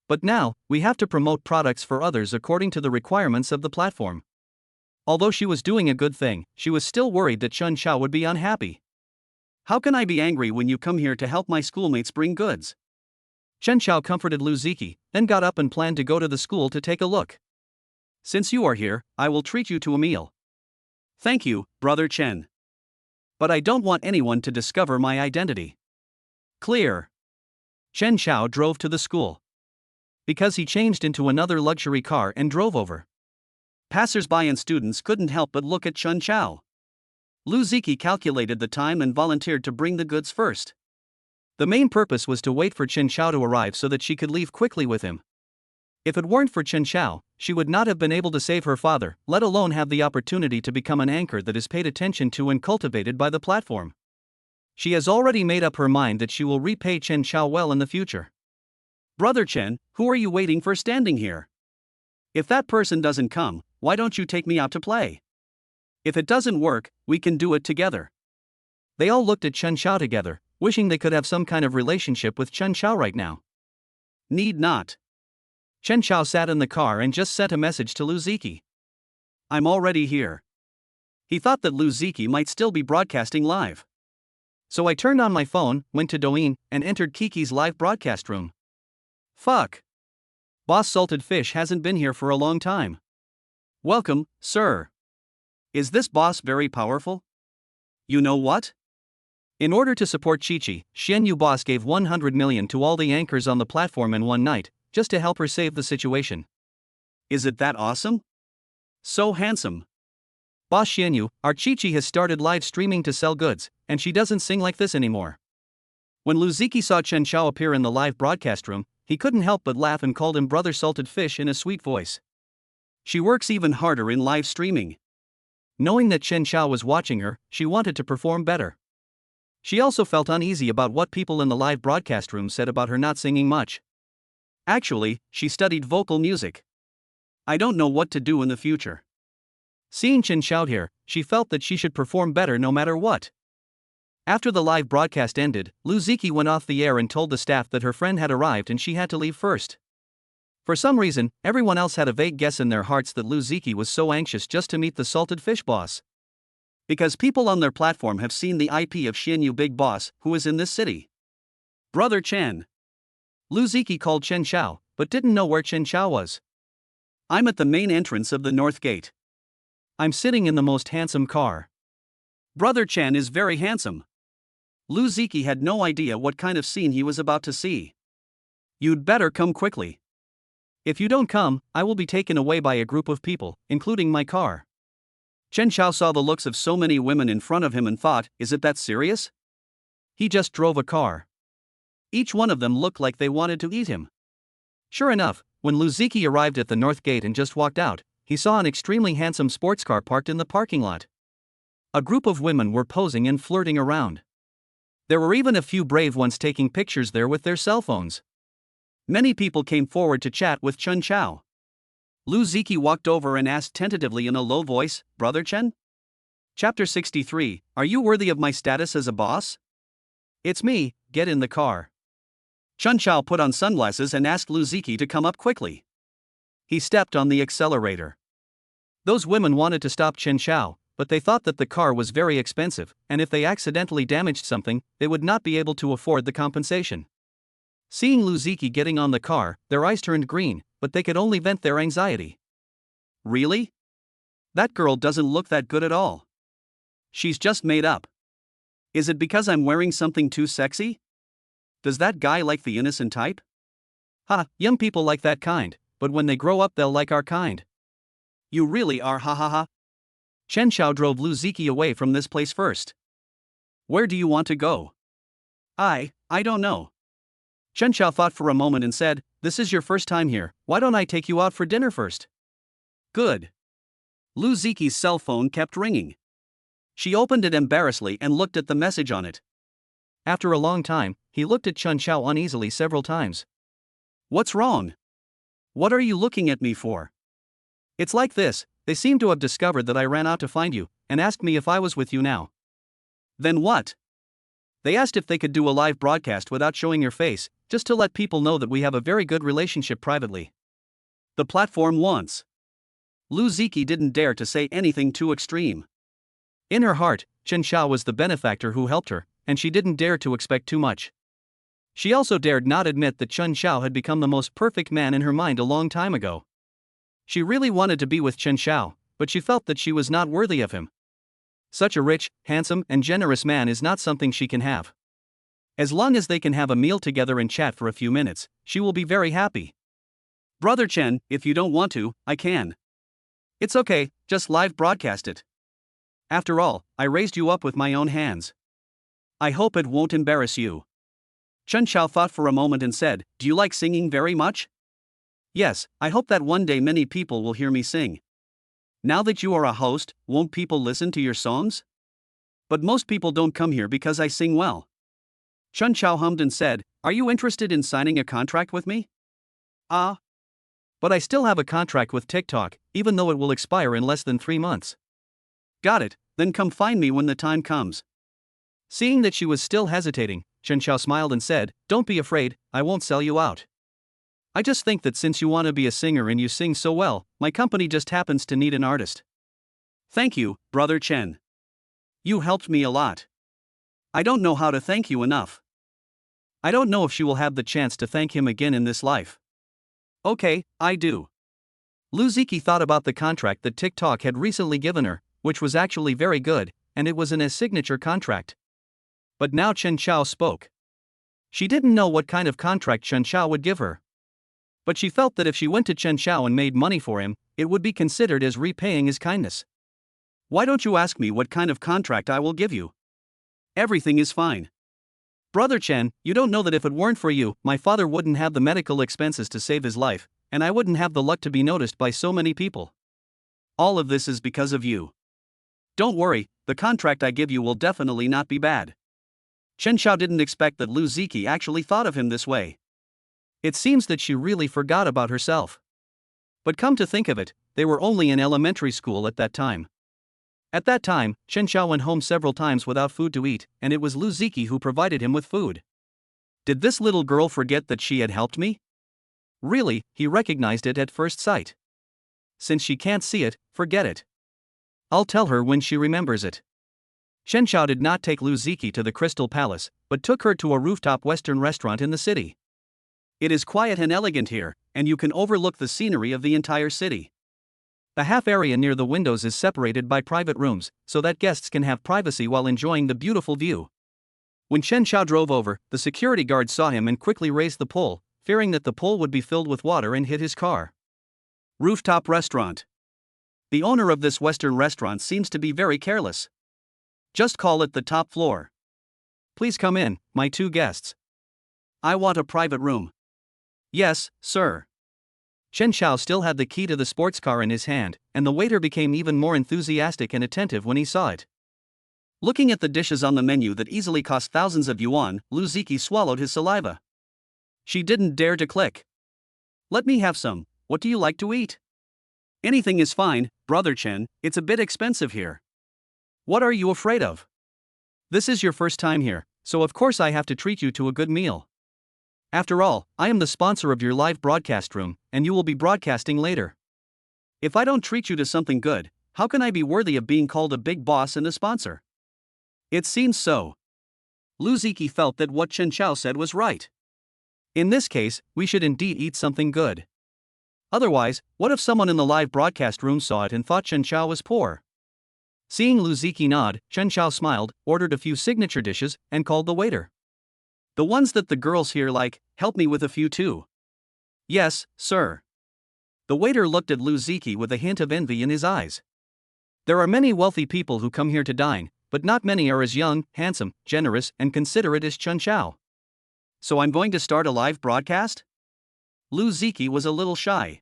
But now, we have to promote products for others according to the requirements of the platform. Although she was doing a good thing, she was still worried that Chen Xiao would be unhappy. How can I be angry when you come here to help my schoolmates bring goods? Chen Xiao comforted Lu Ziki, then got up and planned to go to the school to take a look. Since you are here, I will treat you to a meal. Thank you, Brother Chen. But I don't want anyone to discover my identity. Clear. Chen Xiao drove to the school. Because he changed into another luxury car and drove over. Passers-by and students couldn't help but look at Chen Xiao. Lu Ziki calculated the time and volunteered to bring the goods first. The main purpose was to wait for Chen Xiao to arrive so that she could leave quickly with him. If it weren't for Chen Xiao, she would not have been able to save her father, let alone have the opportunity to become an anchor that is paid attention to and cultivated by the platform. She has already made up her mind that she will repay Chen Xiao well in the future. Brother Chen, who are you waiting for standing here? If that person doesn't come, why don't you take me out to play? If it doesn't work, we can do it together. They all looked at Chen Xiao together, wishing they could have some kind of relationship with Chen Xiao right now. Need not. Chen Xiao sat in the car and just sent a message to Lu Ziki. I'm already here. He thought that Lu Ziki might still be broadcasting live. So I turned on my phone, went to Douyin, and entered Kiki's live broadcast room. Fuck. Boss Salted Fish hasn't been here for a long time. Welcome, sir. Is this boss very powerful? You know what? In order to support Chi-Chi, Xian Yu boss gave 100 million to all the anchors on the platform in one night, just to help her save the situation. Is it that awesome? So handsome. Boss Xian Yu, our Chi-Chi has started live streaming to sell goods, and she doesn't sing like this anymore. When Lu Ziki saw Chen Xiao appear in the live broadcast room, he couldn't help but laugh and called him Brother Salted Fish in a sweet voice. She works even harder in live streaming. Knowing that Chen Xiao was watching her, she wanted to perform better. She also felt uneasy about what people in the live broadcast room said about her not singing much. Actually, she studied vocal music. I don't know what to do in the future. Seeing Chen Xiao here, she felt that she should perform better no matter what. After the live broadcast ended, Lu Ziki went off the air and told the staff that her friend had arrived and she had to leave first. For some reason, everyone else had a vague guess in their hearts that Lu Ziki was so anxious just to meet the Salted Fish boss. Because people on their platform have seen the IP of Xian Yu Big Boss, who is in this city. Brother Chen. Lu Ziki called Chen Xiao, but didn't know where Chen Xiao was. I'm at the main entrance of the North Gate. I'm sitting in the most handsome car. Brother Chen is very handsome. Lu Ziki had no idea what kind of scene he was about to see. You'd better come quickly. If you don't come, I will be taken away by a group of people, including my car. Chen Xiao saw the looks of so many women in front of him and thought, is it that serious? He just drove a car. Each one of them looked like they wanted to eat him. Sure enough, when Lu Ziki arrived at the north gate and just walked out, he saw an extremely handsome sports car parked in the parking lot. A group of women were posing and flirting around. There were even a few brave ones taking pictures there with their cell phones. Many people came forward to chat with Chen Xiao. Lu Ziki walked over and asked tentatively in a low voice, Brother Chen? Chapter 63, Are you worthy of my status as a boss? It's me, get in the car. Chen Xiao put on sunglasses and asked Lu Ziki to come up quickly. He stepped on the accelerator. Those women wanted to stop Chen Xiao, but they thought that the car was very expensive, and if they accidentally damaged something, they would not be able to afford the compensation. Seeing Lu Ziki getting on the car, their eyes turned green, but they could only vent their anxiety. Really? That girl doesn't look that good at all. She's just made up. Is it because I'm wearing something too sexy? Does that guy like the innocent type? Ha, young people like that kind, but when they grow up they'll like our kind. You really are, ha ha ha. Chen Xiao drove Lu Ziki away from this place first. Where do you want to go? I don't know. Chen Xiao thought for a moment and said, This is your first time here, why don't I take you out for dinner first? Good. Lu Ziki's cell phone kept ringing. She opened it embarrassedly and looked at the message on it. After a long time, he looked at Chen Xiao uneasily several times. What's wrong? What are you looking at me for? It's like this, they seem to have discovered that I ran out to find you, and asked me if I was with you now. Then what? They asked if they could do a live broadcast without showing your face, just to let people know that we have a very good relationship privately. The platform wants. Lu Ziki didn't dare to say anything too extreme. In her heart, Chen Xiao was the benefactor who helped her, and she didn't dare to expect too much. She also dared not admit that Chen Xiao had become the most perfect man in her mind a long time ago. She really wanted to be with Chen Xiao, but she felt that she was not worthy of him. Such a rich, handsome, and generous man is not something she can have. As long as they can have a meal together and chat for a few minutes, she will be very happy. Brother Chen, if you don't want to, I can. It's okay, just live broadcast it. After all, I raised you up with my own hands. I hope it won't embarrass you. Chen Xiao thought for a moment and said, Do you like singing very much? Yes, I hope that one day many people will hear me sing. Now that you are a host, won't people listen to your songs? But most people don't come here because I sing well. Chen Xiao hummed and said, Are you interested in signing a contract with me? But I still have a contract with TikTok, even though it will expire in less than 3 months. Got it, then come find me when the time comes. Seeing that she was still hesitating, Chen Xiao smiled and said, Don't be afraid, I won't sell you out. I just think that since you want to be a singer and you sing so well, my company just happens to need an artist. Thank you, Brother Chen. You helped me a lot. I don't know how to thank you enough. I don't know if she will have the chance to thank him again in this life. Okay, I do. Lu Ziki thought about the contract that TikTok had recently given her, which was actually very good, and it was a signature contract. But now Chen Xiao spoke. She didn't know what kind of contract Chen Xiao would give her. But she felt that if she went to Chen Xiao and made money for him, it would be considered as repaying his kindness. Why don't you ask me what kind of contract I will give you? Everything is fine. Brother Chen, you don't know that if it weren't for you, my father wouldn't have the medical expenses to save his life, and I wouldn't have the luck to be noticed by so many people. All of this is because of you. Don't worry, the contract I give you will definitely not be bad. Chen Xiao didn't expect that Lu Ziki actually thought of him this way. It seems that she really forgot about herself. But come to think of it, they were only in elementary school at that time. At that time, Chen Xiao went home several times without food to eat, and it was Lu Ziki who provided him with food. Did this little girl forget that she had helped me? Really, he recognized it at first sight. Since she can't see it, forget it. I'll tell her when she remembers it. Chen Xiao did not take Lu Ziki to the Crystal Palace, but took her to a rooftop Western restaurant in the city. It is quiet and elegant here, and you can overlook the scenery of the entire city. The half area near the windows is separated by private rooms, so that guests can have privacy while enjoying the beautiful view. When Chen Xiao drove over, the security guard saw him and quickly raised the pole, fearing that the pole would be filled with water and hit his car. Rooftop restaurant. The owner of this Western restaurant seems to be very careless. Just call it the top floor. Please come in, my two guests. I want a private room. Yes, sir. Chen Xiao still had the key to the sports car in his hand, and the waiter became even more enthusiastic and attentive when he saw it. Looking at the dishes on the menu that easily cost thousands of yuan, Lu Ziki swallowed his saliva. She didn't dare to click. Let me have some. What do you like to eat? Anything is fine, Brother Chen, it's a bit expensive here. What are you afraid of? This is your first time here, so of course I have to treat you to a good meal. After all, I am the sponsor of your live broadcast room, and you will be broadcasting later. If I don't treat you to something good, how can I be worthy of being called a big boss and a sponsor? It seems so. Lu Ziki felt that what Chen Xiao said was right. In this case, we should indeed eat something good. Otherwise, what if someone in the live broadcast room saw it and thought Chen Xiao was poor? Seeing Lu Ziki nod, Chen Xiao smiled, ordered a few signature dishes, and called the waiter. The ones that the girls here like, help me with a few too. Yes, sir. The waiter looked at Lu Ziki with a hint of envy in his eyes. There are many wealthy people who come here to dine, but not many are as young, handsome, generous, and considerate as Chen Xiao. So I'm going to start a live broadcast? Lu Ziki was a little shy.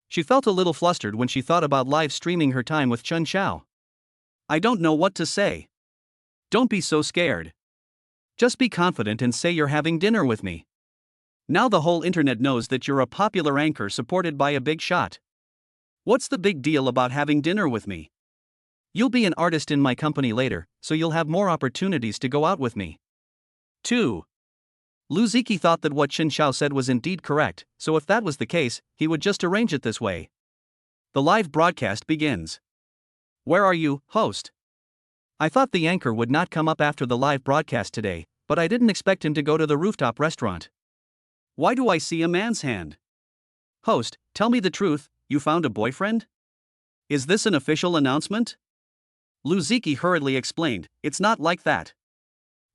She felt a little flustered when she thought about live streaming her time with Chen Xiao. I don't know what to say. Don't be so scared. Just be confident and say you're having dinner with me. Now the whole internet knows that you're a popular anchor supported by a big shot. What's the big deal about having dinner with me? You'll be an artist in my company later, so you'll have more opportunities to go out with me. 2. Lu Ziki thought that what Chen Xiao said was indeed correct, so if that was the case, he would just arrange it this way. The live broadcast begins. Where are you, host? I thought the anchor would not come up after the live broadcast today, but I didn't expect him to go to the rooftop restaurant. Why do I see a man's hand? Host, tell me the truth, you found a boyfriend? Is this an official announcement? Lu Ziki hurriedly explained, it's not like that.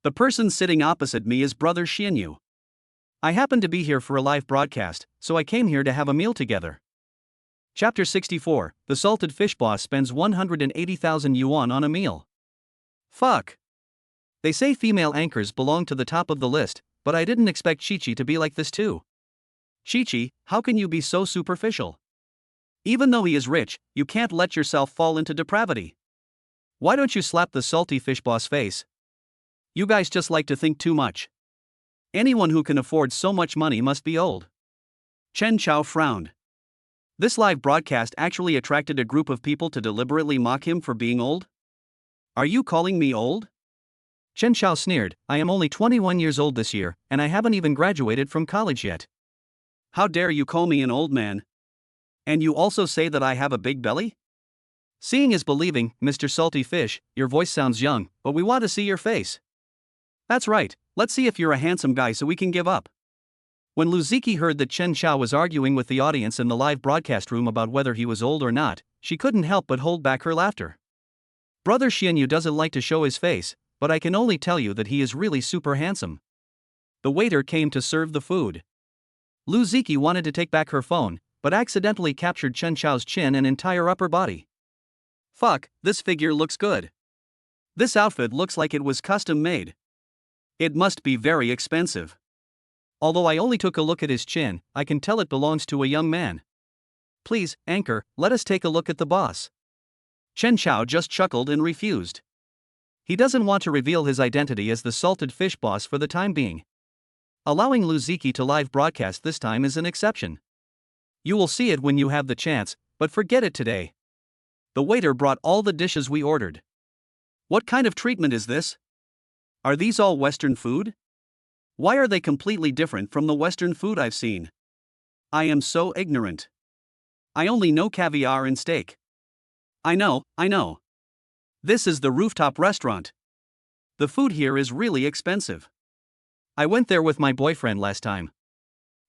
The person sitting opposite me is Brother Xianyu. I happen to be here for a live broadcast, so I came here to have a meal together. Chapter 64, The Salted Fish Boss Spends 180,000 yuan on a meal. Fuck. They say female anchors belong to the top of the list, but I didn't expect Chi-Chi to be like this too. Chi-Chi, how can you be so superficial? Even though he is rich, you can't let yourself fall into depravity. Why don't you slap the salty fish boss face? You guys just like to think too much. Anyone who can afford so much money must be old. Chen Xiao frowned. This live broadcast actually attracted a group of people to deliberately mock him for being old? Are you calling me old? Chen Xiao sneered, I am only 21 years old this year, and I haven't even graduated from college yet. How dare you call me an old man? And you also say that I have a big belly? Seeing is believing, Mr. Salty Fish, your voice sounds young, but we want to see your face. That's right, let's see if you're a handsome guy so we can give up. When Lu Ziki heard that Chen Xiao was arguing with the audience in the live broadcast room about whether he was old or not, she couldn't help but hold back her laughter. Brother Xianyu doesn't like to show his face, but I can only tell you that he is really super handsome. The waiter came to serve the food. Lu Ziki wanted to take back her phone, but accidentally captured Chen Xiao's chin and entire upper body. Fuck, this figure looks good. This outfit looks like it was custom made. It must be very expensive. Although I only took a look at his chin, I can tell it belongs to a young man. Please, anchor, let us take a look at the boss. Chen Xiao just chuckled and refused. He doesn't want to reveal his identity as the salted fish boss for the time being. Allowing Lu Ziki to live broadcast this time is an exception. You will see it when you have the chance, but forget it today. The waiter brought all the dishes we ordered. What kind of treatment is this? Are these all Western food? Why are they completely different from the Western food I've seen? I am so ignorant. I only know caviar and steak. I know. This is the rooftop restaurant. The food here is really expensive. I went there with my boyfriend last time.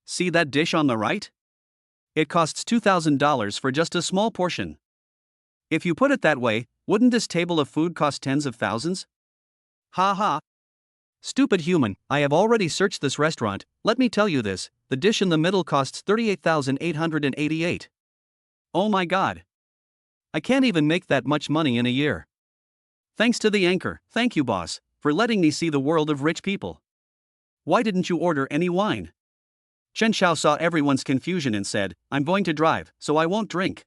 See that dish on the right? It costs $2,000 for just a small portion. If you put it that way, wouldn't this table of food cost tens of thousands? Ha ha. Stupid human, I have already searched this restaurant, let me tell you this, the dish in the middle costs 38,888. Oh my god. I can't even make that much money in a year. Thanks to the anchor, thank you boss, for letting me see the world of rich people. Why didn't you order any wine? Chen Xiao saw everyone's confusion and said, I'm going to drive, so I won't drink.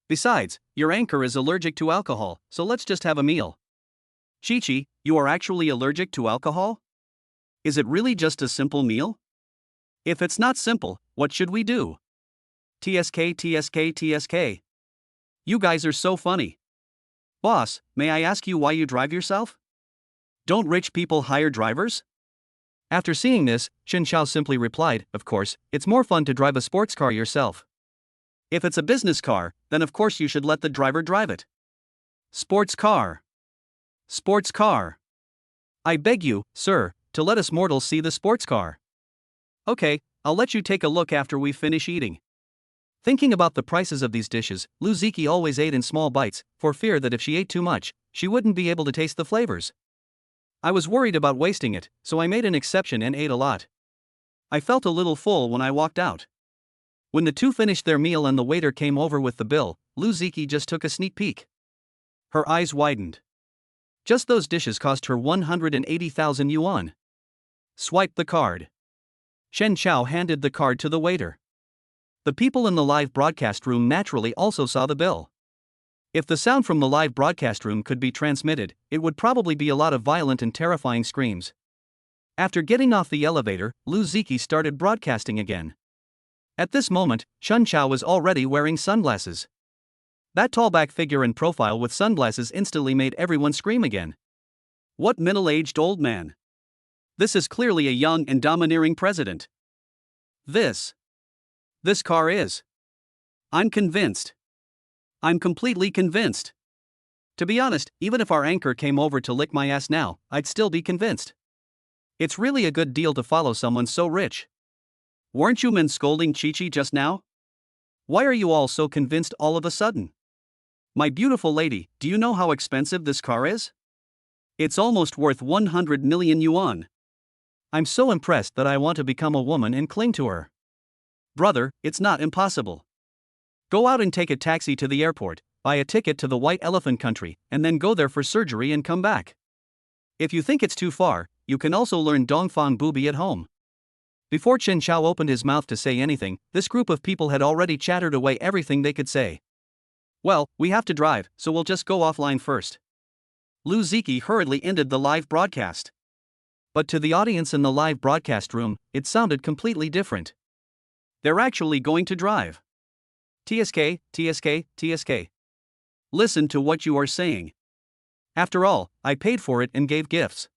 Besides, your anchor is allergic to alcohol, so let's just have a meal. Chi-Chi, you are actually allergic to alcohol? Is it really just a simple meal? If it's not simple, what should we do? TSK, TSK, TSK. You guys are so funny. Boss, may I ask you why you drive yourself? Don't rich people hire drivers? After seeing this, Chen Xiao simply replied, of course, it's more fun to drive a sports car yourself. If it's a business car, then of course you should let the driver drive it. Sports car. Sports car. I beg you, sir, to let us mortals see the sports car. Okay, I'll let you take a look after we finish eating. Thinking about the prices of these dishes, Lu Ziki always ate in small bites, for fear that if she ate too much, she wouldn't be able to taste the flavors. I was worried about wasting it, so I made an exception and ate a lot. I felt a little full when I walked out. When the two finished their meal and the waiter came over with the bill, Lu Ziki just took a sneak peek. Her eyes widened. Just those dishes cost her 180,000 yuan. Swipe the card. Chen Xiao handed the card to the waiter. The people in the live broadcast room naturally also saw the bill. If the sound from the live broadcast room could be transmitted, it would probably be a lot of violent and terrifying screams. After getting off the elevator, Lu Ziki started broadcasting again. At this moment, Chen Xiao was already wearing sunglasses. That tall-back figure and profile with sunglasses instantly made everyone scream again. What middle-aged old man? This is clearly a young and domineering president. This car is. I'm convinced. I'm completely convinced. To be honest, even if our anchor came over to lick my ass now, I'd still be convinced. It's really a good deal to follow someone so rich. Weren't you men scolding Chi-Chi just now? Why are you all so convinced all of a sudden? My beautiful lady, do you know how expensive this car is? It's almost worth 100 million yuan. I'm so impressed that I want to become a woman and cling to her. Brother, it's not impossible. Go out and take a taxi to the airport, buy a ticket to the White Elephant Country, and then go there for surgery and come back. If you think it's too far, you can also learn Dongfang Bubi at home. Before Chen Xiao opened his mouth to say anything, this group of people had already chattered away everything they could say. Well, we have to drive, so we'll just go offline first. Lu Ziki hurriedly ended the live broadcast. But to the audience in the live broadcast room, it sounded completely different. They're actually going to drive. TSK, TSK, TSK. Listen to what you are saying. After all, I paid for it and gave gifts.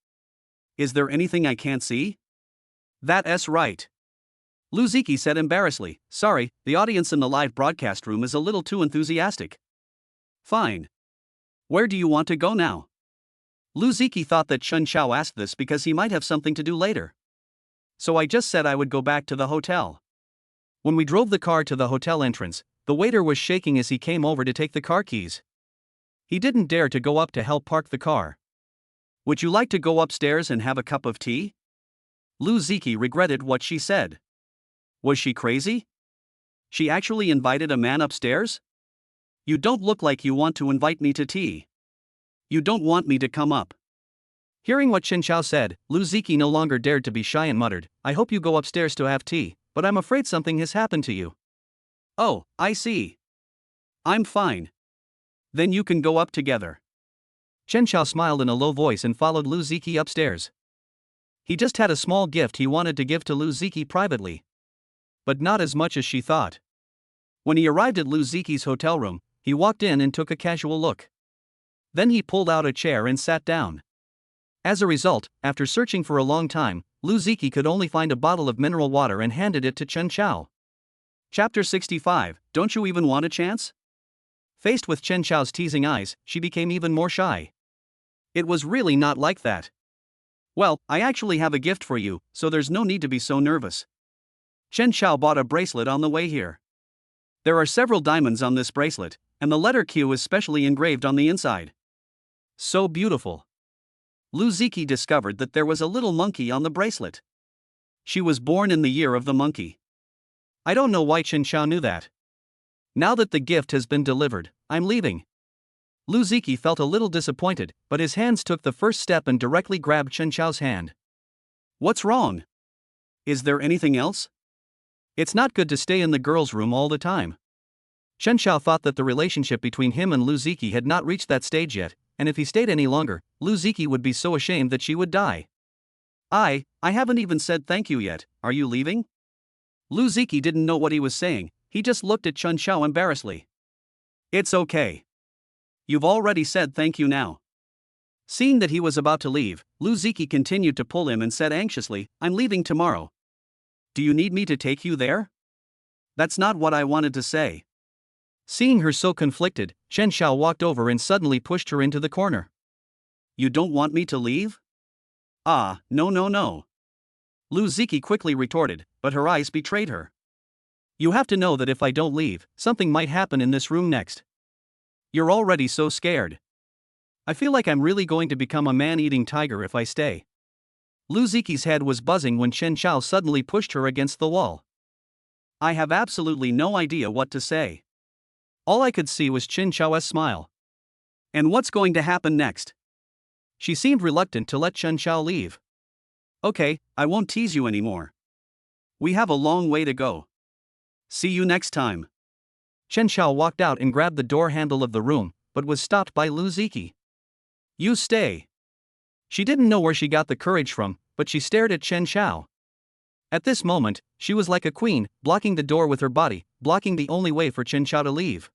Is there anything I can't see? That's right. Lu Ziki said embarrassedly, sorry, the audience in the live broadcast room is a little too enthusiastic. Fine. Where do you want to go now? Lu Ziki thought that Chen Xiao asked this because he might have something to do later. So I just said I would go back to the hotel. When we drove the car to the hotel entrance, the waiter was shaking as he came over to take the car keys. He didn't dare to go up to help park the car. Would you like to go upstairs and have a cup of tea? Lu Ziki regretted what she said. Was she crazy? She actually invited a man upstairs? You don't look like you want to invite me to tea. You don't want me to come up. Hearing what Chen Xiao said, Lu Ziki no longer dared to be shy and muttered, I hope you go upstairs to have tea, but I'm afraid something has happened to you. Oh, I see. I'm fine. Then you can go up together. Chen Xiao smiled in a low voice and followed Lu Ziki upstairs. He just had a small gift he wanted to give to Lu Ziki privately. But not as much as she thought. When he arrived at Lu Ziki's hotel room, he walked in and took a casual look. Then he pulled out a chair and sat down. As a result, after searching for a long time, Lu Ziki could only find a bottle of mineral water and handed it to Chen Xiao. Chapter 65, Don't you even want a chance? Faced with Chen Xiao's teasing eyes, she became even more shy. It was really not like that. Well, I actually have a gift for you, so there's no need to be so nervous. Chen Xiao bought a bracelet on the way here. There are several diamonds on this bracelet, and the letter Q is specially engraved on the inside. So beautiful. Lu Ziki discovered that there was a little monkey on the bracelet. She was born in the year of the monkey. I don't know why Chen Xiao knew that. Now that the gift has been delivered, I'm leaving. Lu Ziki felt a little disappointed, but his hands took the first step and directly grabbed Chen Xiao's hand. What's wrong? Is there anything else? It's not good to stay in the girls' room all the time. Chen Xiao thought that the relationship between him and Lu Ziki had not reached that stage yet, and if he stayed any longer, Lu Ziki would be so ashamed that she would die. I haven't even said thank you yet, are you leaving? Lu Ziki didn't know what he was saying, he just looked at Chen Xiao embarrassedly. It's okay. You've already said thank you now. Seeing that he was about to leave, Lu Ziki continued to pull him and said anxiously, I'm leaving tomorrow. Do you need me to take you there? That's not what I wanted to say. Seeing her so conflicted, Chen Xiao walked over and suddenly pushed her into the corner. You don't want me to leave? Ah, no. Lu Ziki quickly retorted, but her eyes betrayed her. You have to know that if I don't leave, something might happen in this room next. You're already so scared. I feel like I'm really going to become a man-eating tiger if I stay. Lu Ziki's head was buzzing when Chen Xiao suddenly pushed her against the wall. I have absolutely no idea what to say. All I could see was Chen Xiao's smile. And what's going to happen next? She seemed reluctant to let Chen Xiao leave. Okay, I won't tease you anymore. We have a long way to go. See you next time. Chen Xiao walked out and grabbed the door handle of the room, but was stopped by Lu Ziki. You stay. She didn't know where she got the courage from, but she stared at Chen Xiao. At this moment, she was like a queen, blocking the door with her body, blocking the only way for Chen Xiao to leave.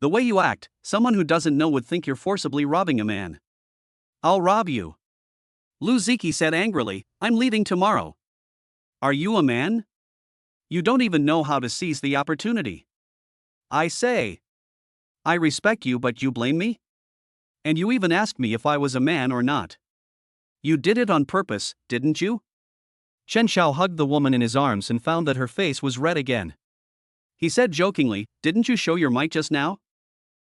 The way you act, someone who doesn't know would think you're forcibly robbing a man. I'll rob you. Lu Ziki said angrily, I'm leaving tomorrow. Are you a man? You don't even know how to seize the opportunity. I say. I respect you, but you blame me? And you even asked me if I was a man or not. You did it on purpose, didn't you? Chen Xiao hugged the woman in his arms and found that her face was red again. He said jokingly, didn't you show your might just now?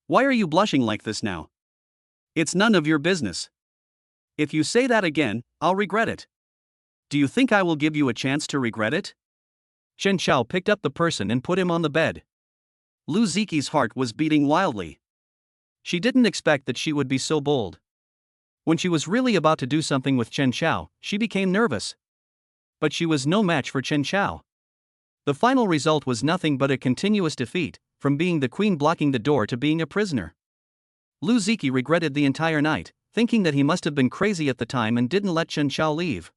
Why are you blushing like this now? It's none of your business. If you say that again, I'll regret it. Do you think I will give you a chance to regret it? Chen Xiao picked up the person and put him on the bed. Lu Ziki's heart was beating wildly. She didn't expect that she would be so bold. When she was really about to do something with Chen Xiao, she became nervous. But she was no match for Chen Xiao. The final result was nothing but a continuous defeat, from being the queen blocking the door to being a prisoner. Lu Ziki regretted the entire night, thinking that he must have been crazy at the time and didn't let Chen Xiao leave.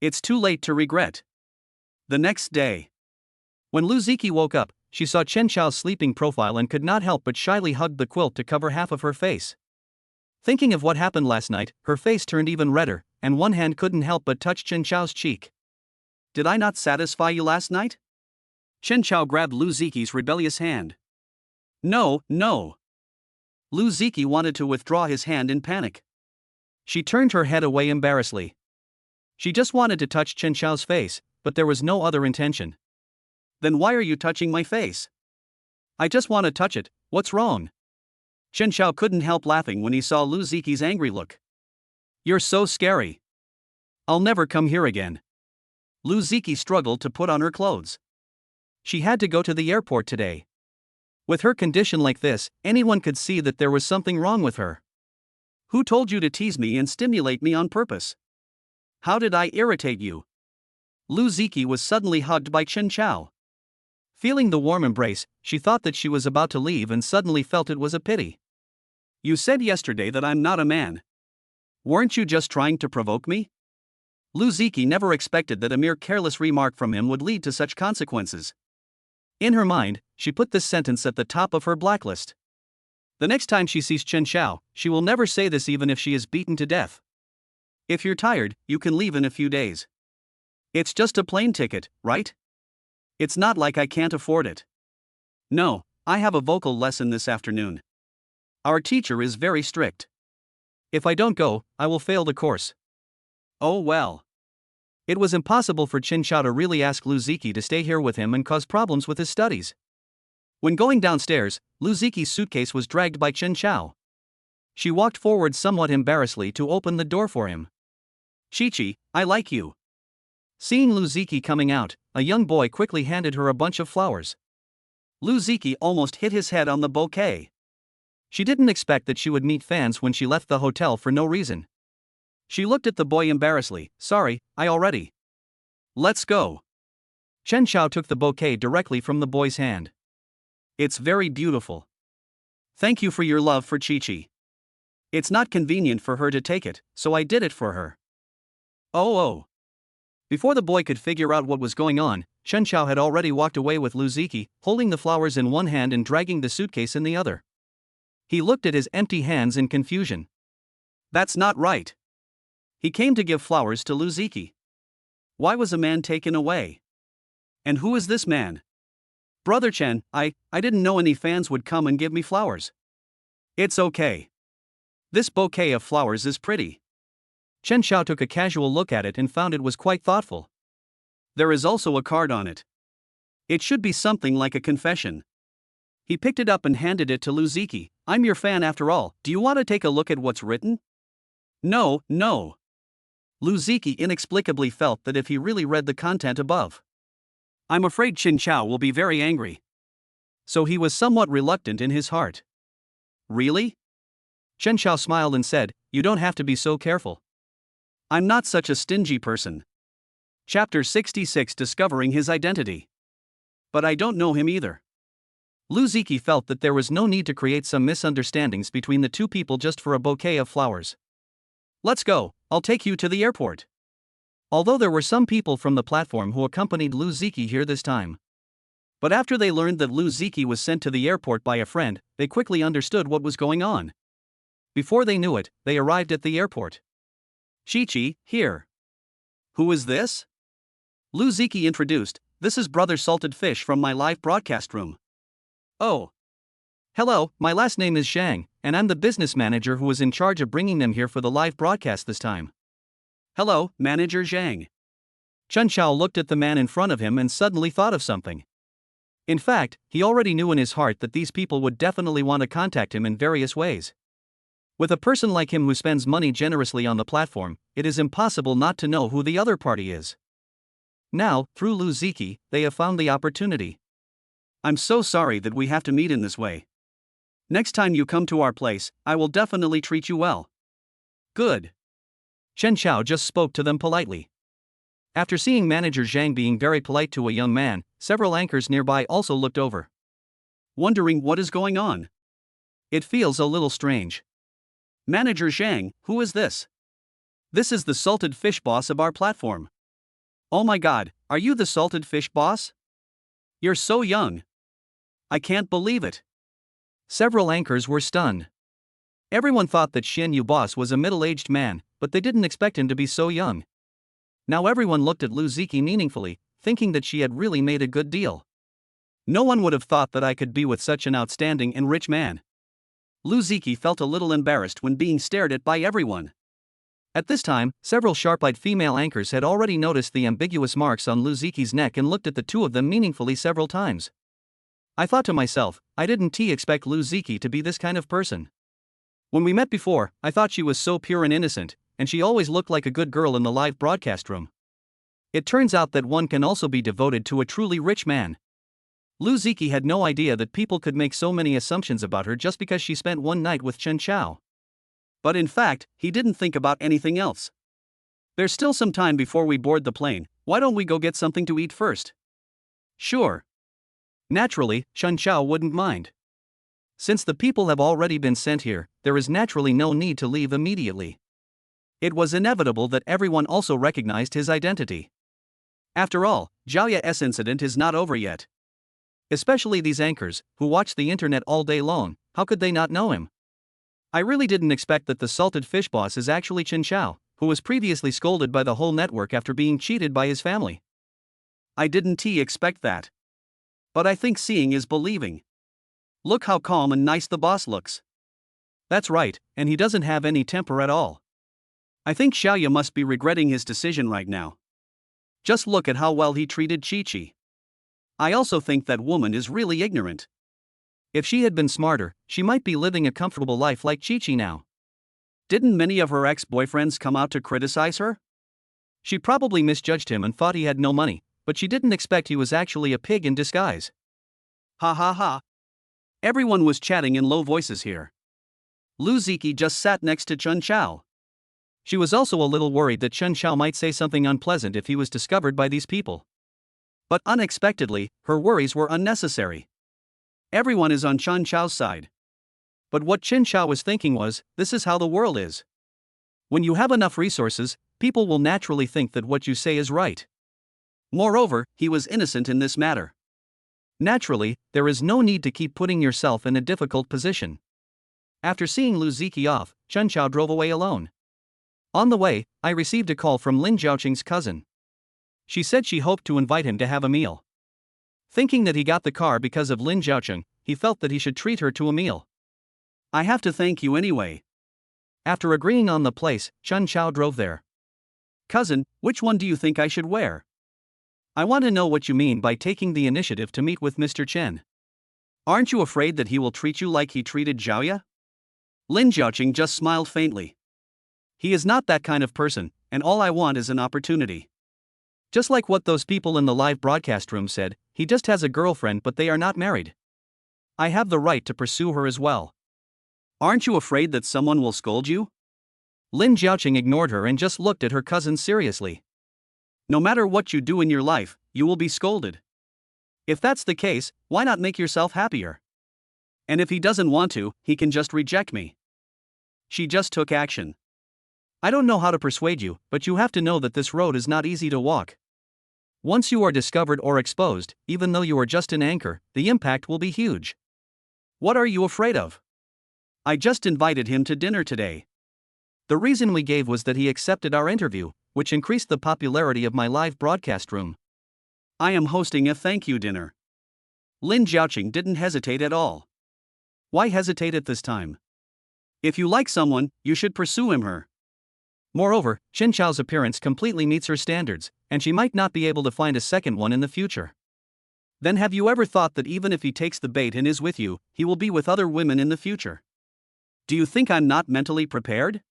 It's too late to regret. The next day, when Lu Ziki woke up, she saw Chen Xiao's sleeping profile and could not help but shyly hug the quilt to cover half of her face. Thinking of what happened last night, her face turned even redder, and one hand couldn't help but touch Chen Xiao's cheek. Did I not satisfy you last night? Chen Xiao grabbed Lu Ziki's rebellious hand. No. Lu Ziki wanted to withdraw his hand in panic. She turned her head away embarrassedly. She just wanted to touch Chen Xiao's face, but there was no other intention. Then why are you touching my face? I just want to touch it, what's wrong? Chen Xiao couldn't help laughing when he saw Lu Ziki's angry look. You're so scary. I'll never come here again. Lu Ziki struggled to put on her clothes. She had to go to the airport today. With her condition like this, anyone could see that there was something wrong with her. Who told you to tease me and stimulate me on purpose? How did I irritate you? Lu Ziki was suddenly hugged by Chen Xiao. Feeling the warm embrace, she thought that she was about to leave and suddenly felt it was a pity. You said yesterday that I'm not a man. Weren't you just trying to provoke me? Lu Ziki never expected that a mere careless remark from him would lead to such consequences. In her mind, she put this sentence at the top of her blacklist. The next time she sees Chen Xiao, she will never say this even if she is beaten to death. If you're tired, you can leave in a few days. It's just a plane ticket, right? It's not like I can't afford it. No, I have a vocal lesson this afternoon. Our teacher is very strict. If I don't go, I will fail the course. Oh well. It was impossible for Chen Xiao to really ask Lu Ziki to stay here with him and cause problems with his studies. When going downstairs, Lu Ziki's suitcase was dragged by Chen Xiao. She walked forward somewhat embarrassedly to open the door for him. Chi-Chi, I like you. Seeing Lu Ziki coming out, a young boy quickly handed her a bunch of flowers. Lu Ziki almost hit his head on the bouquet. She didn't expect that she would meet fans when she left the hotel for no reason. She looked at the boy embarrassedly. Sorry, I already. Let's go. Chen Xiao took the bouquet directly from the boy's hand. It's very beautiful. Thank you for your love for Chi-Chi. It's not convenient for her to take it, so I did it for her. Oh. Before the boy could figure out what was going on, Chen Xiao had already walked away with Lu Ziki, holding the flowers in one hand and dragging the suitcase in the other. He looked at his empty hands in confusion. That's not right. He came to give flowers to Lu Ziki. Why was a man taken away? And who is this man? Brother Chen, I didn't know any fans would come and give me flowers. It's okay. This bouquet of flowers is pretty. Chen Xiao took a casual look at it and found it was quite thoughtful. There is also a card on it. It should be something like a confession. He picked it up and handed it to Lu Ziki. I'm your fan after all, do you want to take a look at what's written? No. Lu Ziki inexplicably felt that if he really read the content above, I'm afraid Chen Xiao will be very angry. So he was somewhat reluctant in his heart. Really? Chen Xiao smiled and said, you don't have to be so careful. I'm not such a stingy person. Chapter 66 Discovering His Identity. But I don't know him either. Lu Ziki felt that there was no need to create some misunderstandings between the two people just for a bouquet of flowers. Let's go, I'll take you to the airport. Although there were some people from the platform who accompanied Lu Ziki here this time. But after they learned that Lu Ziki was sent to the airport by a friend, they quickly understood what was going on. Before they knew it, they arrived at the airport. Chi-Chi, here. Who is this? Lu Ziki introduced, this is Brother Salted Fish from my live broadcast room. Oh. Hello, my last name is Zhang, and I'm the business manager who was in charge of bringing them here for the live broadcast this time. Hello, Manager Zhang. Chen Xiao looked at the man in front of him and suddenly thought of something. In fact, he already knew in his heart that these people would definitely want to contact him in various ways. With a person like him who spends money generously on the platform, it is impossible not to know who the other party is. Now, through Lu Ziki, they have found the opportunity. I'm so sorry that we have to meet in this way. Next time you come to our place, I will definitely treat you well. Good. Chen Xiao just spoke to them politely. After seeing Manager Zhang being very polite to a young man, several anchors nearby also looked over, wondering what is going on. It feels a little strange. Manager Zhang, who is this? This is the salted fish boss of our platform. Oh my god, are you the salted fish boss? You're so young. I can't believe it. Several anchors were stunned. Everyone thought that Xian Yu boss was a middle-aged man, but they didn't expect him to be so young. Now everyone looked at Lu Ziki meaningfully, thinking that she had really made a good deal. No one would have thought that I could be with such an outstanding and rich man. Lu Ziki felt a little embarrassed when being stared at by everyone. At this time, several sharp-eyed female anchors had already noticed the ambiguous marks on Lu Ziki's neck and looked at the two of them meaningfully several times. I thought to myself, I didn't expect Lu Ziki to be this kind of person. When we met before, I thought she was so pure and innocent, and she always looked like a good girl in the live broadcast room. It turns out that one can also be devoted to a truly rich man. Lu Ziki had no idea that people could make so many assumptions about her just because she spent one night with Chen Xiao. But in fact, he didn't think about anything else. There's still some time before we board the plane, why don't we go get something to eat first? Sure. Naturally, Chen Xiao wouldn't mind. Since the people have already been sent here, there is naturally no need to leave immediately. It was inevitable that everyone also recognized his identity. After all, Zhao Ya's incident is not over yet. Especially these anchors, who watch the internet all day long, how could they not know him? I really didn't expect that the salted fish boss is actually Chen Xiao, who was previously scolded by the whole network after being cheated by his family. I didn't expect that. But I think seeing is believing. Look how calm and nice the boss looks. That's right, and he doesn't have any temper at all. I think Xiaoya must be regretting his decision right now. Just look at how well he treated Chi-Chi. I also think that woman is really ignorant. If she had been smarter, she might be living a comfortable life like Chi-Chi now. Didn't many of her ex-boyfriends come out to criticize her? She probably misjudged him and thought he had no money, but she didn't expect he was actually a pig in disguise. Ha ha ha. Everyone was chatting in low voices here. Lu Ziki just sat next to Chen Chao. She was also a little worried that Chen Chao might say something unpleasant if he was discovered by these people. But unexpectedly, her worries were unnecessary. Everyone is on Chen Chao's side. But what Chen Chao was thinking was, this is how the world is. When you have enough resources, people will naturally think that what you say is right. Moreover, he was innocent in this matter. Naturally, there is no need to keep putting yourself in a difficult position. After seeing Lu Ziki off, Chen Chao drove away alone. On the way, I received a call from Lin Jiaoqing's cousin. She said she hoped to invite him to have a meal. Thinking that he got the car because of Lin Jiaoqing, he felt that he should treat her to a meal. I have to thank you anyway. After agreeing on the place, Chen Chao drove there. Cousin, which one do you think I should wear? I want to know what you mean by taking the initiative to meet with Mr. Chen. Aren't you afraid that he will treat you like he treated Zhaoya? Lin Jiaoqing just smiled faintly. He is not that kind of person, and all I want is an opportunity. Just like what those people in the live broadcast room said, he just has a girlfriend but they are not married. I have the right to pursue her as well. Aren't you afraid that someone will scold you? Lin Jiaoqing ignored her and just looked at her cousin seriously. No matter what you do in your life, you will be scolded. If that's the case, why not make yourself happier? And if he doesn't want to, he can just reject me. She just took action. I don't know how to persuade you, but you have to know that this road is not easy to walk. Once you are discovered or exposed, even though you are just an anchor, the impact will be huge. What are you afraid of? I just invited him to dinner today. The reason we gave was that he accepted our interview, which increased the popularity of my live broadcast room. I am hosting a thank you dinner. Lin Jiaoqing didn't hesitate at all. Why hesitate at this time? If you like someone, you should pursue her. Moreover, Chen Chao's appearance completely meets her standards, and she might not be able to find a second one in the future. Then have you ever thought that even if he takes the bait and is with you, he will be with other women in the future? Do you think I'm not mentally prepared?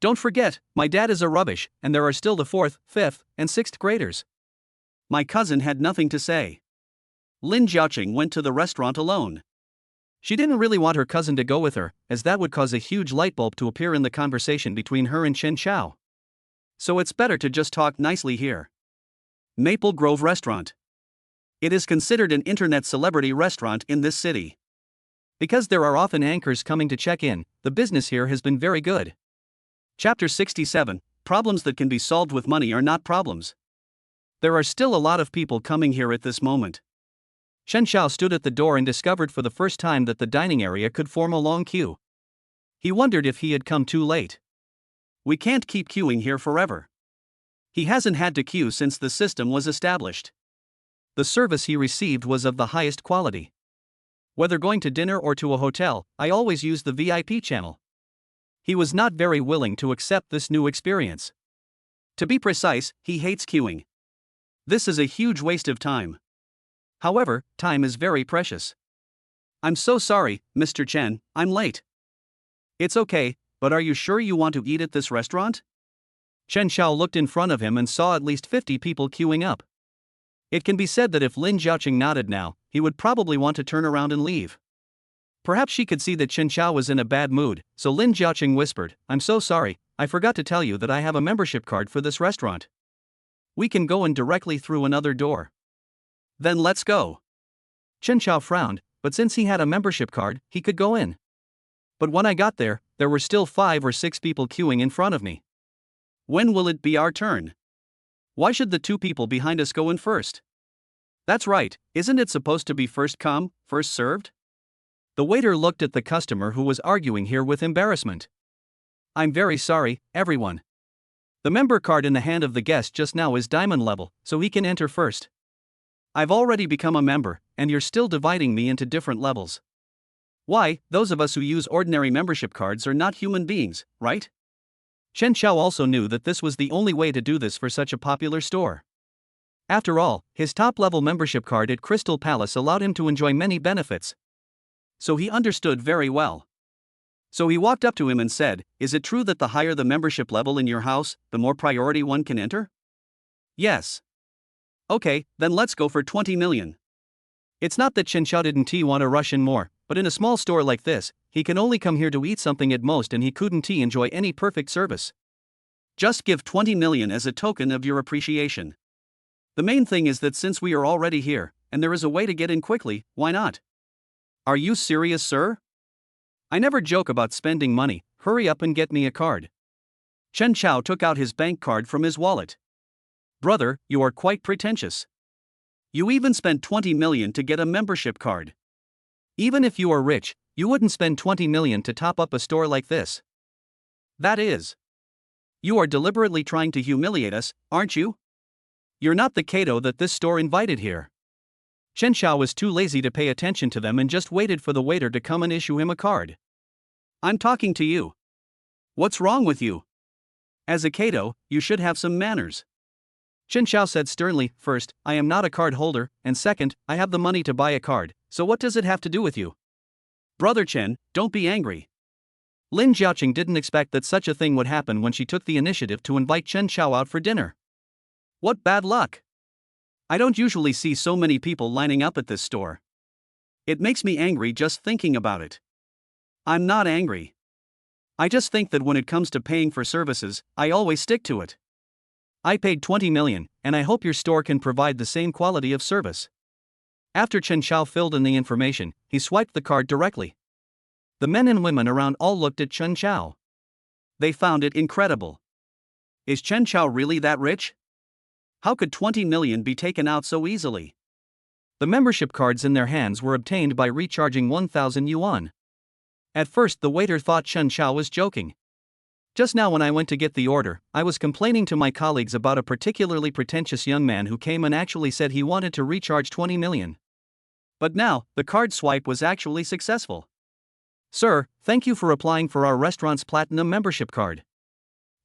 Don't forget, my dad is a rubbish, and there are still the 4th, 5th, and 6th graders. My cousin had nothing to say. Lin Jiaoqing went to the restaurant alone. She didn't really want her cousin to go with her, as that would cause a huge light bulb to appear in the conversation between her and Chen Chao. So it's better to just talk nicely here. Maple Grove Restaurant. It is considered an internet celebrity restaurant in this city. Because there are often anchors coming to check in, the business here has been very good. Chapter 67, Problems that can be solved with money are not problems. There are still a lot of people coming here at this moment. Chen Chao stood at the door and discovered for the first time that the dining area could form a long queue. He wondered if he had come too late. We can't keep queuing here forever. He hasn't had to queue since the system was established. The service he received was of the highest quality. Whether going to dinner or to a hotel, I always use the VIP channel. He was not very willing to accept this new experience. To be precise, he hates queuing. This is a huge waste of time. However, time is very precious. I'm so sorry, Mr. Chen, I'm late. It's okay, but are you sure you want to eat at this restaurant? Chen Chao looked in front of him and saw at least 50 people queuing up. It can be said that if Lin Jiaoqing nodded now, he would probably want to turn around and leave. Perhaps she could see that Chen Chao was in a bad mood, so Lin Jiaoqing whispered, "I'm so sorry, I forgot to tell you that I have a membership card for this restaurant. We can go in directly through another door." Then let's go. Chen Chao frowned, but since he had a membership card, he could go in. But when I got there were still 5 or 6 people queuing in front of me. When will it be our turn? Why should the 2 people behind us go in first? That's right, isn't it supposed to be first come, first served? The waiter looked at the customer who was arguing here with embarrassment. "I'm very sorry, everyone. The member card in the hand of the guest just now is diamond level, so he can enter first. I've already become a member, and you're still dividing me into different levels. Why, those of us who use ordinary membership cards are not human beings, right?" Chen Chao also knew that this was the only way to do this for such a popular store. After all, his top-level membership card at Crystal Palace allowed him to enjoy many benefits. So he understood very well. So he walked up to him and said, "Is it true that the higher the membership level in your house, the more priority one can enter?" "Yes." "Okay, then let's go for 20 million. It's not that Chen Chao didn't want to rush in more, but in a small store like this, he can only come here to eat something at most and he couldn't enjoy any perfect service. Just give 20 million as a token of your appreciation. The main thing is that since we are already here, and there is a way to get in quickly, why not? Are you serious, sir? I never joke about spending money, hurry up and get me a card. Chen Chao took out his bank card from his wallet. Brother, you are quite pretentious. You even spent 20 million to get a membership card. Even if you are rich, you wouldn't spend 20 million to top up a store like this. That is. You are deliberately trying to humiliate us, aren't you? You're not the Kato that this store invited here. Chen Chao was too lazy to pay attention to them and just waited for the waiter to come and issue him a card. I'm talking to you. What's wrong with you? As a Kato, you should have some manners. Chen Chao said sternly, first, I am not a card holder, and second, I have the money to buy a card, so what does it have to do with you? Brother Chen, don't be angry. Lin Jiaoqing didn't expect that such a thing would happen when she took the initiative to invite Chen Chao out for dinner. What bad luck! I don't usually see so many people lining up at this store. It makes me angry just thinking about it. I'm not angry. I just think that when it comes to paying for services, I always stick to it. I paid 20 million, and I hope your store can provide the same quality of service. After Chen Chao filled in the information, he swiped the card directly. The men and women around all looked at Chen Chao. They found it incredible. Is Chen Chao really that rich? How could 20 million be taken out so easily? The membership cards in their hands were obtained by recharging 1,000 yuan. At first the waiter thought Chen Chao was joking. Just now when I went to get the order, I was complaining to my colleagues about a particularly pretentious young man who came and actually said he wanted to recharge 20 million. But now, the card swipe was actually successful. Sir, thank you for applying for our restaurant's platinum membership card.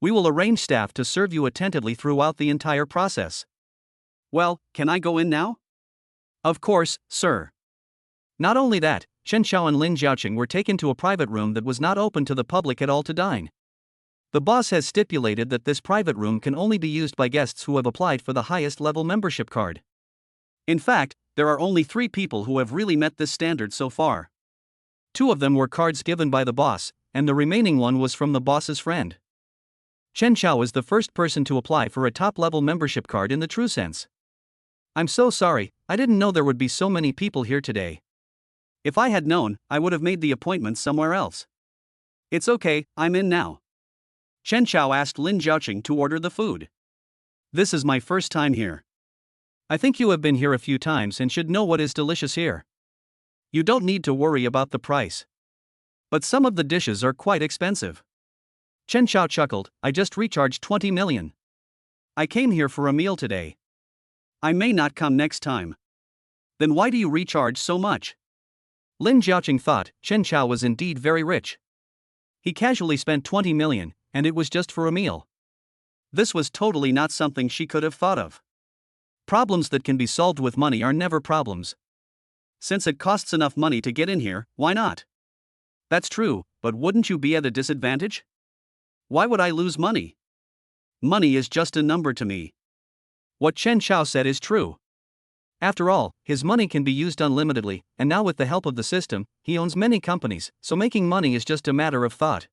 We will arrange staff to serve you attentively throughout the entire process. Well, can I go in now? Of course, sir. Not only that, Chen Chao and Lin Jiaoqing were taken to a private room that was not open to the public at all to dine. The boss has stipulated that this private room can only be used by guests who have applied for the highest level membership card. In fact, there are only 3 people who have really met this standard so far. 2 of them were cards given by the boss, and the remaining one was from the boss's friend. Chen Chao is the first person to apply for a top-level membership card in the true sense. I'm so sorry, I didn't know there would be so many people here today. If I had known, I would have made the appointment somewhere else. It's okay, I'm in now. Chen Chao asked Lin Jiaoqing to order the food. This is my first time here. I think you have been here a few times and should know what is delicious here. You don't need to worry about the price. But some of the dishes are quite expensive. Chen Chao chuckled, I just recharged 20 million. I came here for a meal today. I may not come next time. Then why do you recharge so much? Lin Jiaoqing thought Chen Chao was indeed very rich. He casually spent 20 million, and it was just for a meal. This was totally not something she could have thought of. Problems that can be solved with money are never problems. Since it costs enough money to get in here, why not? That's true, but wouldn't you be at a disadvantage? Why would I lose money? Money is just a number to me. What Chen Chao said is true. After all, his money can be used unlimitedly, and now with the help of the system, he owns many companies, so making money is just a matter of thought.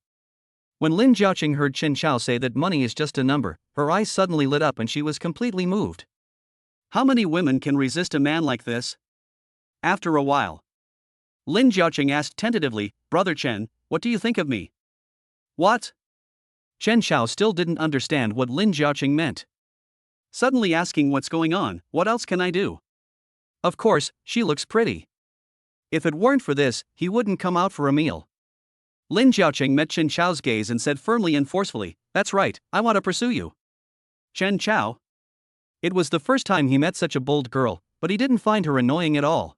When Lin Jiaoqing heard Chen Chao say that money is just a number, her eyes suddenly lit up and she was completely moved. How many women can resist a man like this? After a while, Lin Jiaoqing asked tentatively, Brother Chen, what do you think of me? What? Chen Chao still didn't understand what Lin Jiaoqing meant. Suddenly asking what's going on, what else can I do? Of course, she looks pretty. If it weren't for this, he wouldn't come out for a meal. Lin Jiaoqing met Chen Chao's gaze and said firmly and forcefully, that's right, I want to pursue you. Chen Chao? It was the first time he met such a bold girl, but he didn't find her annoying at all.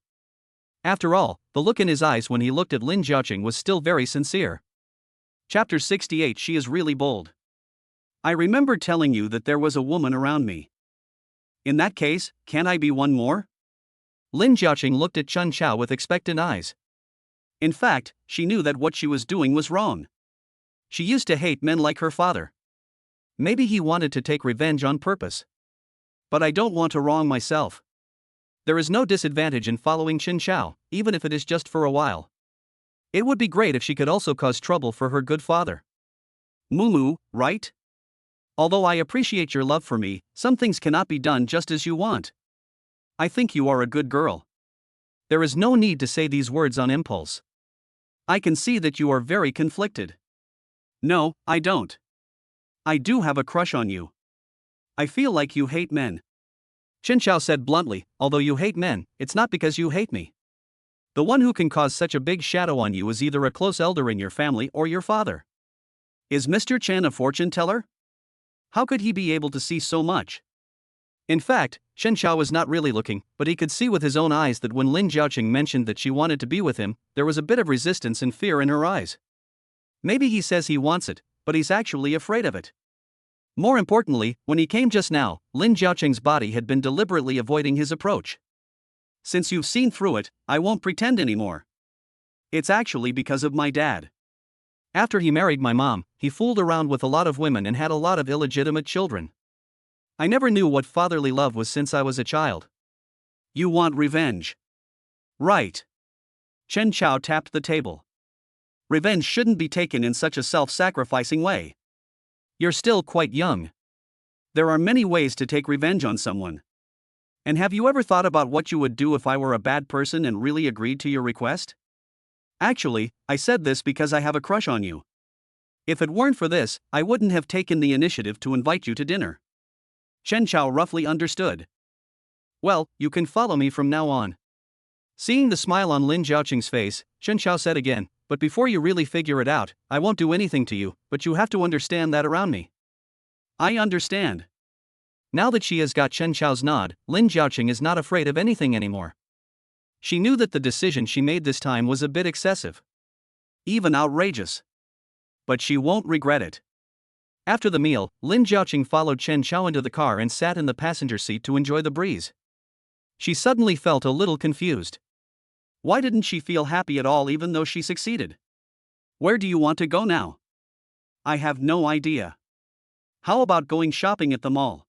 After all, the look in his eyes when he looked at Lin Jiaoqing was still very sincere. Chapter 68 She is really bold. I remember telling you that there was a woman around me. In that case, can't I be one more? Lin Jiaoqing looked at Chen Chao with expectant eyes. In fact, she knew that what she was doing was wrong. She used to hate men like her father. Maybe he wanted to take revenge on purpose. But I don't want to wrong myself. There is no disadvantage in following Chen Chao, even if it is just for a while. It would be great if she could also cause trouble for her good father. Mumu, right? Although I appreciate your love for me, some things cannot be done just as you want. I think you are a good girl. There is no need to say these words on impulse. I can see that you are very conflicted. No, I don't. I do have a crush on you. I feel like you hate men. Chen Xiao said bluntly, although you hate men, it's not because you hate me. The one who can cause such a big shadow on you is either a close elder in your family or your father. Is Mr. Chen a fortune teller? How could he be able to see so much? In fact, Chen Xiao was not really looking, but he could see with his own eyes that when Lin Jiaoqing mentioned that she wanted to be with him, there was a bit of resistance and fear in her eyes. Maybe he says he wants it, but he's actually afraid of it. More importantly, when he came just now, Lin Jiaoqing's body had been deliberately avoiding his approach. Since you've seen through it, I won't pretend anymore. It's actually because of my dad. After he married my mom, he fooled around with a lot of women and had a lot of illegitimate children. I never knew what fatherly love was since I was a child. You want revenge. Right. Chen Qiao tapped the table. Revenge shouldn't be taken in such a self-sacrificing way. You're still quite young. There are many ways to take revenge on someone. And have you ever thought about what you would do if I were a bad person and really agreed to your request? Actually, I said this because I have a crush on you. If it weren't for this, I wouldn't have taken the initiative to invite you to dinner. Chen Qiao roughly understood. Well, you can follow me from now on. Seeing the smile on Lin Jiaoqing's face, Chen Qiao said again, but before you really figure it out, I won't do anything to you, but you have to understand that around me. I understand. Now that she has got Chen Qiao's nod, Lin Jiaoqing is not afraid of anything anymore. She knew that the decision she made this time was a bit excessive. Even outrageous. But she won't regret it. After the meal, Lin Jiaoqing followed Chen Qiao into the car and sat in the passenger seat to enjoy the breeze. She suddenly felt a little confused. Why didn't she feel happy at all even though she succeeded? Where do you want to go now? I have no idea. How about going shopping at the mall?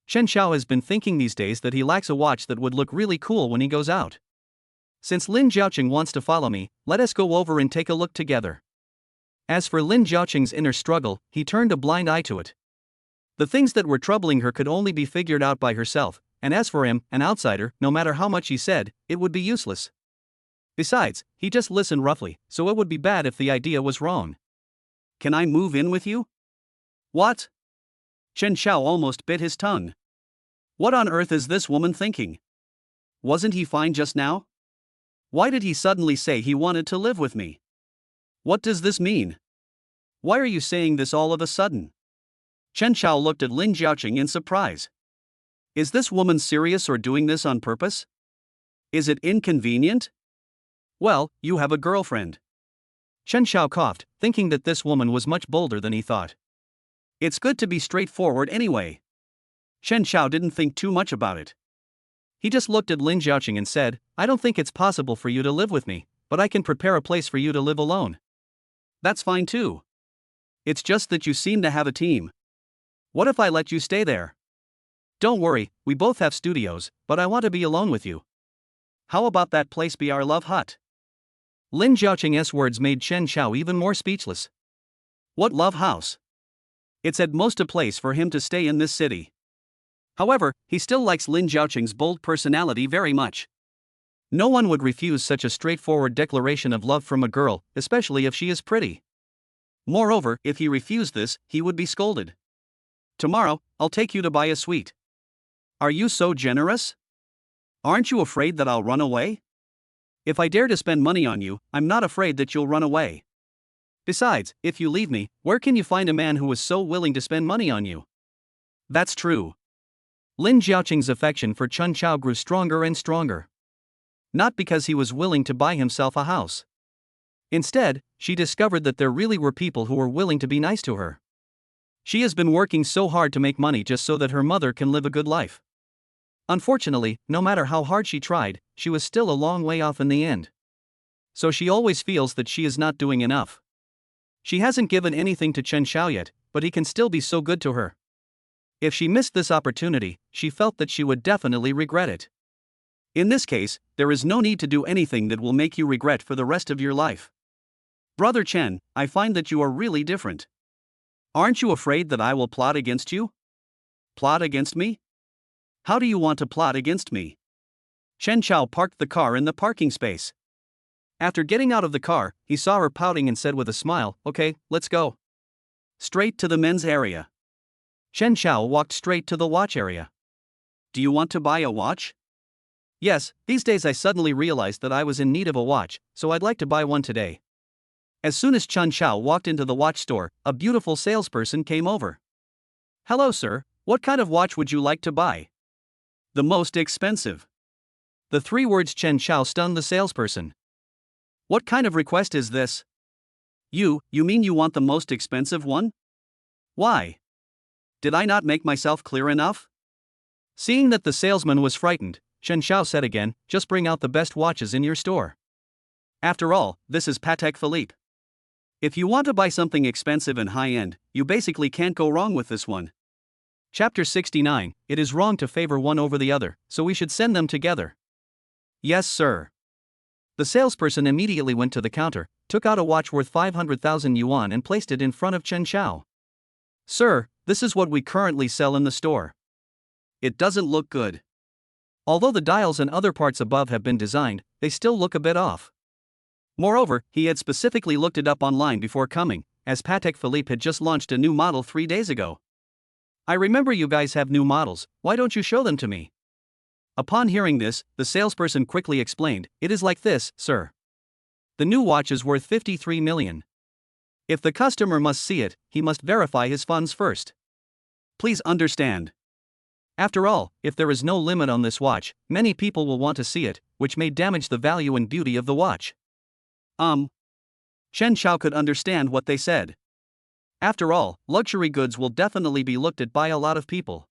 Chen Qiao has been thinking these days that he lacks a watch that would look really cool when he goes out. Since Lin Jiaoqing wants to follow me, let us go over and take a look together. As for Lin Jiaoqing's inner struggle, he turned a blind eye to it. The things that were troubling her could only be figured out by herself, and as for him, an outsider, no matter how much he said, it would be useless. Besides, he just listened roughly, so it would be bad if the idea was wrong. Can I move in with you? What? Chen Qiao almost bit his tongue. What on earth is this woman thinking? Wasn't he fine just now? Why did he suddenly say he wanted to live with me? What does this mean? Why are you saying this all of a sudden? Chen Qiao looked at Lin Jiaoqing in surprise. Is this woman serious or doing this on purpose? Is it inconvenient? Well, you have a girlfriend. Chen Qiao coughed, thinking that this woman was much bolder than he thought. It's good to be straightforward anyway. Chen Qiao didn't think too much about it. He just looked at Lin Jiaoqing and said, I don't think it's possible for you to live with me, but I can prepare a place for you to live alone. That's fine too. It's just that you seem to have a team. What if I let you stay there? Don't worry, we both have studios, but I want to be alone with you. How about that place be our love hut? Lin Jiaoqing's words made Chen Qiao even more speechless. What love house? It's at most a place for him to stay in this city. However, he still likes Lin Jiaoqing's bold personality very much. No one would refuse such a straightforward declaration of love from a girl, especially if she is pretty. Moreover, if he refused this, he would be scolded. Tomorrow, I'll take you to buy a sweet. Are you so generous? Aren't you afraid that I'll run away? If I dare to spend money on you, I'm not afraid that you'll run away. Besides, if you leave me, where can you find a man who is so willing to spend money on you? That's true. Lin Jiaoqing's affection for Chen Qiao grew stronger and stronger. Not because he was willing to buy himself a house. Instead, she discovered that there really were people who were willing to be nice to her. She has been working so hard to make money just so that her mother can live a good life. Unfortunately, no matter how hard she tried, she was still a long way off in the end. So she always feels that she is not doing enough. She hasn't given anything to Chen Qiao yet, but he can still be so good to her. If she missed this opportunity, she felt that she would definitely regret it. In this case, there is no need to do anything that will make you regret for the rest of your life. Brother Chen, I find that you are really different. Aren't you afraid that I will plot against you? Plot against me? How do you want to plot against me? Chen Chao parked the car in the parking space. After getting out of the car, he saw her pouting and said with a smile, "Okay, let's go." Straight to the men's area. Chen Chao walked straight to the watch area. Do you want to buy a watch? Yes, these days I suddenly realized that I was in need of a watch, so I'd like to buy one today. As soon as Chen Chao walked into the watch store, a beautiful salesperson came over. Hello, sir, what kind of watch would you like to buy? The most expensive. The 3 words Chen Chao stunned the salesperson. What kind of request is this? You mean you want the most expensive one? Why? Did I not make myself clear enough? Seeing that the salesman was frightened, Chen Chao said again, just bring out the best watches in your store. After all, this is Patek. If you want to buy something expensive and high-end, you basically can't go wrong with this one. Chapter 69, It is wrong to favor one over the other, so we should send them together. Yes, sir. The salesperson immediately went to the counter, took out a watch worth 500,000 yuan and placed it in front of Chen Chao. Sir, this is what we currently sell in the store. It doesn't look good. Although the dials and other parts above have been designed, they still look a bit off. Moreover, he had specifically looked it up online before coming, as Patek Philippe had just launched a new model 3 days ago. I remember you guys have new models, why don't you show them to me? Upon hearing this, the salesperson quickly explained, it is like this, sir. The new watch is worth 53 million. If the customer must see it, he must verify his funds first. Please understand. After all, if there is no limit on this watch, many people will want to see it, which may damage the value and beauty of the watch. Chen Chao could understand what they said. After all, luxury goods will definitely be looked at by a lot of people.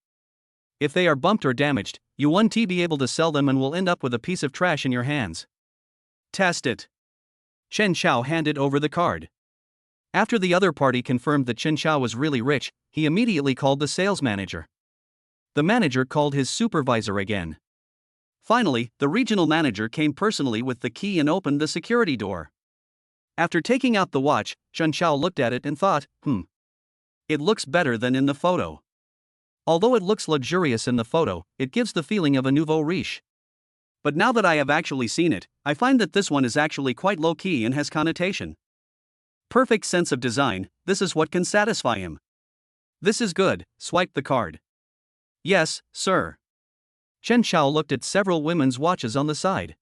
If they are bumped or damaged, you won't be able to sell them and will end up with a piece of trash in your hands. Test it. Chen Chao handed over the card. After the other party confirmed that Chen Chao was really rich, he immediately called the sales manager. The manager called his supervisor again. Finally, the regional manager came personally with the key and opened the security door. After taking out the watch, Chen Chao looked at it and thought, it looks better than in the photo. Although it looks luxurious in the photo, it gives the feeling of a nouveau riche. But now that I have actually seen it, I find that this one is actually quite low-key and has connotation. Perfect sense of design, this is what can satisfy him. This is good, swipe the card. Yes, sir. Chen Chao looked at several women's watches on the side.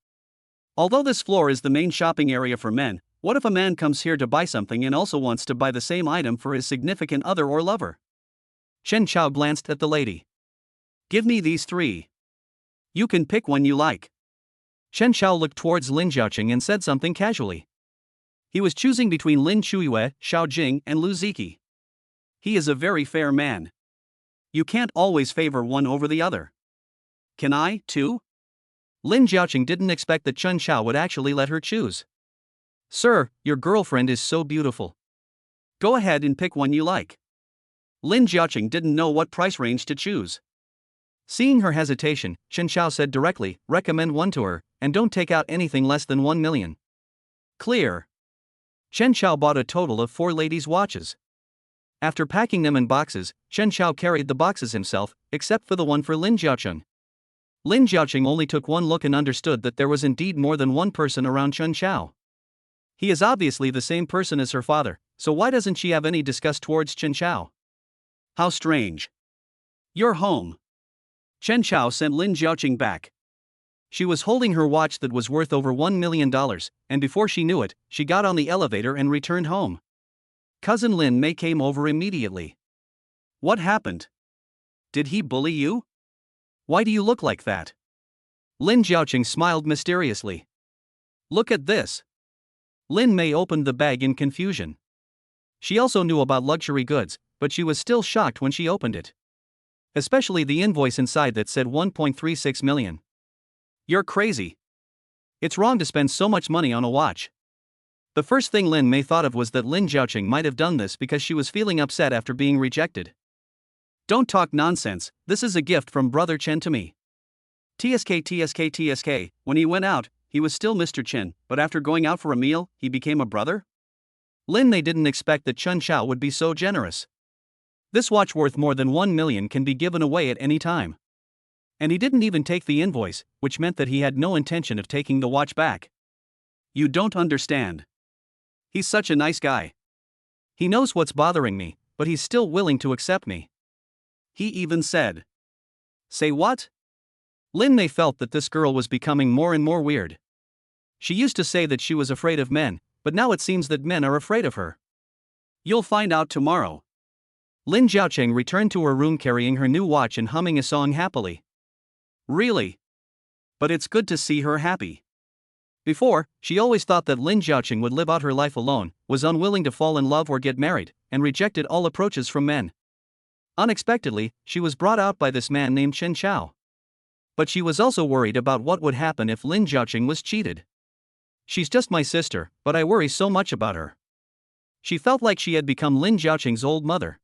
Although this floor is the main shopping area for men, what if a man comes here to buy something and also wants to buy the same item for his significant other or lover? Chen Chao glanced at the lady. Give me these 3. You can pick one you like. Chen Chao looked towards Lin Xiaoqing and said something casually. He was choosing between Lin Chuiyue, Xiao Jing, and Lu Ziki. He is a very fair man. You can't always favor one over the other. Can I, too? Lin Xiaoqing didn't expect that Chen Chao would actually let her choose. Sir, your girlfriend is so beautiful. Go ahead and pick one you like. Lin Xiaoqing didn't know what price range to choose. Seeing her hesitation, Chen Chao said directly, recommend one to her, and don't take out anything less than 1 million. Clear. Chen Chao bought a total of 4 ladies' watches. After packing them in boxes, Chen Chao carried the boxes himself, except for the one for Lin Xiaoqing. Lin Xiaoqing only took one look and understood that there was indeed more than one person around Chen Chao. He is obviously the same person as her father, so why doesn't she have any disgust towards Chen Chao? How strange. You're home. Chen Chao sent Lin Xiaoqing back. She was holding her watch that was worth over $1 million, and before she knew it, she got on the elevator and returned home. Cousin Lin Mei came over immediately. What happened? Did he bully you? Why do you look like that? Lin Xiaoqing smiled mysteriously. Look at this. Lin Mei opened the bag in confusion. She also knew about luxury goods, but she was still shocked when she opened it. Especially the invoice inside that said 1.36 million. You're crazy. It's wrong to spend so much money on a watch. The first thing Lin Mei thought of was that Lin Xiaoqing might have done this because she was feeling upset after being rejected. Don't talk nonsense, this is a gift from Brother Chen to me. TSK. When he went out, he was still Mr. Chen, but after going out for a meal, he became a brother? Lin They didn't expect that Chen Xiao would be so generous. This watch worth more than 1 million can be given away at any time. And he didn't even take the invoice, which meant that he had no intention of taking the watch back. You don't understand. He's such a nice guy. He knows what's bothering me, but he's still willing to accept me. He even said. Say what? Lin Mei felt that this girl was becoming more and more weird. She used to say that she was afraid of men, but now it seems that men are afraid of her. You'll find out tomorrow. Lin Jiaocheng returned to her room carrying her new watch and humming a song happily. Really? But it's good to see her happy. Before, she always thought that Lin Jiaocheng would live out her life alone, was unwilling to fall in love or get married, and rejected all approaches from men. Unexpectedly, she was brought out by this man named Chen Xiao. But she was also worried about what would happen if Lin Jiaocheng was cheated. She's just my sister, but I worry so much about her. She felt like she had become Lin Jiaocheng's old mother.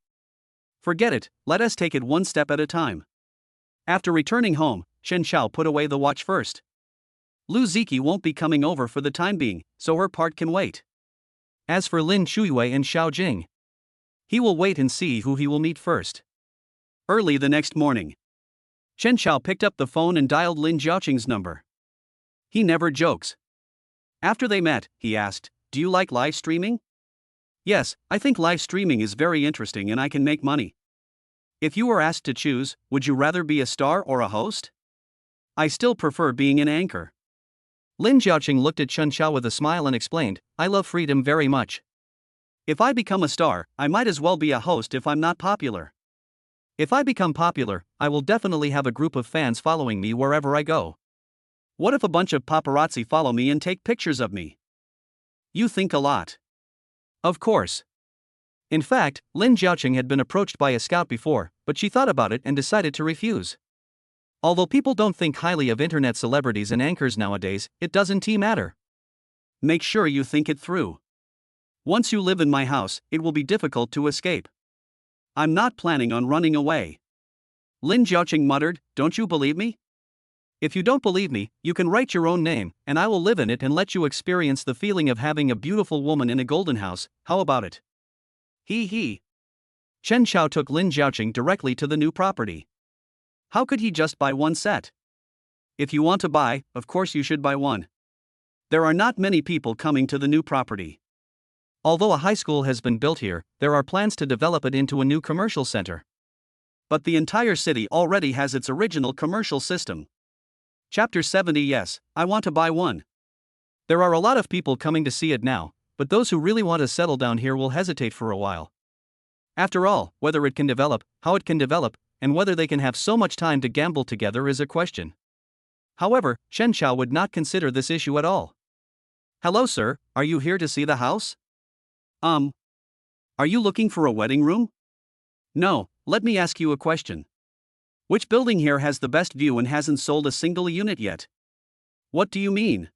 Forget it, let us take it one step at a time. After returning home, Chen Xiao put away the watch first. Lu Ziki won't be coming over for the time being, so her part can wait. As for Lin Shuiwei and Xiao Jing, he will wait and see who he will meet first. Early the next morning, Chen Xiao picked up the phone and dialed Lin Jiaocheng's number. He never jokes. After they met, he asked, "Do you like live streaming?" "Yes, I think live streaming is very interesting and I can make money." "If you were asked to choose, would you rather be a star or a host?" "I still prefer being an anchor." Lin Jiaocheng looked at Chen Xiao with a smile and explained, "I love freedom very much. If I become a star, I might as well be a host if I'm not popular. If I become popular, I will definitely have a group of fans following me wherever I go." "What if a bunch of paparazzi follow me and take pictures of me?" "You think a lot." "Of course." In fact, Lin Jiaocheng had been approached by a scout before, but she thought about it and decided to refuse. Although people don't think highly of internet celebrities and anchors nowadays, it doesn't matter. "Make sure you think it through. Once you live in my house, it will be difficult to escape. I'm not planning on running away." Lin Jiaocheng muttered, "Don't you believe me?" "If you don't believe me, you can write your own name, and I will live in it and let you experience the feeling of having a beautiful woman in a golden house. How about it?" He. Chen Xiao took Lin Jiaocheng directly to the new property. How could he just buy one set? If you want to buy, of course you should buy one. There are not many people coming to the new property. Although a high school has been built here, there are plans to develop it into a new commercial center. But the entire city already has its original commercial system. Chapter 70. Yes, I want to buy one. There are a lot of people coming to see it now, but those who really want to settle down here will hesitate for a while. After all, whether it can develop, how it can develop, and whether they can have so much time to gamble together is a question. However, Chen Xiao would not consider this issue at all. "Hello sir, are you here to see the house?" Are you looking for a wedding room?" "No, let me ask you a question. Which building here has the best view and hasn't sold a single unit yet?" "What do you mean?"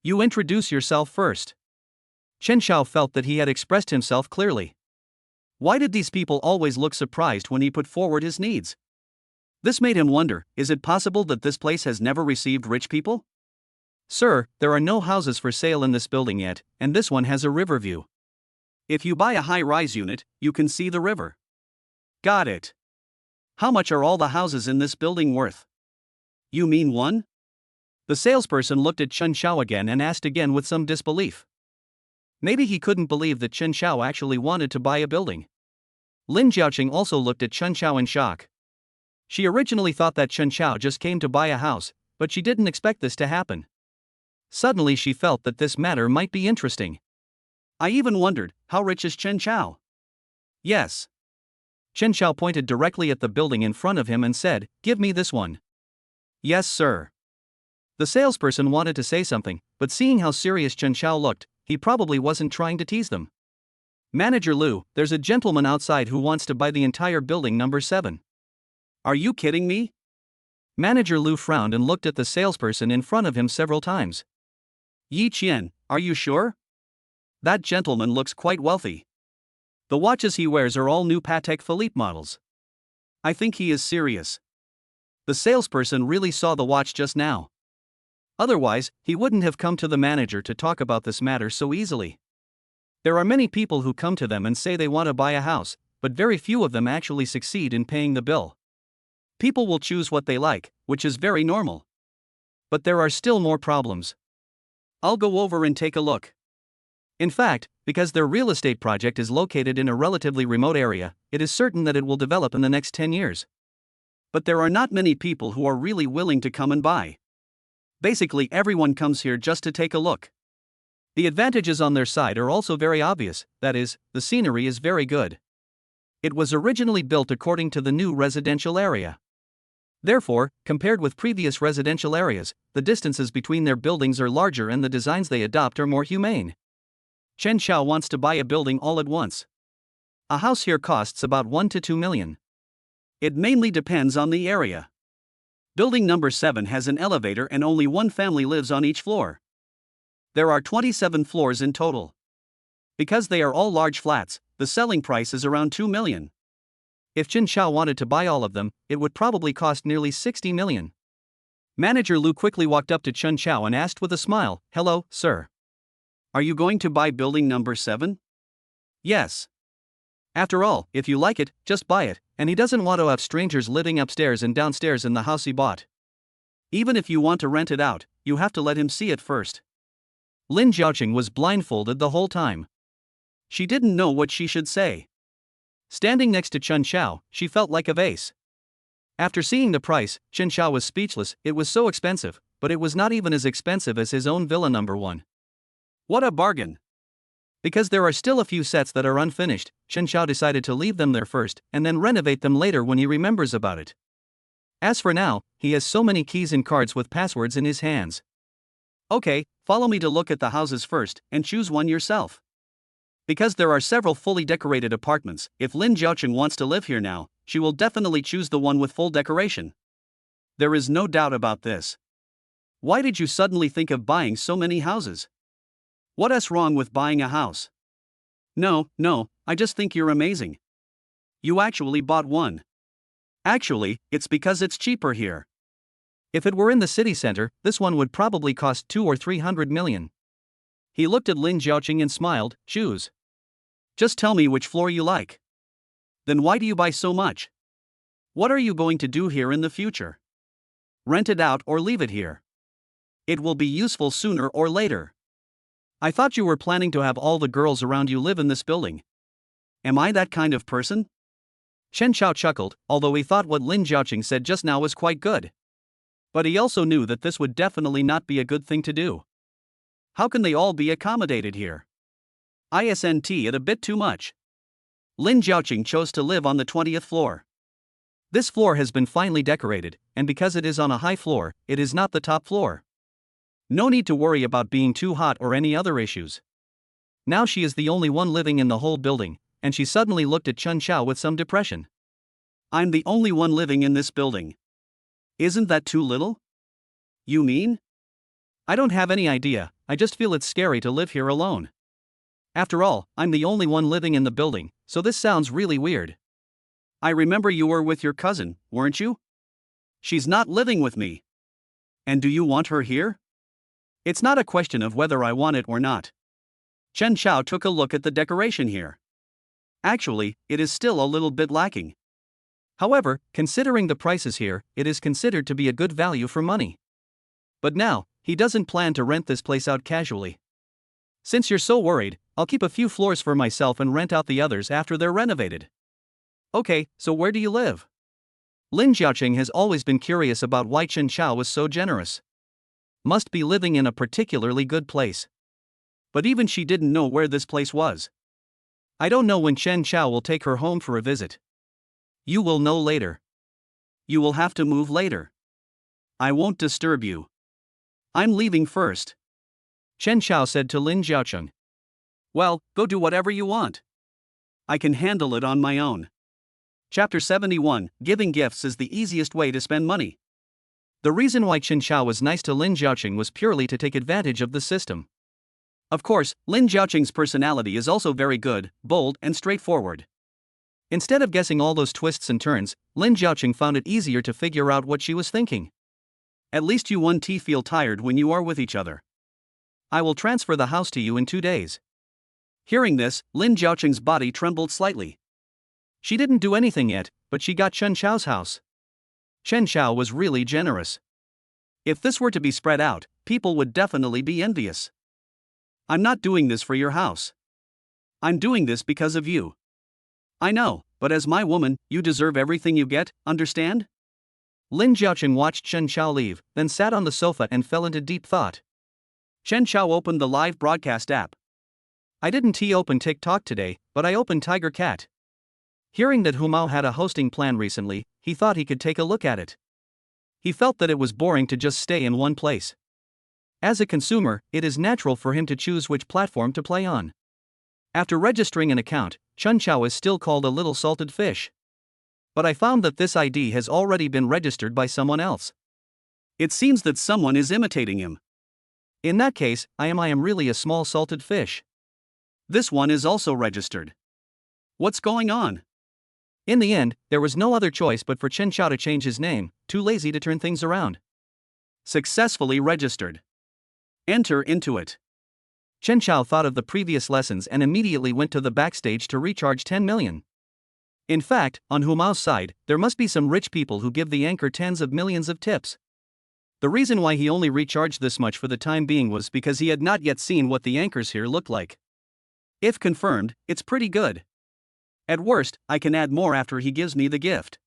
"You introduce yourself first." Chen Xiao felt that he had expressed himself clearly. Why did these people always look surprised when he put forward his needs? This made him wonder, is it possible that this place has never received rich people? "Sir, there are no houses for sale in this building yet, and this one has a river view." "If you buy a high-rise unit, you can see the river." "Got it. How much are all the houses in this building worth?" "You mean one?" The salesperson looked at Chen Xiao again and asked again with some disbelief. Maybe he couldn't believe that Chen Xiao actually wanted to buy a building. Lin Jiaocheng also looked at Chen Xiao in shock. She originally thought that Chen Xiao just came to buy a house, but she didn't expect this to happen. Suddenly she felt that this matter might be interesting. "I even wondered, how rich is Chen Xiao?" "Yes." Chen Xiao pointed directly at the building in front of him and said, "Give me this one." "Yes, sir." The salesperson wanted to say something, but seeing how serious Chen Xiao looked, he probably wasn't trying to tease them. "Manager Lu, there's a gentleman outside who wants to buy the entire building number 7. "Are you kidding me?" Manager Lu frowned and looked at the salesperson in front of him several times. "Yi Qian, are you sure? That gentleman looks quite wealthy. The watches he wears are all new Patek Philippe models. I think he is serious." The salesperson really saw the watch just now. Otherwise, he wouldn't have come to the manager to talk about this matter so easily. There are many people who come to them and say they want to buy a house, but very few of them actually succeed in paying the bill. People will choose what they like, which is very normal. But there are still more problems. I'll go over and take a look. In fact, because their real estate project is located in a relatively remote area, it is certain that it will develop in the next 10 years. But there are not many people who are really willing to come and buy. Basically, everyone comes here just to take a look. The advantages on their side are also very obvious, that is, the scenery is very good. It was originally built according to the new residential area. Therefore, compared with previous residential areas, the distances between their buildings are larger and the designs they adopt are more humane. Chen Xiao wants to buy a building all at once. A house here costs about 1 to 2 million. It mainly depends on the area. Building number 7 has an elevator and only one family lives on each floor. There are 27 floors in total. Because they are all large flats, the selling price is around 2 million. If Chen Xiao wanted to buy all of them, it would probably cost nearly 60 million. Manager Lu quickly walked up to Chen Xiao and asked with a smile, "Hello, sir. Are you going to buy building number 7? Yes. After all, if you like it, just buy it, and he doesn't want to have strangers living upstairs and downstairs in the house he bought. Even if you want to rent it out, you have to let him see it first." Lin Jiaoqing was blindfolded the whole time. She didn't know what she should say. Standing next to Chen Xiao, she felt like a vase. After seeing the price, Chen Xiao was speechless. It was so expensive, but it was not even as expensive as his own villa number 1. What a bargain! Because there are still a few sets that are unfinished, Chen Xiao decided to leave them there first and then renovate them later when he remembers about it. As for now, he has so many keys and cards with passwords in his hands. Okay, follow me to look at the houses first and choose one yourself. Because there are several fully decorated apartments, if Lin Jiaoqing wants to live here now, she will definitely choose the one with full decoration. There is no doubt about this. Why did you suddenly think of buying so many houses? What is wrong with buying a house? No, I just think you're amazing. You actually bought one. Actually, it's because it's cheaper here. If it were in the city center, this one would probably cost 2 or 300 million. He looked at Lin Jiaoqing and smiled, "Choose. Just tell me which floor you like. Then why do you buy so much? What are you going to do here in the future? Rent it out or leave it here? It will be useful sooner or later. I thought you were planning to have all the girls around you live in this building. Am I that kind of person?" Chen Xiao chuckled, although he thought what Lin Jiaoqing said just now was quite good. But he also knew that this would definitely not be a good thing to do. How can they all be accommodated here? Isn't it a bit too much? Lin Jiaoqing chose to live on the 20th floor. This floor has been finely decorated, and because it is on a high floor, it is not the top floor. No need to worry about being too hot or any other issues. Now she is the only one living in the whole building, and she suddenly looked at Chen Xiao with some depression. I'm the only one living in this building. Isn't that too little? You mean? I don't have any idea, I just feel it's scary to live here alone. After all, I'm the only one living in the building, so this sounds really weird. I remember you were with your cousin, weren't you? She's not living with me. And do you want her here? It's not a question of whether I want it or not. Chen Xiao took a look at the decoration here. Actually, it is still a little bit lacking. However, considering the prices here, it is considered to be a good value for money. But now, he doesn't plan to rent this place out casually. Since you're so worried, I'll keep a few floors for myself and rent out the others after they're renovated. Okay, so where do you live? Lin Jiaoqing has always been curious about why Chen Xiao was so generous. Must be living in a particularly good place. But even she didn't know where this place was. I don't know when Chen Xiao will take her home for a visit. You will know later. You will have to move later. I won't disturb you. I'm leaving first. Chen Xiao said to Lin Jiaoqing. Well, go do whatever you want. I can handle it on my own. Chapter 71, Giving Gifts is the easiest way to spend money. The reason why Chen Xiao was nice to Lin Jiaoqing was purely to take advantage of the system. Of course, Lin Jiaoqing's personality is also very good, bold, and straightforward. Instead of guessing all those twists and turns, Lin Jiaoqing found it easier to figure out what she was thinking. At least you won't feel tired when you are with each other. I will transfer the house to you in 2 days. Hearing this, Lin Jiaoqing's body trembled slightly. She didn't do anything yet, but she got Chen Xiao's house. Chen Xiao was really generous. If this were to be spread out, people would definitely be envious. I'm not doing this for your house. I'm doing this because of you. I know, but as my woman, you deserve everything you get, understand? Lin Jiaoqing watched Chen Xiao leave, then sat on the sofa and fell into deep thought. Chen Xiao opened the live broadcast app. I didn't open TikTok today, but I opened Tiger Cat. Hearing that Humao had a hosting plan recently, he thought he could take a look at it. He felt that it was boring to just stay in one place. As a consumer, it is natural for him to choose which platform to play on. After registering an account, Chen Xiao is still called a little salted fish. But I found that this ID has already been registered by someone else. It seems that someone is imitating him. In that case, I am really a small salted fish. This one is also registered. What's going on? In the end, there was no other choice but for Chen Xiao to change his name, too lazy to turn things around. Successfully registered. Enter into it. Chen Xiao thought of the previous lessons and immediately went to the backstage to recharge 10 million. In fact, on Humao's side, there must be some rich people who give the anchor tens of millions of tips. The reason why he only recharged this much for the time being was because he had not yet seen what the anchors here looked like. If confirmed, it's pretty good. At worst, I can add more after he gives me the gift.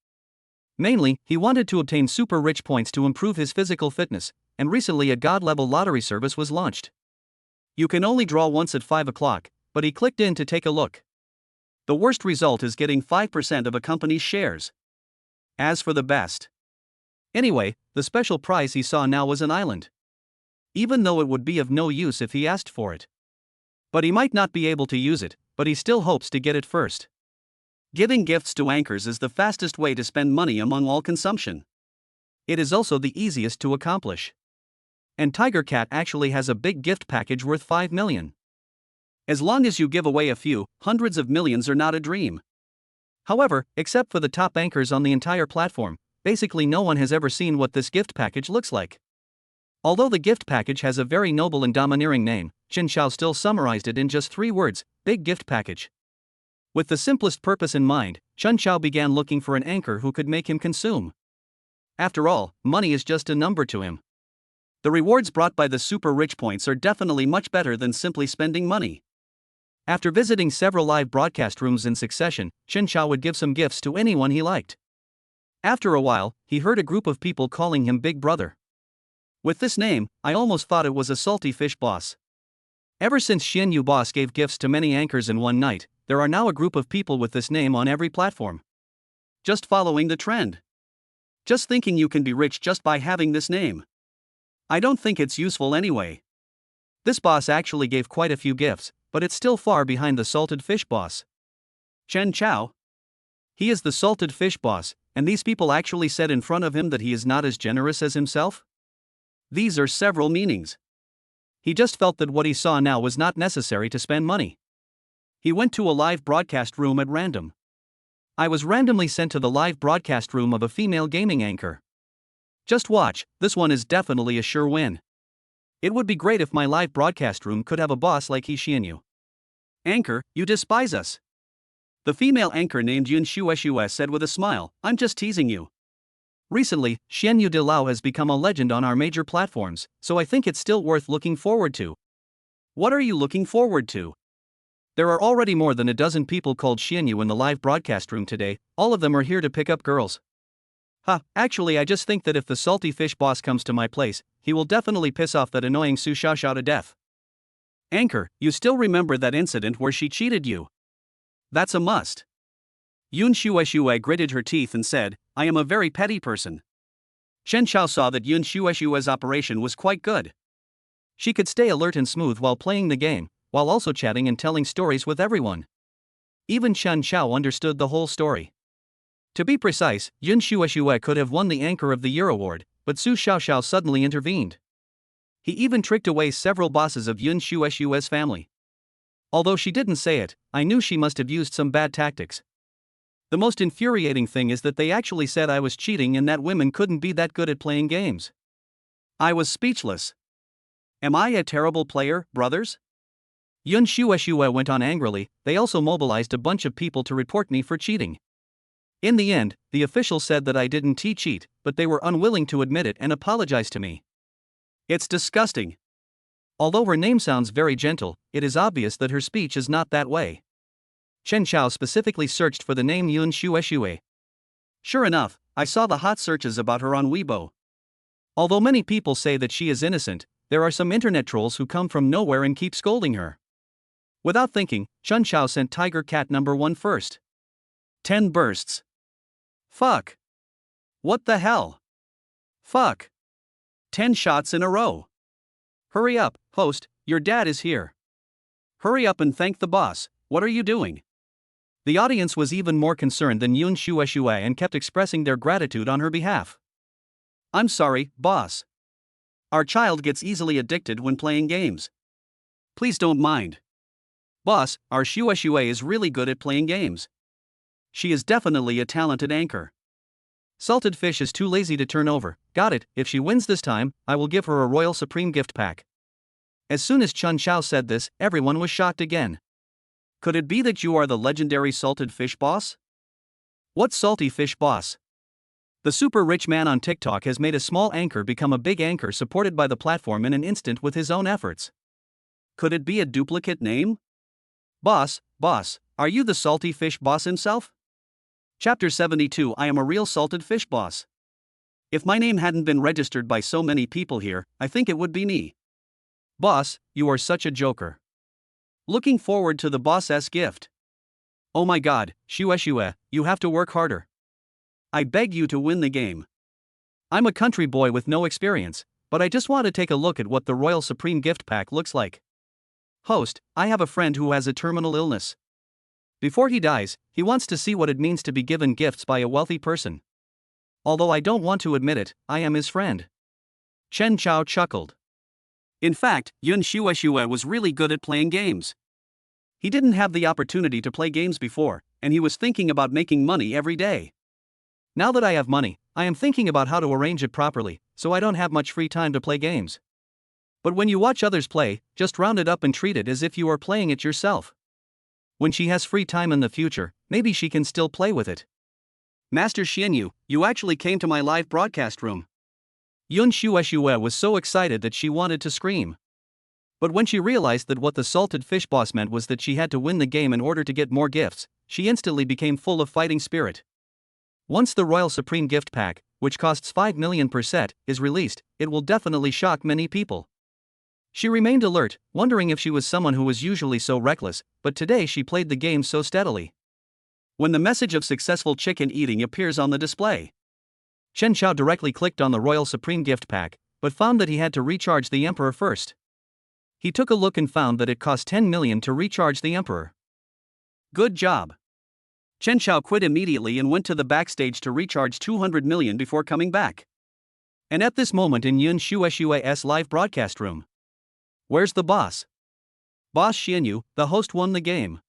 Mainly, he wanted to obtain super rich points to improve his physical fitness, and recently a god-level lottery service was launched. You can only draw once at 5 o'clock, but he clicked in to take a look. The worst result is getting 5% of a company's shares. As for the best. Anyway, the special prize he saw now was an island. Even though it would be of no use if he asked for it. But he might not be able to use it, but he still hopes to get it first. Giving gifts to anchors is the fastest way to spend money among all consumption. It is also the easiest to accomplish. And Tiger Cat actually has a big gift package worth 5 million. As long as you give away a few, hundreds of millions are not a dream. However, except for the top anchors on the entire platform, basically no one has ever seen what this gift package looks like. Although the gift package has a very noble and domineering name, Chen Xiao still summarized it in just 3 words: big gift package. With the simplest purpose in mind, Chen Xiao began looking for an anchor who could make him consume. After all, money is just a number to him. The rewards brought by the super rich points are definitely much better than simply spending money. After visiting several live broadcast rooms in succession, Chen Xiao would give some gifts to anyone he liked. After a while, he heard a group of people calling him Big Brother. With this name, I almost thought it was a salty fish boss. Ever since Xian Yu Boss gave gifts to many anchors in one night, there are now a group of people with this name on every platform. Just following the trend. Just thinking you can be rich just by having this name. I don't think it's useful anyway. This boss actually gave quite a few gifts, but it's still far behind the salted fish boss. Chen Xiao. He is the salted fish boss, and these people actually said in front of him that he is not as generous as himself? These are several meanings. He just felt that what he saw now was not necessary to spend money. He went to a live broadcast room at random. I was randomly sent to the live broadcast room of a female gaming anchor. Just watch, this one is definitely a sure win. It would be great if my live broadcast room could have a boss like Xianyu. Anchor, you despise us. The female anchor named Yun Shueshu said with a smile, I'm just teasing you. Recently, Xianyu De Lao has become a legend on our major platforms, so I think it's still worth looking forward to. What are you looking forward to? There are already more than a dozen people called Xianyu in the live broadcast room today, all of them are here to pick up girls. Actually I just think that if the salty fish boss comes to my place, he will definitely piss off that annoying Su Xiaoxiao to death. Anchor, you still remember that incident where she cheated you? That's a must. Yun Shueshu gritted her teeth and said, I am a very petty person. Chen Xiao saw that Yun Shueshu's operation was quite good. She could stay alert and smooth while playing the game, while also chatting and telling stories with everyone. Even Chen Xiao understood the whole story. To be precise, Yun Shueshu could have won the Anchor of the Year award, but Su Xiaoxiao suddenly intervened. He even tricked away several bosses of Yun Shueshu's family. Although she didn't say it, I knew she must have used some bad tactics. The most infuriating thing is that they actually said I was cheating and that women couldn't be that good at playing games. I was speechless. Am I a terrible player, brothers? Yun Shueshue went on angrily. They also mobilized a bunch of people to report me for cheating. In the end, the officials said that I didn't cheat, but they were unwilling to admit it and apologize to me. It's disgusting. Although her name sounds very gentle, it is obvious that her speech is not that way. Chen Xiao specifically searched for the name Yun Shueshue. Sure enough, I saw the hot searches about her on Weibo. Although many people say that she is innocent, there are some internet trolls who come from nowhere and keep scolding her. Without thinking, Chen Xiao sent Tiger Cat number 1 first. 10 bursts. Fuck. What the hell? Fuck. 10 shots in a row. Hurry up, host, your dad is here. Hurry up and thank the boss. What are you doing? The audience was even more concerned than Yun Shueshue and kept expressing their gratitude on her behalf. I'm sorry, boss. Our child gets easily addicted when playing games. Please don't mind. Boss, our Shueshue is really good at playing games. She is definitely a talented anchor. Salted fish is too lazy to turn over. Got it, if she wins this time, I will give her a Royal Supreme gift pack. As soon as Chen Xiao said this, everyone was shocked again. Could it be that you are the legendary salted fish boss? What salty fish boss? The super rich man on TikTok has made a small anchor become a big anchor supported by the platform in an instant with his own efforts. Could it be a duplicate name? Boss, are you the salty fish boss himself? Chapter 72 I am a real salted fish boss. If my name hadn't been registered by so many people here, I think it would be me. Boss, you are such a joker. Looking forward to the boss's gift. Oh my god, Shueshue, you have to work harder. I beg you to win the game. I'm a country boy with no experience, but I just want to take a look at what the Royal Supreme gift pack looks like. Host, I have a friend who has a terminal illness. Before he dies, he wants to see what it means to be given gifts by a wealthy person. Although I don't want to admit it, I am his friend. Chen Xiao chuckled. In fact, Yun Shueshue was really good at playing games. He didn't have the opportunity to play games before, and he was thinking about making money every day. Now that I have money, I am thinking about how to arrange it properly, so I don't have much free time to play games. But when you watch others play, just round it up and treat it as if you are playing it yourself. When she has free time in the future, maybe she can still play with it. Master Xianyu, you actually came to my live broadcast room. Yun Shueshue was so excited that she wanted to scream. But when she realized that what the salted fish boss meant was that she had to win the game in order to get more gifts, she instantly became full of fighting spirit. Once the Royal Supreme gift pack, which costs 5 million per set, is released, it will definitely shock many people. She remained alert, wondering if she was someone who was usually so reckless, but today she played the game so steadily. When the message of successful chicken eating appears on the display, Chen Xiao directly clicked on the Royal Supreme gift pack, but found that he had to recharge the Emperor first. He took a look and found that it cost 10 million to recharge the Emperor. Good job. Chen Xiao quit immediately and went to the backstage to recharge 200 million before coming back. And at this moment in Yun Shueshue's live broadcast room. Where's the boss? Boss Xianyu, the host won the game.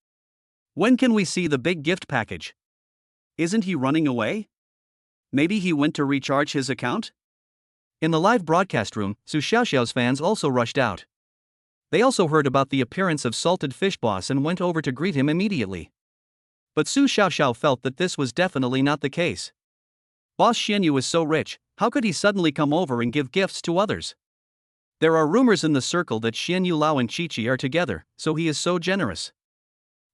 When can we see the big gift package? Isn't he running away? Maybe he went to recharge his account? In the live broadcast room, Su Xiaoxiao's fans also rushed out. They also heard about the appearance of Salted Fish Boss and went over to greet him immediately. But Su Xiaoxiao felt that this was definitely not the case. Boss Xianyu is so rich, how could he suddenly come over and give gifts to others? There are rumors in the circle that Xianyu Lao and Qiqi are together, so he is so generous.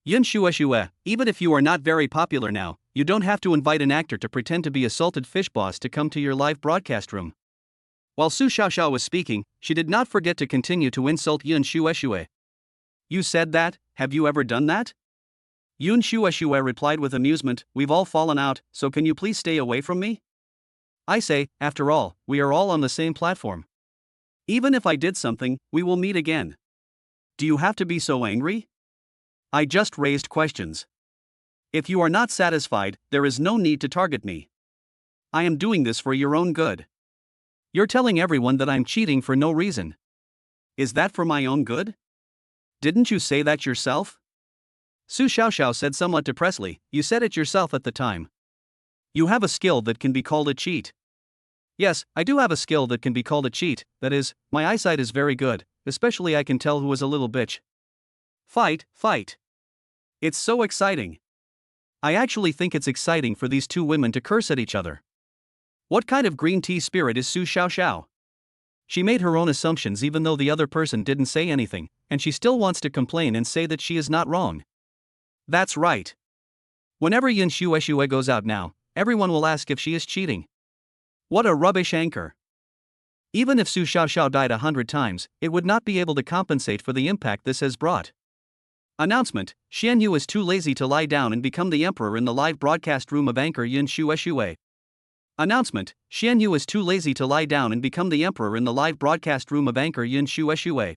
Yun Shueshue, even if you are not very popular now, you don't have to invite an actor to pretend to be a salted fish boss to come to your live broadcast room. While Su Xiaoxiao was speaking, she did not forget to continue to insult Yun Shueshue. You said that? Have you ever done that? Yun Shueshue replied with amusement, we've all fallen out, so can you please stay away from me? I say, after all, we are all on the same platform. Even if I did something, we will meet again. Do you have to be so angry? I just raised questions. If you are not satisfied, there is no need to target me. I am doing this for your own good. You're telling everyone that I'm cheating for no reason. Is that for my own good? Didn't you say that yourself? Su Xiaoxiao said somewhat depressedly, you said it yourself at the time. You have a skill that can be called a cheat. Yes, I do have a skill that can be called a cheat, that is, my eyesight is very good, especially I can tell who is a little bitch. Fight, fight. It's so exciting. I actually think it's exciting for these two women to curse at each other. What kind of green tea spirit is Su Xiaoxiao? She made her own assumptions even though the other person didn't say anything, and she still wants to complain and say that she is not wrong. That's right. Whenever Yin Shueshue goes out now, everyone will ask if she is cheating. What a rubbish anchor. Even if Su Xiaoxiao died 100 times, it would not be able to compensate for the impact this has brought. Announcement: Xian Yu is too lazy to lie down and become the emperor in the live broadcast room of anchor Yin Shueshue. Announcement: Xian Yu is too lazy to lie down and become the emperor in the live broadcast room of anchor Yin Shueshue.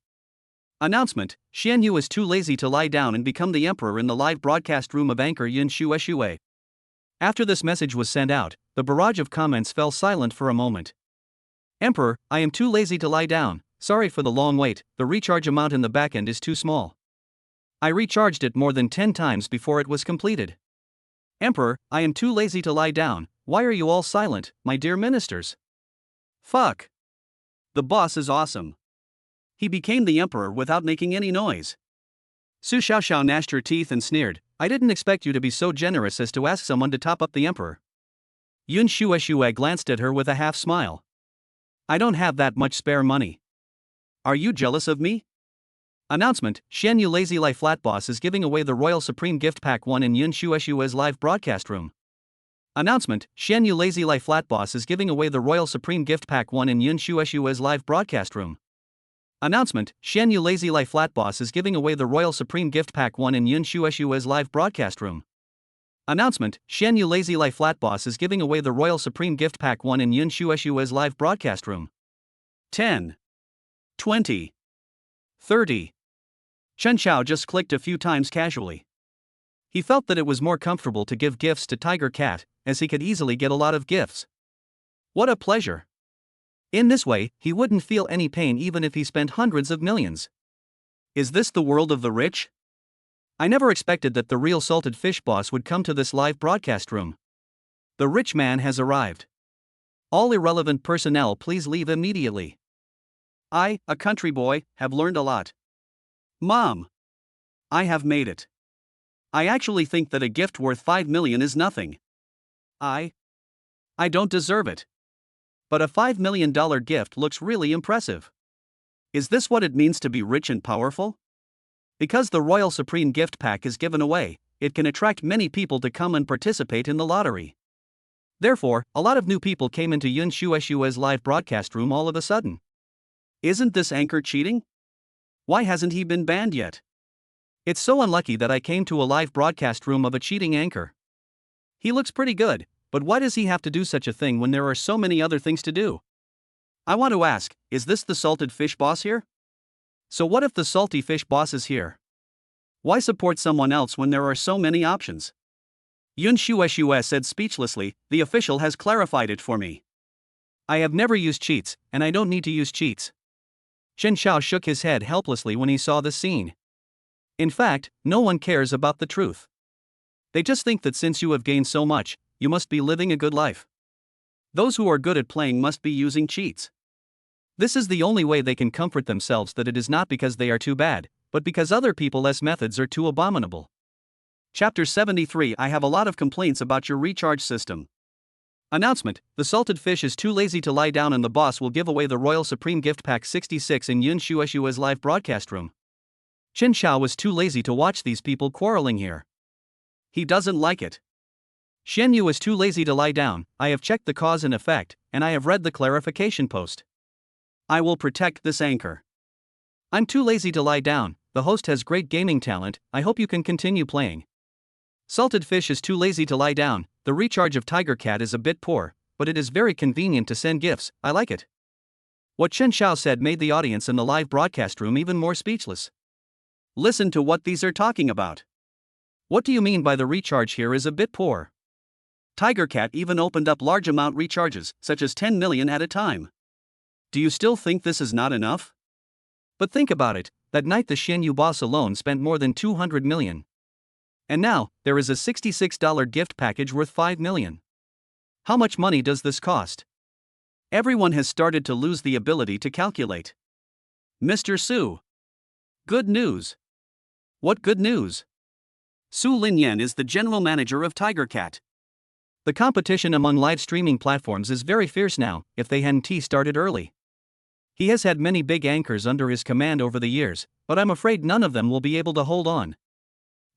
Announcement: Xian Yu is too lazy to lie down and become the emperor in the live broadcast room of anchor Yin Shueshue. After this message was sent out, the barrage of comments fell silent for a moment. Emperor, I am too lazy to lie down, sorry for the long wait, the recharge amount in the backend is too small. I recharged it more than 10 times before it was completed. Emperor, I am too lazy to lie down, why are you all silent, my dear ministers? Fuck. The boss is awesome. He became the emperor without making any noise. Su Xiaoxiao gnashed her teeth and sneered, I didn't expect you to be so generous as to ask someone to top up the emperor. Yun Shueshue glanced at her with a half smile. I don't have that much spare money. Are you jealous of me? Announcement: Xian Yu Lazy Life Flat Boss is giving away the Royal Supreme Gift Pack 1 in Yun Shueshue's live broadcast room. Announcement: Xian Yu Lazy Life Flat Boss is giving away the Royal Supreme Gift Pack 1 in Yun Shueshue's live broadcast room. Announcement: Xian Yu Lazy Life Flat Boss is giving away the Royal Supreme Gift Pack 1 in Yun Shueshue's live broadcast room. Announcement: Xian Yu Lazy Life Flat Boss is giving away the Royal Supreme Gift Pack 1 in Yun Shueshue's live broadcast room. 10. 20. 30. Chen Xiao just clicked a few times casually. He felt that it was more comfortable to give gifts to Tiger Cat, as he could easily get a lot of gifts. What a pleasure! In this way, he wouldn't feel any pain even if he spent hundreds of millions. Is this the world of the rich? I never expected that the real salted fish boss would come to this live broadcast room. The rich man has arrived. All irrelevant personnel please leave immediately. I, a country boy, have learned a lot. Mom! I have made it. I actually think that a gift worth 5 million is nothing. I don't deserve it. But a $5 million gift looks really impressive. Is this what it means to be rich and powerful? Because the Royal Supreme Gift Pack is given away, it can attract many people to come and participate in the lottery. Therefore, a lot of new people came into Yun Shueshue's live broadcast room all of a sudden. Isn't this anchor cheating? Why hasn't he been banned yet? It's so unlucky that I came to a live broadcast room of a cheating anchor. He looks pretty good, but why does he have to do such a thing when there are so many other things to do? I want to ask, is this the salted fish boss here? So what if the salty fish boss is here? Why support someone else when there are so many options? Yun Shueshue said speechlessly, the official has clarified it for me. I have never used cheats, and I don't need to use cheats. Chen Xiao shook his head helplessly when he saw this scene. In fact, no one cares about the truth. They just think that since you have gained so much, you must be living a good life. Those who are good at playing must be using cheats. This is the only way they can comfort themselves that it is not because they are too bad, but because other people's methods are too abominable. Chapter 73 I have a lot of complaints about your recharge system. Announcement: the salted fish is too lazy to lie down and the boss will give away the Royal Supreme Gift Pack 66 in Yun Shueshue's live broadcast room. Chen Xiao was too lazy to watch these people quarreling here. He doesn't like it. Xian Yu is too lazy to lie down, I have checked the cause and effect, and I have read the clarification post. I will protect this anchor. I'm too lazy to lie down, the host has great gaming talent, I hope you can continue playing. Salted fish is too lazy to lie down, the recharge of Tiger Cat is a bit poor, but it is very convenient to send gifts, I like it. What Chen Xiao said made the audience in the live broadcast room even more speechless. Listen to what these are talking about. What do you mean by the recharge here is a bit poor? Tiger Cat even opened up large amount recharges, such as 10 million at a time. Do you still think this is not enough? But think about it, that night the Xian Yu boss alone spent more than 200 million. And now, there is a $66 gift package worth 5 million. How much money does this cost? Everyone has started to lose the ability to calculate. Mr. Su. Good news. What good news! Su Linyan is the general manager of Tiger Cat. The competition among live streaming platforms is very fierce now, if they hadn't started early. He has had many big anchors under his command over the years, but I'm afraid none of them will be able to hold on.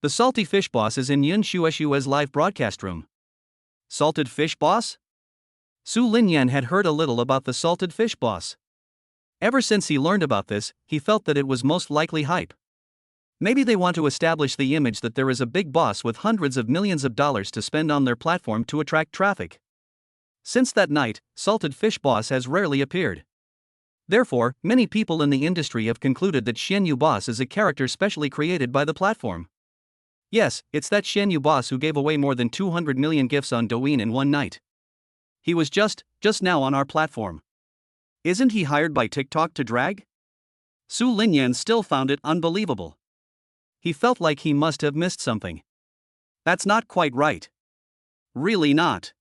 The salty fish boss is in Yun Shueshue's live broadcast room. Salted fish boss? Su Linyan had heard a little about the salted fish boss. Ever since he learned about this, he felt that it was most likely hype. Maybe they want to establish the image that there is a big boss with hundreds of millions of dollars to spend on their platform to attract traffic. Since that night, Salted Fish Boss has rarely appeared. Therefore, many people in the industry have concluded that Xianyu Boss is a character specially created by the platform. Yes, it's that Xianyu Boss who gave away more than 200 million gifts on Douyin in one night. He was just now on our platform. Isn't he hired by TikTok to drag? Su Linyan still found it unbelievable. He felt like he must have missed something. That's not quite right. Really not.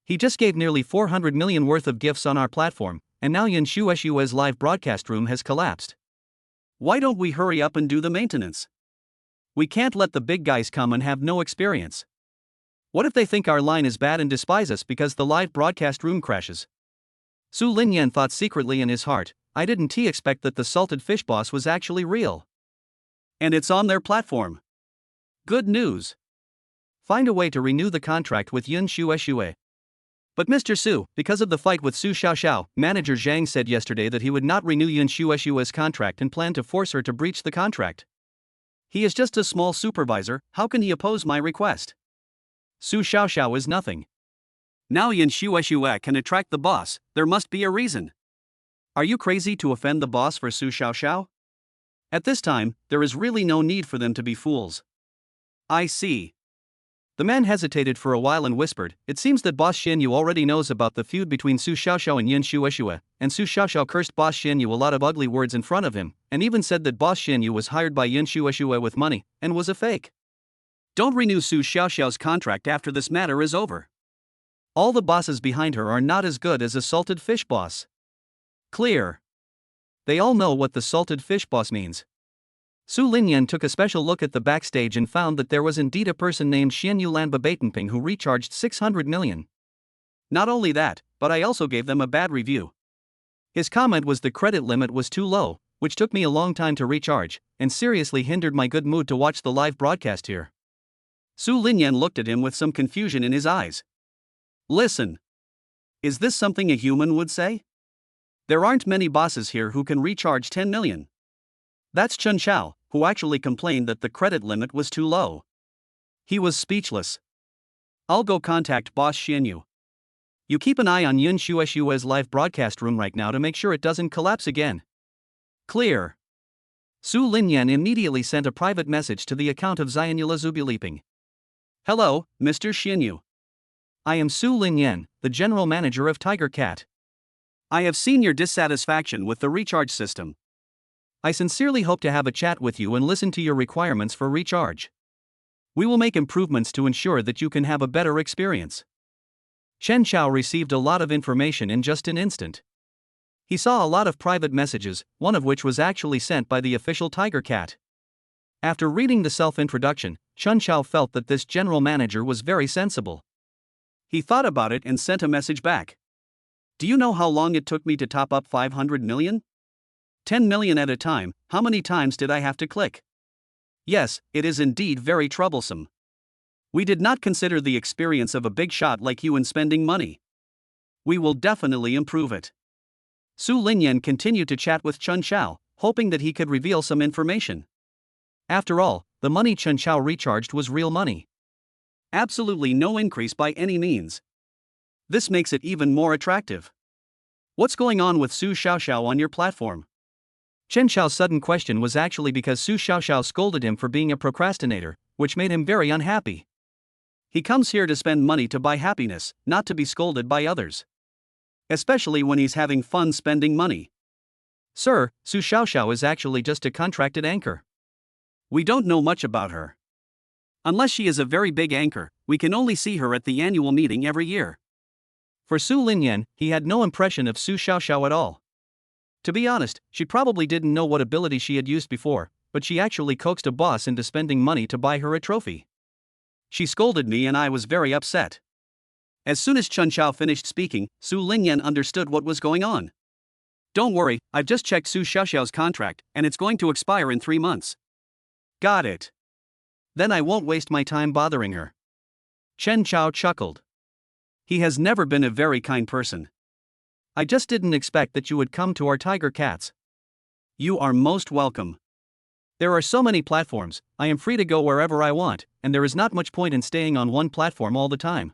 He just gave nearly 400 million worth of gifts on our platform, and now Yun Shueshue's live broadcast room has collapsed. Why don't we hurry up and do the maintenance? We can't let the big guys come and have no experience. What if they think our line is bad and despise us because the live broadcast room crashes? Su Linyan thought secretly in his heart, I didn't expect that the salted fish boss was actually real. And it's on their platform. Good news. Find a way to renew the contract with Yun Shueshue. But Mr. Su, because of the fight with Su Xiaoxiao, manager Zhang said yesterday that he would not renew Yun Shueshue's contract and planned to force her to breach the contract. He is just a small supervisor, how can he oppose my request? Su Xiaoxiao is nothing. Now Yun Shueshue can attract the boss, there must be a reason. Are you crazy to offend the boss for Su Xiaoxiao? At this time, there is really no need for them to be fools. I see. The man hesitated for a while and whispered, it seems that Boss Xianyu already knows about the feud between Su Xiaoxiao and Yun Shueshue, and Su Xiaoxiao cursed Boss Xianyu a lot of ugly words in front of him, and even said that Boss Xianyu was hired by Yun Shueshue with money, and was a fake. Don't renew Su Xiaoxiao's contract after this matter is over. All the bosses behind her are not as good as a salted fish boss. Clear. They all know what the salted fish boss means. Su Linyan took a special look at the backstage and found that there was indeed a person named Xianyu Lanbabaitenping who recharged 600 million. Not only that, but I also gave them a bad review. His comment was the credit limit was too low, which took me a long time to recharge, and seriously hindered my good mood to watch the live broadcast here. Su Linyan looked at him with some confusion in his eyes. Listen. Is this something a human would say? There aren't many bosses here who can recharge 10 million. That's Chen Xiao, who actually complained that the credit limit was too low. He was speechless. I'll go contact Boss Xianyu. You keep an eye on Yun Shueshue's live broadcast room right now to make sure it doesn't collapse again. Clear. Su Linyan immediately sent a private message to the account of Zionula Zubiliping. Hello, Mr. Xianyu. I am Su Linyan, the general manager of Tiger Cat. I have seen your dissatisfaction with the recharge system. I sincerely hope to have a chat with you and listen to your requirements for recharge. We will make improvements to ensure that you can have a better experience. Chen Xiao received a lot of information in just an instant. He saw a lot of private messages, one of which was actually sent by the official Tiger Cat. After reading the self-introduction, Chen Xiao felt that this general manager was very sensible. He thought about it and sent a message back. Do you know how long it took me to top up 500 million? 10 million at a time, how many times did I have to click? Yes, it is indeed very troublesome. We did not consider the experience of a big shot like you in spending money. We will definitely improve it. Su Linyan continued to chat with Chen Xiao, hoping that he could reveal some information. After all, the money Chen Xiao recharged was real money. Absolutely no increase by any means. This makes it even more attractive. What's going on with Su Xiaoxiao on your platform? Chen Xiao's sudden question was actually because Su Xiaoxiao scolded him for being a procrastinator, which made him very unhappy. He comes here to spend money to buy happiness, not to be scolded by others. Especially when he's having fun spending money. Sir, Su Xiaoxiao is actually just a contracted anchor. We don't know much about her. Unless she is a very big anchor, we can only see her at the annual meeting every year. For Su Linyan, he had no impression of Su Xiaoxiao at all. To be honest, she probably didn't know what ability she had used before, but she actually coaxed a boss into spending money to buy her a trophy. She scolded me and I was very upset. As soon as Chen Xiao finished speaking, Su Lingyan understood what was going on. Don't worry, I've just checked Su Xiaoxiao's contract, and it's going to expire in 3 months. Got it. Then I won't waste my time bothering her. Chen Xiao chuckled. He has never been a very kind person. I just didn't expect that you would come to our tiger cats. You are most welcome. There are so many platforms, I am free to go wherever I want, and there is not much point in staying on one platform all the time.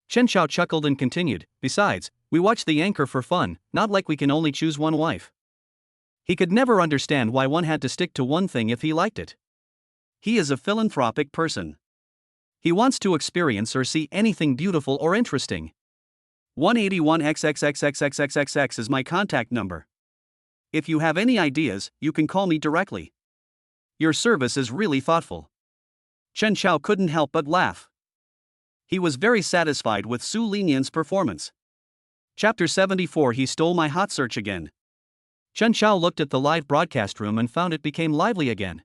Chen Xiao chuckled and continued, besides, we watch the anchor for fun, not like we can only choose one wife. He could never understand why one had to stick to one thing if he liked it. He is a philanthropic person. He wants to experience or see anything beautiful or interesting. 181XXXXXXXX is my contact number. If you have any ideas, you can call me directly. Your service is really thoughtful. Chen Xiao couldn't help but laugh. He was very satisfied with Su Lingyan's performance. Chapter 74. He stole my hot search again. Chen Xiao looked at the live broadcast room and found it became lively again.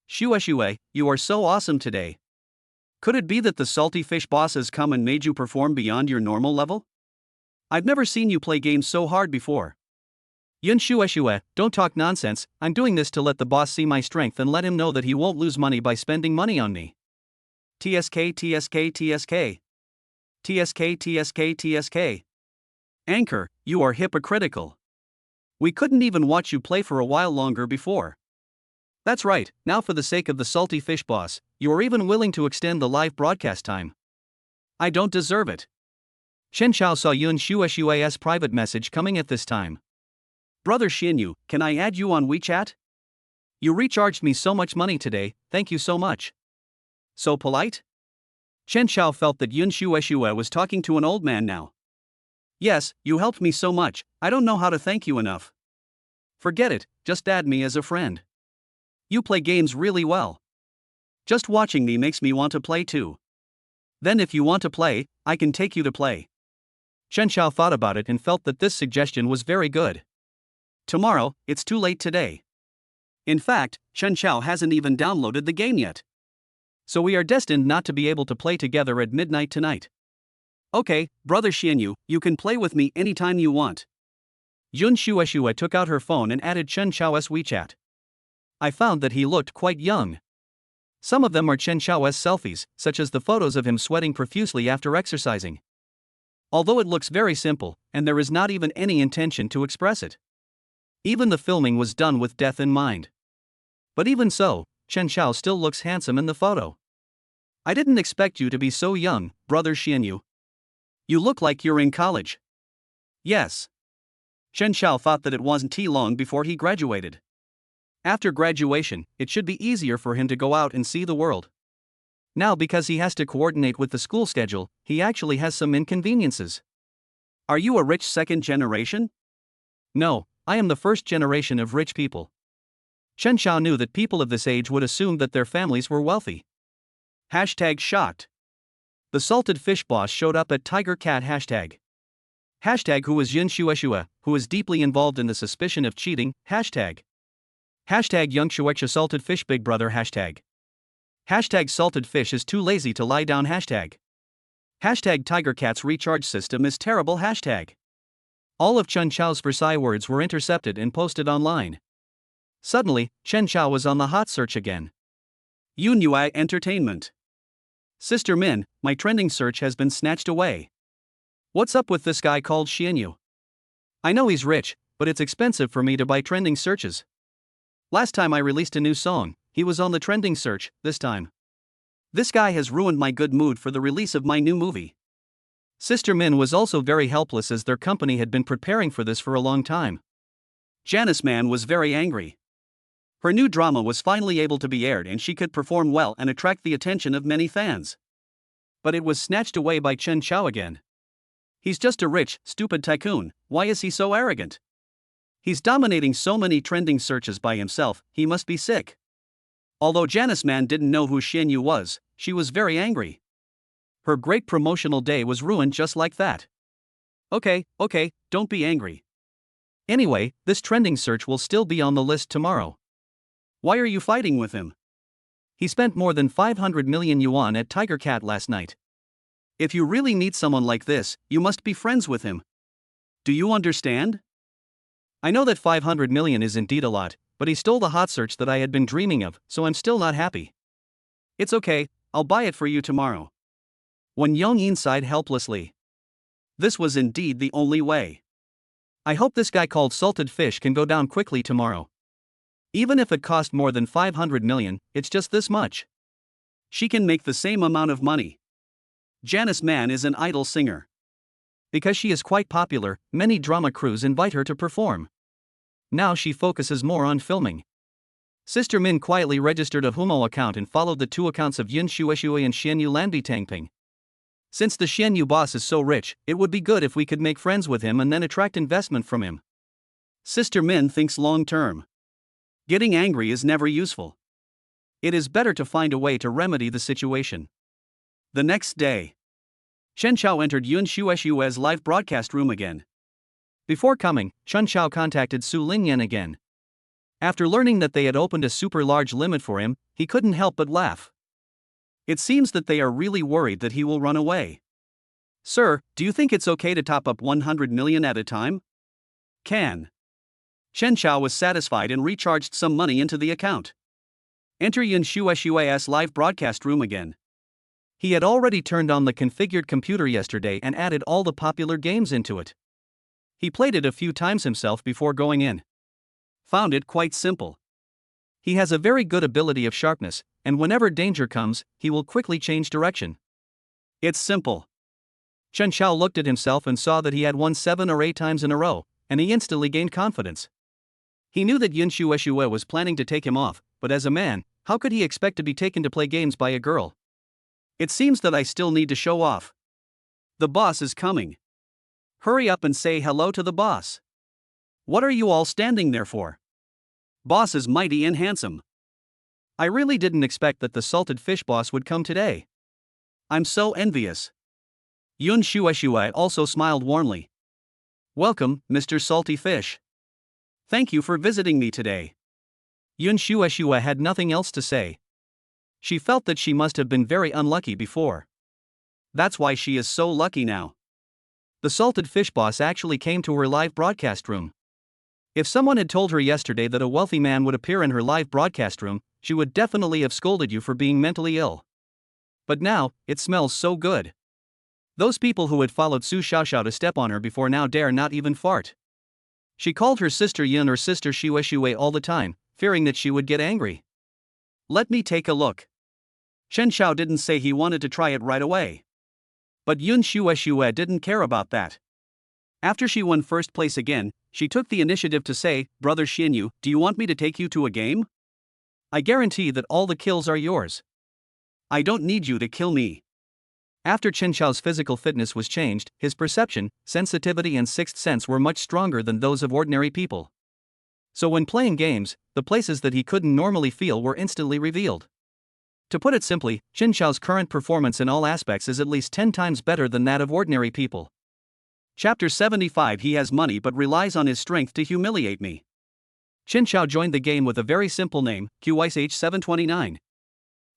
Xue, you are so awesome today. Could it be that the salty fish boss has come and made you perform beyond your normal level? I've never seen you play games so hard before. Yun Xue, don't talk nonsense, I'm doing this to let the boss see my strength and let him know that he won't lose money by spending money on me. TSK. Anchor, you are hypocritical. We couldn't even watch you play for a while longer before. That's right, now for the sake of the salty fish boss, you are even willing to extend the live broadcast time. I don't deserve it. Chen Xiao saw Yun Xue's private message coming at this time. Brother Xinyu, can I add you on WeChat? You recharged me so much money today, thank you so much. So polite? Chen Xiao felt that Yun Xue was talking to an old man now. Yes, you helped me so much, I don't know how to thank you enough. Forget it, just add me as a friend. You play games really well. Just watching me makes me want to play too. Then if you want to play, I can take you to play. Chen Xiao thought about it and felt that this suggestion was very good. Tomorrow, it's too late today. In fact, Chen Xiao hasn't even downloaded the game yet. So we are destined not to be able to play together at midnight tonight. Okay, brother Xinyu, you can play with me anytime you want. Yun Xue took out her phone and added Chen Xiao's WeChat. I found that he looked quite young. Some of them are Chen Xiao's selfies, such as the photos of him sweating profusely after exercising. Although it looks very simple, and there is not even any intention to express it. Even the filming was done with death in mind. But even so, Chen Xiao still looks handsome in the photo. I didn't expect you to be so young, brother Xinyu. You look like you're in college. Yes. Chen Xiao thought that it wasn't too long before he graduated. After graduation, it should be easier for him to go out and see the world. Now because he has to coordinate with the school schedule, he actually has some inconveniences. Are you a rich second generation? No, I am the first generation of rich people. Chen Xiao knew that people of this age would assume that their families were wealthy. #shocked. The salted fish boss showed up at Tiger Cat #. Who is Yun Xue, who is deeply involved in the suspicion of cheating, #. Young Xuecha salted fish big brother #. Salted fish is too lazy to lie down #. Tiger Cat's recharge system is terrible #. All of Chen Xiao's Versailles words were intercepted and posted online. Suddenly, Chen Xiao was on the hot search again. Yun Yue Entertainment. Sister Min, my trending search has been snatched away. What's up with this guy called Xinyu? I know he's rich, but it's expensive for me to buy trending searches. Last time I released a new song, he was on the trending search, this time. This guy has ruined my good mood for the release of my new movie. Sister Min was also very helpless as their company had been preparing for this for a long time. Janice Man was very angry. Her new drama was finally able to be aired and she could perform well and attract the attention of many fans. But it was snatched away by Chen Xiao again. He's just a rich, stupid tycoon, why is he so arrogant? He's dominating so many trending searches by himself, he must be sick. Although Janice Man didn't know who Xinyu was, she was very angry. Her great promotional day was ruined just like that. Okay, don't be angry. Anyway, this trending search will still be on the list tomorrow. Why are you fighting with him? He spent more than 500 million yuan at Tiger Cat last night. If you really need someone like this, you must be friends with him. Do you understand? I know that 500 million is indeed a lot, but he stole the hot search that I had been dreaming of, so I'm still not happy. It's okay, I'll buy it for you tomorrow. Wen Yongyin sighed helplessly. This was indeed the only way. I hope this guy called salted fish can go down quickly tomorrow. Even if it cost more than 500 million, it's just this much. She can make the same amount of money. Janice Mann is an idol singer. Because she is quite popular, many drama crews invite her to perform. Now she focuses more on filming. Sister Min quietly registered a Humo account and followed the two accounts of Yun Shueshui and Xianyu Lanbi Tangping. Since the Xianyu boss is so rich, it would be good if we could make friends with him and then attract investment from him. Sister Min thinks long term. Getting angry is never useful. It is better to find a way to remedy the situation. The next day, Chen Chao entered Yun Shueshui's live broadcast room again. Before coming, Chen Chao contacted Su Lingyan again. After learning that they had opened a super large limit for him, he couldn't help but laugh. It seems that they are really worried that he will run away. Sir, do you think it's okay to top up 100 million at a time? Can. Chen Chao was satisfied and recharged some money into the account. Enter Yun Shueshui's live broadcast room again. He had already turned on the configured computer yesterday and added all the popular games into it. He played it a few times himself before going in. Found it quite simple. He has a very good ability of sharpness, and whenever danger comes, he will quickly change direction. It's simple. Chen Chao looked at himself and saw that he had won 7 or 8 times in a row, and he instantly gained confidence. He knew that Yun Shueshui was planning to take him off, but as a man, how could he expect to be taken to play games by a girl? It seems that I still need to show off. The boss is coming. Hurry up and say hello to the boss. What are you all standing there for? Boss is mighty and handsome. I really didn't expect that the salted fish boss would come today. I'm so envious. Yun Shueshui also smiled warmly. Welcome, Mr. Salty Fish. Thank you for visiting me today. Yun Shueshui had nothing else to say. She felt that she must have been very unlucky before. That's why she is so lucky now. The salted fish boss actually came to her live broadcast room. If someone had told her yesterday that a wealthy man would appear in her live broadcast room, she would definitely have scolded you for being mentally ill. But now, it smells so good. Those people who had followed Su Xiaoxiao to step on her before now dare not even fart. She called her sister Yun or sister Shueshui all the time, fearing that she would get angry. Let me take a look. Chen Chao didn't say he wanted to try it right away. But Yun Shueshui didn't care about that. After she won first place again, she took the initiative to say, Brother Xianyu, do you want me to take you to a game? I guarantee that all the kills are yours. I don't need you to kill me. After Chen Chao's physical fitness was changed, his perception, sensitivity and sixth sense were much stronger than those of ordinary people. So when playing games, the places that he couldn't normally feel were instantly revealed. To put it simply, Chen Chao's current performance in all aspects is at least 10 times better than that of ordinary people. Chapter 75. He has money but relies on his strength to humiliate me. Chen Chao joined the game with a very simple name, QYH729.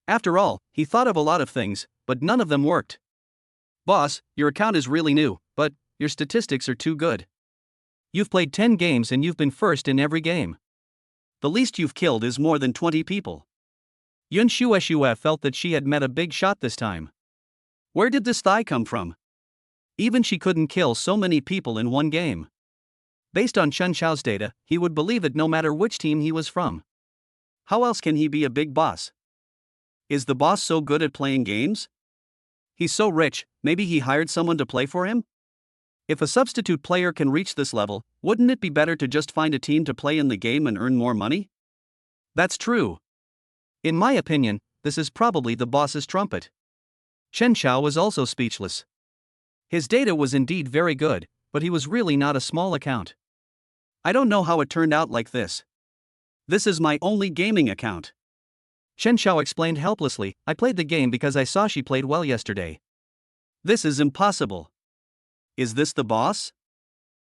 After all, he thought of a lot of things, but none of them worked. Boss, your account is really new, but your statistics are too good. You've played 10 games and you've been first in every game. The least you've killed is more than 20 people. Yun Shueshui felt that she had met a big shot this time. Where did this thigh come from? Even she couldn't kill so many people in one game. Based on Chen Chao's data, he would believe it no matter which team he was from. How else can he be a big boss? Is the boss so good at playing games? He's so rich, maybe he hired someone to play for him? If a substitute player can reach this level, wouldn't it be better to just find a team to play in the game and earn more money? That's true. In my opinion, this is probably the boss's trumpet. Chen Chao was also speechless. His data was indeed very good, but he was really not a small account. I don't know how it turned out like this. This is my only gaming account. Chen Chao explained helplessly, I played the game because I saw she played well yesterday. This is impossible. Is this the boss?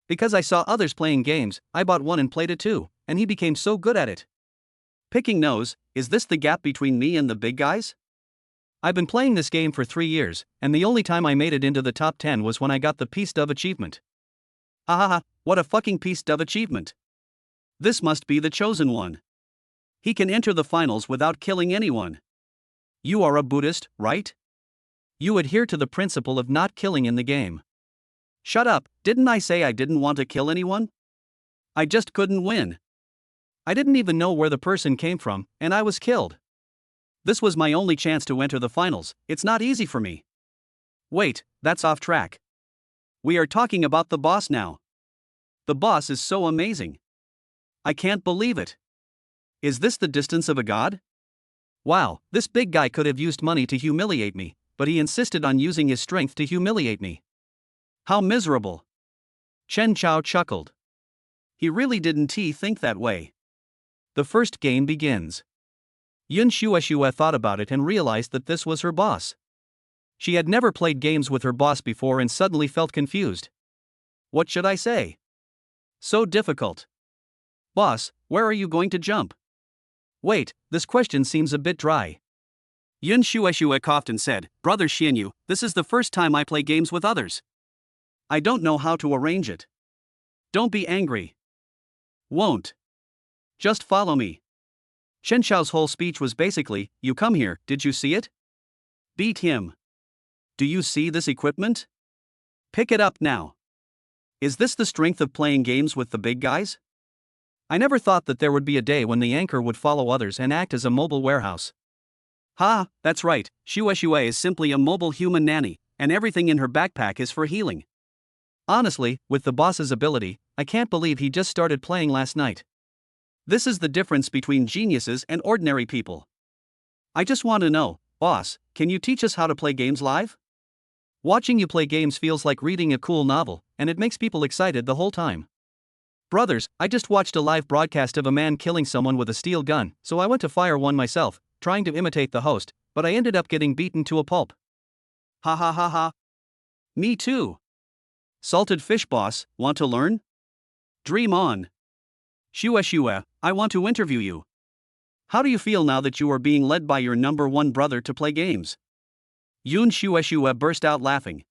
Because I saw others playing games, I bought one and played it too, and he became so good at it. Picking nose, is this the gap between me and the big guys? I've been playing this game for 3 years, and the only time I made it into the top 10 was when I got the Piece d'Oeuvre achievement. Hahaha, what a fucking piece d'Oeuvre achievement. This must be the chosen one. He can enter the finals without killing anyone. You are a Buddhist, right? You adhere to the principle of not killing in the game. Shut up, didn't I say I didn't want to kill anyone? I just couldn't win. I didn't even know where the person came from, and I was killed. This was my only chance to enter the finals, it's not easy for me. Wait, that's off track. We are talking about the boss now. The boss is so amazing. I can't believe it. Is this the distance of a god? Wow, this big guy could have used money to humiliate me, but he insisted on using his strength to humiliate me. How miserable. Chen Chao chuckled. He really didn't think that way. The first game begins. Yun Shueshue thought about it and realized that this was her boss. She had never played games with her boss before and suddenly felt confused. What should I say? So difficult. Boss, where are you going to jump? Wait, this question seems a bit dry. Yun Shueshue coughed and said, Brother Xianyu, this is the first time I play games with others. I don't know how to arrange it. Don't be angry. Won't. Just follow me. Chen Xiao's whole speech was basically, you come here, did you see it? Beat him. Do you see this equipment? Pick it up now. Is this the strength of playing games with the big guys? I never thought that there would be a day when the anchor would follow others and act as a mobile warehouse. Ha, that's right, Shueshue is simply a mobile human nanny, and everything in her backpack is for healing. Honestly, with the boss's ability, I can't believe he just started playing last night. This is the difference between geniuses and ordinary people. I just want to know, boss, can you teach us how to play games live? Watching you play games feels like reading a cool novel, and it makes people excited the whole time. Brothers, I just watched a live broadcast of a man killing someone with a steel gun, so I went to fire one myself, trying to imitate the host, but I ended up getting beaten to a pulp. Ha ha ha ha. Me too. Salted fish boss, want to learn? Dream on. Shueshue, I want to interview you. How do you feel now that you are being led by your number one brother to play games? Yun Shueshue burst out laughing.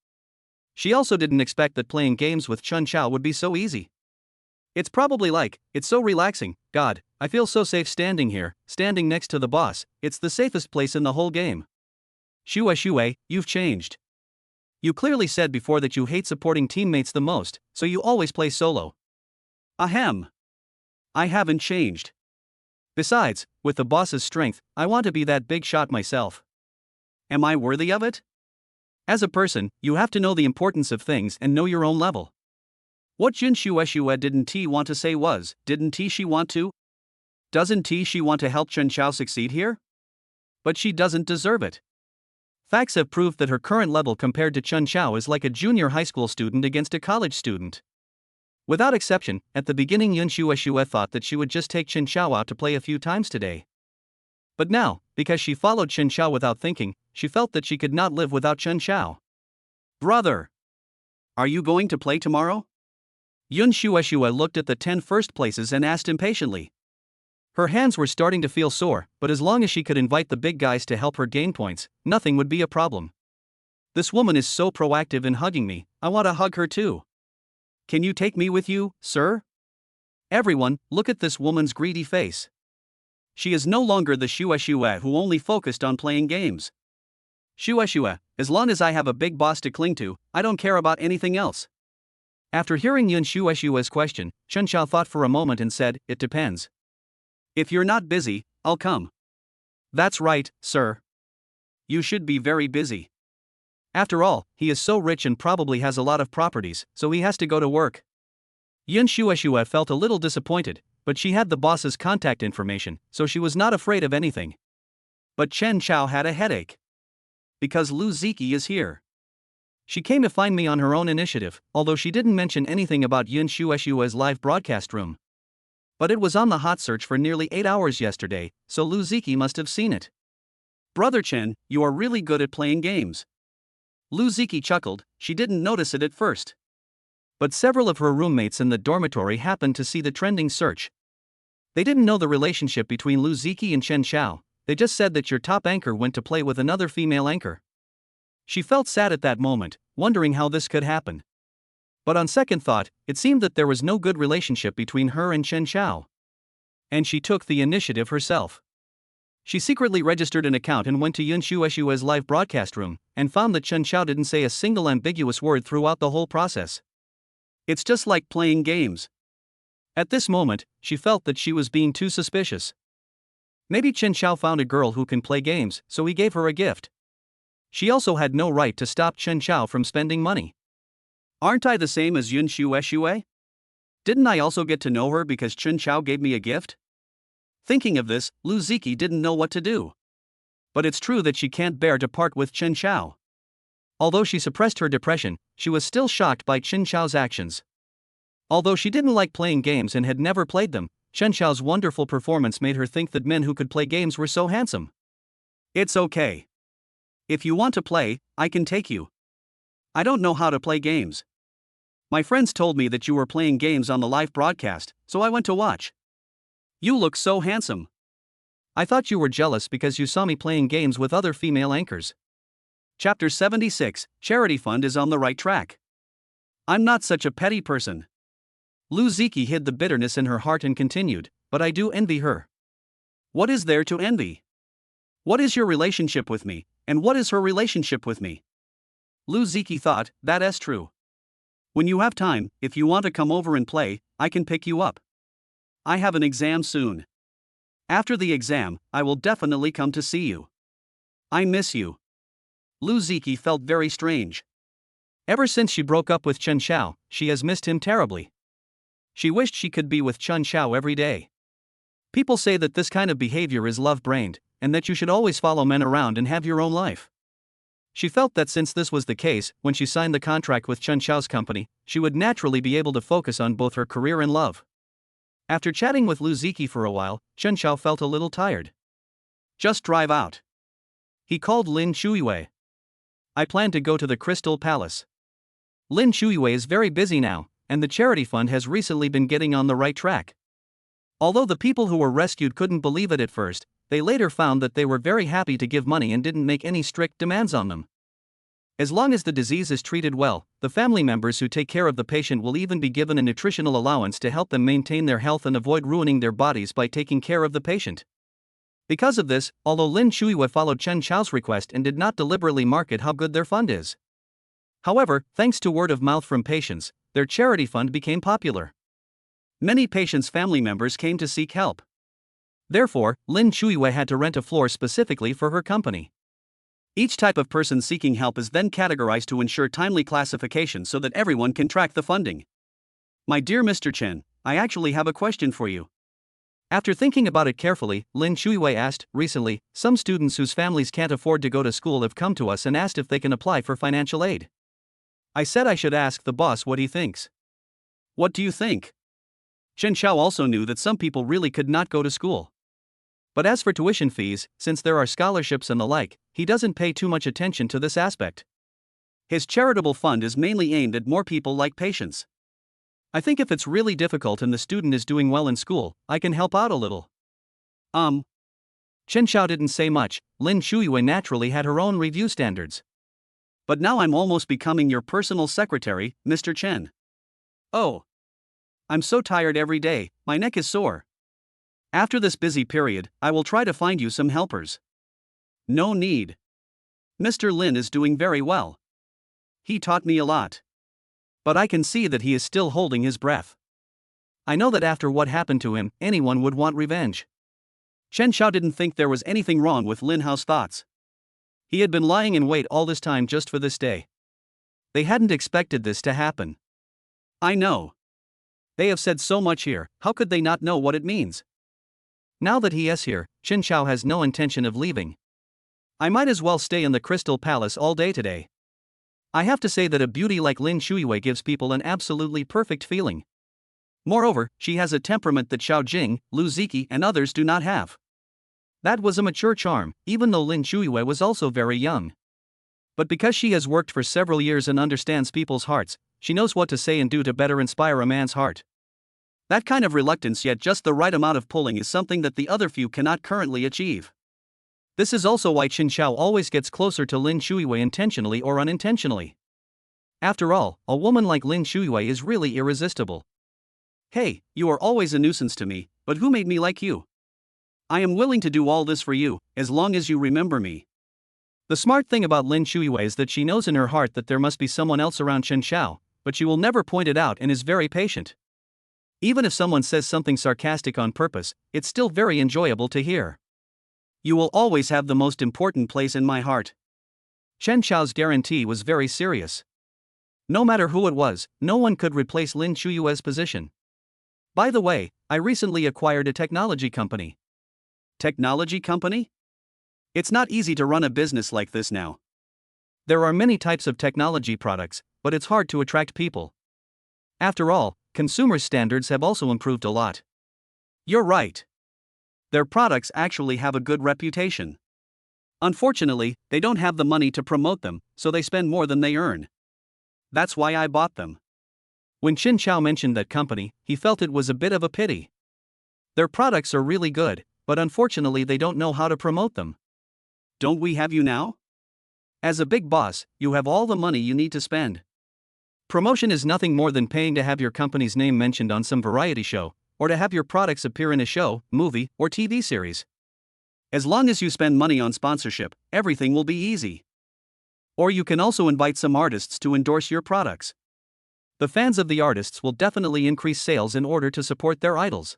She also didn't expect that playing games with Chen Chao would be so easy. It's probably like, it's so relaxing, God, I feel so safe standing here, standing next to the boss, it's the safest place in the whole game. Shueshue, you've changed. You clearly said before that you hate supporting teammates the most, so you always play solo. Ahem. I haven't changed. Besides, with the boss's strength, I want to be that big shot myself. Am I worthy of it? As a person, you have to know the importance of things and know your own level. What Yun Shueshue didn't want to say was, didn't she want to? Doesn't she want to help Chen Chao succeed here? But she doesn't deserve it. Facts have proved that her current level compared to Chen Chao is like a junior high school student against a college student. Without exception, at the beginning Yun Shueshue thought that she would just take Chen Chao out to play a few times today. But now, because she followed Chen Chao without thinking, she felt that she could not live without Chen Chao. Brother! Are you going to play tomorrow? Yun Shueshue looked at the 10 first places and asked impatiently. Her hands were starting to feel sore, but as long as she could invite the big guys to help her gain points, nothing would be a problem. This woman is so proactive in hugging me, I want to hug her too. Can you take me with you, sir? Everyone, look at this woman's greedy face. She is no longer the Shueshue who only focused on playing games. Shueshue, as long as I have a big boss to cling to, I don't care about anything else. After hearing Yun Shueshue's question, Chen Chao thought for a moment and said, it depends. If you're not busy, I'll come. That's right, sir. You should be very busy. After all, he is so rich and probably has a lot of properties, so he has to go to work. Yun Shueshue felt a little disappointed, but she had the boss's contact information, so she was not afraid of anything. But Chen Chao had a headache. Because Lu Ziki is here. She came to find me on her own initiative, although she didn't mention anything about Yun Shueshue's live broadcast room. But it was on the hot search for nearly 8 hours yesterday, so Lu Ziki must have seen it. Brother Chen, you are really good at playing games. Lu Ziki chuckled, she didn't notice it at first. But several of her roommates in the dormitory happened to see the trending search. They didn't know the relationship between Lu Ziki and Chen Xiao, they just said that your top anchor went to play with another female anchor. She felt sad at that moment, wondering how this could happen. But on second thought, it seemed that there was no good relationship between her and Chen Xiao. And she took the initiative herself. She secretly registered an account and went to Yun Shueshue's live broadcast room, and found that Chen Xiao didn't say a single ambiguous word throughout the whole process. It's just like playing games. At this moment, she felt that she was being too suspicious. Maybe Chen Xiao found a girl who can play games, so he gave her a gift. She also had no right to stop Chen Xiao from spending money. Aren't I the same as Yun Shueshue? Didn't I also get to know her because Chen Xiao gave me a gift? Thinking of this, Lu Ziki didn't know what to do. But it's true that she can't bear to part with Chen Xiao. Although she suppressed her depression, she was still shocked by Chen Xiao's actions. Although she didn't like playing games and had never played them, Chen Xiao's wonderful performance made her think that men who could play games were so handsome. It's okay. If you want to play, I can take you. I don't know how to play games. My friends told me that you were playing games on the live broadcast, so I went to watch. You look so handsome. I thought you were jealous because you saw me playing games with other female anchors. Chapter 76, Charity Fund is on the right track. I'm not such a petty person. Lu Ziki hid the bitterness in her heart and continued, but I do envy her. What is there to envy? What is your relationship with me, and what is her relationship with me? Lu Ziki thought, that's true. When you have time, if you want to come over and play, I can pick you up. I have an exam soon. After the exam, I will definitely come to see you. I miss you. Lu Ziki felt very strange. Ever since she broke up with Chen Xiao, she has missed him terribly. She wished she could be with Chen Xiao every day. People say that this kind of behavior is love-brained, and that you should always follow men around and have your own life. She felt that since this was the case, when she signed the contract with Chen Xiao's company, she would naturally be able to focus on both her career and love. After chatting with Lu Ziki for a while, Chen Xiao felt a little tired. Just drive out. He called Lin Shuiyue. I plan to go to the Crystal Palace. Lin Shuiyue is very busy now, and the charity fund has recently been getting on the right track. Although the people who were rescued couldn't believe it at first, they later found that they were very happy to give money and didn't make any strict demands on them. As long as the disease is treated well, the family members who take care of the patient will even be given a nutritional allowance to help them maintain their health and avoid ruining their bodies by taking care of the patient. Because of this, although Lin Shuiyue followed Chen Xiao's request and did not deliberately market how good their fund is. However, thanks to word of mouth from patients, their charity fund became popular. Many patients' family members came to seek help. Therefore, Lin Shuiyue had to rent a floor specifically for her company. Each type of person seeking help is then categorized to ensure timely classification so that everyone can track the funding. My dear Mr. Chen, I actually have a question for you. After thinking about it carefully, Lin Shuiyue asked, recently, some students whose families can't afford to go to school have come to us and asked if they can apply for financial aid. I said I should ask the boss what he thinks. What do you think? Chen Xiao also knew that some people really could not go to school. But as for tuition fees, since there are scholarships and the like, he doesn't pay too much attention to this aspect. His charitable fund is mainly aimed at more people like patients. I think if it's really difficult and the student is doing well in school, I can help out a little. Chen Xiao didn't say much. Lin Shuiyue naturally had her own review standards. But now I'm almost becoming your personal secretary, Mr. Chen. Oh. I'm so tired every day, my neck is sore. After this busy period, I will try to find you some helpers. No need. Mr. Lin is doing very well. He taught me a lot. But I can see that he is still holding his breath. I know that after what happened to him, anyone would want revenge. Chen Xiao didn't think there was anything wrong with Lin Hao's thoughts. He had been lying in wait all this time just for this day. They hadn't expected this to happen. I know. They have said so much here, how could they not know what it means? Now that he is here, Chen Xiao has no intention of leaving. I might as well stay in the Crystal Palace all day today. I have to say that a beauty like Lin Shuiyue gives people an absolutely perfect feeling. Moreover, she has a temperament that Xiao Jing, Lu Ziki and others do not have. That was a mature charm, even though Lin Shuiyue was also very young. But because she has worked for several years and understands people's hearts, she knows what to say and do to better inspire a man's heart. That kind of reluctance yet just the right amount of pulling is something that the other few cannot currently achieve. This is also why Chen Xiao always gets closer to Lin Shuiwei intentionally or unintentionally. After all, a woman like Lin Shuiwei is really irresistible. Hey, you are always a nuisance to me, but who made me like you? I am willing to do all this for you, as long as you remember me. The smart thing about Lin Shuiwei is that she knows in her heart that there must be someone else around Chen Xiao, but she will never point it out and is very patient. Even if someone says something sarcastic on purpose, it's still very enjoyable to hear. You will always have the most important place in my heart. Chen Xiao's guarantee was very serious. No matter who it was, no one could replace Lin Shuiwei's position. By the way, I recently acquired a technology company. Technology company? It's not easy to run a business like this now. There are many types of technology products, but it's hard to attract people. After all, consumer standards have also improved a lot. You're right. Their products actually have a good reputation. Unfortunately, they don't have the money to promote them, so they spend more than they earn. That's why I bought them. When Chen Xiao mentioned that company, he felt it was a bit of a pity. Their products are really good, but unfortunately they don't know how to promote them. Don't we have you now? As a big boss, you have all the money you need to spend. Promotion is nothing more than paying to have your company's name mentioned on some variety show, or to have your products appear in a show, movie, or TV series. As long as you spend money on sponsorship, everything will be easy. Or you can also invite some artists to endorse your products. The fans of the artists will definitely increase sales in order to support their idols.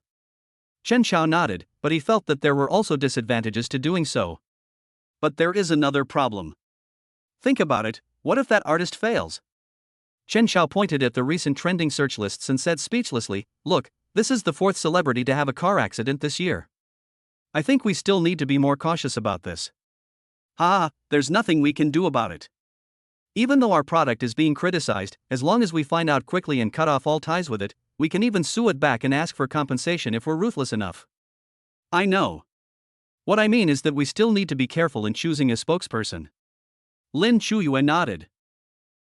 Chen Xiao nodded, but he felt that there were also disadvantages to doing so. But there is another problem. Think about it, what if that artist fails? Chen Xiao pointed at the recent trending search lists and said speechlessly, "Look, this is the fourth celebrity to have a car accident this year. I think we still need to be more cautious about this." There's nothing we can do about it. Even though our product is being criticized, as long as we find out quickly and cut off all ties with it, we can even sue it back and ask for compensation if we're ruthless enough. I know. What I mean is that we still need to be careful in choosing a spokesperson. Lin Shuiwei nodded.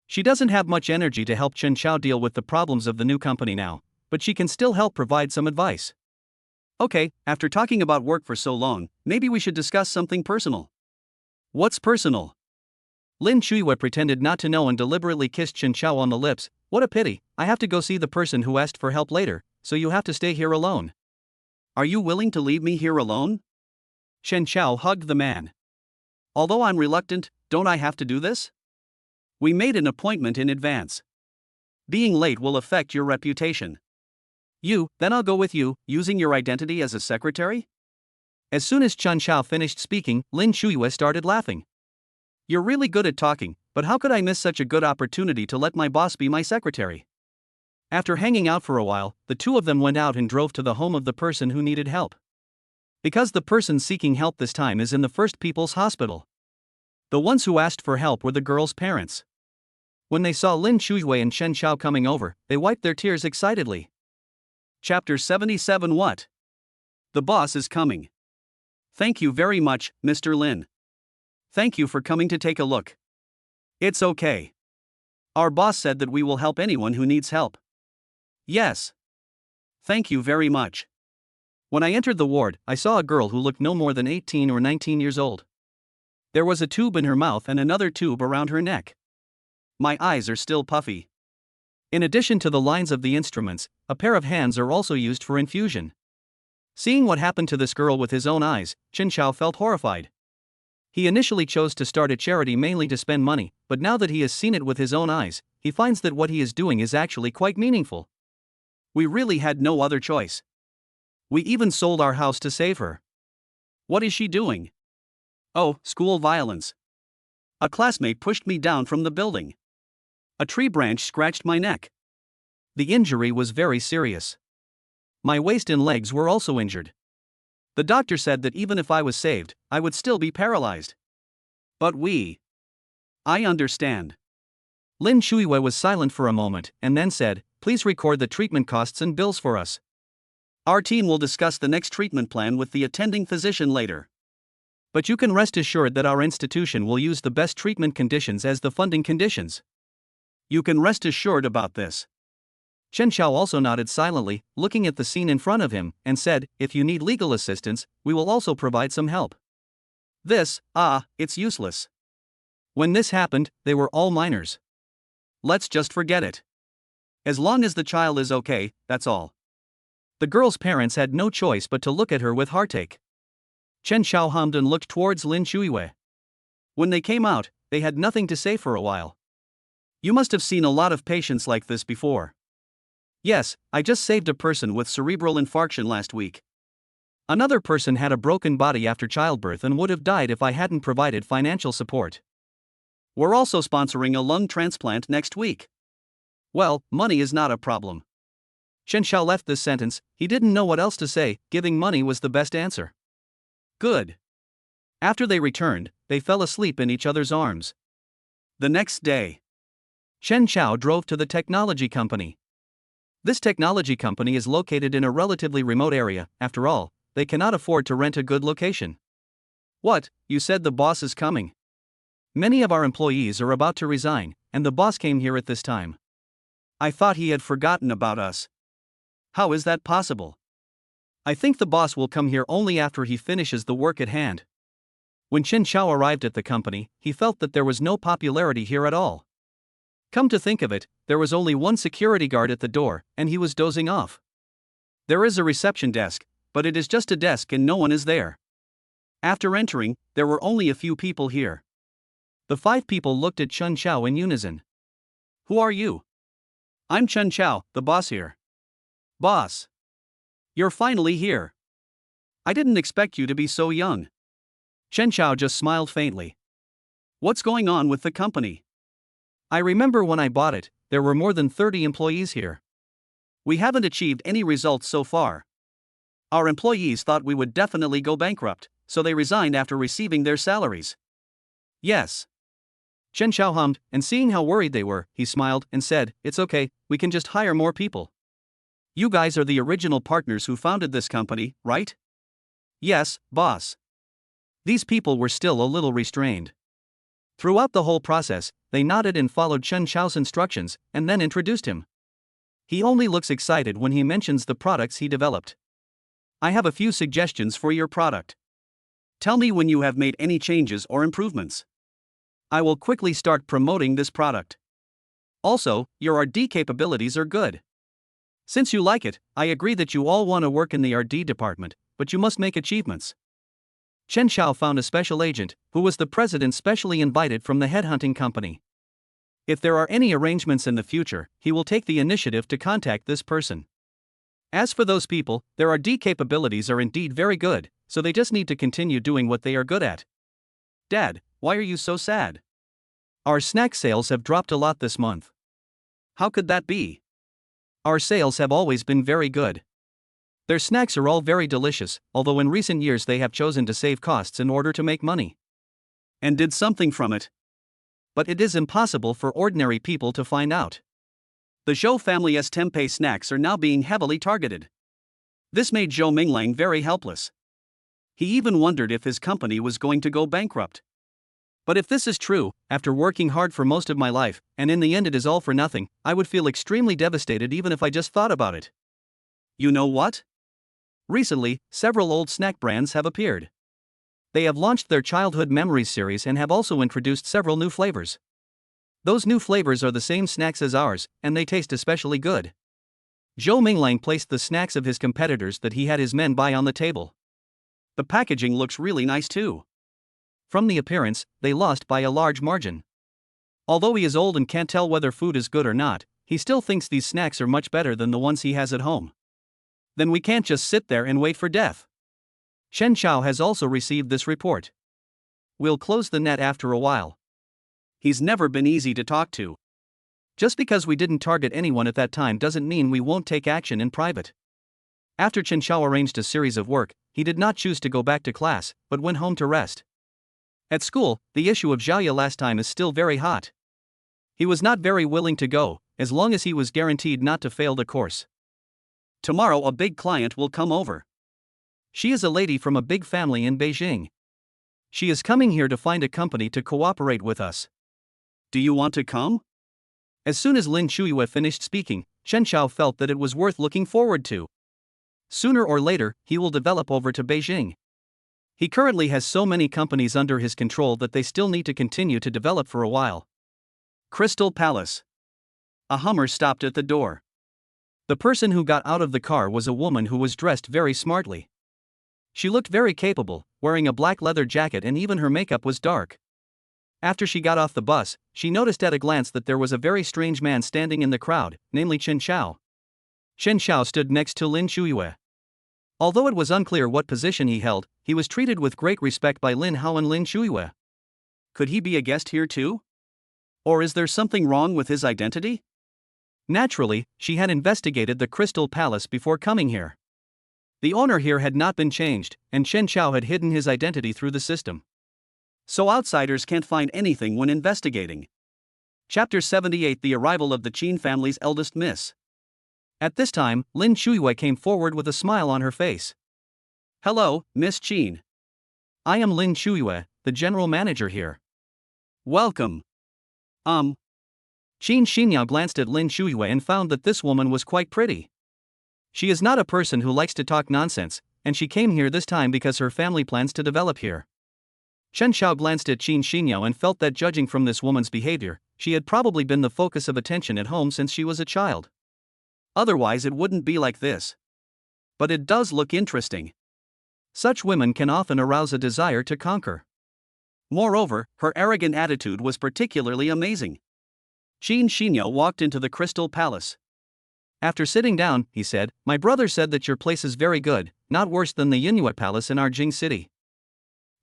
She doesn't have much energy to help Chen Xiao deal with the problems of the new company now, but she can still help provide some advice. Okay, after talking about work for so long, maybe we should discuss something personal. What's personal? Lin Shuiwei pretended not to know and deliberately kissed Chen Xiao on the lips. What a pity, I have to go see the person who asked for help later, so you have to stay here alone. Are you willing to leave me here alone? Chen Xiao hugged the man. Although I'm reluctant, don't I have to do this? We made an appointment in advance. Being late will affect your reputation. Then I'll go with you, using your identity as a secretary? As soon as Chen Xiao finished speaking, Lin Shuiwei started laughing. You're really good at talking, but how could I miss such a good opportunity to let my boss be my secretary? After hanging out for a while, the two of them went out and drove to the home of the person who needed help. Because the person seeking help this time is in the First People's Hospital. The ones who asked for help were the girl's parents. When they saw Lin Shuiwei and Chen Xiao coming over, they wiped their tears excitedly. Chapter 77. What? The boss is coming. Thank you very much, Mr. Lin. Thank you for coming to take a look. It's okay. Our boss said that we will help anyone who needs help. Yes. Thank you very much. When I entered the ward, I saw a girl who looked no more than 18 or 19 years old. There was a tube in her mouth and another tube around her neck. My eyes are still puffy. In addition to the lines of the instruments, a pair of hands are also used for infusion. Seeing what happened to this girl with his own eyes, Chen Xiao felt horrified. He initially chose to start a charity mainly to spend money, but now that he has seen it with his own eyes, he finds that what he is doing is actually quite meaningful. We really had no other choice. We even sold our house to save her. What is she doing? Oh, school violence. A classmate pushed me down from the building. A tree branch scratched my neck. The injury was very serious. My waist and legs were also injured. The doctor said that even if I was saved, I would still be paralyzed. But I understand. Lin Shuiwei was silent for a moment and then said, "Please record the treatment costs and bills for us. Our team will discuss the next treatment plan with the attending physician later. But you can rest assured that our institution will use the best treatment conditions as the funding conditions." You can rest assured about this. Chen Xiao also nodded silently, looking at the scene in front of him, and said, "If you need legal assistance, we will also provide some help." It's useless. When this happened, they were all minors. Let's just forget it. As long as the child is okay, that's all. The girl's parents had no choice but to look at her with heartache. Chen Xiao hummed and looked towards Lin Shuiwei. When they came out, they had nothing to say for a while. You must have seen a lot of patients like this before. Yes, I just saved a person with cerebral infarction last week. Another person had a broken body after childbirth and would have died if I hadn't provided financial support. We're also sponsoring a lung transplant next week. Well, money is not a problem. Chen Xiao left this sentence, he didn't know what else to say, giving money was the best answer. Good. After they returned, they fell asleep in each other's arms. The next day, Chen Xiao drove to the technology company. This technology company is located in a relatively remote area. After all, they cannot afford to rent a good location. What, you said the boss is coming? Many of our employees are about to resign, and the boss came here at this time. I thought he had forgotten about us. How is that possible? I think the boss will come here only after he finishes the work at hand. When Chen Xiao arrived at the company, he felt that there was no popularity here at all. Come to think of it, there was only one security guard at the door, and he was dozing off. There is a reception desk, but it is just a desk and no one is there. After entering, there were only a few people here. The 5 people looked at Chen Xiao in unison. Who are you? I'm Chen Xiao, the boss here. Boss. You're finally here. I didn't expect you to be so young. Chen Xiao just smiled faintly. What's going on with the company? I remember when I bought it, there were more than 30 employees here. We haven't achieved any results so far. Our employees thought we would definitely go bankrupt, so they resigned after receiving their salaries. Yes. Chen Xiao hummed, and seeing how worried they were, he smiled and said, "It's okay, we can just hire more people." You guys are the original partners who founded this company, right? Yes, boss. These people were still a little restrained. Throughout the whole process, they nodded and followed Chen Xiao's instructions, and then introduced him. He only looks excited when he mentions the products he developed. I have a few suggestions for your product. Tell me when you have made any changes or improvements. I will quickly start promoting this product. Also, your R&D capabilities are good. Since you like it, I agree that you all want to work in the R&D department, but you must make achievements. Chen Xiao found a special agent, who was the president specially invited from the headhunting company. If there are any arrangements in the future, he will take the initiative to contact this person. As for those people, their R&D capabilities are indeed very good, so they just need to continue doing what they are good at. Dad, why are you so sad? Our snack sales have dropped a lot this month. How could that be? Our sales have always been very good. Their snacks are all very delicious, although in recent years they have chosen to save costs in order to make money. And did something from it. But it is impossible for ordinary people to find out. The Zhou family's tempeh snacks are now being heavily targeted. This made Zhou Minglang very helpless. He even wondered if his company was going to go bankrupt. But if this is true, after working hard for most of my life, and in the end it is all for nothing, I would feel extremely devastated even if I just thought about it. You know what? Recently, several old snack brands have appeared. They have launched their Childhood Memories series and have also introduced several new flavors. Those new flavors are the same snacks as ours, and they taste especially good. Zhou Minglang placed the snacks of his competitors that he had his men buy on the table. The packaging looks really nice too. From the appearance, they lost by a large margin. Although he is old and can't tell whether food is good or not, he still thinks these snacks are much better than the ones he has at home. Then we can't just sit there and wait for death. Chen Xiao has also received this report. We'll close the net after a while. He's never been easy to talk to. Just because we didn't target anyone at that time doesn't mean we won't take action in private. After Chen Xiao arranged a series of work, he did not choose to go back to class, but went home to rest. At school, the issue of Xiaoya last time is still very hot. He was not very willing to go, as long as he was guaranteed not to fail the course. Tomorrow a big client will come over. She is a lady from a big family in Beijing. She is coming here to find a company to cooperate with us. Do you want to come? As soon as Lin Shuiwei finished speaking, Chen Xiao felt that it was worth looking forward to. Sooner or later, he will develop over to Beijing. He currently has so many companies under his control that they still need to continue to develop for a while. Crystal Palace. A Hummer stopped at the door. The person who got out of the car was a woman who was dressed very smartly. She looked very capable, wearing a black leather jacket, and even her makeup was dark. After she got off the bus, she noticed at a glance that there was a very strange man standing in the crowd, namely Chen Xiao. Chen Xiao stood next to Lin Shuiyue. Although it was unclear what position he held, he was treated with great respect by Lin Hao and Lin Shuiyue. Could he be a guest here too? Or is there something wrong with his identity? Naturally, she had investigated the Crystal Palace before coming here. The owner here had not been changed, and Chen Xiao had hidden his identity through the system. So outsiders can't find anything when investigating. Chapter 78: The arrival of the Qin family's eldest miss. At this time, Lin Shuiyue came forward with a smile on her face. Hello, Miss Qin. I am Lin Shuiyue, the general manager here. Welcome. Qin Xinyao glanced at Lin Shuiyue and found that this woman was quite pretty. She is not a person who likes to talk nonsense, and she came here this time because her family plans to develop here. Chen Xiao glanced at Qin Xinyao and felt that judging from this woman's behavior, she had probably been the focus of attention at home since she was a child. Otherwise it wouldn't be like this. But it does look interesting. Such women can often arouse a desire to conquer. Moreover, her arrogant attitude was particularly amazing. Qin Xinyao walked into the Crystal Palace. After sitting down, he said, "My brother said that your place is very good, not worse than the Yinyue Palace in our Jing city."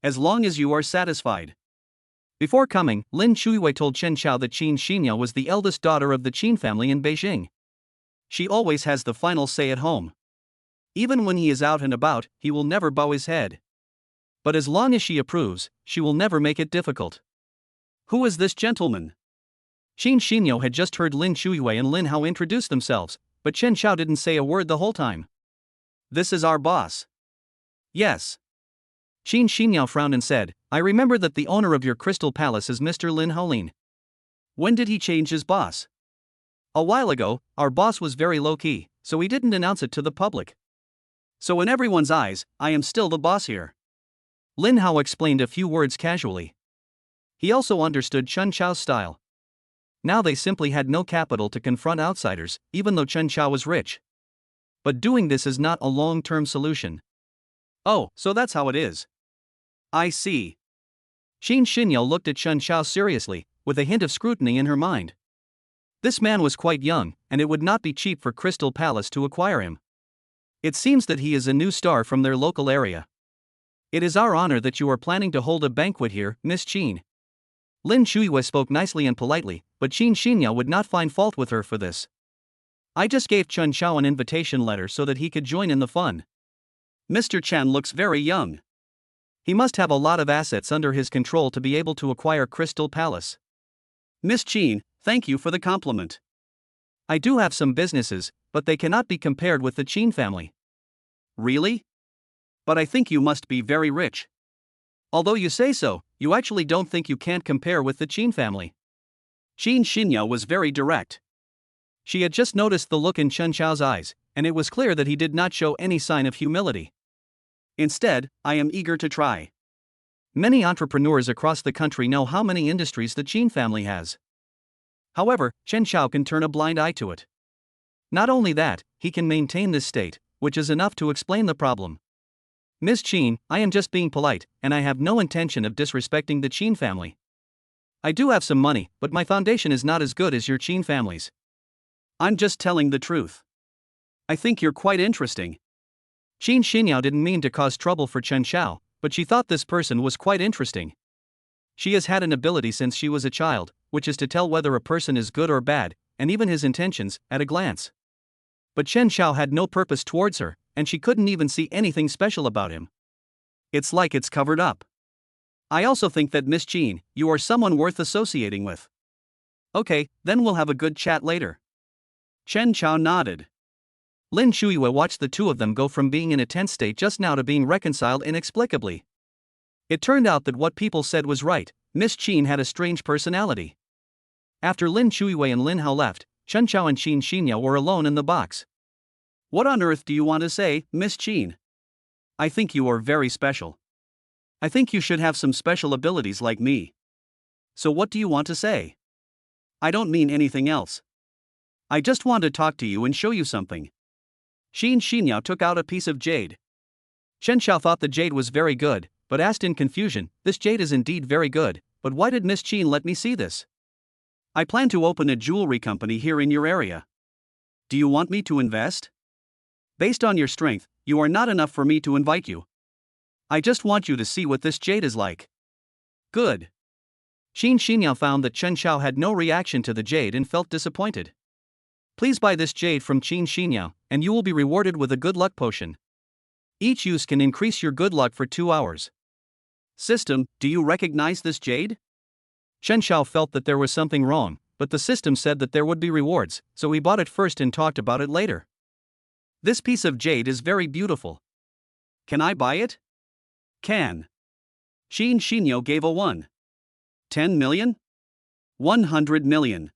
As long as you are satisfied. Before coming, Lin Shuiyue told Chen Xiao that Qin Xinyao was the eldest daughter of the Qin family in Beijing. She always has the final say at home. Even when he is out and about, he will never bow his head. But as long as she approves, she will never make it difficult. Who is this gentleman? Qin Xinyao had just heard Lin Shuiyue and Lin Hao introduce themselves, but Chen Xiao didn't say a word the whole time. This is our boss. Yes. Qin Xinyao frowned and said, "I remember that the owner of your Crystal Palace is Mr. Lin Haolin." When did he change his boss? A while ago. Our boss was very low-key, so he didn't announce it to the public. So in everyone's eyes, I am still the boss here. Lin Hao explained a few words casually. He also understood Chen Xiao's style. Now they simply had no capital to confront outsiders, even though Chen Xiao was rich. But doing this is not a long-term solution. Oh, so that's how it is. I see. Qin Xinyao looked at Chen Xiao seriously, with a hint of scrutiny in her mind. This man was quite young, and it would not be cheap for Crystal Palace to acquire him. It seems that he is a new star from their local area. It is our honor that you are planning to hold a banquet here, Miss Qin. Lin Shuiyue spoke nicely and politely, but Qin Xinyao would not find fault with her for this. I just gave Chen Xiao an invitation letter so that he could join in the fun. Mr. Chen looks very young. He must have a lot of assets under his control to be able to acquire Crystal Palace. Miss Qin, thank you for the compliment. I do have some businesses, but they cannot be compared with the Qin family. Really? But I think you must be very rich. Although you say so, you actually don't think you can't compare with the Qin family. Qin Xinyao was very direct. She had just noticed the look in Chen Xiao's eyes, and it was clear that he did not show any sign of humility. Instead, I am eager to try. Many entrepreneurs across the country know how many industries the Qin family has. However, Chen Xiao can turn a blind eye to it. Not only that, he can maintain this state, which is enough to explain the problem. Ms. Qin, I am just being polite, and I have no intention of disrespecting the Qin family. I do have some money, but my foundation is not as good as your Qin family's. I'm just telling the truth. I think you're quite interesting. Qin Xinyao didn't mean to cause trouble for Chen Xiao, but she thought this person was quite interesting. She has had an ability since she was a child, which is to tell whether a person is good or bad, and even his intentions, at a glance. But Chen Xiao had no purpose towards her, and she couldn't even see anything special about him. It's like it's covered up. I also think that Miss Qin, you are someone worth associating with. Okay, then we'll have a good chat later. Chen Xiao nodded. Lin Shuiyue watched the two of them go from being in a tense state just now to being reconciled inexplicably. It turned out that what people said was right. Miss Qin had a strange personality. After Lin Shuiyue and Lin Hao left, Chen Chao and Qin Xinyao were alone in the box. What on earth do you want to say, Miss Qin? I think you are very special. I think you should have some special abilities like me. So what do you want to say? I don't mean anything else. I just want to talk to you and show you something. Qin Xinyao took out a piece of jade. Chen Chao thought the jade was very good, but asked in confusion, "This jade is indeed very good, but why did Miss Qin let me see this?" I plan to open a jewelry company here in your area. Do you want me to invest? Based on your strength, you are not enough for me to invite you. I just want you to see what this jade is like. Good. Qin Xinyao found that Chen Chao had no reaction to the jade and felt disappointed. Please buy this jade from Qin Xinyao, and you will be rewarded with a good luck potion. Each use can increase your good luck for 2 hours. System, do you recognize this jade? Chen Chao felt that there was something wrong, but the system said that there would be rewards, so he bought it first and talked about it later. This piece of jade is very beautiful. Can I buy it? Can. Qin Xinyao gave a 1. 10 million? 100 million.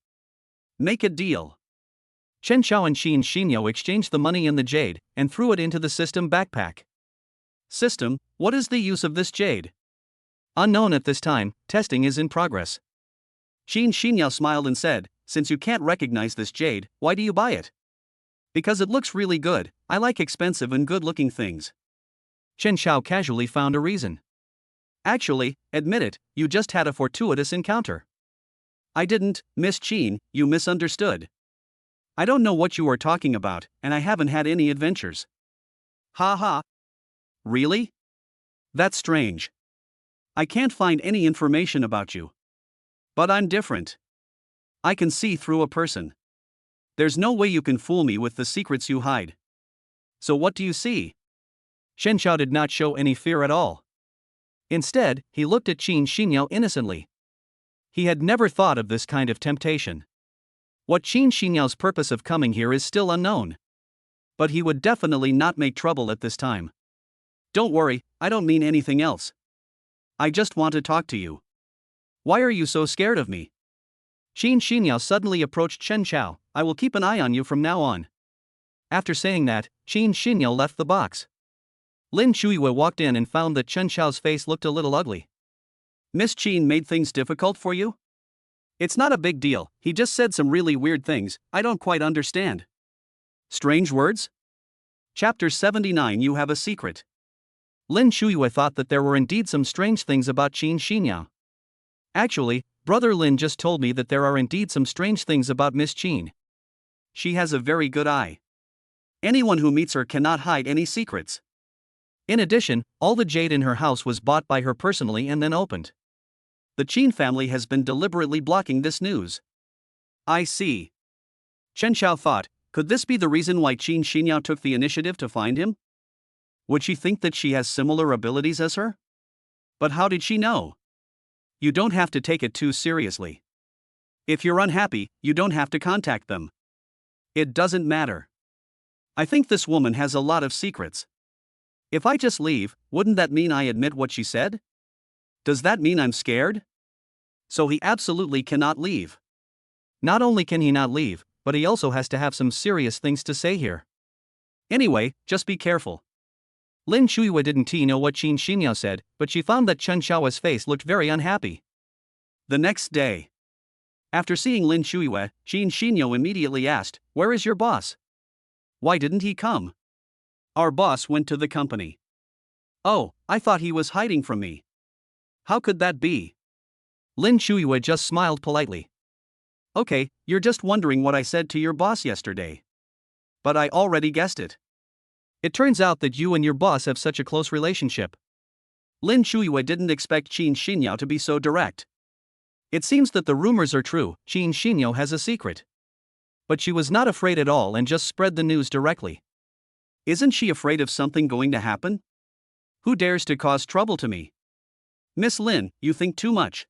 Make a deal. Chen Chao and Qin Xinyao exchanged the money and the jade, and threw it into the system backpack. System, what is the use of this jade? Unknown at this time, testing is in progress. Qin Xinyao smiled and said, since you can't recognize this jade, why do you buy it? Because it looks really good, I like expensive and good-looking things. Chen Chao casually found a reason. Actually, admit it, you just had a fortuitous encounter. I didn't, Miss Qin, you misunderstood. I don't know what you are talking about, and I haven't had any adventures. Ha ha. Really? That's strange. I can't find any information about you. But I'm different. I can see through a person. There's no way you can fool me with the secrets you hide. So what do you see? Chen Chao did not show any fear at all. Instead, he looked at Qin Xinyao innocently. He had never thought of this kind of temptation. What Qin Xinyao's purpose of coming here is still unknown. But he would definitely not make trouble at this time. Don't worry, I don't mean anything else. I just want to talk to you. Why are you so scared of me? Qin Xinyao suddenly approached Chen Chao. I will keep an eye on you from now on. After saying that, Qin Xinyao left the box. Lin Shuiwei walked in and found that Chen Chao's face looked a little ugly. Miss Qin made things difficult for you? It's not a big deal, he just said some really weird things, I don't quite understand. Strange words? Chapter 79. You have a secret. Lin Shuiwei thought that there were indeed some strange things about Qin Xinyao. Actually, Brother Lin just told me that there are indeed some strange things about Miss Qin. She has a very good eye. Anyone who meets her cannot hide any secrets. In addition, all the jade in her house was bought by her personally and then opened. The Qin family has been deliberately blocking this news. I see. Chen Chao thought, could this be the reason why Qin Xinyao took the initiative to find him? Would she think that she has similar abilities as her? But how did she know? You don't have to take it too seriously. If you're unhappy, you don't have to contact them. It doesn't matter. I think this woman has a lot of secrets. If I just leave, wouldn't that mean I admit what she said? Does that mean I'm scared? So he absolutely cannot leave. Not only can he not leave, but he also has to have some serious things to say here. Anyway, just be careful. Lin Shuiwei didn't know what Qin Xinyao said, but she found that Chen Chao's face looked very unhappy. The next day. After seeing Lin Shuiwei, Qin Xinyao immediately asked, where is your boss? Why didn't he come? Our boss went to the company. Oh, I thought he was hiding from me. How could that be? Lin Shuiwei just smiled politely. Okay, you're just wondering what I said to your boss yesterday. But I already guessed it. It turns out that you and your boss have such a close relationship. Lin Shuiwei didn't expect Qin Xinyao to be so direct. It seems that the rumors are true, Qin Xinyao has a secret. But she was not afraid at all and just spread the news directly. Isn't she afraid of something going to happen? Who dares to cause trouble to me? Miss Lin, you think too much.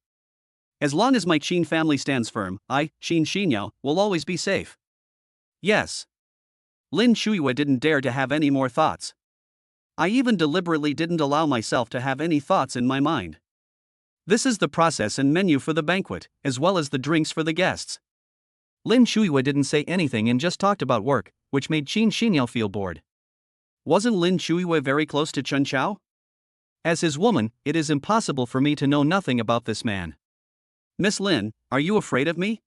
As long as my Qin family stands firm, I, Qin Xinyao, will always be safe. Yes. Lin Shuiwei didn't dare to have any more thoughts. I even deliberately didn't allow myself to have any thoughts in my mind. This is the process and menu for the banquet, as well as the drinks for the guests. Lin Shuiwa didn't say anything and just talked about work, which made Qin Xinyao feel bored. Wasn't Lin Shuiwa very close to Chen Chao? As his woman, it is impossible for me to know nothing about this man. Miss Lin, are you afraid of me?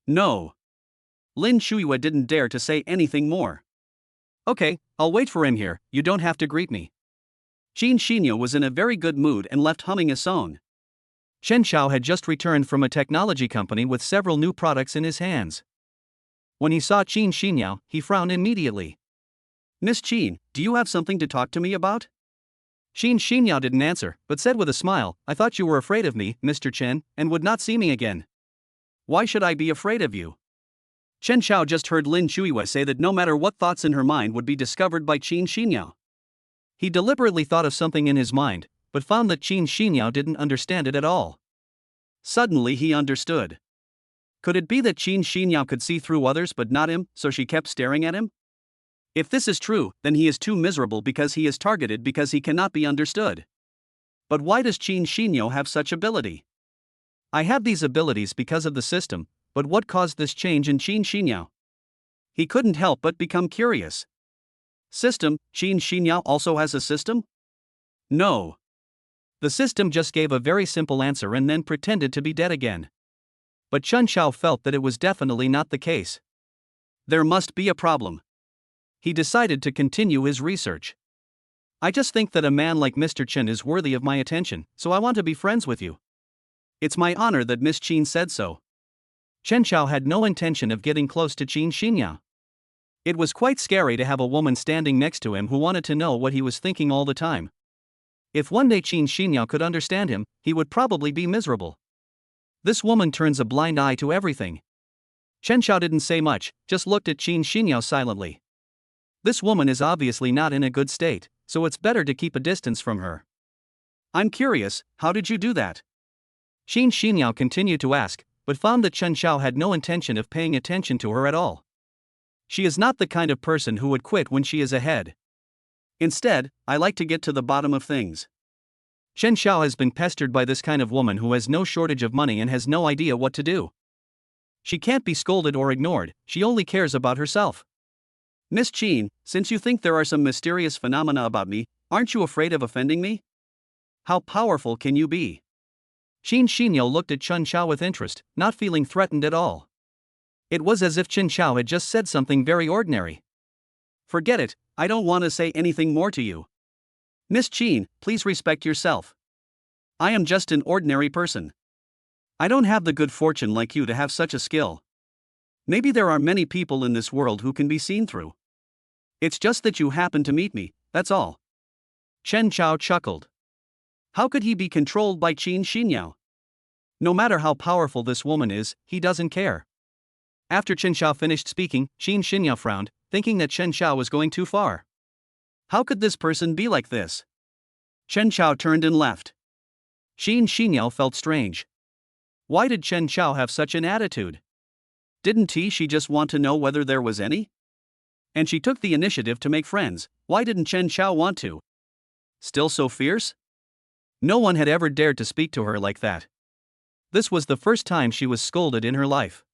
No. Lin Shuiwa didn't dare to say anything more. Okay, I'll wait for him here, you don't have to greet me. Qin Xinyao was in a very good mood and left humming a song. Chen Chao had just returned from a technology company with several new products in his hands. When he saw Qin Xinyao, he frowned immediately. Miss Qin, do you have something to talk to me about? Qin Xinyao didn't answer, but said with a smile, I thought you were afraid of me, Mr. Chen, and would not see me again. Why should I be afraid of you? Chen Chao just heard Lin Shuiwa say that no matter what thoughts in her mind would be discovered by Qin Xinyao. He deliberately thought of something in his mind, but found that Qin Xinyao didn't understand it at all. Suddenly he understood. Could it be that Qin Xinyao could see through others but not him, so she kept staring at him? If this is true, then he is too miserable because he is targeted because he cannot be understood. But why does Qin Xinyao have such ability? I have these abilities because of the system, but what caused this change in Qin Xinyao? He couldn't help but become curious. System, Qin Xinyao also has a system? No. The system just gave a very simple answer and then pretended to be dead again. But Chen Chao felt that it was definitely not the case. There must be a problem. He decided to continue his research. I just think that a man like Mr. Chen is worthy of my attention, so I want to be friends with you. It's my honor that Miss Qin said so. Chen Chao had no intention of getting close to Qin Xinyao. It was quite scary to have a woman standing next to him who wanted to know what he was thinking all the time. If one day Qin Xinyao could understand him, he would probably be miserable. This woman turns a blind eye to everything. Chen Chao didn't say much, just looked at Qin Xinyao silently. This woman is obviously not in a good state, so it's better to keep a distance from her. I'm curious, how did you do that? Qin Xinyao continued to ask, but found that Chen Chao had no intention of paying attention to her at all. She is not the kind of person who would quit when she is ahead. Instead, I like to get to the bottom of things. Chen Chao has been pestered by this kind of woman who has no shortage of money and has no idea what to do. She can't be scolded or ignored, she only cares about herself. Miss Qin, since you think there are some mysterious phenomena about me, aren't you afraid of offending me? How powerful can you be? Qin Xinyao looked at Chen Chao with interest, not feeling threatened at all. It was as if Chen Chao had just said something very ordinary. Forget it, I don't want to say anything more to you. Miss Qin, please respect yourself. I am just an ordinary person. I don't have the good fortune like you to have such a skill. Maybe there are many people in this world who can be seen through. It's just that you happen to meet me, that's all. Chen Chao chuckled. How could he be controlled by Qin Xinyao? No matter how powerful this woman is, he doesn't care. After Chen Chao finished speaking, Qin Xinyao frowned, thinking that Chen Chao was going too far. How could this person be like this? Chen Chao turned and left. Qin Xinyao felt strange. Why did Chen Chao have such an attitude? Didn't she just want to know whether there was any? And she took the initiative to make friends, why didn't Chen Chao want to? Still so fierce? No one had ever dared to speak to her like that. This was the first time she was scolded in her life.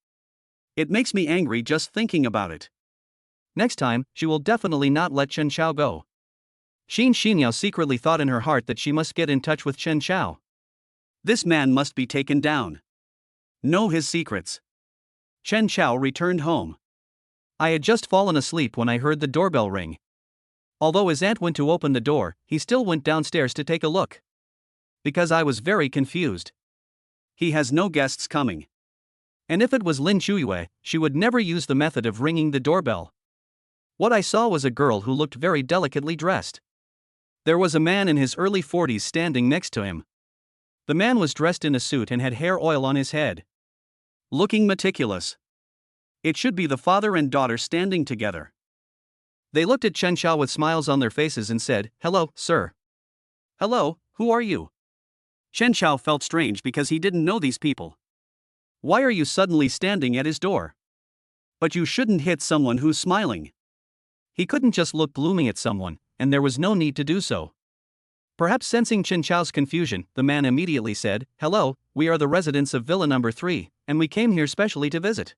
It makes me angry just thinking about it. Next time, she will definitely not let Chen Chao go. Qin Xinyao secretly thought in her heart that she must get in touch with Chen Chao. This man must be taken down. Know his secrets. Chen Chao returned home. I had just fallen asleep when I heard the doorbell ring. Although his aunt went to open the door, he still went downstairs to take a look. Because I was very confused. He has no guests coming. And if it was Lin Shuiwei, she would never use the method of ringing the doorbell. What I saw was a girl who looked very delicately dressed. There was a man in his early 40s standing next to him. The man was dressed in a suit and had hair oil on his head. Looking meticulous. It should be the father and daughter standing together. They looked at Chen Chao with smiles on their faces and said, "Hello, sir." "Hello, who are you?" Chen Chao felt strange because he didn't know these people. Why are you suddenly standing at his door? But you shouldn't hit someone who's smiling. He couldn't just look gloomy at someone, and there was no need to do so. Perhaps sensing Chen Chao's confusion, the man immediately said, "Hello, we are the residents of Villa number 3, and we came here specially to visit."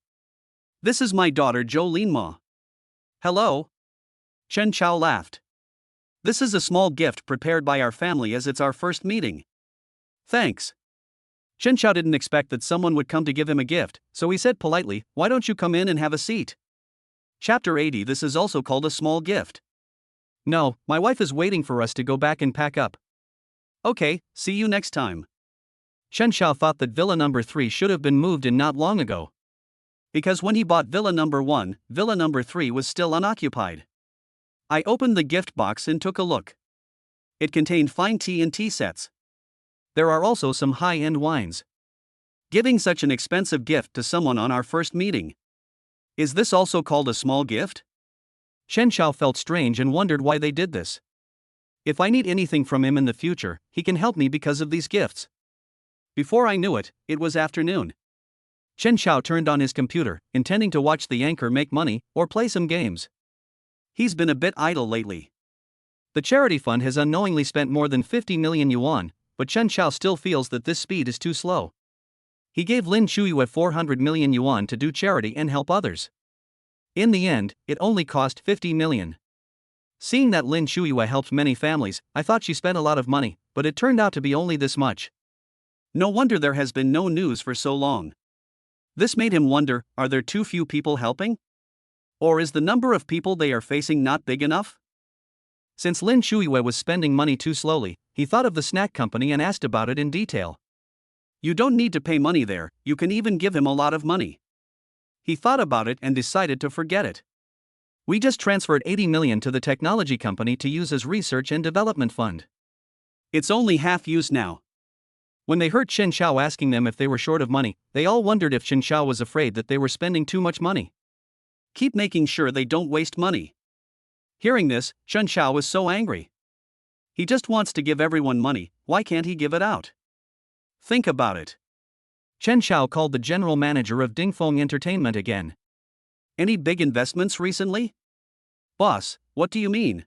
This is my daughter Jolene Ma. Hello? Chen Chao laughed. This is a small gift prepared by our family as it's our first meeting. Thanks. Chen Chao didn't expect that someone would come to give him a gift, so he said politely, "Why don't you come in and have a seat?" Chapter 80. This is also called a small gift. No, my wife is waiting for us to go back and pack up. Okay, see you next time. Chen Chao thought that Villa number 3 should have been moved in not long ago. Because when he bought Villa number 1, Villa number 3 was still unoccupied. I opened the gift box and took a look. It contained fine tea and tea sets. There are also some high-end wines. Giving such an expensive gift to someone on our first meeting. Is this also called a small gift? Chen Chao felt strange and wondered why they did this. If I need anything from him in the future, he can help me because of these gifts. Before I knew it, it was afternoon. Chen Chao turned on his computer, intending to watch the anchor make money or play some games. He's been a bit idle lately. The charity fund has unknowingly spent more than 50 million yuan, but Chen Chao still feels that this speed is too slow. He gave Lin Chuyue 400 million yuan to do charity and help others. In the end, it only cost 50 million. Seeing that Lin Chuyue helped many families, I thought she spent a lot of money, but it turned out to be only this much. No wonder there has been no news for so long. This made him wonder, are there too few people helping? Or is the number of people they are facing not big enough? Since Lin Chuyue was spending money too slowly, he thought of the snack company and asked about it in detail. You don't need to pay money there, you can even give him a lot of money. He thought about it and decided to forget it. We just transferred 80 million to the technology company to use as research and development fund. It's only half used now. When they heard Chen Chao asking them if they were short of money, they all wondered if Chen Chao was afraid that they were spending too much money. Keep making sure they don't waste money. Hearing this, Chen Chao was so angry. He just wants to give everyone money, why can't he give it out? Think about it. Chen Chao called the general manager of Dingfeng Entertainment again. Any big investments recently? Boss, what do you mean?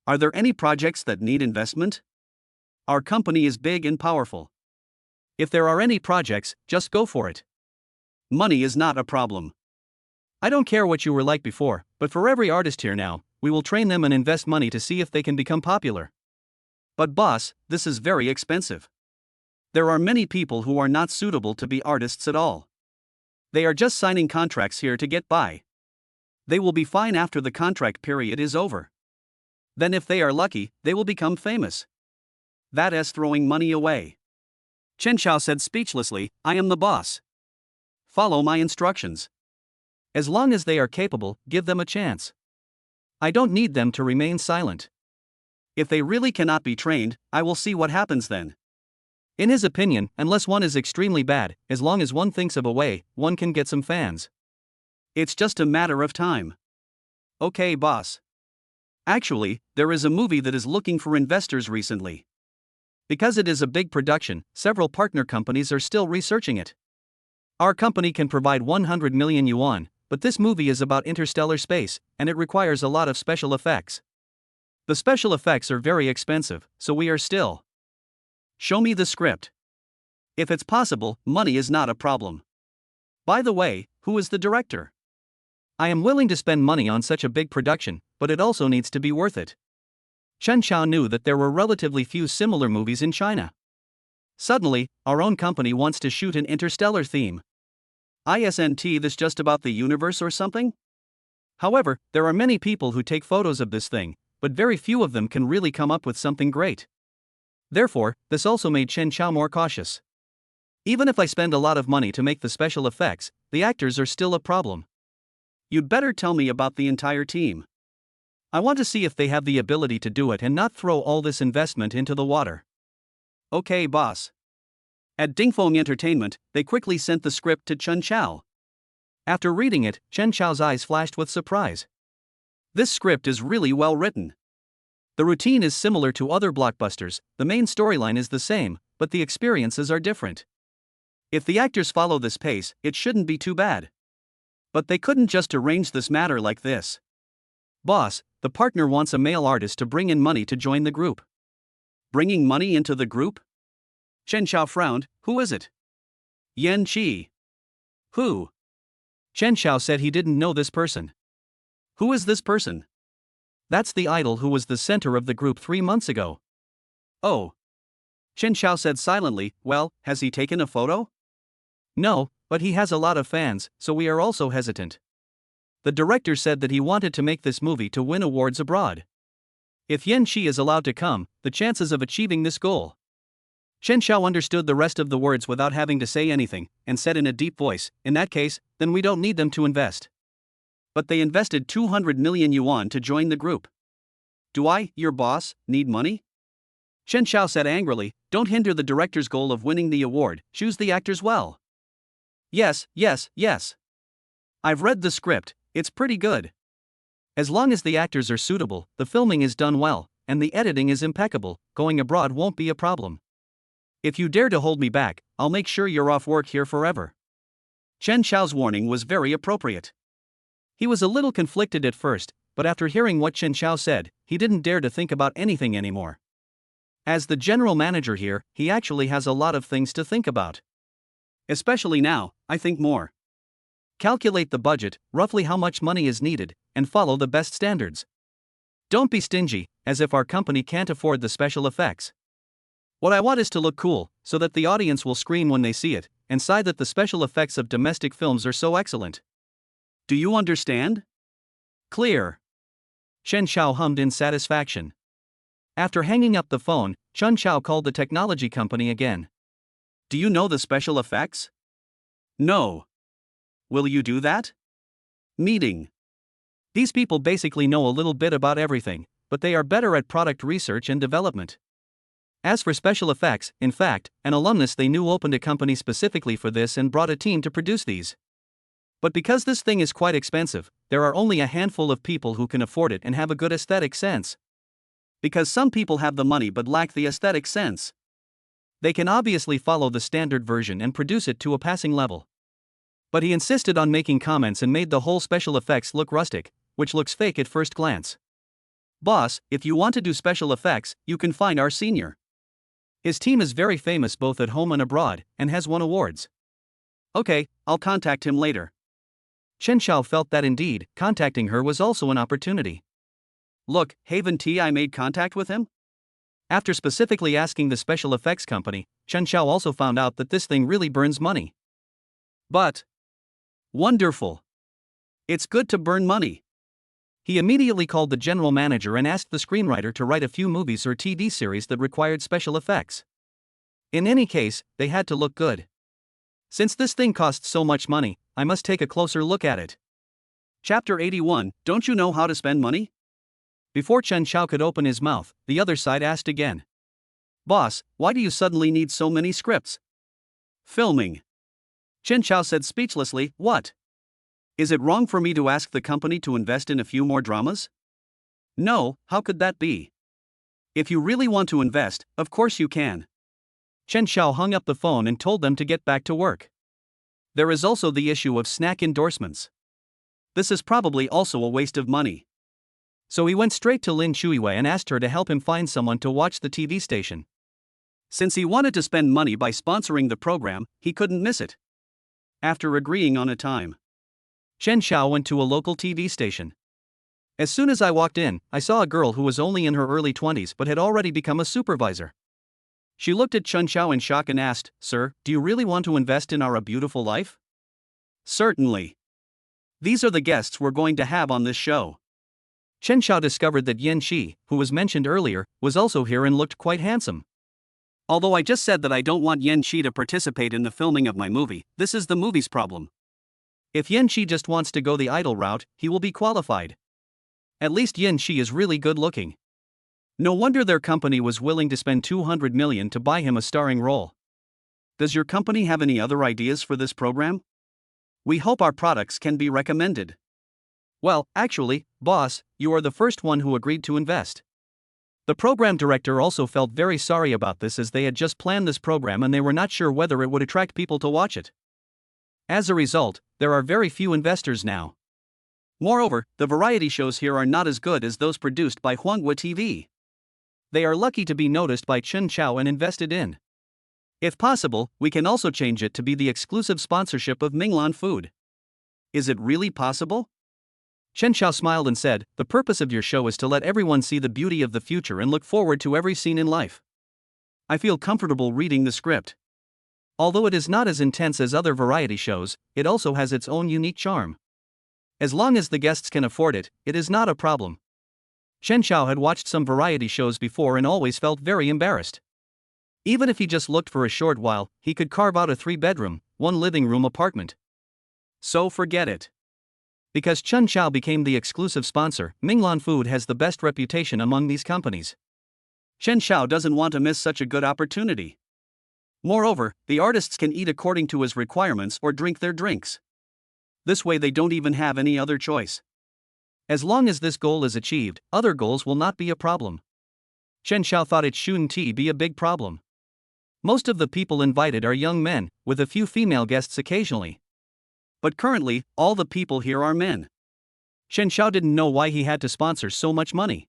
Are there any projects that need investment? Our company is big and powerful. If there are any projects, just go for it. Money is not a problem. I don't care what you were like before, but for every artist here now, we will train them and invest money to see if they can become popular. But boss, this is very expensive. There are many people who are not suitable to be artists at all. They are just signing contracts here to get by. They will be fine after the contract period is over. Then if they are lucky, they will become famous. That is throwing money away. Chen Chao said speechlessly, I am the boss. Follow my instructions. As long as they are capable, give them a chance. I don't need them to remain silent. If they really cannot be trained, I will see what happens then. In his opinion, unless one is extremely bad, as long as one thinks of a way, one can get some fans. It's just a matter of time. Okay, boss. Actually, there is a movie that is looking for investors recently. Because it is a big production, several partner companies are still researching it. Our company can provide 100 million yuan, but this movie is about interstellar space, and it requires a lot of special effects. The special effects are very expensive, so we are still. Show me the script. If it's possible, money is not a problem. By the way, who is the director? I am willing to spend money on such a big production, but it also needs to be worth it. Chen Chao knew that there were relatively few similar movies in China. Suddenly, our own company wants to shoot an interstellar theme. Isn't this just about the universe or something? However, there are many people who take photos of this thing, but very few of them can really come up with something great. Therefore, this also made Chen Chao more cautious. Even if I spend a lot of money to make the special effects, the actors are still a problem. You'd better tell me about the entire team. I want to see if they have the ability to do it and not throw all this investment into the water. Okay, boss. At Dingfeng Entertainment, they quickly sent the script to Chen Chao. After reading it, Chen Chao's eyes flashed with surprise. This script is really well written. The routine is similar to other blockbusters, the main storyline is the same, but the experiences are different. If the actors follow this pace, it shouldn't be too bad. But they couldn't just arrange this matter like this. Boss, the partner wants a male artist to bring in money to join the group. Bringing money into the group? Chen Chao frowned, who is it? Yan Qi. Who? Chen Xiao said he didn't know this person. Who is this person? That's the idol who was the center of the group 3 months ago. Oh. Chen Xiao said silently, well, has he taken a photo? No, but he has a lot of fans, so we are also hesitant. The director said that he wanted to make this movie to win awards abroad. If Yan Shi is allowed to come, the chances of achieving this goal. Chen Xiao understood the rest of the words without having to say anything, and said in a deep voice, in that case, then we don't need them to invest. But they invested 200 million yuan to join the group. Do I, your boss, need money? Chen Xiao said angrily, don't hinder the director's goal of winning the award, choose the actors well. Yes. I've read the script, it's pretty good. As long as the actors are suitable, the filming is done well, and the editing is impeccable, going abroad won't be a problem. If you dare to hold me back, I'll make sure you're off work here forever. Chen Xiao's warning was very appropriate. He was a little conflicted at first, but after hearing what Chen Xiao said, he didn't dare to think about anything anymore. As the general manager here, he actually has a lot of things to think about. Especially now, I think more. Calculate the budget, roughly how much money is needed, and follow the best standards. Don't be stingy, as if our company can't afford the special effects. What I want is to look cool, so that the audience will scream when they see it, and sigh that the special effects of domestic films are so excellent. Do you understand? Clear. Chen Xiao hummed in satisfaction. After hanging up the phone, Chen Xiao called the technology company again. Do you know the special effects? No. Will you do that? Meeting. These people basically know a little bit about everything, but they are better at product research and development. As for special effects, in fact, an alumnus they knew opened a company specifically for this and brought a team to produce these. But because this thing is quite expensive, there are only a handful of people who can afford it and have a good aesthetic sense. Because some people have the money but lack the aesthetic sense. They can obviously follow the standard version and produce it to a passing level. But he insisted on making comments and made the whole special effects look rustic, which looks fake at first glance. Boss, if you want to do special effects, you can find our senior. His team is very famous both at home and abroad, and has won awards. Okay, I'll contact him later. Chen Xiao felt that indeed, contacting her was also an opportunity. Look, Haven T, I made contact with him? After specifically asking the special effects company, Chen Xiao also found out that this thing really burns money. But. Wonderful. It's good to burn money. He immediately called the general manager and asked the screenwriter to write a few movies or TV series that required special effects. In any case, they had to look good. Since this thing costs so much money, I must take a closer look at it. Chapter 81, Don't you know how to spend money? Before Chen Xiao could open his mouth, the other side asked again. Boss, why do you suddenly need so many scripts? Filming. Chen Xiao said speechlessly, what? Is it wrong for me to ask the company to invest in a few more dramas? No, how could that be? If you really want to invest, of course you can. Chen Xiao hung up the phone and told them to get back to work. There is also the issue of snack endorsements. This is probably also a waste of money. So he went straight to Lin Shuiwei and asked her to help him find someone to watch the TV station. Since he wanted to spend money by sponsoring the program, he couldn't miss it. After agreeing on a time, Chen Xiao went to a local TV station. As soon as I walked in, I saw a girl who was only in her early 20s but had already become a supervisor. She looked at Chen Xiao in shock and asked, Sir, do you really want to invest in our A Beautiful Life? Certainly. These are the guests we're going to have on this show. Chen Xiao discovered that Yan Shi, who was mentioned earlier, was also here and looked quite handsome. Although I just said that I don't want Yan Shi to participate in the filming of my movie, this is the movie's problem. If Yan Shi just wants to go the idol route, he will be qualified. At least Yan Shi is really good looking. No wonder their company was willing to spend 200 million to buy him a starring role. Does your company have any other ideas for this program? We hope our products can be recommended. Well, actually, boss, you are the first one who agreed to invest. The program director also felt very sorry about this as they had just planned this program and they were not sure whether it would attract people to watch it. As a result, there are very few investors now. Moreover, the variety shows here are not as good as those produced by Huanghua TV. They are lucky to be noticed by Chen Xiao and invested in. If possible, we can also change it to be the exclusive sponsorship of Minglan Food. Is it really possible? Chen Xiao smiled and said, "The purpose of your show is to let everyone see the beauty of the future and look forward to every scene in life. I feel comfortable reading the script. Although it is not as intense as other variety shows, it also has its own unique charm. As long as the guests can afford it, it is not a problem." Chen Xiao had watched some variety shows before and always felt very embarrassed. Even if he just looked for a short while, he could carve out a 3-bedroom, 1 living room apartment. So forget it. Because Chen Xiao became the exclusive sponsor, Minglan Food has the best reputation among these companies. Chen Xiao doesn't want to miss such a good opportunity. Moreover, the artists can eat according to his requirements or drink their drinks. This way they don't even have any other choice. As long as this goal is achieved, other goals will not be a problem. Chen Xiao thought it shouldn't be a big problem. Most of the people invited are young men, with a few female guests occasionally. But currently, all the people here are men. Chen Xiao didn't know why he had to sponsor so much money.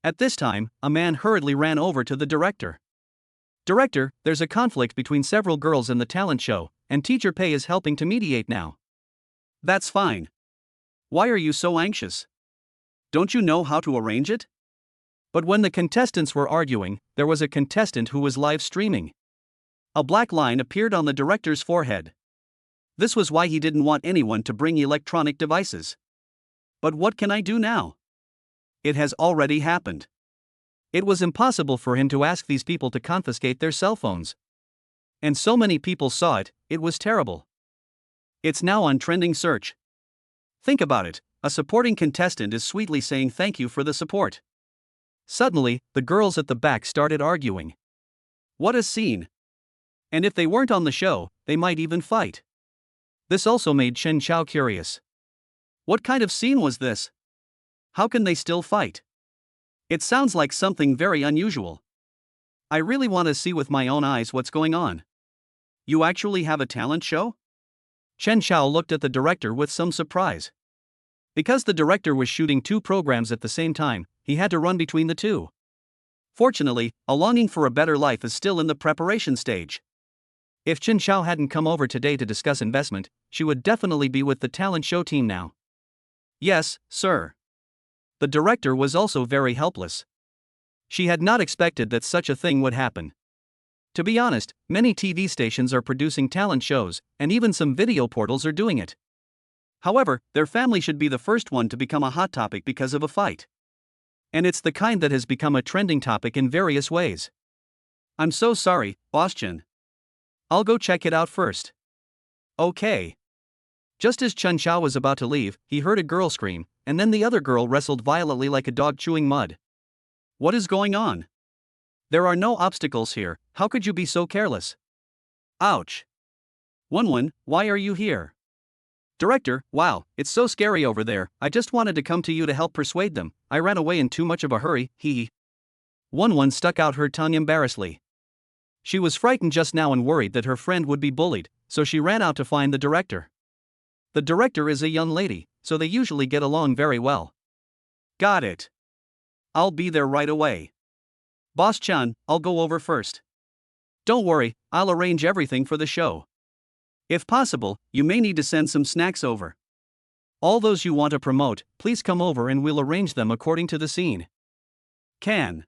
At this time, a man hurriedly ran over to the director. "Director, there's a conflict between several girls in the talent show, and Teacher Pei is helping to mediate now." That's fine. Why are you so anxious? Don't you know how to arrange it? But when the contestants were arguing, there was a contestant who was live streaming. A black line appeared on the director's forehead. This was why he didn't want anyone to bring electronic devices. But what can I do now? It has already happened. It was impossible for him to ask these people to confiscate their cell phones. And so many people saw it, it was terrible. It's now on trending search. Think about it, a supporting contestant is sweetly saying thank you for the support. Suddenly, the girls at the back started arguing. What a scene! And if they weren't on the show, they might even fight. This also made Chen Xiao curious. What kind of scene was this? How can they still fight? It sounds like something very unusual. I really want to see with my own eyes what's going on. You actually have a talent show? Chen Xiao looked at the director with some surprise. Because the director was shooting 2 programs at the same time, he had to run between the 2. Fortunately, a longing for a better life is still in the preparation stage. If Chen Xiao hadn't come over today to discuss investment, she would definitely be with the talent show team now. Yes, sir. The director was also very helpless. She had not expected that such a thing would happen. To be honest, many TV stations are producing talent shows, and even some video portals are doing it. However, their family should be the first one to become a hot topic because of a fight. And it's the kind that has become a trending topic in various ways. I'm so sorry, Boss Chen. I'll go check it out first. Okay. Just as Chen Xiao was about to leave, he heard a girl scream, and then the other girl wrestled violently like a dog chewing mud. What is going on? There are no obstacles here, how could you be so careless? Ouch. Wenwen, why are you here? Director, wow, it's so scary over there, I just wanted to come to you to help persuade them, I ran away in too much of a hurry, hee. Wenwen stuck out her tongue embarrassedly. She was frightened just now and worried that her friend would be bullied, so she ran out to find the director. The director is a young lady, so they usually get along very well. Got it. I'll be there right away. Boss Chan, I'll go over first. Don't worry, I'll arrange everything for the show. If possible, you may need to send some snacks over. All those you want to promote, please come over and we'll arrange them according to the scene. Can.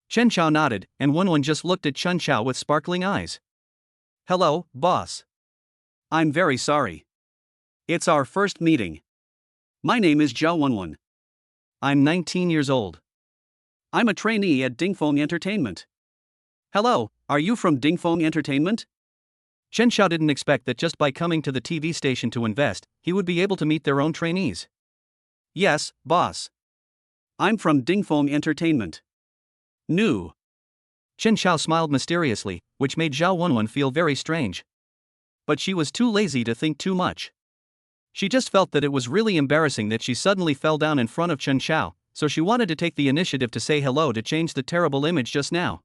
Chen Xiao nodded, and Wenwen just looked at Chen Xiao with sparkling eyes. Hello, boss. I'm very sorry. It's our first meeting. My name is Zhao Wenwen. I'm 19 years old. I'm a trainee at Dingfeng Entertainment. Hello, are you from Dingfeng Entertainment? Chen Xiao didn't expect that just by coming to the TV station to invest, he would be able to meet their own trainees. Yes, boss. I'm from Dingfeng Entertainment. New. Chen Xiao smiled mysteriously, which made Zhao Wenwen feel very strange. But she was too lazy to think too much. She just felt that it was really embarrassing that she suddenly fell down in front of Chen Xiao, so she wanted to take the initiative to say hello to change the terrible image just now.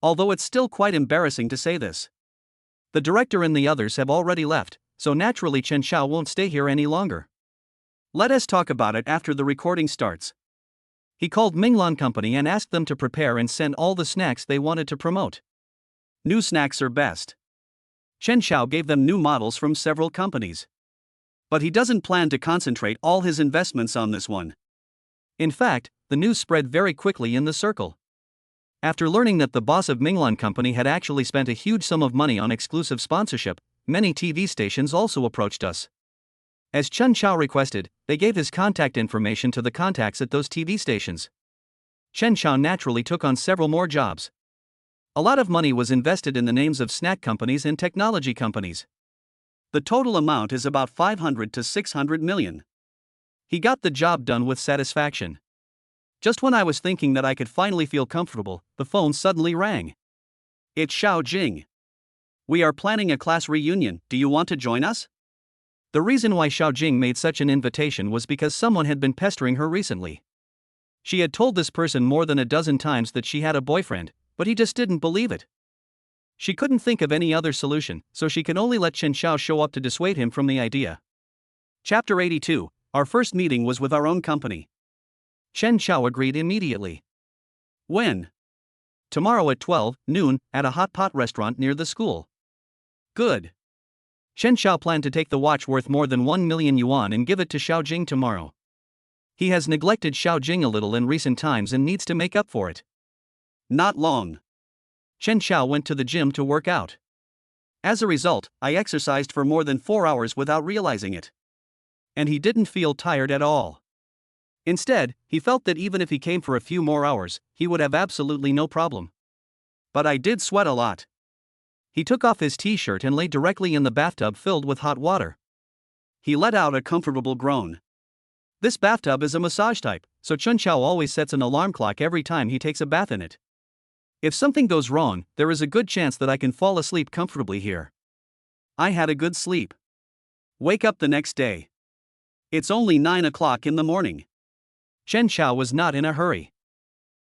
Although it's still quite embarrassing to say this. The director and the others have already left, so naturally Chen Xiao won't stay here any longer. Let us talk about it after the recording starts. He called Minglan Company and asked them to prepare and send all the snacks they wanted to promote. New snacks are best. Chen Xiao gave them new models from several companies. But he doesn't plan to concentrate all his investments on this one. In fact, the news spread very quickly in the circle. After learning that the boss of Minglan Company had actually spent a huge sum of money on exclusive sponsorship, many TV stations also approached us. As Chen Xiao requested, they gave his contact information to the contacts at those TV stations. Chen Xiao naturally took on several more jobs. A lot of money was invested in the names of snack companies and technology companies. The total amount is about 500 to 600 million. He got the job done with satisfaction. Just when I was thinking that I could finally feel comfortable, the phone suddenly rang. It's Xiao Jing. We are planning a class reunion, do you want to join us? The reason why Xiao Jing made such an invitation was because someone had been pestering her recently. She had told this person more than a dozen times that she had a boyfriend, but he just didn't believe it. She couldn't think of any other solution, so she could only let Chen Xiao show up to dissuade him from the idea. Chapter 82. Our first meeting was with our own company. Chen Xiao agreed immediately. When? Tomorrow at 12 noon, at a hot pot restaurant near the school. Good. Chen Xiao planned to take the watch worth more than 1 million yuan and give it to Xiao Jing tomorrow. He has neglected Xiao Jing a little in recent times and needs to make up for it. Not long. Chen Xiao went to the gym to work out. As a result, I exercised for more than 4 hours without realizing it. And he didn't feel tired at all. Instead, he felt that even if he came for a few more hours, he would have absolutely no problem. But I did sweat a lot. He took off his t-shirt and lay directly in the bathtub filled with hot water. He let out a comfortable groan. This bathtub is a massage type, so Chen Xiao always sets an alarm clock every time he takes a bath in it. If something goes wrong, there is a good chance that I can fall asleep comfortably here. I had a good sleep. Wake up the next day. It's only 9 o'clock in the morning. Chen Xiao was not in a hurry.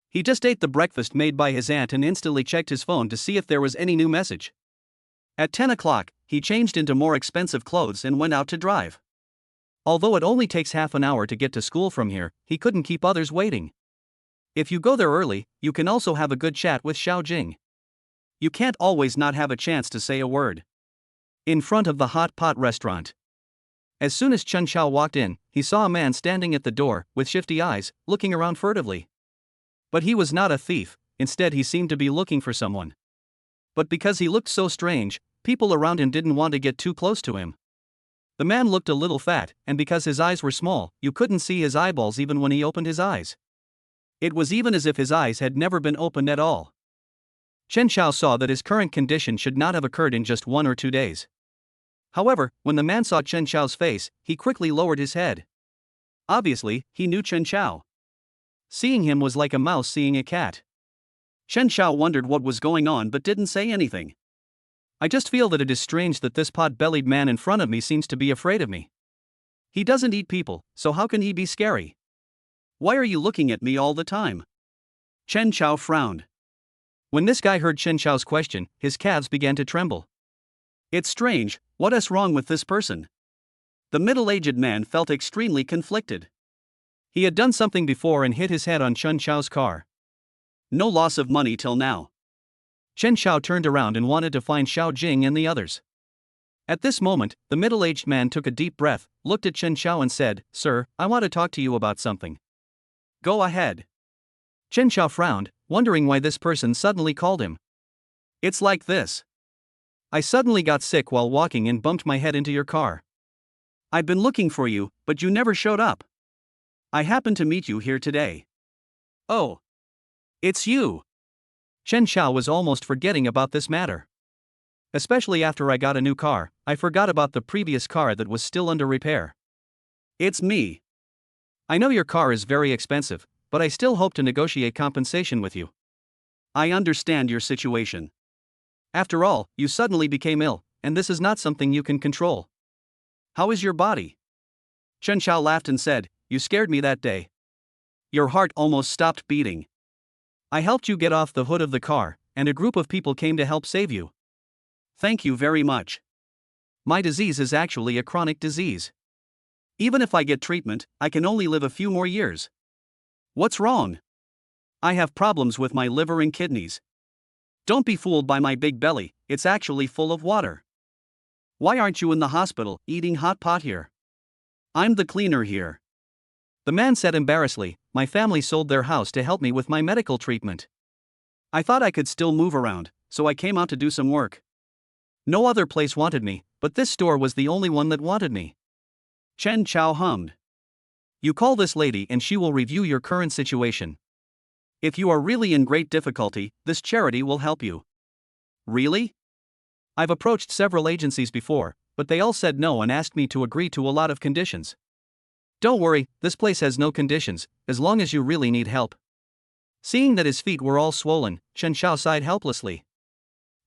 He just ate the breakfast made by his aunt and instantly checked his phone to see if there was any new message. At 10 o'clock, he changed into more expensive clothes and went out to drive. Although it only takes half an hour to get to school from here, he couldn't keep others waiting. If you go there early, you can also have a good chat with Xiao Jing. You can't always not have a chance to say a word. In front of the hot pot restaurant. As soon as Chen Xiao walked in, he saw a man standing at the door, with shifty eyes, looking around furtively. But he was not a thief, instead he seemed to be looking for someone. But because he looked so strange, people around him didn't want to get too close to him. The man looked a little fat, and because his eyes were small, you couldn't see his eyeballs even when he opened his eyes. It was even as if his eyes had never been opened at all. Chen Xiao saw that his current condition should not have occurred in just 1 or 2 days. However, when the man saw Chen Xiao's face, he quickly lowered his head. Obviously, he knew Chen Xiao. Seeing him was like a mouse seeing a cat. Chen Xiao wondered what was going on but didn't say anything. I just feel that it is strange that this pot-bellied man in front of me seems to be afraid of me. He doesn't eat people, so how can he be scary? Why are you looking at me all the time? Chen Xiao frowned. When this guy heard Chen Xiao's question, his calves began to tremble. It's strange, what is wrong with this person? The middle-aged man felt extremely conflicted. He had done something before and hit his head on Chen Xiao's car. No loss of money till now. Chen Xiao turned around and wanted to find Xiao Jing and the others. At this moment, the middle-aged man took a deep breath, looked at Chen Xiao and said, "Sir, I want to talk to you about something." Go ahead. Chen Xiao frowned, wondering why this person suddenly called him. It's like this. I suddenly got sick while walking and bumped my head into your car. I've been looking for you, but you never showed up. I happened to meet you here today. Oh. It's you. Chen Xiao was almost forgetting about this matter. Especially after I got a new car, I forgot about the previous car that was still under repair. It's me. I know your car is very expensive, but I still hope to negotiate compensation with you. I understand your situation. After all, you suddenly became ill, and this is not something you can control. How is your body? Chen Xiao laughed and said, "You scared me that day. Your heart almost stopped beating. I helped you get off the hood of the car, and a group of people came to help save you. Thank you very much. My disease is actually a chronic disease. Even if I get treatment, I can only live a few more years. What's wrong? I have problems with my liver and kidneys. Don't be fooled by my big belly, it's actually full of water. Why aren't you in the hospital, eating hot pot here? I'm the cleaner here. The man said embarrassedly, my family sold their house to help me with my medical treatment. I thought I could still move around, so I came out to do some work. No other place wanted me, but this store was the only one that wanted me. Chen Chao hummed. You call this lady and she will review your current situation. If you are really in great difficulty, this charity will help you. Really? I've approached several agencies before, but they all said no and asked me to agree to a lot of conditions. Don't worry, this place has no conditions, as long as you really need help. Seeing that his feet were all swollen, Chen Shao sighed helplessly.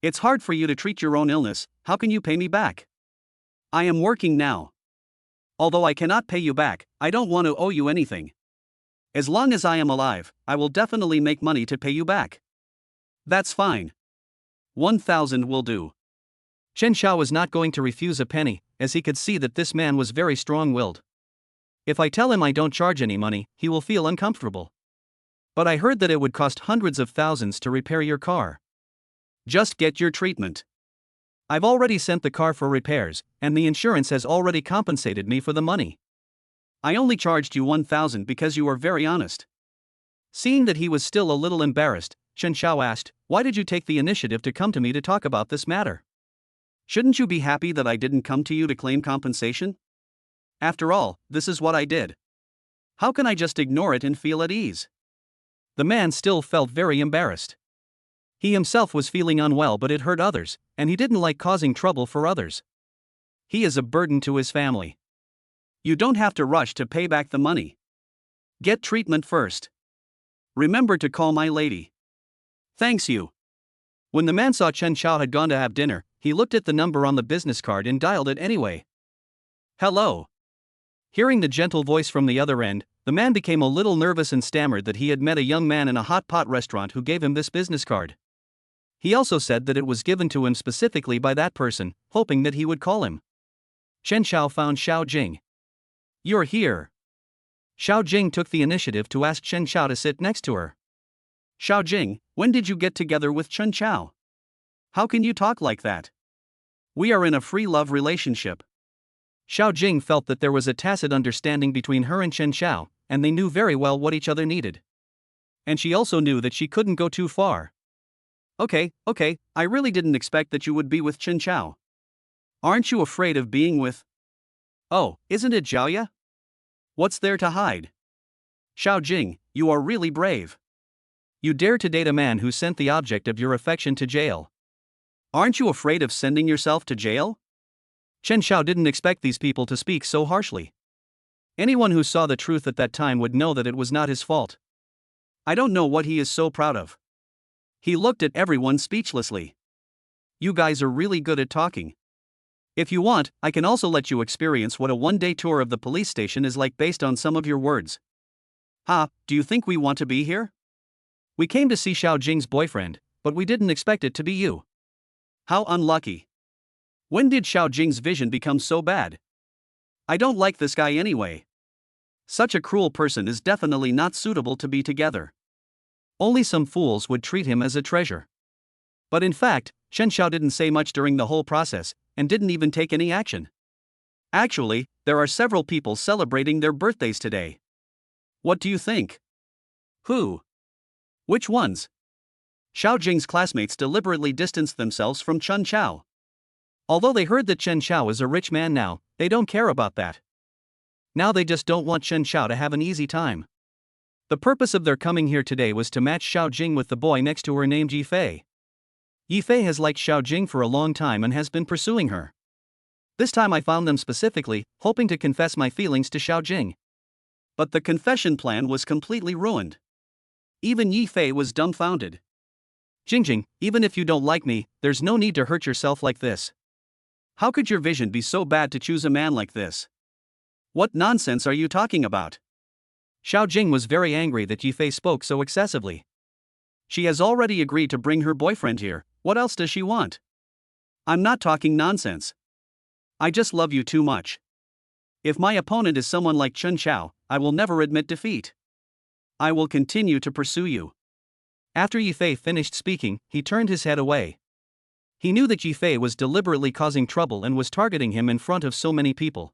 It's hard for you to treat your own illness, how can you pay me back? I am working now. Although I cannot pay you back, I don't want to owe you anything. As long as I am alive, I will definitely make money to pay you back. That's fine. 1,000 will do. Chen Shao was not going to refuse a penny, as he could see that this man was very strong-willed. If I tell him I don't charge any money, he will feel uncomfortable. But I heard that it would cost hundreds of thousands to repair your car. Just get your treatment. I've already sent the car for repairs, and the insurance has already compensated me for the money. I only charged you 1,000 because you are very honest. Seeing that he was still a little embarrassed, Chen Shao asked, why did you take the initiative to come to me to talk about this matter? Shouldn't you be happy that I didn't come to you to claim compensation? After all, this is what I did. How can I just ignore it and feel at ease? The man still felt very embarrassed. He himself was feeling unwell, but it hurt others, and he didn't like causing trouble for others. He is a burden to his family. You don't have to rush to pay back the money. Get treatment first. Remember to call my lady. Thanks you. When the man saw Chen Shao had gone to have dinner, he looked at the number on the business card and dialed it anyway. Hello. Hearing the gentle voice from the other end, the man became a little nervous and stammered that he had met a young man in a hot pot restaurant who gave him this business card. He also said that it was given to him specifically by that person, hoping that he would call him. Chen Shao found Xiao Jing. You're here. Xiao Jing took the initiative to ask Chen Shao to sit next to her. Xiao Jing, when did you get together with Chen Chao? How can you talk like that? We are in a free love relationship. Xiao Jing felt that there was a tacit understanding between her and Chen Shao, and they knew very well what each other needed. And she also knew that she couldn't go too far. Okay, I really didn't expect that you would be with Chen Chao. Aren't you afraid of being with... Oh, isn't it Jiaoya? What's there to hide? Xiao Jing, you are really brave. You dare to date a man who sent the object of your affection to jail. Aren't you afraid of sending yourself to jail? Chen Shao didn't expect these people to speak so harshly. Anyone who saw the truth at that time would know that it was not his fault. I don't know what he is so proud of. He looked at everyone speechlessly. You guys are really good at talking. If you want, I can also let you experience what a one-day tour of the police station is like based on some of your words. Do you think we want to be here? We came to see Xiao Jing's boyfriend, but we didn't expect it to be you. How unlucky. When did Xiao Jing's vision become so bad? I don't like this guy anyway. Such a cruel person is definitely not suitable to be together. Only some fools would treat him as a treasure. But in fact, Chen Shao didn't say much during the whole process, and didn't even take any action. Actually, there are several people celebrating their birthdays today. What do you think? Who? Which ones? Xiao Jing's classmates deliberately distanced themselves from Chen Chao. Although they heard that Chen Shao is a rich man now, they don't care about that. Now they just don't want Chen Shao to have an easy time. The purpose of their coming here today was to match Xiao Jing with the boy next to her named Yifei. Yifei has liked Xiao Jing for a long time and has been pursuing her. This time I found them specifically, hoping to confess my feelings to Xiao Jing. But the confession plan was completely ruined. Even Yifei was dumbfounded. Jingjing, even if you don't like me, there's no need to hurt yourself like this. How could your vision be so bad to choose a man like this? What nonsense are you talking about? Xiao Jing was very angry that Yifei spoke so excessively. She has already agreed to bring her boyfriend here, what else does she want? I'm not talking nonsense. I just love you too much. If my opponent is someone like Chen Chao, I will never admit defeat. I will continue to pursue you. After Yifei finished speaking, he turned his head away. He knew that Yifei was deliberately causing trouble and was targeting him in front of so many people.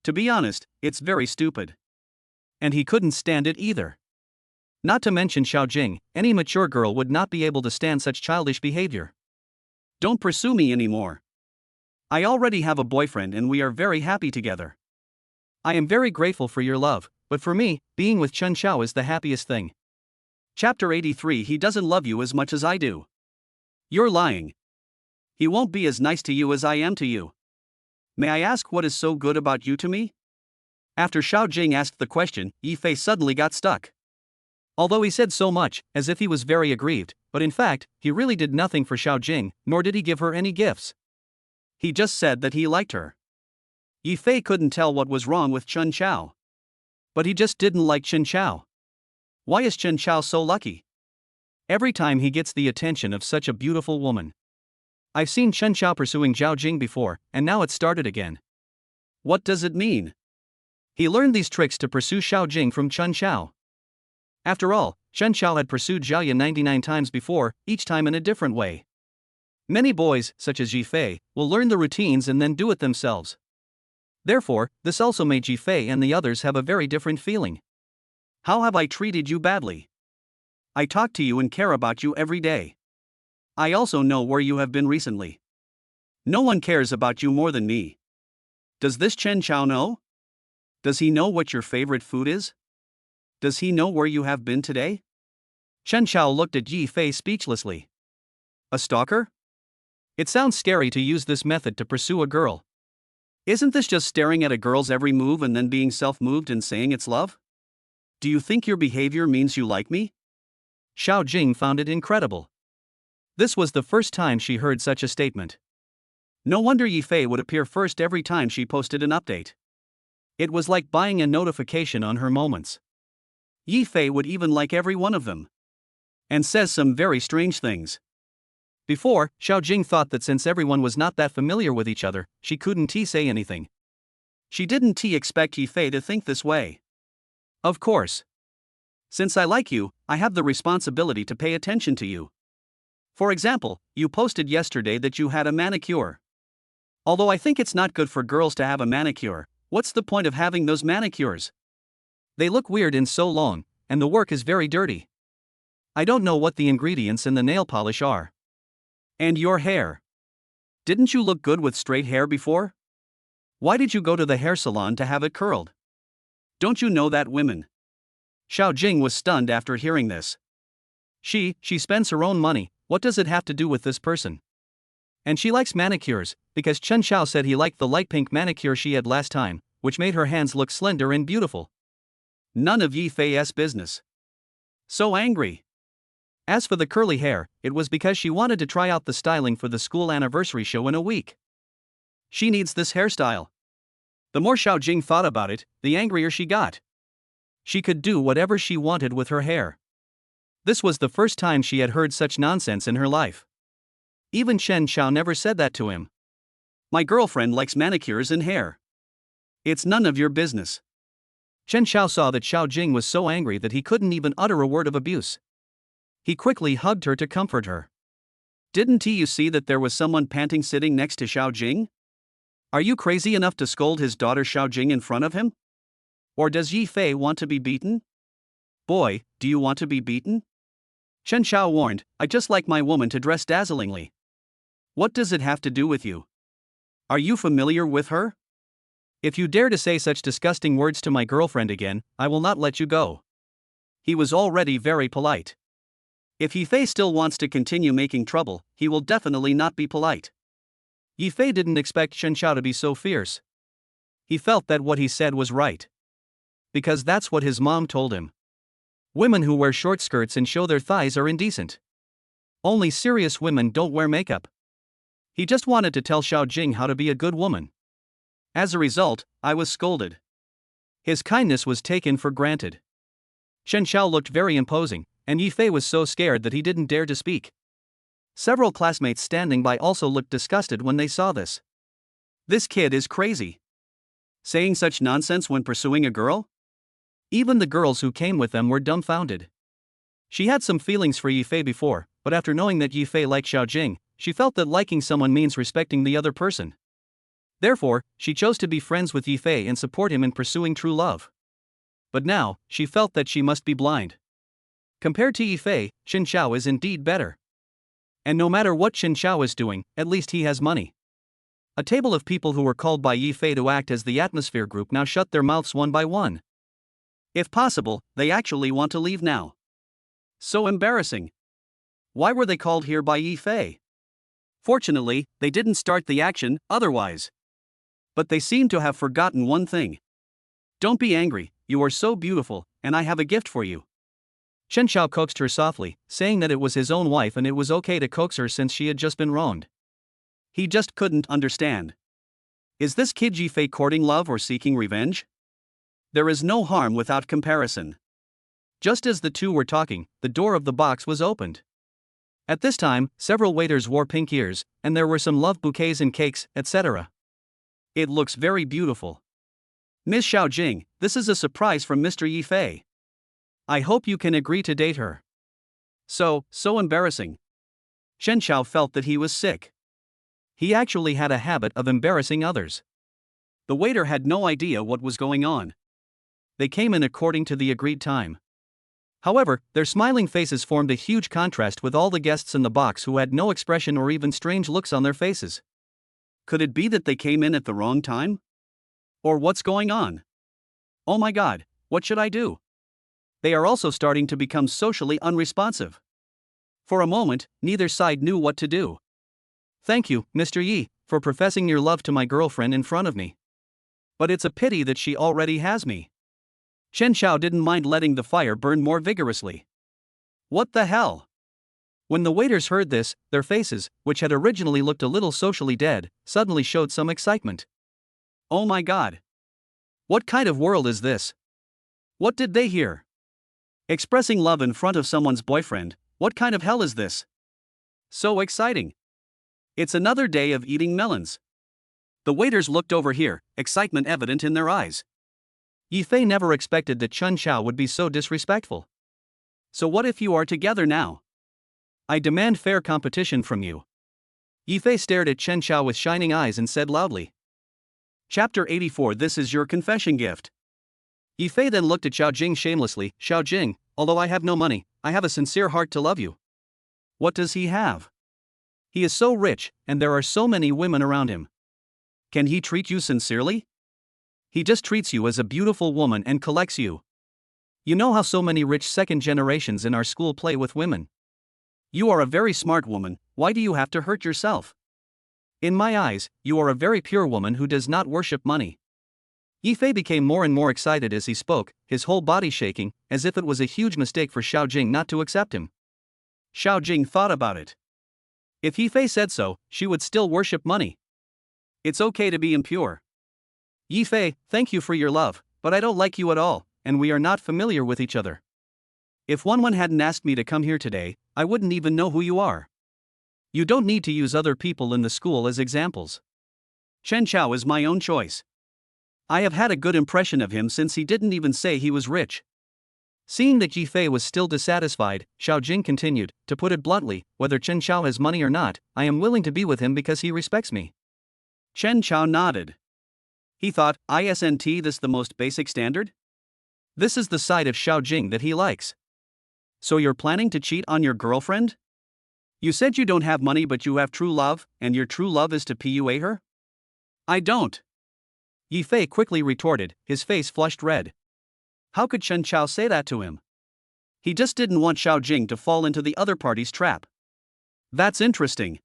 To be honest, it's very stupid. And he couldn't stand it either. Not to mention Xiao Jing, any mature girl would not be able to stand such childish behavior. Don't pursue me anymore. I already have a boyfriend and we are very happy together. I am very grateful for your love, but for me, being with Chen Xiao is the happiest thing. Chapter 83. He doesn't love you as much as I do. You're lying. He won't be as nice to you as I am to you. May I ask what is so good about you to me? After Xiao Jing asked the question, Yi Fei suddenly got stuck. Although he said so much, as if he was very aggrieved, but in fact, he really did nothing for Xiao Jing, nor did he give her any gifts. He just said that he liked her. Yi Fei couldn't tell what was wrong with Chen Xiao. But he just didn't like Chen Xiao. Why is Chen Xiao so lucky? Every time he gets the attention of such a beautiful woman. I've seen Chen Xiao pursuing Zhao Jing before, and now it started again. What does it mean? He learned these tricks to pursue Xiao Jing from Chen Xiao. After all, Chen Xiao had pursued Zhao Yan 99 times before, each time in a different way. Many boys, such as Yi Fei, will learn the routines and then do it themselves. Therefore, this also made Yi Fei and the others have a very different feeling. How have I treated you badly? I talk to you and care about you every day. I also know where you have been recently. No one cares about you more than me. Does this Chen Xiao know? Does he know what your favorite food is? Does he know where you have been today? Chen Xiao looked at Yi Fei speechlessly. A stalker? It sounds scary to use this method to pursue a girl. Isn't this just staring at a girl's every move and then being self-moved and saying it's love? Do you think your behavior means you like me? Xiao Jing found it incredible. This was the first time she heard such a statement. No wonder Yi Fei would appear first every time she posted an update. It was like buying a notification on her moments. Yi Fei would even like every one of them. And says some very strange things. Before, Xiao Jing thought that since everyone was not that familiar with each other, she couldn't say anything. She didn't expect Yi Fei to think this way. Of course. Since I like you, I have the responsibility to pay attention to you. For example, you posted yesterday that you had a manicure. Although I think it's not good for girls to have a manicure, what's the point of having those manicures? They look weird and so long, and the work is very dirty. I don't know what the ingredients in the nail polish are. And your hair. Didn't you look good with straight hair before? Why did you go to the hair salon to have it curled? Don't you know that women? Xiao Jing was stunned after hearing this. She spends her own money, what does it have to do with this person? And she likes manicures, because Chen Xiao said he liked the light pink manicure she had last time, which made her hands look slender and beautiful. None of Yi Fei's business. So angry. As for the curly hair, it was because she wanted to try out the styling for the school anniversary show in a week. She needs this hairstyle. The more Xiao Jing thought about it, the angrier she got. She could do whatever she wanted with her hair. This was the first time she had heard such nonsense in her life. Even Chen Xiao never said that to him. My girlfriend likes manicures and hair. It's none of your business. Chen Xiao saw that Xiao Jing was so angry that he couldn't even utter a word of abuse. He quickly hugged her to comfort her. Didn't you see that there was someone panting sitting next to Xiao Jing? Are you crazy enough to scold his daughter Xiao Jing in front of him? Or does Yi Fei want to be beaten? Boy, do you want to be beaten? Chen Xiao warned, I just like my woman to dress dazzlingly. What does it have to do with you? Are you familiar with her? If you dare to say such disgusting words to my girlfriend again, I will not let you go. He was already very polite. If Yi Fei still wants to continue making trouble, he will definitely not be polite. Yi Fei didn't expect Chen Xiao to be so fierce. He felt that what he said was right. Because that's what his mom told him. Women who wear short skirts and show their thighs are indecent. Only serious women don't wear makeup. He just wanted to tell Xiao Jing how to be a good woman. As a result, I was scolded. His kindness was taken for granted. Chen Xiao looked very imposing, and Yi Fei was so scared that he didn't dare to speak. Several classmates standing by also looked disgusted when they saw this. This kid is crazy. Saying such nonsense when pursuing a girl? Even the girls who came with them were dumbfounded. She had some feelings for Yi Fei before, but after knowing that Yi Fei liked Xiao Jing, she felt that liking someone means respecting the other person. Therefore, she chose to be friends with Yi Fei and support him in pursuing true love. But now, she felt that she must be blind. Compared to Yi Fei, Chen Xiao is indeed better. And no matter what Chen Xiao is doing, at least he has money. A table of people who were called by Yi Fei to act as the atmosphere group now shut their mouths one by one. If possible, they actually want to leave now. So embarrassing. Why were they called here by Yi Fei? Fortunately, they didn't start the action, otherwise. But they seem to have forgotten one thing. Don't be angry, you are so beautiful, and I have a gift for you. Chen Xiao coaxed her softly, saying that it was his own wife and it was okay to coax her since she had just been wronged. He just couldn't understand. Is this kid Yi Fei courting love or seeking revenge? There is no harm without comparison. Just as the two were talking, the door of the box was opened. At this time, several waiters wore pink ears, and there were some love bouquets and cakes, etc. It looks very beautiful. Miss Xiaojing, this is a surprise from Mr. Yi Fei. I hope you can agree to date her. So embarrassing. Shen Xiao felt that he was sick. He actually had a habit of embarrassing others. The waiter had no idea what was going on. They came in according to the agreed time. However, their smiling faces formed a huge contrast with all the guests in the box who had no expression or even strange looks on their faces. Could it be that they came in at the wrong time? Or what's going on? Oh my God, what should I do? They are also starting to become socially unresponsive. For a moment, neither side knew what to do. Thank you, Mr. Yi, for professing your love to my girlfriend in front of me. But it's a pity that she already has me. Chen Xiao didn't mind letting the fire burn more vigorously. What the hell? When the waiters heard this, their faces, which had originally looked a little socially dead, suddenly showed some excitement. Oh my God. What kind of world is this? What did they hear? Expressing love in front of someone's boyfriend, what kind of hell is this? So exciting. It's another day of eating melons. The waiters looked over here, excitement evident in their eyes. Yi Fei never expected that Chen Xiao would be so disrespectful. So what if you are together now? I demand fair competition from you. Yi Fei stared at Chen Xiao with shining eyes and said loudly. Chapter 84. This is your confession gift. Yi Fei then looked at Xiaojing shamelessly. Xiaojing, although I have no money, I have a sincere heart to love you. What does he have? He is so rich, and there are so many women around him. Can he treat you sincerely? He just treats you as a beautiful woman and collects you. You know how so many rich second generations in our school play with women. You are a very smart woman, why do you have to hurt yourself? In my eyes, you are a very pure woman who does not worship money. Yi Fei became more and more excited as he spoke, his whole body shaking, as if it was a huge mistake for Xiaojing not to accept him. Xiaojing thought about it. If Yi Fei said so, she would still worship money. It's okay to be impure. Yi Fei, thank you for your love, but I don't like you at all, and we are not familiar with each other. If one hadn't asked me to come here today, I wouldn't even know who you are. You don't need to use other people in the school as examples. Chen Xiao is my own choice. I have had a good impression of him since he didn't even say he was rich. Seeing that Yi Fei was still dissatisfied, Xiaojing continued, to put it bluntly, whether Chen Xiao has money or not, I am willing to be with him because he respects me. Chen Xiao nodded. He thought, isn't this the most basic standard? This is the side of Xiaojing that he likes. So you're planning to cheat on your girlfriend? You said you don't have money but you have true love, and your true love is to PUA her? I don't. Yi Fei quickly retorted, his face flushed red. How could Chen Xiao say that to him? He just didn't want Xiaojing to fall into the other party's trap. That's interesting.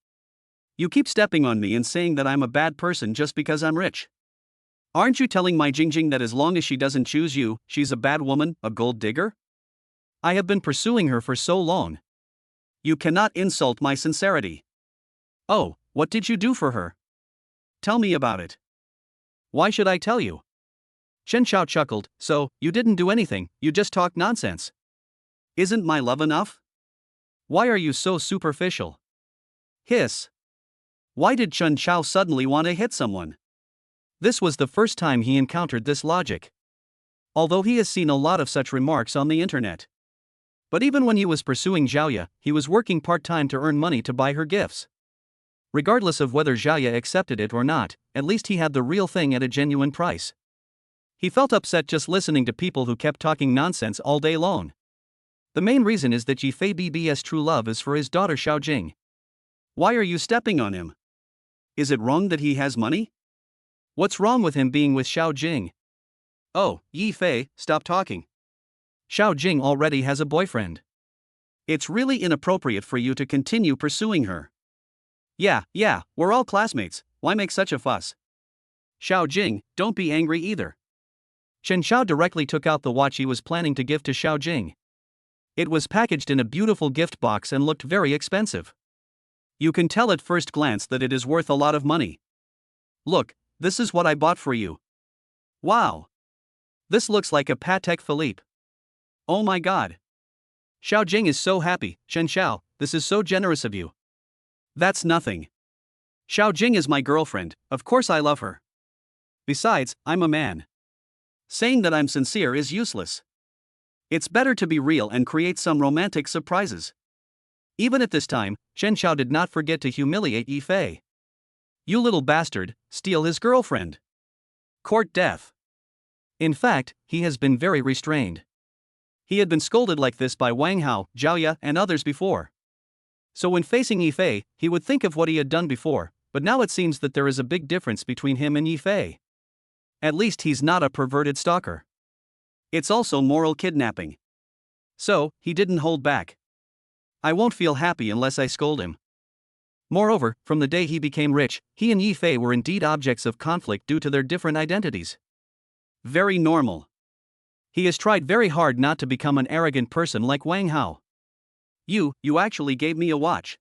You keep stepping on me and saying that I'm a bad person just because I'm rich. Aren't you telling my Jingjing that as long as she doesn't choose you, she's a bad woman, a gold digger? I have been pursuing her for so long. You cannot insult my sincerity. Oh, what did you do for her? Tell me about it. Why should I tell you? Chen Xiao chuckled, so, you didn't do anything, you just talked nonsense. Isn't my love enough? Why are you so superficial? Hiss. Why did Chen Xiao suddenly want to hit someone? This was the first time he encountered this logic. Although he has seen a lot of such remarks on the internet. But even when he was pursuing Xiaoya, he was working part-time to earn money to buy her gifts. Regardless of whether Xiaoya accepted it or not, at least he had the real thing at a genuine price. He felt upset just listening to people who kept talking nonsense all day long. The main reason is that Yifei BB's true love is for his daughter Xiaojing. Why are you stepping on him? Is it wrong that he has money? What's wrong with him being with Xiaojing? Oh, Yifei, stop talking. Xiaojing already has a boyfriend. It's really inappropriate for you to continue pursuing her. Yeah, we're all classmates, why make such a fuss? Xiaojing, don't be angry either. Chen Xiao directly took out the watch he was planning to give to Xiaojing. It was packaged in a beautiful gift box and looked very expensive. You can tell at first glance that it is worth a lot of money. Look, this is what I bought for you. Wow! This looks like a Patek Philippe. Oh my god! Xiaojing is so happy. Chen Xiao, this is so generous of you. That's nothing. Xiaojing is my girlfriend, of course I love her. Besides, I'm a man. Saying that I'm sincere is useless. It's better to be real and create some romantic surprises. Even at this time, Chen Xiao did not forget to humiliate Yifei. You little bastard, steal his girlfriend. Court death. In fact, he has been very restrained. He had been scolded like this by Wang Hao, Zhao and others before. So when facing Yifei, he would think of what he had done before, but now it seems that there is a big difference between him and Yifei. At least he's not a perverted stalker. It's also moral kidnapping. So, he didn't hold back. I won't feel happy unless I scold him. Moreover, from the day he became rich, he and Yifei were indeed objects of conflict due to their different identities. Very normal. He has tried very hard not to become an arrogant person like Wang Hao. You actually gave me a watch.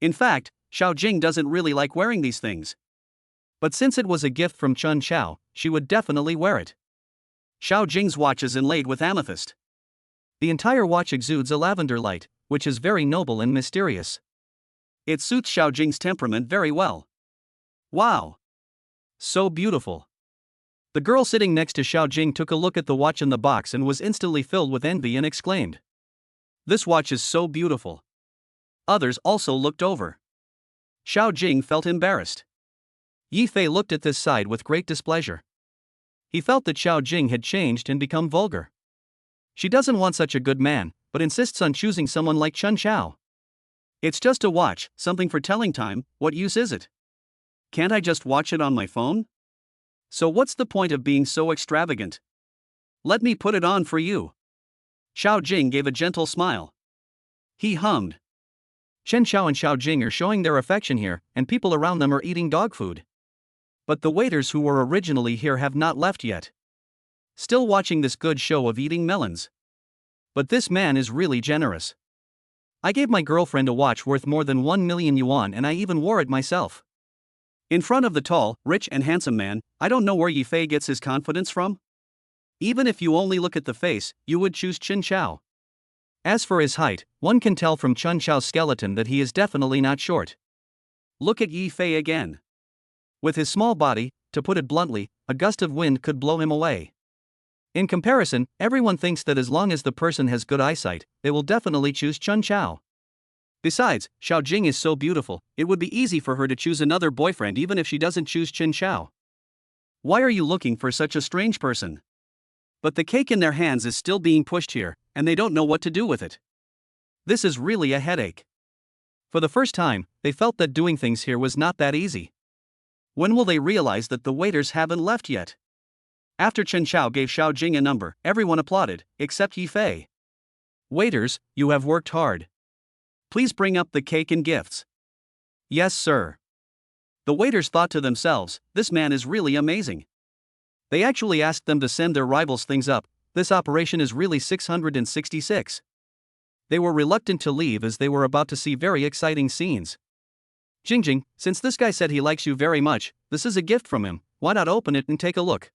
In fact, Xiaojing doesn't really like wearing these things. But since it was a gift from Chen Xiao, she would definitely wear it. Xiaojing's watch is inlaid with amethyst. The entire watch exudes a lavender light, which is very noble and mysterious. It suits Xiaojing's temperament very well. Wow! So beautiful. The girl sitting next to Xiaojing took a look at the watch in the box and was instantly filled with envy and exclaimed, "This watch is so beautiful." Others also looked over. Xiaojing felt embarrassed. Yifei looked at this side with great displeasure. He felt that Xiaojing had changed and become vulgar. She doesn't want such a good man, but insists on choosing someone like Chen Xiao. It's just a watch, something for telling time, what use is it? Can't I just watch it on my phone? So what's the point of being so extravagant? Let me put it on for you. Xiaojing gave a gentle smile. He hummed. Chen Xiao and Xiaojing are showing their affection here, and people around them are eating dog food. But the waiters who were originally here have not left yet. Still watching this good show of eating melons. But this man is really generous. I gave my girlfriend a watch worth more than 1 million yuan and I even wore it myself. In front of the tall, rich and handsome man, I don't know where Yifei gets his confidence from. Even if you only look at the face, you would choose Chen Xiao. As for his height, one can tell from Chen Xiao's skeleton that he is definitely not short. Look at Yifei again. With his small body, to put it bluntly, a gust of wind could blow him away. In comparison, everyone thinks that as long as the person has good eyesight, they will definitely choose Chen Xiao. Besides, Xiaojing is so beautiful, it would be easy for her to choose another boyfriend even if she doesn't choose Chen Xiao. Why are you looking for such a strange person? But the cake in their hands is still being pushed here, and they don't know what to do with it. This is really a headache. For the first time, they felt that doing things here was not that easy. When will they realize that the waiters haven't left yet? After Chen Xiao gave Xiaojing a number, everyone applauded, except Yifei. Waiters, you have worked hard. Please bring up the cake and gifts. Yes, sir. The waiters thought to themselves, this man is really amazing. They actually asked them to send their rivals things up. This operation is really 666. They were reluctant to leave as they were about to see very exciting scenes. Jingjing, since this guy said he likes you very much, this is a gift from him, why not open it and take a look?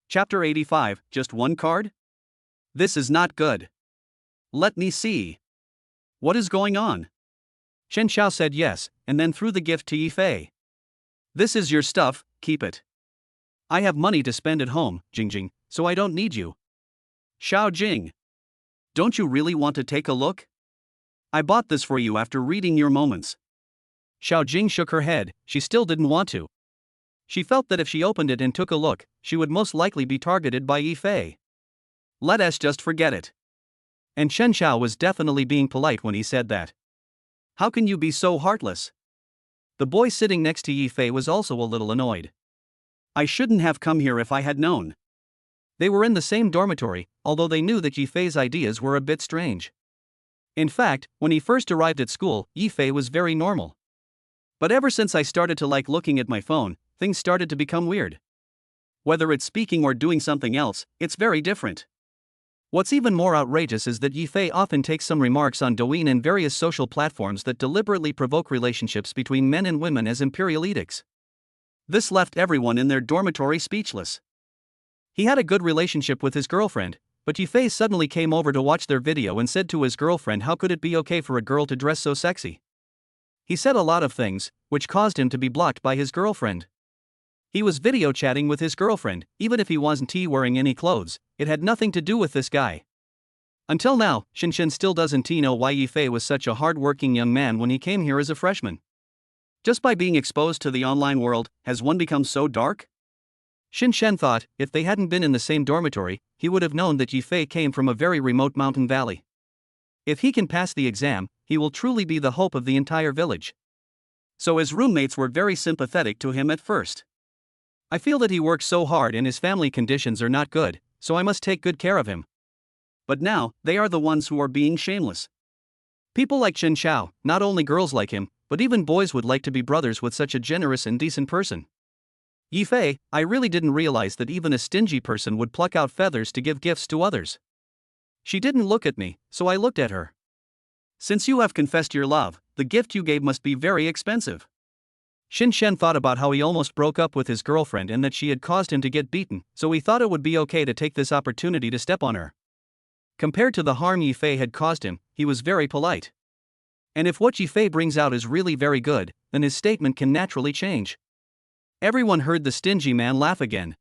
Chapter 85, just one card? This is not good. Let me see. What is going on? Chen Xiao said yes, and then threw the gift to Yifei. This is your stuff, keep it. I have money to spend at home, Jingjing, so I don't need you. Xiaojing. Don't you really want to take a look? I bought this for you after reading your moments. Xiao Jing shook her head, she still didn't want to. She felt that if she opened it and took a look, she would most likely be targeted by Yifei. Let us just forget it. And Chen Xiao was definitely being polite when he said that. How can you be so heartless? The boy sitting next to Yifei was also a little annoyed. I shouldn't have come here if I had known. They were in the same dormitory, although they knew that Yifei's ideas were a bit strange. In fact, when he first arrived at school, Yifei was very normal. But ever since I started to like looking at my phone, things started to become weird. Whether it's speaking or doing something else, it's very different. What's even more outrageous is that Yifei often takes some remarks on Douyin and various social platforms that deliberately provoke relationships between men and women as imperial edicts. This left everyone in their dormitory speechless. He had a good relationship with his girlfriend, but Yifei suddenly came over to watch their video and said to his girlfriend how could it be okay for a girl to dress so sexy. He said a lot of things, which caused him to be blocked by his girlfriend. He was video chatting with his girlfriend, even if he wasn't wearing any clothes, it had nothing to do with this guy. Until now, Shinshin still doesn't know why Yifei was such a hard-working young man when he came here as a freshman. Just by being exposed to the online world, has one become so dark? Shinshin thought, if they hadn't been in the same dormitory, he would have known that Yifei came from a very remote mountain valley. If he can pass the exam, he will truly be the hope of the entire village. So his roommates were very sympathetic to him at first. I feel that he works so hard and his family conditions are not good, so I must take good care of him. But now, they are the ones who are being shameless. People like Chen Xiao, not only girls like him, but even boys would like to be brothers with such a generous and decent person. Yifei, I really didn't realize that even a stingy person would pluck out feathers to give gifts to others. She didn't look at me, so I looked at her. Since you have confessed your love, the gift you gave must be very expensive. Shinshin thought about how he almost broke up with his girlfriend and that she had caused him to get beaten, so he thought it would be okay to take this opportunity to step on her. Compared to the harm Yifei had caused him, he was very polite. And if what Yifei brings out is really very good, then his statement can naturally change. Everyone heard the stingy man laugh again.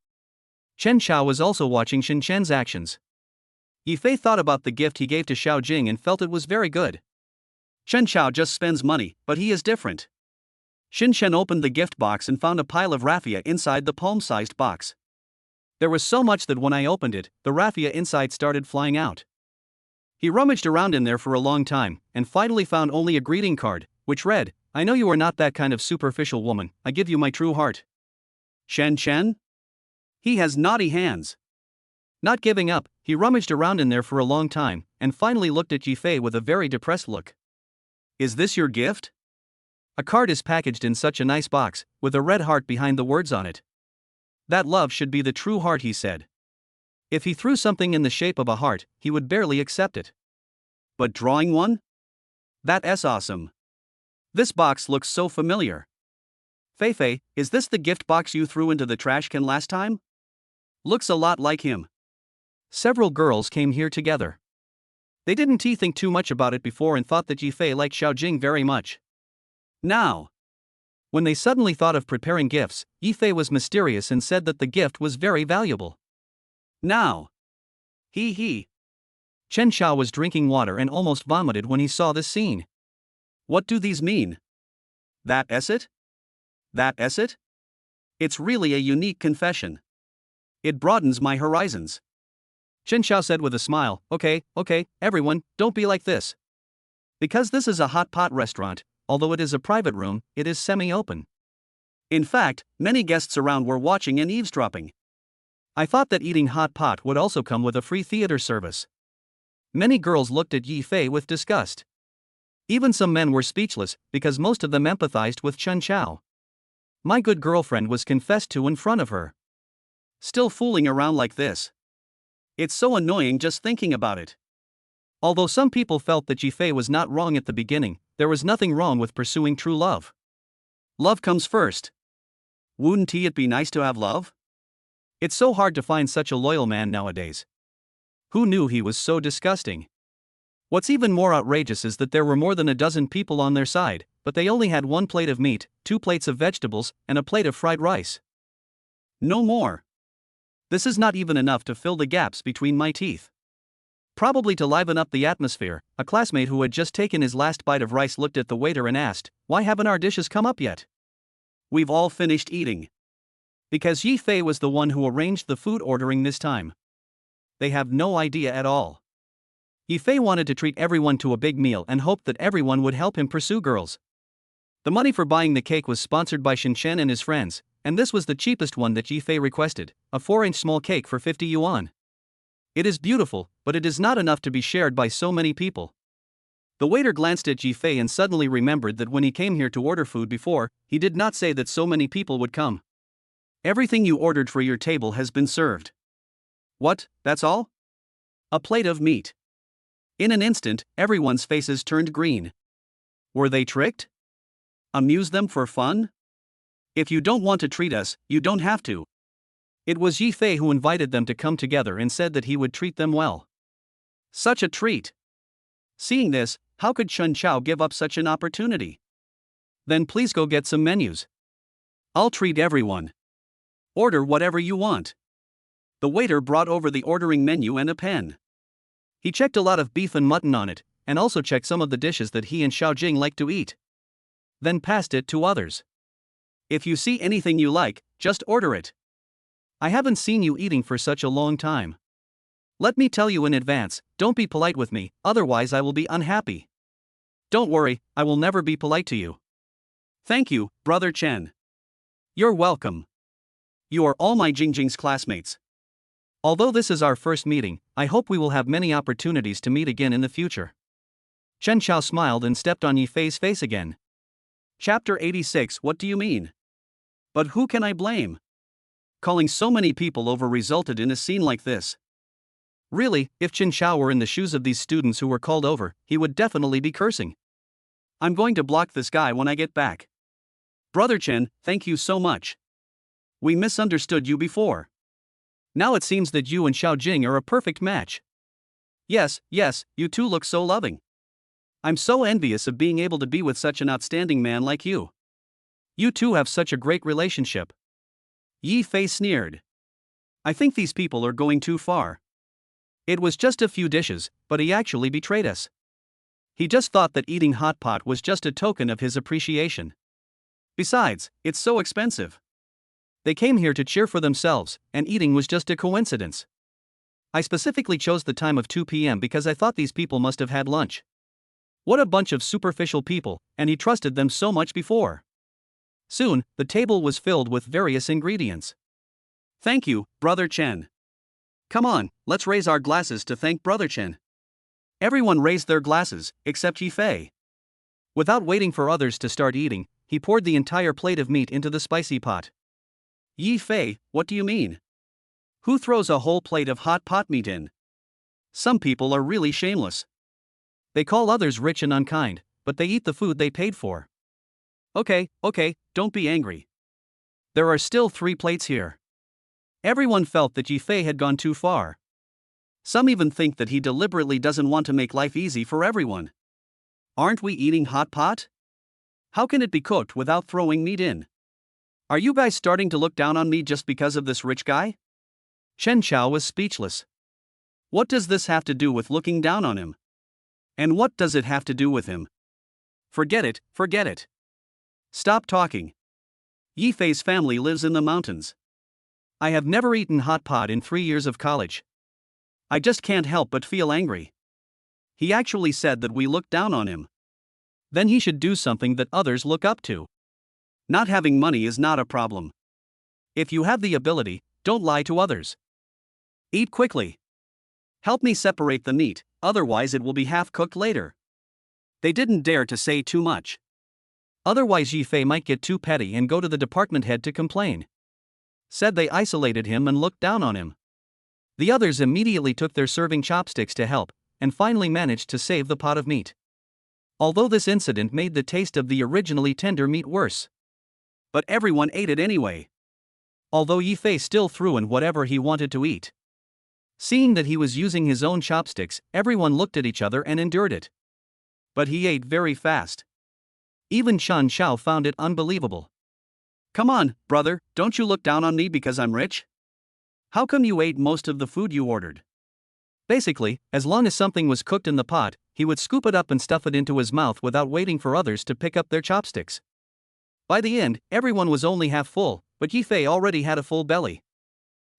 Chen Xiao was also watching Shinshin's actions. Yifei thought about the gift he gave to Xiao Jing and felt it was very good. Chen Xiao just spends money, but he is different. Shinshin opened the gift box and found a pile of raffia inside the palm-sized box. There was so much that when I opened it, the raffia inside started flying out. He rummaged around in there for a long time, and finally found only a greeting card, which read, I know you are not that kind of superficial woman, I give you my true heart. Shen? He has naughty hands. Not giving up, he rummaged around in there for a long time, and finally looked at Yifei with a very depressed look. Is this your gift? A card is packaged in such a nice box, with a red heart behind the words on it. That love should be the true heart, he said. If he threw something in the shape of a heart, he would barely accept it. But drawing one? That's awesome. This box looks so familiar. Feifei, is this the gift box you threw into the trash can last time? Looks a lot like him. Several girls came here together. They didn't think too much about it before and thought that Yifei liked Xiao Jing very much. Now, when they suddenly thought of preparing gifts, Yifei was mysterious and said that the gift was very valuable. Now. He. Chen Xiao was drinking water and almost vomited when he saw this scene. What do these mean? That's it? That's it? It's really a unique confession. It broadens my horizons. Chen Xiao said with a smile, okay, everyone, don't be like this. Because this is a hot pot restaurant, although it is a private room, it is semi-open. In fact, many guests around were watching and eavesdropping. I thought that eating hot pot would also come with a free theater service. Many girls looked at Yifei with disgust. Even some men were speechless, because most of them empathized with Chen Xiao. My good girlfriend was confessed to in front of her. Still fooling around like this. It's so annoying just thinking about it. Although some people felt that Yifei was not wrong at the beginning, there was nothing wrong with pursuing true love. Love comes first. Wouldn't it be nice to have love? It's so hard to find such a loyal man nowadays. Who knew he was so disgusting? What's even more outrageous is that there were more than a dozen people on their side, but they only had 1 plate of meat, 2 plates of vegetables, and a plate of fried rice. No more. This is not even enough to fill the gaps between my teeth. Probably to liven up the atmosphere, a classmate who had just taken his last bite of rice looked at the waiter and asked, "Why haven't our dishes come up yet?" We've all finished eating. Because Yi Fei was the one who arranged the food ordering this time. They have no idea at all. Yi Fei wanted to treat everyone to a big meal and hoped that everyone would help him pursue girls. The money for buying the cake was sponsored by Shin Chen and his friends, and this was the cheapest one that Yi Fei requested, a 4-inch small cake for 50 yuan. It is beautiful, but it is not enough to be shared by so many people. The waiter glanced at Yi Fei and suddenly remembered that when he came here to order food before, he did not say that so many people would come. Everything you ordered for your table has been served. What, that's all? A plate of meat. In an instant, everyone's faces turned green. Were they tricked? Amuse them for fun? If you don't want to treat us, you don't have to. It was Yi Fei who invited them to come together and said that he would treat them well. Such a treat. Seeing this, how could Chun Chao give up such an opportunity? Then please go get some menus. I'll treat everyone. Order whatever you want. The waiter brought over the ordering menu and a pen. He checked a lot of beef and mutton on it, and also checked some of the dishes that he and Xiaojing liked to eat. Then passed it to others. If you see anything you like, just order it. I haven't seen you eating for such a long time. Let me tell you in advance, don't be polite with me, otherwise I will be unhappy. Don't worry, I will never be polite to you. Thank you, Brother Chen. You're welcome. You are all my Jingjing's classmates. Although this is our first meeting, I hope we will have many opportunities to meet again in the future. Chen Xiao smiled and stepped on Yi Fei's face again. Chapter 86. What do you mean? But who can I blame? Calling so many people over resulted in a scene like this. Really, if Chen Xiao were in the shoes of these students who were called over, he would definitely be cursing. I'm going to block this guy when I get back. Brother Chen, thank you so much. We misunderstood you before. Now it seems that you and Xiaojing are a perfect match. Yes, you two look so loving. I'm so envious of being able to be with such an outstanding man like you. You two have such a great relationship. Yi Fei sneered. I think these people are going too far. It was just a few dishes, but he actually betrayed us. He just thought that eating hot pot was just a token of his appreciation. Besides, it's so expensive. They came here to cheer for themselves, and eating was just a coincidence. I specifically chose the time of 2 p.m. because I thought these people must have had lunch. What a bunch of superficial people, and he trusted them so much before. Soon, the table was filled with various ingredients. Thank you, Brother Chen. Come on, let's raise our glasses to thank Brother Chen. Everyone raised their glasses, except Yi Fei. Without waiting for others to start eating, he poured the entire plate of meat into the spicy pot. Yi Fei, what do you mean? Who throws a whole plate of hot pot meat in? Some people are really shameless. They call others rich and unkind, but they eat the food they paid for. Okay, don't be angry. There are still 3 plates here. Everyone felt that Yi Fei had gone too far. Some even think that he deliberately doesn't want to make life easy for everyone. Aren't we eating hot pot? How can it be cooked without throwing meat in? Are you guys starting to look down on me just because of this rich guy? Chen Xiao was speechless. What does this have to do with looking down on him? And what does it have to do with him? Forget it. Stop talking. Yi Fei's family lives in the mountains. I have never eaten hot pot in 3 years of college. I just can't help but feel angry. He actually said that we look down on him. Then he should do something that others look up to. Not having money is not a problem. If you have the ability, don't lie to others. Eat quickly. Help me separate the meat, otherwise it will be half-cooked later. They didn't dare to say too much. Otherwise Yi Fei might get too petty and go to the department head to complain. Said they isolated him and looked down on him. The others immediately took their serving chopsticks to help, and finally managed to save the pot of meat. Although this incident made the taste of the originally tender meat worse. But everyone ate it anyway. Although Yi Fei still threw in whatever he wanted to eat. Seeing that he was using his own chopsticks, everyone looked at each other and endured it. But he ate very fast. Even Chen Xiao found it unbelievable. Come on, brother, don't you look down on me because I'm rich? How come you ate most of the food you ordered? Basically, as long as something was cooked in the pot, he would scoop it up and stuff it into his mouth without waiting for others to pick up their chopsticks. By the end, everyone was only half full, but Yifei already had a full belly.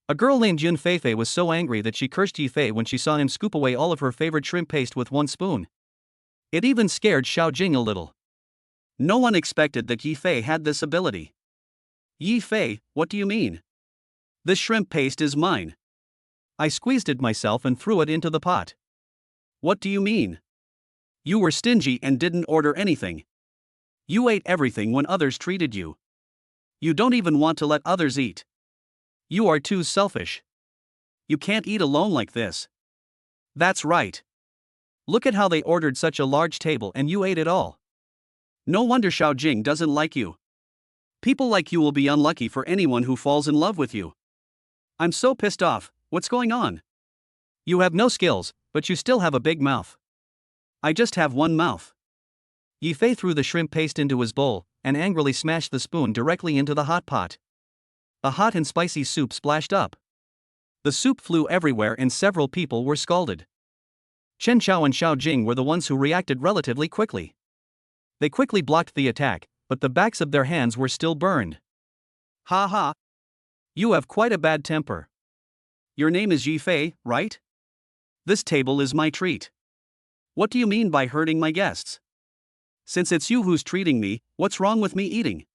A girl named Yun Feifei was so angry that she cursed Yifei when she saw him scoop away all of her favorite shrimp paste with one spoon. It even scared Xiao Jing a little. No one expected that Yifei had this ability. Yifei, what do you mean? This shrimp paste is mine. I squeezed it myself and threw it into the pot. What do you mean? You were stingy and didn't order anything. You ate everything when others treated you. You don't even want to let others eat. You are too selfish. You can't eat alone like this. That's right. Look at how they ordered such a large table and you ate it all. No wonder Xiao Jing doesn't like you. People like you will be unlucky for anyone who falls in love with you. I'm so pissed off, what's going on? You have no skills, but you still have a big mouth. I just have one mouth. Yifei threw the shrimp paste into his bowl, and angrily smashed the spoon directly into the hot pot. A hot and spicy soup splashed up. The soup flew everywhere and several people were scalded. Chen Xiao and Xiao Jing were the ones who reacted relatively quickly. They quickly blocked the attack, but the backs of their hands were still burned. Ha ha. You have quite a bad temper. Your name is Yifei, right? This table is my treat. What do you mean by hurting my guests? Since it's you who's treating me, what's wrong with me eating?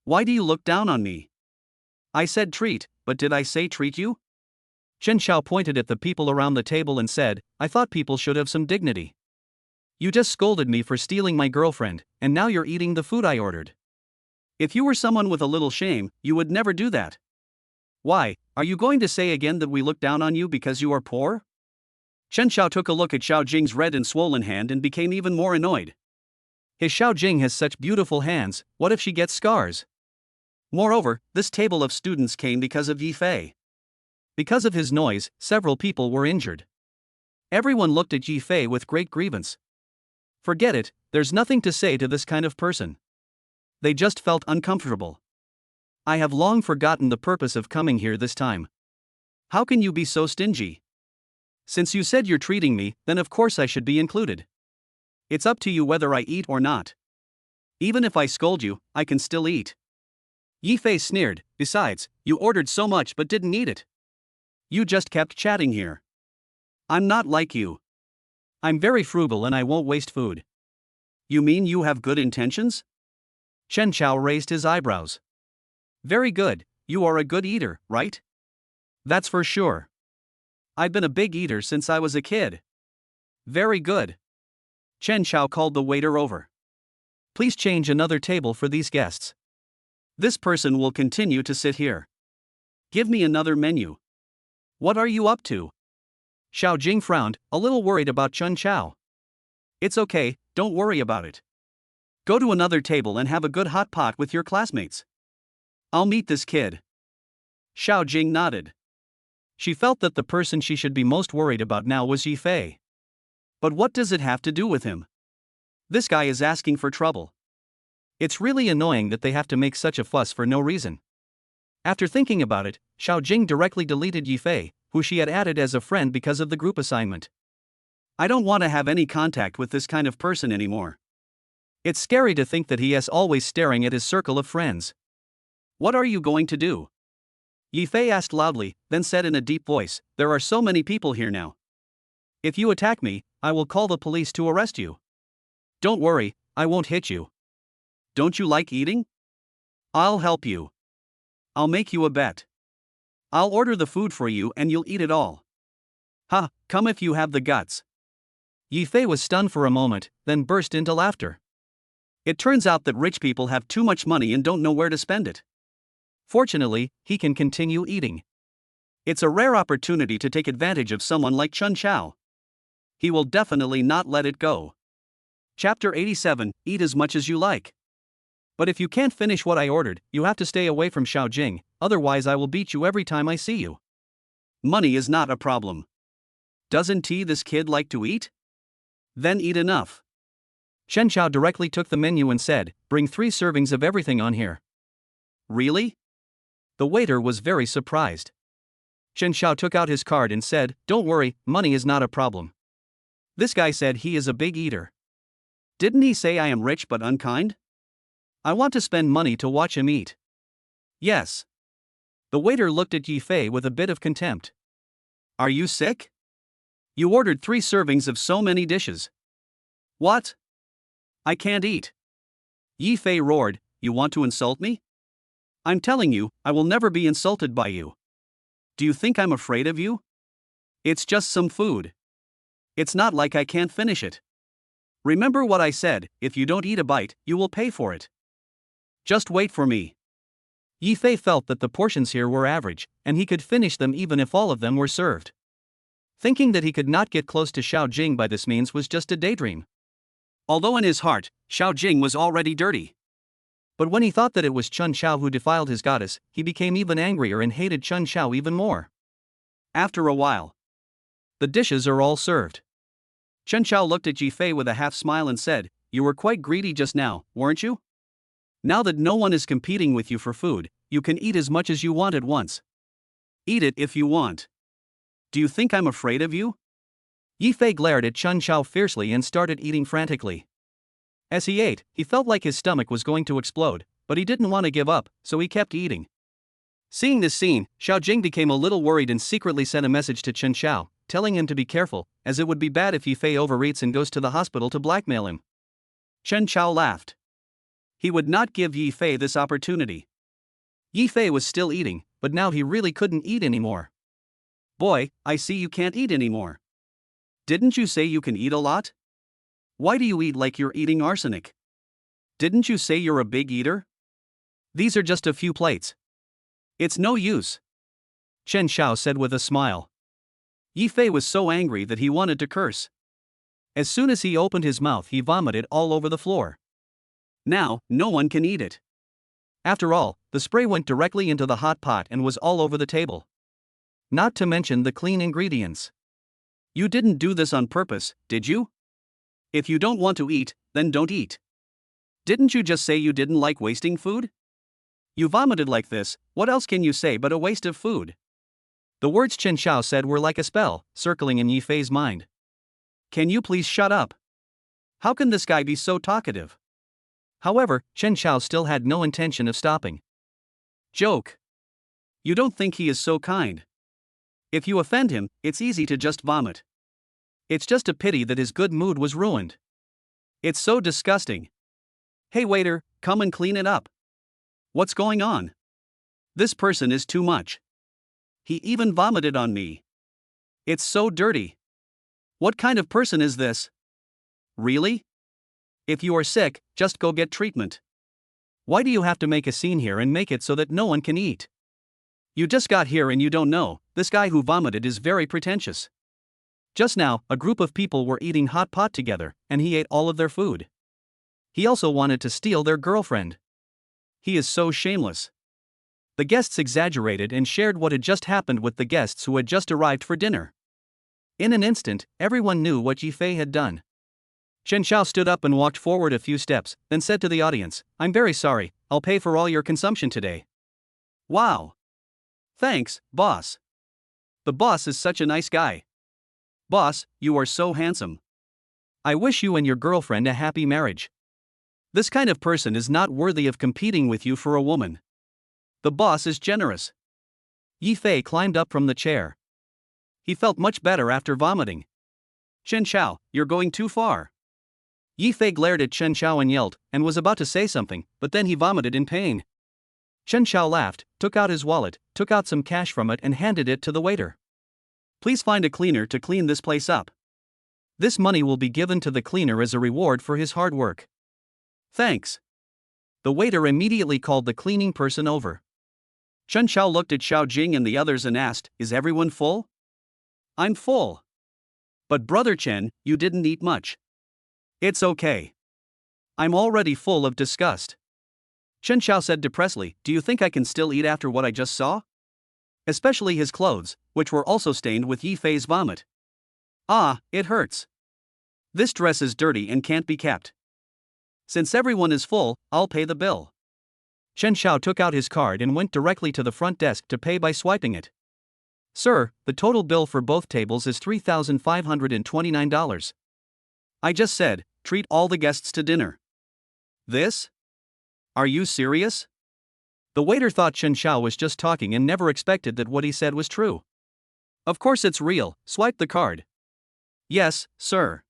Why do you look down on me? I said treat, but did I say treat you? Chen Xiao pointed at the people around the table and said, I thought people should have some dignity. You just scolded me for stealing my girlfriend, and now you're eating the food I ordered. If you were someone with a little shame, you would never do that. Why, are you going to say again that we look down on you because you are poor? Chen Xiao took a look at Xiao Jing's red and swollen hand and became even more annoyed. His Xiao Jing has such beautiful hands, what if she gets scars? Moreover, this table of students came because of Yifei. Because of his noise, several people were injured. Everyone looked at Yifei with great grievance. Forget it, there's nothing to say to this kind of person. They just felt uncomfortable. I have long forgotten the purpose of coming here this time. How can you be so stingy? Since you said you're treating me, then of course I should be included. It's up to you whether I eat or not. Even if I scold you, I can still eat. Yifei sneered, besides, you ordered so much but didn't eat it. You just kept chatting here. I'm not like you. I'm very frugal and I won't waste food. You mean you have good intentions? Chen Xiao raised his eyebrows. Very good, you are a good eater, right? That's for sure. I've been a big eater since I was a kid. Very good. Chen Xiao called the waiter over. Please change another table for these guests. This person will continue to sit here. Give me another menu. What are you up to? Xiao Jing frowned, a little worried about Chen Xiao. It's okay, don't worry about it. Go to another table and have a good hot pot with your classmates. I'll meet this kid. Xiao Jing nodded. She felt that the person she should be most worried about now was Yifei. But what does it have to do with him? This guy is asking for trouble. It's really annoying that they have to make such a fuss for no reason. After thinking about it, Xiao Jing directly deleted Yifei, who she had added as a friend because of the group assignment. I don't want to have any contact with this kind of person anymore. It's scary to think that he is always staring at his circle of friends. What are you going to do? Yifei asked loudly, then said in a deep voice, there are so many people here now. If you attack me, I will call the police to arrest you. Don't worry, I won't hit you. Don't you like eating? I'll help you. I'll make you a bet. I'll order the food for you and you'll eat it all. Ha, come if you have the guts. Yifei was stunned for a moment, then burst into laughter. It turns out that rich people have too much money and don't know where to spend it. Fortunately, he can continue eating. It's a rare opportunity to take advantage of someone like Chen Xiao. He will definitely not let it go. Chapter 87, Eat as much as you like. But if you can't finish what I ordered, you have to stay away from Xiao Jing, otherwise I will beat you every time I see you. Money is not a problem. Doesn't this kid like to eat? Then eat enough. Chen Xiao directly took the menu and said, bring 3 servings of everything on here. Really? The waiter was very surprised. Chen Xiao took out his card and said, "Don't worry, money is not a problem." This guy said he is a big eater. Didn't he say I am rich but unkind? I want to spend money to watch him eat. Yes. The waiter looked at Yi Fei with a bit of contempt. Are you sick? You ordered 3 servings of so many dishes. What? I can't eat. Yi Fei roared, you want to insult me? I'm telling you, I will never be insulted by you. Do you think I'm afraid of you? It's just some food. It's not like I can't finish it. Remember what I said, if you don't eat a bite, you will pay for it. Just wait for me. Yi Fei felt that the portions here were average, and he could finish them even if all of them were served. Thinking that he could not get close to Xiao Jing by this means was just a daydream. Although in his heart, Xiao Jing was already dirty. But when he thought that it was Chen Xiao who defiled his goddess, he became even angrier and hated Chen Xiao even more. After a while, the dishes are all served. Chen Xiao looked at Yi Fei with a half smile and said, you were quite greedy just now, weren't you? Now that no one is competing with you for food, you can eat as much as you want at once. Eat it if you want. Do you think I'm afraid of you? Yi Fei glared at Chen Xiao fiercely and started eating frantically. As he ate, he felt like his stomach was going to explode, but he didn't want to give up, so he kept eating. Seeing this scene, Xiao Jing became a little worried and secretly sent a message to Chen Xiao, telling him to be careful, as it would be bad if Yi Fei overeats and goes to the hospital to blackmail him. Chen Xiao laughed. He would not give Yi Fei this opportunity. Yi Fei was still eating, but now he really couldn't eat anymore. Boy, I see you can't eat anymore. Didn't you say you can eat a lot? Why do you eat like you're eating arsenic? Didn't you say you're a big eater? These are just a few plates. It's no use, Chen Xiao said with a smile. Yi Fei was so angry that he wanted to curse. As soon as he opened his mouth, he vomited all over the floor. Now, no one can eat it. After all, the spray went directly into the hot pot and was all over the table. Not to mention the clean ingredients. You didn't do this on purpose, did you? If you don't want to eat, then don't eat. Didn't you just say you didn't like wasting food? You vomited like this, what else can you say but a waste of food? The words Chen Xiao said were like a spell, circling in Yi Fei's mind. Can you please shut up? How can this guy be so talkative? However, Chen Xiao still had no intention of stopping. Joke. You don't think he is so kind. If you offend him, it's easy to just vomit. It's just a pity that his good mood was ruined. It's so disgusting. Hey waiter, come and clean it up. What's going on? This person is too much. He even vomited on me. It's so dirty. What kind of person is this? Really? If you are sick, just go get treatment. Why do you have to make a scene here and make it so that no one can eat? You just got here and you don't know, this guy who vomited is very pretentious. Just now, a group of people were eating hot pot together, and he ate all of their food. He also wanted to steal their girlfriend. He is so shameless. The guests exaggerated and shared what had just happened with the guests who had just arrived for dinner. In an instant, everyone knew what Yi Fei had done. Chen Xiao stood up and walked forward a few steps, then said to the audience, I'm very sorry, I'll pay for all your consumption today. Wow. Thanks, boss. The boss is such a nice guy. Boss, you are so handsome. I wish you and your girlfriend a happy marriage. This kind of person is not worthy of competing with you for a woman. The boss is generous. Yi Fei climbed up from the chair. He felt much better after vomiting. Chen Xiao, you're going too far. Yi Fei glared at Chen Xiao and yelled, and was about to say something, but then he vomited in pain. Chen Xiao laughed, took out his wallet, took out some cash from it and handed it to the waiter. Please find a cleaner to clean this place up. This money will be given to the cleaner as a reward for his hard work. Thanks. The waiter immediately called the cleaning person over. Chen Xiao looked at Xiao Jing and the others and asked, is everyone full? I'm full. But brother Chen, you didn't eat much. It's okay. I'm already full of disgust. Chen Xiao said depressedly, do you think I can still eat after what I just saw? Especially his clothes, which were also stained with Yi Fei's vomit. Ah, it hurts. This dress is dirty and can't be kept. Since everyone is full, I'll pay the bill. Chen Xiao took out his card and went directly to the front desk to pay by swiping it. Sir, the total bill for both tables is $3,529. I just said, treat all the guests to dinner. This? Are you serious? The waiter thought Chen Xiao was just talking and never expected that what he said was true. Of course it's real, swipe the card. Yes, sir.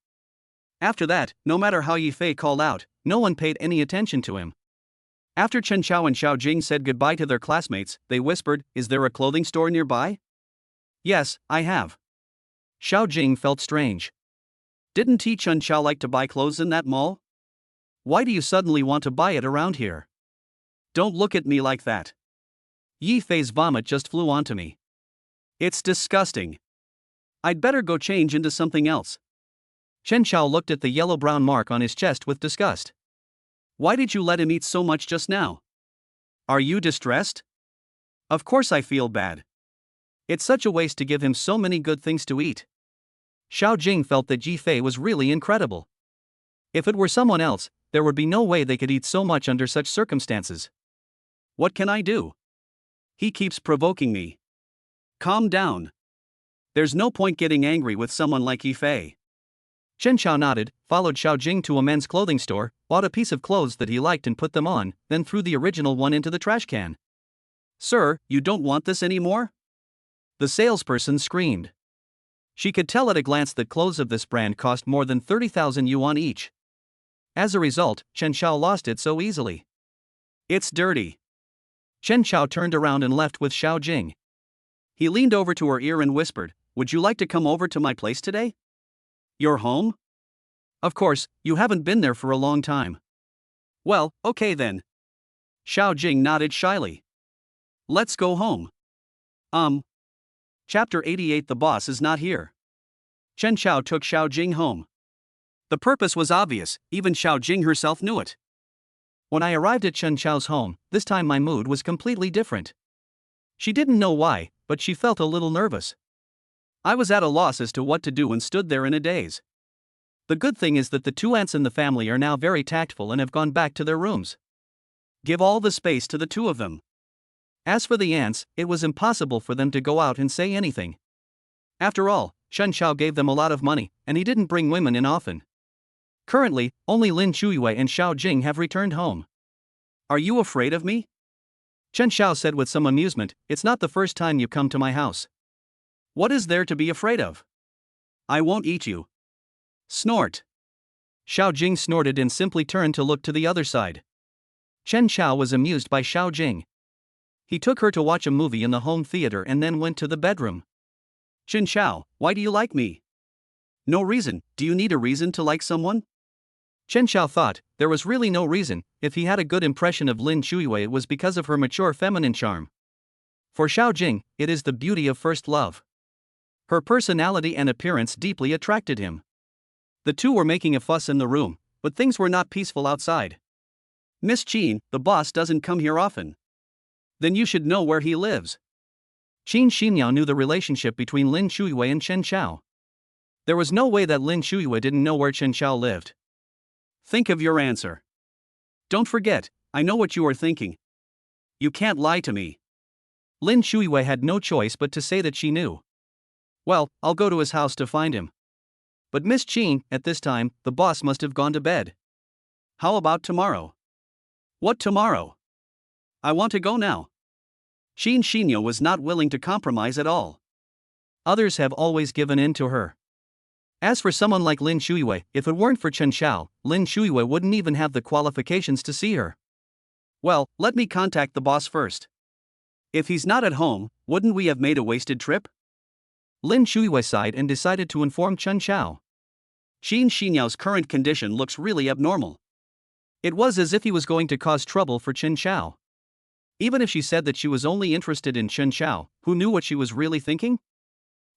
After that, no matter how Yi Fei called out, no one paid any attention to him. After Chen Xiao and Xiao Jing said goodbye to their classmates, they whispered, "Is there a clothing store nearby?" "Yes, I have." Xiao Jing felt strange. Didn't Chen Xiao like to buy clothes in that mall? Why do you suddenly want to buy it around here? Don't look at me like that. Yi Fei's vomit just flew onto me. It's disgusting. I'd better go change into something else. Chen Xiao looked at the yellow-brown mark on his chest with disgust. Why did you let him eat so much just now? Are you distressed? Of course I feel bad. It's such a waste to give him so many good things to eat. Xiao Jing felt that Yi Fei was really incredible. If it were someone else, there would be no way they could eat so much under such circumstances. What can I do? He keeps provoking me. Calm down. There's no point getting angry with someone like Yi Fei. Chen Xiao nodded, followed Xiao Jing to a men's clothing store, bought a piece of clothes that he liked and put them on, then threw the original one into the trash can. Sir, you don't want this anymore? The salesperson screamed. She could tell at a glance that clothes of this brand cost more than 30,000 yuan each. As a result, Chen Xiao lost it so easily. It's dirty. Chen Xiao turned around and left with Xiao Jing. He leaned over to her ear and whispered, "Would you like to come over to my place today? Your home? Of course, you haven't been there for a long time." "Well, okay then." Xiao Jing nodded shyly. "Let's go home." Chapter 88. The boss is not here. Chen Xiao took Xiao Jing home. The purpose was obvious, even Xiao Jing herself knew it. When I arrived at Chen Xiao's home, this time my mood was completely different. She didn't know why, but she felt a little nervous. I was at a loss as to what to do and stood there in a daze. The good thing is that the two aunts in the family are now very tactful and have gone back to their rooms. Give all the space to the two of them. As for the aunts, it was impossible for them to go out and say anything. After all, Chen Xiao gave them a lot of money, and he didn't bring women in often. Currently, only Lin Shuiwei and Xiao Jing have returned home. Are you afraid of me? Chen Xiao said with some amusement, "It's not the first time you come to my house." What is there to be afraid of? I won't eat you. Snort. Xiao Jing snorted and simply turned to look to the other side. Chen Xiao was amused by Xiao Jing. He took her to watch a movie in the home theater and then went to the bedroom. Chen Xiao, why do you like me? No reason. Do you need a reason to like someone? Chen Xiao thought, there was really no reason. If he had a good impression of Lin Shuiwei, it was because of her mature feminine charm. For Xiao Jing, it is the beauty of first love. Her personality and appearance deeply attracted him. The two were making a fuss in the room, but things were not peaceful outside. Miss Qin, the boss doesn't come here often. Then you should know where he lives. Qin Xinyao knew the relationship between Lin Shuiwei and Chen Xiao. There was no way that Lin Shuiwei didn't know where Chen Xiao lived. Think of your answer. Don't forget, I know what you are thinking. You can't lie to me. Lin Shuiwei had no choice but to say that she knew. Well, I'll go to his house to find him. But Miss Qin, at this time, the boss must have gone to bed. How about tomorrow? What tomorrow? I want to go now. Qin Xinyo was not willing to compromise at all. Others have always given in to her. As for someone like Lin Shuiwei, if it weren't for Chen Xiao, Lin Shuiwei wouldn't even have the qualifications to see her. Well, let me contact the boss first. If he's not at home, wouldn't we have made a wasted trip? Lin Shuiwei sighed and decided to inform Chen Xiao. Qin Xinyao's current condition looks really abnormal. It was as if he was going to cause trouble for Chen Xiao. Even if she said that she was only interested in Chen Xiao, who knew what she was really thinking?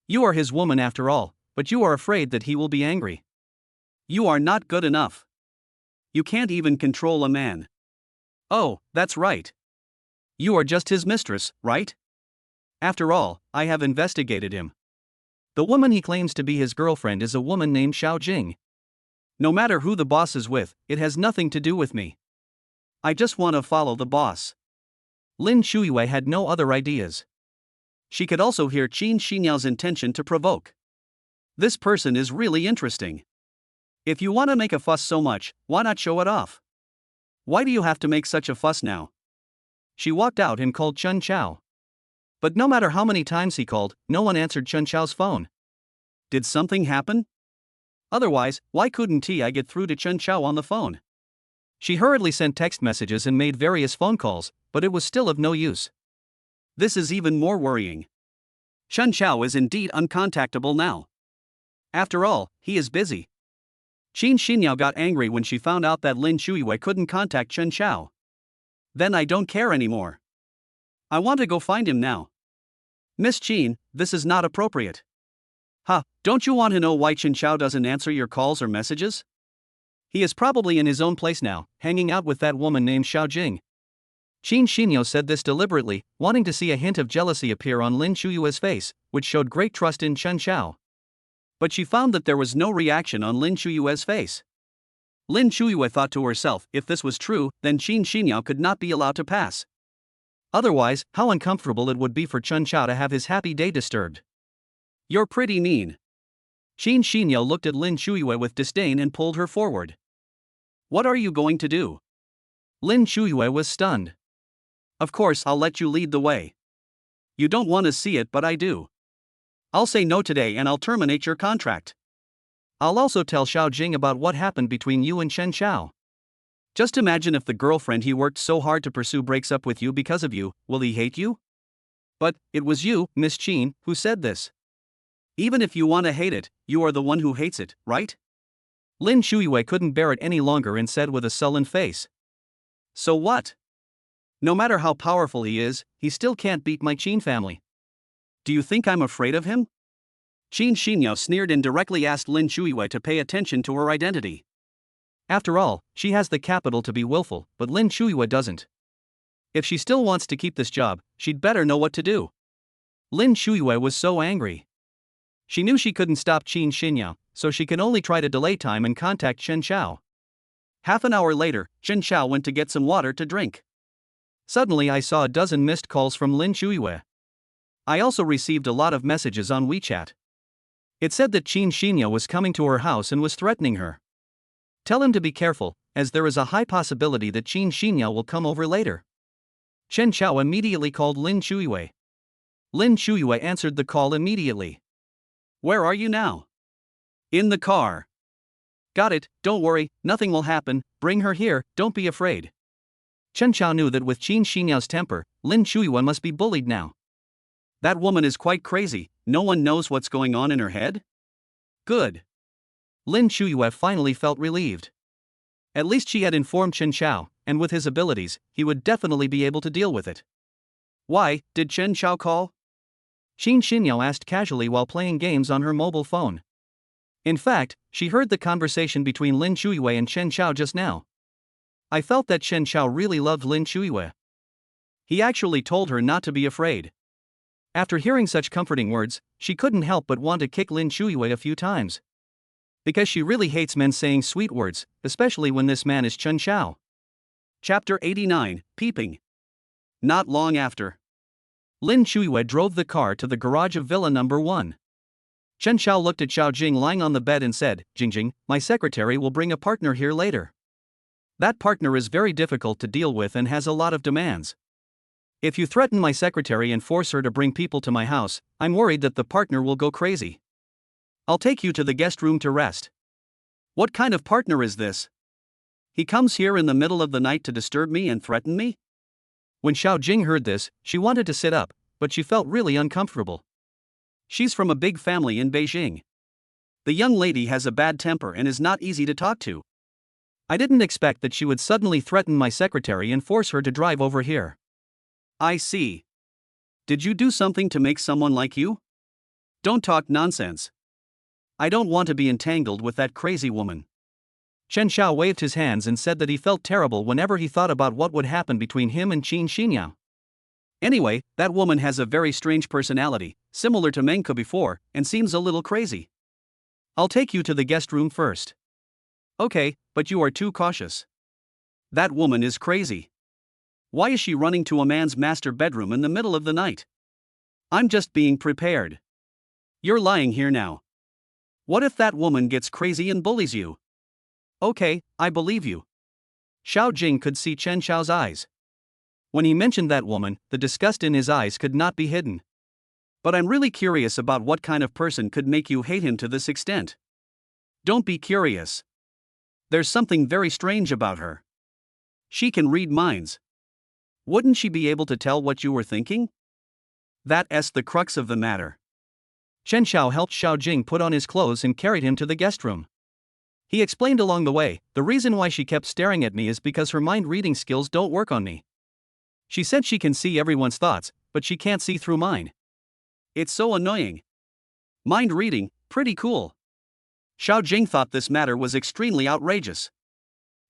You are his woman after all, but you are afraid that he will be angry. You are not good enough. You can't even control a man. Oh, that's right. You are just his mistress, right? After all, I have investigated him. The woman he claims to be his girlfriend is a woman named Xiao Jing. No matter who the boss is with, it has nothing to do with me. I just want to follow the boss. Lin Shuiwei had no other ideas. She could also hear Qin Xinyao's intention to provoke. This person is really interesting. If you want to make a fuss so much, why not show it off? Why do you have to make such a fuss now? She walked out and called Chen Chao. But no matter how many times he called, no one answered Chen Chao's phone. Did something happen? Otherwise, why couldn't I get through to Chen Chao on the phone? She hurriedly sent text messages and made various phone calls, but it was still of no use. This is even more worrying. Chen Chao is indeed uncontactable now. After all, he is busy. Qin Xinyao got angry when she found out that Lin Shuiwei couldn't contact Chen Chao. Then I don't care anymore. I want to go find him now. Miss Qin, this is not appropriate. Don't you want to know why Chen Chao doesn't answer your calls or messages? He is probably in his own place now, hanging out with that woman named Xiao Jing. Qin Xinyao said this deliberately, wanting to see a hint of jealousy appear on Lin Shuiwei's face, which showed great trust in Chen Chao. But she found that there was no reaction on Lin Shuiwei's face. Lin Shuiwei thought to herself, if this was true, then Qin Xinyao could not be allowed to pass. Otherwise, how uncomfortable it would be for Chen Chao to have his happy day disturbed. You're pretty mean. Qin Xinyao looked at Lin Shuiwei with disdain and pulled her forward. What are you going to do? Lin Shuiwei was stunned. Of course, I'll let you lead the way. You don't want to see it, but I do. I'll say no today and I'll terminate your contract. I'll also tell Xiao Jing about what happened between you and Chen Chao. Just imagine if the girlfriend he worked so hard to pursue breaks up with you because of you, will he hate you? But it was you, Miss Qin, who said this. Even if you want to hate it, you are the one who hates it, right? Lin Shuiwei couldn't bear it any longer and said with a sullen face. So what? No matter how powerful he is, he still can't beat my Qin family. Do you think I'm afraid of him? Qin Xinyao sneered and directly asked Lin Shuiwei to pay attention to her identity. After all, she has the capital to be willful, but Lin Shuiwei doesn't. If she still wants to keep this job, she'd better know what to do. Lin Shuiwei was so angry. She knew she couldn't stop Qin Xinyao, so she could only try to delay time and contact Chen Chao. Half an hour later, Chen Chao went to get some water to drink. Suddenly I saw a dozen missed calls from Lin Shuiwei. I also received a lot of messages on WeChat. It said that Qin Xinyao was coming to her house and was threatening her. Tell him to be careful, as there is a high possibility that Qin Xinyao will come over later. Chen Chao immediately called Lin Shuiwei. Lin Shuiwei answered the call immediately. Where are you now? In the car. Got it, don't worry, nothing will happen, bring her here, don't be afraid. Chen Chao knew that with Qin Xinyao's temper, Lin Shuiwei must be bullied now. That woman is quite crazy, no one knows what's going on in her head? Good. Lin Shuiwei finally felt relieved. At least she had informed Chen Chao, and with his abilities, he would definitely be able to deal with it. Why, did Chen Chao call? Qin Xinyao asked casually while playing games on her mobile phone. In fact, she heard the conversation between Lin Shuiwei and Chen Chao just now. I felt that Chen Chao really loved Lin Shuiwei. He actually told her not to be afraid. After hearing such comforting words, she couldn't help but want to kick Lin Shuiwei a few times. Because she really hates men saying sweet words, especially when this man is Chen Chao. Chapter 89, Peeping. Not long after. Lin Shuiwei drove the car to the garage of Villa number 1. Chen Chao looked at Xiao Jing lying on the bed and said, Jingjing, my secretary will bring a partner here later. That partner is very difficult to deal with and has a lot of demands. If you threaten my secretary and force her to bring people to my house, I'm worried that the partner will go crazy. I'll take you to the guest room to rest. What kind of partner is this? He comes here in the middle of the night to disturb me and threaten me? When Xiao Jing heard this, she wanted to sit up, but she felt really uncomfortable. She's from a big family in Beijing. The young lady has a bad temper and is not easy to talk to. I didn't expect that she would suddenly threaten my secretary and force her to drive over here. I see. Did you do something to make someone like you? Don't talk nonsense. I don't want to be entangled with that crazy woman. Chen Chao waved his hands and said that he felt terrible whenever he thought about what would happen between him and Qin Xinyao. Anyway, that woman has a very strange personality, similar to Mengke before, and seems a little crazy. I'll take you to the guest room first. Okay, but you are too cautious. That woman is crazy. Why is she running to a man's master bedroom in the middle of the night? I'm just being prepared. You're lying here now. What if that woman gets crazy and bullies you? Okay, I believe you. Xiao Jing could see Chen Xiao's eyes. When he mentioned that woman, the disgust in his eyes could not be hidden. But I'm really curious about what kind of person could make you hate him to this extent. Don't be curious. There's something very strange about her. She can read minds. Wouldn't she be able to tell what you were thinking? That's the crux of the matter. Chen Xiao helped Xiao Jing put on his clothes and carried him to the guest room. He explained along the way, the reason why she kept staring at me is because her mind-reading skills don't work on me. She said she can see everyone's thoughts, but she can't see through mine. It's so annoying. Mind reading, pretty cool. Xiao Jing thought this matter was extremely outrageous.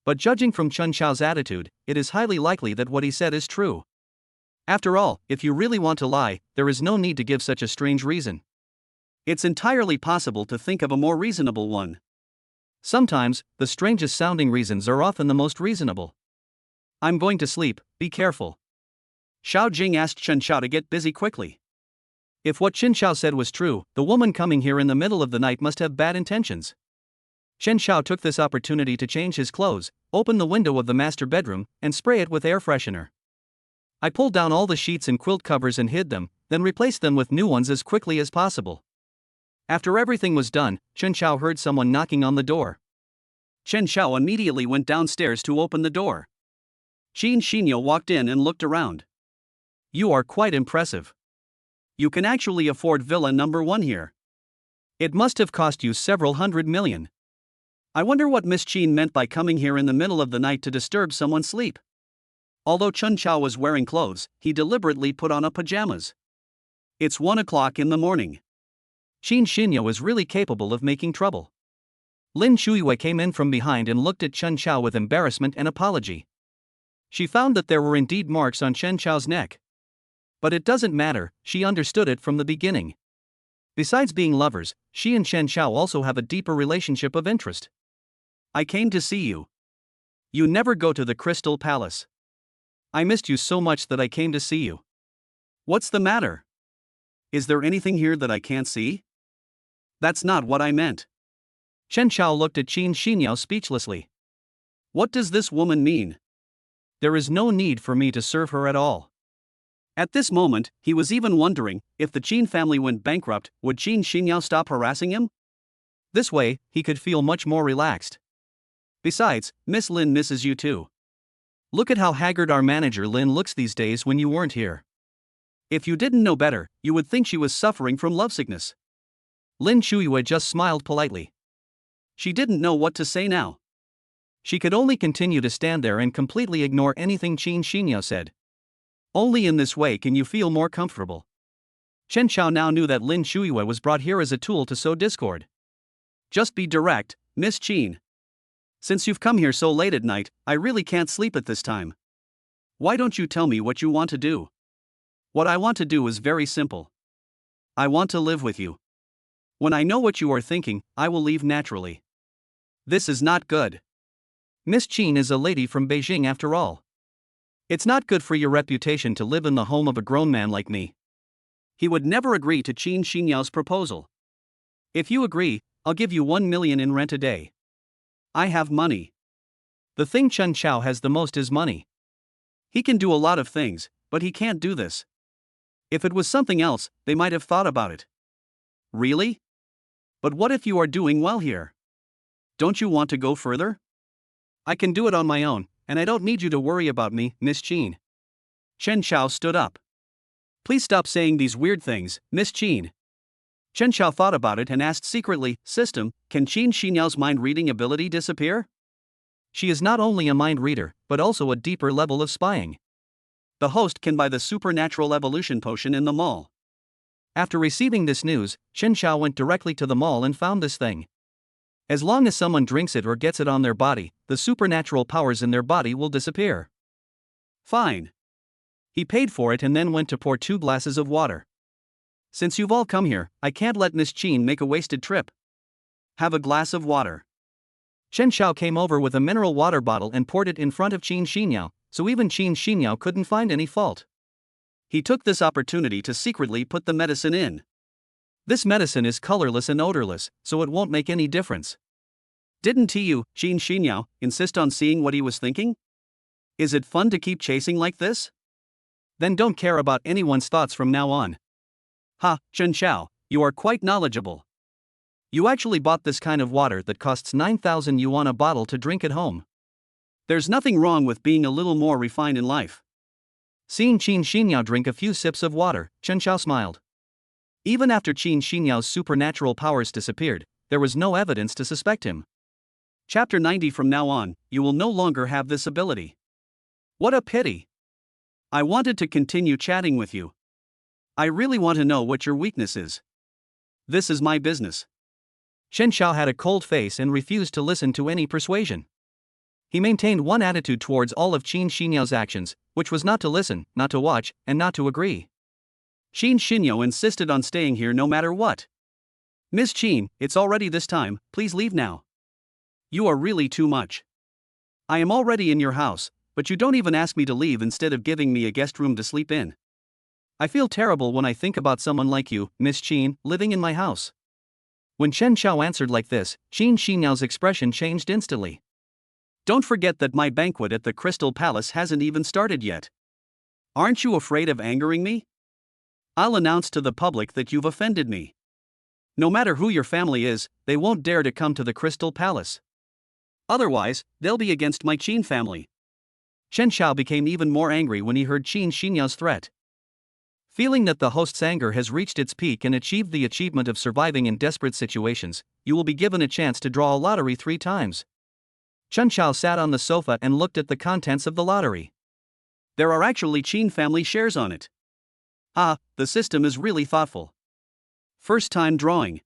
But judging from Chen Xiao's attitude, it is highly likely that what he said is true. After all, if you really want to lie, there is no need to give such a strange reason. It's entirely possible to think of a more reasonable one. Sometimes, the strangest sounding reasons are often the most reasonable. I'm going to sleep, be careful. Xiao Jing asked Chen Xiao to get busy quickly. If what Chen Xiao said was true, the woman coming here in the middle of the night must have bad intentions. Chen Xiao took this opportunity to change his clothes, open the window of the master bedroom, and spray it with air freshener. I pulled down all the sheets and quilt covers and hid them, then replaced them with new ones as quickly as possible. After everything was done, Chen Xiao heard someone knocking on the door. Chen Xiao immediately went downstairs to open the door. Qin Xinyo walked in and looked around. You are quite impressive. You can actually afford villa number 1 here. It must have cost you several hundred million. I wonder what Miss Qin meant by coming here in the middle of the night to disturb someone's sleep. Although Chen Xiao was wearing clothes, he deliberately put on pajamas. It's 1 o'clock in the morning. Qin Xinyo is really capable of making trouble. Lin Shuiyue came in from behind and looked at Chen Xiao with embarrassment and apology. She found that there were indeed marks on Chen Xiao's neck. But it doesn't matter, she understood it from the beginning. Besides being lovers, she and Chen Xiao also have a deeper relationship of interest. I came to see you. You never go to the Crystal Palace. I missed you so much that I came to see you. What's the matter? Is there anything here that I can't see? That's not what I meant. Chen Xiao looked at Qin Xinyo speechlessly. What does this woman mean? There is no need for me to serve her at all. At this moment, he was even wondering, if the Qin family went bankrupt, would Qin Xinyo stop harassing him? This way, he could feel much more relaxed. Besides, Miss Lin misses you too. Look at how haggard our manager Lin looks these days when you weren't here. If you didn't know better, you would think she was suffering from lovesickness. Lin Shuiyue just smiled politely. She didn't know what to say now. She could only continue to stand there and completely ignore anything Qin Xinyo said. Only in this way can you feel more comfortable. Chen Xiao now knew that Lin Shuiyue was brought here as a tool to sow discord. Just be direct, Miss Qin. Since you've come here so late at night, I really can't sleep at this time. Why don't you tell me what you want to do? What I want to do is very simple. I want to live with you. When I know what you are thinking, I will leave naturally. This is not good. Miss Qin is a lady from Beijing after all. It's not good for your reputation to live in the home of a grown man like me. He would never agree to Qin Xinyao's proposal. If you agree, I'll give you 1 million in rent a day. I have money. The thing Chen Xiao has the most is money. He can do a lot of things, but he can't do this. If it was something else, they might have thought about it. Really? But what if you are doing well here? Don't you want to go further? I can do it on my own, and I don't need you to worry about me, Miss Qin. Chen Xiao stood up. Please stop saying these weird things, Miss Qin. Chen Xiao thought about it and asked secretly, System, can Qin Xinyao's mind-reading ability disappear? She is not only a mind reader, but also a deeper level of spying. The host can buy the supernatural evolution potion in the mall. After receiving this news, Chen Xiao went directly to the mall and found this thing. As long as someone drinks it or gets it on their body, the supernatural powers in their body will disappear. Fine. He paid for it and then went to pour 2 glasses of water. Since you've all come here, I can't let Miss Qin make a wasted trip. Have a glass of water. Chen Xiao came over with a mineral water bottle and poured it in front of Qin Xinyo, so even Qin Xinyo couldn't find any fault. He took this opportunity to secretly put the medicine in. This medicine is colorless and odorless, so it won't make any difference. Didn't Qin Xinyao insist on seeing what he was thinking? Is it fun to keep chasing like this? Then don't care about anyone's thoughts from now on. Ha, Chen Xiao, you are quite knowledgeable. You actually bought this kind of water that costs 9,000 yuan a bottle to drink at home. There's nothing wrong with being a little more refined in life. Seeing Qin Xinyao drink a few sips of water, Chen Xiao smiled. Even after Qin Xinyao's supernatural powers disappeared, there was no evidence to suspect him. Chapter 90. From now on, you will no longer have this ability. What a pity. I wanted to continue chatting with you. I really want to know what your weakness is. This is my business. Chen Xiao had a cold face and refused to listen to any persuasion. He maintained one attitude towards all of Qin Xinyao's actions, which was not to listen, not to watch, and not to agree. Qin Xinyao insisted on staying here no matter what. Miss Qin, it's already this time, please leave now. You are really too much. I am already in your house, but you don't even ask me to leave instead of giving me a guest room to sleep in. I feel terrible when I think about someone like you, Miss Qin, living in my house. When Chen Xiao answered like this, Qin Xinyao's expression changed instantly. Don't forget that my banquet at the Crystal Palace hasn't even started yet. Aren't you afraid of angering me? I'll announce to the public that you've offended me. No matter who your family is, they won't dare to come to the Crystal Palace. Otherwise, they'll be against my Qin family. Chen Xiao became even more angry when he heard Qin Xinyao's threat. Feeling that the host's anger has reached its peak and achieved the achievement of surviving in desperate situations, you will be given a chance to draw a lottery 3 times. Chen Xiao sat on the sofa and looked at the contents of the lottery. There are actually Qin family shares on it. Ah, the system is really thoughtful. First time drawing.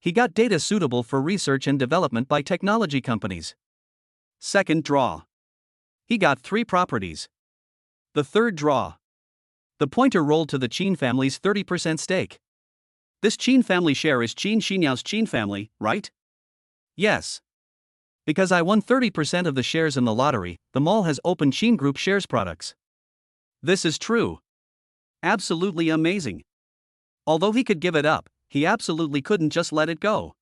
He got data suitable for research and development by technology companies. Second draw. He got 3 properties. The third draw. The pointer rolled to the Qin family's 30% stake. This Qin family share is Qin Xinyao's Qin family, right? Yes. Because I won 30% of the shares in the lottery, the mall has opened Qin Group shares products. This is true. Absolutely amazing. Although he could give it up, he absolutely couldn't just let it go.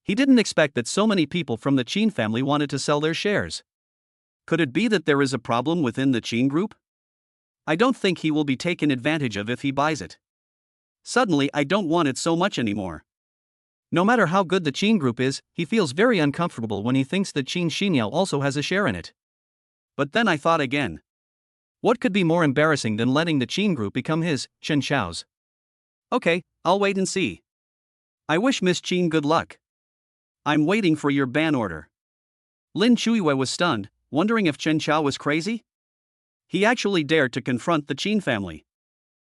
He didn't expect that so many people from the Qin family wanted to sell their shares. Could it be that there is a problem within the Qin Group? I don't think he will be taken advantage of if he buys it. Suddenly I don't want it so much anymore. No matter how good the Qin Group is, he feels very uncomfortable when he thinks that Qin Xinyao also has a share in it. But then I thought again. What could be more embarrassing than letting the Qin Group become his, Chen Xiao's? Okay, I'll wait and see. I wish Miss Qin good luck. I'm waiting for your ban order. Lin Chuiwei was stunned, wondering if Chen Xiao was crazy. He actually dared to confront the Qin family.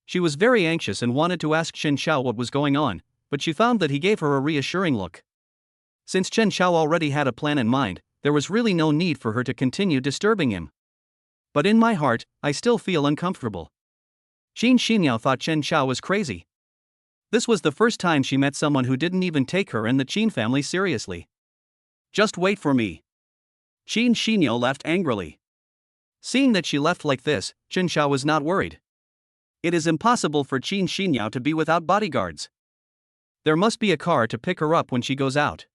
She was very anxious and wanted to ask Chen Xiao what was going on, but she found that he gave her a reassuring look. Since Chen Xiao already had a plan in mind, there was really no need for her to continue disturbing him. But in my heart, I still feel uncomfortable. Qin Xinyao thought Chen Xiao was crazy. This was the first time she met someone who didn't even take her and the Qin family seriously. Just wait for me. Qin Xinyao left angrily. Seeing that she left like this, Chen Xiao was not worried. It is impossible for Qin Xinyao to be without bodyguards. There must be a car to pick her up when she goes out.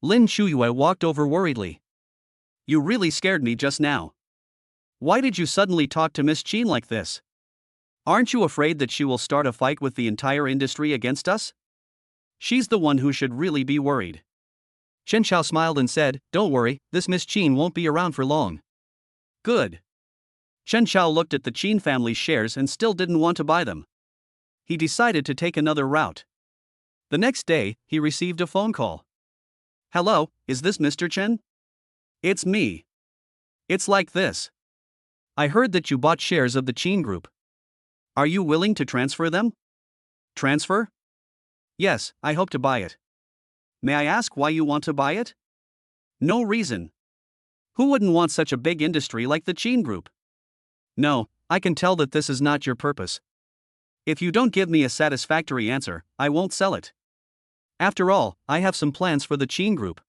Lin Chuiwei walked over worriedly. You really scared me just now. Why did you suddenly talk to Miss Qin like this? Aren't you afraid that she will start a fight with the entire industry against us? She's the one who should really be worried. Chen Xiao smiled and said, "Don't worry, this Miss Qin won't be around for long." Good. Chen Xiao looked at the Qin family's shares and still didn't want to buy them. He decided to take another route. The next day, he received a phone call. Hello, is this Mr. Chen? It's me. It's like this. I heard that you bought shares of the Qin Group. Are you willing to transfer them? Transfer? Yes, I hope to buy it. May I ask why you want to buy it? No reason. Who wouldn't want such a big industry like the Qin Group? No, I can tell that this is not your purpose. If you don't give me a satisfactory answer, I won't sell it. After all, I have some plans for the Qin Group.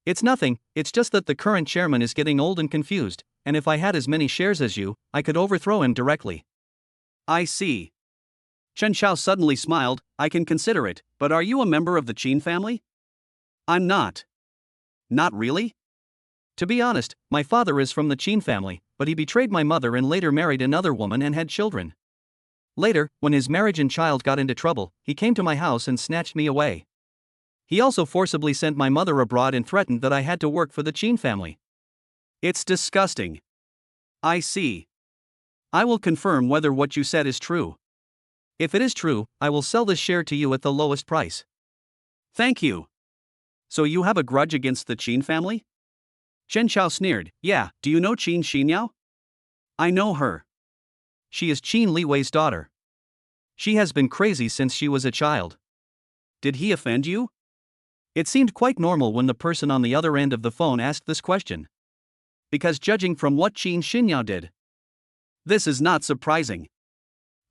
It's nothing, it's just that the current chairman is getting old and confused, and if I had as many shares as you, I could overthrow him directly. I see. Chen Xiao suddenly smiled. I can consider it, but are you a member of the Qin family? I'm not. Not really? To be honest, my father is from the Qin family, but he betrayed my mother and later married another woman and had children. Later, when his marriage and child got into trouble, he came to my house and snatched me away. He also forcibly sent my mother abroad and threatened that I had to work for the Qin family. It's disgusting. I see. I will confirm whether what you said is true. If it is true, I will sell this share to you at the lowest price. Thank you. So you have a grudge against the Qin family? Chen Xiao sneered. Yeah, do you know Qin Xinyao? I know her. She is Qin Liwei's daughter. She has been crazy since she was a child. Did he offend you? It seemed quite normal when the person on the other end of the phone asked this question. Because judging from what Qin Xinyao did, this is not surprising.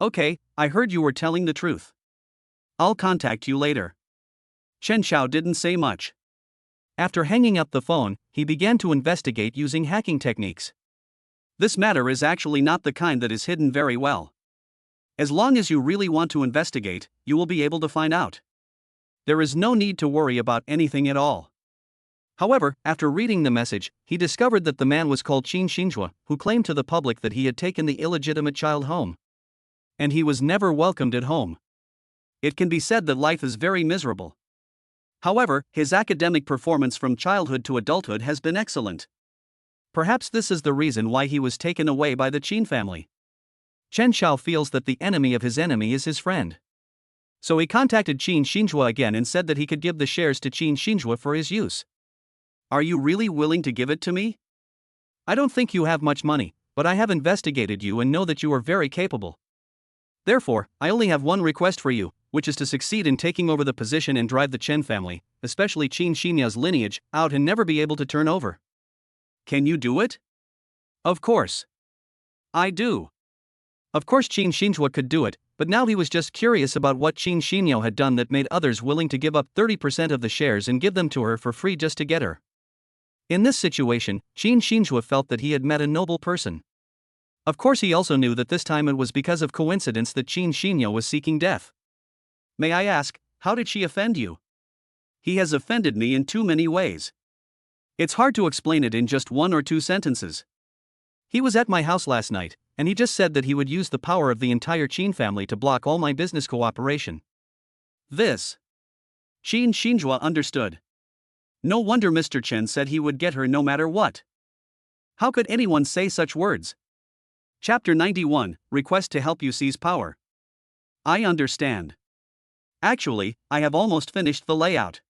Okay, I heard you were telling the truth. I'll contact you later. Chen Xiao didn't say much. After hanging up the phone, he began to investigate using hacking techniques. This matter is actually not the kind that is hidden very well. As long as you really want to investigate, you will be able to find out. There is no need to worry about anything at all. However, after reading the message, he discovered that the man was called Qin Xinzhua, who claimed to the public that he had taken the illegitimate child home. And he was never welcomed at home. It can be said that life is very miserable. However, his academic performance from childhood to adulthood has been excellent. Perhaps this is the reason why he was taken away by the Qin family. Chen Xiao feels that the enemy of his enemy is his friend. So he contacted Qin Xinzhua again and said that he could give the shares to Qin Xinzhua for his use. Are you really willing to give it to me? I don't think you have much money, but I have investigated you and know that you are very capable. Therefore, I only have one request for you, which is to succeed in taking over the position and drive the Chen family, especially Qin Xinyao's lineage, out and never be able to turn over. Can you do it? Of course. I do. Of course Qin Xinzhua could do it, but now he was just curious about what Qin Xinyao had done that made others willing to give up 30% of the shares and give them to her for free just to get her. In this situation, Qin Xinzhua felt that he had met a noble person. Of course he also knew that this time it was because of coincidence that Qin Xinyao was seeking death. May I ask, how did she offend you? He has offended me in too many ways. It's hard to explain it in just 1 or 2 sentences. He was at my house last night, and he just said that he would use the power of the entire Qin family to block all my business cooperation. This. Qin Xinzhua understood. No wonder Mr. Chen said he would get her no matter what. How could anyone say such words? Chapter 91, Request to help you seize power. I understand. Actually, I have almost finished the layout.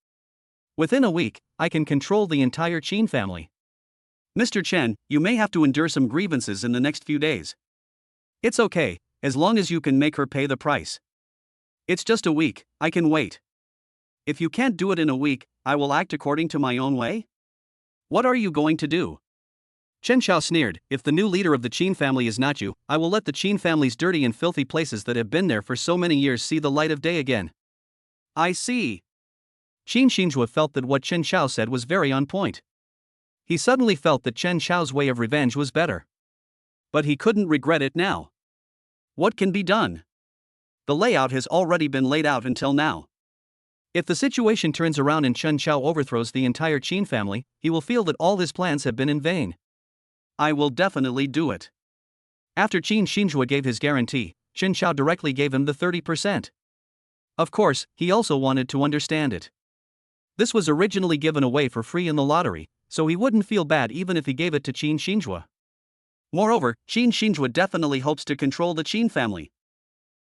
Within a week, I can control the entire Qin family. Mr. Chen, you may have to endure some grievances in the next few days. It's okay, as long as you can make her pay the price. It's just a week, I can wait. If you can't do it in a week, I will act according to my own way. What are you going to do? Chen Xiao sneered. If the new leader of the Qin family is not you, I will let the Qin family's dirty and filthy places that have been there for so many years see the light of day again. I see. Qin Xinzhua felt that what Chen Xiao said was very on point. He suddenly felt that Chen Xiao's way of revenge was better. But he couldn't regret it now. What can be done? The layout has already been laid out until now. If the situation turns around and Chen Xiao overthrows the entire Qin family, he will feel that all his plans have been in vain. I will definitely do it. After Qin Xinzhua gave his guarantee, Chen Xiao directly gave him the 30%. Of course, he also wanted to understand it. This was originally given away for free in the lottery, so he wouldn't feel bad even if he gave it to Qin Xinzhua. Moreover, Qin Xinzhua definitely hopes to control the Qin family.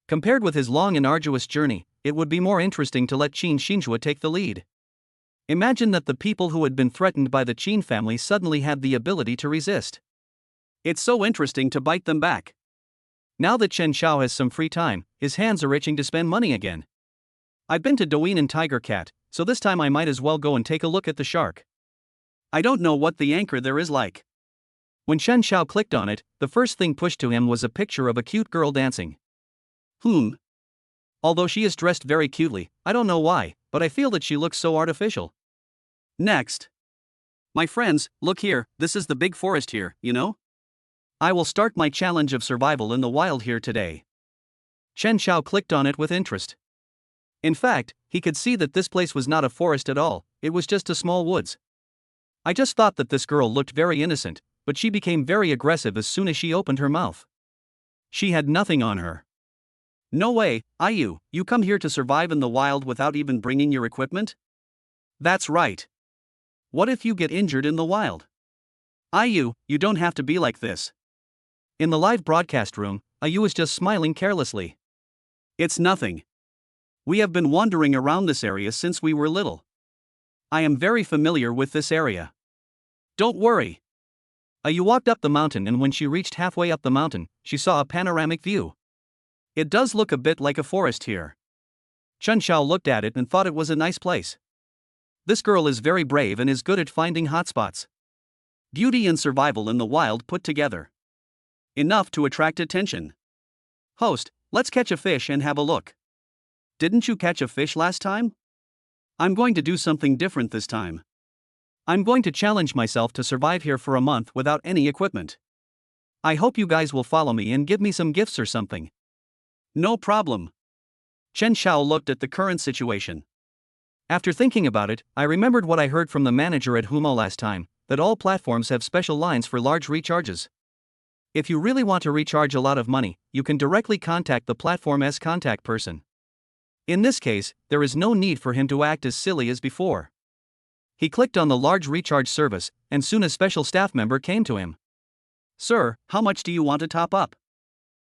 Compared with his long and arduous journey, it would be more interesting to let Qin Xinzhua take the lead. Imagine that the people who had been threatened by the Qin family suddenly had the ability to resist. It's so interesting to bite them back. Now that Chen Xiao has some free time, his hands are itching to spend money again. I've been to Douyin and Tiger Cat, so this time I might as well go and take a look at the shark. I don't know what the anchor there is like. When Chen Xiao clicked on it, the first thing pushed to him was a picture of a cute girl dancing. Although she is dressed very cutely, I don't know why, but I feel that she looks so artificial. Next. My friends, look here, this is the big forest here, you know? I will start my challenge of survival in the wild here today. Chen Xiao clicked on it with interest. In fact, he could see that this place was not a forest at all, it was just a small woods. I just thought that this girl looked very innocent, but she became very aggressive as soon as she opened her mouth. She had nothing on her. No way, Ayu, you come here to survive in the wild without even bringing your equipment? That's right. What if you get injured in the wild? Ayu, you don't have to be like this. In the live broadcast room, Ayu was just smiling carelessly. It's nothing. We have been wandering around this area since we were little. I am very familiar with this area. Don't worry. Ayu walked up the mountain, and when she reached halfway up the mountain, she saw a panoramic view. It does look a bit like a forest here. Chen Xiao looked at it and thought it was a nice place. This girl is very brave and is good at finding hotspots. Beauty and survival in the wild put together. Enough to attract attention. Host, let's catch a fish and have a look. Didn't you catch a fish last time? I'm going to do something different this time. I'm going to challenge myself to survive here for a month without any equipment. I hope you guys will follow me and give me some gifts or something. No problem. Chen Xiao looked at the current situation. After thinking about it, I remembered what I heard from the manager at Humo last time, that all platforms have special lines for large recharges. If you really want to recharge a lot of money, you can directly contact the platform's contact person. In this case, there is no need for him to act as silly as before. He clicked on the large recharge service, and soon a special staff member came to him. Sir, how much do you want to top up?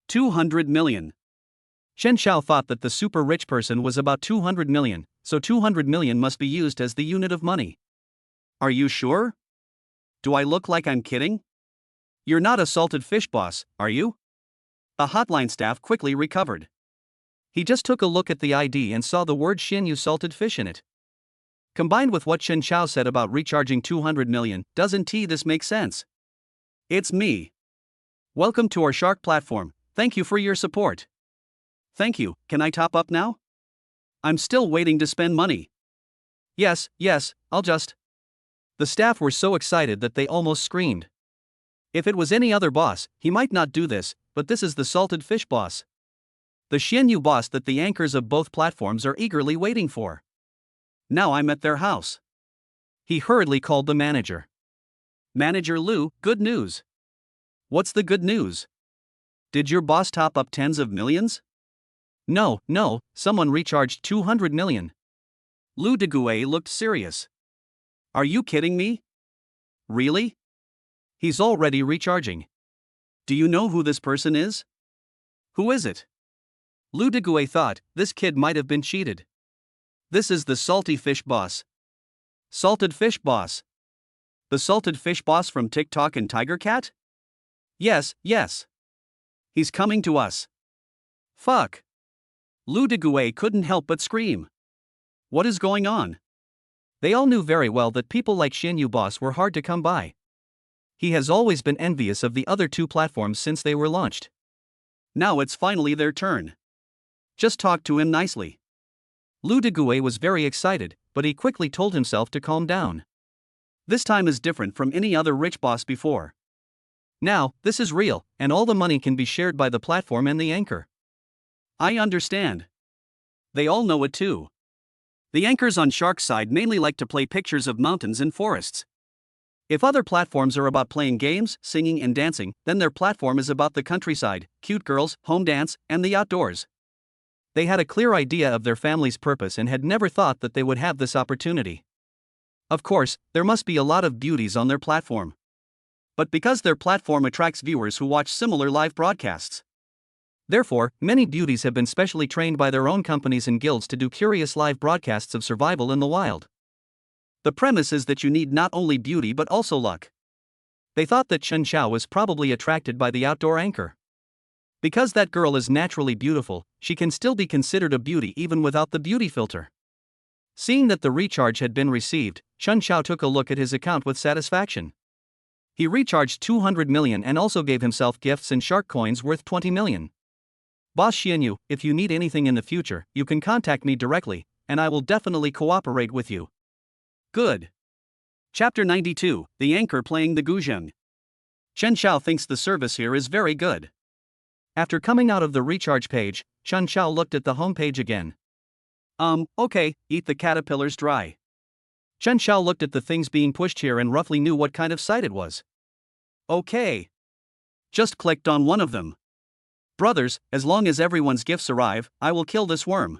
200 million. Chen Xiao thought that the super rich person was about 200 million, so 200 million must be used as the unit of money. Are you sure? Do I look like I'm kidding? You're not a salted fish boss, are you? A hotline staff quickly recovered. He just took a look at the ID and saw the word Xinyu salted fish in it. Combined with what Chen Xiao said about recharging 200 million, doesn't this make sense? It's me. Welcome to our shark platform, thank you for your support. Thank you, can I top up now? I'm still waiting to spend money. Yes, I'll just. The staff were so excited that they almost screamed. If it was any other boss, he might not do this, but this is the salted fish boss. The Xianyu boss that the anchors of both platforms are eagerly waiting for. Now I'm at their house. He hurriedly called the manager. Manager Lu, good news. What's the good news? Did your boss top up tens of millions? No, someone recharged 200 million. Lu Deguay looked serious. Are you kidding me? Really? He's already recharging. Do you know who this person is? Who is it? Lu Deguay thought, this kid might have been cheated. This is the salty fish boss. Salted fish boss. The salted fish boss from TikTok and Tiger Cat? Yes. He's coming to us. Fuck. Lu Deguay couldn't help but scream. What is going on? They all knew very well that people like Xianyu boss were hard to come by. He has always been envious of the other two platforms since they were launched. Now it's finally their turn. Just talk to him nicely. Lu Deguay was very excited, but he quickly told himself to calm down. This time is different from any other rich boss before. Now, this is real, and all the money can be shared by the platform and the anchor. I understand. They all know it too. The anchors on Shark's side mainly like to play pictures of mountains and forests. If other platforms are about playing games, singing and dancing, then their platform is about the countryside, cute girls, home dance, and the outdoors. They had a clear idea of their family's purpose and had never thought that they would have this opportunity. Of course, there must be a lot of beauties on their platform. But because their platform attracts viewers who watch similar live broadcasts. Therefore, many beauties have been specially trained by their own companies and guilds to do curious live broadcasts of survival in the wild. The premise is that you need not only beauty but also luck. They thought that Chen Xiao was probably attracted by the outdoor anchor. Because that girl is naturally beautiful, she can still be considered a beauty even without the beauty filter. Seeing that the recharge had been received, Chen Xiao took a look at his account with satisfaction. He recharged 200 million and also gave himself gifts and shark coins worth 20 million. Boss Xianyu, if you need anything in the future, you can contact me directly, and I will definitely cooperate with you. Good. Chapter 92, The Anchor Playing the Guzheng. Chen Xiao thinks the service here is very good. After coming out of the recharge page, Chen Xiao looked at the homepage again. Okay, eat the caterpillars dry. Chen Xiao looked at the things being pushed here and roughly knew what kind of site it was. Okay. Just clicked on one of them. Brothers, as long as everyone's gifts arrive, I will kill this worm.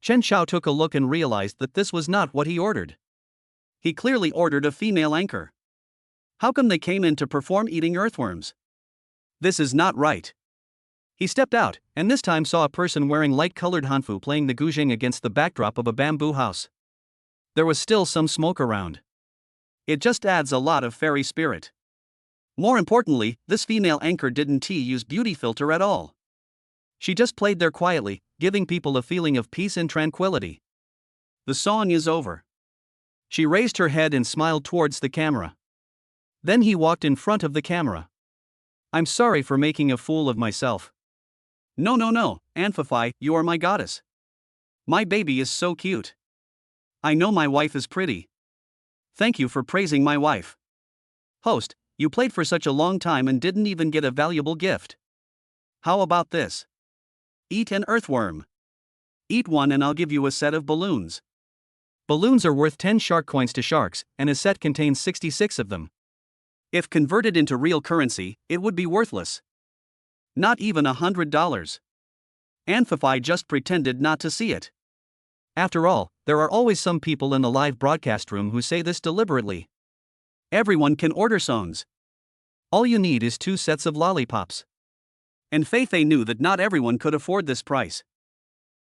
Chen Xiao took a look and realized that this was not what he ordered. He clearly ordered a female anchor. How come they came in to perform eating earthworms? This is not right. He stepped out, and this time saw a person wearing light-colored hanfu playing the guzheng against the backdrop of a bamboo house. There was still some smoke around. It just adds a lot of fairy spirit. More importantly, this female anchor didn't use beauty filter at all. She just played there quietly, giving people a feeling of peace and tranquility. The song is over. She raised her head and smiled towards the camera. Then he walked in front of the camera. I'm sorry for making a fool of myself. No, Anfify, you are my goddess. My baby is so cute. I know my wife is pretty. Thank you for praising my wife. Host, you played for such a long time and didn't even get a valuable gift. How about this? Eat an earthworm. Eat one and I'll give you a set of balloons. Balloons are worth 10 shark coins to sharks, and a set contains 66 of them. If converted into real currency, it would be worthless. Not even $100. Anfify just pretended not to see it. After all, there are always some people in the live broadcast room who say this deliberately. Everyone can order songs. All you need is 2 sets of lollipops. And Feifei knew that not everyone could afford this price.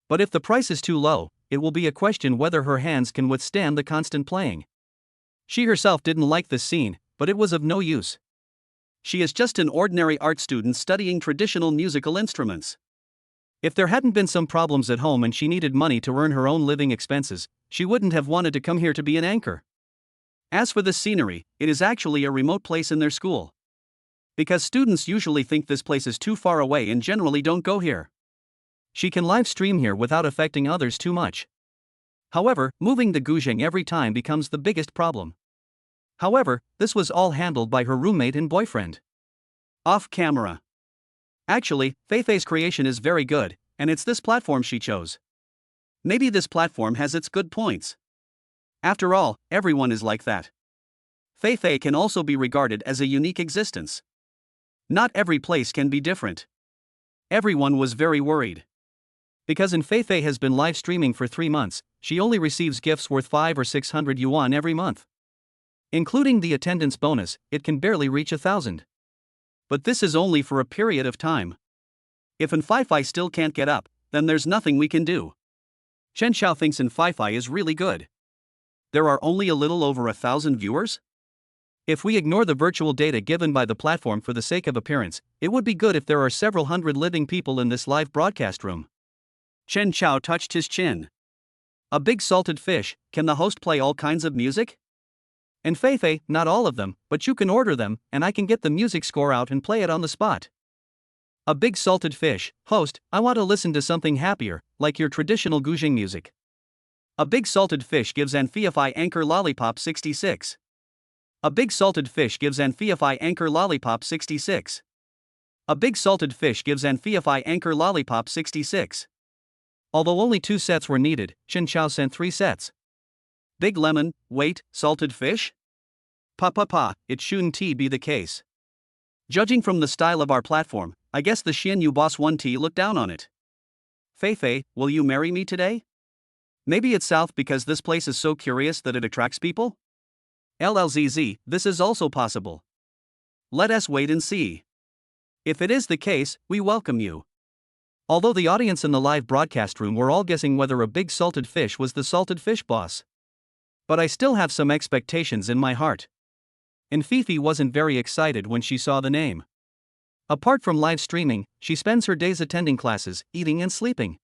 But if the price is too low, it will be a question whether her hands can withstand the constant playing. She herself didn't like this scene, but it was of no use. She is just an ordinary art student studying traditional musical instruments. If there hadn't been some problems at home and she needed money to earn her own living expenses, she wouldn't have wanted to come here to be an anchor. As for this scenery, it is actually a remote place in their school. Because students usually think this place is too far away and generally don't go here. She can live stream here without affecting others too much. However, moving the guzheng every time becomes the biggest problem. However, this was all handled by her roommate and boyfriend. Off camera. Actually, Feifei's creation is very good, and it's this platform she chose. Maybe this platform has its good points. After all, everyone is like that. Feifei can also be regarded as a unique existence. Not every place can be different. Everyone was very worried. Because Feifei has been live streaming for 3 months, she only receives gifts worth 500 or 600 yuan every month. Including the attendance bonus, it can barely reach 1,000. But this is only for a period of time. If Feifei still can't get up, then there's nothing we can do. Chen Xiao thinks Feifei is really good. There are only a little over 1,000 viewers? If we ignore the virtual data given by the platform for the sake of appearance, it would be good if there are several hundred living people in this live broadcast room. Chen Xiao touched his chin. A big salted fish, can the host play all kinds of music? And Feifei, not all of them, but you can order them, and I can get the music score out and play it on the spot. A big salted fish, host, I want to listen to something happier, like your traditional guzheng music. A big salted fish gives Feifei anchor lollipop 66. A big salted fish gives Feifei anchor lollipop 66. A big salted fish gives Feifei anchor lollipop 66. Although only 2 sets were needed, Chen Xiao sent 3 sets. Big lemon, wait, salted fish? It shouldn't be the case. Judging from the style of our platform, I guess the Xian Yu Boss 1T looked down on it. Feifei, will you marry me today? Maybe it's south because this place is so curious that it attracts people? LLZZ, this is also possible. Let us wait and see. If it is the case, we welcome you. Although the audience in the live broadcast room were all guessing whether a big salted fish was the salted fish boss. But I still have some expectations in my heart. And Fifi wasn't very excited when she saw the name. Apart from live streaming, she spends her days attending classes, eating and sleeping.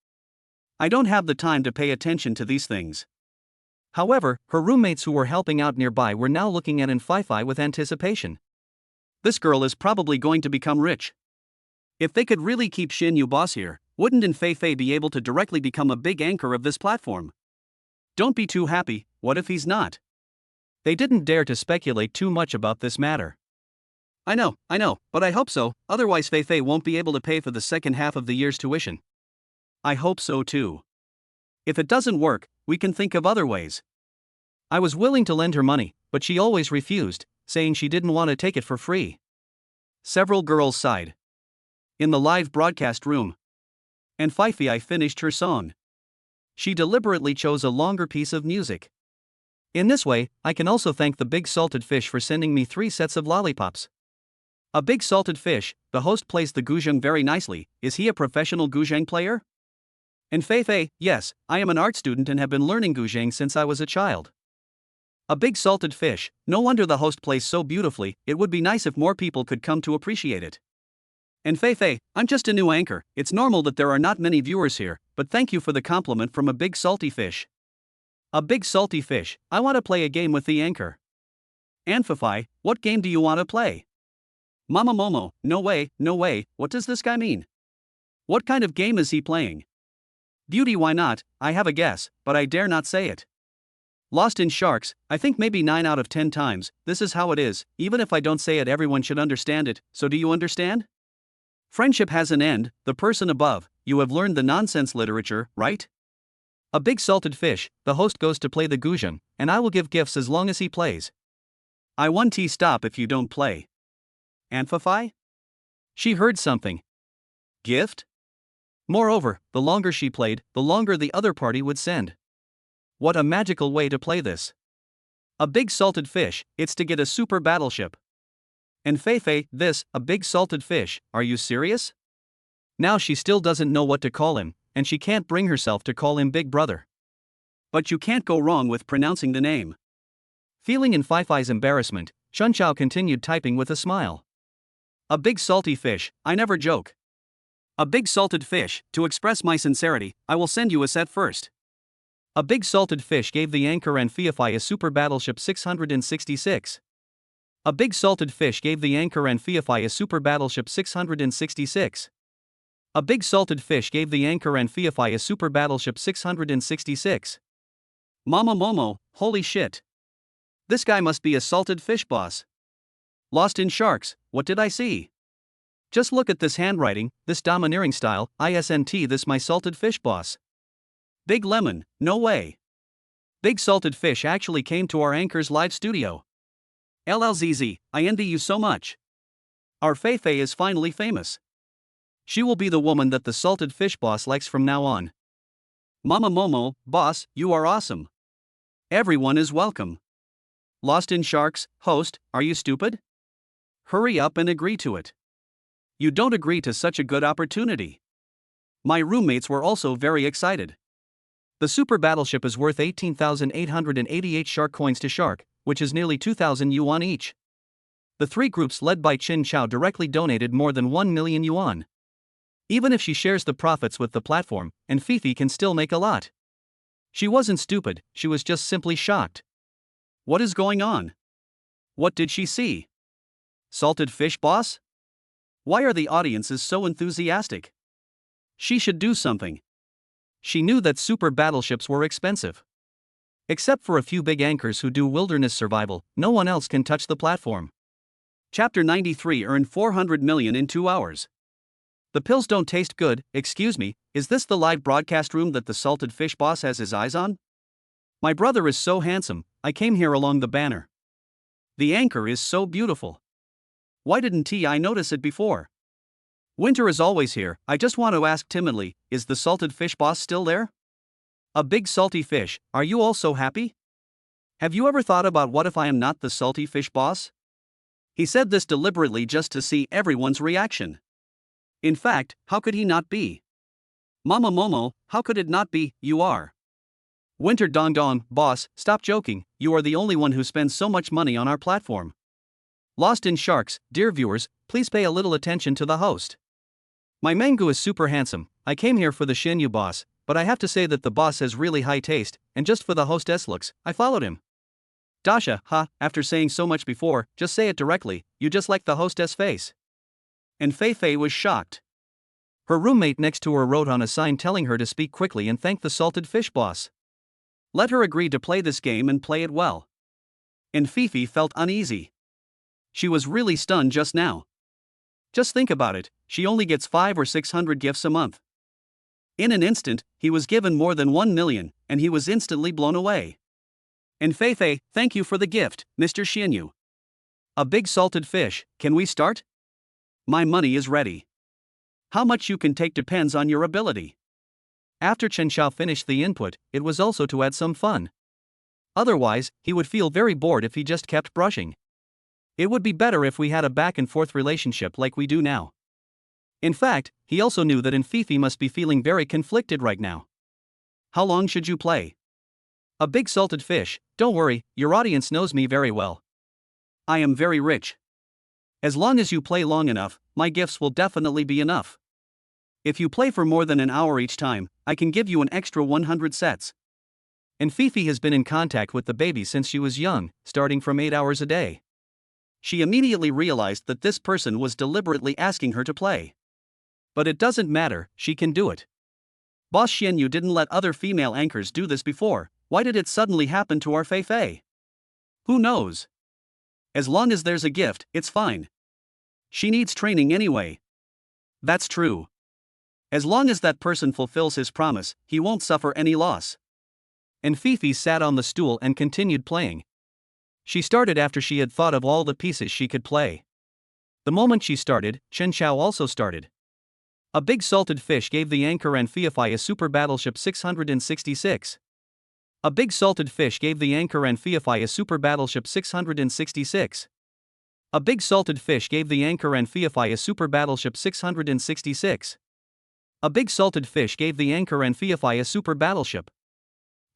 I don't have the time to pay attention to these things. However, her roommates who were helping out nearby were now looking at Feifei with anticipation. This girl is probably going to become rich. If they could really keep Xian Yu Boss here, wouldn't Feifei be able to directly become a big anchor of this platform? Don't be too happy, what if he's not? They didn't dare to speculate too much about this matter. I know, but I hope so, otherwise Feifei won't be able to pay for the second half of the year's tuition. I hope so too. If it doesn't work, we can think of other ways. I was willing to lend her money, but she always refused, saying she didn't want to take it for free. Several girls sighed. In the live broadcast room. And Feifei finished her song. She deliberately chose a longer piece of music. In this way, I can also thank the Big Salted Fish for sending me 3 sets of lollipops. A Big Salted Fish, the host plays the guzheng very nicely. Is he a professional guzheng player? And Feifei, yes, I am an art student and have been learning guzheng since I was a child. A Big Salted Fish, no wonder the host plays so beautifully, it would be nice if more people could come to appreciate it. And Feifei, I'm just a new anchor, it's normal that there are not many viewers here, but thank you for the compliment from a Big Salty Fish. A Big Salty Fish, I want to play a game with the anchor. And Feifei, what game do you want to play? Mama Momo, no way, what does this guy mean? What kind of game is he playing? Beauty, why not? I have a guess, but I dare not say it. Lost in Sharks, I think maybe 9 out of 10 times, this is how it is, even if I don't say it everyone should understand it, so do you understand? Friendship has an end, the person above, you have learned the nonsense literature, right? A Big Salted Fish, the host goes to play the guzheng, and I will give gifts as long as he plays. I 1T stop if you don't play. And Feifei? She heard something. Gift? Moreover, the longer she played, the longer the other party would send. What a magical way to play this. A Big Salted Fish, it's to get a super battleship. And Feifei, this, a Big Salted Fish, are you serious? Now she still doesn't know what to call him, and she can't bring herself to call him Big Brother. But you can't go wrong with pronouncing the name. Feeling in Feifei's embarrassment, Chunchao continued typing with a smile. A Big Salty Fish, I never joke. A Big Salted Fish, to express my sincerity, I will send you a set first. A Big Salted Fish gave the anchor and Feifei a super battleship 666. A Big Salted Fish gave the anchor and Feifei a super battleship 666. A Big Salted Fish gave the anchor and Feifei a super battleship 666. Mama Momo, holy shit. This guy must be a salted fish boss. Lost in Sharks, what did I see? Just look at this handwriting, this domineering style, ISNT, this my salted fish boss. Big Lemon, no way. Big Salted Fish actually came to our anchor's live studio. LLZZ, I envy you so much. Our Feifei is finally famous. She will be the woman that the salted fish boss likes from now on. Mama Momo, boss, you are awesome. Everyone is welcome. Lost in Sharks, host, are you stupid? Hurry up and agree to it. You don't agree to such a good opportunity. My roommates were also very excited. The super battleship is worth 18,888 shark coins to Shark, which is nearly 2,000 yuan each. The 3 groups led by Chin Chao directly donated more than 1 million yuan. Even if she shares the profits with the platform, and Feifei can still make a lot. She wasn't stupid, she was just simply shocked. What is going on? What did she see? Salted fish boss? Why are the audiences so enthusiastic? She should do something. She knew that super battleships were expensive. Except for a few big anchors who do wilderness survival, no one else can touch the platform. Chapter 93 earned 400 million in 2 hours. The pills don't taste good, excuse me, is this the live broadcast room that the salted fish boss has his eyes on? My brother is so handsome, I came here along the banner. The anchor is so beautiful. Why didn't I notice it before? Winter is always here, I just want to ask timidly, is the salted fish boss still there? A Big Salty Fish, are you all so happy? Have you ever thought about what if I am not the salty fish boss? He said this deliberately just to see everyone's reaction. In fact, how could he not be? Mama Momo, how could it not be, you are? Winter Dong Dong, boss, stop joking, you are the only one who spends so much money on our platform. Lost in Sharks, dear viewers, please pay a little attention to the host. My Mangu is super handsome, I came here for the Shinyu boss, but I have to say that the boss has really high taste, and just for the hostess looks, I followed him. Dasha, after saying so much before, just say it directly, you just like the hostess face. And Feifei was shocked. Her roommate next to her wrote on a sign telling her to speak quickly and thank the salted fish boss. Let her agree to play this game and play it well. And Feifei felt uneasy. She was really stunned just now. Just think about it, she only gets 5 or 600 gifts a month. In an instant, he was given more than 1 million, and he was instantly blown away. And Feifei, thank you for the gift, Mr. Xianyu. A big salted fish, can we start? My money is ready. How much you can take depends on your ability. After Chen Xiao finished the input, it was also to add some fun. Otherwise, he would feel very bored if he just kept brushing. It would be better if we had a back-and-forth relationship like we do now. In fact, he also knew that Fifi must be feeling very conflicted right now. How long should you play? A big salted fish, don't worry, your audience knows me very well. I am very rich. As long as you play long enough, my gifts will definitely be enough. If you play for more than an hour each time, I can give you an extra 100 sets. And Fifi has been in contact with the baby since she was young, starting from 8 hours a day. She immediately realized that this person was deliberately asking her to play. But it doesn't matter, she can do it. Boss Xianyu didn't let other female anchors do this before, why did it suddenly happen to our Feifei? Who knows? As long as there's a gift, it's fine. She needs training anyway. That's true. As long as that person fulfills his promise, he won't suffer any loss. And Fifi sat on the stool and continued playing. She started after she had thought of all the pieces she could play. The moment she started, Chen Xiao also started. A big salted fish gave the anchor and Feifei a super battleship 666. A big salted fish gave the anchor and Feifei a super battleship 666. A big salted fish gave the anchor and Feifei a super battleship 666. A big salted fish gave the anchor and Feifei a super battleship.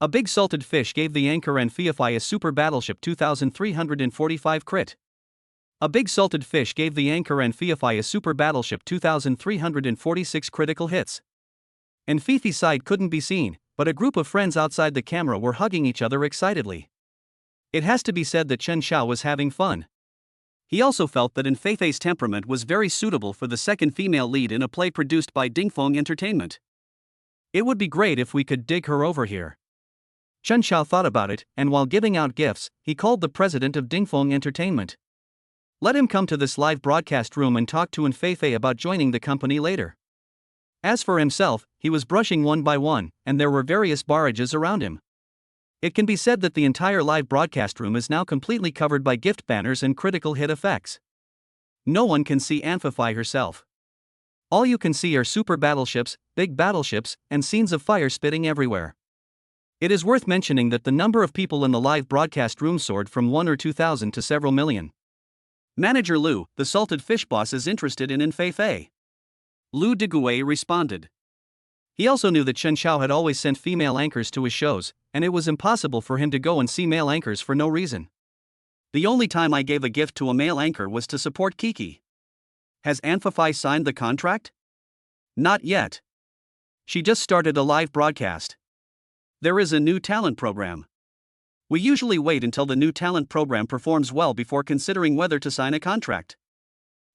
A big salted fish gave the anchor and Feifei a super battleship 2345 crit. A big salted fish gave the anchor and Feifei a super battleship 2346 critical hits. And Fifi's side couldn't be seen, but a group of friends outside the camera were hugging each other excitedly. It has to be said that Chen Xiao was having fun. He also felt that Feifei's temperament was very suitable for the second female lead in a play produced by Dingfeng Entertainment. It would be great if we could dig her over here. Chen Xiao thought about it, and while giving out gifts, he called the president of Dingfeng Entertainment. Let him come to this live broadcast room and talk to Feifei about joining the company later. As for himself, he was brushing one by one, and there were various barrages around him. It can be said that the entire live broadcast room is now completely covered by gift banners and critical hit effects. No one can see Feifei herself. All you can see are super battleships, big battleships, and scenes of fire spitting everywhere. It is worth mentioning that the number of people in the live broadcast room soared from 1 or 2,000 to several million. Manager Lu, the salted fish boss, is interested in Feifei. Lu Deguay responded. He also knew that Chen Xiao had always sent female anchors to his shows, and it was impossible for him to go and see male anchors for no reason. The only time I gave a gift to a male anchor was to support Kiki. Has Feifei signed the contract? Not yet. She just started a live broadcast. There is a new talent program. We usually wait until the new talent program performs well before considering whether to sign a contract.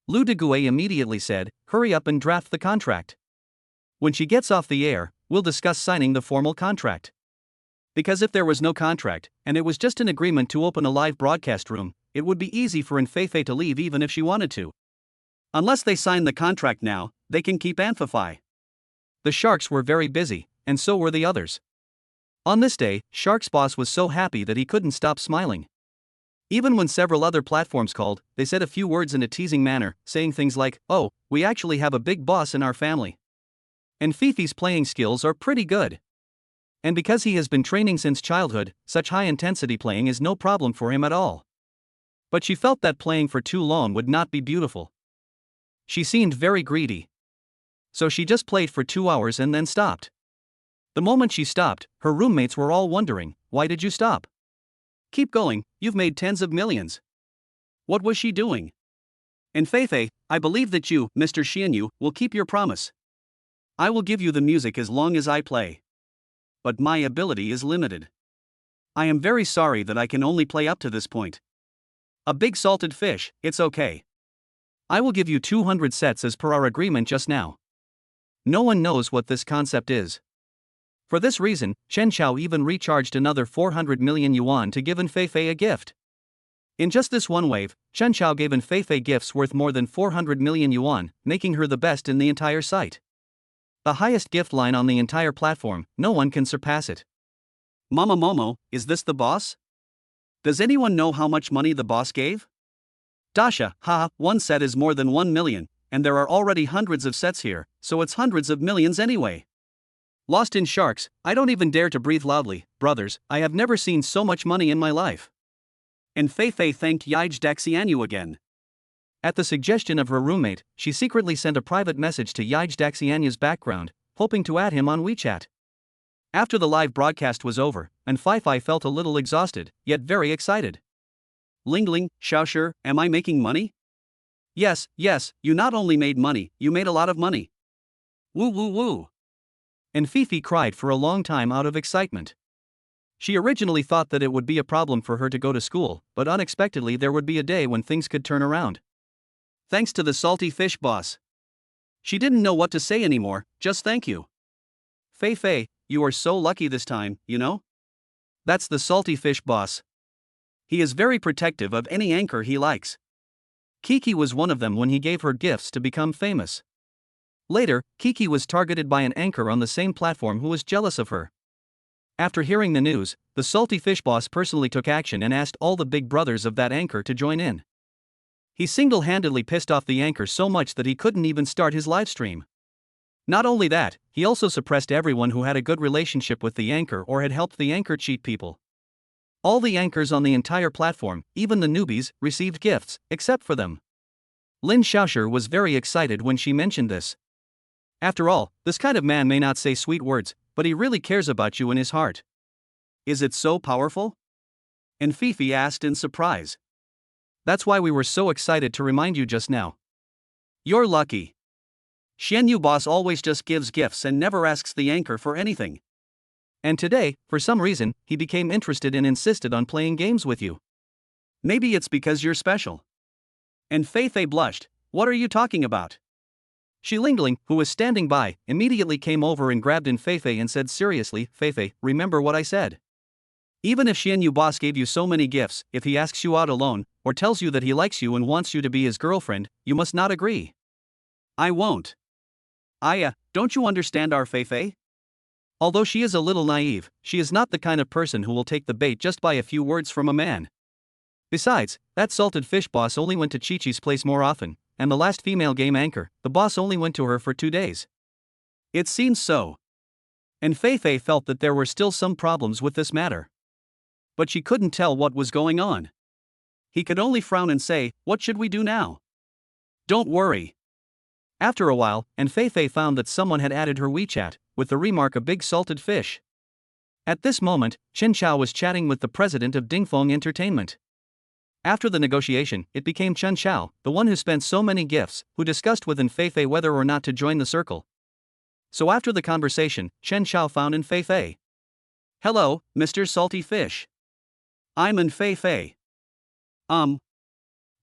Lu Deguay immediately said, hurry up and draft the contract. When she gets off the air, we'll discuss signing the formal contract. Because if there was no contract, and it was just an agreement to open a live broadcast room, it would be easy for Feifei to leave even if she wanted to. Unless they sign the contract now, they can keep Feifei. The Sharks were very busy, and so were the others. On this day, Shark's boss was so happy that he couldn't stop smiling. Even when several other platforms called, they said a few words in a teasing manner, saying things like, oh, we actually have a big boss in our family. And Fifi's playing skills are pretty good. And because he has been training since childhood, such high-intensity playing is no problem for him at all. But she felt that playing for too long would not be beautiful. She seemed very greedy. So she just played for 2 hours and then stopped. The moment she stopped, her roommates were all wondering, why did you stop? Keep going, you've made tens of millions. What was she doing? And Feifei, I believe that you, Mr. Xianyu, will keep your promise. I will give you the music as long as I play. But my ability is limited. I am very sorry that I can only play up to this point. A big salted fish, it's okay. I will give you 200 sets as per our agreement just now. No one knows what this concept is. For this reason, Chen Xiao even recharged another 400 million yuan to give Feifei a gift. In just this one wave, Chen Xiao gave in Fei gifts worth more than 400 million yuan, making her the best in the entire site. The highest gift line on the entire platform, no one can surpass it. Mama Momo, is this the boss? Does anyone know how much money the boss gave? Dasha, haha, one set is more than 1 million, and there are already hundreds of sets here, so it's hundreds of millions anyway. Lost in sharks, I don't even dare to breathe loudly, brothers, I have never seen so much money in my life. And Fei thanked Yij Daxianyu again. At the suggestion of her roommate, she secretly sent a private message to Yij Daxianyu's background, hoping to add him on WeChat. After the live broadcast was over, and Fei felt a little exhausted, yet very excited. Ling, Xiaoshi, am I making money? Yes, you not only made money, you made a lot of money. Woo. And Fifi cried for a long time out of excitement. She originally thought that it would be a problem for her to go to school, but unexpectedly there would be a day when things could turn around. Thanks to the salty fish boss. She didn't know what to say anymore, just thank you. Fei, you are so lucky this time, you know? That's the salty fish boss. He is very protective of any anchor he likes. Kiki was one of them when he gave her gifts to become famous. Later, Kiki was targeted by an anchor on the same platform who was jealous of her. After hearing the news, the salty fish boss personally took action and asked all the big brothers of that anchor to join in. He single-handedly pissed off the anchor so much that he couldn't even start his livestream. Not only that, he also suppressed everyone who had a good relationship with the anchor or had helped the anchor cheat people. All the anchors on the entire platform, even the newbies, received gifts, except for them. Lin Xiaoshi was very excited when she mentioned this. After all, this kind of man may not say sweet words, but he really cares about you in his heart. Is it so powerful? And Fifi asked in surprise. That's why we were so excited to remind you just now. You're lucky. Xianyu boss always just gives gifts and never asks the anchor for anything. And today, for some reason, he became interested and insisted on playing games with you. Maybe it's because you're special. And Fei blushed. What are you talking about? Shi Lingling, who was standing by, immediately came over and grabbed in Fei and said seriously, Fei, remember what I said. Even if Xianyu boss gave you so many gifts, if he asks you out alone, or tells you that he likes you and wants you to be his girlfriend, you must not agree. I won't. Don't you understand our Fei? Although she is a little naive, she is not the kind of person who will take the bait just by a few words from a man. Besides, that salted fish boss only went to Chi-Chi's place more often, and the last female game anchor, the boss only went to her for 2 days. It seems so. And Fei felt that there were still some problems with this matter. But she couldn't tell what was going on. He could only frown and say, what should we do now? Don't worry. After a while, and Fei found that someone had added her WeChat, with the remark a big salted fish. At this moment, Chen Xiao was chatting with the president of Dingfeng Entertainment. After the negotiation, it became Chen Xiao, the one who spent so many gifts, who discussed with Fei whether or not to join the circle. So after the conversation, Chen Xiao found in Fei. Hello, Mr. Salty Fish. I'm in Fei. Chen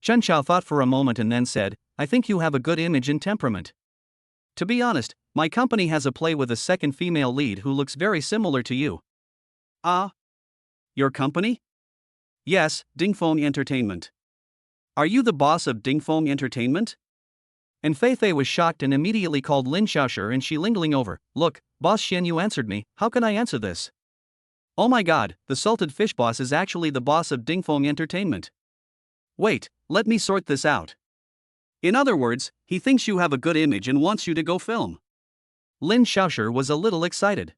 Xiao thought for a moment and then said, I think you have a good image and temperament. To be honest, my company has a play with a second female lead who looks very similar to you. Your company? Yes, Dingfeng Entertainment. Are you the boss of Dingfeng Entertainment? And Fei was shocked and immediately called Lin Xiaoshi and Shi Lingling over. Look, boss Xianyu answered me, how can I answer this? Oh my god, the salted fish boss is actually the boss of Dingfeng Entertainment. Wait, let me sort this out. In other words, he thinks you have a good image and wants you to go film. Lin Xiaoshi was a little excited.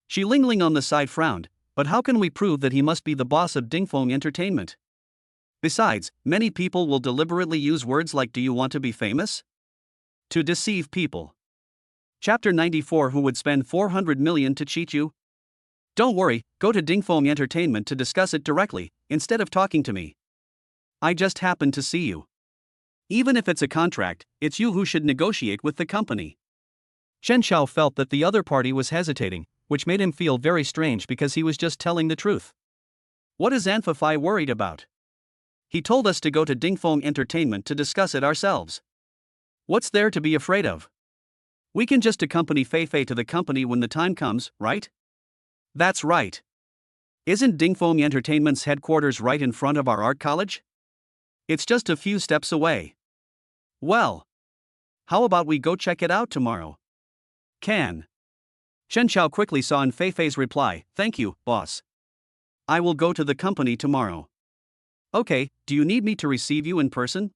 Shi Lingling on the side frowned, but how can we prove that he must be the boss of Dingfeng Entertainment? Besides, many people will deliberately use words like do you want to be famous? To deceive people. Chapter 94 Who would spend 400 million to cheat you? Don't worry, go to Dingfeng Entertainment to discuss it directly, instead of talking to me. I just happened to see you. Even if it's a contract, it's you who should negotiate with the company. Chen Xiao felt that the other party was hesitating, which made him feel very strange because he was just telling the truth. What is Anfafai worried about? He told us to go to Dingfeng Entertainment to discuss it ourselves. What's there to be afraid of? We can just accompany Fei to the company when the time comes, right? That's right. Isn't Dingfeng Entertainment's headquarters right in front of our art college? It's just a few steps away. Well, how about we go check it out tomorrow? Can. Chen Xiao quickly saw in Feifei's reply, "Thank you, boss. I will go to the company tomorrow." Okay, do you need me to receive you in person?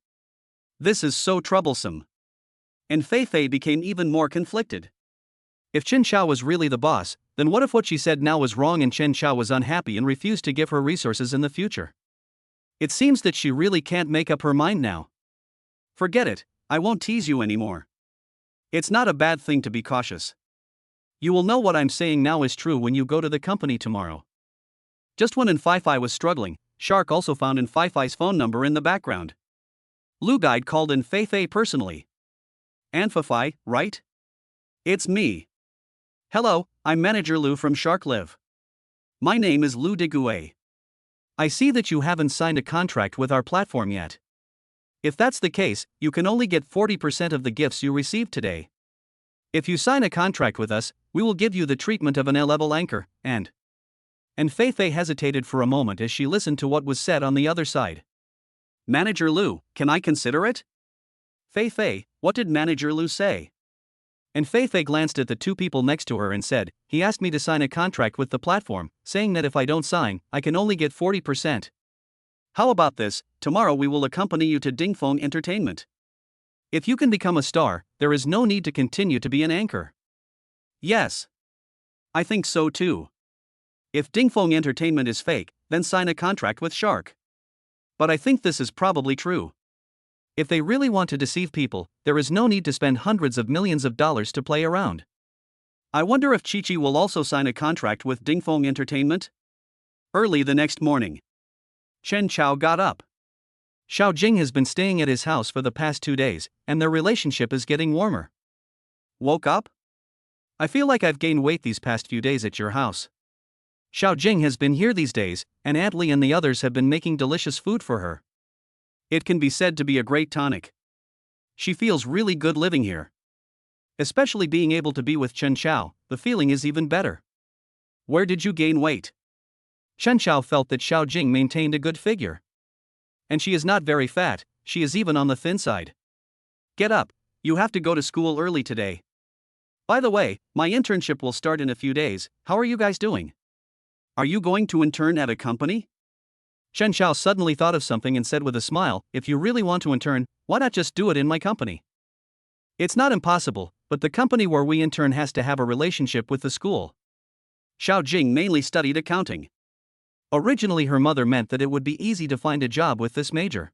This is so troublesome. And Feifei became even more conflicted. If Chen Xiao was really the boss, then what if what she said now was wrong and Chen Xiao was unhappy and refused to give her resources in the future? It seems that she really can't make up her mind now. Forget it, I won't tease you anymore. It's not a bad thing to be cautious. You will know what I'm saying now is true when you go to the company tomorrow. Just when Feifei was struggling, Shark also found Feifei's phone number in the background. Lu Guide called in Feifei personally. Feifei, right? It's me. Hello, I'm Manager Lu from Shark Live. My name is Lu Degue. I see that you haven't signed a contract with our platform yet. If that's the case, you can only get 40% of the gifts you received today. If you sign a contract with us, we will give you the treatment of an A-level anchor, and Feifei hesitated for a moment as she listened to what was said on the other side. Manager Lu, can I consider it? Feifei, what did Manager Lu say? And Feifei glanced at the two people next to her and said, he asked me to sign a contract with the platform, saying that if I don't sign, I can only get 40%. How about this, tomorrow we will accompany you to Dingfeng Entertainment. If you can become a star, there is no need to continue to be an anchor. Yes. I think so too. If Dingfeng Entertainment is fake, then sign a contract with Shark. But I think this is probably true. If they really want to deceive people, there is no need to spend hundreds of millions of dollars to play around. I wonder if Chi-Chi will also sign a contract with Dingfeng Entertainment? Early the next morning, Chen Xiao got up. Xiao Jing has been staying at his house for the past 2 days, and their relationship is getting warmer. Woke up? I feel like I've gained weight these past few days at your house. Xiao Jing has been here these days, and Aunt Li and the others have been making delicious food for her. It can be said to be a great tonic. She feels really good living here. Especially being able to be with Chen Xiao, the feeling is even better. Where did you gain weight? Chen Xiao felt that Xiao Jing maintained a good figure. And she is not very fat, she is even on the thin side. Get up, you have to go to school early today. By the way, my internship will start in a few days, how are you guys doing? Are you going to intern at a company? Chen Xiao suddenly thought of something and said with a smile, if you really want to intern, why not just do it in my company? It's not impossible, but the company where we intern has to have a relationship with the school. Xiao Jing mainly studied accounting. Originally her mother meant that it would be easy to find a job with this major.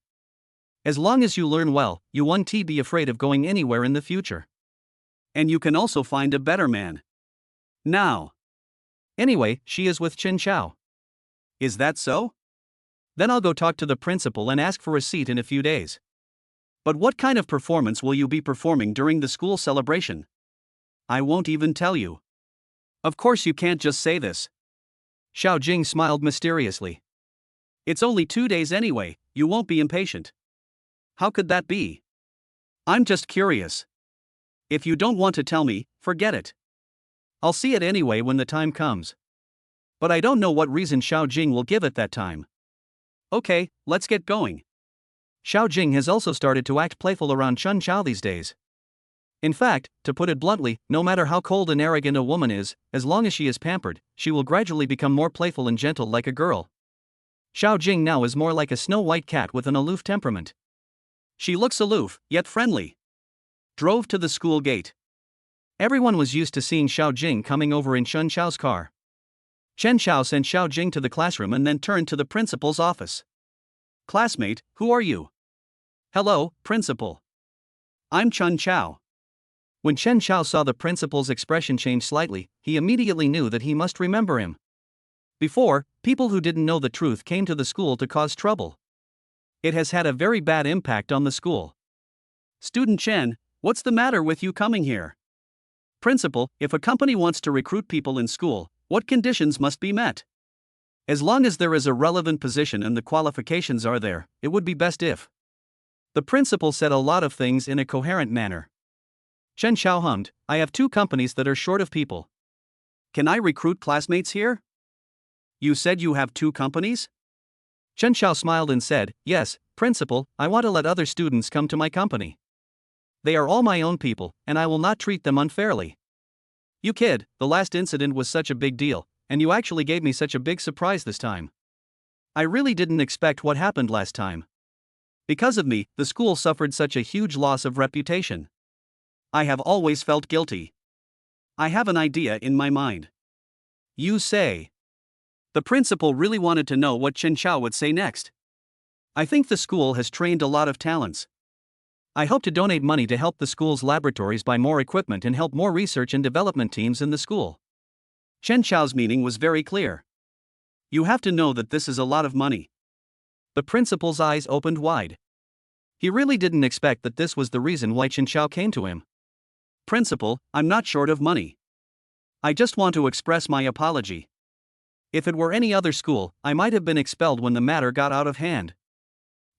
As long as you learn well, you won't be afraid of going anywhere in the future. And you can also find a better man. Now. Anyway, she is with Chen Xiao. Is that so? Then I'll go talk to the principal and ask for a seat in a few days. But what kind of performance will you be performing during the school celebration? I won't even tell you. Of course you can't just say this. Xiao Jing smiled mysteriously. It's only 2 days anyway, you won't be impatient. How could that be? I'm just curious. If you don't want to tell me, forget it. I'll see it anyway when the time comes. But I don't know what reason Xiao Jing will give at that time. Okay, let's get going. Xiao Jing has also started to act playful around Chen Xiao these days. In fact, to put it bluntly, no matter how cold and arrogant a woman is, as long as she is pampered, she will gradually become more playful and gentle like a girl. Xiao Jing now is more like a snow-white cat with an aloof temperament. She looks aloof, yet friendly. Drove to the school gate. Everyone was used to seeing Xiao Jing coming over in Chen Xiao's car. Chen Xiao sent Xiao Jing to the classroom and then turned to the principal's office. Classmate, who are you? Hello, principal. I'm Chen Xiao. When Chen Xiao saw the principal's expression change slightly, he immediately knew that he must remember him. Before, people who didn't know the truth came to the school to cause trouble. It has had a very bad impact on the school. Student Chen, what's the matter with you coming here? Principal, if a company wants to recruit people in school, what conditions must be met? As long as there is a relevant position and the qualifications are there, it would be best if. The principal said a lot of things in a coherent manner. Chen Xiao hummed, I have 2 companies that are short of people. Can I recruit classmates here? You said you have two companies? Chen Xiao smiled and said, "Yes, principal, I want to let other students come to my company. They are all my own people, and I will not treat them unfairly." "You kid, the last incident was such a big deal, and you actually gave me such a big surprise this time. I really didn't expect what happened last time. Because of me, the school suffered such a huge loss of reputation. I have always felt guilty. I have an idea in my mind." "You say?" The principal really wanted to know what Chen Xiao would say next. "I think the school has trained a lot of talents. I hope to donate money to help the school's laboratories buy more equipment and help more research and development teams in the school." Chen Xiao's meaning was very clear. "You have to know that this is a lot of money." The principal's eyes opened wide. He really didn't expect that this was the reason why Chen Xiao came to him. "Principal, I'm not short of money. I just want to express my apology. If it were any other school, I might have been expelled when the matter got out of hand.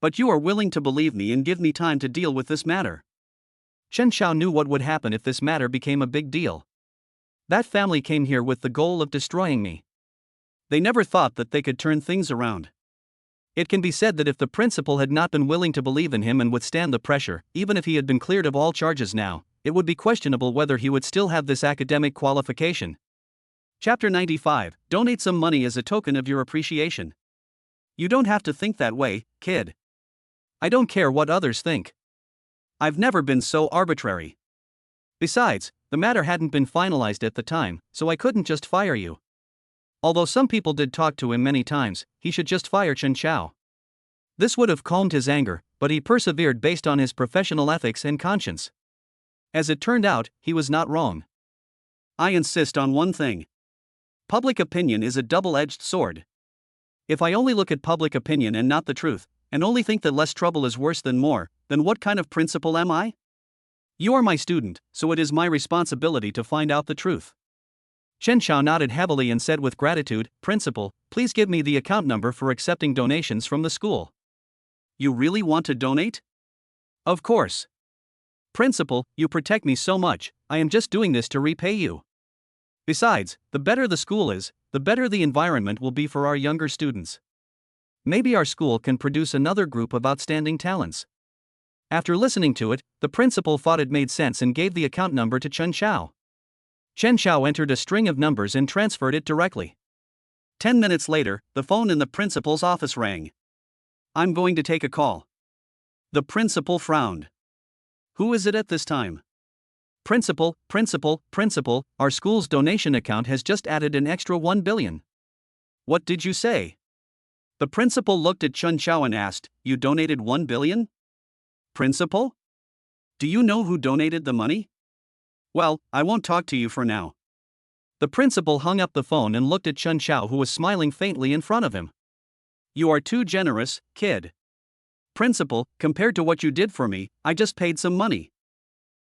But you are willing to believe me and give me time to deal with this matter." Chen Xiao knew what would happen if this matter became a big deal. That family came here with the goal of destroying me. They never thought that they could turn things around. It can be said that if the principal had not been willing to believe in him and withstand the pressure, even if he had been cleared of all charges now, it would be questionable whether he would still have this academic qualification. Chapter 95. Donate some money as a token of your appreciation. You don't have to think that way, kid. I don't care what others think. I've never been so arbitrary. Besides, the matter hadn't been finalized at the time, so I couldn't just fire you. Although some people did talk to him many times, he should just fire Chen Xiao. This would have calmed his anger, but he persevered based on his professional ethics and conscience. As it turned out, he was not wrong. I insist on one thing. Public opinion is a double-edged sword. If I only look at public opinion and not the truth, and only think that less trouble is worse than more, then what kind of principal am I? You are my student, so it is my responsibility to find out the truth. Chen Xiao nodded heavily and said with gratitude, "Principal, please give me the account number for accepting donations from the school." You really want to donate? Of course. Principal, you protect me so much, I am just doing this to repay you. Besides, the better the school is, the better the environment will be for our younger students. Maybe our school can produce another group of outstanding talents. After listening to it, the principal thought it made sense and gave the account number to Chen Xiao. Chen Xiao entered a string of numbers and transferred it directly. 10 minutes later, the phone in the principal's office rang. I'm going to take a call. The principal frowned. Who is it at this time? Principal, our school's donation account has just added an extra 1 billion. What did you say? The principal looked at Chen Xiao and asked, You donated 1 billion? Principal? Do you know who donated the money? Well, I won't talk to you for now. The principal hung up the phone and looked at Chen Xiao, who was smiling faintly in front of him. You are too generous, kid. Principal, compared to what you did for me, I just paid some money.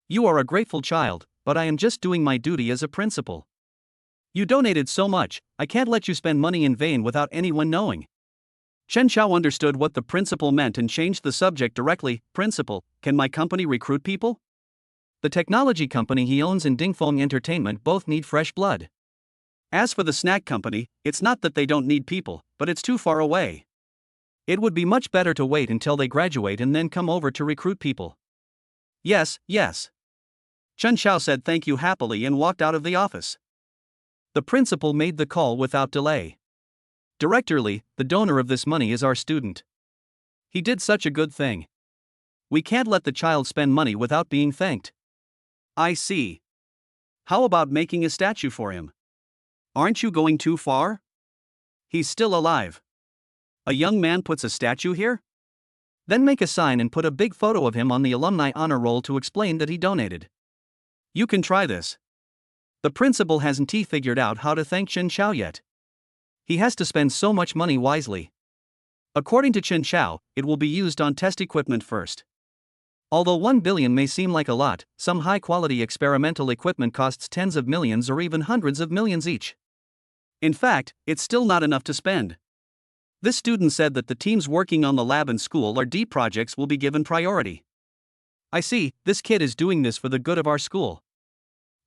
You are a grateful child, but I am just doing my duty as a principal. You donated so much, I can't let you spend money in vain without anyone knowing. Chen Xiao understood what the principal meant and changed the subject directly. Principal, can my company recruit people? The technology company he owns and Dingfeng Entertainment both need fresh blood. As for the snack company, it's not that they don't need people, but it's too far away. It would be much better to wait until they graduate and then come over to recruit people. Yes. Chen Xiao said thank you happily and walked out of the office. The principal made the call without delay. Director Li, the donor of this money, is our student. He did such a good thing. We can't let the child spend money without being thanked. I see. How about making a statue for him? Aren't you going too far? He's still alive. A young man puts a statue here? Then make a sign and put a big photo of him on the alumni honor roll to explain that he donated. You can try this. The principal hasn't figured out how to thank Chen Xiao yet. He has to spend so much money wisely. According to Chen Xiao, it will be used on test equipment first. Although 1 billion may seem like a lot, some high-quality experimental equipment costs tens of millions or even hundreds of millions each. In fact, it's still not enough to spend. This student said that the teams working on the lab and school or D projects will be given priority. I see, this kid is doing this for the good of our school.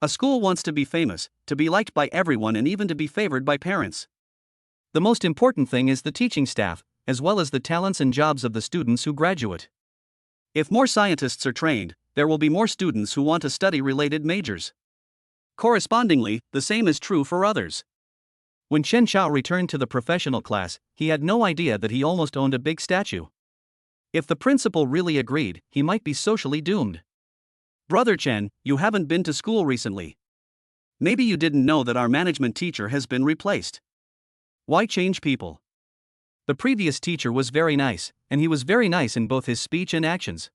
A school wants to be famous, to be liked by everyone and even to be favored by parents. The most important thing is the teaching staff, as well as the talents and jobs of the students who graduate. If more scientists are trained, there will be more students who want to study related majors. Correspondingly, the same is true for others. When Chen Xiao returned to the professional class, he had no idea that he almost owned a big statue. If the principal really agreed, he might be socially doomed. Brother Chen, you haven't been to school recently. Maybe you didn't know that our management teacher has been replaced. Why change people? The previous teacher was very nice, and he was very nice in both his speech and actions.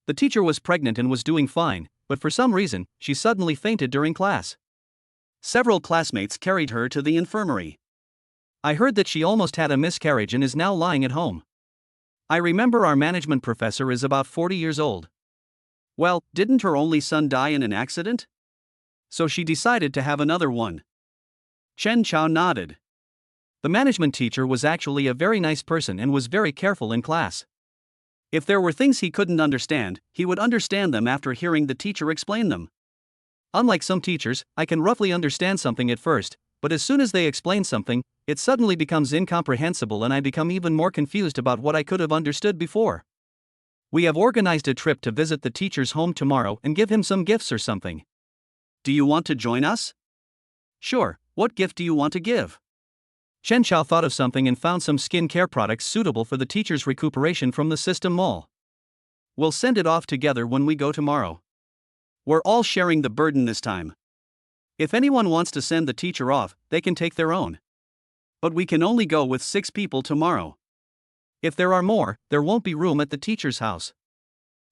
The teacher was pregnant and was doing fine, but for some reason, she suddenly fainted during class. Several classmates carried her to the infirmary. I heard that she almost had a miscarriage and is now lying at home. I remember our management professor is about 40 years old. Well, didn't her only son die in an accident? So she decided to have another one. Chen Xiao nodded. The management teacher was actually a very nice person and was very careful in class. If there were things he couldn't understand, he would understand them after hearing the teacher explain them. Unlike some teachers, I can roughly understand something at first, but as soon as they explain something, it suddenly becomes incomprehensible and I become even more confused about what I could have understood before. We have organized a trip to visit the teacher's home tomorrow and give him some gifts or something. Do you want to join us? Sure, what gift do you want to give? Chen Xiao thought of something and found some skin care products suitable for the teacher's recuperation from the system mall. We'll send it off together when we go tomorrow. We're all sharing the burden this time. If anyone wants to send the teacher off, they can take their own. But we can only go with 6 people tomorrow. If there are more, there won't be room at the teacher's house.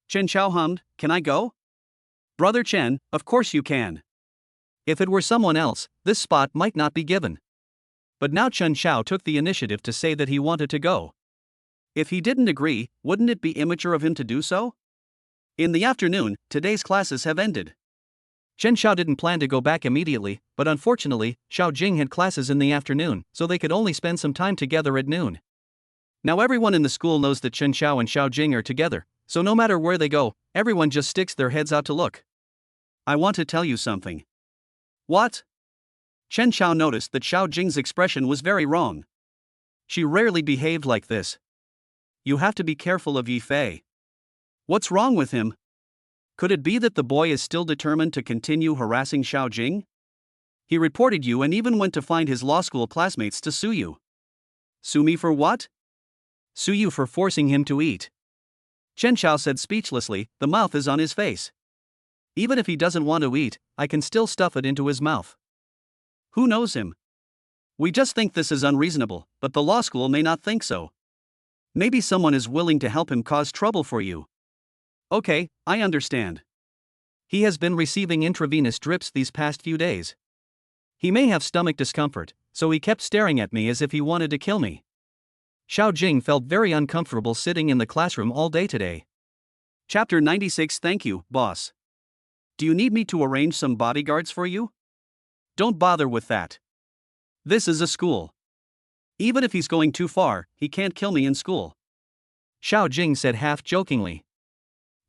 Chen Xiao hummed, "Can I go?" Brother Chen, of course you can. If it were someone else, this spot might not be given. But now Chen Xiao took the initiative to say that he wanted to go. If he didn't agree, wouldn't it be immature of him to do so? In the afternoon, today's classes have ended. Chen Xiao didn't plan to go back immediately, but unfortunately, Xiao Jing had classes in the afternoon, so they could only spend some time together at noon. Now everyone in the school knows that Chen Xiao and Xiao Jing are together, so no matter where they go, everyone just sticks their heads out to look. I want to tell you something. What? Chen Xiao noticed that Xiao Jing's expression was very wrong. She rarely behaved like this. You have to be careful of Yi Fei. What's wrong with him? Could it be that the boy is still determined to continue harassing Xiao Jing? He reported you and even went to find his law school classmates to sue you. Sue me for what? Sue you for forcing him to eat. Chen Xiao said speechlessly, the mouth is on his face. Even if he doesn't want to eat, I can still stuff it into his mouth. Who knows him? We just think this is unreasonable, but the law school may not think so. Maybe someone is willing to help him cause trouble for you. Okay, I understand. He has been receiving intravenous drips these past few days. He may have stomach discomfort, so he kept staring at me as if he wanted to kill me. Xiao Jing felt very uncomfortable sitting in the classroom all day today. Chapter 96. Thank you, boss. Do you need me to arrange some bodyguards for you? Don't bother with that. This is a school. Even if he's going too far, he can't kill me in school. Xiao Jing said half-jokingly.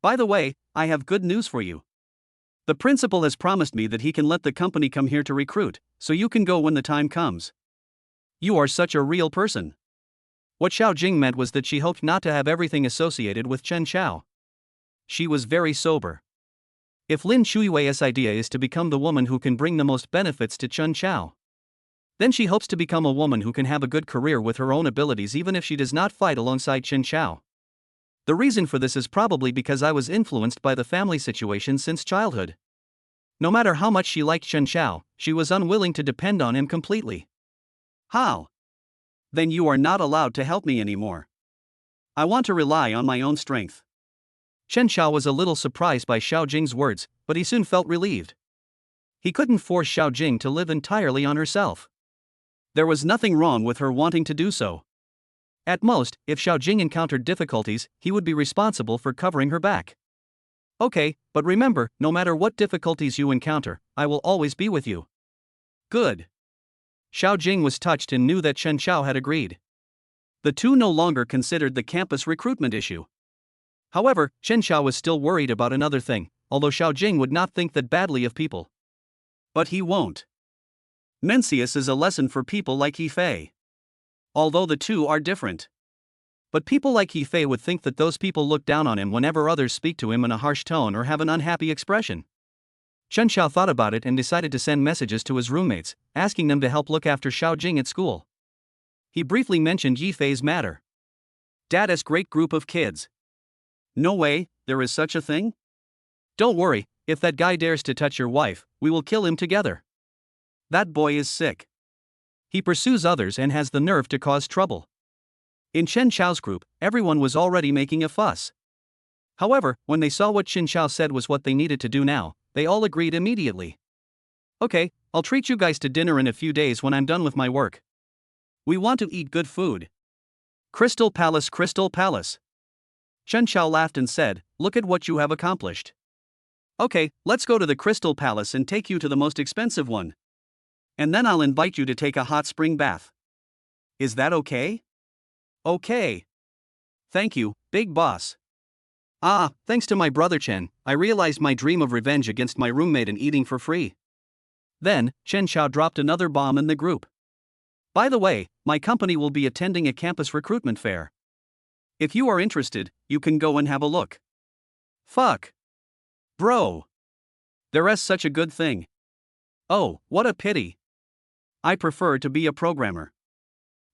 By the way, I have good news for you. The principal has promised me that he can let the company come here to recruit, so you can go when the time comes. You are such a real person. What Xiao Jing meant was that she hoped not to have everything associated with Chen Xiao. She was very sober. If Lin Shuiwei's idea is to become the woman who can bring the most benefits to Chen Xiao, then she hopes to become a woman who can have a good career with her own abilities even if she does not fight alongside Chen Xiao. The reason for this is probably because I was influenced by the family situation since childhood. No matter how much she liked Chen Xiao, she was unwilling to depend on him completely. How? Then you are not allowed to help me anymore. I want to rely on my own strength. Chen Xiao was a little surprised by Xiao Jing's words, but he soon felt relieved. He couldn't force Xiao Jing to live entirely on herself. There was nothing wrong with her wanting to do so. At most, if Xiao Jing encountered difficulties, he would be responsible for covering her back. Okay, but remember, no matter what difficulties you encounter, I will always be with you. Good. Xiao Jing was touched and knew that Chen Xiao had agreed. The two no longer considered the campus recruitment issue. However, Chen Xiao was still worried about another thing, although Xiao Jing would not think that badly of people. But he won't. Mencius is a lesson for people like Yi Fei. although the two are different. But people like He Fei would think that those people look down on him whenever others speak to him in a harsh tone or have an unhappy expression. Chen Xiao thought about it and decided to send messages to his roommates, asking them to help look after Xiao Jing at school. He briefly mentioned Yi Fei's matter. Dad's great group of kids. No way, there is such a thing? Don't worry, if that guy dares to touch your wife, we will kill him together. That boy is sick. He pursues others and has the nerve to cause trouble. In Chen Xiao's group, everyone was already making a fuss. However, when they saw what Chen Xiao said was what they needed to do now, they all agreed immediately. Okay, I'll treat you guys to dinner in a few days when I'm done with my work. We want to eat good food. Crystal Palace, Crystal Palace. Chen Xiao laughed and said, look at what you have accomplished. Okay, let's go to the Crystal Palace and take you to the most expensive one. And then I'll invite you to take a hot spring bath. Is that okay? Okay. Thank you, big boss. Ah, thanks to my brother Chen, I realized my dream of revenge against my roommate and eating for free. Then, Chen Xiao dropped another bomb in the group. By the way, my company will be attending a campus recruitment fair. If you are interested, you can go and have a look. Fuck. Bro. There's such a good thing. Oh, what a pity. I prefer to be a programmer.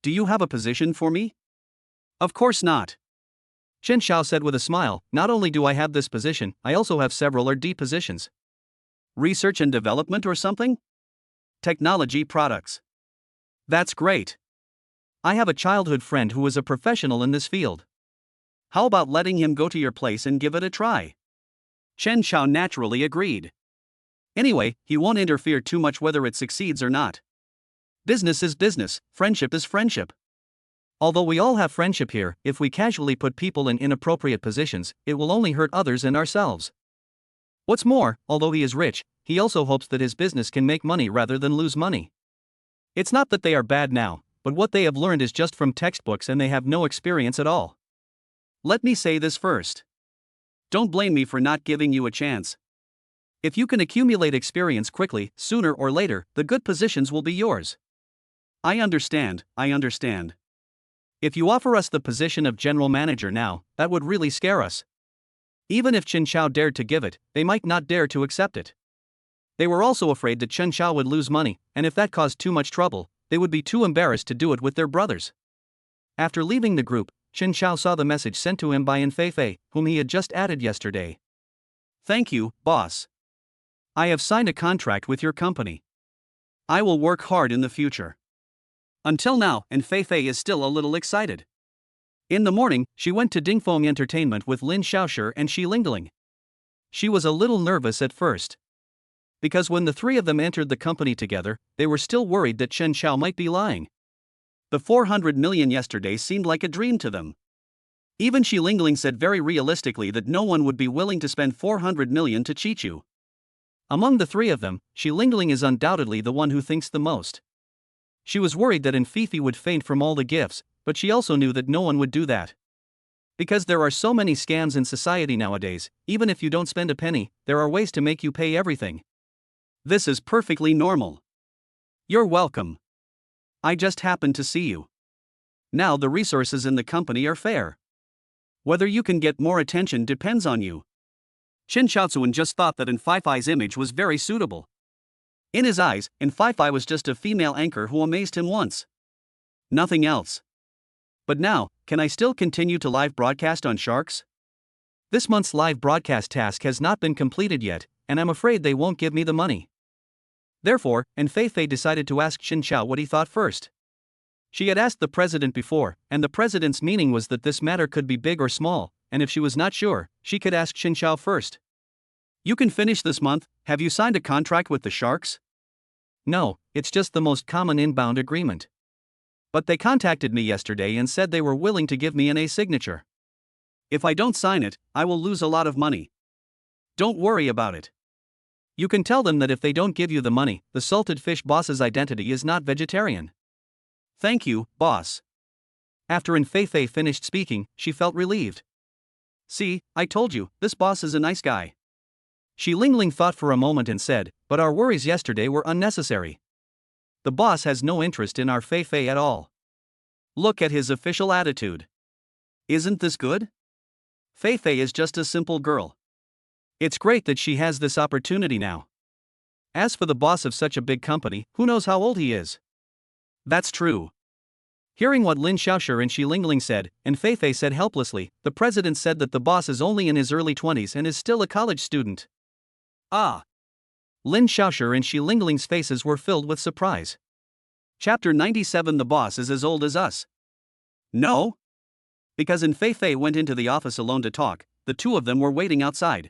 Do you have a position for me? Of course not. Chen Xiao said with a smile, not only do I have this position, I also have several R&D positions. Research and development or something? Technology products. That's great. I have a childhood friend who is a professional in this field. How about letting him go to your place and give it a try? Chen Xiao naturally agreed. Anyway, he won't interfere too much whether it succeeds or not. Business is business, friendship is friendship. Although we all have friendship here, if we casually put people in inappropriate positions, it will only hurt others and ourselves. What's more, although he is rich, he also hopes that his business can make money rather than lose money. It's not that they are bad now, but what they have learned is just from textbooks and they have no experience at all. Let me say this first. Don't blame me for not giving you a chance. If you can accumulate experience quickly, sooner or later, the good positions will be yours. I understand. If you offer us the position of general manager now, that would really scare us. Even if Chen Xiao dared to give it, they might not dare to accept it. They were also afraid that Chen Xiao would lose money, and if that caused too much trouble, they would be too embarrassed to do it with their brothers. After leaving the group, Chen Xiao saw the message sent to him by Yin Feifei, whom he had just added yesterday. Thank you, boss. I have signed a contract with your company. I will work hard in the future. Until now, and Feifei is still a little excited. In the morning, she went to Dingfeng Entertainment with Lin Xiaoshi and Xi Lingling. She was a little nervous at first. Because when the three of them entered the company together, they were still worried that Chen Xiao might be lying. The 400 million yesterday seemed like a dream to them. Even Xi Lingling said very realistically that no one would be willing to spend 400 million to cheat you. Among the three of them, Xi Lingling is undoubtedly the one who thinks the most. She was worried that Fifi would faint from all the gifts, but she also knew that no one would do that. Because there are so many scams in society nowadays, even if you don't spend a penny, there are ways to make you pay everything. This is perfectly normal. You're welcome. I just happened to see you. Now the resources in the company are fair. Whether you can get more attention depends on you. Chen Xiaozuan just thought that Feifei's image was very suitable. In his eyes, Feifei was just a female anchor who amazed him once. Nothing else. But now, can I still continue to live broadcast on Sharks? This month's live broadcast task has not been completed yet, and I'm afraid they won't give me the money. Therefore, Feifei decided to ask Chen Xiao what he thought first. She had asked the president before, and the president's meaning was that this matter could be big or small, and if she was not sure, she could ask Chen Xiao first. You can finish this month. Have you signed a contract with the Sharks? No, it's just the most common inbound agreement. But they contacted me yesterday and said they were willing to give me an A signature. If I don't sign it, I will lose a lot of money. Don't worry about it. You can tell them that if they don't give you the money, the salted fish boss's identity is not vegetarian. Thank you, boss. After Feifei finished speaking, she felt relieved. See, I told you, this boss is a nice guy. Xi Lingling thought for a moment and said, but our worries yesterday were unnecessary. The boss has no interest in our Feifei at all. Look at his official attitude. Isn't this good? Fei Fei is just a simple girl. It's great that she has this opportunity now. As for the boss of such a big company, who knows how old he is? That's true. Hearing what Lin Xiaoshi and Xi Lingling said, and Fei Fei said helplessly, the president said that the boss is only in his early 20s and is still a college student. Ah. Lin Xiaoshi and Xi Lingling's faces were filled with surprise. Chapter 97. The boss is as old as us. No? Because when Fei Fei went into the office alone to talk, the two of them were waiting outside.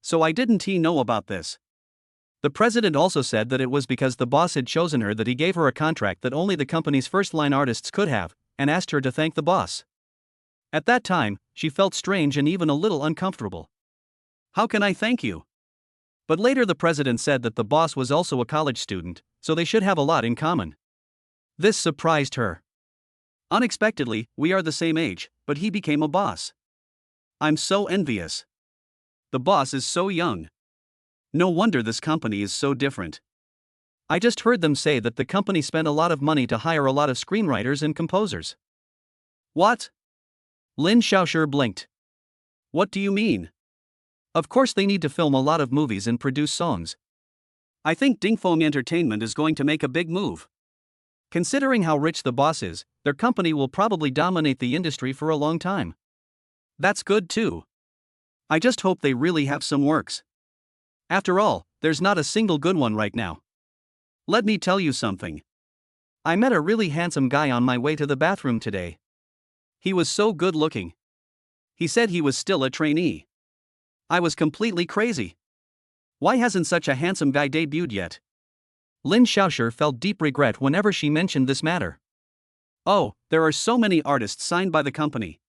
So I didn't know about this. The president also said that it was because the boss had chosen her that he gave her a contract that only the company's first-line artists could have, and asked her to thank the boss. At that time, she felt strange and even a little uncomfortable. How can I thank you? But later the president said that the boss was also a college student, so they should have a lot in common. This surprised her. Unexpectedly, we are the same age, but he became a boss. I'm so envious. The boss is so young. No wonder this company is so different. I just heard them say that the company spent a lot of money to hire a lot of screenwriters and composers. What? Lin Xiaoshi blinked. What do you mean? Of course they need to film a lot of movies and produce songs. I think Dingfeng Entertainment is going to make a big move. Considering how rich the boss is, their company will probably dominate the industry for a long time. That's good too. I just hope they really have some works. After all, there's not a single good one right now. Let me tell you something. I met a really handsome guy on my way to the bathroom today. He was so good looking. He said he was still a trainee. I was completely crazy. Why hasn't such a handsome guy debuted yet? Lin Xiaoshi felt deep regret whenever she mentioned this matter. Oh, there are so many artists signed by the company.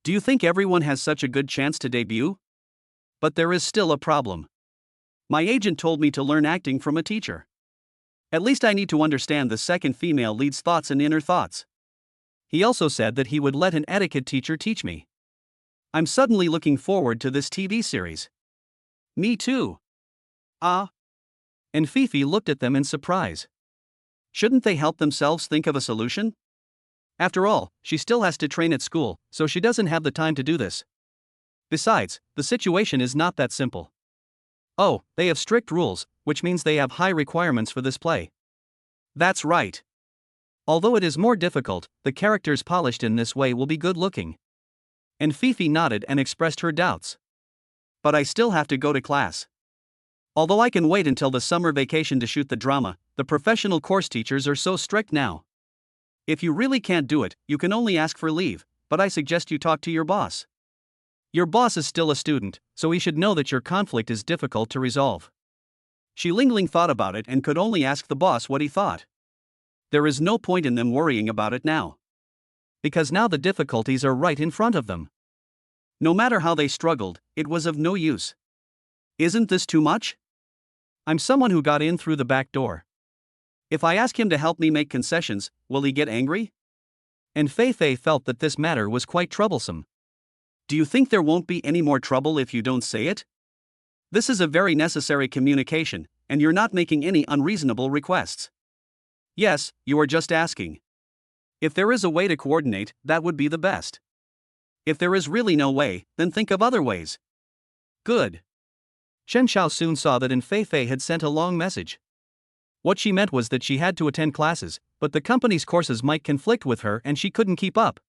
Do you think everyone has such a good chance to debut? But there is still a problem. My agent told me to learn acting from a teacher. At least I need to understand the second female lead's thoughts and inner thoughts. He also said that he would let an etiquette teacher teach me. I'm suddenly looking forward to this TV series. Me too. Ah. And Fifi looked at them in surprise. Shouldn't they help themselves think of a solution? After all, she still has to train at school, so she doesn't have the time to do this. Besides, the situation is not that simple. Oh, they have strict rules, which means they have high requirements for this play. That's right. Although it is more difficult, the characters polished in this way will be good looking. And Fifi nodded and expressed her doubts. But I still have to go to class. Although I can wait until the summer vacation to shoot the drama, the professional course teachers are so strict now. If you really can't do it, you can only ask for leave, but I suggest you talk to your boss. Your boss is still a student, so he should know that your conflict is difficult to resolve. Xi Lingling thought about it and could only ask the boss what he thought. There is no point in them worrying about it now. Because now the difficulties are right in front of them. No matter how they struggled, it was of no use. Isn't this too much? I'm someone who got in through the back door. If I ask him to help me make concessions, will he get angry? And Fei Fei felt that this matter was quite troublesome. Do you think there won't be any more trouble if you don't say it? This is a very necessary communication, and you're not making any unreasonable requests. Yes, you are just asking. If there is a way to coordinate, that would be the best. If there is really no way, then think of other ways. Good. Chen Xiao soon saw that Fei Fei had sent a long message. What she meant was that she had to attend classes, but the company's courses might conflict with her and she couldn't keep up.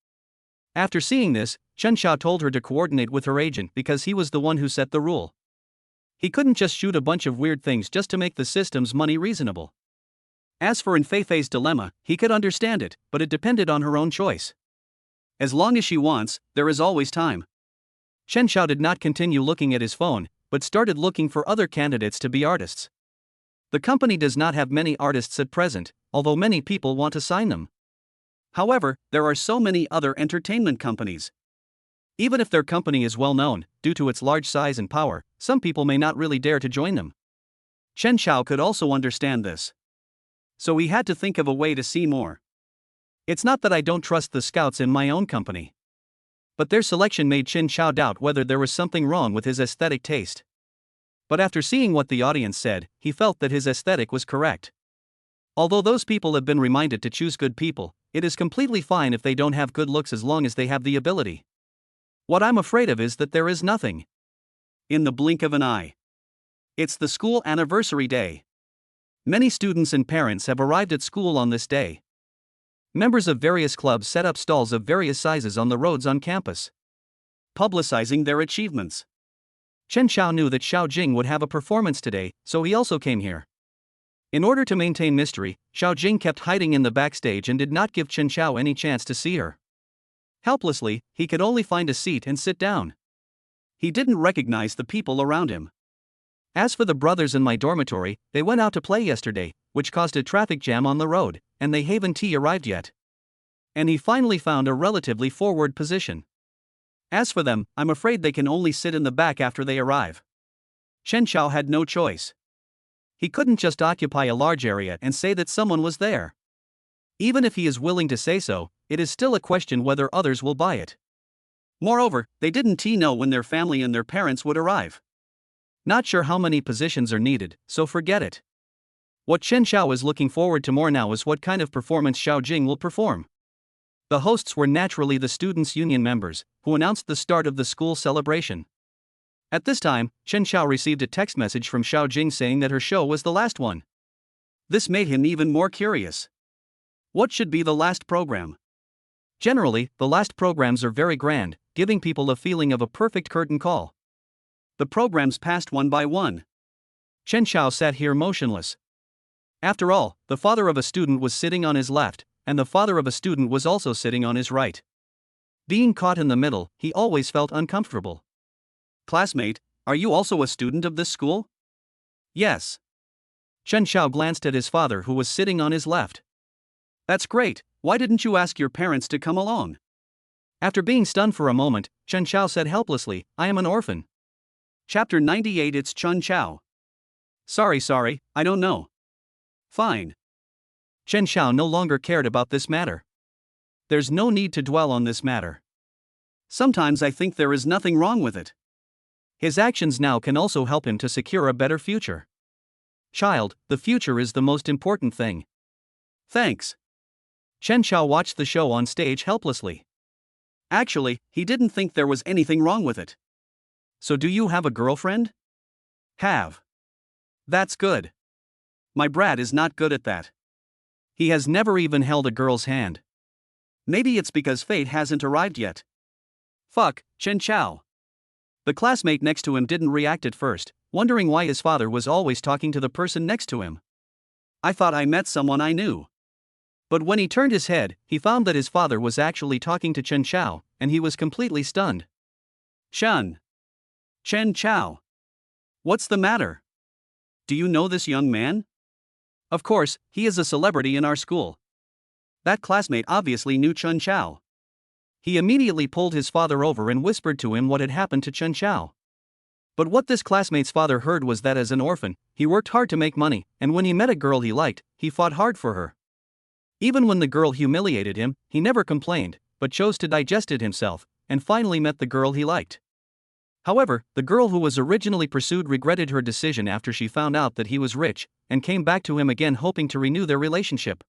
After seeing this, Chen Xiao told her to coordinate with her agent because he was the one who set the rule. He couldn't just shoot a bunch of weird things just to make the system's money reasonable. As for Fei Fei's dilemma, he could understand it, but it depended on her own choice. As long as she wants, there is always time. Chen Xiao did not continue looking at his phone, but started looking for other candidates to be artists. The company does not have many artists at present, although many people want to sign them. However, there are so many other entertainment companies. Even if their company is well known, due to its large size and power, some people may not really dare to join them. Chen Xiao could also understand this. So he had to think of a way to see more. It's not that I don't trust the scouts in my own company. But their selection made Chen Xiao doubt whether there was something wrong with his aesthetic taste. But after seeing what the audience said, he felt that his aesthetic was correct. Although those people have been reminded to choose good people, it is completely fine if they don't have good looks as long as they have the ability. What I'm afraid of is that there is nothing. In the blink of an eye. It's the school anniversary day. Many students and parents have arrived at school on this day. Members of various clubs set up stalls of various sizes on the roads on campus, publicizing their achievements. Chen Xiao knew that Xiao Jing would have a performance today, so he also came here. In order to maintain mystery, Xiao Jing kept hiding in the backstage and did not give Chen Xiao any chance to see her. Helplessly, he could only find a seat and sit down. He didn't recognize the people around him. As for the brothers in my dormitory, they went out to play yesterday, which caused a traffic jam on the road, and they haven't arrived yet. And he finally found a relatively forward position. As for them, I'm afraid they can only sit in the back after they arrive. Chen Xiao had no choice. He couldn't just occupy a large area and say that someone was there. Even if he is willing to say so, it is still a question whether others will buy it. Moreover, they didn't know when their family and their parents would arrive. Not sure how many positions are needed, so forget it. What Chen Xiao is looking forward to more now is what kind of performance Xiao Jing will perform. The hosts were naturally the students' union members, who announced the start of the school celebration. At this time, Chen Xiao received a text message from Xiao Jing saying that her show was the last one. This made him even more curious. What should be the last program? Generally, the last programs are very grand, giving people a feeling of a perfect curtain call. The programs passed one by one. Chen Xiao sat here motionless. After all, the father of a student was sitting on his left, and the father of a student was also sitting on his right. Being caught in the middle, he always felt uncomfortable. Classmate, are you also a student of this school? Yes. Chen Xiao glanced at his father who was sitting on his left. That's great, why didn't you ask your parents to come along? After being stunned for a moment, Chen Xiao said helplessly, I am an orphan. Chapter 98. It's Chen Xiao. Sorry, I don't know. Fine. Chen Xiao no longer cared about this matter. There's no need to dwell on this matter. Sometimes I think there is nothing wrong with it. His actions now can also help him to secure a better future. Child, the future is the most important thing. Thanks. Chen Xiao watched the show on stage helplessly. Actually, he didn't think there was anything wrong with it. So do you have a girlfriend? Have. That's good. My brat is not good at that. He has never even held a girl's hand. Maybe it's because fate hasn't arrived yet. Fuck, Chen Xiao. The classmate next to him didn't react at first, wondering why his father was always talking to the person next to him. I thought I met someone I knew. But when he turned his head, he found that his father was actually talking to Chen Xiao, and he was completely stunned. Chen Xiao. What's the matter? Do you know this young man? Of course, he is a celebrity in our school. That classmate obviously knew Chen Xiao. He immediately pulled his father over and whispered to him what had happened to Chen Xiao. But what this classmate's father heard was that as an orphan, he worked hard to make money, and when he met a girl he liked, he fought hard for her. Even when the girl humiliated him, he never complained, but chose to digest it himself, and finally met the girl he liked. However, the girl who was originally pursued regretted her decision after she found out that he was rich, and came back to him again hoping to renew their relationship.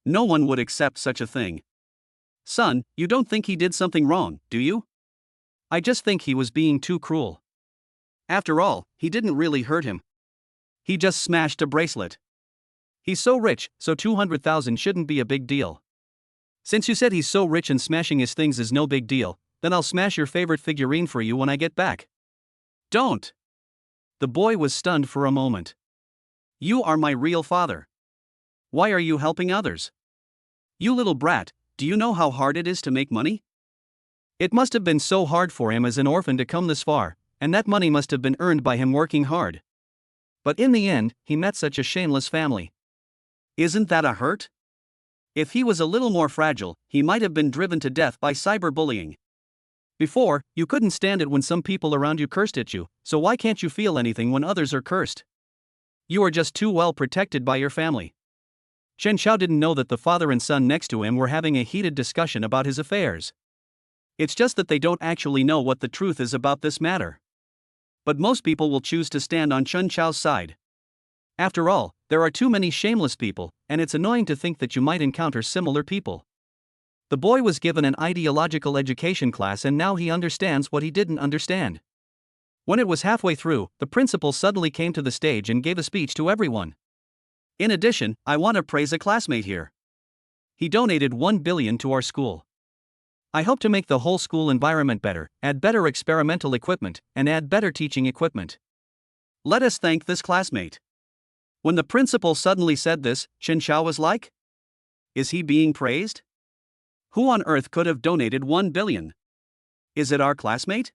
No one would accept such a thing. Son, you don't think he did something wrong, do you? I just think he was being too cruel. After all, he didn't really hurt him. He just smashed a bracelet. He's so rich, so 200,000 shouldn't be a big deal. Since you said he's so rich and smashing his things is no big deal, then I'll smash your favorite figurine for you when I get back. Don't. The boy was stunned for a moment. You are my real father. Why are you helping others? You little brat, do you know how hard it is to make money? It must have been so hard for him as an orphan to come this far, and that money must have been earned by him working hard. But in the end, he met such a shameless family. Isn't that a hurt? If he was a little more fragile, he might have been driven to death by cyberbullying. Before, you couldn't stand it when some people around you cursed at you, so why can't you feel anything when others are cursed? You are just too well protected by your family. Chen Xiao didn't know that the father and son next to him were having a heated discussion about his affairs. It's just that they don't actually know what the truth is about this matter. But most people will choose to stand on Chen Xiao's side. After all, there are too many shameless people, and it's annoying to think that you might encounter similar people. The boy was given an ideological education class and now he understands what he didn't understand. When it was halfway through, the principal suddenly came to the stage and gave a speech to everyone. In addition, I want to praise a classmate here. He donated 1 billion to our school. I hope to make the whole school environment better, add better experimental equipment, and add better teaching equipment. Let us thank this classmate. When the principal suddenly said this, Chen Xiao was like, is he being praised? Who on earth could have donated 1 billion? Is it our classmate?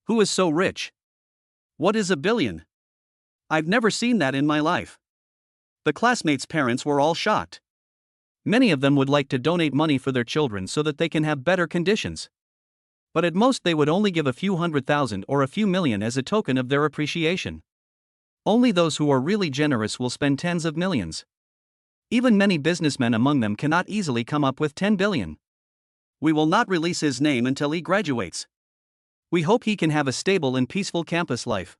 Who is so rich? What is a billion? I've never seen that in my life. The classmates' parents were all shocked. Many of them would like to donate money for their children so that they can have better conditions. But at most they would only give a few 100,000 or a few million as a token of their appreciation. Only those who are really generous will spend tens of millions. Even many businessmen among them cannot easily come up with 10 billion. We will not release his name until he graduates. We hope he can have a stable and peaceful campus life.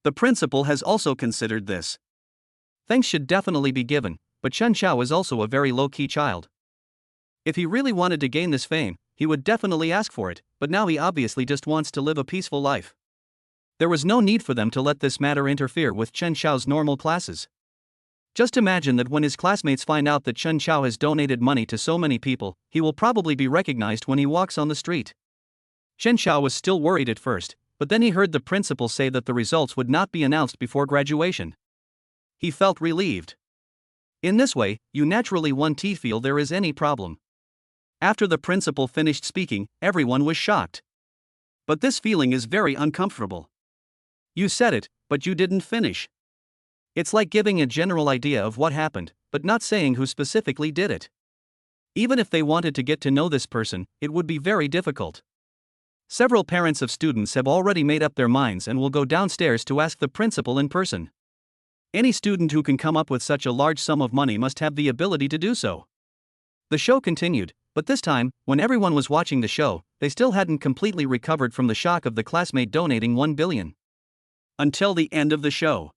The principal has also considered this. Thanks should definitely be given, but Chen Xiao is also a very low-key child. If he really wanted to gain this fame, he would definitely ask for it, but now he obviously just wants to live a peaceful life. There was no need for them to let this matter interfere with Chen Xiao's normal classes. Just imagine that when his classmates find out that Chen Xiao has donated money to so many people, he will probably be recognized when he walks on the street. Chen Xiao was still worried at first, but then he heard the principal say that the results would not be announced before graduation. He felt relieved. In this way, you naturally won't feel there is any problem. After the principal finished speaking, everyone was shocked. But this feeling is very uncomfortable. You said it, but you didn't finish. It's like giving a general idea of what happened, but not saying who specifically did it. Even if they wanted to get to know this person, it would be very difficult. Several parents of students have already made up their minds and will go downstairs to ask the principal in person. Any student who can come up with such a large sum of money must have the ability to do so. The show continued, but this time, when everyone was watching the show, they still hadn't completely recovered from the shock of the classmate donating 1 billion. Until the end of the show.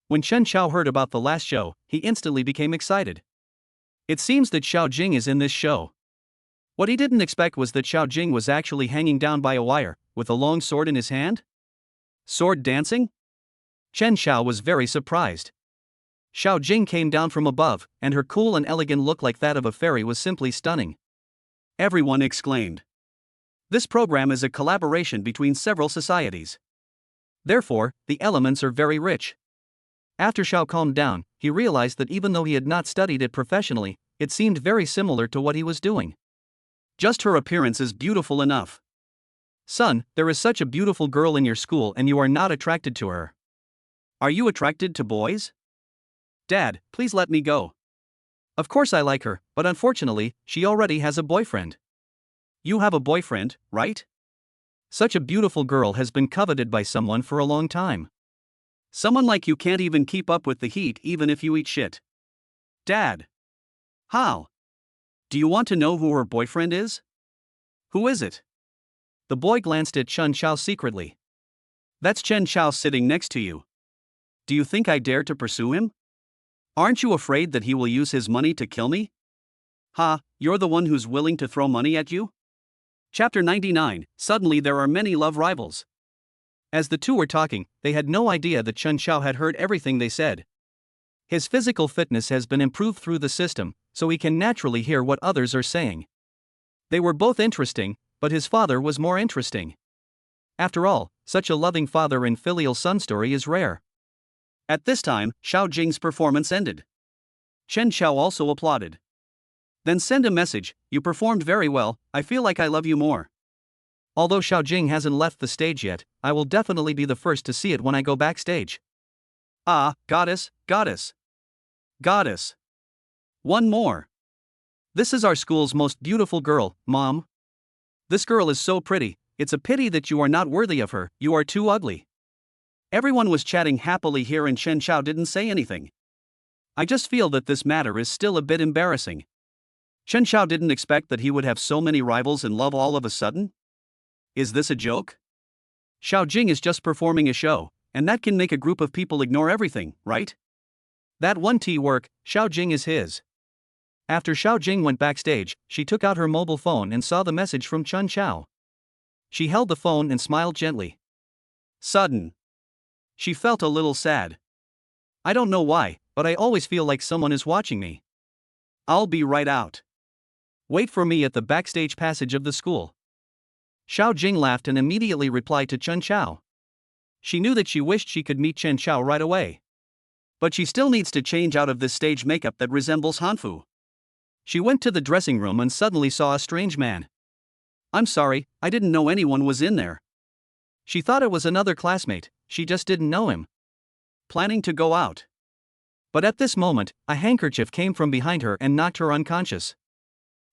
When Chen Xiao heard about the last show, he instantly became excited. It seems that Xiao Jing is in this show. What he didn't expect was that Xiao Jing was actually hanging down by a wire, with a long sword in his hand? Sword dancing? Chen Xiao was very surprised. Xiao Jing came down from above, and her cool and elegant look like that of a fairy was simply stunning. Everyone exclaimed. This program is a collaboration between several societies. Therefore, the elements are very rich. After Xiao calmed down, he realized that even though he had not studied it professionally, it seemed very similar to what he was doing. Just her appearance is beautiful enough. Son, there is such a beautiful girl in your school and you are not attracted to her. Are you attracted to boys? Dad, please let me go. Of course I like her, but unfortunately, she already has a boyfriend. You have a boyfriend, right? Such a beautiful girl has been coveted by someone for a long time. Someone like you can't even keep up with the heat even if you eat shit. Dad. How? Do you want to know who her boyfriend is? Who is it? The boy glanced at Chen Xiao secretly. That's Chen Xiao sitting next to you. Do you think I dare to pursue him? Aren't you afraid that he will use his money to kill me? Ha, you're the one who's willing to throw money at you? Chapter 99, Suddenly there are many love rivals. As the two were talking, they had no idea that Chen Xiao had heard everything they said. His physical fitness has been improved through the system, so he can naturally hear what others are saying. They were both interesting, but his father was more interesting. After all, such a loving father and filial son story is rare. At this time, Xiao Jing's performance ended. Chen Xiao also applauded. Then send a message, you performed very well, I feel like I love you more. Although Xiao Jing hasn't left the stage yet, I will definitely be the first to see it when I go backstage. Ah, goddess, goddess. Goddess. One more. This is our school's most beautiful girl, Mom. This girl is so pretty, it's a pity that you are not worthy of her, you are too ugly. Everyone was chatting happily here and Chen Xiao didn't say anything. I just feel that this matter is still a bit embarrassing. Chen Xiao didn't expect that he would have so many rivals in love all of a sudden? Is this a joke? Xiao Jing is just performing a show, and that can make a group of people ignore everything, right? That one T work, Xiao Jing is his. After Xiao Jing went backstage, she took out her mobile phone and saw the message from Chun Chao. She held the phone and smiled gently. Sudden. She felt a little sad. I don't know why, but I always feel like someone is watching me. I'll be right out. Wait for me at the backstage passage of the school. Xiao Jing laughed and immediately replied to Chun Chao. She knew that she wished she could meet Chen Chao right away. But she still needs to change out of this stage makeup that resembles Hanfu. She went to the dressing room and suddenly saw a strange man. I'm sorry, I didn't know anyone was in there. She thought it was another classmate, she just didn't know him. Planning to go out. But at this moment, a handkerchief came from behind her and knocked her unconscious.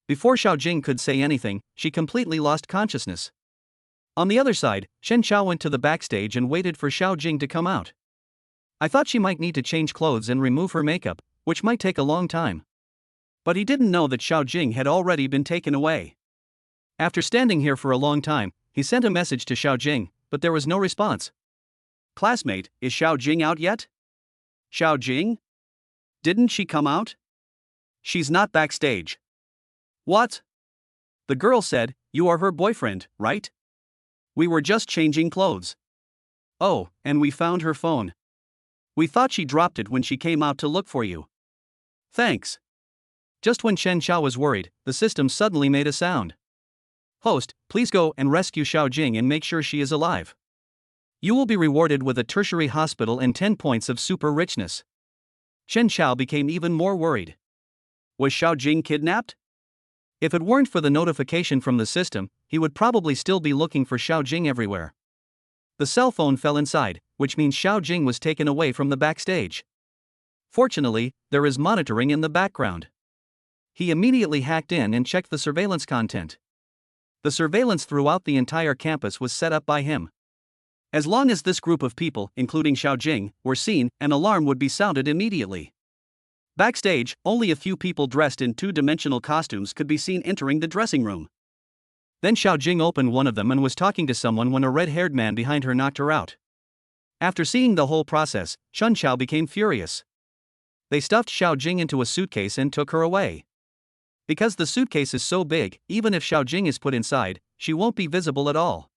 Before Xiao Jing could say anything, she completely lost consciousness. On the other side, Chen Chao went to the backstage and waited for Xiao Jing to come out. I thought she might need to change clothes and remove her makeup, which might take a long time. But he didn't know that Xiao Jing had already been taken away. After standing here for a long time, he sent a message to Xiao Jing, but there was no response. Classmate, is Xiao Jing out yet? Xiao Jing? Didn't she come out? She's not backstage. What? The girl said, you are her boyfriend, right? We were just changing clothes. Oh, and we found her phone. We thought she dropped it when she came out to look for you. Thanks. Just when Chen Chao was worried, the system suddenly made a sound. Host, please go and rescue Xiao Jing and make sure she is alive. You will be rewarded with a tertiary hospital and 10 points of super richness. Chen Chao became even more worried. Was Xiao Jing kidnapped? If it weren't for the notification from the system, he would probably still be looking for Xiao Jing everywhere. The cell phone fell inside, which means Xiao Jing was taken away from the backstage. Fortunately, there is monitoring in the background. He immediately hacked in and checked the surveillance content. The surveillance throughout the entire campus was set up by him. As long as this group of people, including Xiao Jing, were seen, an alarm would be sounded immediately. Backstage, only a few people dressed in two-dimensional costumes could be seen entering the dressing room. Then Xiao Jing opened one of them and was talking to someone when a red-haired man behind her knocked her out. After seeing the whole process, Chun Chao became furious. They stuffed Xiao Jing into a suitcase and took her away. Because the suitcase is so big, even if Xiao Jing is put inside, she won't be visible at all.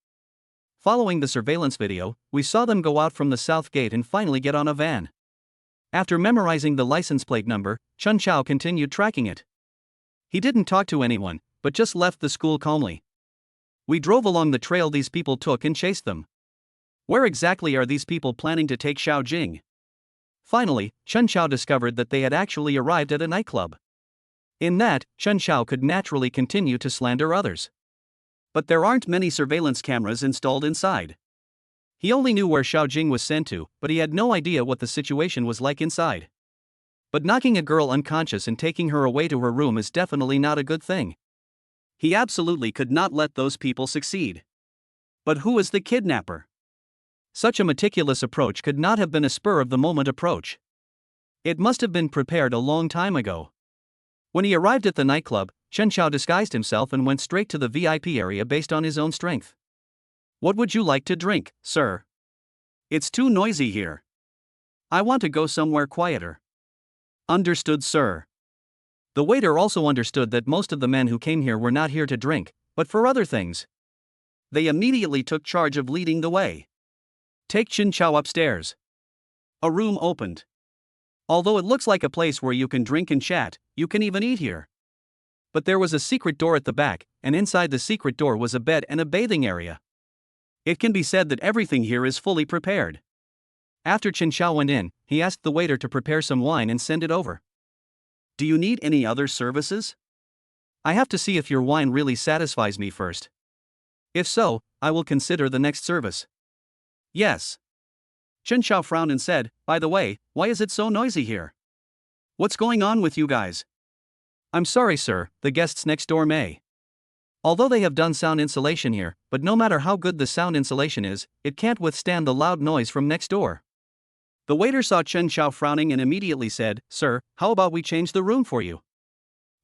Following the surveillance video, we saw them go out from the south gate and finally get on a van. After memorizing the license plate number, Chun Chao continued tracking it. He didn't talk to anyone, but just left the school calmly. We drove along the trail these people took and chased them. Where exactly are these people planning to take Xiao Jing? Finally, Chun Chao discovered that they had actually arrived at a nightclub. In that, Chun Chao could naturally continue to slander others. But there aren't many surveillance cameras installed inside. He only knew where Xiao Jing was sent to, but he had no idea what the situation was like inside. But knocking a girl unconscious and taking her away to her room is definitely not a good thing. He absolutely could not let those people succeed. But who is the kidnapper? Such a meticulous approach could not have been a spur-of-the-moment approach. It must have been prepared a long time ago. When he arrived at the nightclub, Chen Chao disguised himself and went straight to the VIP area based on his own strength. What would you like to drink, sir? It's too noisy here. I want to go somewhere quieter. Understood, sir. The waiter also understood that most of the men who came here were not here to drink, but for other things. They immediately took charge of leading the way. Take Chen Chao upstairs. A room opened. Although it looks like a place where you can drink and chat, you can even eat here. But there was a secret door at the back, and inside the secret door was a bed and a bathing area. It can be said that everything here is fully prepared. After Chen Chao went in, he asked the waiter to prepare some wine and send it over. Do you need any other services? I have to see if your wine really satisfies me first. If so, I will consider the next service. Yes. Chen Chao frowned and said, by the way, why is it so noisy here? What's going on with you guys? I'm sorry, sir, the guests next door may. Although they have done sound insulation here, but no matter how good the sound insulation is, it can't withstand the loud noise from next door. The waiter saw Chen Chao frowning and immediately said, sir, how about we change the room for you?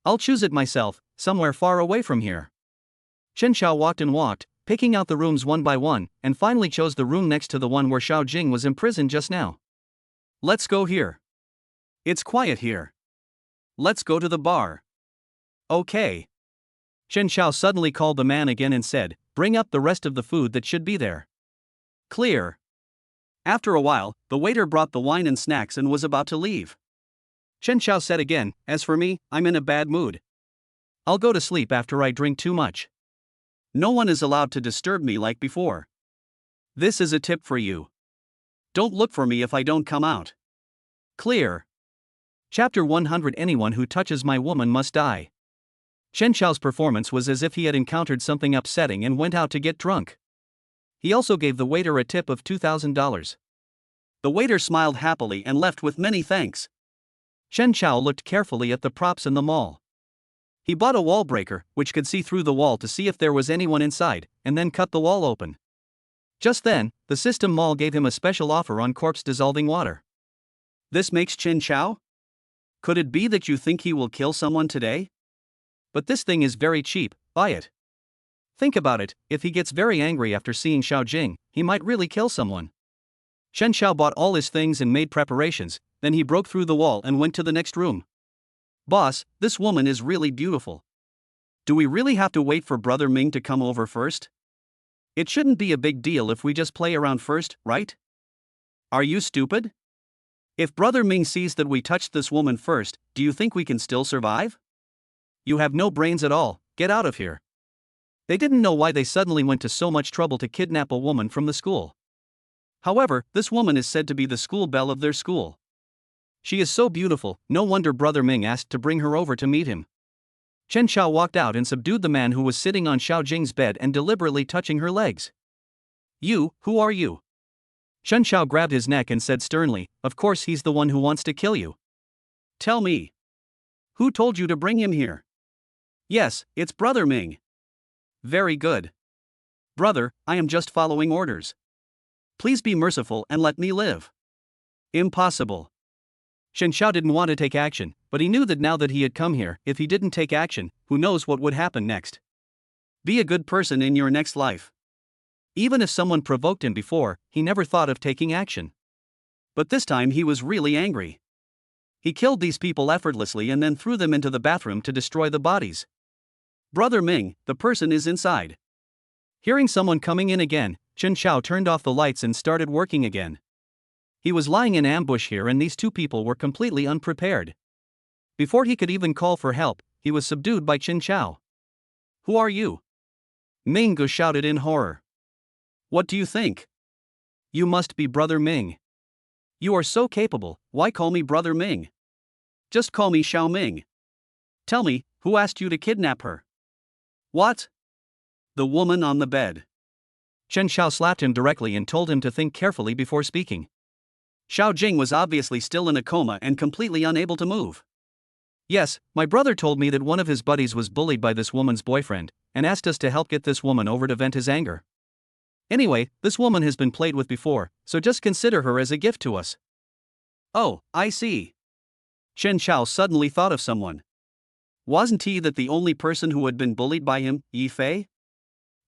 I'll choose it myself, somewhere far away from here. Chen Chao walked and walked, picking out the rooms one by one, and finally chose the room next to the one where Xiao Jing was imprisoned just now. Let's go here. It's quiet here. Let's go to the bar. Okay. Chen Xiao suddenly called the man again and said, "Bring up the rest of the food that should be there." Clear. After a while, the waiter brought the wine and snacks and was about to leave. Chen Xiao said again, "As for me, I'm in a bad mood. I'll go to sleep after I drink too much. No one is allowed to disturb me like before. This is a tip for you. Don't look for me if I don't come out. Clear. Chapter 100. Anyone who touches my woman must die. Chen Xiao's performance was as if he had encountered something upsetting and went out to get drunk. He also gave the waiter a tip of $2,000. The waiter smiled happily and left with many thanks. Chen Xiao looked carefully at the props in the mall. He bought a wall breaker, which could see through the wall to see if there was anyone inside, and then cut the wall open. Just then, the system mall gave him a special offer on corpse dissolving water. This makes Chen Xiao? Could it be that you think he will kill someone today? But this thing is very cheap, buy it. Think about it, if he gets very angry after seeing Xiao Jing, he might really kill someone. Chen Xiao bought all his things and made preparations, then he broke through the wall and went to the next room. Boss, this woman is really beautiful. Do we really have to wait for Brother Ming to come over first? It shouldn't be a big deal if we just play around first, right? Are you stupid? If Brother Ming sees that we touched this woman first, do you think we can still survive? You have no brains at all, get out of here. They didn't know why they suddenly went to so much trouble to kidnap a woman from the school. However, this woman is said to be the school belle of their school. She is so beautiful, no wonder Brother Ming asked to bring her over to meet him. Chen Xiao walked out and subdued the man who was sitting on Xiao Jing's bed and deliberately touching her legs. You, who are you? Chen Xiao grabbed his neck and said sternly, "Of course he's the one who wants to kill you." Tell me. Who told you to bring him here? Yes, it's Brother Ming. Very good. Brother, I am just following orders. Please be merciful and let me live. Impossible. Chen Xiao didn't want to take action, but he knew that now that he had come here, if he didn't take action, who knows what would happen next. Be a good person in your next life. Even if someone provoked him before, he never thought of taking action. But this time he was really angry. He killed these people effortlessly and then threw them into the bathroom to destroy the bodies. Brother Ming, the person is inside. Hearing someone coming in again, Chen Xiao turned off the lights and started working again. He was lying in ambush here and these two people were completely unprepared. Before he could even call for help, he was subdued by Chen Xiao. Who are you? Ming Gu shouted in horror. What do you think? You must be Brother Ming. You are so capable, why call me Brother Ming? Just call me Xiao Ming. Tell me, who asked you to kidnap her? What? The woman on the bed. Chen Xiao slapped him directly and told him to think carefully before speaking. Xiao Jing was obviously still in a coma and completely unable to move. Yes, my brother told me that one of his buddies was bullied by this woman's boyfriend, and asked us to help get this woman over to vent his anger. Anyway, this woman has been played with before, so just consider her as a gift to us. Oh, I see. Chen Xiao suddenly thought of someone. Wasn't he that the only person who had been bullied by him, Yi Fei?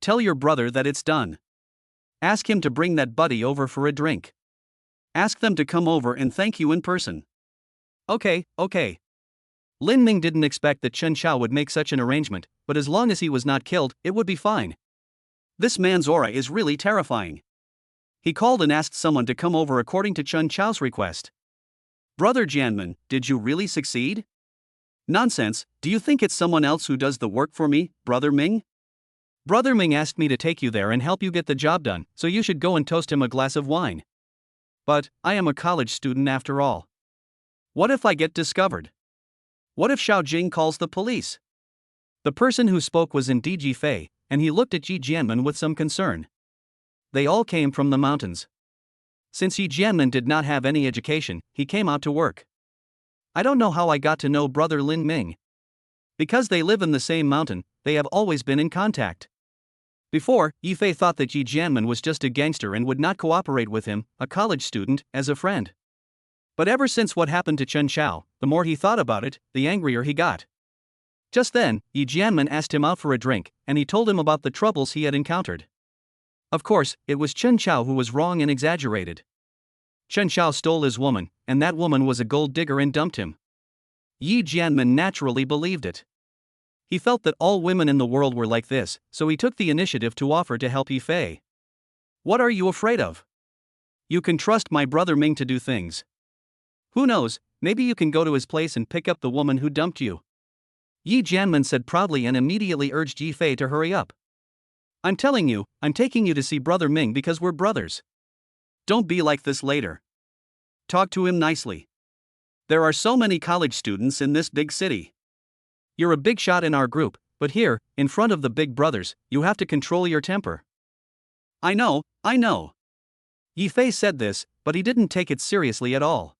Tell your brother that it's done. Ask him to bring that buddy over for a drink. Ask them to come over and thank you in person. Okay. Lin Ming didn't expect that Chen Xiao would make such an arrangement, but as long as he was not killed, it would be fine. This man's aura is really terrifying. He called and asked someone to come over according to Chen Xiao's request. Brother Jianmen, did you really succeed? Nonsense, do you think it's someone else who does the work for me, Brother Ming? Brother Ming asked me to take you there and help you get the job done, so you should go and toast him a glass of wine. But, I am a college student after all. What if I get discovered? What if Xiao Jing calls the police? The person who spoke was indeed Yi Fei, and he looked at Yi Jianmen with some concern. They all came from the mountains. Since Yi Jianmen did not have any education, he came out to work. I don't know how I got to know Brother Lin Ming. Because they live in the same mountain, they have always been in contact. Before, Yi Fei thought that Yi Jianmen was just a gangster and would not cooperate with him, a college student, as a friend. But ever since what happened to Chen Xiao, the more he thought about it, the angrier he got. Just then, Yi Jianmen asked him out for a drink, and he told him about the troubles he had encountered. Of course, it was Chen Chao who was wrong and exaggerated. Chen Chao stole his woman, and that woman was a gold digger and dumped him. Yi Jianmen naturally believed it. He felt that all women in the world were like this, so he took the initiative to offer to help Yi Fei. What are you afraid of? You can trust my brother Ming to do things. Who knows, maybe you can go to his place and pick up the woman who dumped you. Yi Jianmen said proudly and immediately urged Yi Fei to hurry up. I'm telling you, I'm taking you to see brother Ming because we're brothers. Don't be like this later. Talk to him nicely. There are so many college students in this big city. You're a big shot in our group, but here, in front of the big brothers, you have to control your temper. I know. Yi Fei said this, but he didn't take it seriously at all.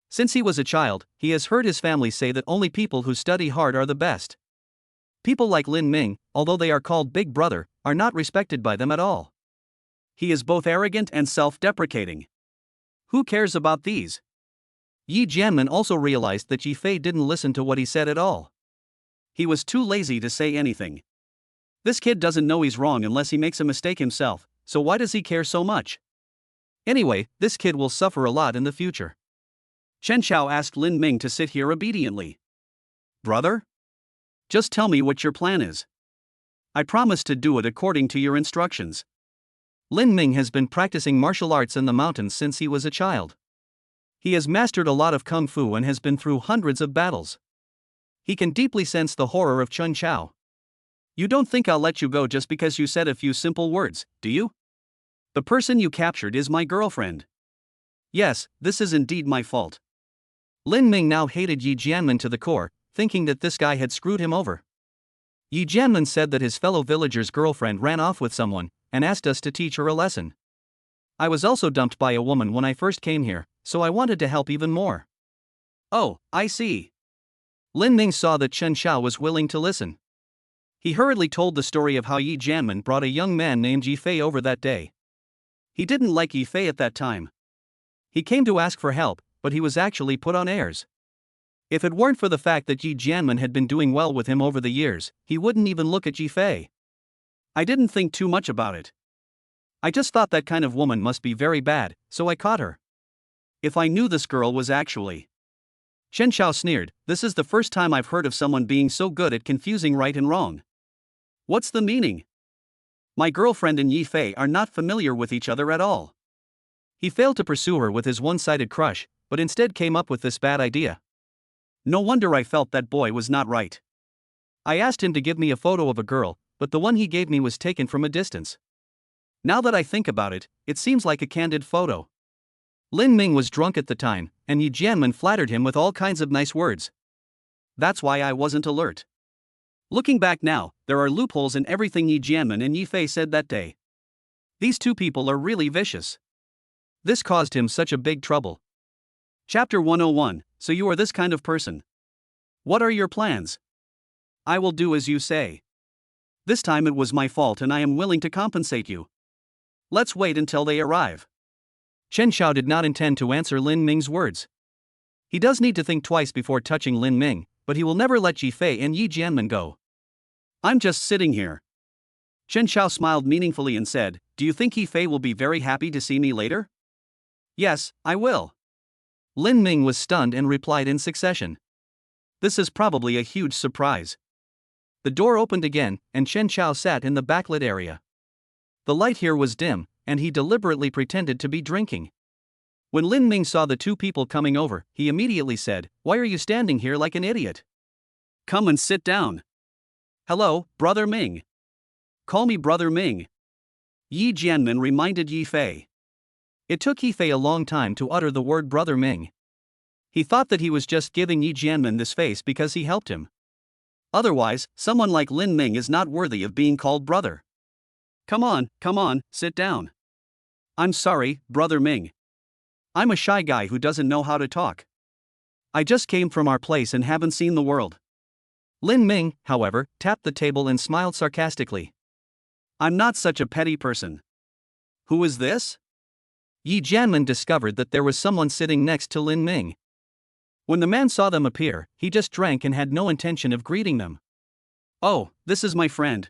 Since he was a child, he has heard his family say that only people who study hard are the best. People like Lin Ming, although they are called Big Brother, are not respected by them at all. He is both arrogant and self-deprecating. Who cares about these? Yi Jianmen also realized that Yi Fei didn't listen to what he said at all. He was too lazy to say anything. This kid doesn't know he's wrong unless he makes a mistake himself, so why does he care so much? Anyway, this kid will suffer a lot in the future. Chen Chao asked Lin Ming to sit here obediently. Brother? Just tell me what your plan is. I promise to do it according to your instructions. Lin Ming has been practicing martial arts in the mountains since he was a child. He has mastered a lot of kung fu and has been through hundreds of battles. He can deeply sense the horror of Chen Chao. You don't think I'll let you go just because you said a few simple words, do you? The person you captured is my girlfriend. Yes, this is indeed my fault. Lin Ming now hated Yi Jianmen to the core, thinking that this guy had screwed him over. Yi Jianmen said that his fellow villager's girlfriend ran off with someone, and asked us to teach her a lesson. I was also dumped by a woman when I first came here, so I wanted to help even more. Oh, I see. Lin Ming saw that Chen Chao was willing to listen. He hurriedly told the story of how Yi Jianmen brought a young man named Yi Fei over that day. He didn't like Yi Fei at that time. He came to ask for help, but he was actually put on airs. If it weren't for the fact that Yi Jianmen had been doing well with him over the years, he wouldn't even look at Yi Fei. I didn't think too much about it. I just thought that kind of woman must be very bad, so I caught her. If I knew this girl was actually... Chen Chao sneered, this is the first time I've heard of someone being so good at confusing right and wrong. What's the meaning? My girlfriend and Yi Fei are not familiar with each other at all. He failed to pursue her with his one-sided crush, but instead came up with this bad idea. No wonder I felt that boy was not right. I asked him to give me a photo of a girl, but the one he gave me was taken from a distance. Now that I think about it, it seems like a candid photo. Lin Ming was drunk at the time, and Yi Jianmen flattered him with all kinds of nice words. That's why I wasn't alert. Looking back now, there are loopholes in everything Yi Jianmen and Yi Fei said that day. These two people are really vicious. This caused him such a big trouble. Chapter 101, so you are this kind of person. What are your plans? I will do as you say. This time it was my fault and I am willing to compensate you. Let's wait until they arrive. Chen Chao did not intend to answer Lin Ming's words. He does need to think twice before touching Lin Ming, but he will never let Yi Fei and Yi Jianmen go. I'm just sitting here. Chen Chao smiled meaningfully and said, do you think Yi Fei will be very happy to see me later? Yes, I will. Lin Ming was stunned and replied in succession. This is probably a huge surprise. The door opened again, and Chen Chao sat in the backlit area. The light here was dim, and he deliberately pretended to be drinking. When Lin Ming saw the two people coming over, he immediately said, why are you standing here like an idiot? Come and sit down. Hello, Brother Ming. Call me Brother Ming. Yi Jianmen reminded Yi Fei. It took Yi Fei a long time to utter the word Brother Ming. He thought that he was just giving Yi Jianmen this face because he helped him. Otherwise, someone like Lin Ming is not worthy of being called brother. Come on, sit down. I'm sorry, Brother Ming. I'm a shy guy who doesn't know how to talk. I just came from our place and haven't seen the world. Lin Ming, however, tapped the table and smiled sarcastically. I'm not such a petty person. Who is this? Yi Jianmen discovered that there was someone sitting next to Lin Ming. When the man saw them appear, he just drank and had no intention of greeting them. Oh, this is my friend.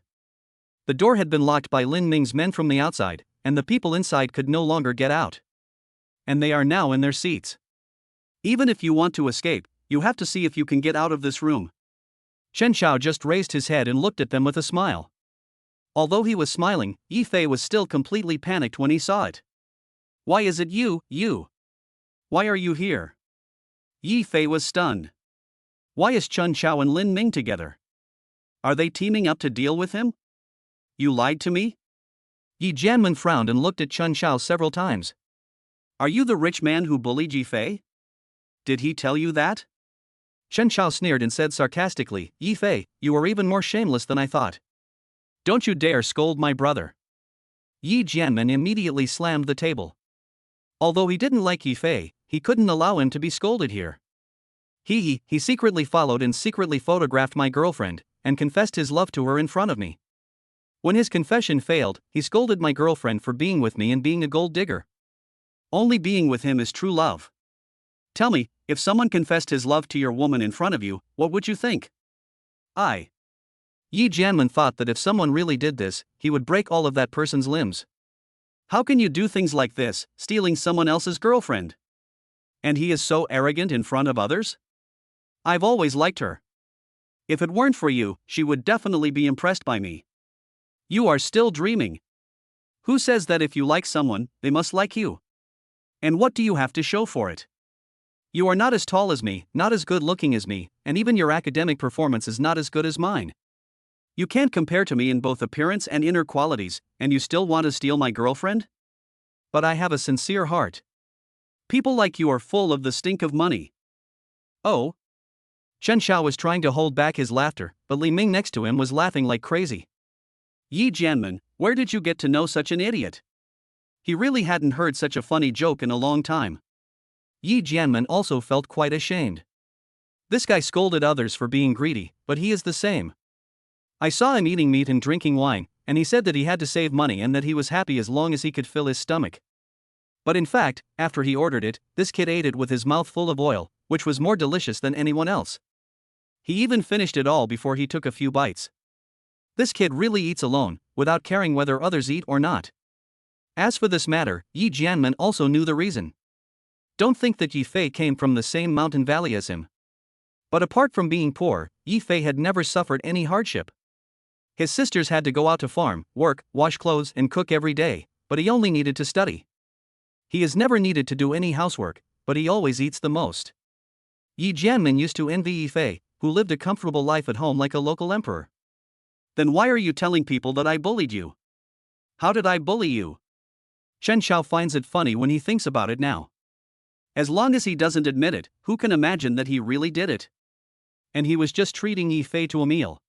The door had been locked by Lin Ming's men from the outside, and the people inside could no longer get out. And they are now in their seats. Even if you want to escape, you have to see if you can get out of this room. Chen Xiao just raised his head and looked at them with a smile. Although he was smiling, Yi Fei was still completely panicked when he saw it. Why is it you? Why are you here? Yi Fei was stunned. Why is Chen Xiao and Lin Ming together? Are they teaming up to deal with him? You lied to me? Yi Jianmen frowned and looked at Chen Xiao several times. Are you the rich man who bullied Yi Fei? Did he tell you that? Chen Xiao sneered and said sarcastically, Yi Fei, you are even more shameless than I thought. Don't you dare scold my brother. Yi Jianmen immediately slammed the table. Although he didn't like Yi Fei, he couldn't allow him to be scolded here. He secretly followed and secretly photographed my girlfriend, and confessed his love to her in front of me. When his confession failed, he scolded my girlfriend for being with me and being a gold digger. Only being with him is true love. Tell me, if someone confessed his love to your woman in front of you, what would you think? Yi Jianmen thought that if someone really did this, he would break all of that person's limbs. How can you do things like this, stealing someone else's girlfriend? And he is so arrogant in front of others? I've always liked her. If it weren't for you, she would definitely be impressed by me. You are still dreaming. Who says that if you like someone, they must like you? And what do you have to show for it? You are not as tall as me, not as good looking as me, and even your academic performance is not as good as mine. You can't compare to me in both appearance and inner qualities, and you still want to steal my girlfriend? But I have a sincere heart. People like you are full of the stink of money. Oh? Chen Xiao was trying to hold back his laughter, but Li Ming next to him was laughing like crazy. Yi Jianmen, where did you get to know such an idiot? He really hadn't heard such a funny joke in a long time. Yi Jianmen also felt quite ashamed. This guy scolded others for being greedy, but he is the same. I saw him eating meat and drinking wine, and he said that he had to save money and that he was happy as long as he could fill his stomach. But in fact, after he ordered it, this kid ate it with his mouth full of oil, which was more delicious than anyone else. He even finished it all before he took a few bites. This kid really eats alone, without caring whether others eat or not. As for this matter, Yi Jianmen also knew the reason. Don't think that Yi Fei came from the same mountain valley as him. But apart from being poor, Yi Fei had never suffered any hardship. His sisters had to go out to farm, work, wash clothes and cook every day, but he only needed to study. He has never needed to do any housework, but he always eats the most. Yi Jianmen used to envy Yi Fei, who lived a comfortable life at home like a local emperor. Then why are you telling people that I bullied you? How did I bully you? Chen Xiao finds it funny when he thinks about it now. As long as he doesn't admit it, who can imagine that he really did it? And he was just treating Yi Fei to a meal.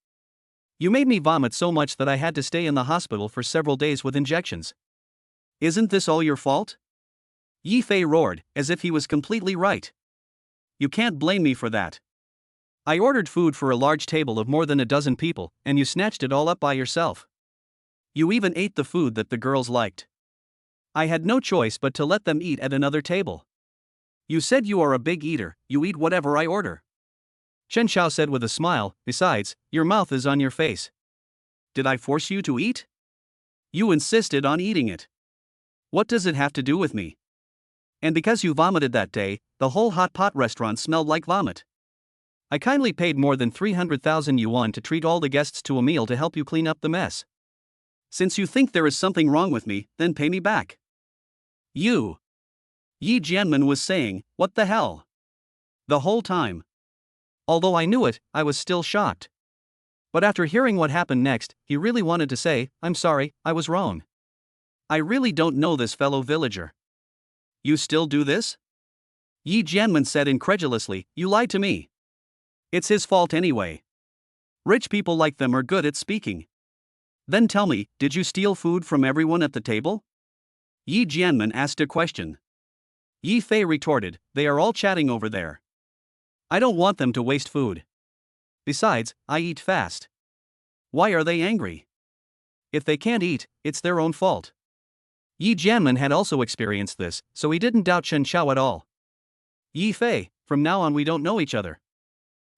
You made me vomit so much that I had to stay in the hospital for several days with injections. Isn't this all your fault? Yi Fei roared, as if he was completely right. You can't blame me for that. I ordered food for a large table of more than a dozen people, and you snatched it all up by yourself. You even ate the food that the girls liked. I had no choice but to let them eat at another table. You said you are a big eater, you eat whatever I order. Chen Xiao said with a smile, besides, your mouth is on your face. Did I force you to eat? You insisted on eating it. What does it have to do with me? And because you vomited that day, the whole hot pot restaurant smelled like vomit. I kindly paid more than 300,000 yuan to treat all the guests to a meal to help you clean up the mess. Since you think there is something wrong with me, then pay me back. You. Yi Jianmen was saying, what the hell? The whole time. Although I knew it, I was still shocked. But after hearing what happened next, he really wanted to say, I'm sorry, I was wrong. I really don't know this fellow villager. You still do this? Yi Jianmen said incredulously, you lied to me. It's his fault anyway. Rich people like them are good at speaking. Then tell me, did you steal food from everyone at the table? Yi Jianmen asked a question. Yi Fei retorted, they are all chatting over there. I don't want them to waste food. Besides, I eat fast. Why are they angry? If they can't eat, it's their own fault. Yi Jianmen had also experienced this, so he didn't doubt Chen Xiao at all. Yi Fei, from now on we don't know each other.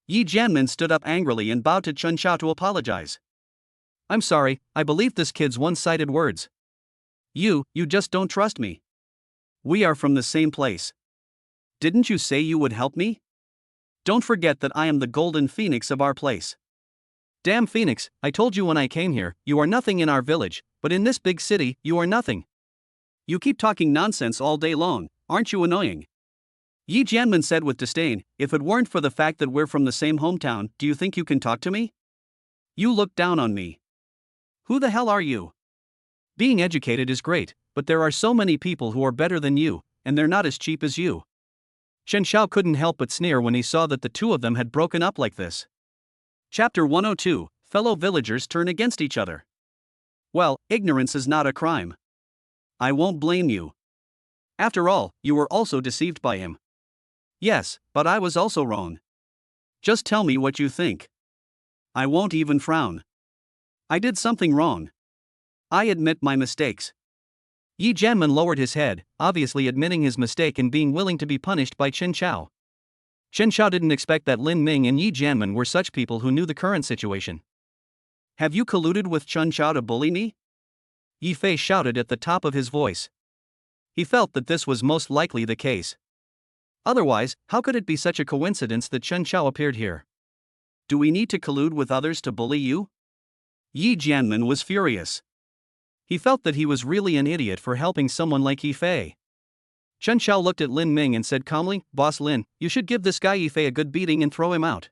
Yi Jianmin stood up angrily and bowed to Chen Xiao to apologize. I'm sorry, I believed this kid's one-sided words. You just don't trust me. We are from the same place. Didn't you say you would help me? Don't forget that I am the golden phoenix of our place. Damn Phoenix, I told you when I came here, you are nothing in our village, but in this big city, you are nothing. You keep talking nonsense all day long, aren't you annoying? Yi Jianmin said with disdain, if it weren't for the fact that we're from the same hometown, do you think you can talk to me? You look down on me. Who the hell are you? Being educated is great, but there are so many people who are better than you, and they're not as cheap as you. Chen Xiao couldn't help but sneer when he saw that the two of them had broken up like this. Chapter 102, Fellow Villagers Turn Against Each Other. Well, ignorance is not a crime. I won't blame you. After all, you were also deceived by him. Yes, but I was also wrong. Just tell me what you think. I won't even frown. I did something wrong. I admit my mistakes. Yi Jianmin lowered his head, obviously admitting his mistake and being willing to be punished by Chen Xiao. Chen Xiao didn't expect that Lin Ming and Yi Jianmin were such people who knew the current situation. Have you colluded with Chen Xiao to bully me? Yi Fei shouted at the top of his voice. He felt that this was most likely the case. Otherwise, how could it be such a coincidence that Chen Xiao appeared here? Do we need to collude with others to bully you? Yi Jianmin was furious. He felt that he was really an idiot for helping someone like Yi Fei. Chen Xiao looked at Lin Ming and said calmly, Boss Lin, you should give this guy Yi Fei a good beating and throw him out.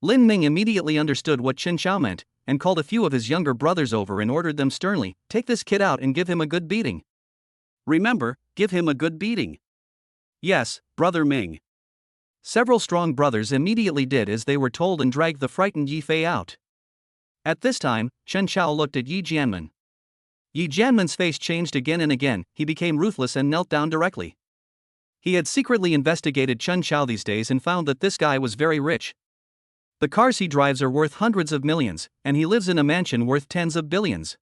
Lin Ming immediately understood what Chen Xiao meant, and called a few of his younger brothers over and ordered them sternly, take this kid out and give him a good beating. Remember, give him a good beating. Yes, Brother Ming. Several strong brothers immediately did as they were told and dragged the frightened Yi Fei out. At this time, Chen Xiao looked at Yi Jianmin. Yi Jianmin's face changed again and again, he became ruthless and knelt down directly. He had secretly investigated Chen Xiao these days and found that this guy was very rich. The cars he drives are worth hundreds of millions, and he lives in a mansion worth tens of billions.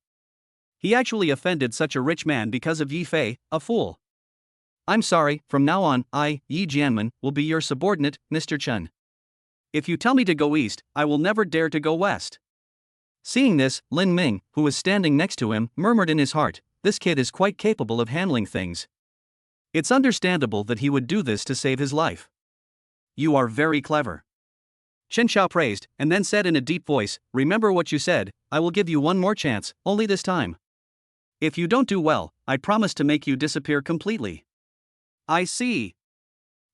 He actually offended such a rich man because of Yi Fei, a fool. I'm sorry, from now on, I, Yi Jianmin, will be your subordinate, Mr. Chen. If you tell me to go east, I will never dare to go west. Seeing this, Lin Ming, who was standing next to him, murmured in his heart, this kid is quite capable of handling things. It's understandable that he would do this to save his life. You are very clever. Chen Xiao praised, and then said in a deep voice, remember what you said, I will give you one more chance, only this time. If you don't do well, I promise to make you disappear completely. I see.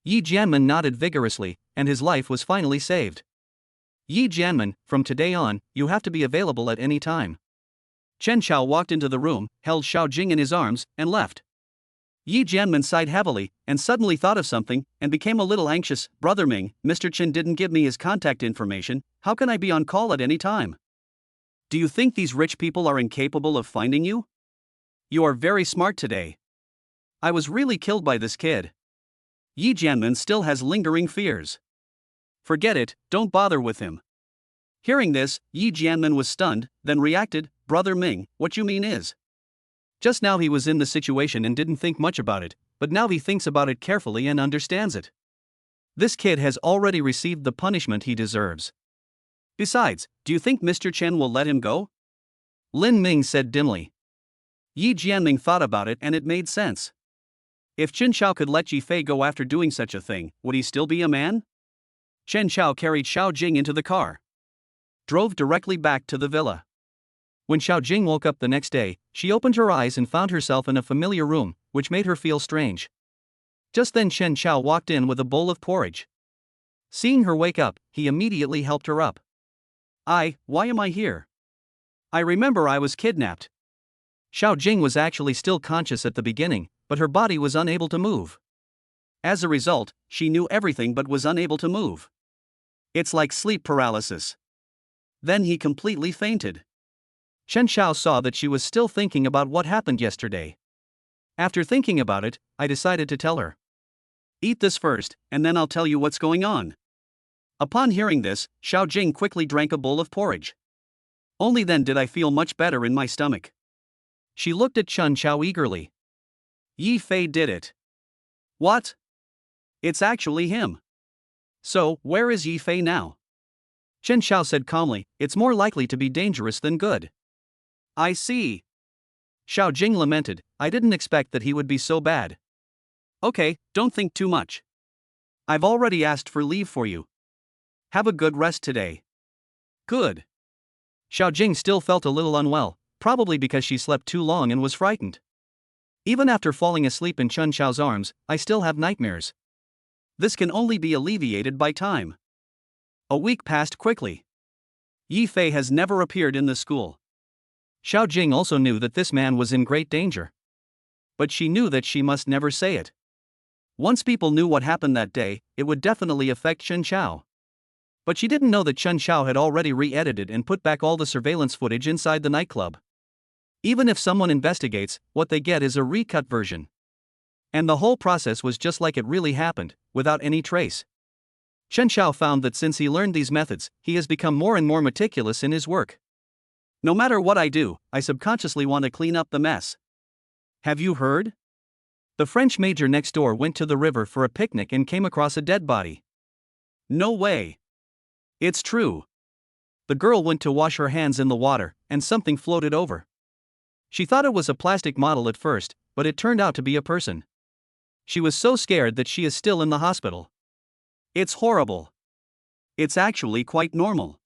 Yi Jianmin nodded vigorously, and his life was finally saved. Yi Jianmin, from today on, you have to be available at any time. Chen Xiao walked into the room, held Xiao Jing in his arms, and left. Yi Jianmin sighed heavily, and suddenly thought of something, and became a little anxious. Brother Ming, Mr. Chen didn't give me his contact information, how can I be on call at any time? Do you think these rich people are incapable of finding you? You are very smart today. I was really killed by this kid. Yi Jianmin still has lingering fears. Forget it, don't bother with him. Hearing this, Yi Jianmin was stunned, then reacted, Brother Ming, what you mean is? Just now he was in the situation and didn't think much about it, but now he thinks about it carefully and understands it. This kid has already received the punishment he deserves. Besides, do you think Mr. Chen will let him go? Lin Ming said dimly. Yi Jianming thought about it and it made sense. If Chen Xiao could let Yi Fei go after doing such a thing, would he still be a man? Chen Xiao carried Xiao Jing into the car. Drove directly back to the villa. When Xiao Jing woke up the next day, she opened her eyes and found herself in a familiar room, which made her feel strange. Just then Chen Xiao walked in with a bowl of porridge. Seeing her wake up, he immediately helped her up. Why am I here? I remember I was kidnapped. Xiao Jing was actually still conscious at the beginning, but her body was unable to move. As a result, she knew everything but was unable to move. It's like sleep paralysis. Then he completely fainted. Chen Xiao saw that she was still thinking about what happened yesterday. After thinking about it, I decided to tell her. Eat this first, and then I'll tell you what's going on. Upon hearing this, Xiao Jing quickly drank a bowl of porridge. Only then did I feel much better in my stomach. She looked at Chen Xiao eagerly. Yi Fei did it. What? It's actually him. So, where is Yi Fei now? Chen Xiao said calmly, it's more likely to be dangerous than good. I see. Xiao Jing lamented, I didn't expect that he would be so bad. Okay, don't think too much. I've already asked for leave for you. Have a good rest today. Good. Xiao Jing still felt a little unwell, probably because she slept too long and was frightened. Even after falling asleep in Chen Xiao's arms, I still have nightmares. This can only be alleviated by time. A week passed quickly. Yi Fei has never appeared in the school. Xiao Jing also knew that this man was in great danger. But she knew that she must never say it. Once people knew what happened that day, it would definitely affect Chen Xiao. But she didn't know that Chen Xiao had already re-edited and put back all the surveillance footage inside the nightclub. Even if someone investigates, what they get is a recut version. And the whole process was just like it really happened, without any trace. Chen Xiao found that since he learned these methods, he has become more and more meticulous in his work. No matter what I do, I subconsciously want to clean up the mess. Have you heard? The French major next door went to the river for a picnic and came across a dead body. No way. It's true. The girl went to wash her hands in the water, and something floated over. She thought it was a plastic model at first, but it turned out to be a person. She was so scared that she is still in the hospital. It's horrible. It's actually quite normal.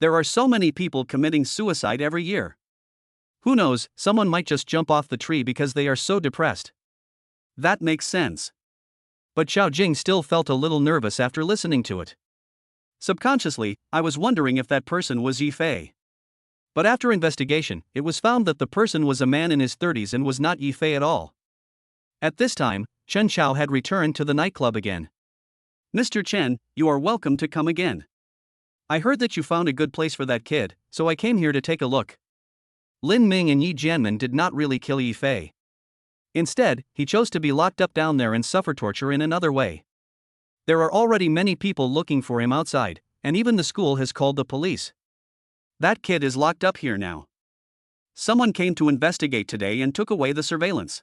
There are so many people committing suicide every year. Who knows, someone might just jump off the tree because they are so depressed. That makes sense. But Xiao Jing still felt a little nervous after listening to it. Subconsciously, I was wondering if that person was Yi Fei. But after investigation, it was found that the person was a man in his 30s and was not Yi Fei at all. At this time, Chen Xiao had returned to the nightclub again. Mr. Chen, you are welcome to come again. I heard that you found a good place for that kid, so I came here to take a look. Lin Ming and Yi Jianmen did not really kill Yi Fei. Instead, he chose to be locked up down there and suffer torture in another way. There are already many people looking for him outside, and even the school has called the police. That kid is locked up here now. Someone came to investigate today and took away the surveillance.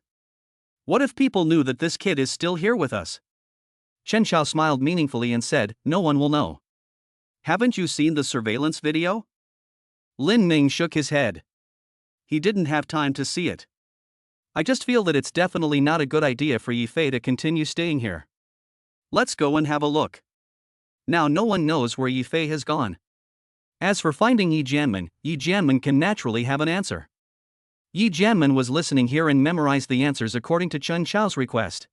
What if people knew that this kid is still here with us? Chen Xiao smiled meaningfully and said, no one will know. Haven't you seen the surveillance video? Lin Ming shook his head. He didn't have time to see it. I just feel that it's definitely not a good idea for Yi Fei to continue staying here. Let's go and have a look. Now no one knows where Yi Fei has gone. As for finding Yi Jianmen can naturally have an answer. Yi Jianmen was listening here and memorized the answers according to Chen Xiao's request.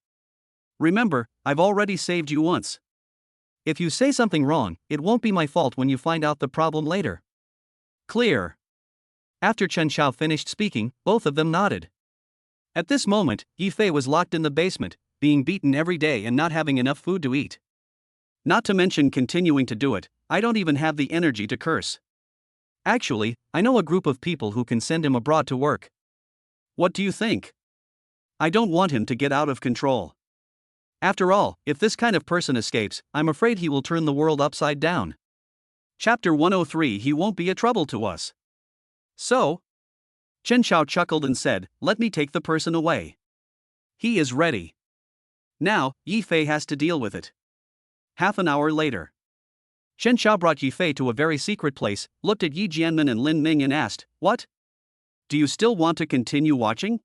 Remember, I've already saved you once. If you say something wrong, it won't be my fault when you find out the problem later. Clear. After Chen Xiao finished speaking, both of them nodded. At this moment, Yi Fei was locked in the basement, being beaten every day and not having enough food to eat. Not to mention continuing to do it, I don't even have the energy to curse. Actually, I know a group of people who can send him abroad to work. What do you think? I don't want him to get out of control. After all, if this kind of person escapes, I'm afraid he will turn the world upside down. Chapter 103 He won't be a trouble to us. So? Chen Xiao chuckled and said, let me take the person away. He is ready. Now, Yi Fei has to deal with it. Half an hour later. Chen Xiao brought Yi Fei to a very secret place, looked at Yi Jianmen and Lin Ming and asked, what? Do you still want to continue watching?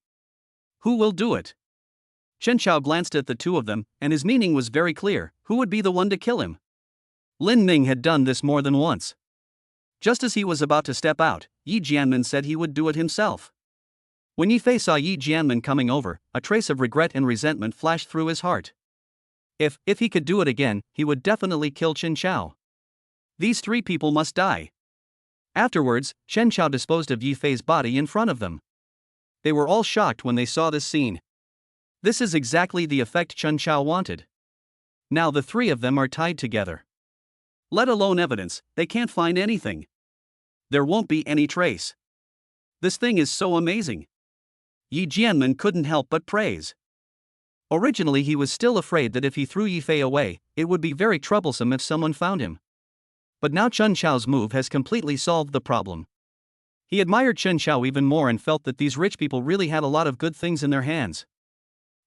Who will do it? Chen Xiao glanced at the two of them, and his meaning was very clear, who would be the one to kill him? Lin Ming had done this more than once. Just as he was about to step out, Yi Jianmen said he would do it himself. When Yi Fei saw Yi Jianmen coming over, a trace of regret and resentment flashed through his heart. If he could do it again, he would definitely kill Chen Xiao. These three people must die. Afterwards, Chen Xiao disposed of Yi Fei's body in front of them. They were all shocked when they saw this scene. This is exactly the effect Chen Xiao wanted. Now the three of them are tied together. Let alone evidence, they can't find anything. There won't be any trace. This thing is so amazing. Yi Jianmen couldn't help but praise. Originally he was still afraid that if he threw Yi Fei away, it would be very troublesome if someone found him. But now Chen Xiao's move has completely solved the problem. He admired Chen Xiao even more and felt that these rich people really had a lot of good things in their hands.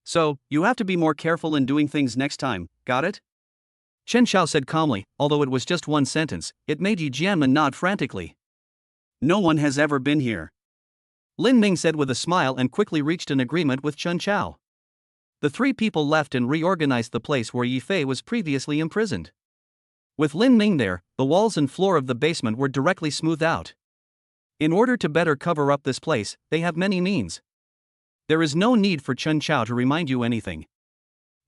So, you have to be more careful in doing things next time, got it? Chen Xiao said calmly, although it was just one sentence, it made Yi Jianmen nod frantically. No one has ever been here. Lin Ming said with a smile and quickly reached an agreement with Chen Xiao. The three people left and reorganized the place where Yi Fei was previously imprisoned. With Lin Ming there, the walls and floor of the basement were directly smoothed out. In order to better cover up this place, they have many means. There is no need for Chen Xiao to remind you anything.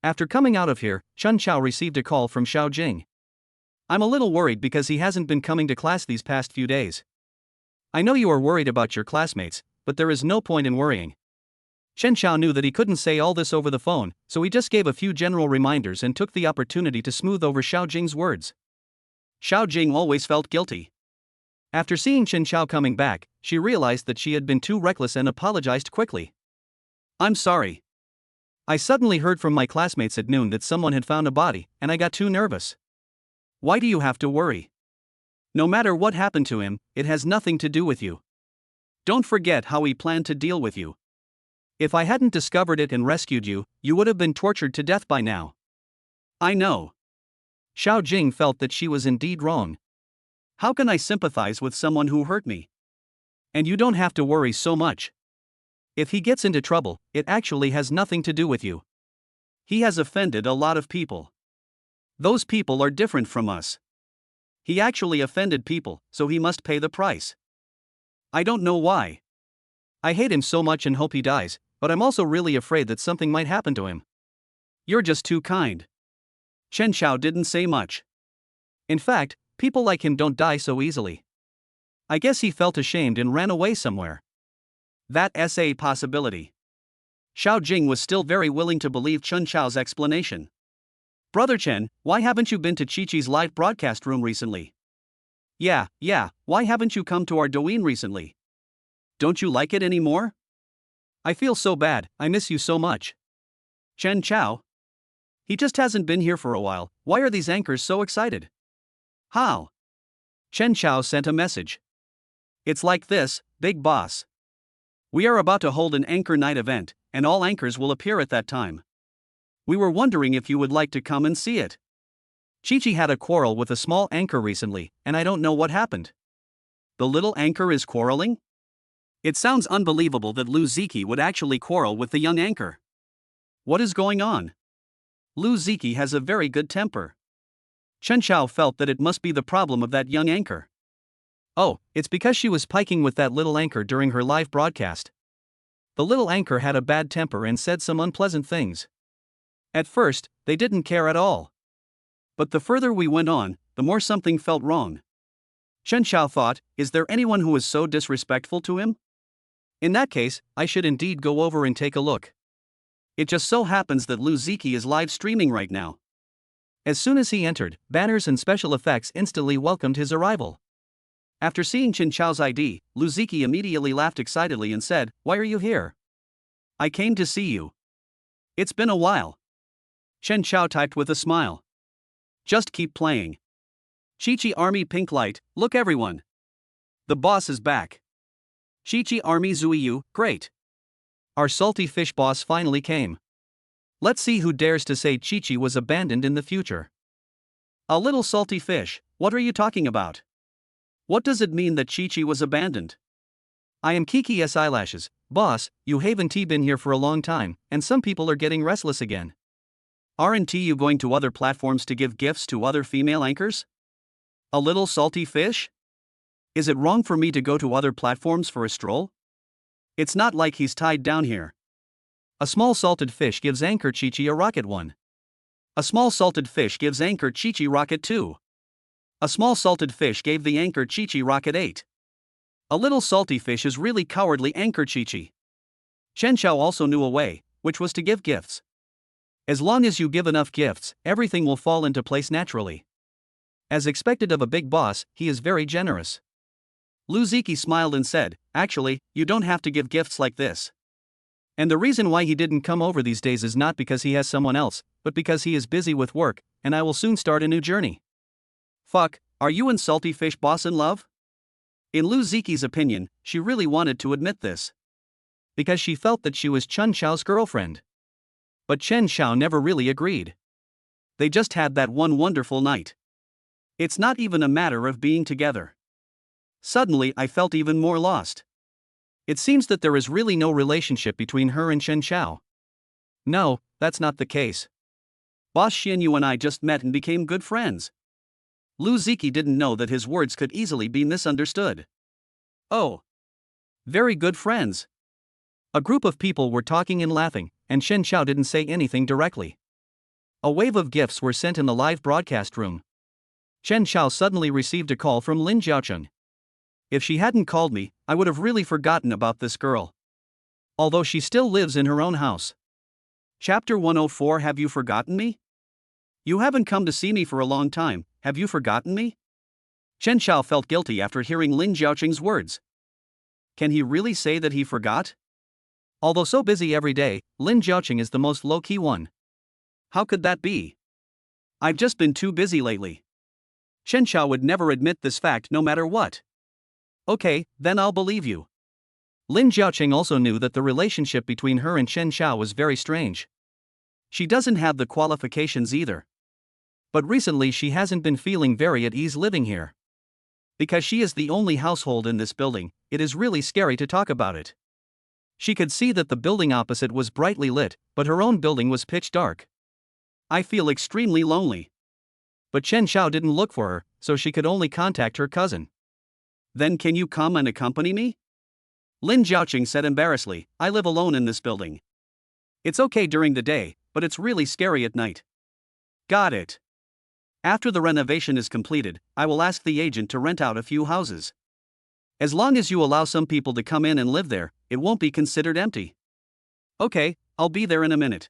After coming out of here, Chen Xiao received a call from Xiao Jing. I'm a little worried because he hasn't been coming to class these past few days. I know you are worried about your classmates, but there is no point in worrying. Chen Xiao knew that he couldn't say all this over the phone, so he just gave a few general reminders and took the opportunity to smooth over Xiao Jing's words. Xiao Jing always felt guilty. After seeing Chen Xiao coming back, she realized that she had been too reckless and apologized quickly. I'm sorry. I suddenly heard from my classmates at noon that someone had found a body, and I got too nervous. Why do you have to worry? No matter what happened to him, it has nothing to do with you. Don't forget how he planned to deal with you. If I hadn't discovered it and rescued you, you would have been tortured to death by now. I know. Xiao Jing felt that she was indeed wrong. How can I sympathize with someone who hurt me? And you don't have to worry so much. If he gets into trouble, it actually has nothing to do with you. He has offended a lot of people. Those people are different from us. He actually offended people, so he must pay the price. I don't know why. I hate him so much and hope he dies, but I'm also really afraid that something might happen to him. You're just too kind. Chen Xiao didn't say much. In fact, people like him don't die so easily. I guess he felt ashamed and ran away somewhere. That's a possibility. Xiao Jing was still very willing to believe Chen Xiao's explanation. Brother Chen, why haven't you been to Chi-Chi's live broadcast room recently? Yeah, why haven't you come to our Douyin recently? Don't you like it anymore? I feel so bad, I miss you so much. Chen Xiao? He just hasn't been here for a while, why are these anchors so excited? How? Chen Xiao sent a message. It's like this, big boss. We are about to hold an anchor night event, and all anchors will appear at that time. We were wondering if you would like to come and see it. Chi-Chi had a quarrel with a small anchor recently, and I don't know what happened. The little anchor is quarreling? It sounds unbelievable that Lu Ziki would actually quarrel with the young anchor. What is going on? Lu Ziki has a very good temper. Chen Xiao felt that it must be the problem of that young anchor. Oh, it's because she was piking with that little anchor during her live broadcast. The little anchor had a bad temper and said some unpleasant things. At first, they didn't care at all. But the further we went on, the more something felt wrong. Chen Xiao thought, is there anyone who is so disrespectful to him? In that case, I should indeed go over and take a look. It just so happens that Lu Ziki is live streaming right now. As soon as he entered, banners and special effects instantly welcomed his arrival. After seeing Chen Xiao's ID, Lu Ziki immediately laughed excitedly and said, "Why are you here?" "I came to see you. It's been a while." Chen Xiao typed with a smile. "Just keep playing. Chi-Chi Army Pink Light, look everyone. The boss is back. Chi-Chi Army Zuiyu, great. Our salty fish boss finally came. Let's see who dares to say Chi-Chi was abandoned in the future." "A little salty fish, what are you talking about? What does it mean that Chi-Chi was abandoned?" "I am Kiki's eyelashes, boss, you haven't been here for a long time, and some people are getting restless again." "Aren't you going to other platforms to give gifts to other female anchors? A little salty fish? Is it wrong for me to go to other platforms for a stroll? It's not like he's tied down here." A small salted fish gives anchor Chi-Chi a rocket 1. A small salted fish gives anchor Chi-Chi rocket 2. A small salted fish gave the anchor Chi-Chi rocket 8. A little salty fish is really cowardly, anchor Chi-Chi. Chen Xiao also knew a way, which was to give gifts. As long as you give enough gifts, everything will fall into place naturally. As expected of a big boss, he is very generous. Lu Ziki smiled and said, "Actually, you don't have to give gifts like this." And the reason why he didn't come over these days is not because he has someone else, but because he is busy with work, and I will soon start a new journey. Fuck, are you and Salty Fish Boss in love? In Lu Ziki's opinion, she really wanted to admit this. Because she felt that she was Chen Xiao's girlfriend. But Chen Xiao never really agreed. They just had that one wonderful night. It's not even a matter of being together. Suddenly, I felt even more lost. It seems that there is really no relationship between her and Chen Xiao. No, that's not the case. Boss Xianyu and I just met and became good friends. Lu Ziki didn't know that his words could easily be misunderstood. Oh. Very good friends. A group of people were talking and laughing, and Chen Xiao didn't say anything directly. A wave of gifts were sent in the live broadcast room. Chen Xiao suddenly received a call from Lin Jiaocheng. If she hadn't called me, I would have really forgotten about this girl. Although she still lives in her own house. Chapter 104. Have you forgotten me? You haven't come to see me for a long time, have you forgotten me? Chen Xiao felt guilty after hearing Lin Jiaocheng's words. Can he really say that he forgot? Although so busy every day, Lin Jiaocheng is the most low-key one. How could that be? I've just been too busy lately. Chen Xiao would never admit this fact no matter what. Okay, then I'll believe you. Lin Jiaocheng also knew that the relationship between her and Chen Xiao was very strange. She doesn't have the qualifications either. But recently she hasn't been feeling very at ease living here. Because she is the only household in this building, it is really scary to talk about it. She could see that the building opposite was brightly lit, but her own building was pitch dark. I feel extremely lonely. But Chen Xiao didn't look for her, so she could only contact her cousin. Then can you come and accompany me? Lin Jiaocheng said embarrassedly, I live alone in this building. It's okay during the day, but it's really scary at night. Got it. After the renovation is completed, I will ask the agent to rent out a few houses. As long as you allow some people to come in and live there, it won't be considered empty. Okay, I'll be there in a minute.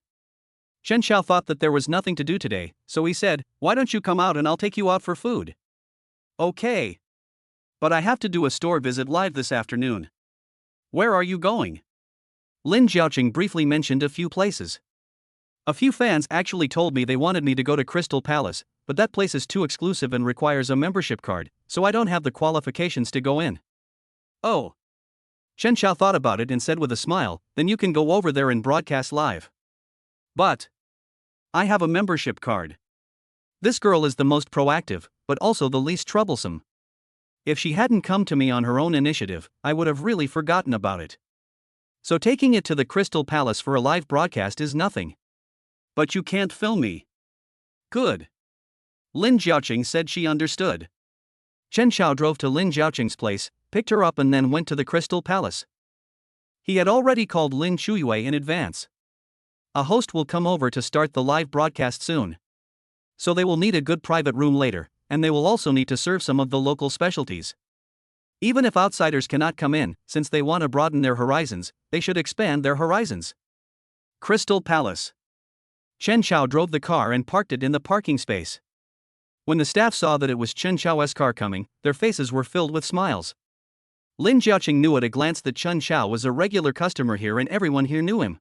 Chen Xiao thought that there was nothing to do today, so he said, why don't you come out and I'll take you out for food? Okay. But I have to do a store visit live this afternoon. Where are you going? Lin Jiaocheng briefly mentioned a few places. A few fans actually told me they wanted me to go to Crystal Palace, but that place is too exclusive and requires a membership card, so I don't have the qualifications to go in. Oh. Chen Xiao thought about it and said with a smile, then you can go over there and broadcast live. But I have a membership card. This girl is the most proactive, but also the least troublesome. If she hadn't come to me on her own initiative, I would have really forgotten about it. So taking it to the Crystal Palace for a live broadcast is nothing. But you can't film me. Good. Lin Jiaocheng said she understood. Chen Xiao drove to Lin Jiaocheng's place, picked her up and then went to the Crystal Palace. He had already called Lin Shuyue in advance. A host will come over to start the live broadcast soon. So they will need a good private room later, and they will also need to serve some of the local specialties. Even if outsiders cannot come in, since they want to broaden their horizons, they should expand their horizons. Crystal Palace. Chen Xiao drove the car and parked it in the parking space. When the staff saw that it was Chen Xiao's car coming, their faces were filled with smiles. Lin Jiaocheng knew at a glance that Chen Xiao was a regular customer here and everyone here knew him.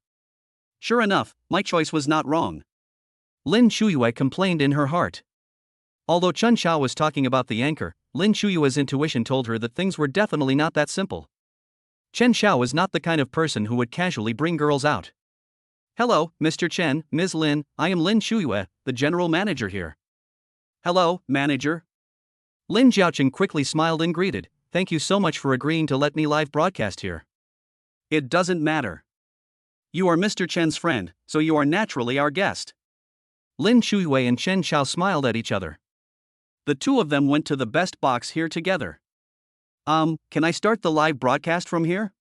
Sure enough, my choice was not wrong. Lin Shuyue complained in her heart. Although Chen Xiao was talking about the anchor, Lin Shuyue's intuition told her that things were definitely not that simple. Chen Xiao is not the kind of person who would casually bring girls out. Hello, Mr. Chen, Ms. Lin, I am Lin Shuyue, the general manager here. Hello, manager. Lin Jiaocheng quickly smiled and greeted, thank you so much for agreeing to let me live broadcast here. It doesn't matter. You are Mr. Chen's friend, so you are naturally our guest. Lin Shuyue and Chen Xiao smiled at each other. The two of them went to the best box here together. Can I start the live broadcast from here?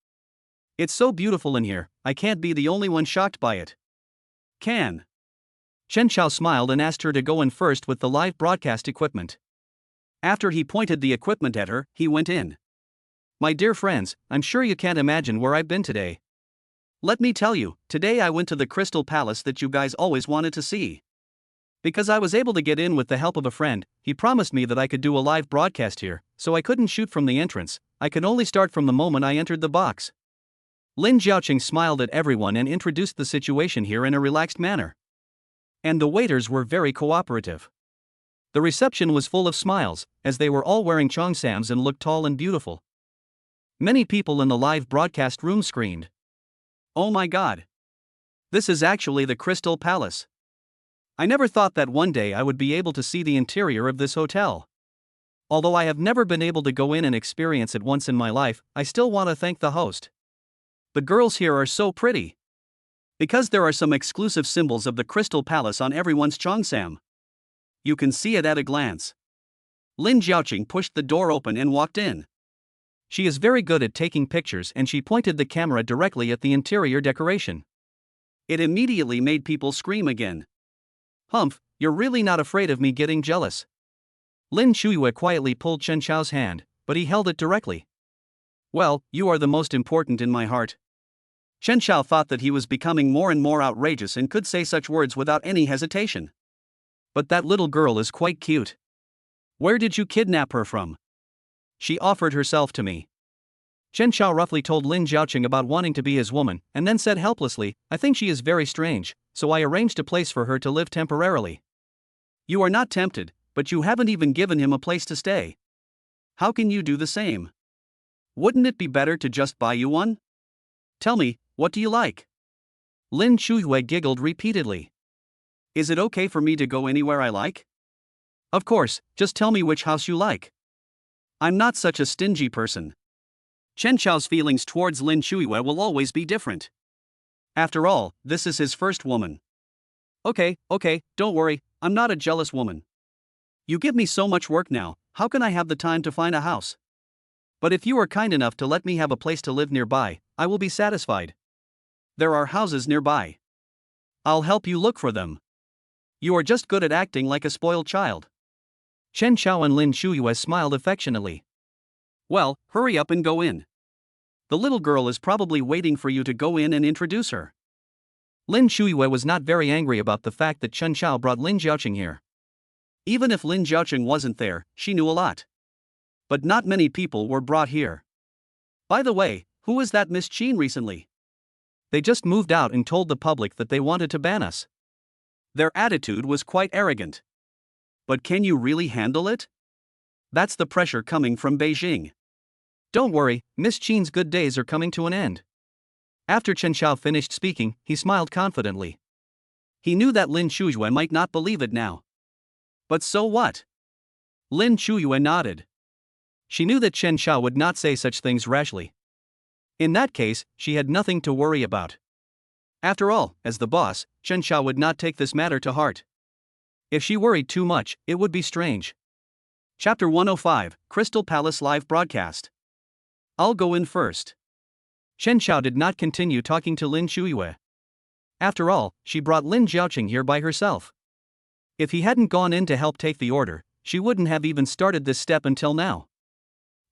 It's so beautiful in here, I can't be the only one shocked by it. Can. Chen Xiao smiled and asked her to go in first with the live broadcast equipment. After he pointed the equipment at her, he went in. My dear friends, I'm sure you can't imagine where I've been today. Let me tell you, today I went to the Crystal Palace that you guys always wanted to see. Because I was able to get in with the help of a friend, he promised me that I could do a live broadcast here, so I couldn't shoot from the entrance, I could only start from the moment I entered the box. Lin Jiaocheng smiled at everyone and introduced the situation here in a relaxed manner. And the waiters were very cooperative. The reception was full of smiles, as they were all wearing cheongsams and looked tall and beautiful. Many people in the live broadcast room screamed. Oh my god! This is actually the Crystal Palace. I never thought that one day I would be able to see the interior of this hotel. Although I have never been able to go in and experience it once in my life, I still want to thank the host. The girls here are so pretty. Because there are some exclusive symbols of the Crystal Palace on everyone's cheongsam. You can see it at a glance. Lin Jiaoqing pushed the door open and walked in. She is very good at taking pictures and she pointed the camera directly at the interior decoration. It immediately made people scream again. Humph, you're really not afraid of me getting jealous. Lin Shuiyue quietly pulled Chen Xiao's hand, but he held it directly. Well, you are the most important in my heart. Chen Xiao thought that he was becoming more and more outrageous and could say such words without any hesitation. But that little girl is quite cute. Where did you kidnap her from? She offered herself to me. Chen Xiao roughly told Lin Jiaoqing about wanting to be his woman, and then said helplessly, I think she is very strange, so I arranged a place for her to live temporarily. You are not tempted, but you haven't even given him a place to stay. How can you do the same? Wouldn't it be better to just buy you one? Tell me, what do you like? Lin Shuiyue giggled repeatedly. Is it okay for me to go anywhere I like? Of course, just tell me which house you like. I'm not such a stingy person. Chen Xiao's feelings towards Lin Shuiyue will always be different. After all, this is his first woman. Okay, don't worry, I'm not a jealous woman. You give me so much work now, how can I have the time to find a house? But if you are kind enough to let me have a place to live nearby, I will be satisfied. There are houses nearby. I'll help you look for them. You are just good at acting like a spoiled child. Chen Xiao and Lin Shuiyue smiled affectionately. Well, hurry up and go in. The little girl is probably waiting for you to go in and introduce her. Lin Shuiyue was not very angry about the fact that Chen Xiao brought Lin Jiaoqing here. Even if Lin Jiaoqing wasn't there, she knew a lot. But not many people were brought here. By the way, who is that Miss Qin recently? They just moved out and told the public that they wanted to ban us. Their attitude was quite arrogant. But can you really handle it? That's the pressure coming from Beijing. Don't worry, Miss Qin's good days are coming to an end. After Chen Xiao finished speaking, he smiled confidently. He knew that Lin Shuiyue might not believe it now. But so what? Lin Shuiyue nodded. She knew that Chen Xiao would not say such things rashly. In that case, she had nothing to worry about. After all, as the boss, Chen Xiao would not take this matter to heart. If she worried too much, it would be strange. Chapter 105, Crystal Palace Live Broadcast. I'll go in first. Chen Xiao did not continue talking to Lin Shuiyue. After all, she brought Lin Jiaoqing here by herself. If he hadn't gone in to help take the order, she wouldn't have even started this step until now.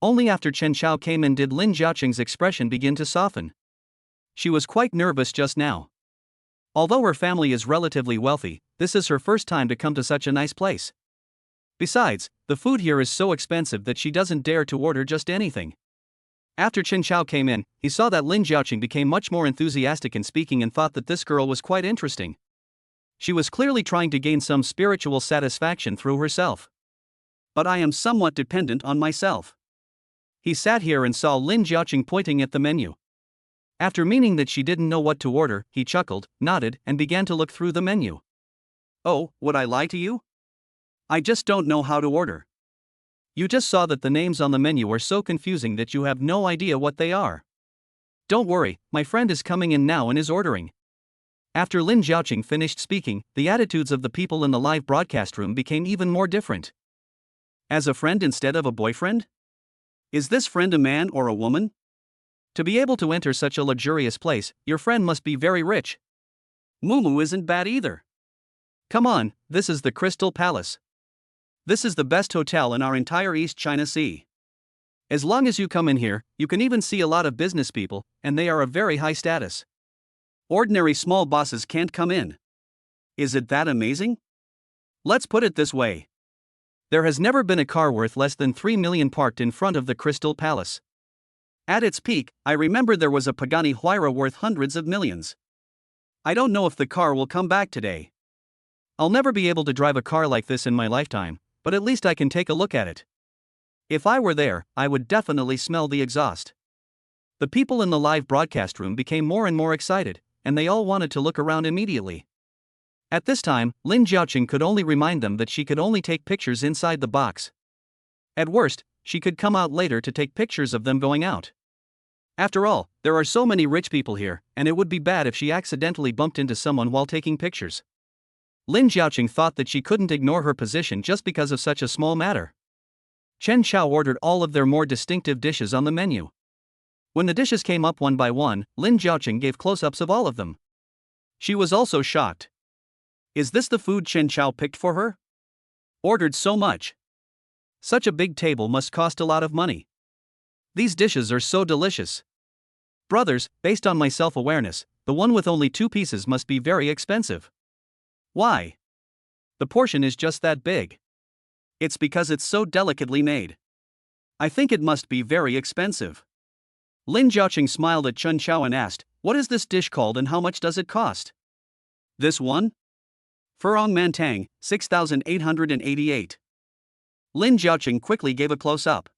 Only after Chen Xiao came in did Lin Jiaoqing's expression begin to soften. She was quite nervous just now. Although her family is relatively wealthy, this is her first time to come to such a nice place. Besides, the food here is so expensive that she doesn't dare to order just anything. After Chen Xiao came in, he saw that Lin Jiaoqing became much more enthusiastic in speaking and thought that this girl was quite interesting. She was clearly trying to gain some spiritual satisfaction through herself. But I am somewhat dependent on myself. He sat here and saw Lin Jiaoqing pointing at the menu. After meaning that she didn't know what to order, he chuckled, nodded, and began to look through the menu. Oh, would I lie to you? I just don't know how to order. You just saw that the names on the menu are so confusing that you have no idea what they are. Don't worry, my friend is coming in now and is ordering. After Lin Jiaoqing finished speaking, the attitudes of the people in the live broadcast room became even more different. As a friend instead of a boyfriend? Is this friend a man or a woman? To be able to enter such a luxurious place, your friend must be very rich. Mumu isn't bad either. Come on, this is the Crystal Palace. This is the best hotel in our entire East China Sea. As long as you come in here, you can even see a lot of business people, and they are of very high status. Ordinary small bosses can't come in. Is it that amazing? Let's put it this way. There has never been a car worth less than 3 million parked in front of the Crystal Palace. At its peak, I remember there was a Pagani Huayra worth hundreds of millions. I don't know if the car will come back today. I'll never be able to drive a car like this in my lifetime, but at least I can take a look at it. If I were there, I would definitely smell the exhaust. The people in the live broadcast room became more and more excited, and they all wanted to look around immediately. At this time, Lin Jiaoqing could only remind them that she could only take pictures inside the box. At worst, she could come out later to take pictures of them going out. After all, there are so many rich people here, and it would be bad if she accidentally bumped into someone while taking pictures. Lin Jiaoqing thought that she couldn't ignore her position just because of such a small matter. Chen Qiao ordered all of their more distinctive dishes on the menu. When the dishes came up one by one, Lin Jiaoqing gave close-ups of all of them. She was also shocked. Is this the food Chen Qiao picked for her? Ordered so much. Such a big table must cost a lot of money. These dishes are so delicious. Brothers, based on my self-awareness, the one with only 2 pieces must be very expensive. Why? The portion is just that big. It's because it's so delicately made. I think it must be very expensive. Lin Jiaoqing smiled at Chen Qiao and asked, what is this dish called and how much does it cost? This one? Furong Mantang, 6,888. Lin Jiaoqing quickly gave a close-up.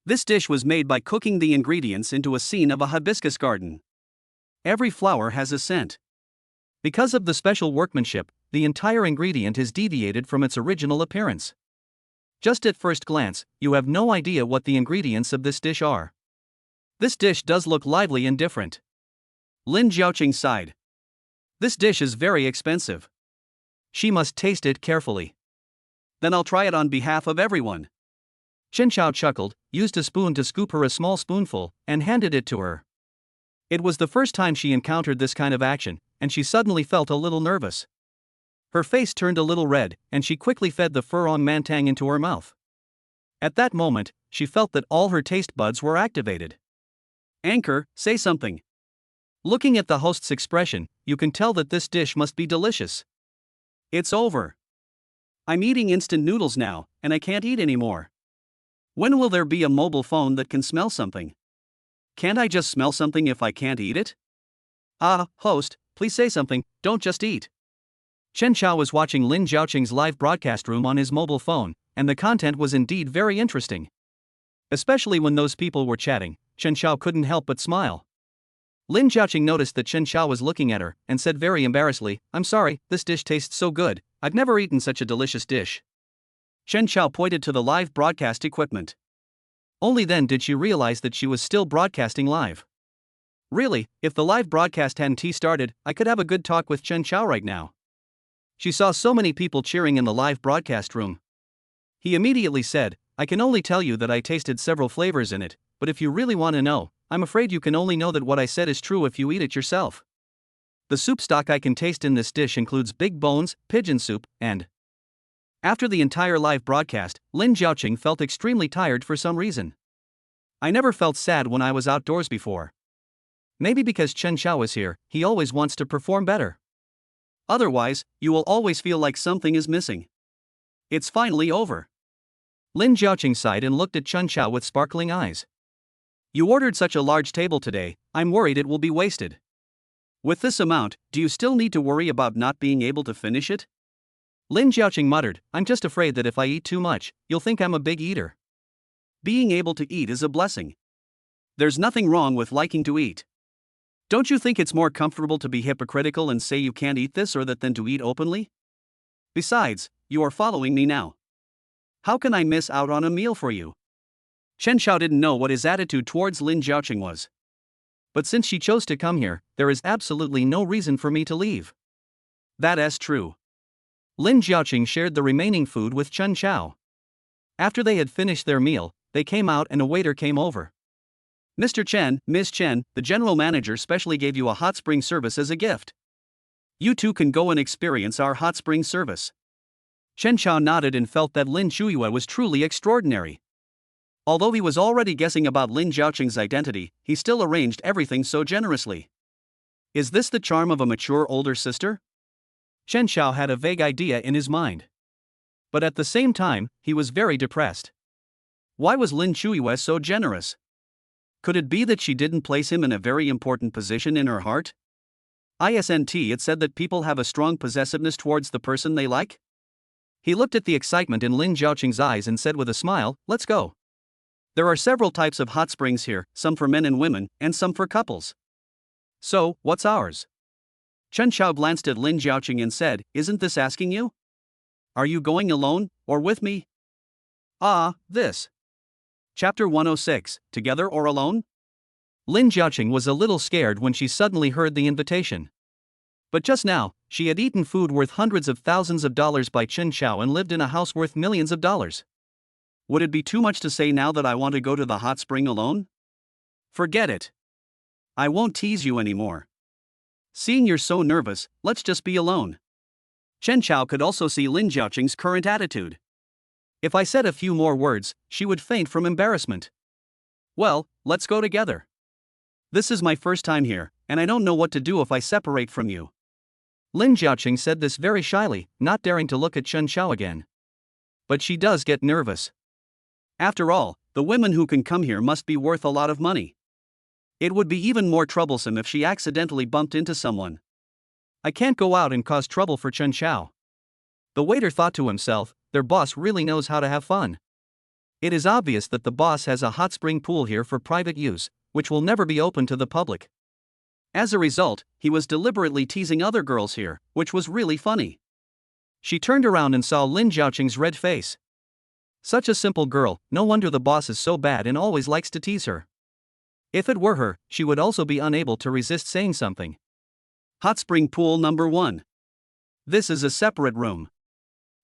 This dish was made by cooking the ingredients into a scene of a hibiscus garden. Every flower has a scent. Because of the special workmanship, the entire ingredient is deviated from its original appearance. Just at first glance, you have no idea what the ingredients of this dish are. This dish does look lively and different. Lin Jiaoqing sighed. This dish is very expensive. She must taste it carefully. Then I'll try it on behalf of everyone. Chen Qiao chuckled, used a spoon to scoop her a small spoonful, and handed it to her. It was the first time she encountered this kind of action, and she suddenly felt a little nervous. Her face turned a little red, and she quickly fed the Furong Mantang into her mouth. At that moment, she felt that all her taste buds were activated. Anchor, say something. Looking at the host's expression, you can tell that this dish must be delicious. It's over. I'm eating instant noodles now, and I can't eat anymore. When will there be a mobile phone that can smell something? Can't I just smell something if I can't eat it? Ah, host, please say something, don't just eat. Chen Qiao was watching Lin Jiaoqing's live broadcast room on his mobile phone, and the content was indeed very interesting. Especially when those people were chatting, Chen Qiao couldn't help but smile. Lin Jiaoqing noticed that Chen Qiao was looking at her, and said very embarrassedly, I'm sorry, this dish tastes so good, I've never eaten such a delicious dish. Chen Qiao pointed to the live broadcast equipment. Only then did she realize that she was still broadcasting live. Really, if the live broadcast hadn't started, I could have a good talk with Chen Qiao right now. She saw so many people cheering in the live broadcast room. He immediately said, I can only tell you that I tasted several flavors in it, but if you really want to know, I'm afraid you can only know that what I said is true if you eat it yourself. The soup stock I can taste in this dish includes big bones, pigeon soup, and... After the entire live broadcast, Lin Jiaoqing felt extremely tired for some reason. I never felt sad when I was outdoors before. Maybe because Chen Qiao was here, he always wants to perform better. Otherwise, you will always feel like something is missing. It's finally over. Lin Jiaoqing sighed and looked at Chen Qiao with sparkling eyes. You ordered such a large table today, I'm worried it will be wasted. With this amount, do you still need to worry about not being able to finish it? Lin Jiaoqing muttered, I'm just afraid that if I eat too much, you'll think I'm a big eater. Being able to eat is a blessing. There's nothing wrong with liking to eat. Don't you think it's more comfortable to be hypocritical and say you can't eat this or that than to eat openly? Besides, you are following me now. How can I miss out on a meal for you? Chen Qiao didn't know what his attitude towards Lin Jiaoqing was. But since she chose to come here, there is absolutely no reason for me to leave. That's true. Lin Jiaoqing shared the remaining food with Chen Qiao. After they had finished their meal, they came out and a waiter came over. Mr. Chen, Miss Chen, the general manager specially gave you a hot spring service as a gift. You two can go and experience our hot spring service. Chen Qiao nodded and felt that Lin Chuiyue was truly extraordinary. Although he was already guessing about Lin Jiaoqing's identity, he still arranged everything so generously. Is this the charm of a mature older sister? Chen Qiao had a vague idea in his mind. But at the same time, he was very depressed. Why was Lin Chuiyue so generous? Could it be that she didn't place him in a very important position in her heart? Isn't it said that people have a strong possessiveness towards the person they like? He looked at the excitement in Lin Jiaoqing's eyes and said with a smile, let's go. There are several types of hot springs here, some for men and women, and some for couples. So, what's ours? Chen Xiao glanced at Lin Jiaoqing and said, "Isn't this asking you? Are you going alone, or with me?" This. Chapter 106, Together or Alone? Lin Jiaoqing was a little scared when she suddenly heard the invitation. But just now, she had eaten food worth hundreds of thousands of dollars by Chen Xiao and lived in a house worth millions of dollars. Would it be too much to say now that I want to go to the hot spring alone? Forget it. I won't tease you anymore. Seeing you're so nervous, let's just be alone. Chen Xiao could also see Lin Jiaoqing's current attitude. If I said a few more words, she would faint from embarrassment. Well, let's go together. This is my first time here, and I don't know what to do if I separate from you. Lin Jiaoqing said this very shyly, not daring to look at Chen Xiao again. But she does get nervous. After all, the women who can come here must be worth a lot of money. It would be even more troublesome if she accidentally bumped into someone. I can't go out and cause trouble for Chen Xiao. The waiter thought to himself, their boss really knows how to have fun. It is obvious that the boss has a hot spring pool here for private use, which will never be open to the public. As a result, he was deliberately teasing other girls here, which was really funny. She turned around and saw Lin Jiaoqing's red face. Such a simple girl, no wonder the boss is so bad and always likes to tease her. If it were her, she would also be unable to resist saying something. Hot spring pool number 1. This is a separate room.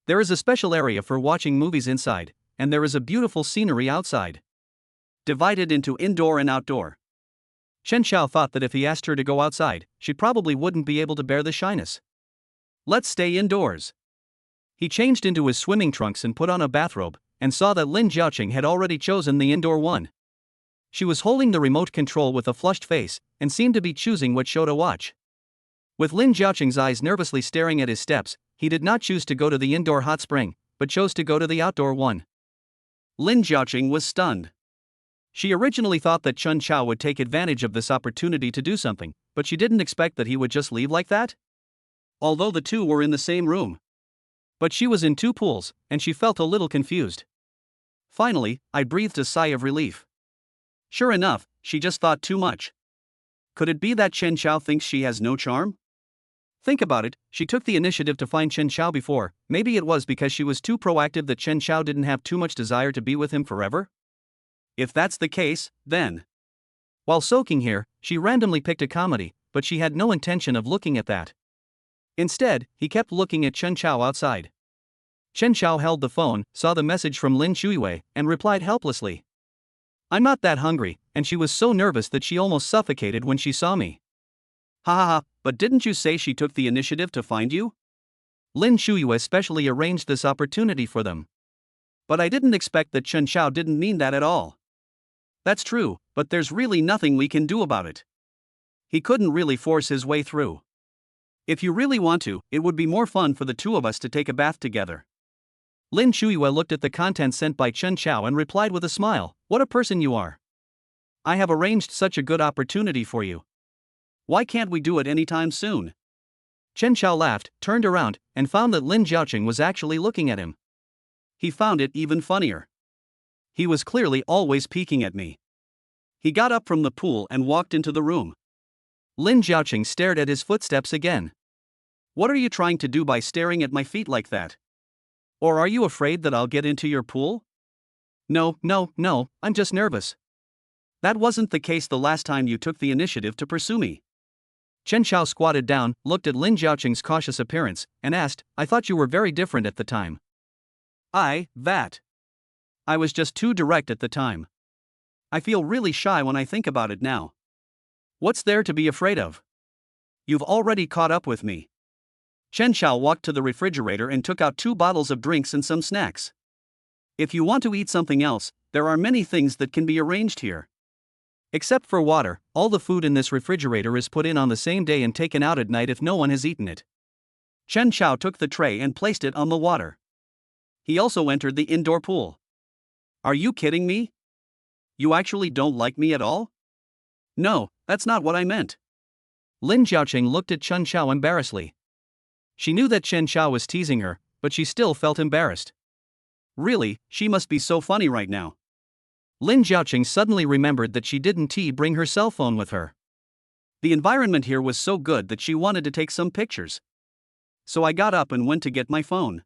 There is a special area for watching movies inside, and there is a beautiful scenery outside. Divided into indoor and outdoor. Chen Xiao thought that if he asked her to go outside, she probably wouldn't be able to bear the shyness. Let's stay indoors. He changed into his swimming trunks and put on a bathrobe, and saw that Lin Jiaoqing had already chosen the indoor one. She was holding the remote control with a flushed face, and seemed to be choosing what show to watch. With Lin Jiaoqing's eyes nervously staring at his steps, he did not choose to go to the indoor hot spring, but chose to go to the outdoor one. Lin Jiaoqing was stunned. She originally thought that Chen Xiao would take advantage of this opportunity to do something, but she didn't expect that he would just leave like that. Although the two were in the same room. But she was in two pools, and she felt a little confused. Finally, I breathed a sigh of relief. Sure enough, she just thought too much. Could it be that Chen Xiao thinks she has no charm? Think about it, she took the initiative to find Chen Xiao before. Maybe it was because she was too proactive that Chen Xiao didn't have too much desire to be with him forever? If that's the case, then. While soaking here, she randomly picked a comedy, but she had no intention of looking at that. Instead, he kept looking at Chen Xiao outside. Chen Xiao held the phone, saw the message from Lin Shuiwei, and replied helplessly. I'm not that hungry, and she was so nervous that she almost suffocated when she saw me. Ha ha ha, but didn't you say she took the initiative to find you? Lin Shuiwei specially arranged this opportunity for them. But I didn't expect that Chen Xiao didn't mean that at all. That's true, but there's really nothing we can do about it. He couldn't really force his way through. If you really want to, it would be more fun for the two of us to take a bath together. Lin Shuiwei looked at the contents sent by Chen Xiao and replied with a smile, what a person you are. I have arranged such a good opportunity for you. Why can't we do it anytime soon? Chen Xiao laughed, turned around, and found that Lin Jiaoqing was actually looking at him. He found it even funnier. He was clearly always peeking at me. He got up from the pool and walked into the room. Lin Jiaoqing stared at his footsteps again. What are you trying to do by staring at my feet like that? Or are you afraid that I'll get into your pool? No, I'm just nervous. That wasn't the case the last time you took the initiative to pursue me. Chen Xiao squatted down, looked at Lin Jiaoqing's cautious appearance, and asked, I thought you were very different at the time. I was just too direct at the time. I feel really shy when I think about it now. What's there to be afraid of? You've already caught up with me. Chen Xiao walked to the refrigerator and took out 2 bottles of drinks and some snacks. If you want to eat something else, there are many things that can be arranged here. Except for water, all the food in this refrigerator is put in on the same day and taken out at night if no one has eaten it. Chen Xiao took the tray and placed it on the water. He also entered the indoor pool. Are you kidding me? You actually don't like me at all? No, that's not what I meant. Lin Jiaoqing looked at Chen Xiao embarrassedly. She knew that Chen Xiao was teasing her, but she still felt embarrassed. Really, she must be so funny right now. Lin Jiaoqing suddenly remembered that she didn't bring her cell phone with her. The environment here was so good that she wanted to take some pictures. So I got up and went to get my phone.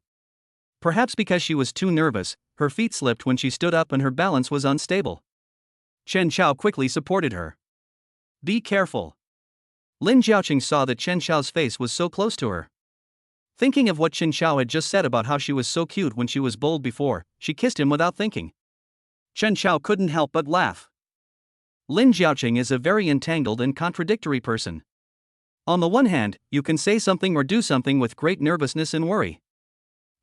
Perhaps because she was too nervous, her feet slipped when she stood up and her balance was unstable. Chen Xiao quickly supported her. Be careful. Lin Jiaoqing saw that Chen Xiao's face was so close to her. Thinking of what Chen Xiao had just said about how she was so cute when she was bold before, she kissed him without thinking. Chen Xiao couldn't help but laugh. Lin Jiaoqing is a very entangled and contradictory person. On the one hand, you can say something or do something with great nervousness and worry.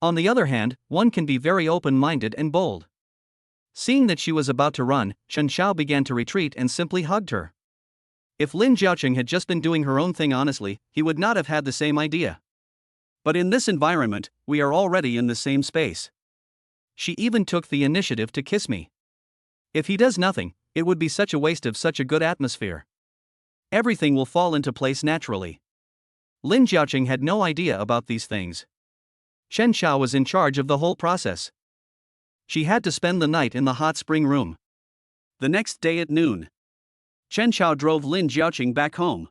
On the other hand, one can be very open-minded and bold. Seeing that she was about to run, Chen Xiao began to retreat and simply hugged her. If Lin Jiaoqing had just been doing her own thing honestly, he would not have had the same idea. But in this environment, we are already in the same space. She even took the initiative to kiss me. If he does nothing, it would be such a waste of such a good atmosphere. Everything will fall into place naturally. Lin Jiaoqing had no idea about these things. Chen Xiao was in charge of the whole process. She had to spend the night in the hot spring room. The next day at noon, Chen Xiao drove Lin Jiaoqing back home.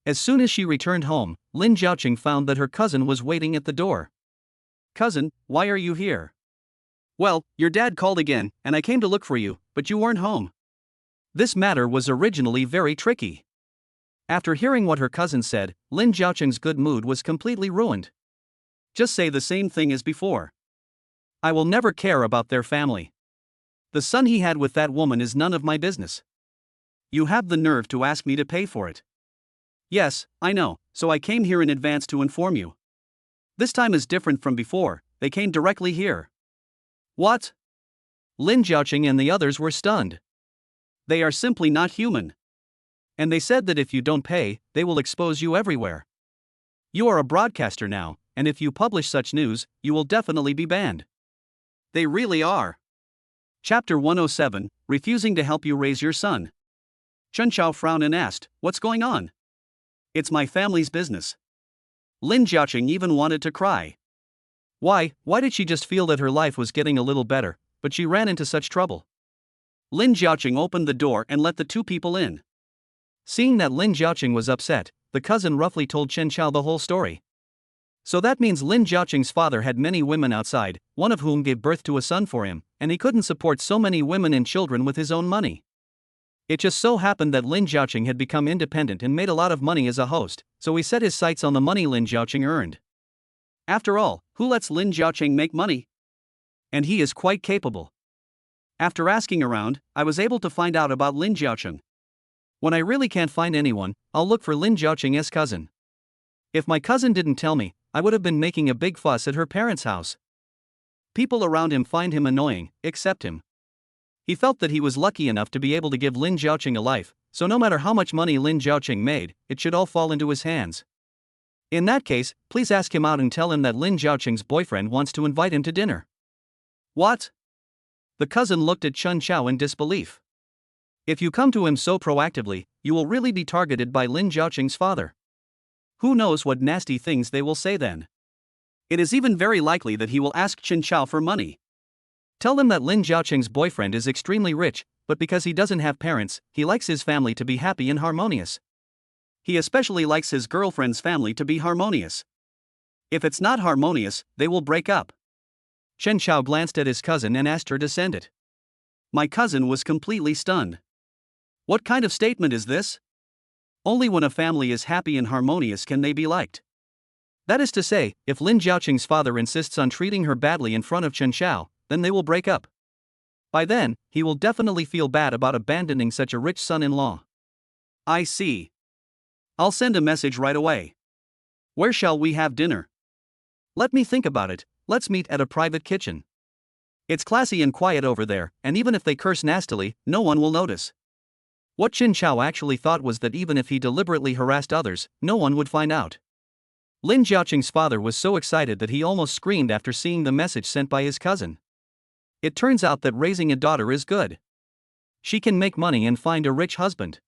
As soon as she returned home, Lin Jiaoqing found that her cousin was waiting at the door. Cousin, why are you here? Well, your dad called again, and I came to look for you, but you weren't home. This matter was originally very tricky. After hearing what her cousin said, Lin Jiaoqing's good mood was completely ruined. Just say the same thing as before. I will never care about their family. The son he had with that woman is none of my business. You have the nerve to ask me to pay for it. Yes, I know, so I came here in advance to inform you. This time is different from before, they came directly here. What? Lin Jiaoqing and the others were stunned. They are simply not human. And they said that if you don't pay, they will expose you everywhere. You are a broadcaster now, and if you publish such news, you will definitely be banned. They really are. Chapter 107, Refusing to Help You Raise Your Son. Chen Xiao frowned and asked, what's going on? It's my family's business. Lin Jiaoqing even wanted to cry. Why did she just feel that her life was getting a little better, but she ran into such trouble? Lin Jiaoqing opened the door and let the two people in. Seeing that Lin Jiaoqing was upset, the cousin roughly told Chen Xiao the whole story. So that means Lin Jiaoqing's father had many women outside, one of whom gave birth to a son for him, and he couldn't support so many women and children with his own money. It just so happened that Lin Jiaoqing had become independent and made a lot of money as a host, so he set his sights on the money Lin Jiaoqing earned. After all, who lets Lin Jiaoqing make money? And he is quite capable. After asking around, I was able to find out about Lin Jiaoqing. When I really can't find anyone, I'll look for Lin Jiaoqing's cousin. If my cousin didn't tell me, I would have been making a big fuss at her parents' house. People around him find him annoying, except him. He felt that he was lucky enough to be able to give Lin Jiaoqing a life, so no matter how much money Lin Jiaoqing made, it should all fall into his hands. In that case, please ask him out and tell him that Lin Jiaoqing's boyfriend wants to invite him to dinner. What? The cousin looked at Chen Xiao in disbelief. If you come to him so proactively, you will really be targeted by Lin Jiaoqing's father. Who knows what nasty things they will say then? It is even very likely that he will ask Chen Xiao for money. Tell them that Lin Jiaoqing's boyfriend is extremely rich, but because he doesn't have parents, he likes his family to be happy and harmonious. He especially likes his girlfriend's family to be harmonious. If it's not harmonious, they will break up. Chen Xiao glanced at his cousin and asked her to send it. My cousin was completely stunned. What kind of statement is this? Only when a family is happy and harmonious can they be liked. That is to say, if Lin Jiaoqing's father insists on treating her badly in front of Chen Xiao, then they will break up. By then, he will definitely feel bad about abandoning such a rich son-in-law. I see. I'll send a message right away. Where shall we have dinner? Let me think about it. Let's meet at a private kitchen. It's classy and quiet over there, and even if they curse nastily, no one will notice. What Chen Xiao actually thought was that even if he deliberately harassed others, no one would find out. Lin Jiaoqing's father was so excited that he almost screamed after seeing the message sent by his cousin. It turns out that raising a daughter is good. She can make money and find a rich husband.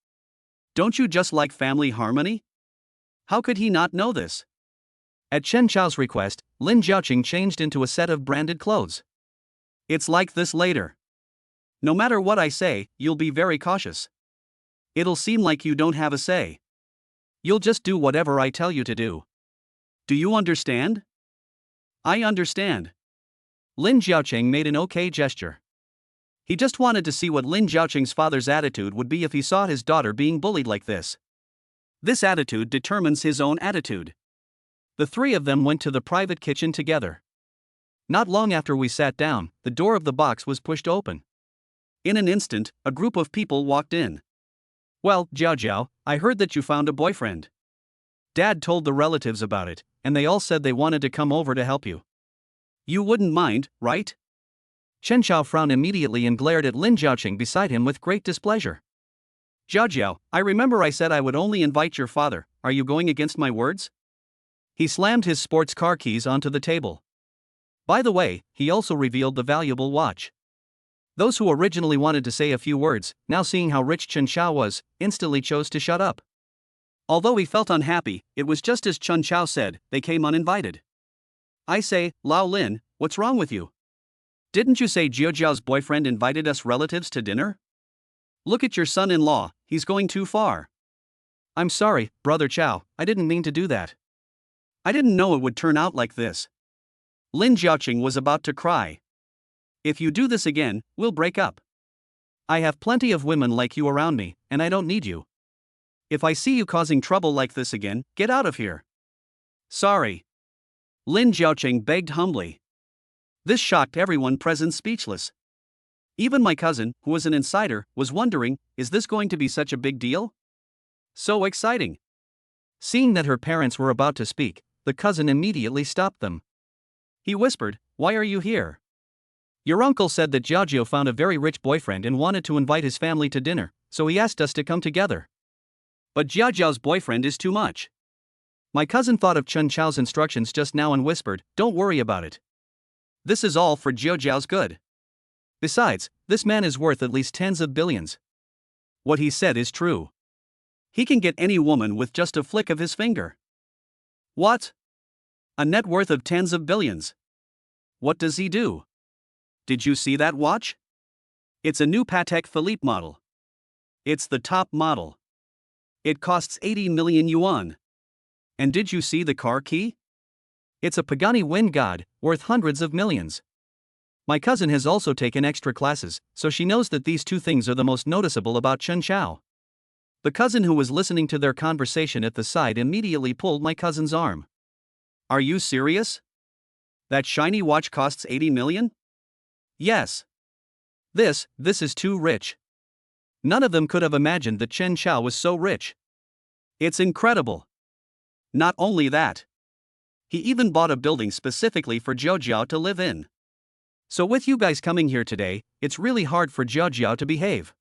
Don't you just like family harmony? How could he not know this? At Chen Xiao's request, Lin Jiaoqing changed into a set of branded clothes. It's like this later. No matter what I say, you'll be very cautious. It'll seem like you don't have a say. You'll just do whatever I tell you to do. Do you understand? I understand. Lin Jiaoqing made an okay gesture. He just wanted to see what Lin Jiaoqing's father's attitude would be if he saw his daughter being bullied like this. This attitude determines his own attitude. The three of them went to the private kitchen together. Not long after we sat down, the door of the box was pushed open. In an instant, a group of people walked in. Well, Jiao Jiao, I heard that you found a boyfriend. Dad told the relatives about it, and they all said they wanted to come over to help you. You wouldn't mind, right? Chen Xiao frowned immediately and glared at Lin Jiaoqing beside him with great displeasure. Jiao Jiao, I remember I said I would only invite your father. Are you going against my words? He slammed his sports car keys onto the table. By the way, he also revealed the valuable watch. Those who originally wanted to say a few words, now seeing how rich Chen Xiao was, instantly chose to shut up. Although he felt unhappy, it was just as Chen Xiao said, they came uninvited. I say, Lao Lin, what's wrong with you? Didn't you say Jiao Jiao's boyfriend invited us relatives to dinner? Look at your son-in-law, he's going too far. I'm sorry, Brother Chao, I didn't mean to do that. I didn't know it would turn out like this. Lin Jiaoqing was about to cry. If you do this again, we'll break up. I have plenty of women like you around me, and I don't need you. If I see you causing trouble like this again, get out of here. Sorry. Lin Jiaoqing begged humbly. This shocked everyone present speechless. Even my cousin, who was an insider, was wondering, is this going to be such a big deal? So exciting. Seeing that her parents were about to speak, the cousin immediately stopped them. He whispered, why are you here? Your uncle said that Jiao found a very rich boyfriend and wanted to invite his family to dinner, so he asked us to come together. But Jiao's boyfriend is too much. My cousin thought of Chen Chao's instructions just now and whispered, don't worry about it. This is all for Jiao's good. Besides, this man is worth at least tens of billions. What he said is true. He can get any woman with just a flick of his finger. What? A net worth of tens of billions. What does he do? Did you see that watch? It's a new Patek Philippe model. It's the top model. It costs 80 million yuan. And did you see the car key? It's a Pagani Wind God, worth hundreds of millions. My cousin has also taken extra classes, so she knows that these two things are the most noticeable about Chen Xiao. The cousin who was listening to their conversation at the side immediately pulled my cousin's arm. Are you serious? That shiny watch costs 80 million? Yes. This is too rich. None of them could have imagined that Chen Xiao was so rich. It's incredible. Not only that. He even bought a building specifically for Jiao to live in. So with you guys coming here today, it's really hard for Jiao to behave.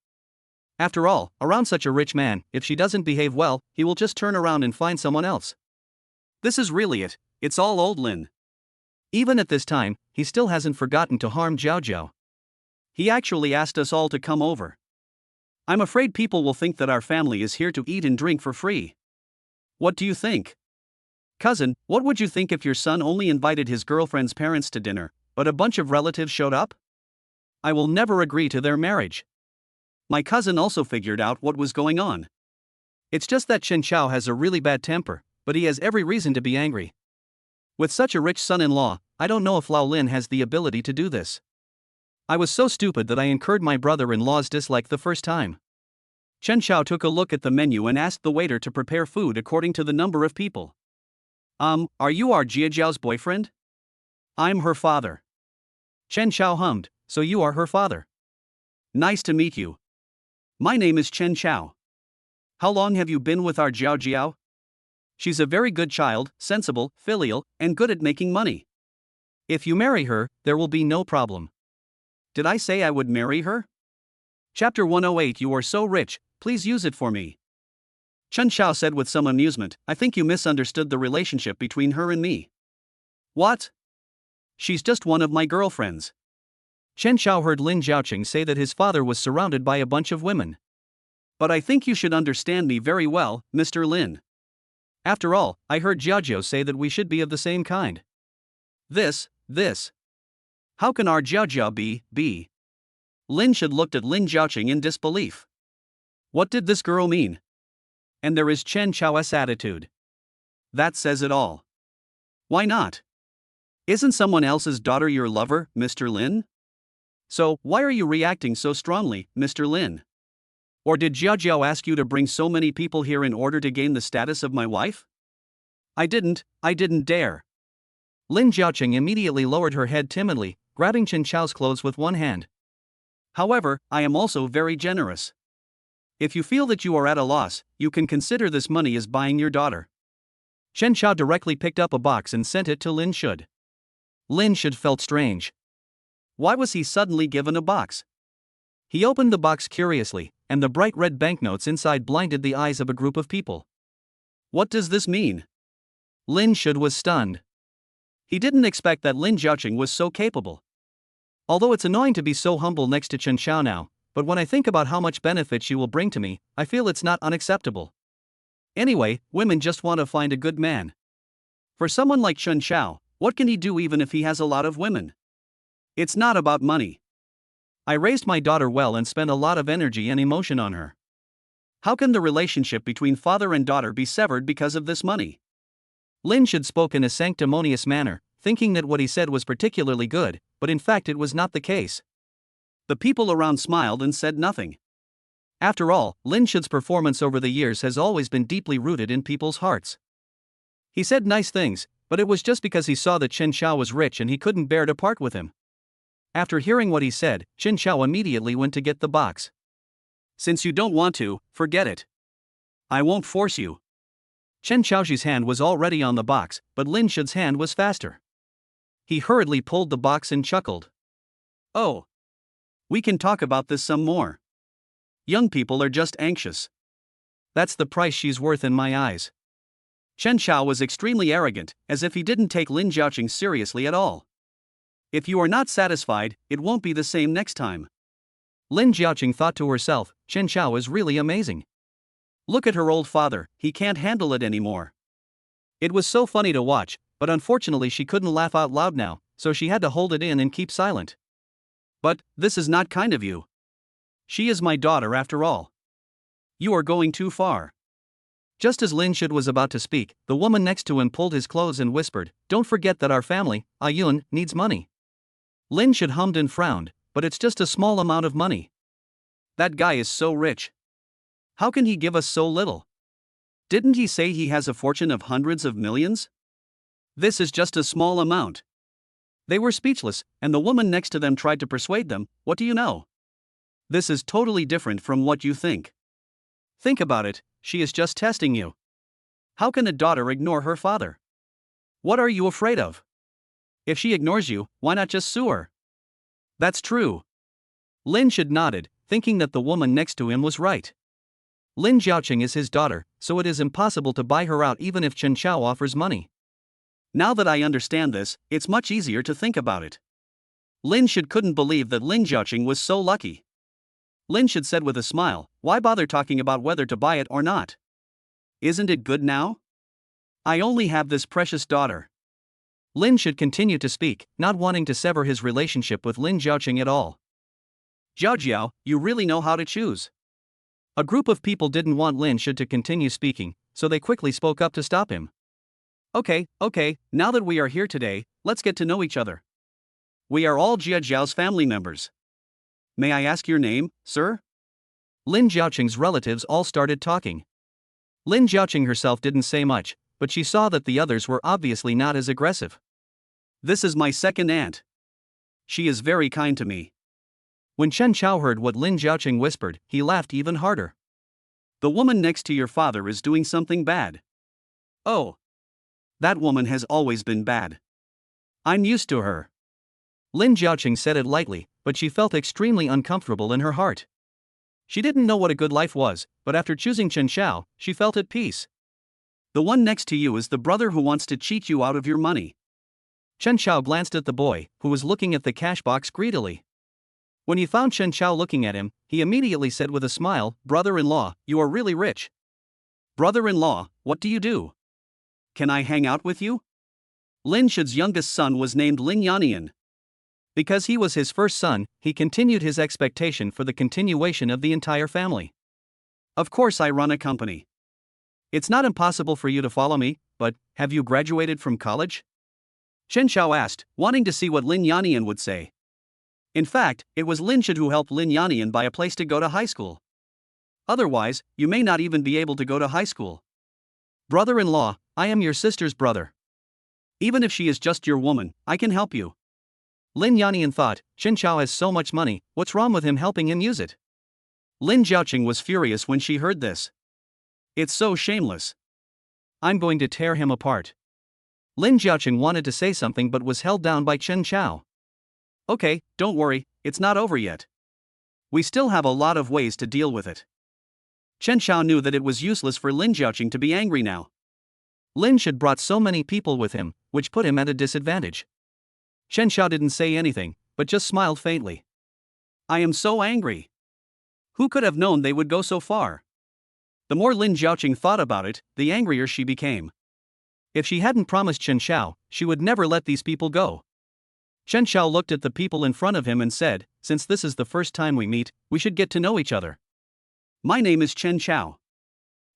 After all, around such a rich man, if she doesn't behave well, he will just turn around and find someone else. This is really it, it's all old Lin. Even at this time, he still hasn't forgotten to harm Jiao. He actually asked us all to come over. I'm afraid people will think that our family is here to eat and drink for free. What do you think? Cousin, what would you think if your son only invited his girlfriend's parents to dinner, but a bunch of relatives showed up? I will never agree to their marriage. My cousin also figured out what was going on. It's just that Chen Xiao has a really bad temper, but he has every reason to be angry. With such a rich son-in-law, I don't know if Lao Lin has the ability to do this. I was so stupid that I incurred my brother-in-law's dislike the first time. Chen Xiao took a look at the menu and asked the waiter to prepare food according to the number of people. Are you our Jiao's boyfriend? I'm her father. Chen Xiao hummed, so you are her father. Nice to meet you. My name is Chen Xiao. How long have you been with our Jiao? She's a very good child, sensible, filial, and good at making money. If you marry her, there will be no problem. Did I say I would marry her? Chapter 108. You are so rich, please use it for me. Chen Xiao said with some amusement, I think you misunderstood the relationship between her and me. What? She's just one of my girlfriends. Chen Xiao heard Lin Jiaoqing say that his father was surrounded by a bunch of women. But I think you should understand me very well, Mr. Lin. After all, I heard Jiao say that we should be of the same kind. This. How can our Jiao be? Lin should looked at Lin Jiaoqing in disbelief. What did this girl mean? And there is Chen Chao's attitude. That says it all. Why not? Isn't someone else's daughter your lover, Mr. Lin? So, why are you reacting so strongly, Mr. Lin? Or did Jiao ask you to bring so many people here in order to gain the status of my wife? I didn't dare. Lin Jiaoqing immediately lowered her head timidly, grabbing Chen Chao's clothes with one hand. However, I am also very generous. If you feel that you are at a loss, you can consider this money as buying your daughter. Chen Chao directly picked up a box and sent it to Lin Shud. Lin Shud felt strange. Why was he suddenly given a box? He opened the box curiously, and the bright red banknotes inside blinded the eyes of a group of people. What does this mean? Lin Shud was stunned. He didn't expect that Lin Jiaoqing was so capable. Although it's annoying to be so humble next to Chen Chao now, but when I think about how much benefit she will bring to me, I feel it's not unacceptable. Anyway, women just want to find a good man. For someone like Chen Chao, what can he do even if he has a lot of women? It's not about money. I raised my daughter well and spent a lot of energy and emotion on her. How can the relationship between father and daughter be severed because of this money? Lin Shud spoke in a sanctimonious manner, thinking that what he said was particularly good, but in fact it was not the case. The people around smiled and said nothing. After all, Lin Shud's performance over the years has always been deeply rooted in people's hearts. He said nice things, but it was just because he saw that Chen Chao was rich and he couldn't bear to part with him. After hearing what he said, Chen Chao immediately went to get the box. Since you don't want to, forget it. I won't force you. Chen Chaoxi's hand was already on the box, but Lin Shud's hand was faster. He hurriedly pulled the box and chuckled. Oh. We can talk about this some more. Young people are just anxious. That's the price she's worth in my eyes. Chen Chao was extremely arrogant, as if he didn't take Lin Jiaoqing seriously at all. If you are not satisfied, it won't be the same next time. Lin Jiaoqing thought to herself, Chen Chao is really amazing. Look at her old father, he can't handle it anymore. It was so funny to watch, but unfortunately she couldn't laugh out loud now, so she had to hold it in and keep silent. But, this is not kind of you. She is my daughter after all. You are going too far. Just as Lin Shud was about to speak, the woman next to him pulled his clothes and whispered, "Don't forget that our family, Ayun, needs money." Lin Shud hummed and frowned, but it's just a small amount of money. That guy is so rich. How can he give us so little? Didn't he say he has a fortune of hundreds of millions? This is just a small amount. They were speechless, and the woman next to them tried to persuade them, what do you know? This is totally different from what you think. Think about it, she is just testing you. How can a daughter ignore her father? What are you afraid of? If she ignores you, why not just sue her? That's true. Lin Shud nodded, thinking that the woman next to him was right. Lin Jiaoqing is his daughter, so it is impossible to buy her out even if Chen Chao offers money. Now that I understand this, it's much easier to think about it. Lin Shud couldn't believe that Lin Jiaoqing was so lucky. Lin Shud said with a smile, why bother talking about whether to buy it or not? Isn't it good now? I only have this precious daughter. Lin Shud continued to speak, not wanting to sever his relationship with Lin Jiaoqing at all. Jiao, you really know how to choose. A group of people didn't want Lin Shud to continue speaking, so they quickly spoke up to stop him. Okay, now that we are here today, let's get to know each other. We are all Jiao's family members. May I ask your name, sir? Lin Jiaoqing's relatives all started talking. Lin Jiaoqing herself didn't say much, but she saw that the others were obviously not as aggressive. This is my second aunt. She is very kind to me. When Chen Chao heard what Lin Jiaoqing whispered, he laughed even harder. The woman next to your father is doing something bad. Oh. That woman has always been bad. I'm used to her. Lin Jiaoqing said it lightly, but she felt extremely uncomfortable in her heart. She didn't know what a good life was, but after choosing Chen Chao, she felt at peace. The one next to you is the brother who wants to cheat you out of your money. Chen Chao glanced at the boy, who was looking at the cash box greedily. When he found Chen Chao looking at him, he immediately said with a smile, "Brother-in-law, you are really rich." Brother-in-law, what do you do? Can I hang out with you? Lin Shud's youngest son was named Lin Yanian. Because he was his first son, he continued his expectation for the continuation of the entire family. Of course I run a company. It's not impossible for you to follow me, but have you graduated from college? Chen Xiao asked, wanting to see what Lin Yanian would say. In fact, it was Lin Shid who helped Lin Yanian buy a place to go to high school. Otherwise, you may not even be able to go to high school. Brother-in-law, I am your sister's brother. Even if she is just your woman, I can help you. Lin Yanian thought, Chen Xiao has so much money, what's wrong with him helping him use it? Lin Jiaoqing was furious when she heard this. It's so shameless. I'm going to tear him apart. Lin Jiaoqing wanted to say something but was held down by Chen Xiao. Okay, don't worry, it's not over yet. We still have a lot of ways to deal with it. Chen Xiao knew that it was useless for Lin Jiaoqing to be angry now. Lin Shid brought so many people with him, which put him at a disadvantage. Chen Xiao didn't say anything, but just smiled faintly. I am so angry. Who could have known they would go so far? The more Lin Jiaoqing thought about it, the angrier she became. If she hadn't promised Chen Xiao, she would never let these people go. Chen Xiao looked at the people in front of him and said, since this is the first time we meet, we should get to know each other. My name is Chen Xiao.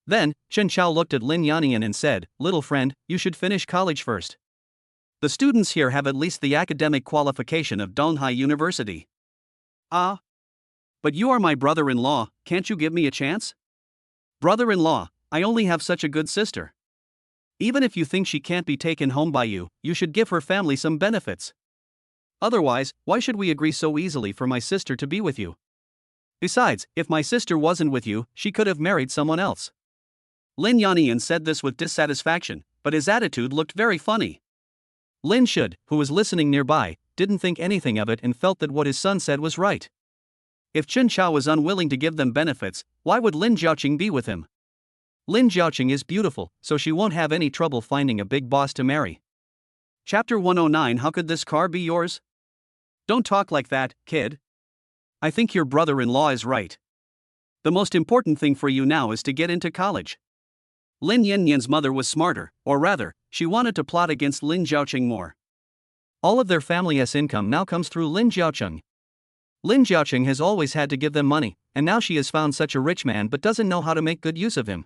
Then, Chen Xiao looked at Lin Yanian and said, little friend, you should finish college first. The students here have at least the academic qualification of Donghai University. Ah. But you are my brother-in-law, can't you give me a chance? Brother-in-law, I only have such a good sister. Even if you think she can't be taken home by you, you should give her family some benefits. Otherwise, why should we agree so easily for my sister to be with you? Besides, if my sister wasn't with you, she could have married someone else. Lin Yanian said this with dissatisfaction, but his attitude looked very funny. Lin Shid, who was listening nearby, didn't think anything of it and felt that what his son said was right. If Chen Xiao was unwilling to give them benefits, why would Lin Jiaoqing be with him? Lin Jiaoqing is beautiful, so she won't have any trouble finding a big boss to marry. Chapter 109. How could this car be yours? Don't talk like that, kid. I think your brother-in-law is right. The most important thing for you now is to get into college. Lin Yanyan's mother was smarter, or rather, she wanted to plot against Lin Jiaoqing more. All of their family's income now comes through Lin Jiaoqing. Lin Jiaoqing has always had to give them money, and now she has found such a rich man but doesn't know how to make good use of him.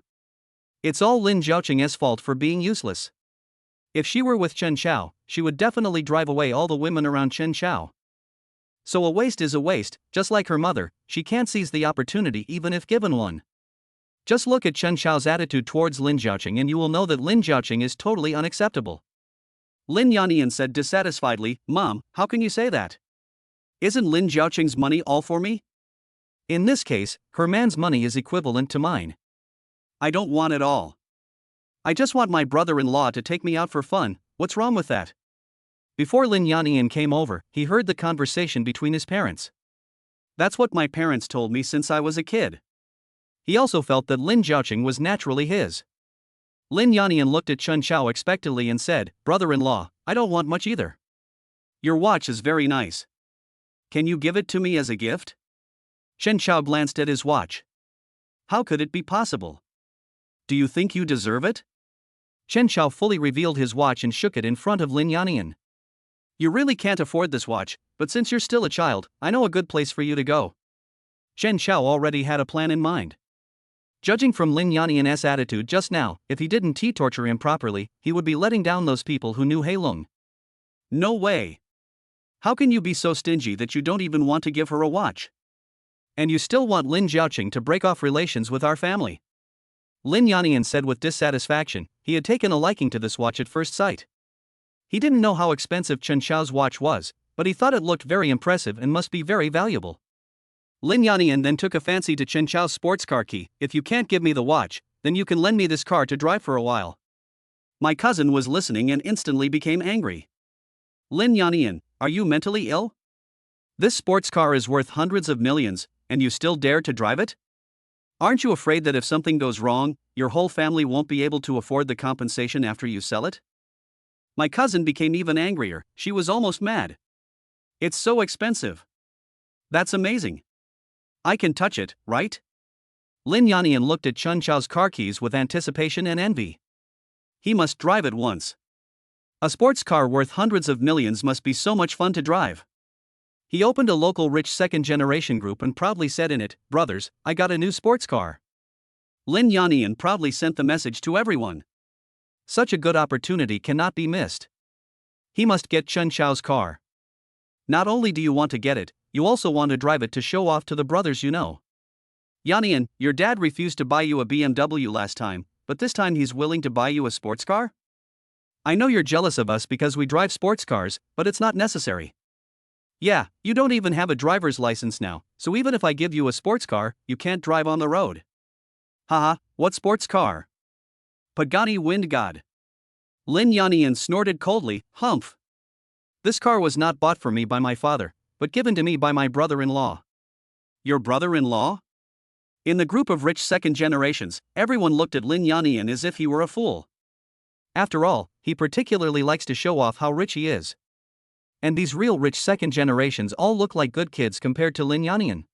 It's all Lin Jiaoqing's fault for being useless. If she were with Chen Xiao, she would definitely drive away all the women around Chen Xiao. So a waste is a waste, just like her mother, she can't seize the opportunity even if given one. Just look at Chen Xiao's attitude towards Lin Jiaoqing and you will know that Lin Jiaoqing is totally unacceptable. Lin Yanian said dissatisfiedly, Mom, how can you say that? Isn't Lin Jiaoqing's money all for me? In this case, her man's money is equivalent to mine. I don't want it all. I just want my brother-in-law to take me out for fun, what's wrong with that? Before Lin Yanian came over, he heard the conversation between his parents. That's what my parents told me since I was a kid. He also felt that Lin Jiaoqing was naturally his. Lin Yanian looked at Chen Xiao expectantly and said, Brother-in-law, I don't want much either. Your watch is very nice. Can you give it to me as a gift? Chen Xiao glanced at his watch. How could it be possible? Do you think you deserve it? Chen Xiao fully revealed his watch and shook it in front of Lin Yanian. You really can't afford this watch, but since you're still a child, I know a good place for you to go. Chen Xiao already had a plan in mind. Judging from Lin Yanian's attitude just now, if he didn't torture him properly, he would be letting down those people who knew Heilong. No way. How can you be so stingy that you don't even want to give her a watch? And you still want Lin Jiaoqing to break off relations with our family? Lin Yanian said with dissatisfaction. He had taken a liking to this watch at first sight. He didn't know how expensive Chen Xiao's watch was, but he thought it looked very impressive and must be very valuable. Lin Yanian then took a fancy to Chen Xiao's sports car key. If you can't give me the watch, then you can lend me this car to drive for a while. My cousin was listening and instantly became angry. Lin Yanian, are you mentally ill? This sports car is worth hundreds of millions, and you still dare to drive it? Aren't you afraid that if something goes wrong, your whole family won't be able to afford the compensation after you sell it? My cousin became even angrier, she was almost mad. It's so expensive. That's amazing. I can touch it, right? Lin Yanian looked at Chen Xiao's car keys with anticipation and envy. He must drive it once. A sports car worth hundreds of millions must be so much fun to drive. He opened a local rich second-generation group and proudly said in it, Brothers, I got a new sports car. Lin Yanian proudly sent the message to everyone. Such a good opportunity cannot be missed. He must get Chen Xiao's car. Not only do you want to get it, you also want to drive it to show off to the brothers you know. Yanian, your dad refused to buy you a BMW last time, but this time he's willing to buy you a sports car? I know you're jealous of us because we drive sports cars, but it's not necessary. Yeah, you don't even have a driver's license now, so even if I give you a sports car, you can't drive on the road. Haha, what sports car? Pagani Wind God. Lin Yanian snorted coldly, humph. This car was not bought for me by my father, but given to me by my brother-in-law. Your brother-in-law? In the group of rich second generations, everyone looked at Lin Yanian as if he were a fool. After all, he particularly likes to show off how rich he is. And these real rich second generations all look like good kids compared to Lin Yanian.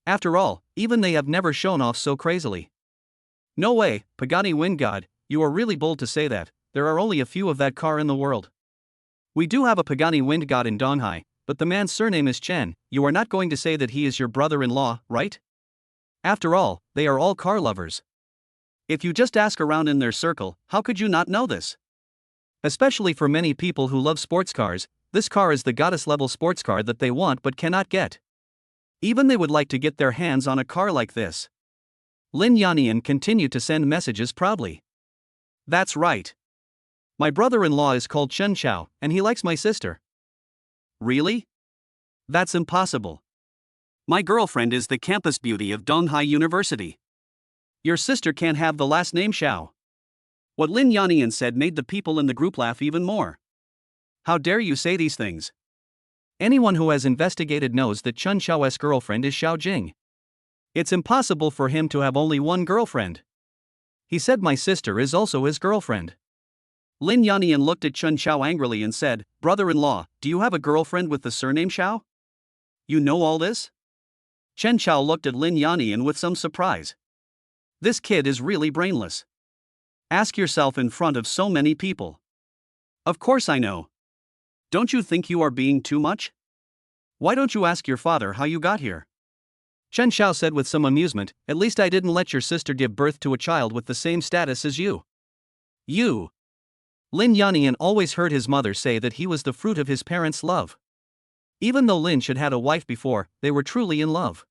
After all, even they have never shown off so crazily. No way, Pagani Wind God, you are really bold to say that. There are only a few of that car in the world. We do have a Pagani Wind God in Donghai, but the man's surname is Chen. You are not going to say that he is your brother-in-law, right? After all, they are all car lovers. If you just ask around in their circle, how could you not know this? Especially for many people who love sports cars, this car is the goddess-level sports car that they want but cannot get. Even they would like to get their hands on a car like this. Lin Yanian continued to send messages proudly. That's right. My brother-in-law is called Chen Xiao, and he likes my sister. Really? That's impossible. My girlfriend is the campus beauty of Donghai University. Your sister can't have the last name Xiao. What Lin Yanian said made the people in the group laugh even more. How dare you say these things? Anyone who has investigated knows that Chen Xiao's girlfriend is Xiao Jing. It's impossible for him to have only one girlfriend. He said my sister is also his girlfriend. Lin Yanian looked at Chen Xiao angrily and said, "Brother-in-law, do you have a girlfriend with the surname Xiao? You know all this?" Chen Xiao looked at Lin Yanian with some surprise. This kid is really brainless. Ask yourself in front of so many people. Of course I know. Don't you think you are being too much? Why don't you ask your father how you got here? Chen Xiao said with some amusement, "At least I didn't let your sister give birth to a child with the same status as you." You. Lin Yanian always heard his mother say that he was the fruit of his parents' love. Even though Lin should had a wife before, they were truly in love.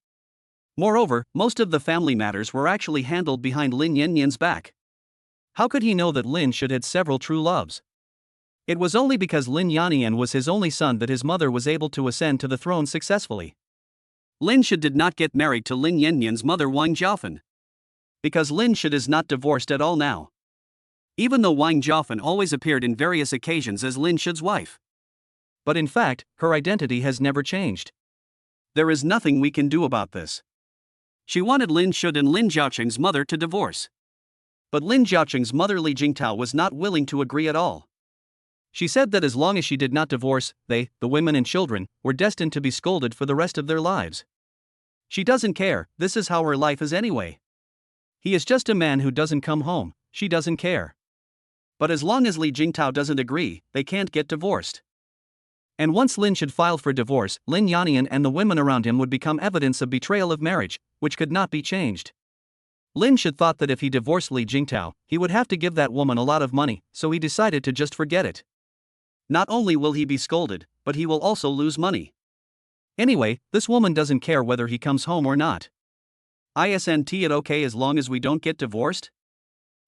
Moreover, most of the family matters were actually handled behind Lin Yanian's back. How could he know that Lin should had several true loves? It was only because Lin Yanian was his only son that his mother was able to ascend to the throne successfully. Lin Shi did not get married to Lin Yanyan's mother Wang Jiaofan. Because Lin Shi is not divorced at all now. Even though Wang Jiaofan always appeared in various occasions as Lin Shi's wife. But in fact, her identity has never changed. There is nothing we can do about this. She wanted Lin Shi and Lin Jiaoqing's mother to divorce. But Lin Jiaoqing's mother Li Jingtao was not willing to agree at all. She said that as long as she did not divorce, they, the women and children, were destined to be scolded for the rest of their lives. She doesn't care, this is how her life is anyway. He is just a man who doesn't come home, she doesn't care. But as long as Li Jingtao doesn't agree, they can't get divorced. And once Lin should file for divorce, Lin Yanian and the women around him would become evidence of betrayal of marriage, which could not be changed. Lin should thought that if he divorced Li Jingtao, he would have to give that woman a lot of money, so he decided to just forget it. Not only will he be scolded, but he will also lose money. Anyway, this woman doesn't care whether he comes home or not. Isn't it okay as long as we don't get divorced?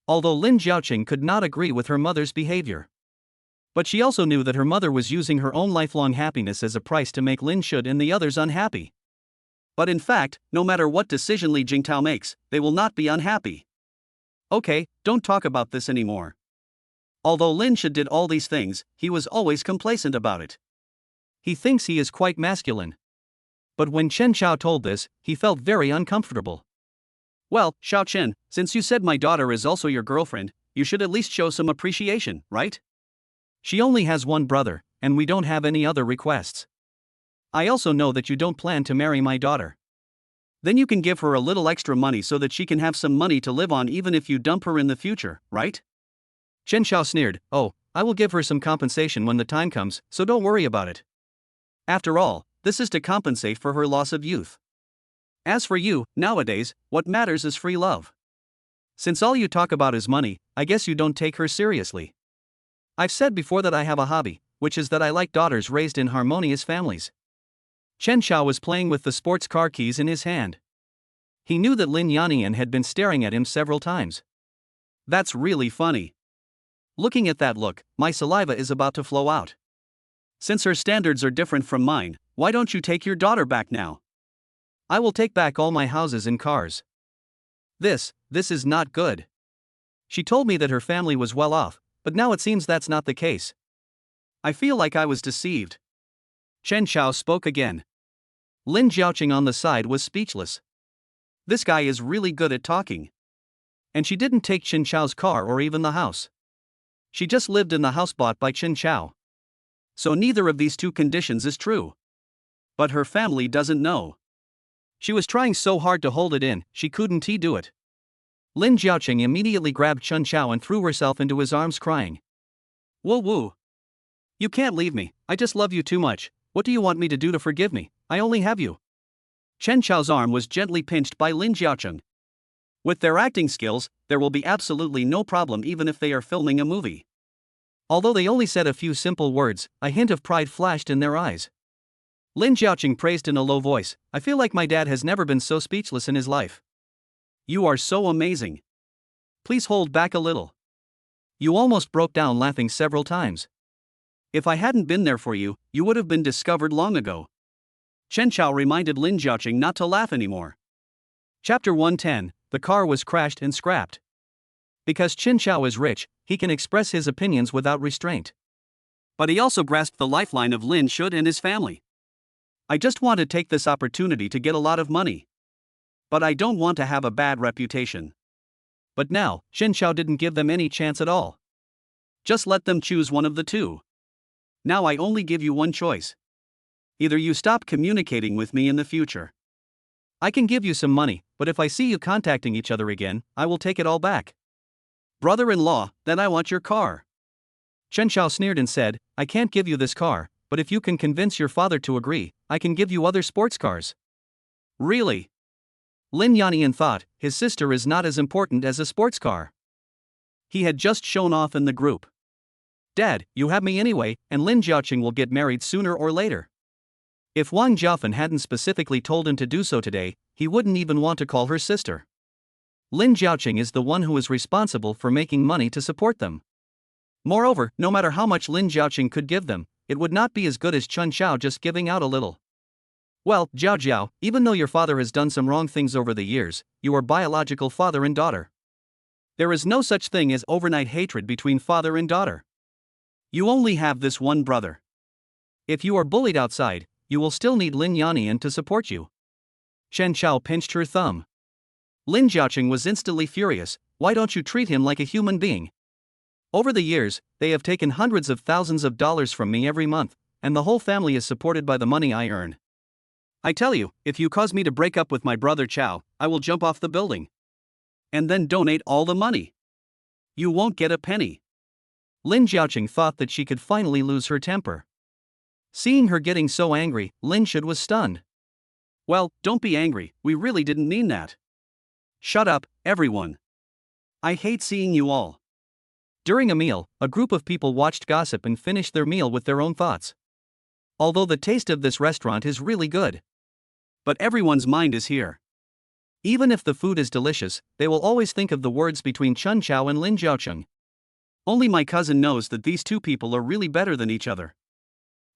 Although Lin Jiaoqing could not agree with her mother's behavior. But she also knew that her mother was using her own lifelong happiness as a price to make Lin Shi and the others unhappy. But in fact, no matter what decision Li Jingtao makes, they will not be unhappy. Okay, don't talk about this anymore. Although Lin Shi did all these things, he was always complacent about it. He thinks he is quite masculine. But when Chen Xiao told this, he felt very uncomfortable. Well, Xiao Chen, since you said my daughter is also your girlfriend, you should at least show some appreciation, right? She only has one brother, and we don't have any other requests. I also know that you don't plan to marry my daughter. Then you can give her a little extra money so that she can have some money to live on even if you dump her in the future, right? Chen Xiao sneered, "Oh, I will give her some compensation when the time comes, so don't worry about it." After all, this is to compensate for her loss of youth. As for you, nowadays, what matters is free love. Since all you talk about is money, I guess you don't take her seriously. I've said before that I have a hobby, which is that I like daughters raised in harmonious families. Chen Xiao was playing with the sports car keys in his hand. He knew that Lin Yannian had been staring at him several times. That's really funny. Looking at that look, my saliva is about to flow out. Since her standards are different from mine, why don't you take your daughter back now? I will take back all my houses and cars. This is not good. She told me that her family was well off, but now it seems that's not the case. I feel like I was deceived. Chen Xiao spoke again. Lin Jiaoqing on the side was speechless. This guy is really good at talking. And she didn't take Chen Xiao's car or even the house. She just lived in the house bought by Chen Xiao. So neither of these two conditions is true. But her family doesn't know. She was trying so hard to hold it in, she couldn't do it. Lin Jiaoqing immediately grabbed Chen Xiao and threw herself into his arms crying. Whoa woo. You can't leave me, I just love you too much. What do you want me to do to forgive me? I only have you. Chen Xiao's arm was gently pinched by Lin Jiaoqing. With their acting skills, there will be absolutely no problem even if they are filming a movie. Although they only said a few simple words, a hint of pride flashed in their eyes. Lin Jiaoqing praised in a low voice, I feel like my dad has never been so speechless in his life. You are so amazing. Please hold back a little. You almost broke down laughing several times. If I hadn't been there for you, you would have been discovered long ago. Chen Xiao reminded Lin Jiaoqing not to laugh anymore. Chapter 110, the car was crashed and scrapped. Because Chen Xiao is rich, he can express his opinions without restraint. But he also grasped the lifeline of Lin Shud and his family. I just want to take this opportunity to get a lot of money. But I don't want to have a bad reputation. But now, Chen Xiao didn't give them any chance at all. Just let them choose one of the two. Now I only give you one choice. Either you stop communicating with me in the future. I can give you some money, but if I see you contacting each other again, I will take it all back. Brother-in-law, then I want your car. Chen Xiao sneered and said, I can't give you this car, but if you can convince your father to agree, I can give you other sports cars. Really? Lin Yannian thought, his sister is not as important as a sports car. He had just shown off in the group. Dad, you have me anyway, and Lin Jiaoqing will get married sooner or later. If Wang Jiafen hadn't specifically told him to do so today, he wouldn't even want to call her sister. Lin Jiaoqing is the one who is responsible for making money to support them. Moreover, no matter how much Lin Jiaoqing could give them, it would not be as good as Chen Xiao just giving out a little. Well, Jiao Jiao, even though your father has done some wrong things over the years, you are biological father and daughter. There is no such thing as overnight hatred between father and daughter. You only have this one brother. If you are bullied outside, you will still need Lin Yannian to support you. Chen Xiao pinched her thumb. Lin Jiaoqing was instantly furious, why don't you treat him like a human being? Over the years, they have taken hundreds of thousands of dollars from me every month, and the whole family is supported by the money I earn. I tell you, if you cause me to break up with my brother Chao, I will jump off the building. And then donate all the money. You won't get a penny. Lin Jiaoqing thought that she could finally lose her temper. Seeing her getting so angry, Lin Shud was stunned. Well, don't be angry, we really didn't mean that. Shut up, everyone. I hate seeing you all. During a meal, a group of people watched gossip and finished their meal with their own thoughts. Although the taste of this restaurant is really good. But everyone's mind is here. Even if the food is delicious, they will always think of the words between Chen Xiao and Lin Jiaoqing. Only my cousin knows that these two people are really better than each other.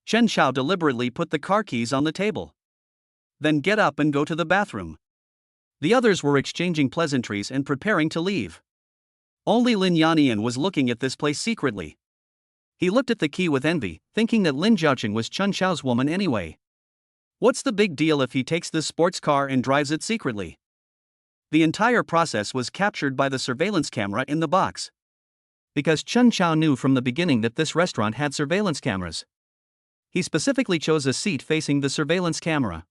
Chen Xiao deliberately put the car keys on the table. Then get up and go to the bathroom. The others were exchanging pleasantries and preparing to leave. Only Lin Yannian was looking at this place secretly. He looked at the key with envy, thinking that Lin Jiaoqing was Chen Xiao's woman anyway. What's the big deal if he takes this sports car and drives it secretly? The entire process was captured by the surveillance camera in the box. Because Chen Xiao knew from the beginning that this restaurant had surveillance cameras. He specifically chose a seat facing the surveillance camera.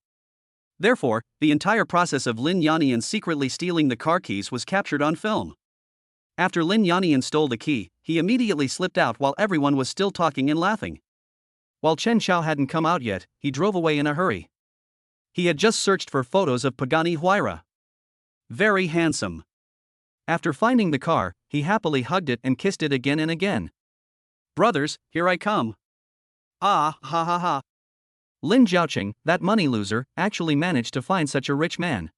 Therefore, the entire process of Lin Yannian secretly stealing the car keys was captured on film. After Lin Yannian stole the key, he immediately slipped out while everyone was still talking and laughing. While Chen Xiao hadn't come out yet, he drove away in a hurry. He had just searched for photos of Pagani Huayra. Very handsome. After finding the car, he happily hugged it and kissed it again and again. Brothers, here I come. Ah, ha ha ha. Lin Jiaoqing, that money loser, actually managed to find such a rich man.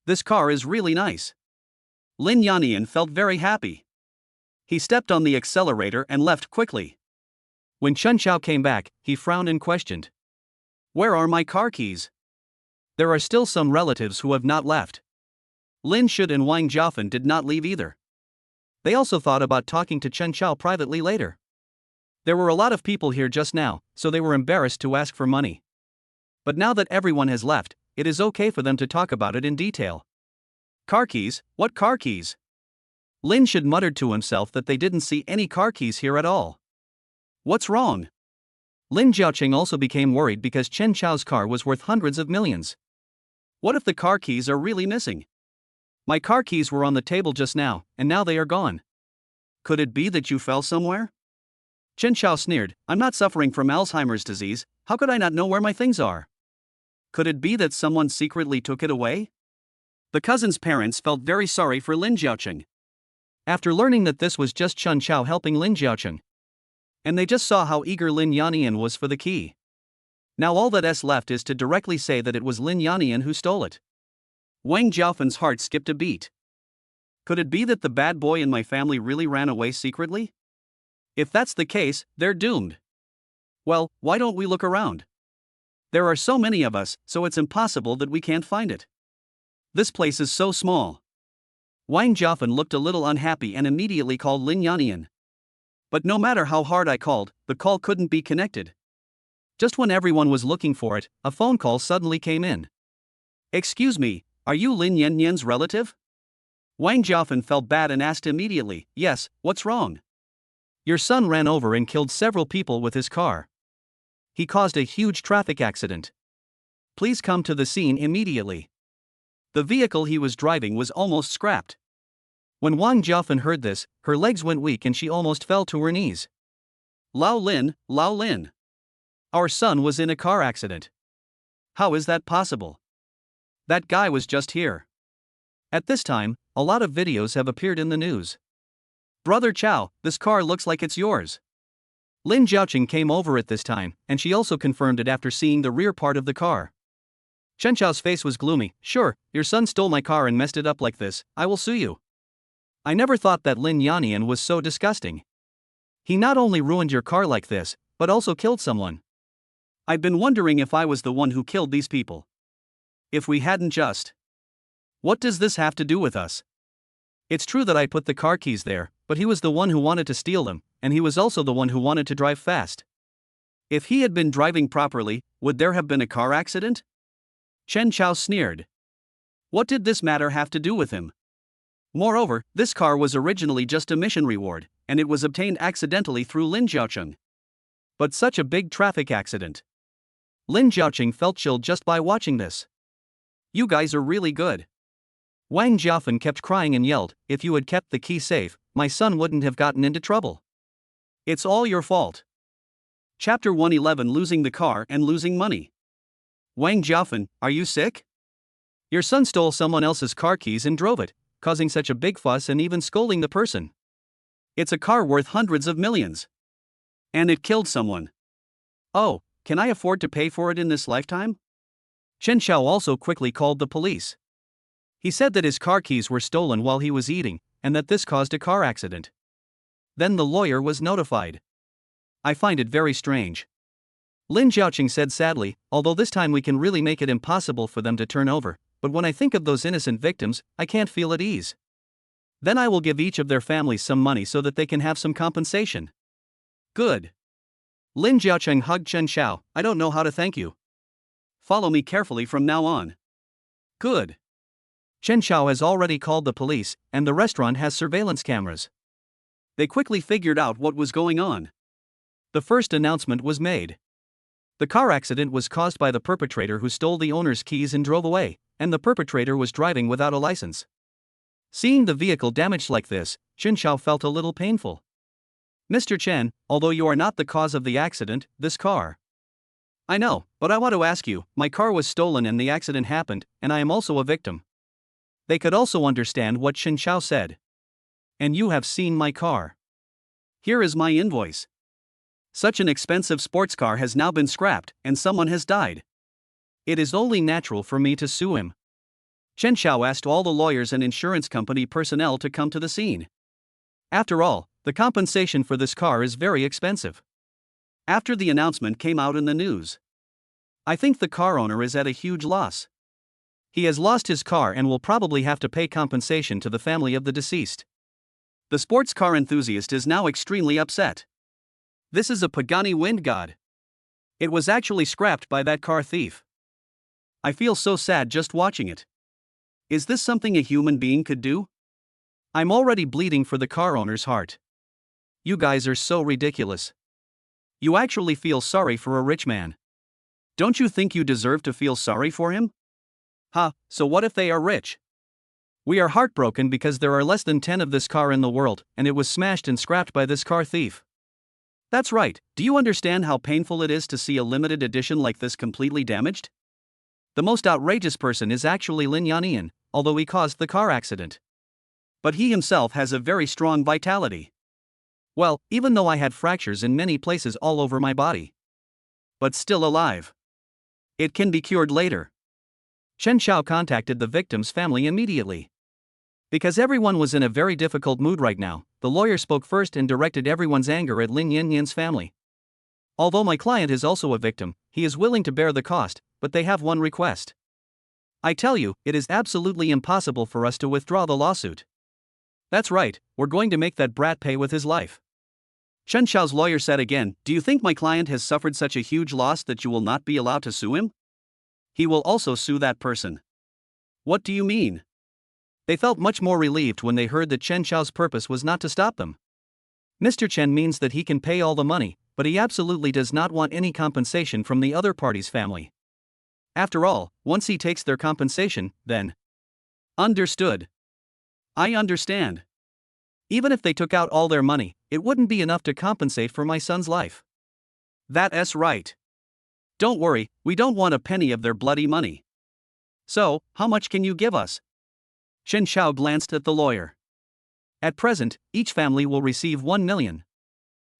This car is really nice. Lin Yannian felt very happy. He stepped on the accelerator and left quickly. When Chen Xiao came back, he frowned and questioned. Where are my car keys? There are still some relatives who have not left. Lin Shud and Wang Jiafen did not leave either. They also thought about talking to Chen Xiao privately later. There were a lot of people here just now, so they were embarrassed to ask for money. But now that everyone has left, it is okay for them to talk about it in detail. Car keys? What car keys? Lin Shud muttered to himself that they didn't see any car keys here at all. What's wrong? Lin Jiaoqing also became worried because Chen Xiao's car was worth hundreds of millions. What if the car keys are really missing? My car keys were on the table just now, and now they are gone. Could it be that you fell somewhere? Chen Xiao sneered, I'm not suffering from Alzheimer's disease, how could I not know where my things are? Could it be that someone secretly took it away? The cousin's parents felt very sorry for Lin Jiaoqing. After learning that this was just Chen Xiao helping Lin Jiaoqing, and they just saw how eager Lin Yannian was for the key. Now all that's left is to directly say that it was Lin Yannian who stole it. Wang Jiaofen's heart skipped a beat. Could it be that the bad boy in my family really ran away secretly? If that's the case, they're doomed. Well, why don't we look around? There are so many of us, so it's impossible that we can't find it. This place is so small. Wang Jiafen looked a little unhappy and immediately called Lin Yannian. But no matter how hard I called, the call couldn't be connected. Just when everyone was looking for it, a phone call suddenly came in. Excuse me, are you Lin Yannian's relative? Wang Jiafen felt bad and asked immediately, yes, what's wrong? Your son ran over and killed several people with his car. He caused a huge traffic accident. Please come to the scene immediately. The vehicle he was driving was almost scrapped. When Wang Jiafen heard this, her legs went weak and she almost fell to her knees. Lao Lin. Our son was in a car accident. How is that possible? That guy was just here. At this time, a lot of videos have appeared in the news. Brother Chow, this car looks like it's yours. Lin Jiaoqing came over at this time, and she also confirmed it after seeing the rear part of the car. Chen Xiao's face was gloomy. Sure, your son stole my car and messed it up like this, I will sue you. I never thought that Lin Yannian was so disgusting. He not only ruined your car like this, but also killed someone. I've been wondering if I was the one who killed these people. If we hadn't just. What does this have to do with us? It's true that I put the car keys there, but he was the one who wanted to steal them, and he was also the one who wanted to drive fast. If he had been driving properly, would there have been a car accident? Chen Xiao sneered. What did this matter have to do with him? Moreover, this car was originally just a mission reward, and it was obtained accidentally through Lin Jiaoqing. But such a big traffic accident. Lin Jiaoqing felt chilled just by watching this. You guys are really good. Wang Jiafen kept crying and yelled, if you had kept the key safe, my son wouldn't have gotten into trouble. It's all your fault. Chapter 111 Losing the car and losing money. Wang Jiafen, are you sick? Your son stole someone else's car keys and drove it, causing such a big fuss and even scolding the person. It's a car worth hundreds of millions. And it killed someone. Oh, can I afford to pay for it in this lifetime? Chen Xiao also quickly called the police. He said that his car keys were stolen while he was eating, and that this caused a car accident. Then the lawyer was notified. I find it very strange. Lin Jiaoqing said sadly, although this time we can really make it impossible for them to turn over, but when I think of those innocent victims, I can't feel at ease. Then I will give each of their families some money so that they can have some compensation. Good. Lin Jiaoqing hugged Chen Xiao, I don't know how to thank you. Follow me carefully from now on. Good. Chen Xiao has already called the police, and the restaurant has surveillance cameras. They quickly figured out what was going on. The first announcement was made. The car accident was caused by the perpetrator who stole the owner's keys and drove away, and the perpetrator was driving without a license. Seeing the vehicle damaged like this, Chen Xiao felt a little painful. Mr. Chen, although you are not the cause of the accident, this car. I know, but I want to ask you, my car was stolen and the accident happened, and I am also a victim. They could also understand what Chen Xiao said. And you have seen my car. Here is my invoice. Such an expensive sports car has now been scrapped, and someone has died. It is only natural for me to sue him. Chen Xiao asked all the lawyers and insurance company personnel to come to the scene. After all, the compensation for this car is very expensive. After the announcement came out in the news, I think the car owner is at a huge loss. He has lost his car and will probably have to pay compensation to the family of the deceased. The sports car enthusiast is now extremely upset. This is a Pagani wind god. It was actually scrapped by that car thief. I feel so sad just watching it. Is this something a human being could do? I'm already bleeding for the car owner's heart. You guys are so ridiculous. You actually feel sorry for a rich man. Don't you think you deserve to feel sorry for him? So what if they are rich? We are heartbroken because there are less than 10 of this car in the world, and it was smashed and scrapped by this car thief. That's right. Do you understand how painful it is to see a limited edition like this completely damaged? The most outrageous person is actually Lin Yannian, although he caused the car accident. But he himself has a very strong vitality. Well, even though I had fractures in many places all over my body. But still alive. It can be cured later. Chen Xiao contacted the victim's family immediately. Because everyone was in a very difficult mood right now, the lawyer spoke first and directed everyone's anger at Lin Yannian's family. Although my client is also a victim, he is willing to bear the cost, but they have one request. I tell you, it is absolutely impossible for us to withdraw the lawsuit. That's right, we're going to make that brat pay with his life. Chen Xiao's lawyer said again, do you think my client has suffered such a huge loss that you will not be allowed to sue him? He will also sue that person. What do you mean? They felt much more relieved when they heard that Chen Xiao's purpose was not to stop them. Mr. Chen means that he can pay all the money, but he absolutely does not want any compensation from the other party's family. After all, once he takes their compensation, then. Understood. I understand. Even if they took out all their money, it wouldn't be enough to compensate for my son's life. That's right. Don't worry, we don't want a penny of their bloody money. So, how much can you give us? Chen Xiao glanced at the lawyer. At present, each family will receive 1 million.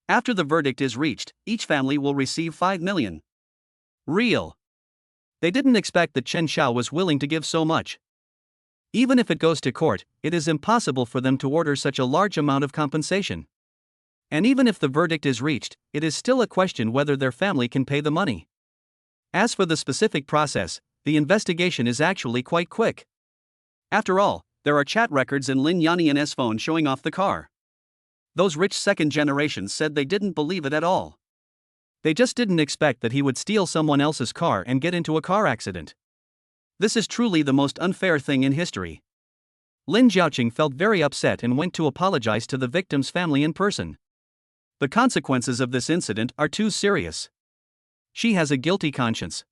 After the verdict is reached, each family will receive 5 million. Real. They didn't expect that Chen Xiao was willing to give so much. Even if it goes to court, it is impossible for them to order such a large amount of compensation. And even if the verdict is reached, it is still a question whether their family can pay the money. As for the specific process, the investigation is actually quite quick. After all, there are chat records in Lin Yannian's phone showing off the car. Those rich second generations said they didn't believe it at all. They just didn't expect that he would steal someone else's car and get into a car accident. This is truly the most unfair thing in history. Lin Jiaoqing felt very upset and went to apologize to the victim's family in person. The consequences of this incident are too serious. She has a guilty conscience.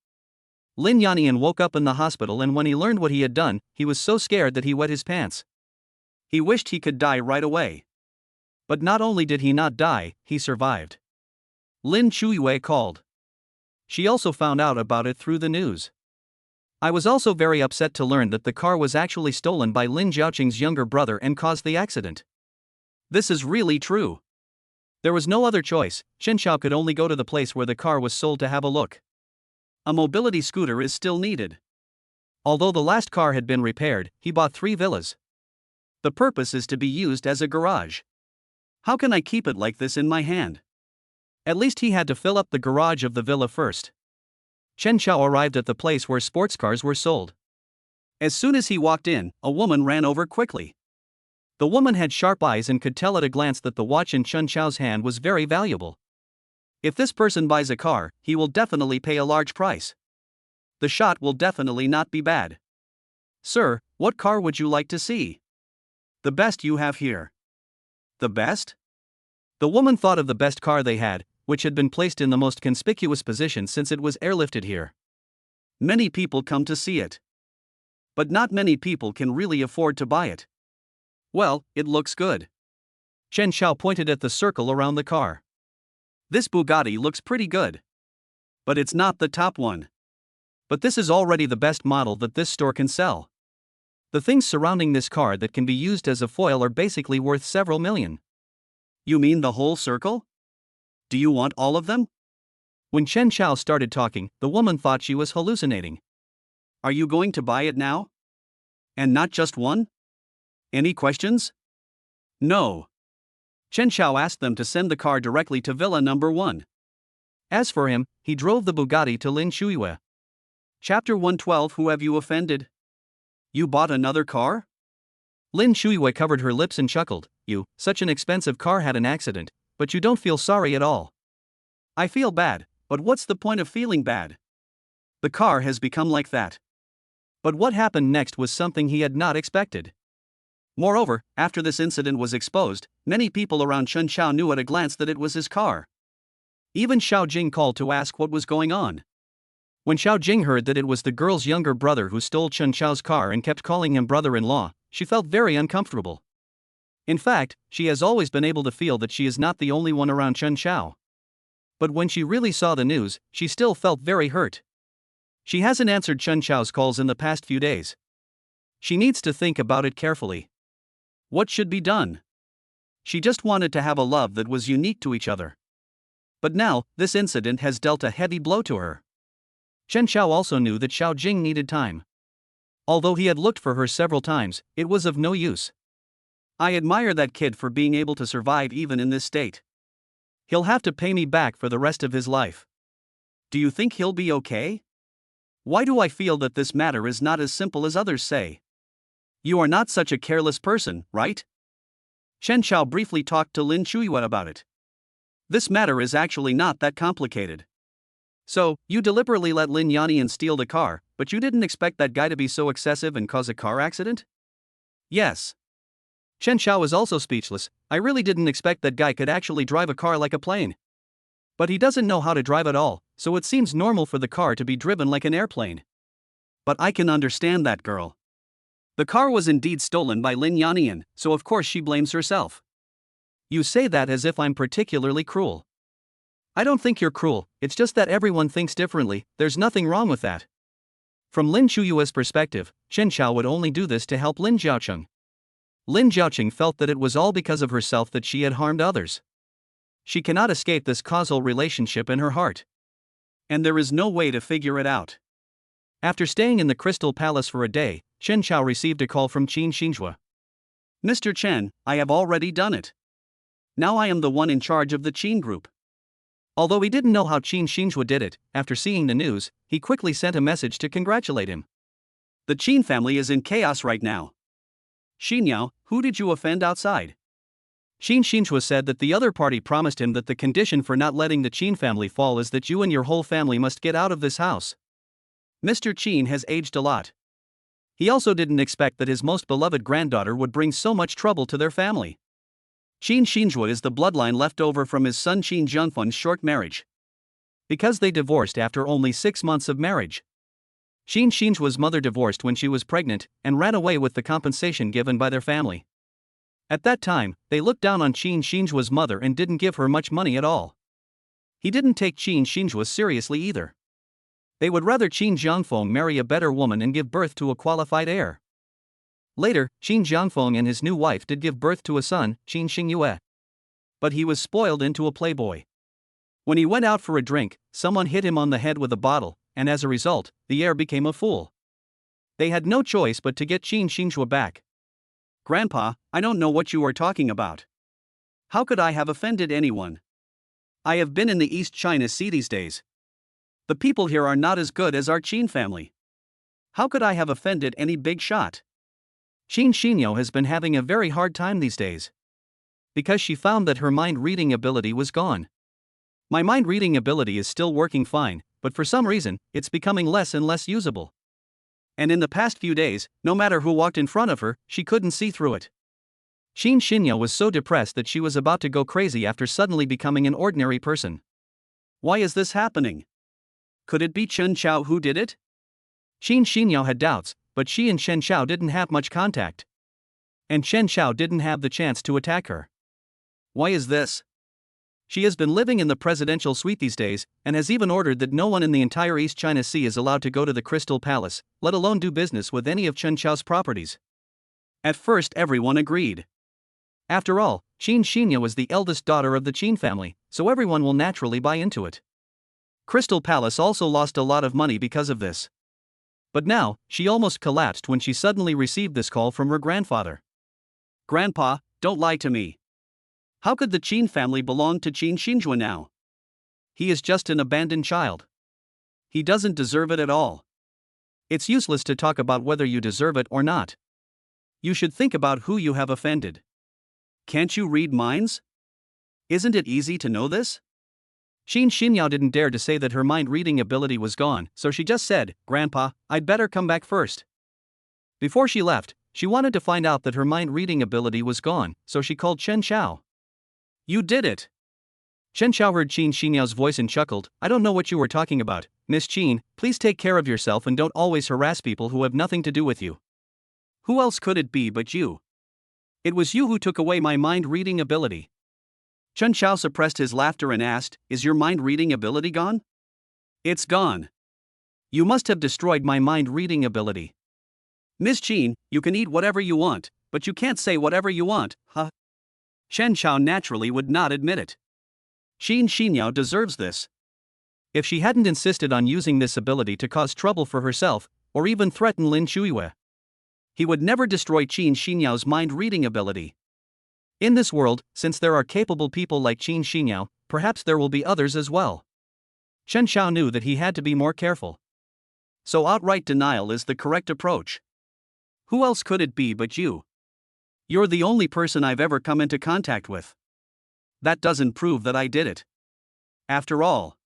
Lin Yannian woke up in the hospital, and when he learned what he had done, he was so scared that he wet his pants. He wished he could die right away. But not only did he not die, he survived. Lin Chuyue called. She also found out about it through the news. I was also very upset to learn that the car was actually stolen by Lin Jiaoqing's younger brother and caused the accident. This is really true. There was no other choice. Chen Xiao could only go to the place where the car was sold to have a look. A mobility scooter is still needed. Although the last car had been repaired, he bought 3 villas. The purpose is to be used as a garage. How can I keep it like this in my hand? At least he had to fill up the garage of the villa first. Chen Xiao arrived at the place where sports cars were sold. As soon as he walked in, a woman ran over quickly. The woman had sharp eyes and could tell at a glance that the watch in Chen Xiao's hand was very valuable. If this person buys a car, he will definitely pay a large price. The shot will definitely not be bad. Sir, what car would you like to see? The best you have here. The best? The woman thought of the best car they had, which had been placed in the most conspicuous position since it was airlifted here. Many people come to see it. But not many people can really afford to buy it. Well, it looks good. Chen Xiao pointed at the circle around the car. This Bugatti looks pretty good. But it's not the top one. But this is already the best model that this store can sell. The things surrounding this car that can be used as a foil are basically worth several million. You mean the whole circle? Do you want all of them? When Chen Xiao started talking, the woman thought she was hallucinating. Are you going to buy it now? And not just one? Any questions? No. Chen Xiao asked them to send the car directly to Villa number 1. As for him, he drove the Bugatti to Lin Shuiyue. Chapter 112. Who have you offended? You bought another car? Lin Shuiyue covered her lips and chuckled. You, such an expensive car had an accident, but you don't feel sorry at all. I feel bad, but what's the point of feeling bad? The car has become like that. But what happened next was something he had not expected. Moreover, after this incident was exposed, many people around Chen Xiao knew at a glance that it was his car. Even Xiao Jing called to ask what was going on. When Xiao Jing heard that it was the girl's younger brother who stole Chen Xiao's car and kept calling him brother-in-law, she felt very uncomfortable. In fact, she has always been able to feel that she is not the only one around Chen Xiao. But when she really saw the news, she still felt very hurt. She hasn't answered Chen Xiao's calls in the past few days. She needs to think about it carefully. What should be done? She just wanted to have a love that was unique to each other. But now, this incident has dealt a heavy blow to her. Chen Xiao also knew that Xiao Jing needed time. Although he had looked for her several times, it was of no use. I admire that kid for being able to survive even in this state. He'll have to pay me back for the rest of his life. Do you think he'll be okay? Why do I feel that this matter is not as simple as others say? You are not such a careless person, right? Chen Xiao briefly talked to Lin Shuiyue about it. This matter is actually not that complicated. So, you deliberately let Lin Yannian steal the car, but you didn't expect that guy to be so excessive and cause a car accident? Yes. Chen Xiao is also speechless. I really didn't expect that guy could actually drive a car like a plane. But he doesn't know how to drive at all, so it seems normal for the car to be driven like an airplane. But I can understand that girl. The car was indeed stolen by Lin Yannian, so of course she blames herself. You say that as if I'm particularly cruel. I don't think you're cruel, it's just that everyone thinks differently. There's nothing wrong with that. From Lin Shuiyue's perspective, Chen Xiao would only do this to help Lin Jiaocheng. Lin Jiaocheng felt that it was all because of herself that she had harmed others. She cannot escape this causal relationship in her heart. And there is no way to figure it out. After staying in the Crystal Palace for a day, Chen Xiao received a call from Qin Xinzhua. Mr. Chen, I have already done it. Now I am the one in charge of the Qin group. Although he didn't know how Qin Xinzhua did it, after seeing the news, he quickly sent a message to congratulate him. The Qin family is in chaos right now. Xinyao, who did you offend outside? Qin Xinzhua said that the other party promised him that the condition for not letting the Qin family fall is that you and your whole family must get out of this house. Mr. Qin has aged a lot. He also didn't expect that his most beloved granddaughter would bring so much trouble to their family. Qin Xinzhua is the bloodline left over from his son Qin Zhengfun's short marriage. Because they divorced after only 6 months of marriage. Qin Xinzhua's mother divorced when she was pregnant and ran away with the compensation given by their family. At that time, they looked down on Qin Xinzhua's mother and didn't give her much money at all. He didn't take Qin Xinzhua seriously either. They would rather Qin Zhengfeng marry a better woman and give birth to a qualified heir. Later, Qin Zhengfeng and his new wife did give birth to a son, Qin Xingyue. But he was spoiled into a playboy. When he went out for a drink, someone hit him on the head with a bottle, and as a result, the heir became a fool. They had no choice but to get Qin Xinzhua back. Grandpa, I don't know what you are talking about. How could I have offended anyone? I have been in the East China Sea these days. The people here are not as good as our Qin family. How could I have offended any big shot? Qin Xinyo has been having a very hard time these days. Because she found that her mind-reading ability was gone. My mind-reading ability is still working fine, but for some reason, it's becoming less and less usable. And in the past few days, no matter who walked in front of her, she couldn't see through it. Qin Xinyo was so depressed that she was about to go crazy after suddenly becoming an ordinary person. Why is this happening? Could it be Chen Xiao who did it? Qin Xinyo had doubts, but she and Chen Xiao didn't have much contact. And Chen Xiao didn't have the chance to attack her. Why is this? She has been living in the presidential suite these days, and has even ordered that no one in the entire East China Sea is allowed to go to the Crystal Palace, let alone do business with any of Chen Chao's properties. At first, everyone agreed. After all, Qin Shinya was the eldest daughter of the Qin family, so everyone will naturally buy into it. Crystal Palace also lost a lot of money because of this. But now, she almost collapsed when she suddenly received this call from her grandfather. Grandpa, don't lie to me. How could the Qin family belong to Qin Xinjue now? He is just an abandoned child. He doesn't deserve it at all. It's useless to talk about whether you deserve it or not. You should think about who you have offended. Can't you read minds? Isn't it easy to know this? Qin Xinyao didn't dare to say that her mind-reading ability was gone, so she just said, "Grandpa, I'd better come back first." Before she left, she wanted to find out that her mind-reading ability was gone, so she called Chen Chao. You did it! Chen Chao heard Qin Xinyao's voice and chuckled, "I don't know what you were talking about, Miss Qin, please take care of yourself and don't always harass people who have nothing to do with you." Who else could it be but you? It was you who took away my mind-reading ability. Chen Chao suppressed his laughter and asked, "Is your mind-reading ability gone?" "It's gone." "You must have destroyed my mind-reading ability." "Miss Qin, you can eat whatever you want, but you can't say whatever you want, huh?" Chen Chao naturally would not admit it. Qin Xinyao deserves this. If she hadn't insisted on using this ability to cause trouble for herself, or even threaten Lin Shuiwei, he would never destroy Qin Xinyao's mind-reading ability. In this world, since there are capable people like Qin Xinyao, perhaps there will be others as well. Chen Chao knew that he had to be more careful. So outright denial is the correct approach. Who else could it be but you? You're the only person I've ever come into contact with. That doesn't prove that I did it. After all,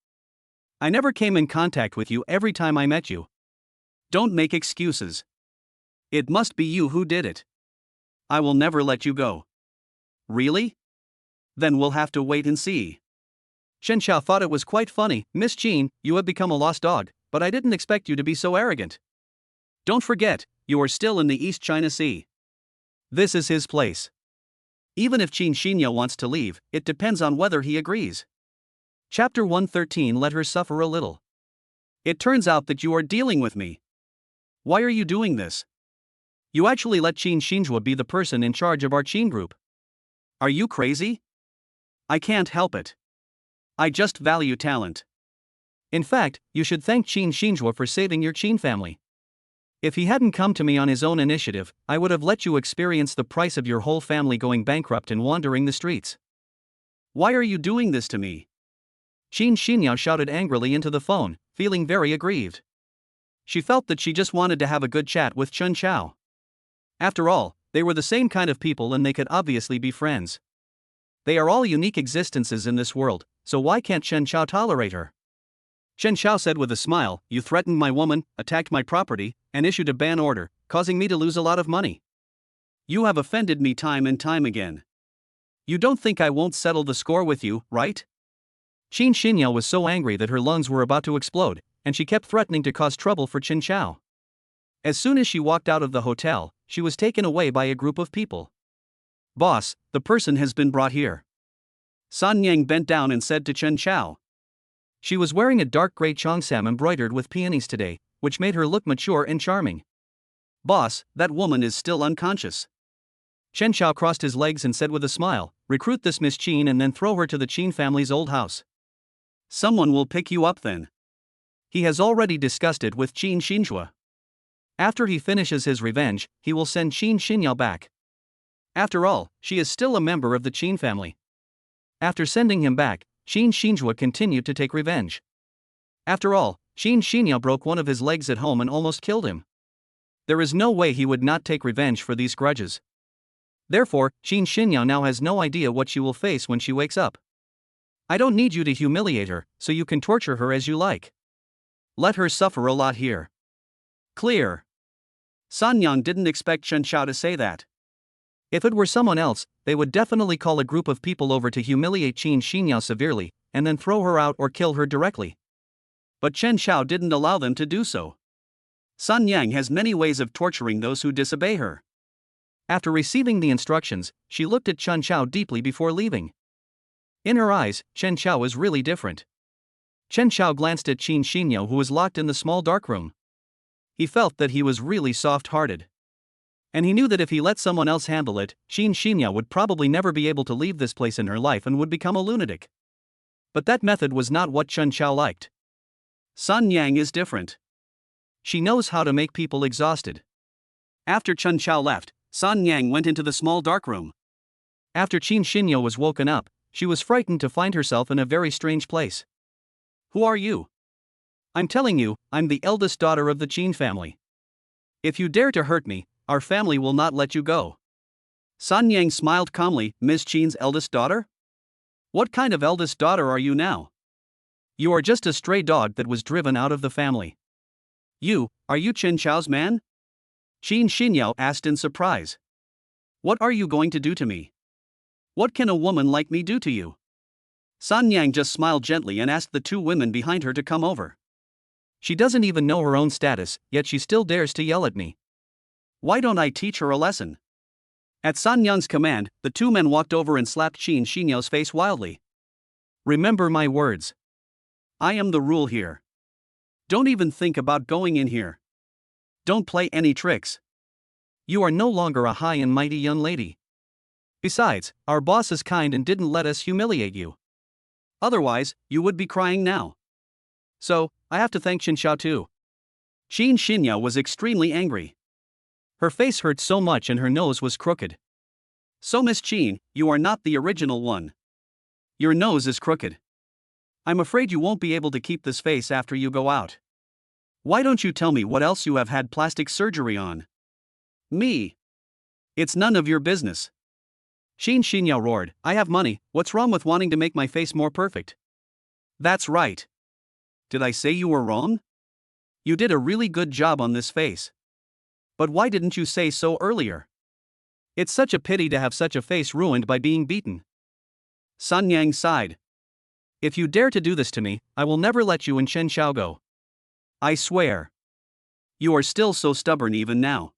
I never came in contact with you every time I met you. Don't make excuses. It must be you who did it. I will never let you go. Really? Then we'll have to wait and see. Chen Chao thought it was quite funny. "Miss Qin, you have become a lost dog, but I didn't expect you to be so arrogant." Don't forget, you are still in the East China Sea. This is his place. Even if Qin Xinyao wants to leave, it depends on whether he agrees. Chapter 113. Let her suffer a little. It turns out that you are dealing with me. Why are you doing this? You actually let Qin Xinjue be the person in charge of our Qin group. Are you crazy? I can't help it. I just value talent. In fact, you should thank Qin Xinjue for saving your Qin family. If he hadn't come to me on his own initiative, I would have let you experience the price of your whole family going bankrupt and wandering the streets. Why are you doing this to me? Qin Xinyao shouted angrily into the phone, feeling very aggrieved. She felt that she just wanted to have a good chat with Chen Chao. After all, they were the same kind of people and they could obviously be friends. They are all unique existences in this world, so why can't Chen Chao tolerate her? Chen Chao said with a smile, "You threatened my woman, attacked my property, and issued a ban order, causing me to lose a lot of money. You have offended me time and time again. You don't think I won't settle the score with you, right?" Qin Xinyao was so angry that her lungs were about to explode, and she kept threatening to cause trouble for Chen Chao. As soon as she walked out of the hotel, she was taken away by a group of people. "Boss, the person has been brought here." San Yang bent down and said to Chen Chao. She was wearing a dark gray cheongsam embroidered with peonies today, which made her look mature and charming. "Boss, that woman is still unconscious." Chen Chao crossed his legs and said with a smile, "Recruit this Miss Qin and then throw her to the Qin family's old house." "Someone will pick you up then." He has already discussed it with Qin Xinjue. After he finishes his revenge, he will send Qin Xinyao back. After all, she is still a member of the Qin family. After sending him back, Qin Xinjue continued to take revenge. After all, Qin Xinyao broke one of his legs at home and almost killed him. There is no way he would not take revenge for these grudges. Therefore, Qin Xinyao now has no idea what she will face when she wakes up. I don't need you to humiliate her, so you can torture her as you like. Let her suffer a lot here. Clear. San Yang didn't expect Chen Chao to say that. If it were someone else, they would definitely call a group of people over to humiliate Qin Xinyao severely, and then throw her out or kill her directly. But Chen Chao didn't allow them to do so. San Yang has many ways of torturing those who disobey her. After receiving the instructions, she looked at Chen Chao deeply before leaving. In her eyes, Chen Xiao was really different. Chen Xiao glanced at Qin Xinyo, who was locked in the small dark room. He felt that he was really soft-hearted. And he knew that if he let someone else handle it, Qin Xinyo would probably never be able to leave this place in her life and would become a lunatic. But that method was not what Chen Xiao liked. Sun Yang is different. She knows how to make people exhausted. After Chen Xiao left, Sun Yang went into the small dark room. After Qin Xinyo was woken up, she was frightened to find herself in a very strange place. Who are you? I'm telling you, I'm the eldest daughter of the Qin family. If you dare to hurt me, our family will not let you go. Sun Yang smiled calmly. Miss Qin's eldest daughter? What kind of eldest daughter are you now? You are just a stray dog that was driven out of the family. Are you Chen Xiao's man? Qin Xinyo asked in surprise. What are you going to do to me? What can a woman like me do to you? Sun Yang just smiled gently and asked the two women behind her to come over. She doesn't even know her own status, yet she still dares to yell at me. Why don't I teach her a lesson? At Sun Yang's command, the two men walked over and slapped Qin Xinyo's face wildly. Remember my words. I am the rule here. Don't even think about going in here. Don't play any tricks. You are no longer a high and mighty young lady. Besides, our boss is kind and didn't let us humiliate you. Otherwise, you would be crying now. So, I have to thank Chen Xiao too. Qin Xinyo was extremely angry. Her face hurt so much and her nose was crooked. So Miss Qin, you are not the original one. Your nose is crooked. I'm afraid you won't be able to keep this face after you go out. Why don't you tell me what else you have had plastic surgery on? Me. It's none of your business. Qin Xinyo roared, I have money, what's wrong with wanting to make my face more perfect? That's right. Did I say you were wrong? You did a really good job on this face. But why didn't you say so earlier? It's such a pity to have such a face ruined by being beaten. Sun Yang sighed. If you dare to do this to me, I will never let you and Chen Xiao go. I swear. You are still so stubborn even now.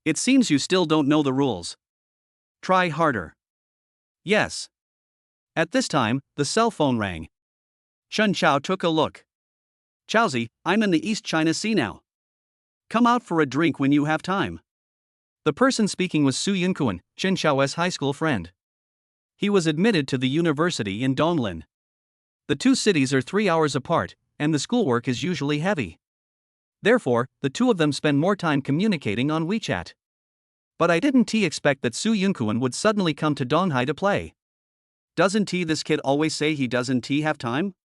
It seems you still don't know the rules. Try harder. Yes. At this time, the cell phone rang. Chen Xiao took a look. Chaozi, I'm in the East China Sea now. Come out for a drink when you have time. The person speaking was Su Yunkuan, Chen Xiao's high school friend. He was admitted to the university in Donglin. The two cities are 3 hours apart, and the schoolwork is usually heavy. Therefore, the two of them spend more time communicating on WeChat. But I didn't expect that Su Yunkuan would suddenly come to Donghai to play. Doesn't this kid always say he doesn't have time?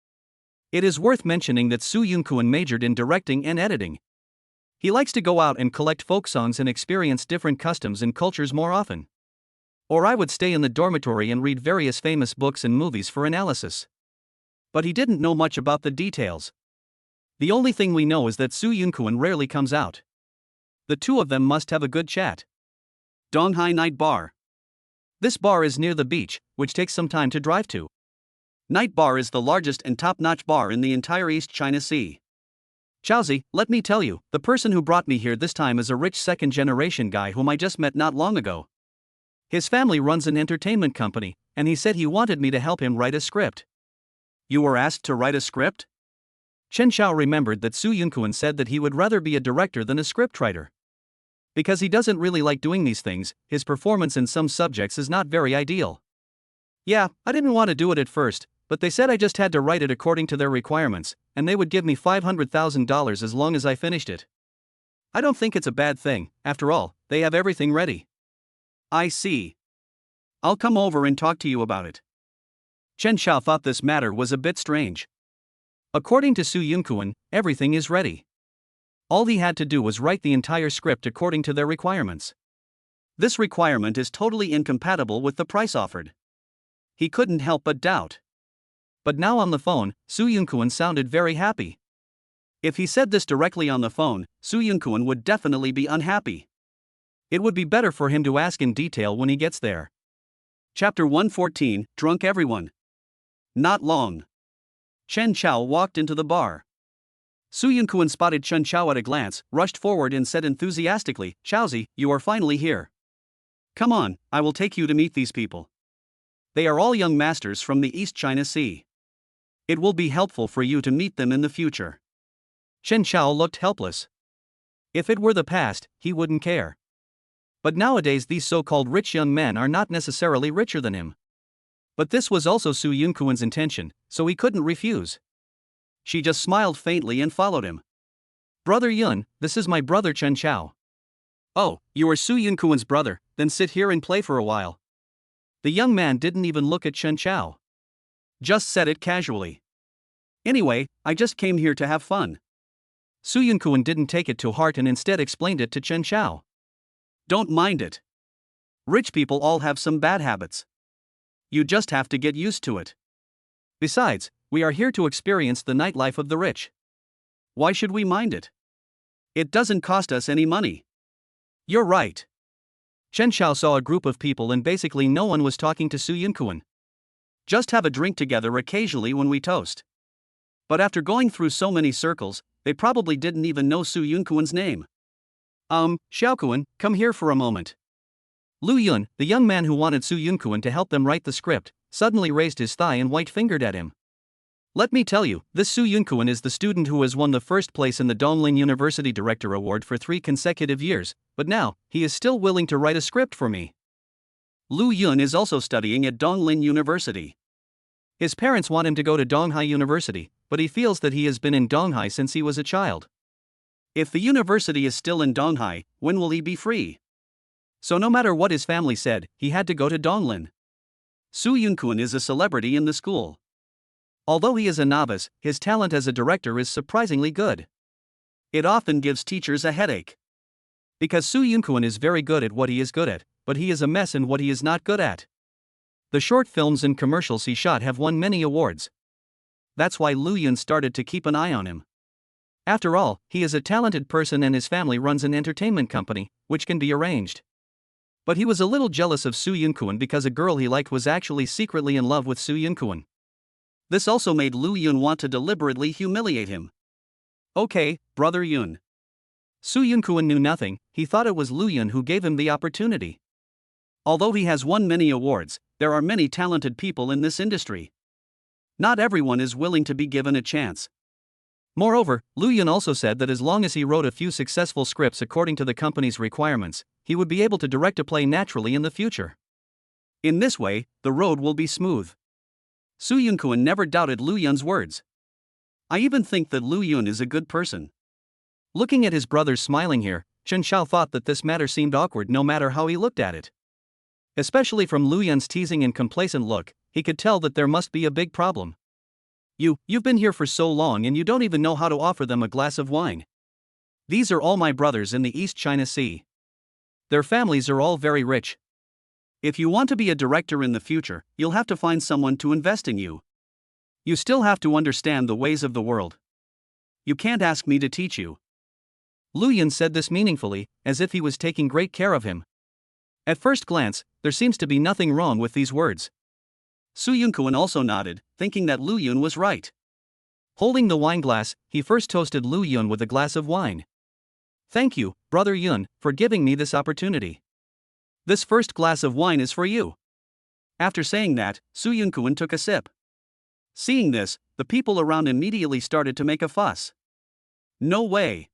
It is worth mentioning that Su Yunkuan majored in directing and editing. He likes to go out and collect folk songs and experience different customs and cultures more often. Or I would stay in the dormitory and read various famous books and movies for analysis. But he didn't know much about the details. The only thing we know is that Su Yunkuan rarely comes out. The two of them must have a good chat. Donghai Night Bar. This bar is near the beach, which takes some time to drive to. Night Bar is the largest and top-notch bar in the entire East China Sea. Chaozi, let me tell you, the person who brought me here this time is a rich second-generation guy whom I just met not long ago. His family runs an entertainment company, and he said he wanted me to help him write a script. You were asked to write a script? Chen Xiao remembered that Su Yunkuan said that he would rather be a director than a scriptwriter. Because he doesn't really like doing these things, his performance in some subjects is not very ideal. Yeah, I didn't want to do it at first, but they said I just had to write it according to their requirements, and they would give me $500,000 as long as I finished it. I don't think it's a bad thing, after all, they have everything ready. I see. I'll come over and talk to you about it. Chen Xiao thought this matter was a bit strange. According to Su Yunkuan, everything is ready. All he had to do was write the entire script according to their requirements. This requirement is totally incompatible with the price offered. He couldn't help but doubt. But now on the phone, Su Yunkuan sounded very happy. If he said this directly on the phone, Su Yunkuan would definitely be unhappy. It would be better for him to ask in detail when he gets there. Chapter 114, Drunk Everyone. Not long. Chen Xiao walked into the bar. Su Yunkuan spotted Chen Xiao at a glance, rushed forward and said enthusiastically, Chaozi, you are finally here. Come on, I will take you to meet these people. They are all young masters from the East China Sea. It will be helpful for you to meet them in the future. Chen Shao looked helpless. If it were the past, he wouldn't care. But nowadays these so-called rich young men are not necessarily richer than him. But this was also Su Yunkuan's intention, so he couldn't refuse. She just smiled faintly and followed him. Brother Yun, this is my brother Chen Shao. Oh, you are Su Yunkuan's brother, then sit here and play for a while. The young man didn't even look at Chen Shao. Just said it casually. Anyway, I just came here to have fun. Su Yunkuan didn't take it to heart and instead explained it to Chen Shao. Don't mind it. Rich people all have some bad habits. You just have to get used to it. Besides, we are here to experience the nightlife of the rich. Why should we mind it? It doesn't cost us any money. You're right. Chen Shao saw a group of people and basically no one was talking to Su Yunkuan. Just have a drink together occasionally when we toast. But after going through so many circles, they probably didn't even know Su Yunkuan's name. Xiaokuan, come here for a moment. Lu Yun, the young man who wanted Su Yunkuan to help them write the script, suddenly raised his thigh and white-fingered at him. Let me tell you, this Su Yunkuan is the student who has won the first place in the Donglin University Director Award for 3 consecutive years, but now, he is still willing to write a script for me. Lu Yun is also studying at Donglin University. His parents want him to go to Donghai University, but he feels that he has been in Donghai since he was a child. If the university is still in Donghai, when will he be free? So no matter what his family said, he had to go to Donglin. Su Yunkuan is a celebrity in the school. Although he is a novice, his talent as a director is surprisingly good. It often gives teachers a headache. Because Su Yunkuan is very good at what he is good at, but he is a mess in what he is not good at. The short films and commercials he shot have won many awards. That's why Lu Yun started to keep an eye on him. After all, he is a talented person and his family runs an entertainment company, which can be arranged. But he was a little jealous of Su Yunkuan because a girl he liked was actually secretly in love with Su Yunkuan. This also made Lu Yun want to deliberately humiliate him. Okay, brother Yun. Su Yunkuan knew nothing, he thought it was Lu Yun who gave him the opportunity. Although he has won many awards, there are many talented people in this industry. Not everyone is willing to be given a chance. Moreover, Lu Yun also said that as long as he wrote a few successful scripts according to the company's requirements, he would be able to direct a play naturally in the future. In this way, the road will be smooth. Su Yunkuan never doubted Lu Yun's words. I even think that Lu Yun is a good person. Looking at his brothers smiling here, Chen Shao thought that this matter seemed awkward no matter how he looked at it. Especially from Lu Yun's teasing and complacent look, he could tell that there must be a big problem. You've been here for so long and you don't even know how to offer them a glass of wine. These are all my brothers in the East China Sea. Their families are all very rich. If you want to be a director in the future, you'll have to find someone to invest in you. You still have to understand the ways of the world. You can't ask me to teach you. Lu Yun said this meaningfully, as if he was taking great care of him. At first glance, there seems to be nothing wrong with these words. Su Yunkuan also nodded, thinking that Lu Yun was right. Holding the wine glass, he first toasted Lu Yun with a glass of wine. Thank you, brother Yun, for giving me this opportunity. This first glass of wine is for you. After saying that, Su Yunkuan took a sip. Seeing this, the people around immediately started to make a fuss. No way.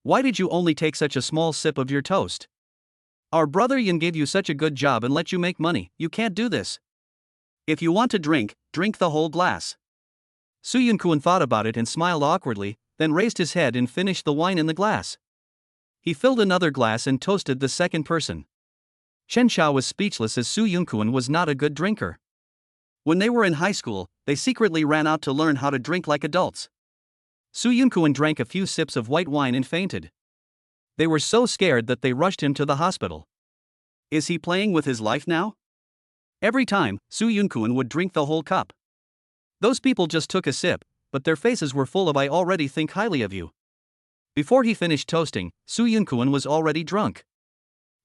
Why did you only take such a small sip of your toast? Our brother Yun gave you such a good job and let you make money, you can't do this. If you want to drink, drink the whole glass. Su Yunkuan thought about it and smiled awkwardly, then raised his head and finished the wine in the glass. He filled another glass and toasted the second person. Chen Shao was speechless as Su Yunkuan was not a good drinker. When they were in high school, they secretly ran out to learn how to drink like adults. Su Yunkuan drank a few sips of white wine and fainted. They were so scared that they rushed him to the hospital. Is he playing with his life now? Every time, Su Yunkuan would drink the whole cup. Those people just took a sip, but their faces were full of "I already think highly of you." Before he finished toasting, Su Yunkuan was already drunk.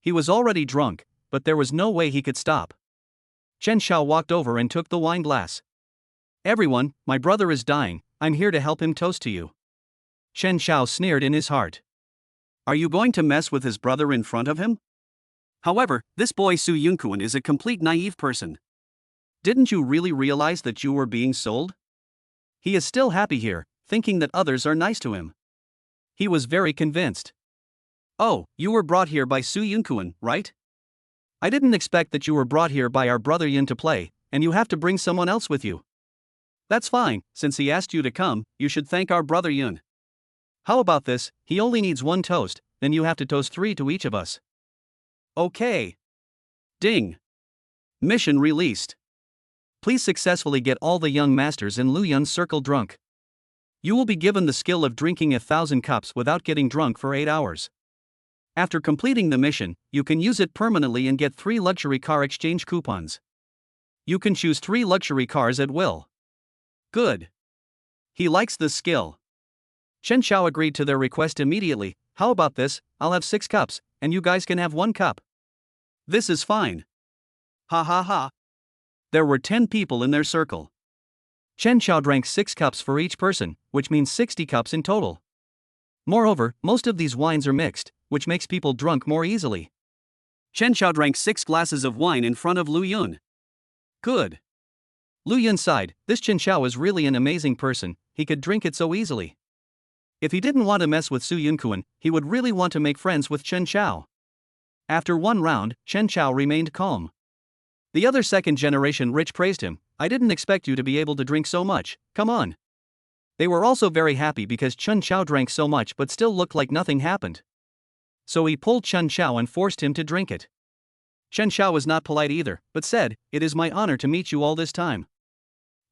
He was already drunk, but there was no way he could stop. Chen Shao walked over and took the wine glass. Everyone, my brother is dying, I'm here to help him toast to you. Chen Shao sneered in his heart. Are you going to mess with his brother in front of him? However, this boy Su Yunkuan is a complete naive person. Didn't you really realize that you were being sold? He is still happy here, thinking that others are nice to him. He was very convinced. Oh, you were brought here by Su Yunkun, right? I didn't expect that you were brought here by our brother Yun to play, and you have to bring someone else with you. That's fine, since he asked you to come, you should thank our brother Yun. How about this, he only needs one toast, then you have to toast 3 to each of us. Okay. Ding. Mission released. Please successfully get all the young masters in Lu Yun's circle drunk. You will be given the skill of drinking 1,000 cups without getting drunk for 8 hours. After completing the mission, you can use it permanently and get 3 luxury car exchange coupons. You can choose 3 luxury cars at will. Good. He likes this skill. Chen Xiao agreed to their request immediately. How about this, I'll have 6 cups, and you guys can have 1 cup. This is fine. Ha ha ha. There were 10 people in their circle. Chen Xiao drank 6 cups for each person, which means 60 cups in total. Moreover, most of these wines are mixed, which makes people drunk more easily. Chen Xiao drank 6 glasses of wine in front of Lu Yun. Good. Lu Yun sighed, this Chen Xiao is really an amazing person, he could drink it so easily. If he didn't want to mess with Su Yunkun, he would really want to make friends with Chen Xiao. After 1 round, Chen Xiao remained calm. The other second-generation rich praised him, I didn't expect you to be able to drink so much, come on. They were also very happy because Chen Xiao drank so much but still looked like nothing happened. So he pulled Chen Xiao and forced him to drink it. Chen Xiao was not polite either, but said, it is my honor to meet you all this time.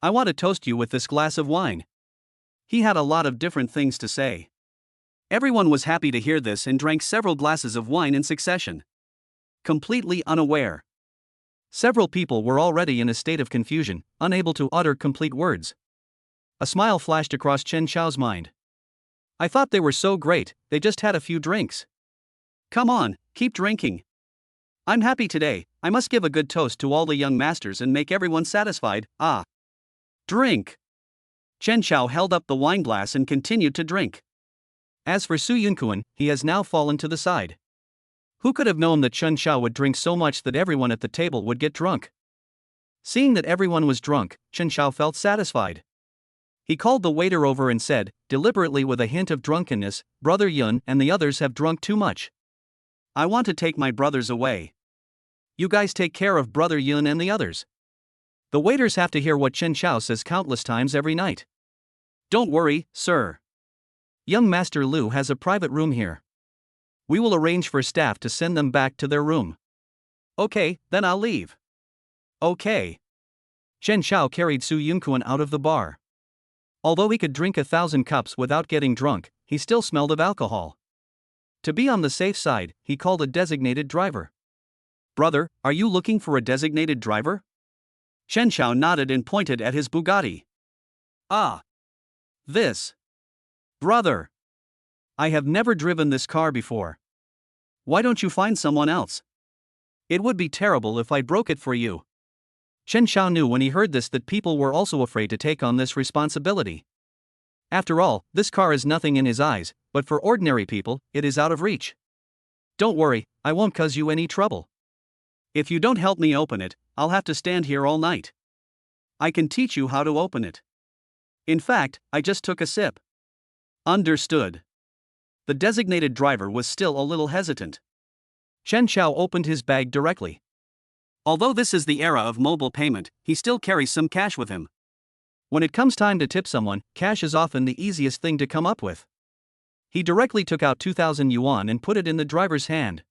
I want to toast you with this glass of wine. He had a lot of different things to say. Everyone was happy to hear this and drank several glasses of wine in succession. Completely unaware. Several people were already in a state of confusion, unable to utter complete words. A smile flashed across Chen Xiao's mind. I thought they were so great, they just had a few drinks. Come on, keep drinking. I'm happy today, I must give a good toast to all the young masters and make everyone satisfied, ah. Drink. Chen Xiao held up the wine glass and continued to drink. As for Su Yunkun, he has now fallen to the side. Who could have known that Chen Xiao would drink so much that everyone at the table would get drunk? Seeing that everyone was drunk, Chen Xiao felt satisfied. He called the waiter over and said, deliberately with a hint of drunkenness, Brother Yun and the others have drunk too much. I want to take my brothers away. You guys take care of Brother Yun and the others. The waiters have to hear what Chen Xiao says countless times every night. Don't worry, sir. Young Master Lu has a private room here. We will arrange for staff to send them back to their room. Okay, then I'll leave. Okay. Chen Xiao carried Su Yunkun out of the bar. Although he could drink 1,000 cups without getting drunk, he still smelled of alcohol. To be on the safe side, he called a designated driver. Brother, are you looking for a designated driver? Chen Xiao nodded and pointed at his Bugatti. Ah. This. Brother. I have never driven this car before. Why don't you find someone else? It would be terrible if I broke it for you. Chen Xiao knew when he heard this that people were also afraid to take on this responsibility. After all, this car is nothing in his eyes, but for ordinary people, it is out of reach. Don't worry, I won't cause you any trouble. If you don't help me open it, I'll have to stand here all night. I can teach you how to open it. In fact, I just took a sip. Understood. The designated driver was still a little hesitant. Chen Xiao opened his bag directly. Although this is the era of mobile payment, he still carries some cash with him. When it comes time to tip someone, cash is often the easiest thing to come up with. He directly took out 2,000 yuan and put it in the driver's hand.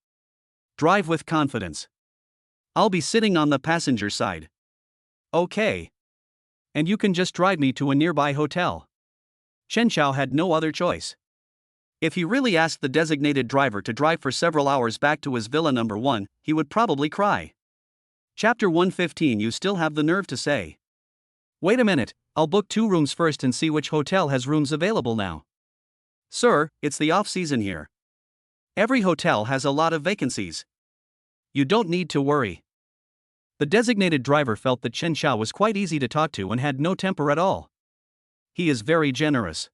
Drive with confidence. I'll be sitting on the passenger side. Okay. And you can just drive me to a nearby hotel. Chen Xiao had no other choice. If he really asked the designated driver to drive for several hours back to his villa number 1, he would probably cry. Chapter 115. You still have the nerve to say. Wait a minute, I'll book 2 rooms first and see which hotel has rooms available now. Sir, it's the off-season here. Every hotel has a lot of vacancies. You don't need to worry. The designated driver felt that Chen Xiao was quite easy to talk to and had no temper at all. He is very generous.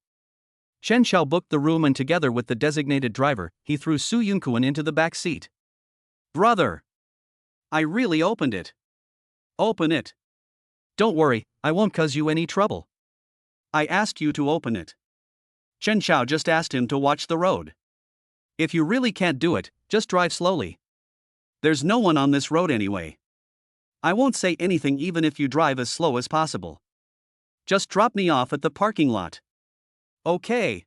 Chen Xiao booked the room and together with the designated driver, he threw Su Yunkun into the back seat. Brother! I really opened it. Open it. Don't worry, I won't cause you any trouble. I asked you to open it. Chen Xiao just asked him to watch the road. If you really can't do it, just drive slowly. There's no one on this road anyway. I won't say anything even if you drive as slow as possible. Just drop me off at the parking lot. Okay.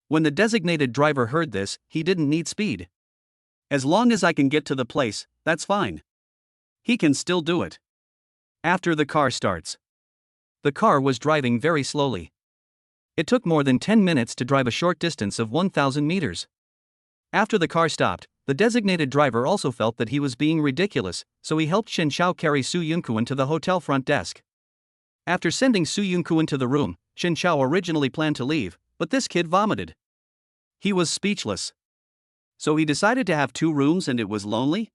When the designated driver heard this, he didn't need speed. As long as I can get to the place, that's fine. He can still do it. After the car starts. The car was driving very slowly. It took more than 10 minutes to drive a short distance of 1,000 meters. After the car stopped, the designated driver also felt that he was being ridiculous, so he helped Chen Xiao carry Su Yunkuan to the hotel front desk. After sending Su Yunkuan to the room, Chen Xiao originally planned to leave, but this kid vomited. He was speechless. So he decided to have 2 rooms and it was lonely?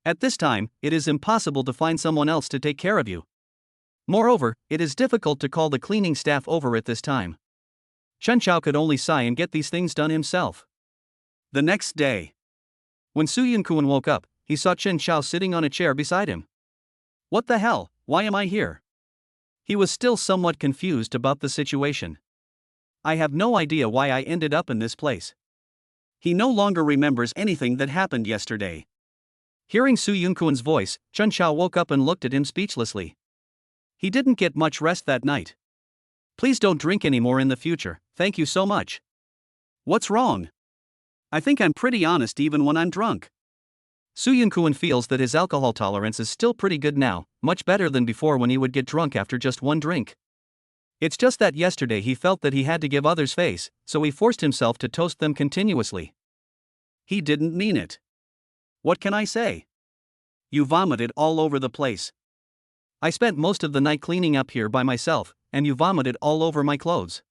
At this time, it is impossible to find someone else to take care of you. Moreover, it is difficult to call the cleaning staff over at this time. Chen Xiao could only sigh and get these things done himself. The next day, when Su Yunkuan woke up, he saw Chen Xiao sitting on a chair beside him. What the hell, why am I here? He was still somewhat confused about the situation. I have no idea why I ended up in this place. He no longer remembers anything that happened yesterday. Hearing Su Yunkuan's voice, Chen Xiao woke up and looked at him speechlessly. He didn't get much rest that night. Please don't drink anymore in the future, thank you so much. What's wrong? I think I'm pretty honest even when I'm drunk. Su Yunkuan feels that his alcohol tolerance is still pretty good now, much better than before when he would get drunk after just one drink. It's just that yesterday he felt that he had to give others face, so he forced himself to toast them continuously. He didn't mean it. What can I say? You vomited all over the place. I spent most of the night cleaning up here by myself, and you vomited all over my clothes.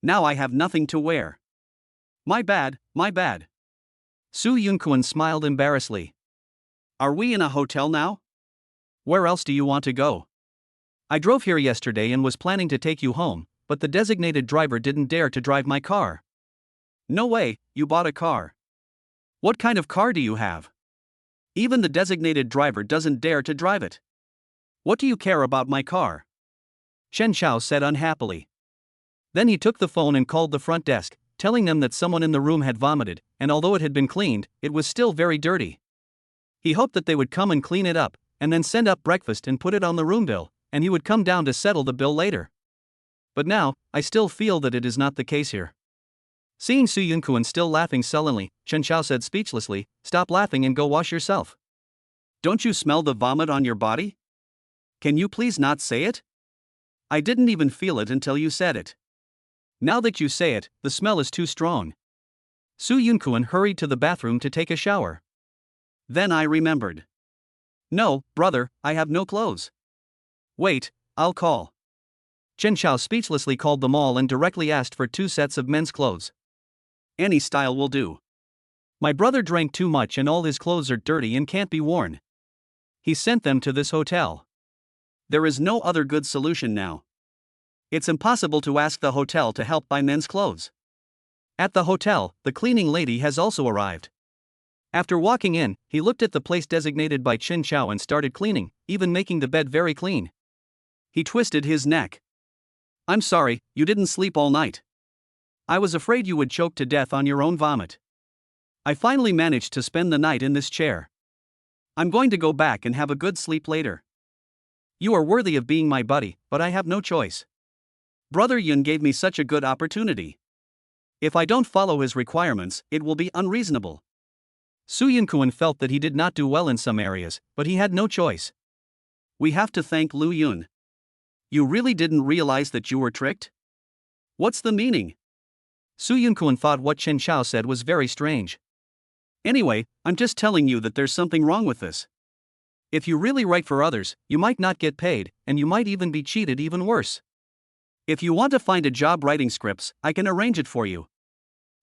Now I have nothing to wear. My bad, my bad. Su Yunkuan smiled embarrassedly. Are we in a hotel now? Where else do you want to go? I drove here yesterday and was planning to take you home, but the designated driver didn't dare to drive my car. No way, you bought a car. What kind of car do you have? Even the designated driver doesn't dare to drive it. What do you care about my car? Chen Xiao said unhappily. Then he took the phone and called the front desk, telling them that someone in the room had vomited, and although it had been cleaned, it was still very dirty. He hoped that they would come and clean it up, and then send up breakfast and put it on the room bill, and he would come down to settle the bill later. But now, I still feel that it is not the case here. Seeing Su Yunkuan still laughing sullenly, Chen Xiao said speechlessly, "Stop laughing and go wash yourself." Don't you smell the vomit on your body? Can you please not say it? I didn't even feel it until you said it. Now that you say it, the smell is too strong. Su Yunkuan hurried to the bathroom to take a shower. Then I remembered. No, brother, I have no clothes. Wait, I'll call. Chen Xiao speechlessly called them all and directly asked for 2 sets of men's clothes. Any style will do. My brother drank too much and all his clothes are dirty and can't be worn. He sent them to this hotel. There is no other good solution now. It's impossible to ask the hotel to help buy men's clothes. At the hotel, the cleaning lady has also arrived. After walking in, he looked at the place designated by Chen Xiao and started cleaning, even making the bed very clean. He twisted his neck. I'm sorry, you didn't sleep all night. I was afraid you would choke to death on your own vomit. I finally managed to spend the night in this chair. I'm going to go back and have a good sleep later. You are worthy of being my buddy, but I have no choice. Brother Yun gave me such a good opportunity. If I don't follow his requirements, it will be unreasonable. Su Yunkuan felt that he did not do well in some areas, but he had no choice. We have to thank Lu Yun. You really didn't realize that you were tricked? What's the meaning? Su Yunkuan thought what Chen Xiao said was very strange. Anyway, I'm just telling you that there's something wrong with this. If you really write for others, you might not get paid, and you might even be cheated even worse. If you want to find a job writing scripts, I can arrange it for you.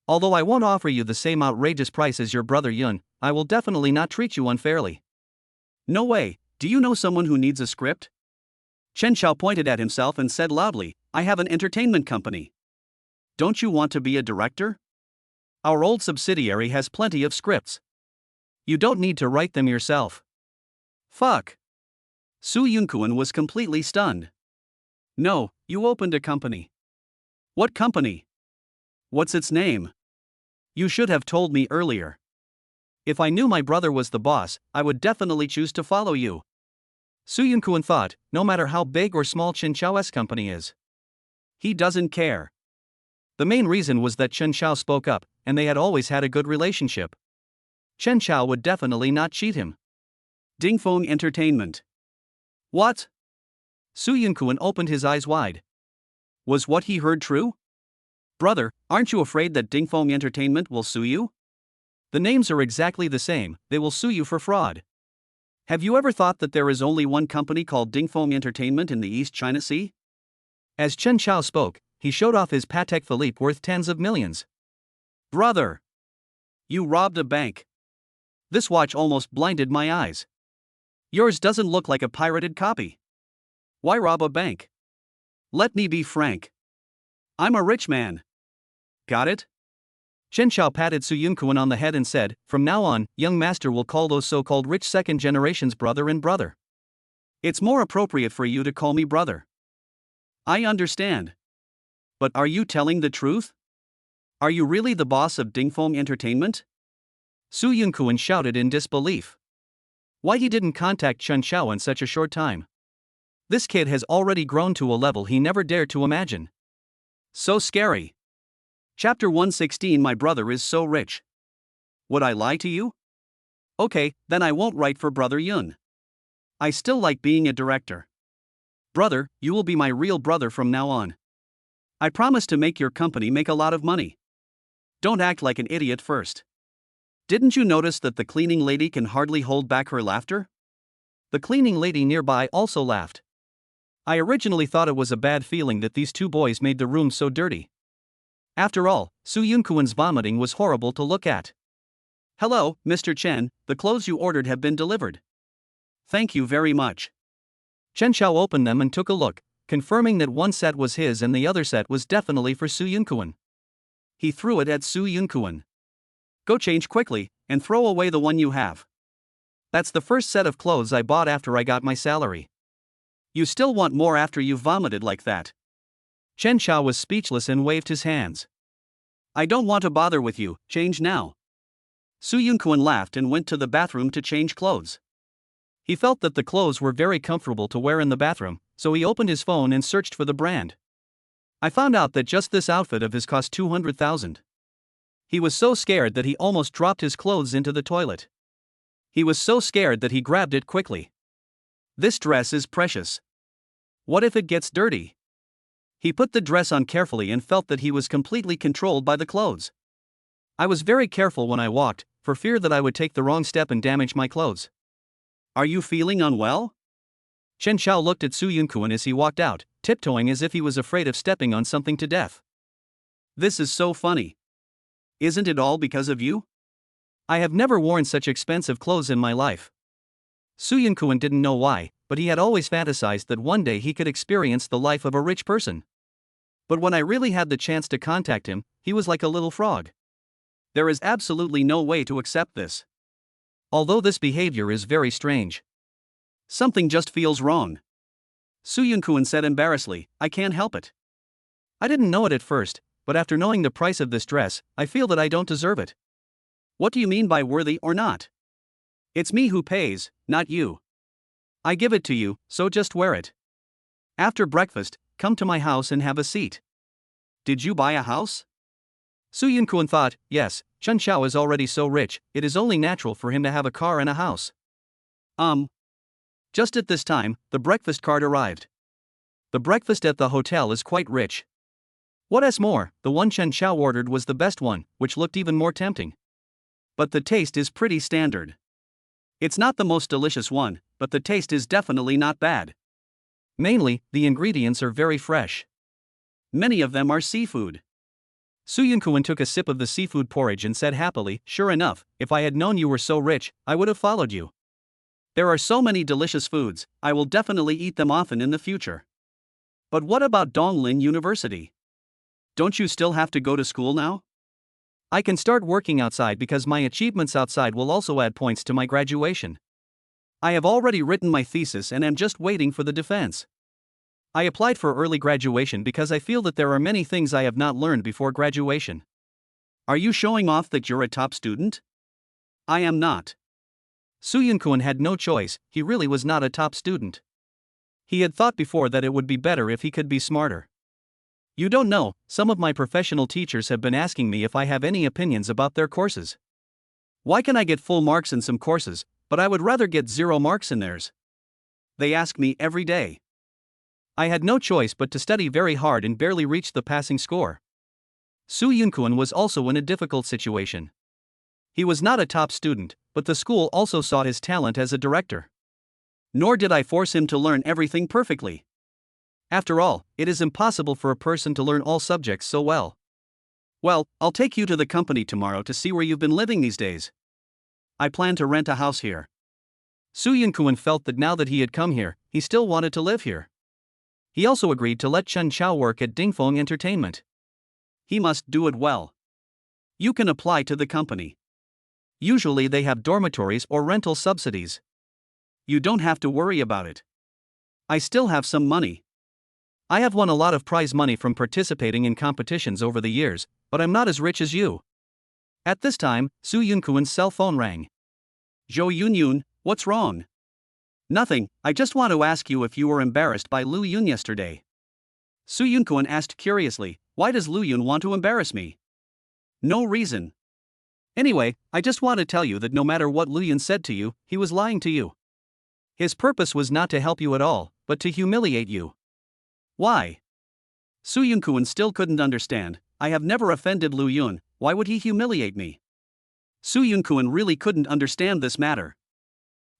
Although I won't offer you the same outrageous price as your brother Yun, I will definitely not treat you unfairly. No way, do you know someone who needs a script? Chen Xiao pointed at himself and said loudly, I have an entertainment company. Don't you want to be a director? Our old subsidiary has plenty of scripts. You don't need to write them yourself. Fuck. Su Yunkuan was completely stunned. No, you opened a company. What company? What's its name? You should have told me earlier. If I knew my brother was the boss, I would definitely choose to follow you. Su Yunkuan thought, no matter how big or small Chen Xiao's company is. He doesn't care. The main reason was that Chen Xiao spoke up, and they had always had a good relationship. Chen Xiao would definitely not cheat him. Dingfeng Entertainment. What? Su Yunkuan opened his eyes wide. Was what he heard true? Brother, aren't you afraid that Dingfeng Entertainment will sue you? The names are exactly the same, they will sue you for fraud. Have you ever thought that there is only one company called Dingfeng Entertainment in the East China Sea? As Chen Xiao spoke, he showed off his Patek Philippe worth tens of millions. Brother! You robbed a bank. This watch almost blinded my eyes. Yours doesn't look like a pirated copy. Why rob a bank? Let me be frank. I'm a rich man. Got it? Chen Xiao patted Su Yunkuan on the head and said, from now on, young master will call those so-called rich second generations brother and brother. It's more appropriate for you to call me brother. I understand. But are you telling the truth? Are you really the boss of Dingfeng Entertainment? Su Yunkuan shouted in disbelief. Why he didn't contact Chen Xiao in such a short time? This kid has already grown to a level he never dared to imagine. So scary. Chapter 116. My brother is so rich. Would I lie to you? Okay, then I won't write for Brother Yun. I still like being a director. Brother, you will be my real brother from now on. I promise to make your company make a lot of money. Don't act like an idiot first. Didn't you notice that the cleaning lady can hardly hold back her laughter? The cleaning lady nearby also laughed. I originally thought it was a bad feeling that these two boys made the room so dirty. After all, Su Yunkuan's vomiting was horrible to look at. Hello, Mr. Chen, the clothes you ordered have been delivered. Thank you very much. Chen Xiao opened them and took a look, confirming that one set was his and the other set was definitely for Su Yunkuan. He threw it at Su Yunkuan. Go change quickly, and throw away the one you have. That's the first set of clothes I bought after I got my salary. You still want more after you've vomited like that. Chen Xiao was speechless and waved his hands. I don't want to bother with you, change now. Su Yunkuan laughed and went to the bathroom to change clothes. He felt that the clothes were very comfortable to wear in the bathroom, so he opened his phone and searched for the brand. I found out that just this outfit of his cost 200,000. He was so scared that he almost dropped his clothes into the toilet. He was so scared that he grabbed it quickly. This dress is precious. What if it gets dirty? He put the dress on carefully and felt that he was completely controlled by the clothes. I was very careful when I walked, for fear that I would take the wrong step and damage my clothes. Are you feeling unwell? Chen Xiao looked at Su Yunkuan as he walked out, tiptoeing as if he was afraid of stepping on something to death. This is so funny. Isn't it all because of you? I have never worn such expensive clothes in my life. Su Yunkuan didn't know why, but he had always fantasized that one day he could experience the life of a rich person. But when I really had the chance to contact him, he was like a little frog. There is absolutely no way to accept this. Although this behavior is very strange. Something just feels wrong. Su Yunkuan said embarrassedly, I can't help it. I didn't know it at first, but after knowing the price of this dress, I feel that I don't deserve it. What do you mean by worthy or not? It's me who pays, not you. I give it to you, so just wear it. After breakfast, come to my house and have a seat. Did you buy a house? Su Yunkuan thought, yes, Chen Xiao is already so rich, it is only natural for him to have a car and a house. Just at this time, the breakfast cart arrived. The breakfast at the hotel is quite rich. What's more, the one Chen Xiao ordered was the best one, which looked even more tempting. But the taste is pretty standard. It's not the most delicious one, but the taste is definitely not bad. Mainly, the ingredients are very fresh. Many of them are seafood. Su Yunkuan took a sip of the seafood porridge and said happily, sure enough, if I had known you were so rich, I would have followed you. There are so many delicious foods, I will definitely eat them often in the future. But what about Donglin University? Don't you still have to go to school now? I can start working outside because my achievements outside will also add points to my graduation. I have already written my thesis and am just waiting for the defense. I applied for early graduation because I feel that there are many things I have not learned before graduation. Are you showing off that you're a top student? I am not. Soo Yoon-kwon had no choice, he really was not a top student. He had thought before that it would be better if he could be smarter. You don't know, some of my professional teachers have been asking me if I have any opinions about their courses. Why can I get full marks in some courses, but I would rather get 0 marks in theirs? They ask me every day. I had no choice but to study very hard and barely reached the passing score. Soo Yoon-kwon was also in a difficult situation. He was not a top student, but the school also saw his talent as a director. Nor did I force him to learn everything perfectly. After all, it is impossible for a person to learn all subjects so well. Well, I'll take you to the company tomorrow to see where you've been living these days. I plan to rent a house here. Soo Yoon-kwon felt that now that he had come here, he still wanted to live here. He also agreed to let Chun Chao work at Dingfeng Entertainment. He must do it well. You can apply to the company. Usually they have dormitories or rental subsidies. You don't have to worry about it. I still have some money. I have won a lot of prize money from participating in competitions over the years, but I'm not as rich as you. At this time, Soo Yoon-kwon's cell phone rang. Jo Yoon-yoon, what's wrong? Nothing, I just want to ask you if you were embarrassed by Loo Yoon yesterday. Soo Yoon-kwon asked curiously, why does Loo Yoon want to embarrass me? No reason. Anyway, I just want to tell you that no matter what Loo Yoon said to you, he was lying to you. His purpose was not to help you at all, but to humiliate you. Why? Soo Yoon-kwon still couldn't understand. I have never offended Loo Yoon, why would he humiliate me? Soo Yoon-kwon really couldn't understand this matter.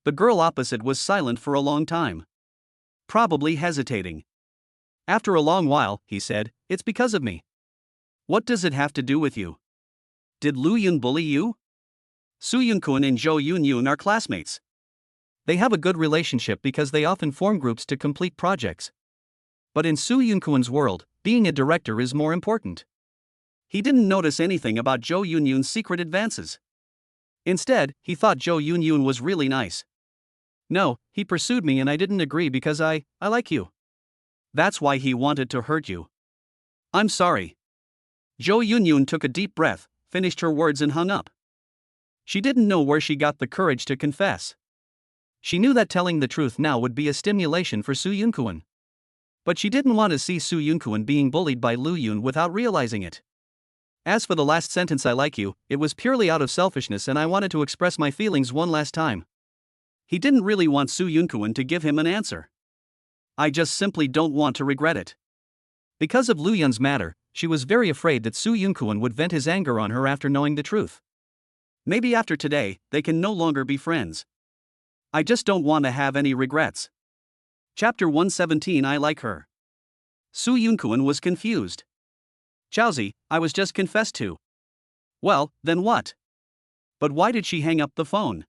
The girl opposite was silent for a long time. Probably hesitating. After a long while, he said, it's because of me. What does it have to do with you? Did Loo Yoon bully you? Soo Yoon-kwon and Jo Yoon-yoon are classmates. They have a good relationship because they often form groups to complete projects. But in Soo Yoon-kwon's world, being a director is more important. He didn't notice anything about Jo Yoon-yoon's secret advances. Instead, he thought Jo Yoon-yoon was really nice. No, he pursued me and I didn't agree because I like you. That's why he wanted to hurt you. I'm sorry. Jo Yoon-yoon took a deep breath, finished her words and hung up. She didn't know where she got the courage to confess. She knew that telling the truth now would be a stimulation for Soo Yoon-kwon. But she didn't want to see Soo Yoon-kwon being bullied by Loo Yoon without realizing it. As for the last sentence I like you, it was purely out of selfishness and I wanted to express my feelings one last time. He didn't really want Soo Yoon-kwon to give him an answer. I just simply don't want to regret it. Because of Loo Yoon's matter, she was very afraid that Soo Yoon-kwon would vent his anger on her after knowing the truth. Maybe after today, they can no longer be friends. I just don't want to have any regrets. Chapter 117 I like her. Soo Yoon-kwon was confused. Chowzi, I was just confessed to. Well, then what? But why did she hang up the phone?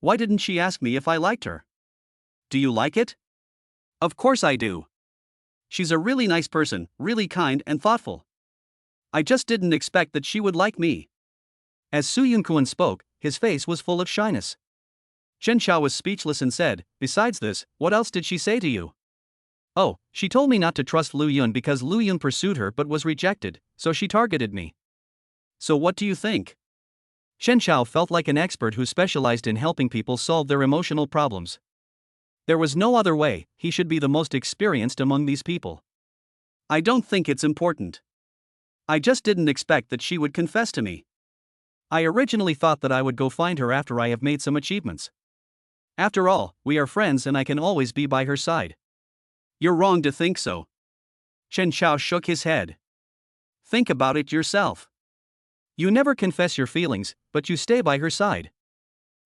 Why didn't she ask me if I liked her? Do you like it? Of course I do. She's a really nice person, really kind and thoughtful. I just didn't expect that she would like me. As Soo Yoon-kwon spoke, his face was full of shyness. Chen Xiao was speechless and said, besides this, what else did she say to you? Oh, she told me not to trust Loo Yoon because Loo Yoon pursued her but was rejected, so she targeted me. So what do you think? Chen Xiao felt like an expert who specialized in helping people solve their emotional problems. There was no other way, he should be the most experienced among these people. I don't think it's important. I just didn't expect that she would confess to me. I originally thought that I would go find her after I have made some achievements. After all, we are friends and I can always be by her side. You're wrong to think so. Chen Xiao shook his head. Think about it yourself. You never confess your feelings, but you stay by her side.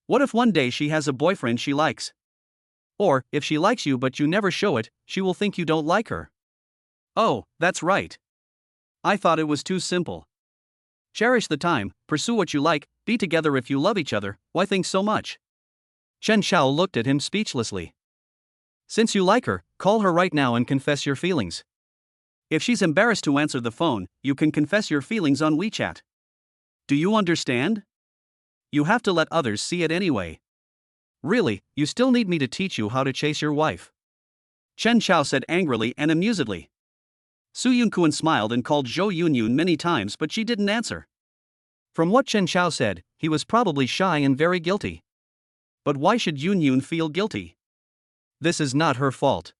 What if one day she has a boyfriend she likes? Or, if she likes you but you never show it, she will think you don't like her. Oh, that's right. I thought it was too simple. Cherish the time, pursue what you like, be together if you love each other, why think so much? Chen Xiao looked at him speechlessly. Since you like her, call her right now and confess your feelings. If she's embarrassed to answer the phone, you can confess your feelings on WeChat. Do you understand? You have to let others see it anyway. Really, you still need me to teach you how to chase your wife? Chen Xiao said angrily and amusedly. Su Yunkuan smiled and called Zhou Yunyun many times, but she didn't answer. From what Chen Xiao said, he was probably shy and very guilty. But why should Yunyun feel guilty? This is not her fault.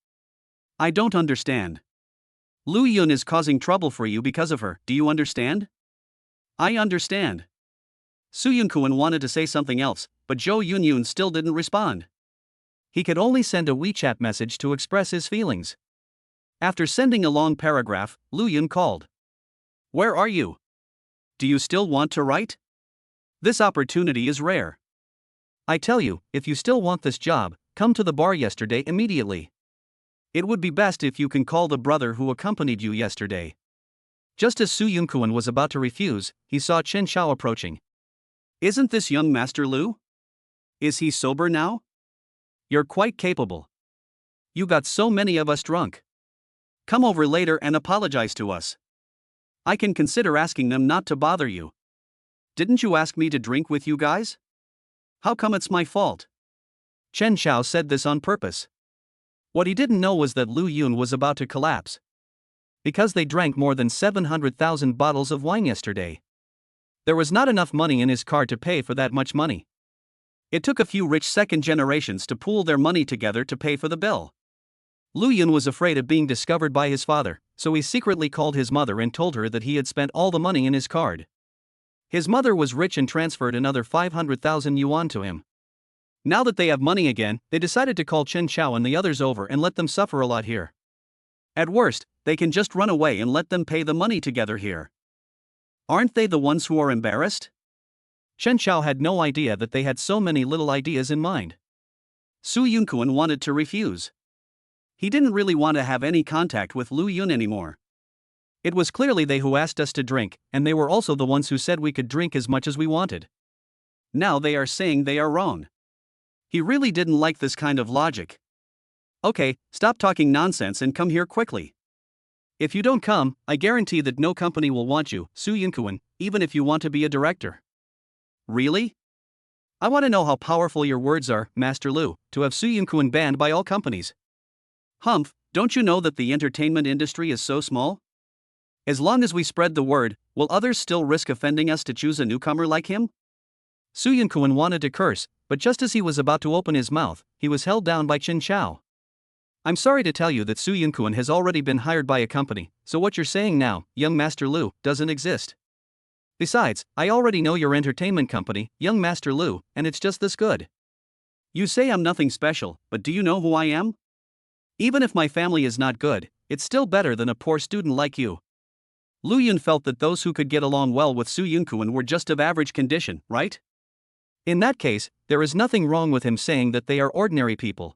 I don't understand. Lu Yun is causing trouble for you because of her, do you understand? I understand. Su Yunkuan wanted to say something else, but Zhou Yunyun still didn't respond. He could only send a WeChat message to express his feelings. After sending a long paragraph, Lu Yun called. Where are you? Do you still want to write? This opportunity is rare. I tell you, if you still want this job, come to the bar yesterday immediately. It would be best if you can call the brother who accompanied you yesterday. Just as Su Yunkuan was about to refuse, he saw Chen Xiao approaching. Isn't this young Master Lu? Is he sober now? You're quite capable. You got so many of us drunk. Come over later and apologize to us. I can consider asking them not to bother you. Didn't you ask me to drink with you guys? How come it's my fault? Chen Xiao said this on purpose. What he didn't know was that Lu Yun was about to collapse. Because they drank more than 700,000 bottles of wine yesterday. There was not enough money in his card to pay for that much money. It took a few rich second generations to pool their money together to pay for the bill. Lu Yun was afraid of being discovered by his father, so he secretly called his mother and told her that he had spent all the money in his card. His mother was rich and transferred another 500,000 yuan to him. Now that they have money again, they decided to call Chen Xiao and the others over and let them suffer a lot here. At worst, they can just run away and let them pay the money together here. Aren't they the ones who are embarrassed? Chen Xiao had no idea that they had so many little ideas in mind. Su Yunkuan wanted to refuse. He didn't really want to have any contact with Lu Yun anymore. It was clearly they who asked us to drink, and they were also the ones who said we could drink as much as we wanted. Now they are saying they are wrong. He really didn't like this kind of logic. Okay, stop talking nonsense and come here quickly. If you don't come, I guarantee that no company will want you, Su Yunkuan, even if you want to be a director. Really? I want to know how powerful your words are, Master Lu, to have Su Yunkuan banned by all companies. Humph, don't you know that the entertainment industry is so small? As long as we spread the word, will others still risk offending us to choose a newcomer like him? Su Yunkuan wanted to curse, but just as he was about to open his mouth, he was held down by Chen Xiao. I'm sorry to tell you that Su Yunkuan has already been hired by a company, so what you're saying now, young Master Lu, doesn't exist. Besides, I already know your entertainment company, young Master Lu, and it's just this good. You say I'm nothing special, but do you know who I am? Even if my family is not good, it's still better than a poor student like you. Lu Yun felt that those who could get along well with Su Yunkuan were just of average condition, right? In that case, there is nothing wrong with him saying that they are ordinary people.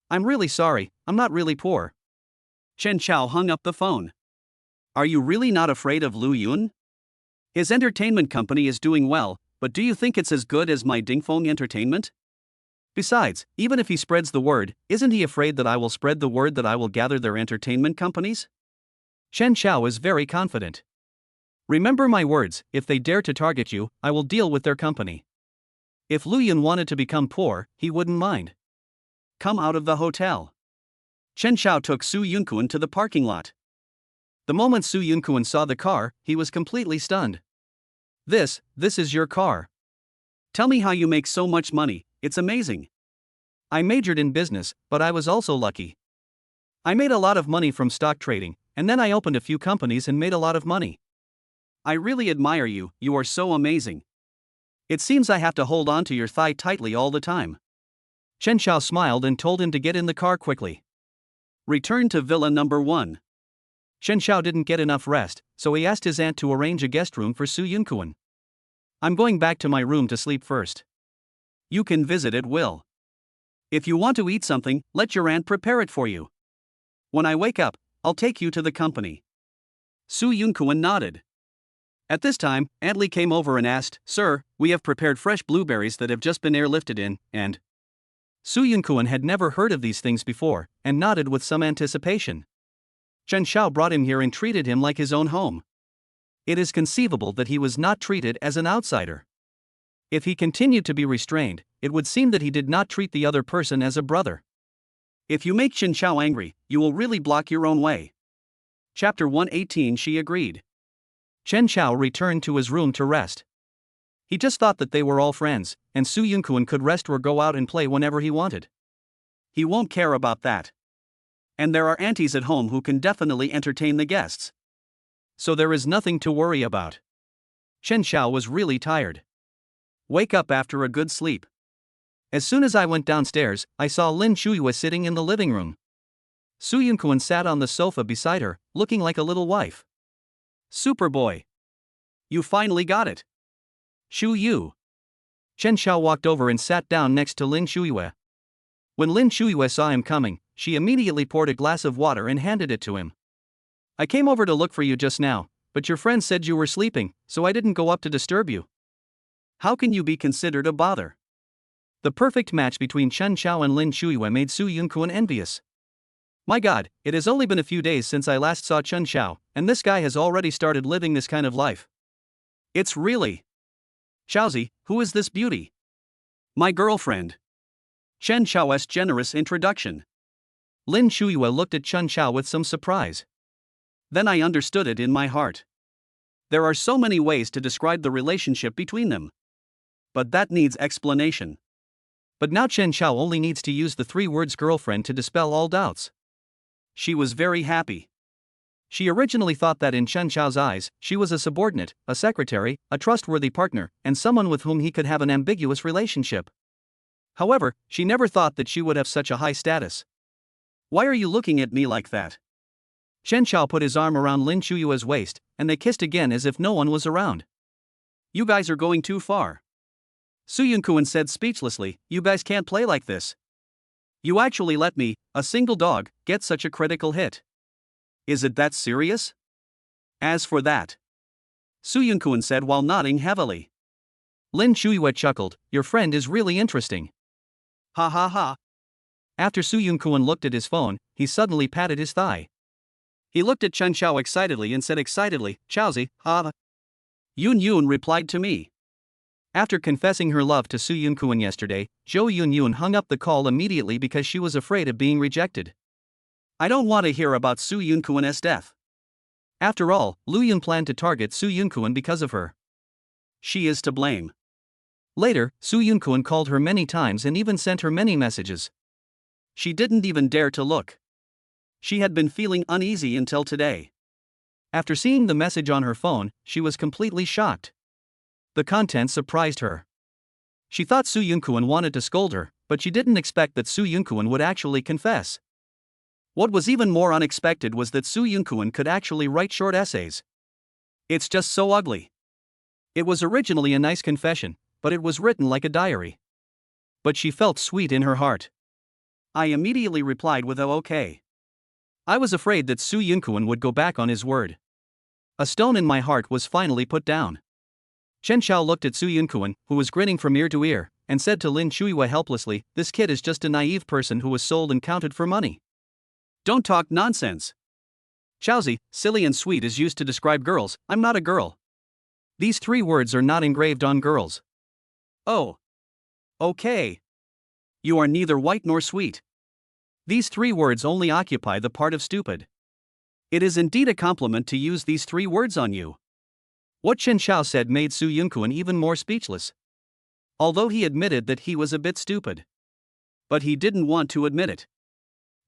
I'm really sorry, I'm not really poor. Chen Xiao hung up the phone. Are you really not afraid of Lu Yun? His entertainment company is doing well, but do you think it's as good as my Dingfeng Entertainment? Besides, even if he spreads the word, isn't he afraid that I will spread the word that I will gather their entertainment companies? Chen Xiao is very confident. Remember my words, if they dare to target you, I will deal with their company. If Lu Yun wanted to become poor, he wouldn't mind. Come out of the hotel. Chen Xiao took Su Yunkuan to the parking lot. The moment Su Yunkuan saw the car, he was completely stunned. This is your car. Tell me how you make so much money, it's amazing. I majored in business, but I was also lucky. I made a lot of money from stock trading, and then I opened a few companies and made a lot of money. I really admire you, you are so amazing. It seems I have to hold on to your thigh tightly all the time. Chen Xiao smiled and told him to get in the car quickly. Return to Villa number 1. Chen Xiao didn't get enough rest, so he asked his aunt to arrange a guest room for Su Yunkuan. I'm going back to my room to sleep first. You can visit at will. If you want to eat something, let your aunt prepare it for you. When I wake up, I'll take you to the company. Su Yunkuan nodded. At this time, Aunt Li came over and asked, Sir, we have prepared fresh blueberries that have just been airlifted in, and... Su Yunkuan had never heard of these things before, and nodded with some anticipation. Chen Xiao brought him here and treated him like his own home. It is conceivable that he was not treated as an outsider. If he continued to be restrained, it would seem that he did not treat the other person as a brother. If you make Chen Xiao angry, you will really block your own way. Chapter 118. She agreed. Chen Xiao returned to his room to rest. He just thought that they were all friends, and Su Yunkuan could rest or go out and play whenever he wanted. He won't care about that. And there are aunties at home who can definitely entertain the guests. So there is nothing to worry about. Chen Xiao was really tired. Wake up after a good sleep. As soon as I went downstairs, I saw Lin Shuiwa sitting in the living room. Su Yunkuan sat on the sofa beside her, looking like a little wife. Superboy. You finally got it. Shu Yu. Chen Xiao walked over and sat down next to Lin Shuiwa. When Lin Shuiwa saw him coming, she immediately poured a glass of water and handed it to him. I came over to look for you just now, but your friend said you were sleeping, so I didn't go up to disturb you. How can you be considered a bother? The perfect match between Chen Xiao and Lin Shuiwa made Su Yunkuan envious. My god, it has only been a few days since I last saw Chen Xiao, and this guy has already started living this kind of life. It's really. Xiaozi, who is this beauty? My girlfriend. Chen Xiao's generous introduction. Lin Shuiwa looked at Chen Xiao with some surprise. Then I understood it in my heart. There are so many ways to describe the relationship between them. But that needs explanation. But now Chen Xiao only needs to use the 3 words girlfriend to dispel all doubts. She was very happy. She originally thought that in Chen Xiao's eyes, she was a subordinate, a secretary, a trustworthy partner, and someone with whom he could have an ambiguous relationship. However, she never thought that she would have such a high status. Why are you looking at me like that? Chen Xiao put his arm around Lin Shuiwa's waist, and they kissed again as if no one was around. You guys are going too far. Su Yunkuan said speechlessly, you guys can't play like this. You actually let me, a single dog, get such a critical hit. Is it that serious? As for that, Su Yunkuan said while nodding heavily. Lin Shuiwa chuckled, your friend is really interesting. Ha ha ha. After Su Yunkuan looked at his phone, he suddenly patted his thigh. He looked at Chen Xiao excitedly and said excitedly, Xiaozi, ha. Yun Yun replied to me. After confessing her love to Su Yunkuan yesterday, Zhou Yunyun hung up the call immediately because she was afraid of being rejected. I don't want to hear about Su Yunkuan's death. After all, Lu Yun planned to target Su Yunkuan because of her. She is to blame. Later, Su Yunkuan called her many times and even sent her many messages. She didn't even dare to look. She had been feeling uneasy until today. After seeing the message on her phone, she was completely shocked. The content surprised her. She thought Su Yunkuan wanted to scold her, but she didn't expect that Su Yunkuan would actually confess. What was even more unexpected was that Su Yunkuan could actually write short essays. It's just so ugly. It was originally a nice confession, but it was written like a diary. But she felt sweet in her heart. I immediately replied with a okay. I was afraid that Su Yunkuan would go back on his word. A stone in my heart was finally put down. Chen Xiao looked at Su Yunkuan, who was grinning from ear to ear, and said to Lin Shuiwa helplessly, this kid is just a naive person who was sold and counted for money. Don't talk nonsense. Xiaozi, silly and sweet is used to describe girls, I'm not a girl. These 3 words are not engraved on girls. Oh. Okay. You are neither white nor sweet. These 3 words only occupy the part of stupid. It is indeed a compliment to use these 3 words on you. What Chen Xiao said made Su Yunkuan even more speechless. Although he admitted that he was a bit stupid. But he didn't want to admit it.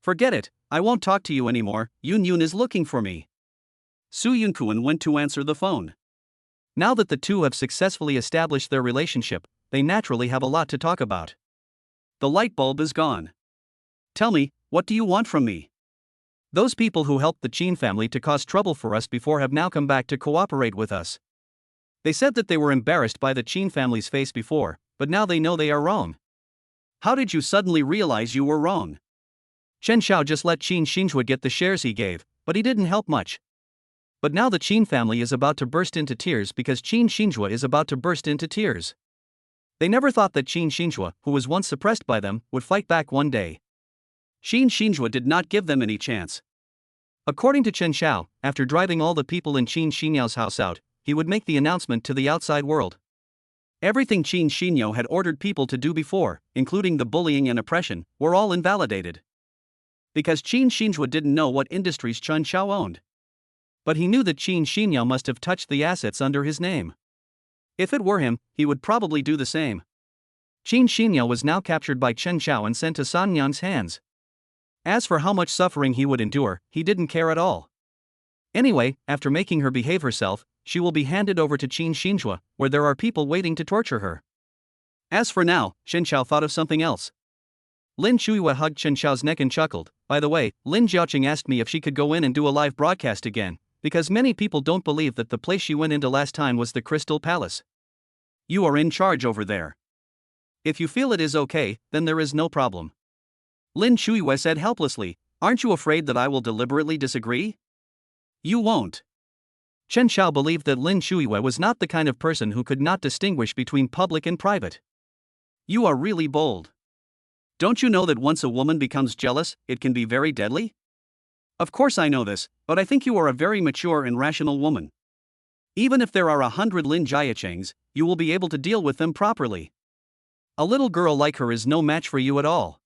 Forget it, I won't talk to you anymore, Yun Yun is looking for me. Su Yunkuan went to answer the phone. Now that the two have successfully established their relationship, they naturally have a lot to talk about. The light bulb is gone. Tell me, what do you want from me? Those people who helped the Qin family to cause trouble for us before have now come back to cooperate with us. They said that they were embarrassed by the Qin family's face before, but now they know they are wrong. How did you suddenly realize you were wrong? Chen Xiao just let Qin Xinjue get the shares he gave, but he didn't help much. But now the Qin family is about to burst into tears because Qin Xinjue is about to burst into tears. They never thought that Qin Xinjue, who was once suppressed by them, would fight back one day. Qin Xinjue did not give them any chance. According to Chen Xiao, after driving all the people in Qin Xinyao's house out, he would make the announcement to the outside world. Everything Qin Xinyo had ordered people to do before, including the bullying and oppression, were all invalidated. Because Qin Xinhua didn't know what industries Chen Xiao owned. But he knew that Qin Xinyo must have touched the assets under his name. If it were him, he would probably do the same. Qin Xinyo was now captured by Chen Xiao and sent to San Yan's hands. As for how much suffering he would endure, he didn't care at all. Anyway, after making her behave herself, she will be handed over to Qin Xinhua, where there are people waiting to torture her. As for now, Chen Xiao thought of something else. Lin Shuiwa hugged Chen Xiao's neck and chuckled. By the way, Lin Jiaoqing asked me if she could go in and do a live broadcast again, because many people don't believe that the place she went into last time was the Crystal Palace. You are in charge over there. If you feel it is okay, then there is no problem. Lin Shuiwa said helplessly, aren't you afraid that I will deliberately disagree? You won't. Chen Xiao believed that Lin Shuiwa was not the kind of person who could not distinguish between public and private. You are really bold. Don't you know that once a woman becomes jealous, it can be very deadly? Of course I know this, but I think you are a very mature and rational woman. Even if there are 100 Lin Jiaqings, you will be able to deal with them properly. A little girl like her is no match for you at all.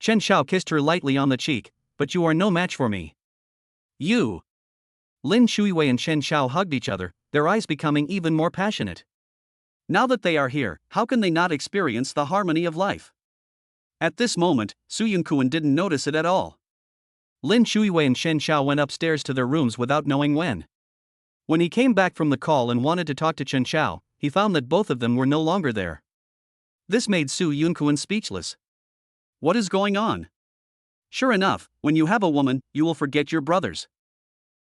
Chen Xiao kissed her lightly on the cheek, but you are no match for me. You. Lin Shuiwei and Chen Xiao hugged each other, their eyes becoming even more passionate. Now that they are here, how can they not experience the harmony of life? At this moment, Su Yunkuan didn't notice it at all. Lin Shuiwei and Chen Xiao went upstairs to their rooms without knowing when. When he came back from the call and wanted to talk to Chen Xiao, he found that both of them were no longer there. This made Su Yunkuan speechless. What is going on? Sure enough, when you have a woman, you will forget your brothers.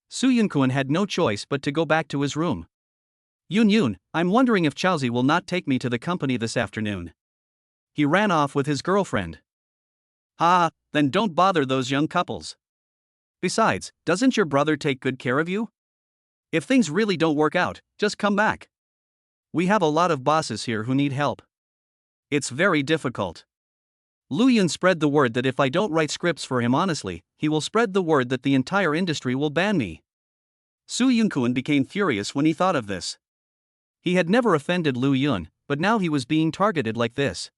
Su Yunkuan had no choice but to go back to his room. Yun, I'm wondering if Chaozi will not take me to the company this afternoon. He ran off with his girlfriend. Ah, then don't bother those young couples. Besides, doesn't your brother take good care of you? If things really don't work out, just come back. We have a lot of bosses here who need help. It's very difficult. Lu Yun spread the word that if I don't write scripts for him honestly, he will spread the word that the entire industry will ban me. Su Yunkuan became furious when he thought of this. He had never offended Lu Yun, but now he was being targeted like this.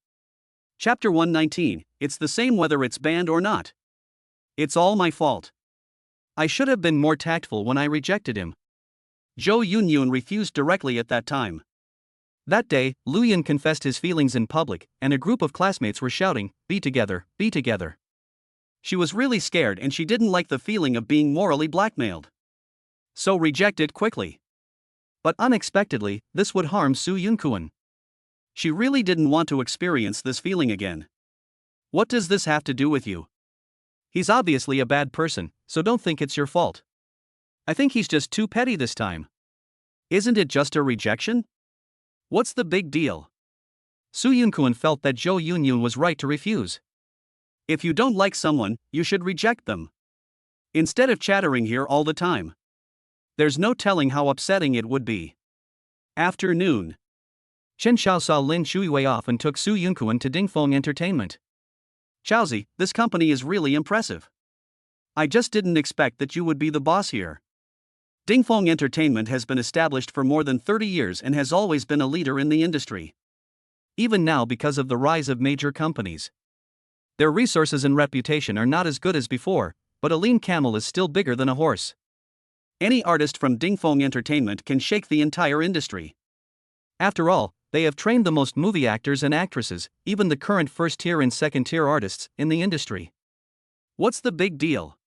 Chapter 119, it's the same whether it's banned or not. It's all my fault. I should have been more tactful when I rejected him. Zhou Yunyun refused directly at that time. That day, Lu Yun confessed his feelings in public, and a group of classmates were shouting, "Be together, be together." She was really scared and she didn't like the feeling of being morally blackmailed. So reject it quickly. But unexpectedly, this would harm Su Yunkuan. She really didn't want to experience this feeling again. What does this have to do with you? He's obviously a bad person, so don't think it's your fault. I think he's just too petty this time. Isn't it just a rejection? What's the big deal? Su Yunkuan felt that Zhou Yunyun was right to refuse. If you don't like someone, you should reject them. Instead of chattering here all the time. There's no telling how upsetting it would be. Afternoon. Chen Xiao saw Lin Shuiwei off and took Su Yunkuan to Dingfeng Entertainment. Chaozi, this company is really impressive. I just didn't expect that you would be the boss here. Dingfeng Entertainment has been established for more than 30 years and has always been a leader in the industry. Even now because of the rise of major companies. Their resources and reputation are not as good as before, but a lean camel is still bigger than a horse. Any artist from Dingfeng Entertainment can shake the entire industry. After all, they have trained the most movie actors and actresses, even the current first-tier and second-tier artists, in the industry. What's the big deal?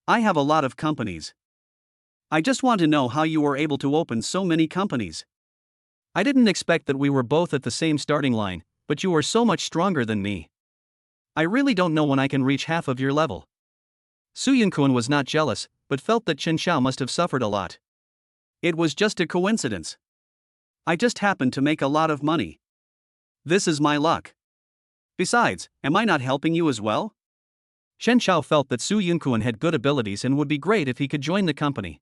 I have a lot of companies. I just want to know how you were able to open so many companies. I didn't expect that we were both at the same starting line, but you are so much stronger than me. I really don't know when I can reach half of your level. Su Yunkuan was not jealous, but felt that Chen Xiao must have suffered a lot. It was just a coincidence. I just happened to make a lot of money. This is my luck. Besides, am I not helping you as well? Chen Xiao felt that Su Yunkuan had good abilities and would be great if he could join the company.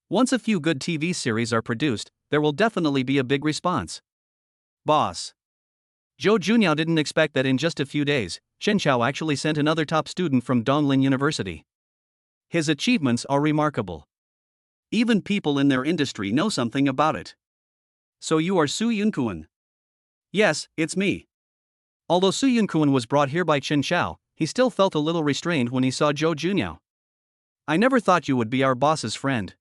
Once a few good TV series are produced, there will definitely be a big response. Boss. Zhou Junyao didn't expect that in just a few days, Chen Xiao actually sent another top student from Donglin University. His achievements are remarkable. Even people in their industry know something about it. So you are Su Yunkuan? Yes, it's me. Although Su Yunkuan was brought here by Chen Xiao, he still felt a little restrained when he saw Zhou Junyao. I never thought you would be our boss's friend.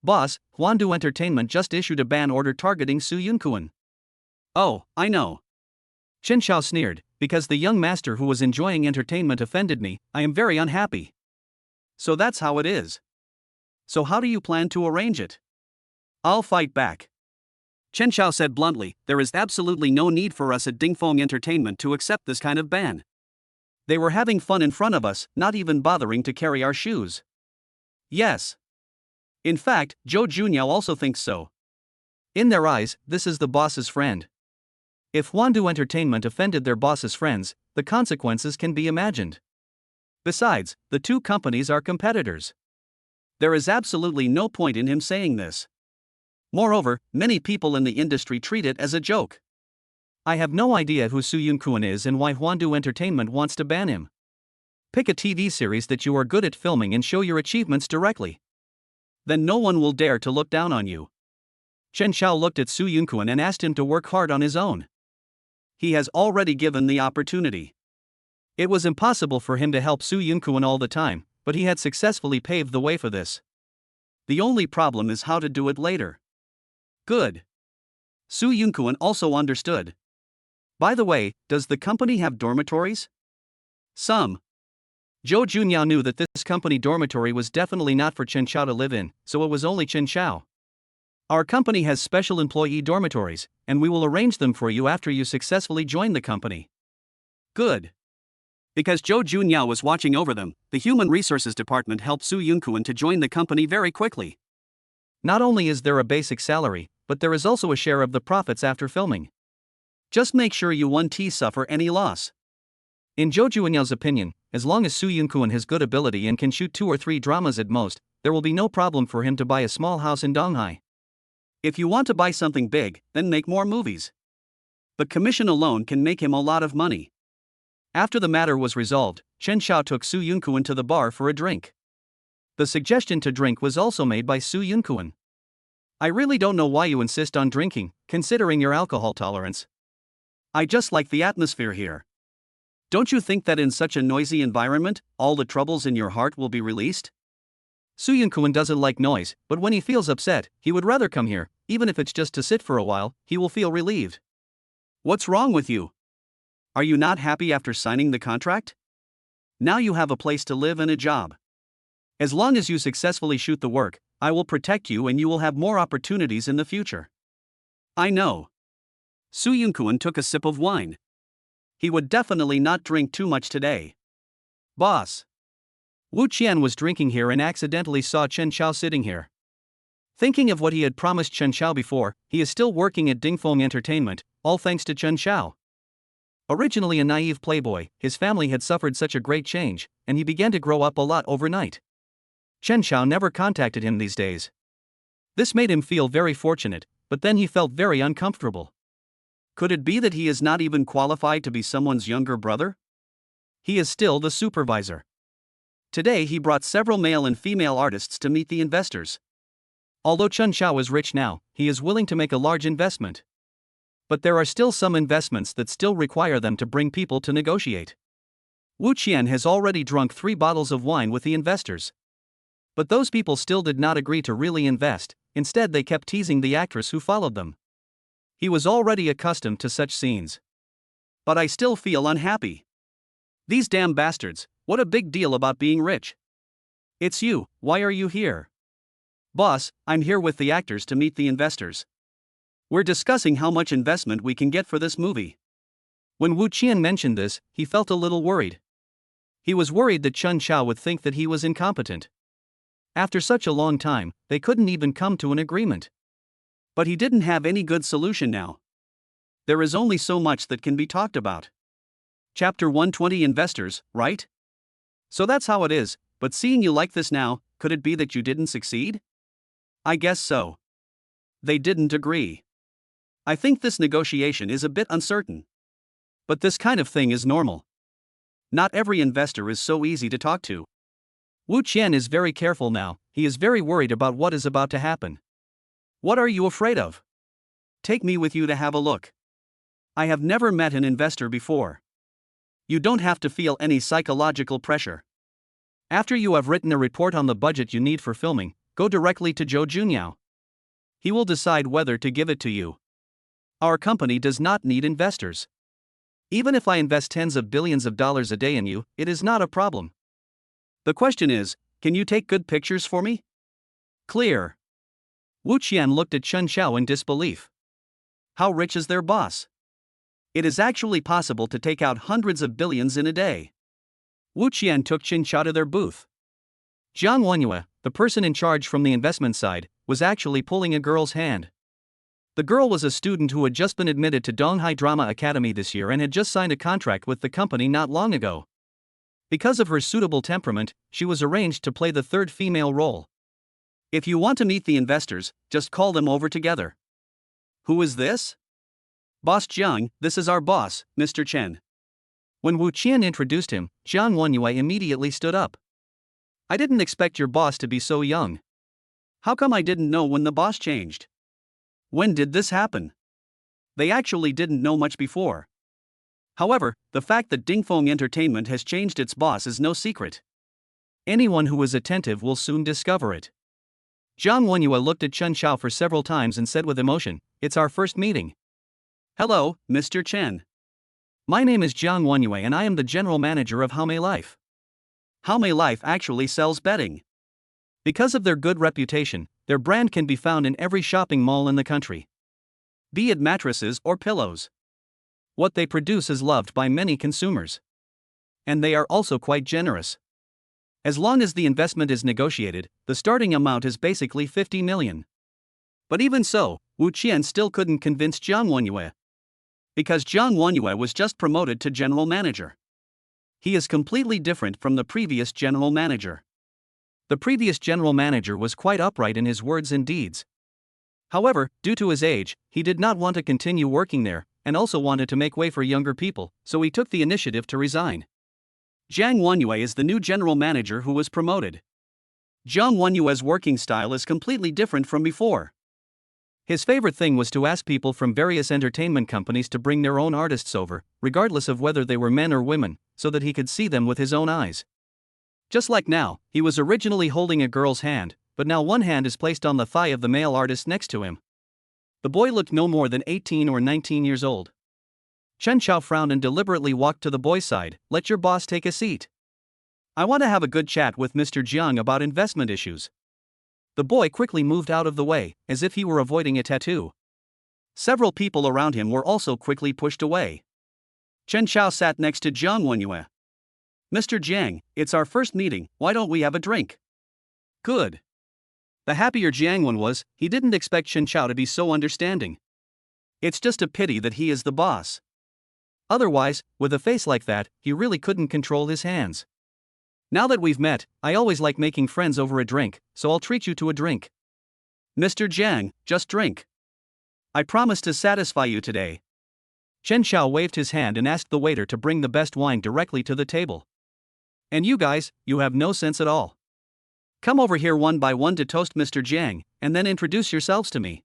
Boss, Huandu Entertainment just issued a ban order targeting Su Yunkuan. Oh, I know. Chen Xiao sneered, because the young master who was enjoying entertainment offended me, I am very unhappy. So that's how it is. So how do you plan to arrange it? I'll fight back. Chen Xiao said bluntly, there is absolutely no need for us at Dingfeng Entertainment to accept this kind of ban. They were having fun in front of us, not even bothering to carry our shoes. Yes. In fact, Zhou Junyao also thinks so. In their eyes, this is the boss's friend. If Huandu Entertainment offended their boss's friends, the consequences can be imagined. Besides, the two companies are competitors. There is absolutely no point in him saying this. Moreover, many people in the industry treat it as a joke. I have no idea who Su Yunkuan is and why Huandu Entertainment wants to ban him. Pick a TV series that you are good at filming and show your achievements directly. Then no one will dare to look down on you. Chen Xiao looked at Su Yunkuan and asked him to work hard on his own. He has already given the opportunity. It was impossible for him to help Su Yunkuan all the time, but he had successfully paved the way for this. The only problem is how to do it later. Good. Su Yunkuan also understood. By the way, does the company have dormitories? Some. Zhou Junyao knew that this company dormitory was definitely not for Chen Xiao to live in, so it was only Chen Xiao. Our company has special employee dormitories, and we will arrange them for you after you successfully join the company. Good. Because Zhou Junyao was watching over them, the Human Resources Department helped Su Yunkuan to join the company very quickly. Not only is there a basic salary, but there is also a share of the profits after filming. Just make sure you won't suffer any loss. In Zhou Junyao's opinion, as long as Su Yunkuan has good ability and can shoot 2 or 3 dramas at most, there will be no problem for him to buy a small house in Donghai. If you want to buy something big, then make more movies. The commission alone can make him a lot of money. After the matter was resolved, Chen Xiao took Su Yunkuan to the bar for a drink. The suggestion to drink was also made by Su Yunkuan. I really don't know why you insist on drinking, considering your alcohol tolerance. I just like the atmosphere here. Don't you think that in such a noisy environment, all the troubles in your heart will be released? Su Yunkuan doesn't like noise, but when he feels upset, he would rather come here, even if it's just to sit for a while, he will feel relieved. What's wrong with you? Are you not happy after signing the contract? Now you have a place to live and a job. As long as you successfully shoot the work, I will protect you and you will have more opportunities in the future. I know. Su Yunkuan took a sip of wine. He would definitely not drink too much today. Boss. Wu Qian was drinking here and accidentally saw Chen Xiao sitting here. Thinking of what he had promised Chen Xiao before, he is still working at Dingfeng Entertainment, all thanks to Chen Xiao. Originally a naive playboy, his family had suffered such a great change, and he began to grow up a lot overnight. Chen Xiao never contacted him these days. This made him feel very fortunate, but then he felt very uncomfortable. Could it be that he is not even qualified to be someone's younger brother? He is still the supervisor. Today he brought several male and female artists to meet the investors. Although Chen Xiao is rich now, he is willing to make a large investment. But there are still some investments that still require them to bring people to negotiate. Wu Qian has already drunk 3 bottles of wine with the investors. But those people still did not agree to really invest, instead they kept teasing the actress who followed them. He was already accustomed to such scenes. But I still feel unhappy. These damn bastards, what a big deal about being rich. It's you, why are you here? Boss, I'm here with the actors to meet the investors. We're discussing how much investment we can get for this movie. When Wu Qian mentioned this, he felt a little worried. He was worried that Chen Xiao would think that he was incompetent. After such a long time, they couldn't even come to an agreement. But he didn't have any good solution now. There is only so much that can be talked about. Chapter 120 Investors, right? So that's how it is, but seeing you like this now, could it be that you didn't succeed? I guess so. They didn't agree. I think this negotiation is a bit uncertain. But this kind of thing is normal. Not every investor is so easy to talk to. Wu Qian is very careful now, he is very worried about what is about to happen. What are you afraid of? take me with you to have a look. I have never met an investor before. You don't have to feel any psychological pressure. After you have written a report on the budget you need for filming, go directly to Joe Junyao. He will decide whether to give it to you. Our company does not need investors. Even if I invest tens of billions of dollars a day in you, it is not a problem. The question is, can you take good pictures for me? Clear. Wu Qian looked at Chen Xiao in disbelief. How rich is their boss? It is actually possible to take out hundreds of billions in a day. Wu Qian took Chen Xiao to their booth. Jiang Wenyue, the person in charge from the investment side, was actually pulling a girl's hand. The girl was a student who had just been admitted to Donghai Drama Academy this year and had just signed a contract with the company not long ago. Because of her suitable temperament, she was arranged to play the third female role. If you want to meet the investors, just call them over together. Who is this? Boss Jiang, this is our boss, Mr. Chen. When Wu Qian introduced him, Jiang Wenyue immediately stood up. I didn't expect your boss to be so young. How come I didn't know when the boss changed? When did this happen? They actually didn't know much before. However, the fact that Dingfeng Entertainment has changed its boss is no secret. Anyone who is attentive will soon discover it. Jiang Wenyue looked at Chen Xiao for several times and said with emotion, "It's our first meeting." Hello, Mr. Chen. My name is Jiang Wenyue and I am the general manager of Haomei Life. Haomei Life actually sells bedding. Because of their good reputation, their brand can be found in every shopping mall in the country. Be it mattresses or pillows. What they produce is loved by many consumers. And they are also quite generous. As long as the investment is negotiated, the starting amount is basically 50 million. But even so, Wu Qian still couldn't convince Jiang Wenyue. Because Jiang Wenyue was just promoted to general manager. He is completely different from the previous general manager. The previous general manager was quite upright in his words and deeds. However, due to his age, he did not want to continue working there, and also wanted to make way for younger people, so he took the initiative to resign. Jiang Wenyue is the new general manager who was promoted. Jiang Wenyue's working style is completely different from before. His favorite thing was to ask people from various entertainment companies to bring their own artists over, regardless of whether they were men or women, so that he could see them with his own eyes. Just like now, he was originally holding a girl's hand, but now one hand is placed on the thigh of the male artist next to him. The boy looked no more than 18 or 19 years old. Chen Xiao frowned and deliberately walked to the boy's side. Let your boss take a seat. I want to have a good chat with Mr. Jiang about investment issues. The boy quickly moved out of the way, as if he were avoiding a tattoo. Several people around him were also quickly pushed away. Chen Xiao sat next to Jiang Wenyue. Mr. Jiang, it's our first meeting, why don't we have a drink? Good. The happier Jiang Wen was, he didn't expect Chen Xiao to be so understanding. It's just a pity that he is the boss. Otherwise, with a face like that, he really couldn't control his hands. Now that we've met, I always like making friends over a drink, so I'll treat you to a drink. Mr. Jiang, just drink. I promise to satisfy you today. Chen Xiao waved his hand and asked the waiter to bring the best wine directly to the table. And you guys, you have no sense at all. Come over here one by one to toast Mr. Jiang, and then introduce yourselves to me.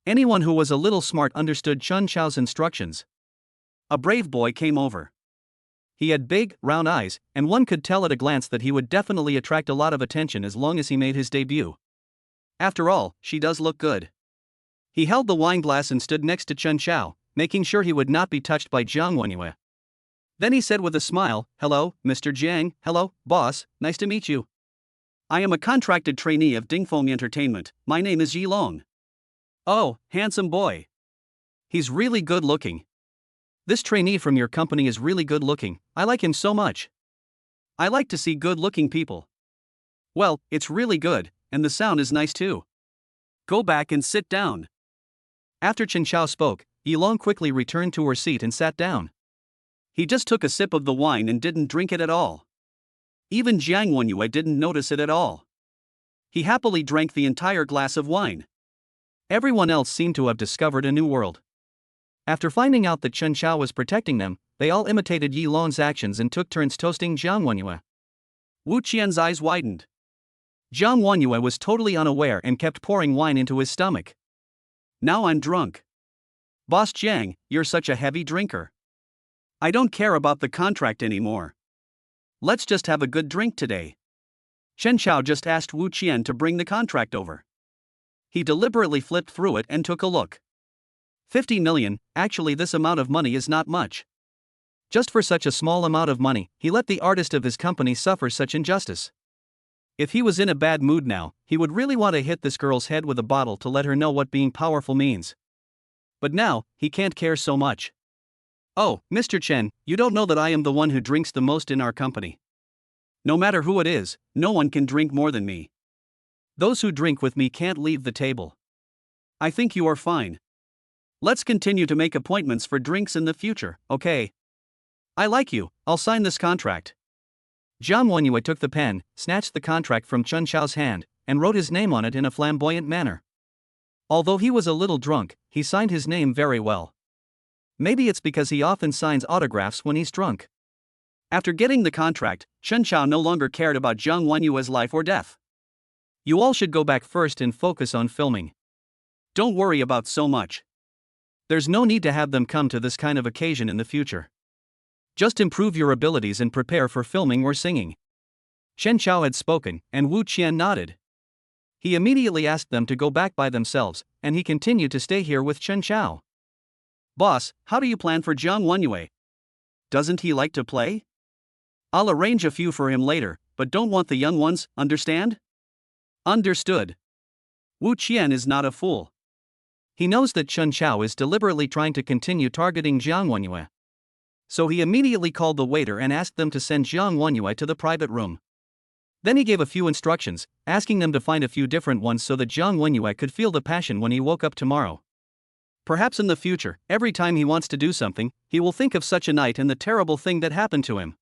Anyone who was a little smart understood Chen Xiao's instructions. A brave boy came over. He had big, round eyes, and one could tell at a glance that he would definitely attract a lot of attention as long as he made his debut. After all, she does look good. He held the wine glass and stood next to Chen Xiao, making sure he would not be touched by Jiang Wenyue. Then he said with a smile, "Hello, Mr. Jiang, hello, boss, nice to meet you. I am a contracted trainee of Dingfeng Entertainment, my name is Yi Long." Oh, handsome boy. He's really good looking. This trainee from your company is really good looking, I like him so much. I like to see good looking people. Well, it's really good, and the sound is nice too. Go back and sit down. After Chen Xiao spoke, Yi Long quickly returned to her seat and sat down. He just took a sip of the wine and didn't drink it at all. Even Jiang Wenyue didn't notice it at all. He happily drank the entire glass of wine. Everyone else seemed to have discovered a new world. After finding out that Chen Xiao was protecting them, they all imitated Yi Long's actions and took turns toasting Jiang Wenyue. Wu Qian's eyes widened. Jiang Wenyue was totally unaware and kept pouring wine into his stomach. Now I'm drunk. Boss Jiang, you're such a heavy drinker. I don't care about the contract anymore. Let's just have a good drink today. Chen Chao just asked Wu Qian to bring the contract over. He deliberately flipped through it and took a look. 50 million, actually this amount of money is not much. Just for such a small amount of money, he let the artist of his company suffer such injustice. If he was in a bad mood now, he would really want to hit this girl's head with a bottle to let her know what being powerful means. But now, he can't care so much. Oh, Mr. Chen, you don't know that I am the one who drinks the most in our company. No matter who it is, no one can drink more than me. Those who drink with me can't leave the table. I think you are fine. Let's continue to make appointments for drinks in the future, okay? I like you, I'll sign this contract. Jiang Wenyue took the pen, snatched the contract from Chen Chao's hand, and wrote his name on it in a flamboyant manner. Although he was a little drunk, he signed his name very well. Maybe it's because he often signs autographs when he's drunk. After getting the contract, Chen Chao no longer cared about Jiang Wenyue's life or death. You all should go back first and focus on filming. Don't worry about so much. There's no need to have them come to this kind of occasion in the future. Just improve your abilities and prepare for filming or singing. Chen Chao had spoken, and Wu Qian nodded. He immediately asked them to go back by themselves, and he continued to stay here with Chen Chao. Boss, how do you plan for Jiang Wenyue? Doesn't he like to play? I'll arrange a few for him later, but don't want the young ones, understand? Understood. Wu Qian is not a fool. He knows that Chen Chao is deliberately trying to continue targeting Jiang Wenyue. So he immediately called the waiter and asked them to send Jiang Wenyue to the private room. Then he gave a few instructions, asking them to find a few different ones so that Jiang Wenyue could feel the passion when he woke up tomorrow. Perhaps in the future, every time he wants to do something, he will think of such a night and the terrible thing that happened to him.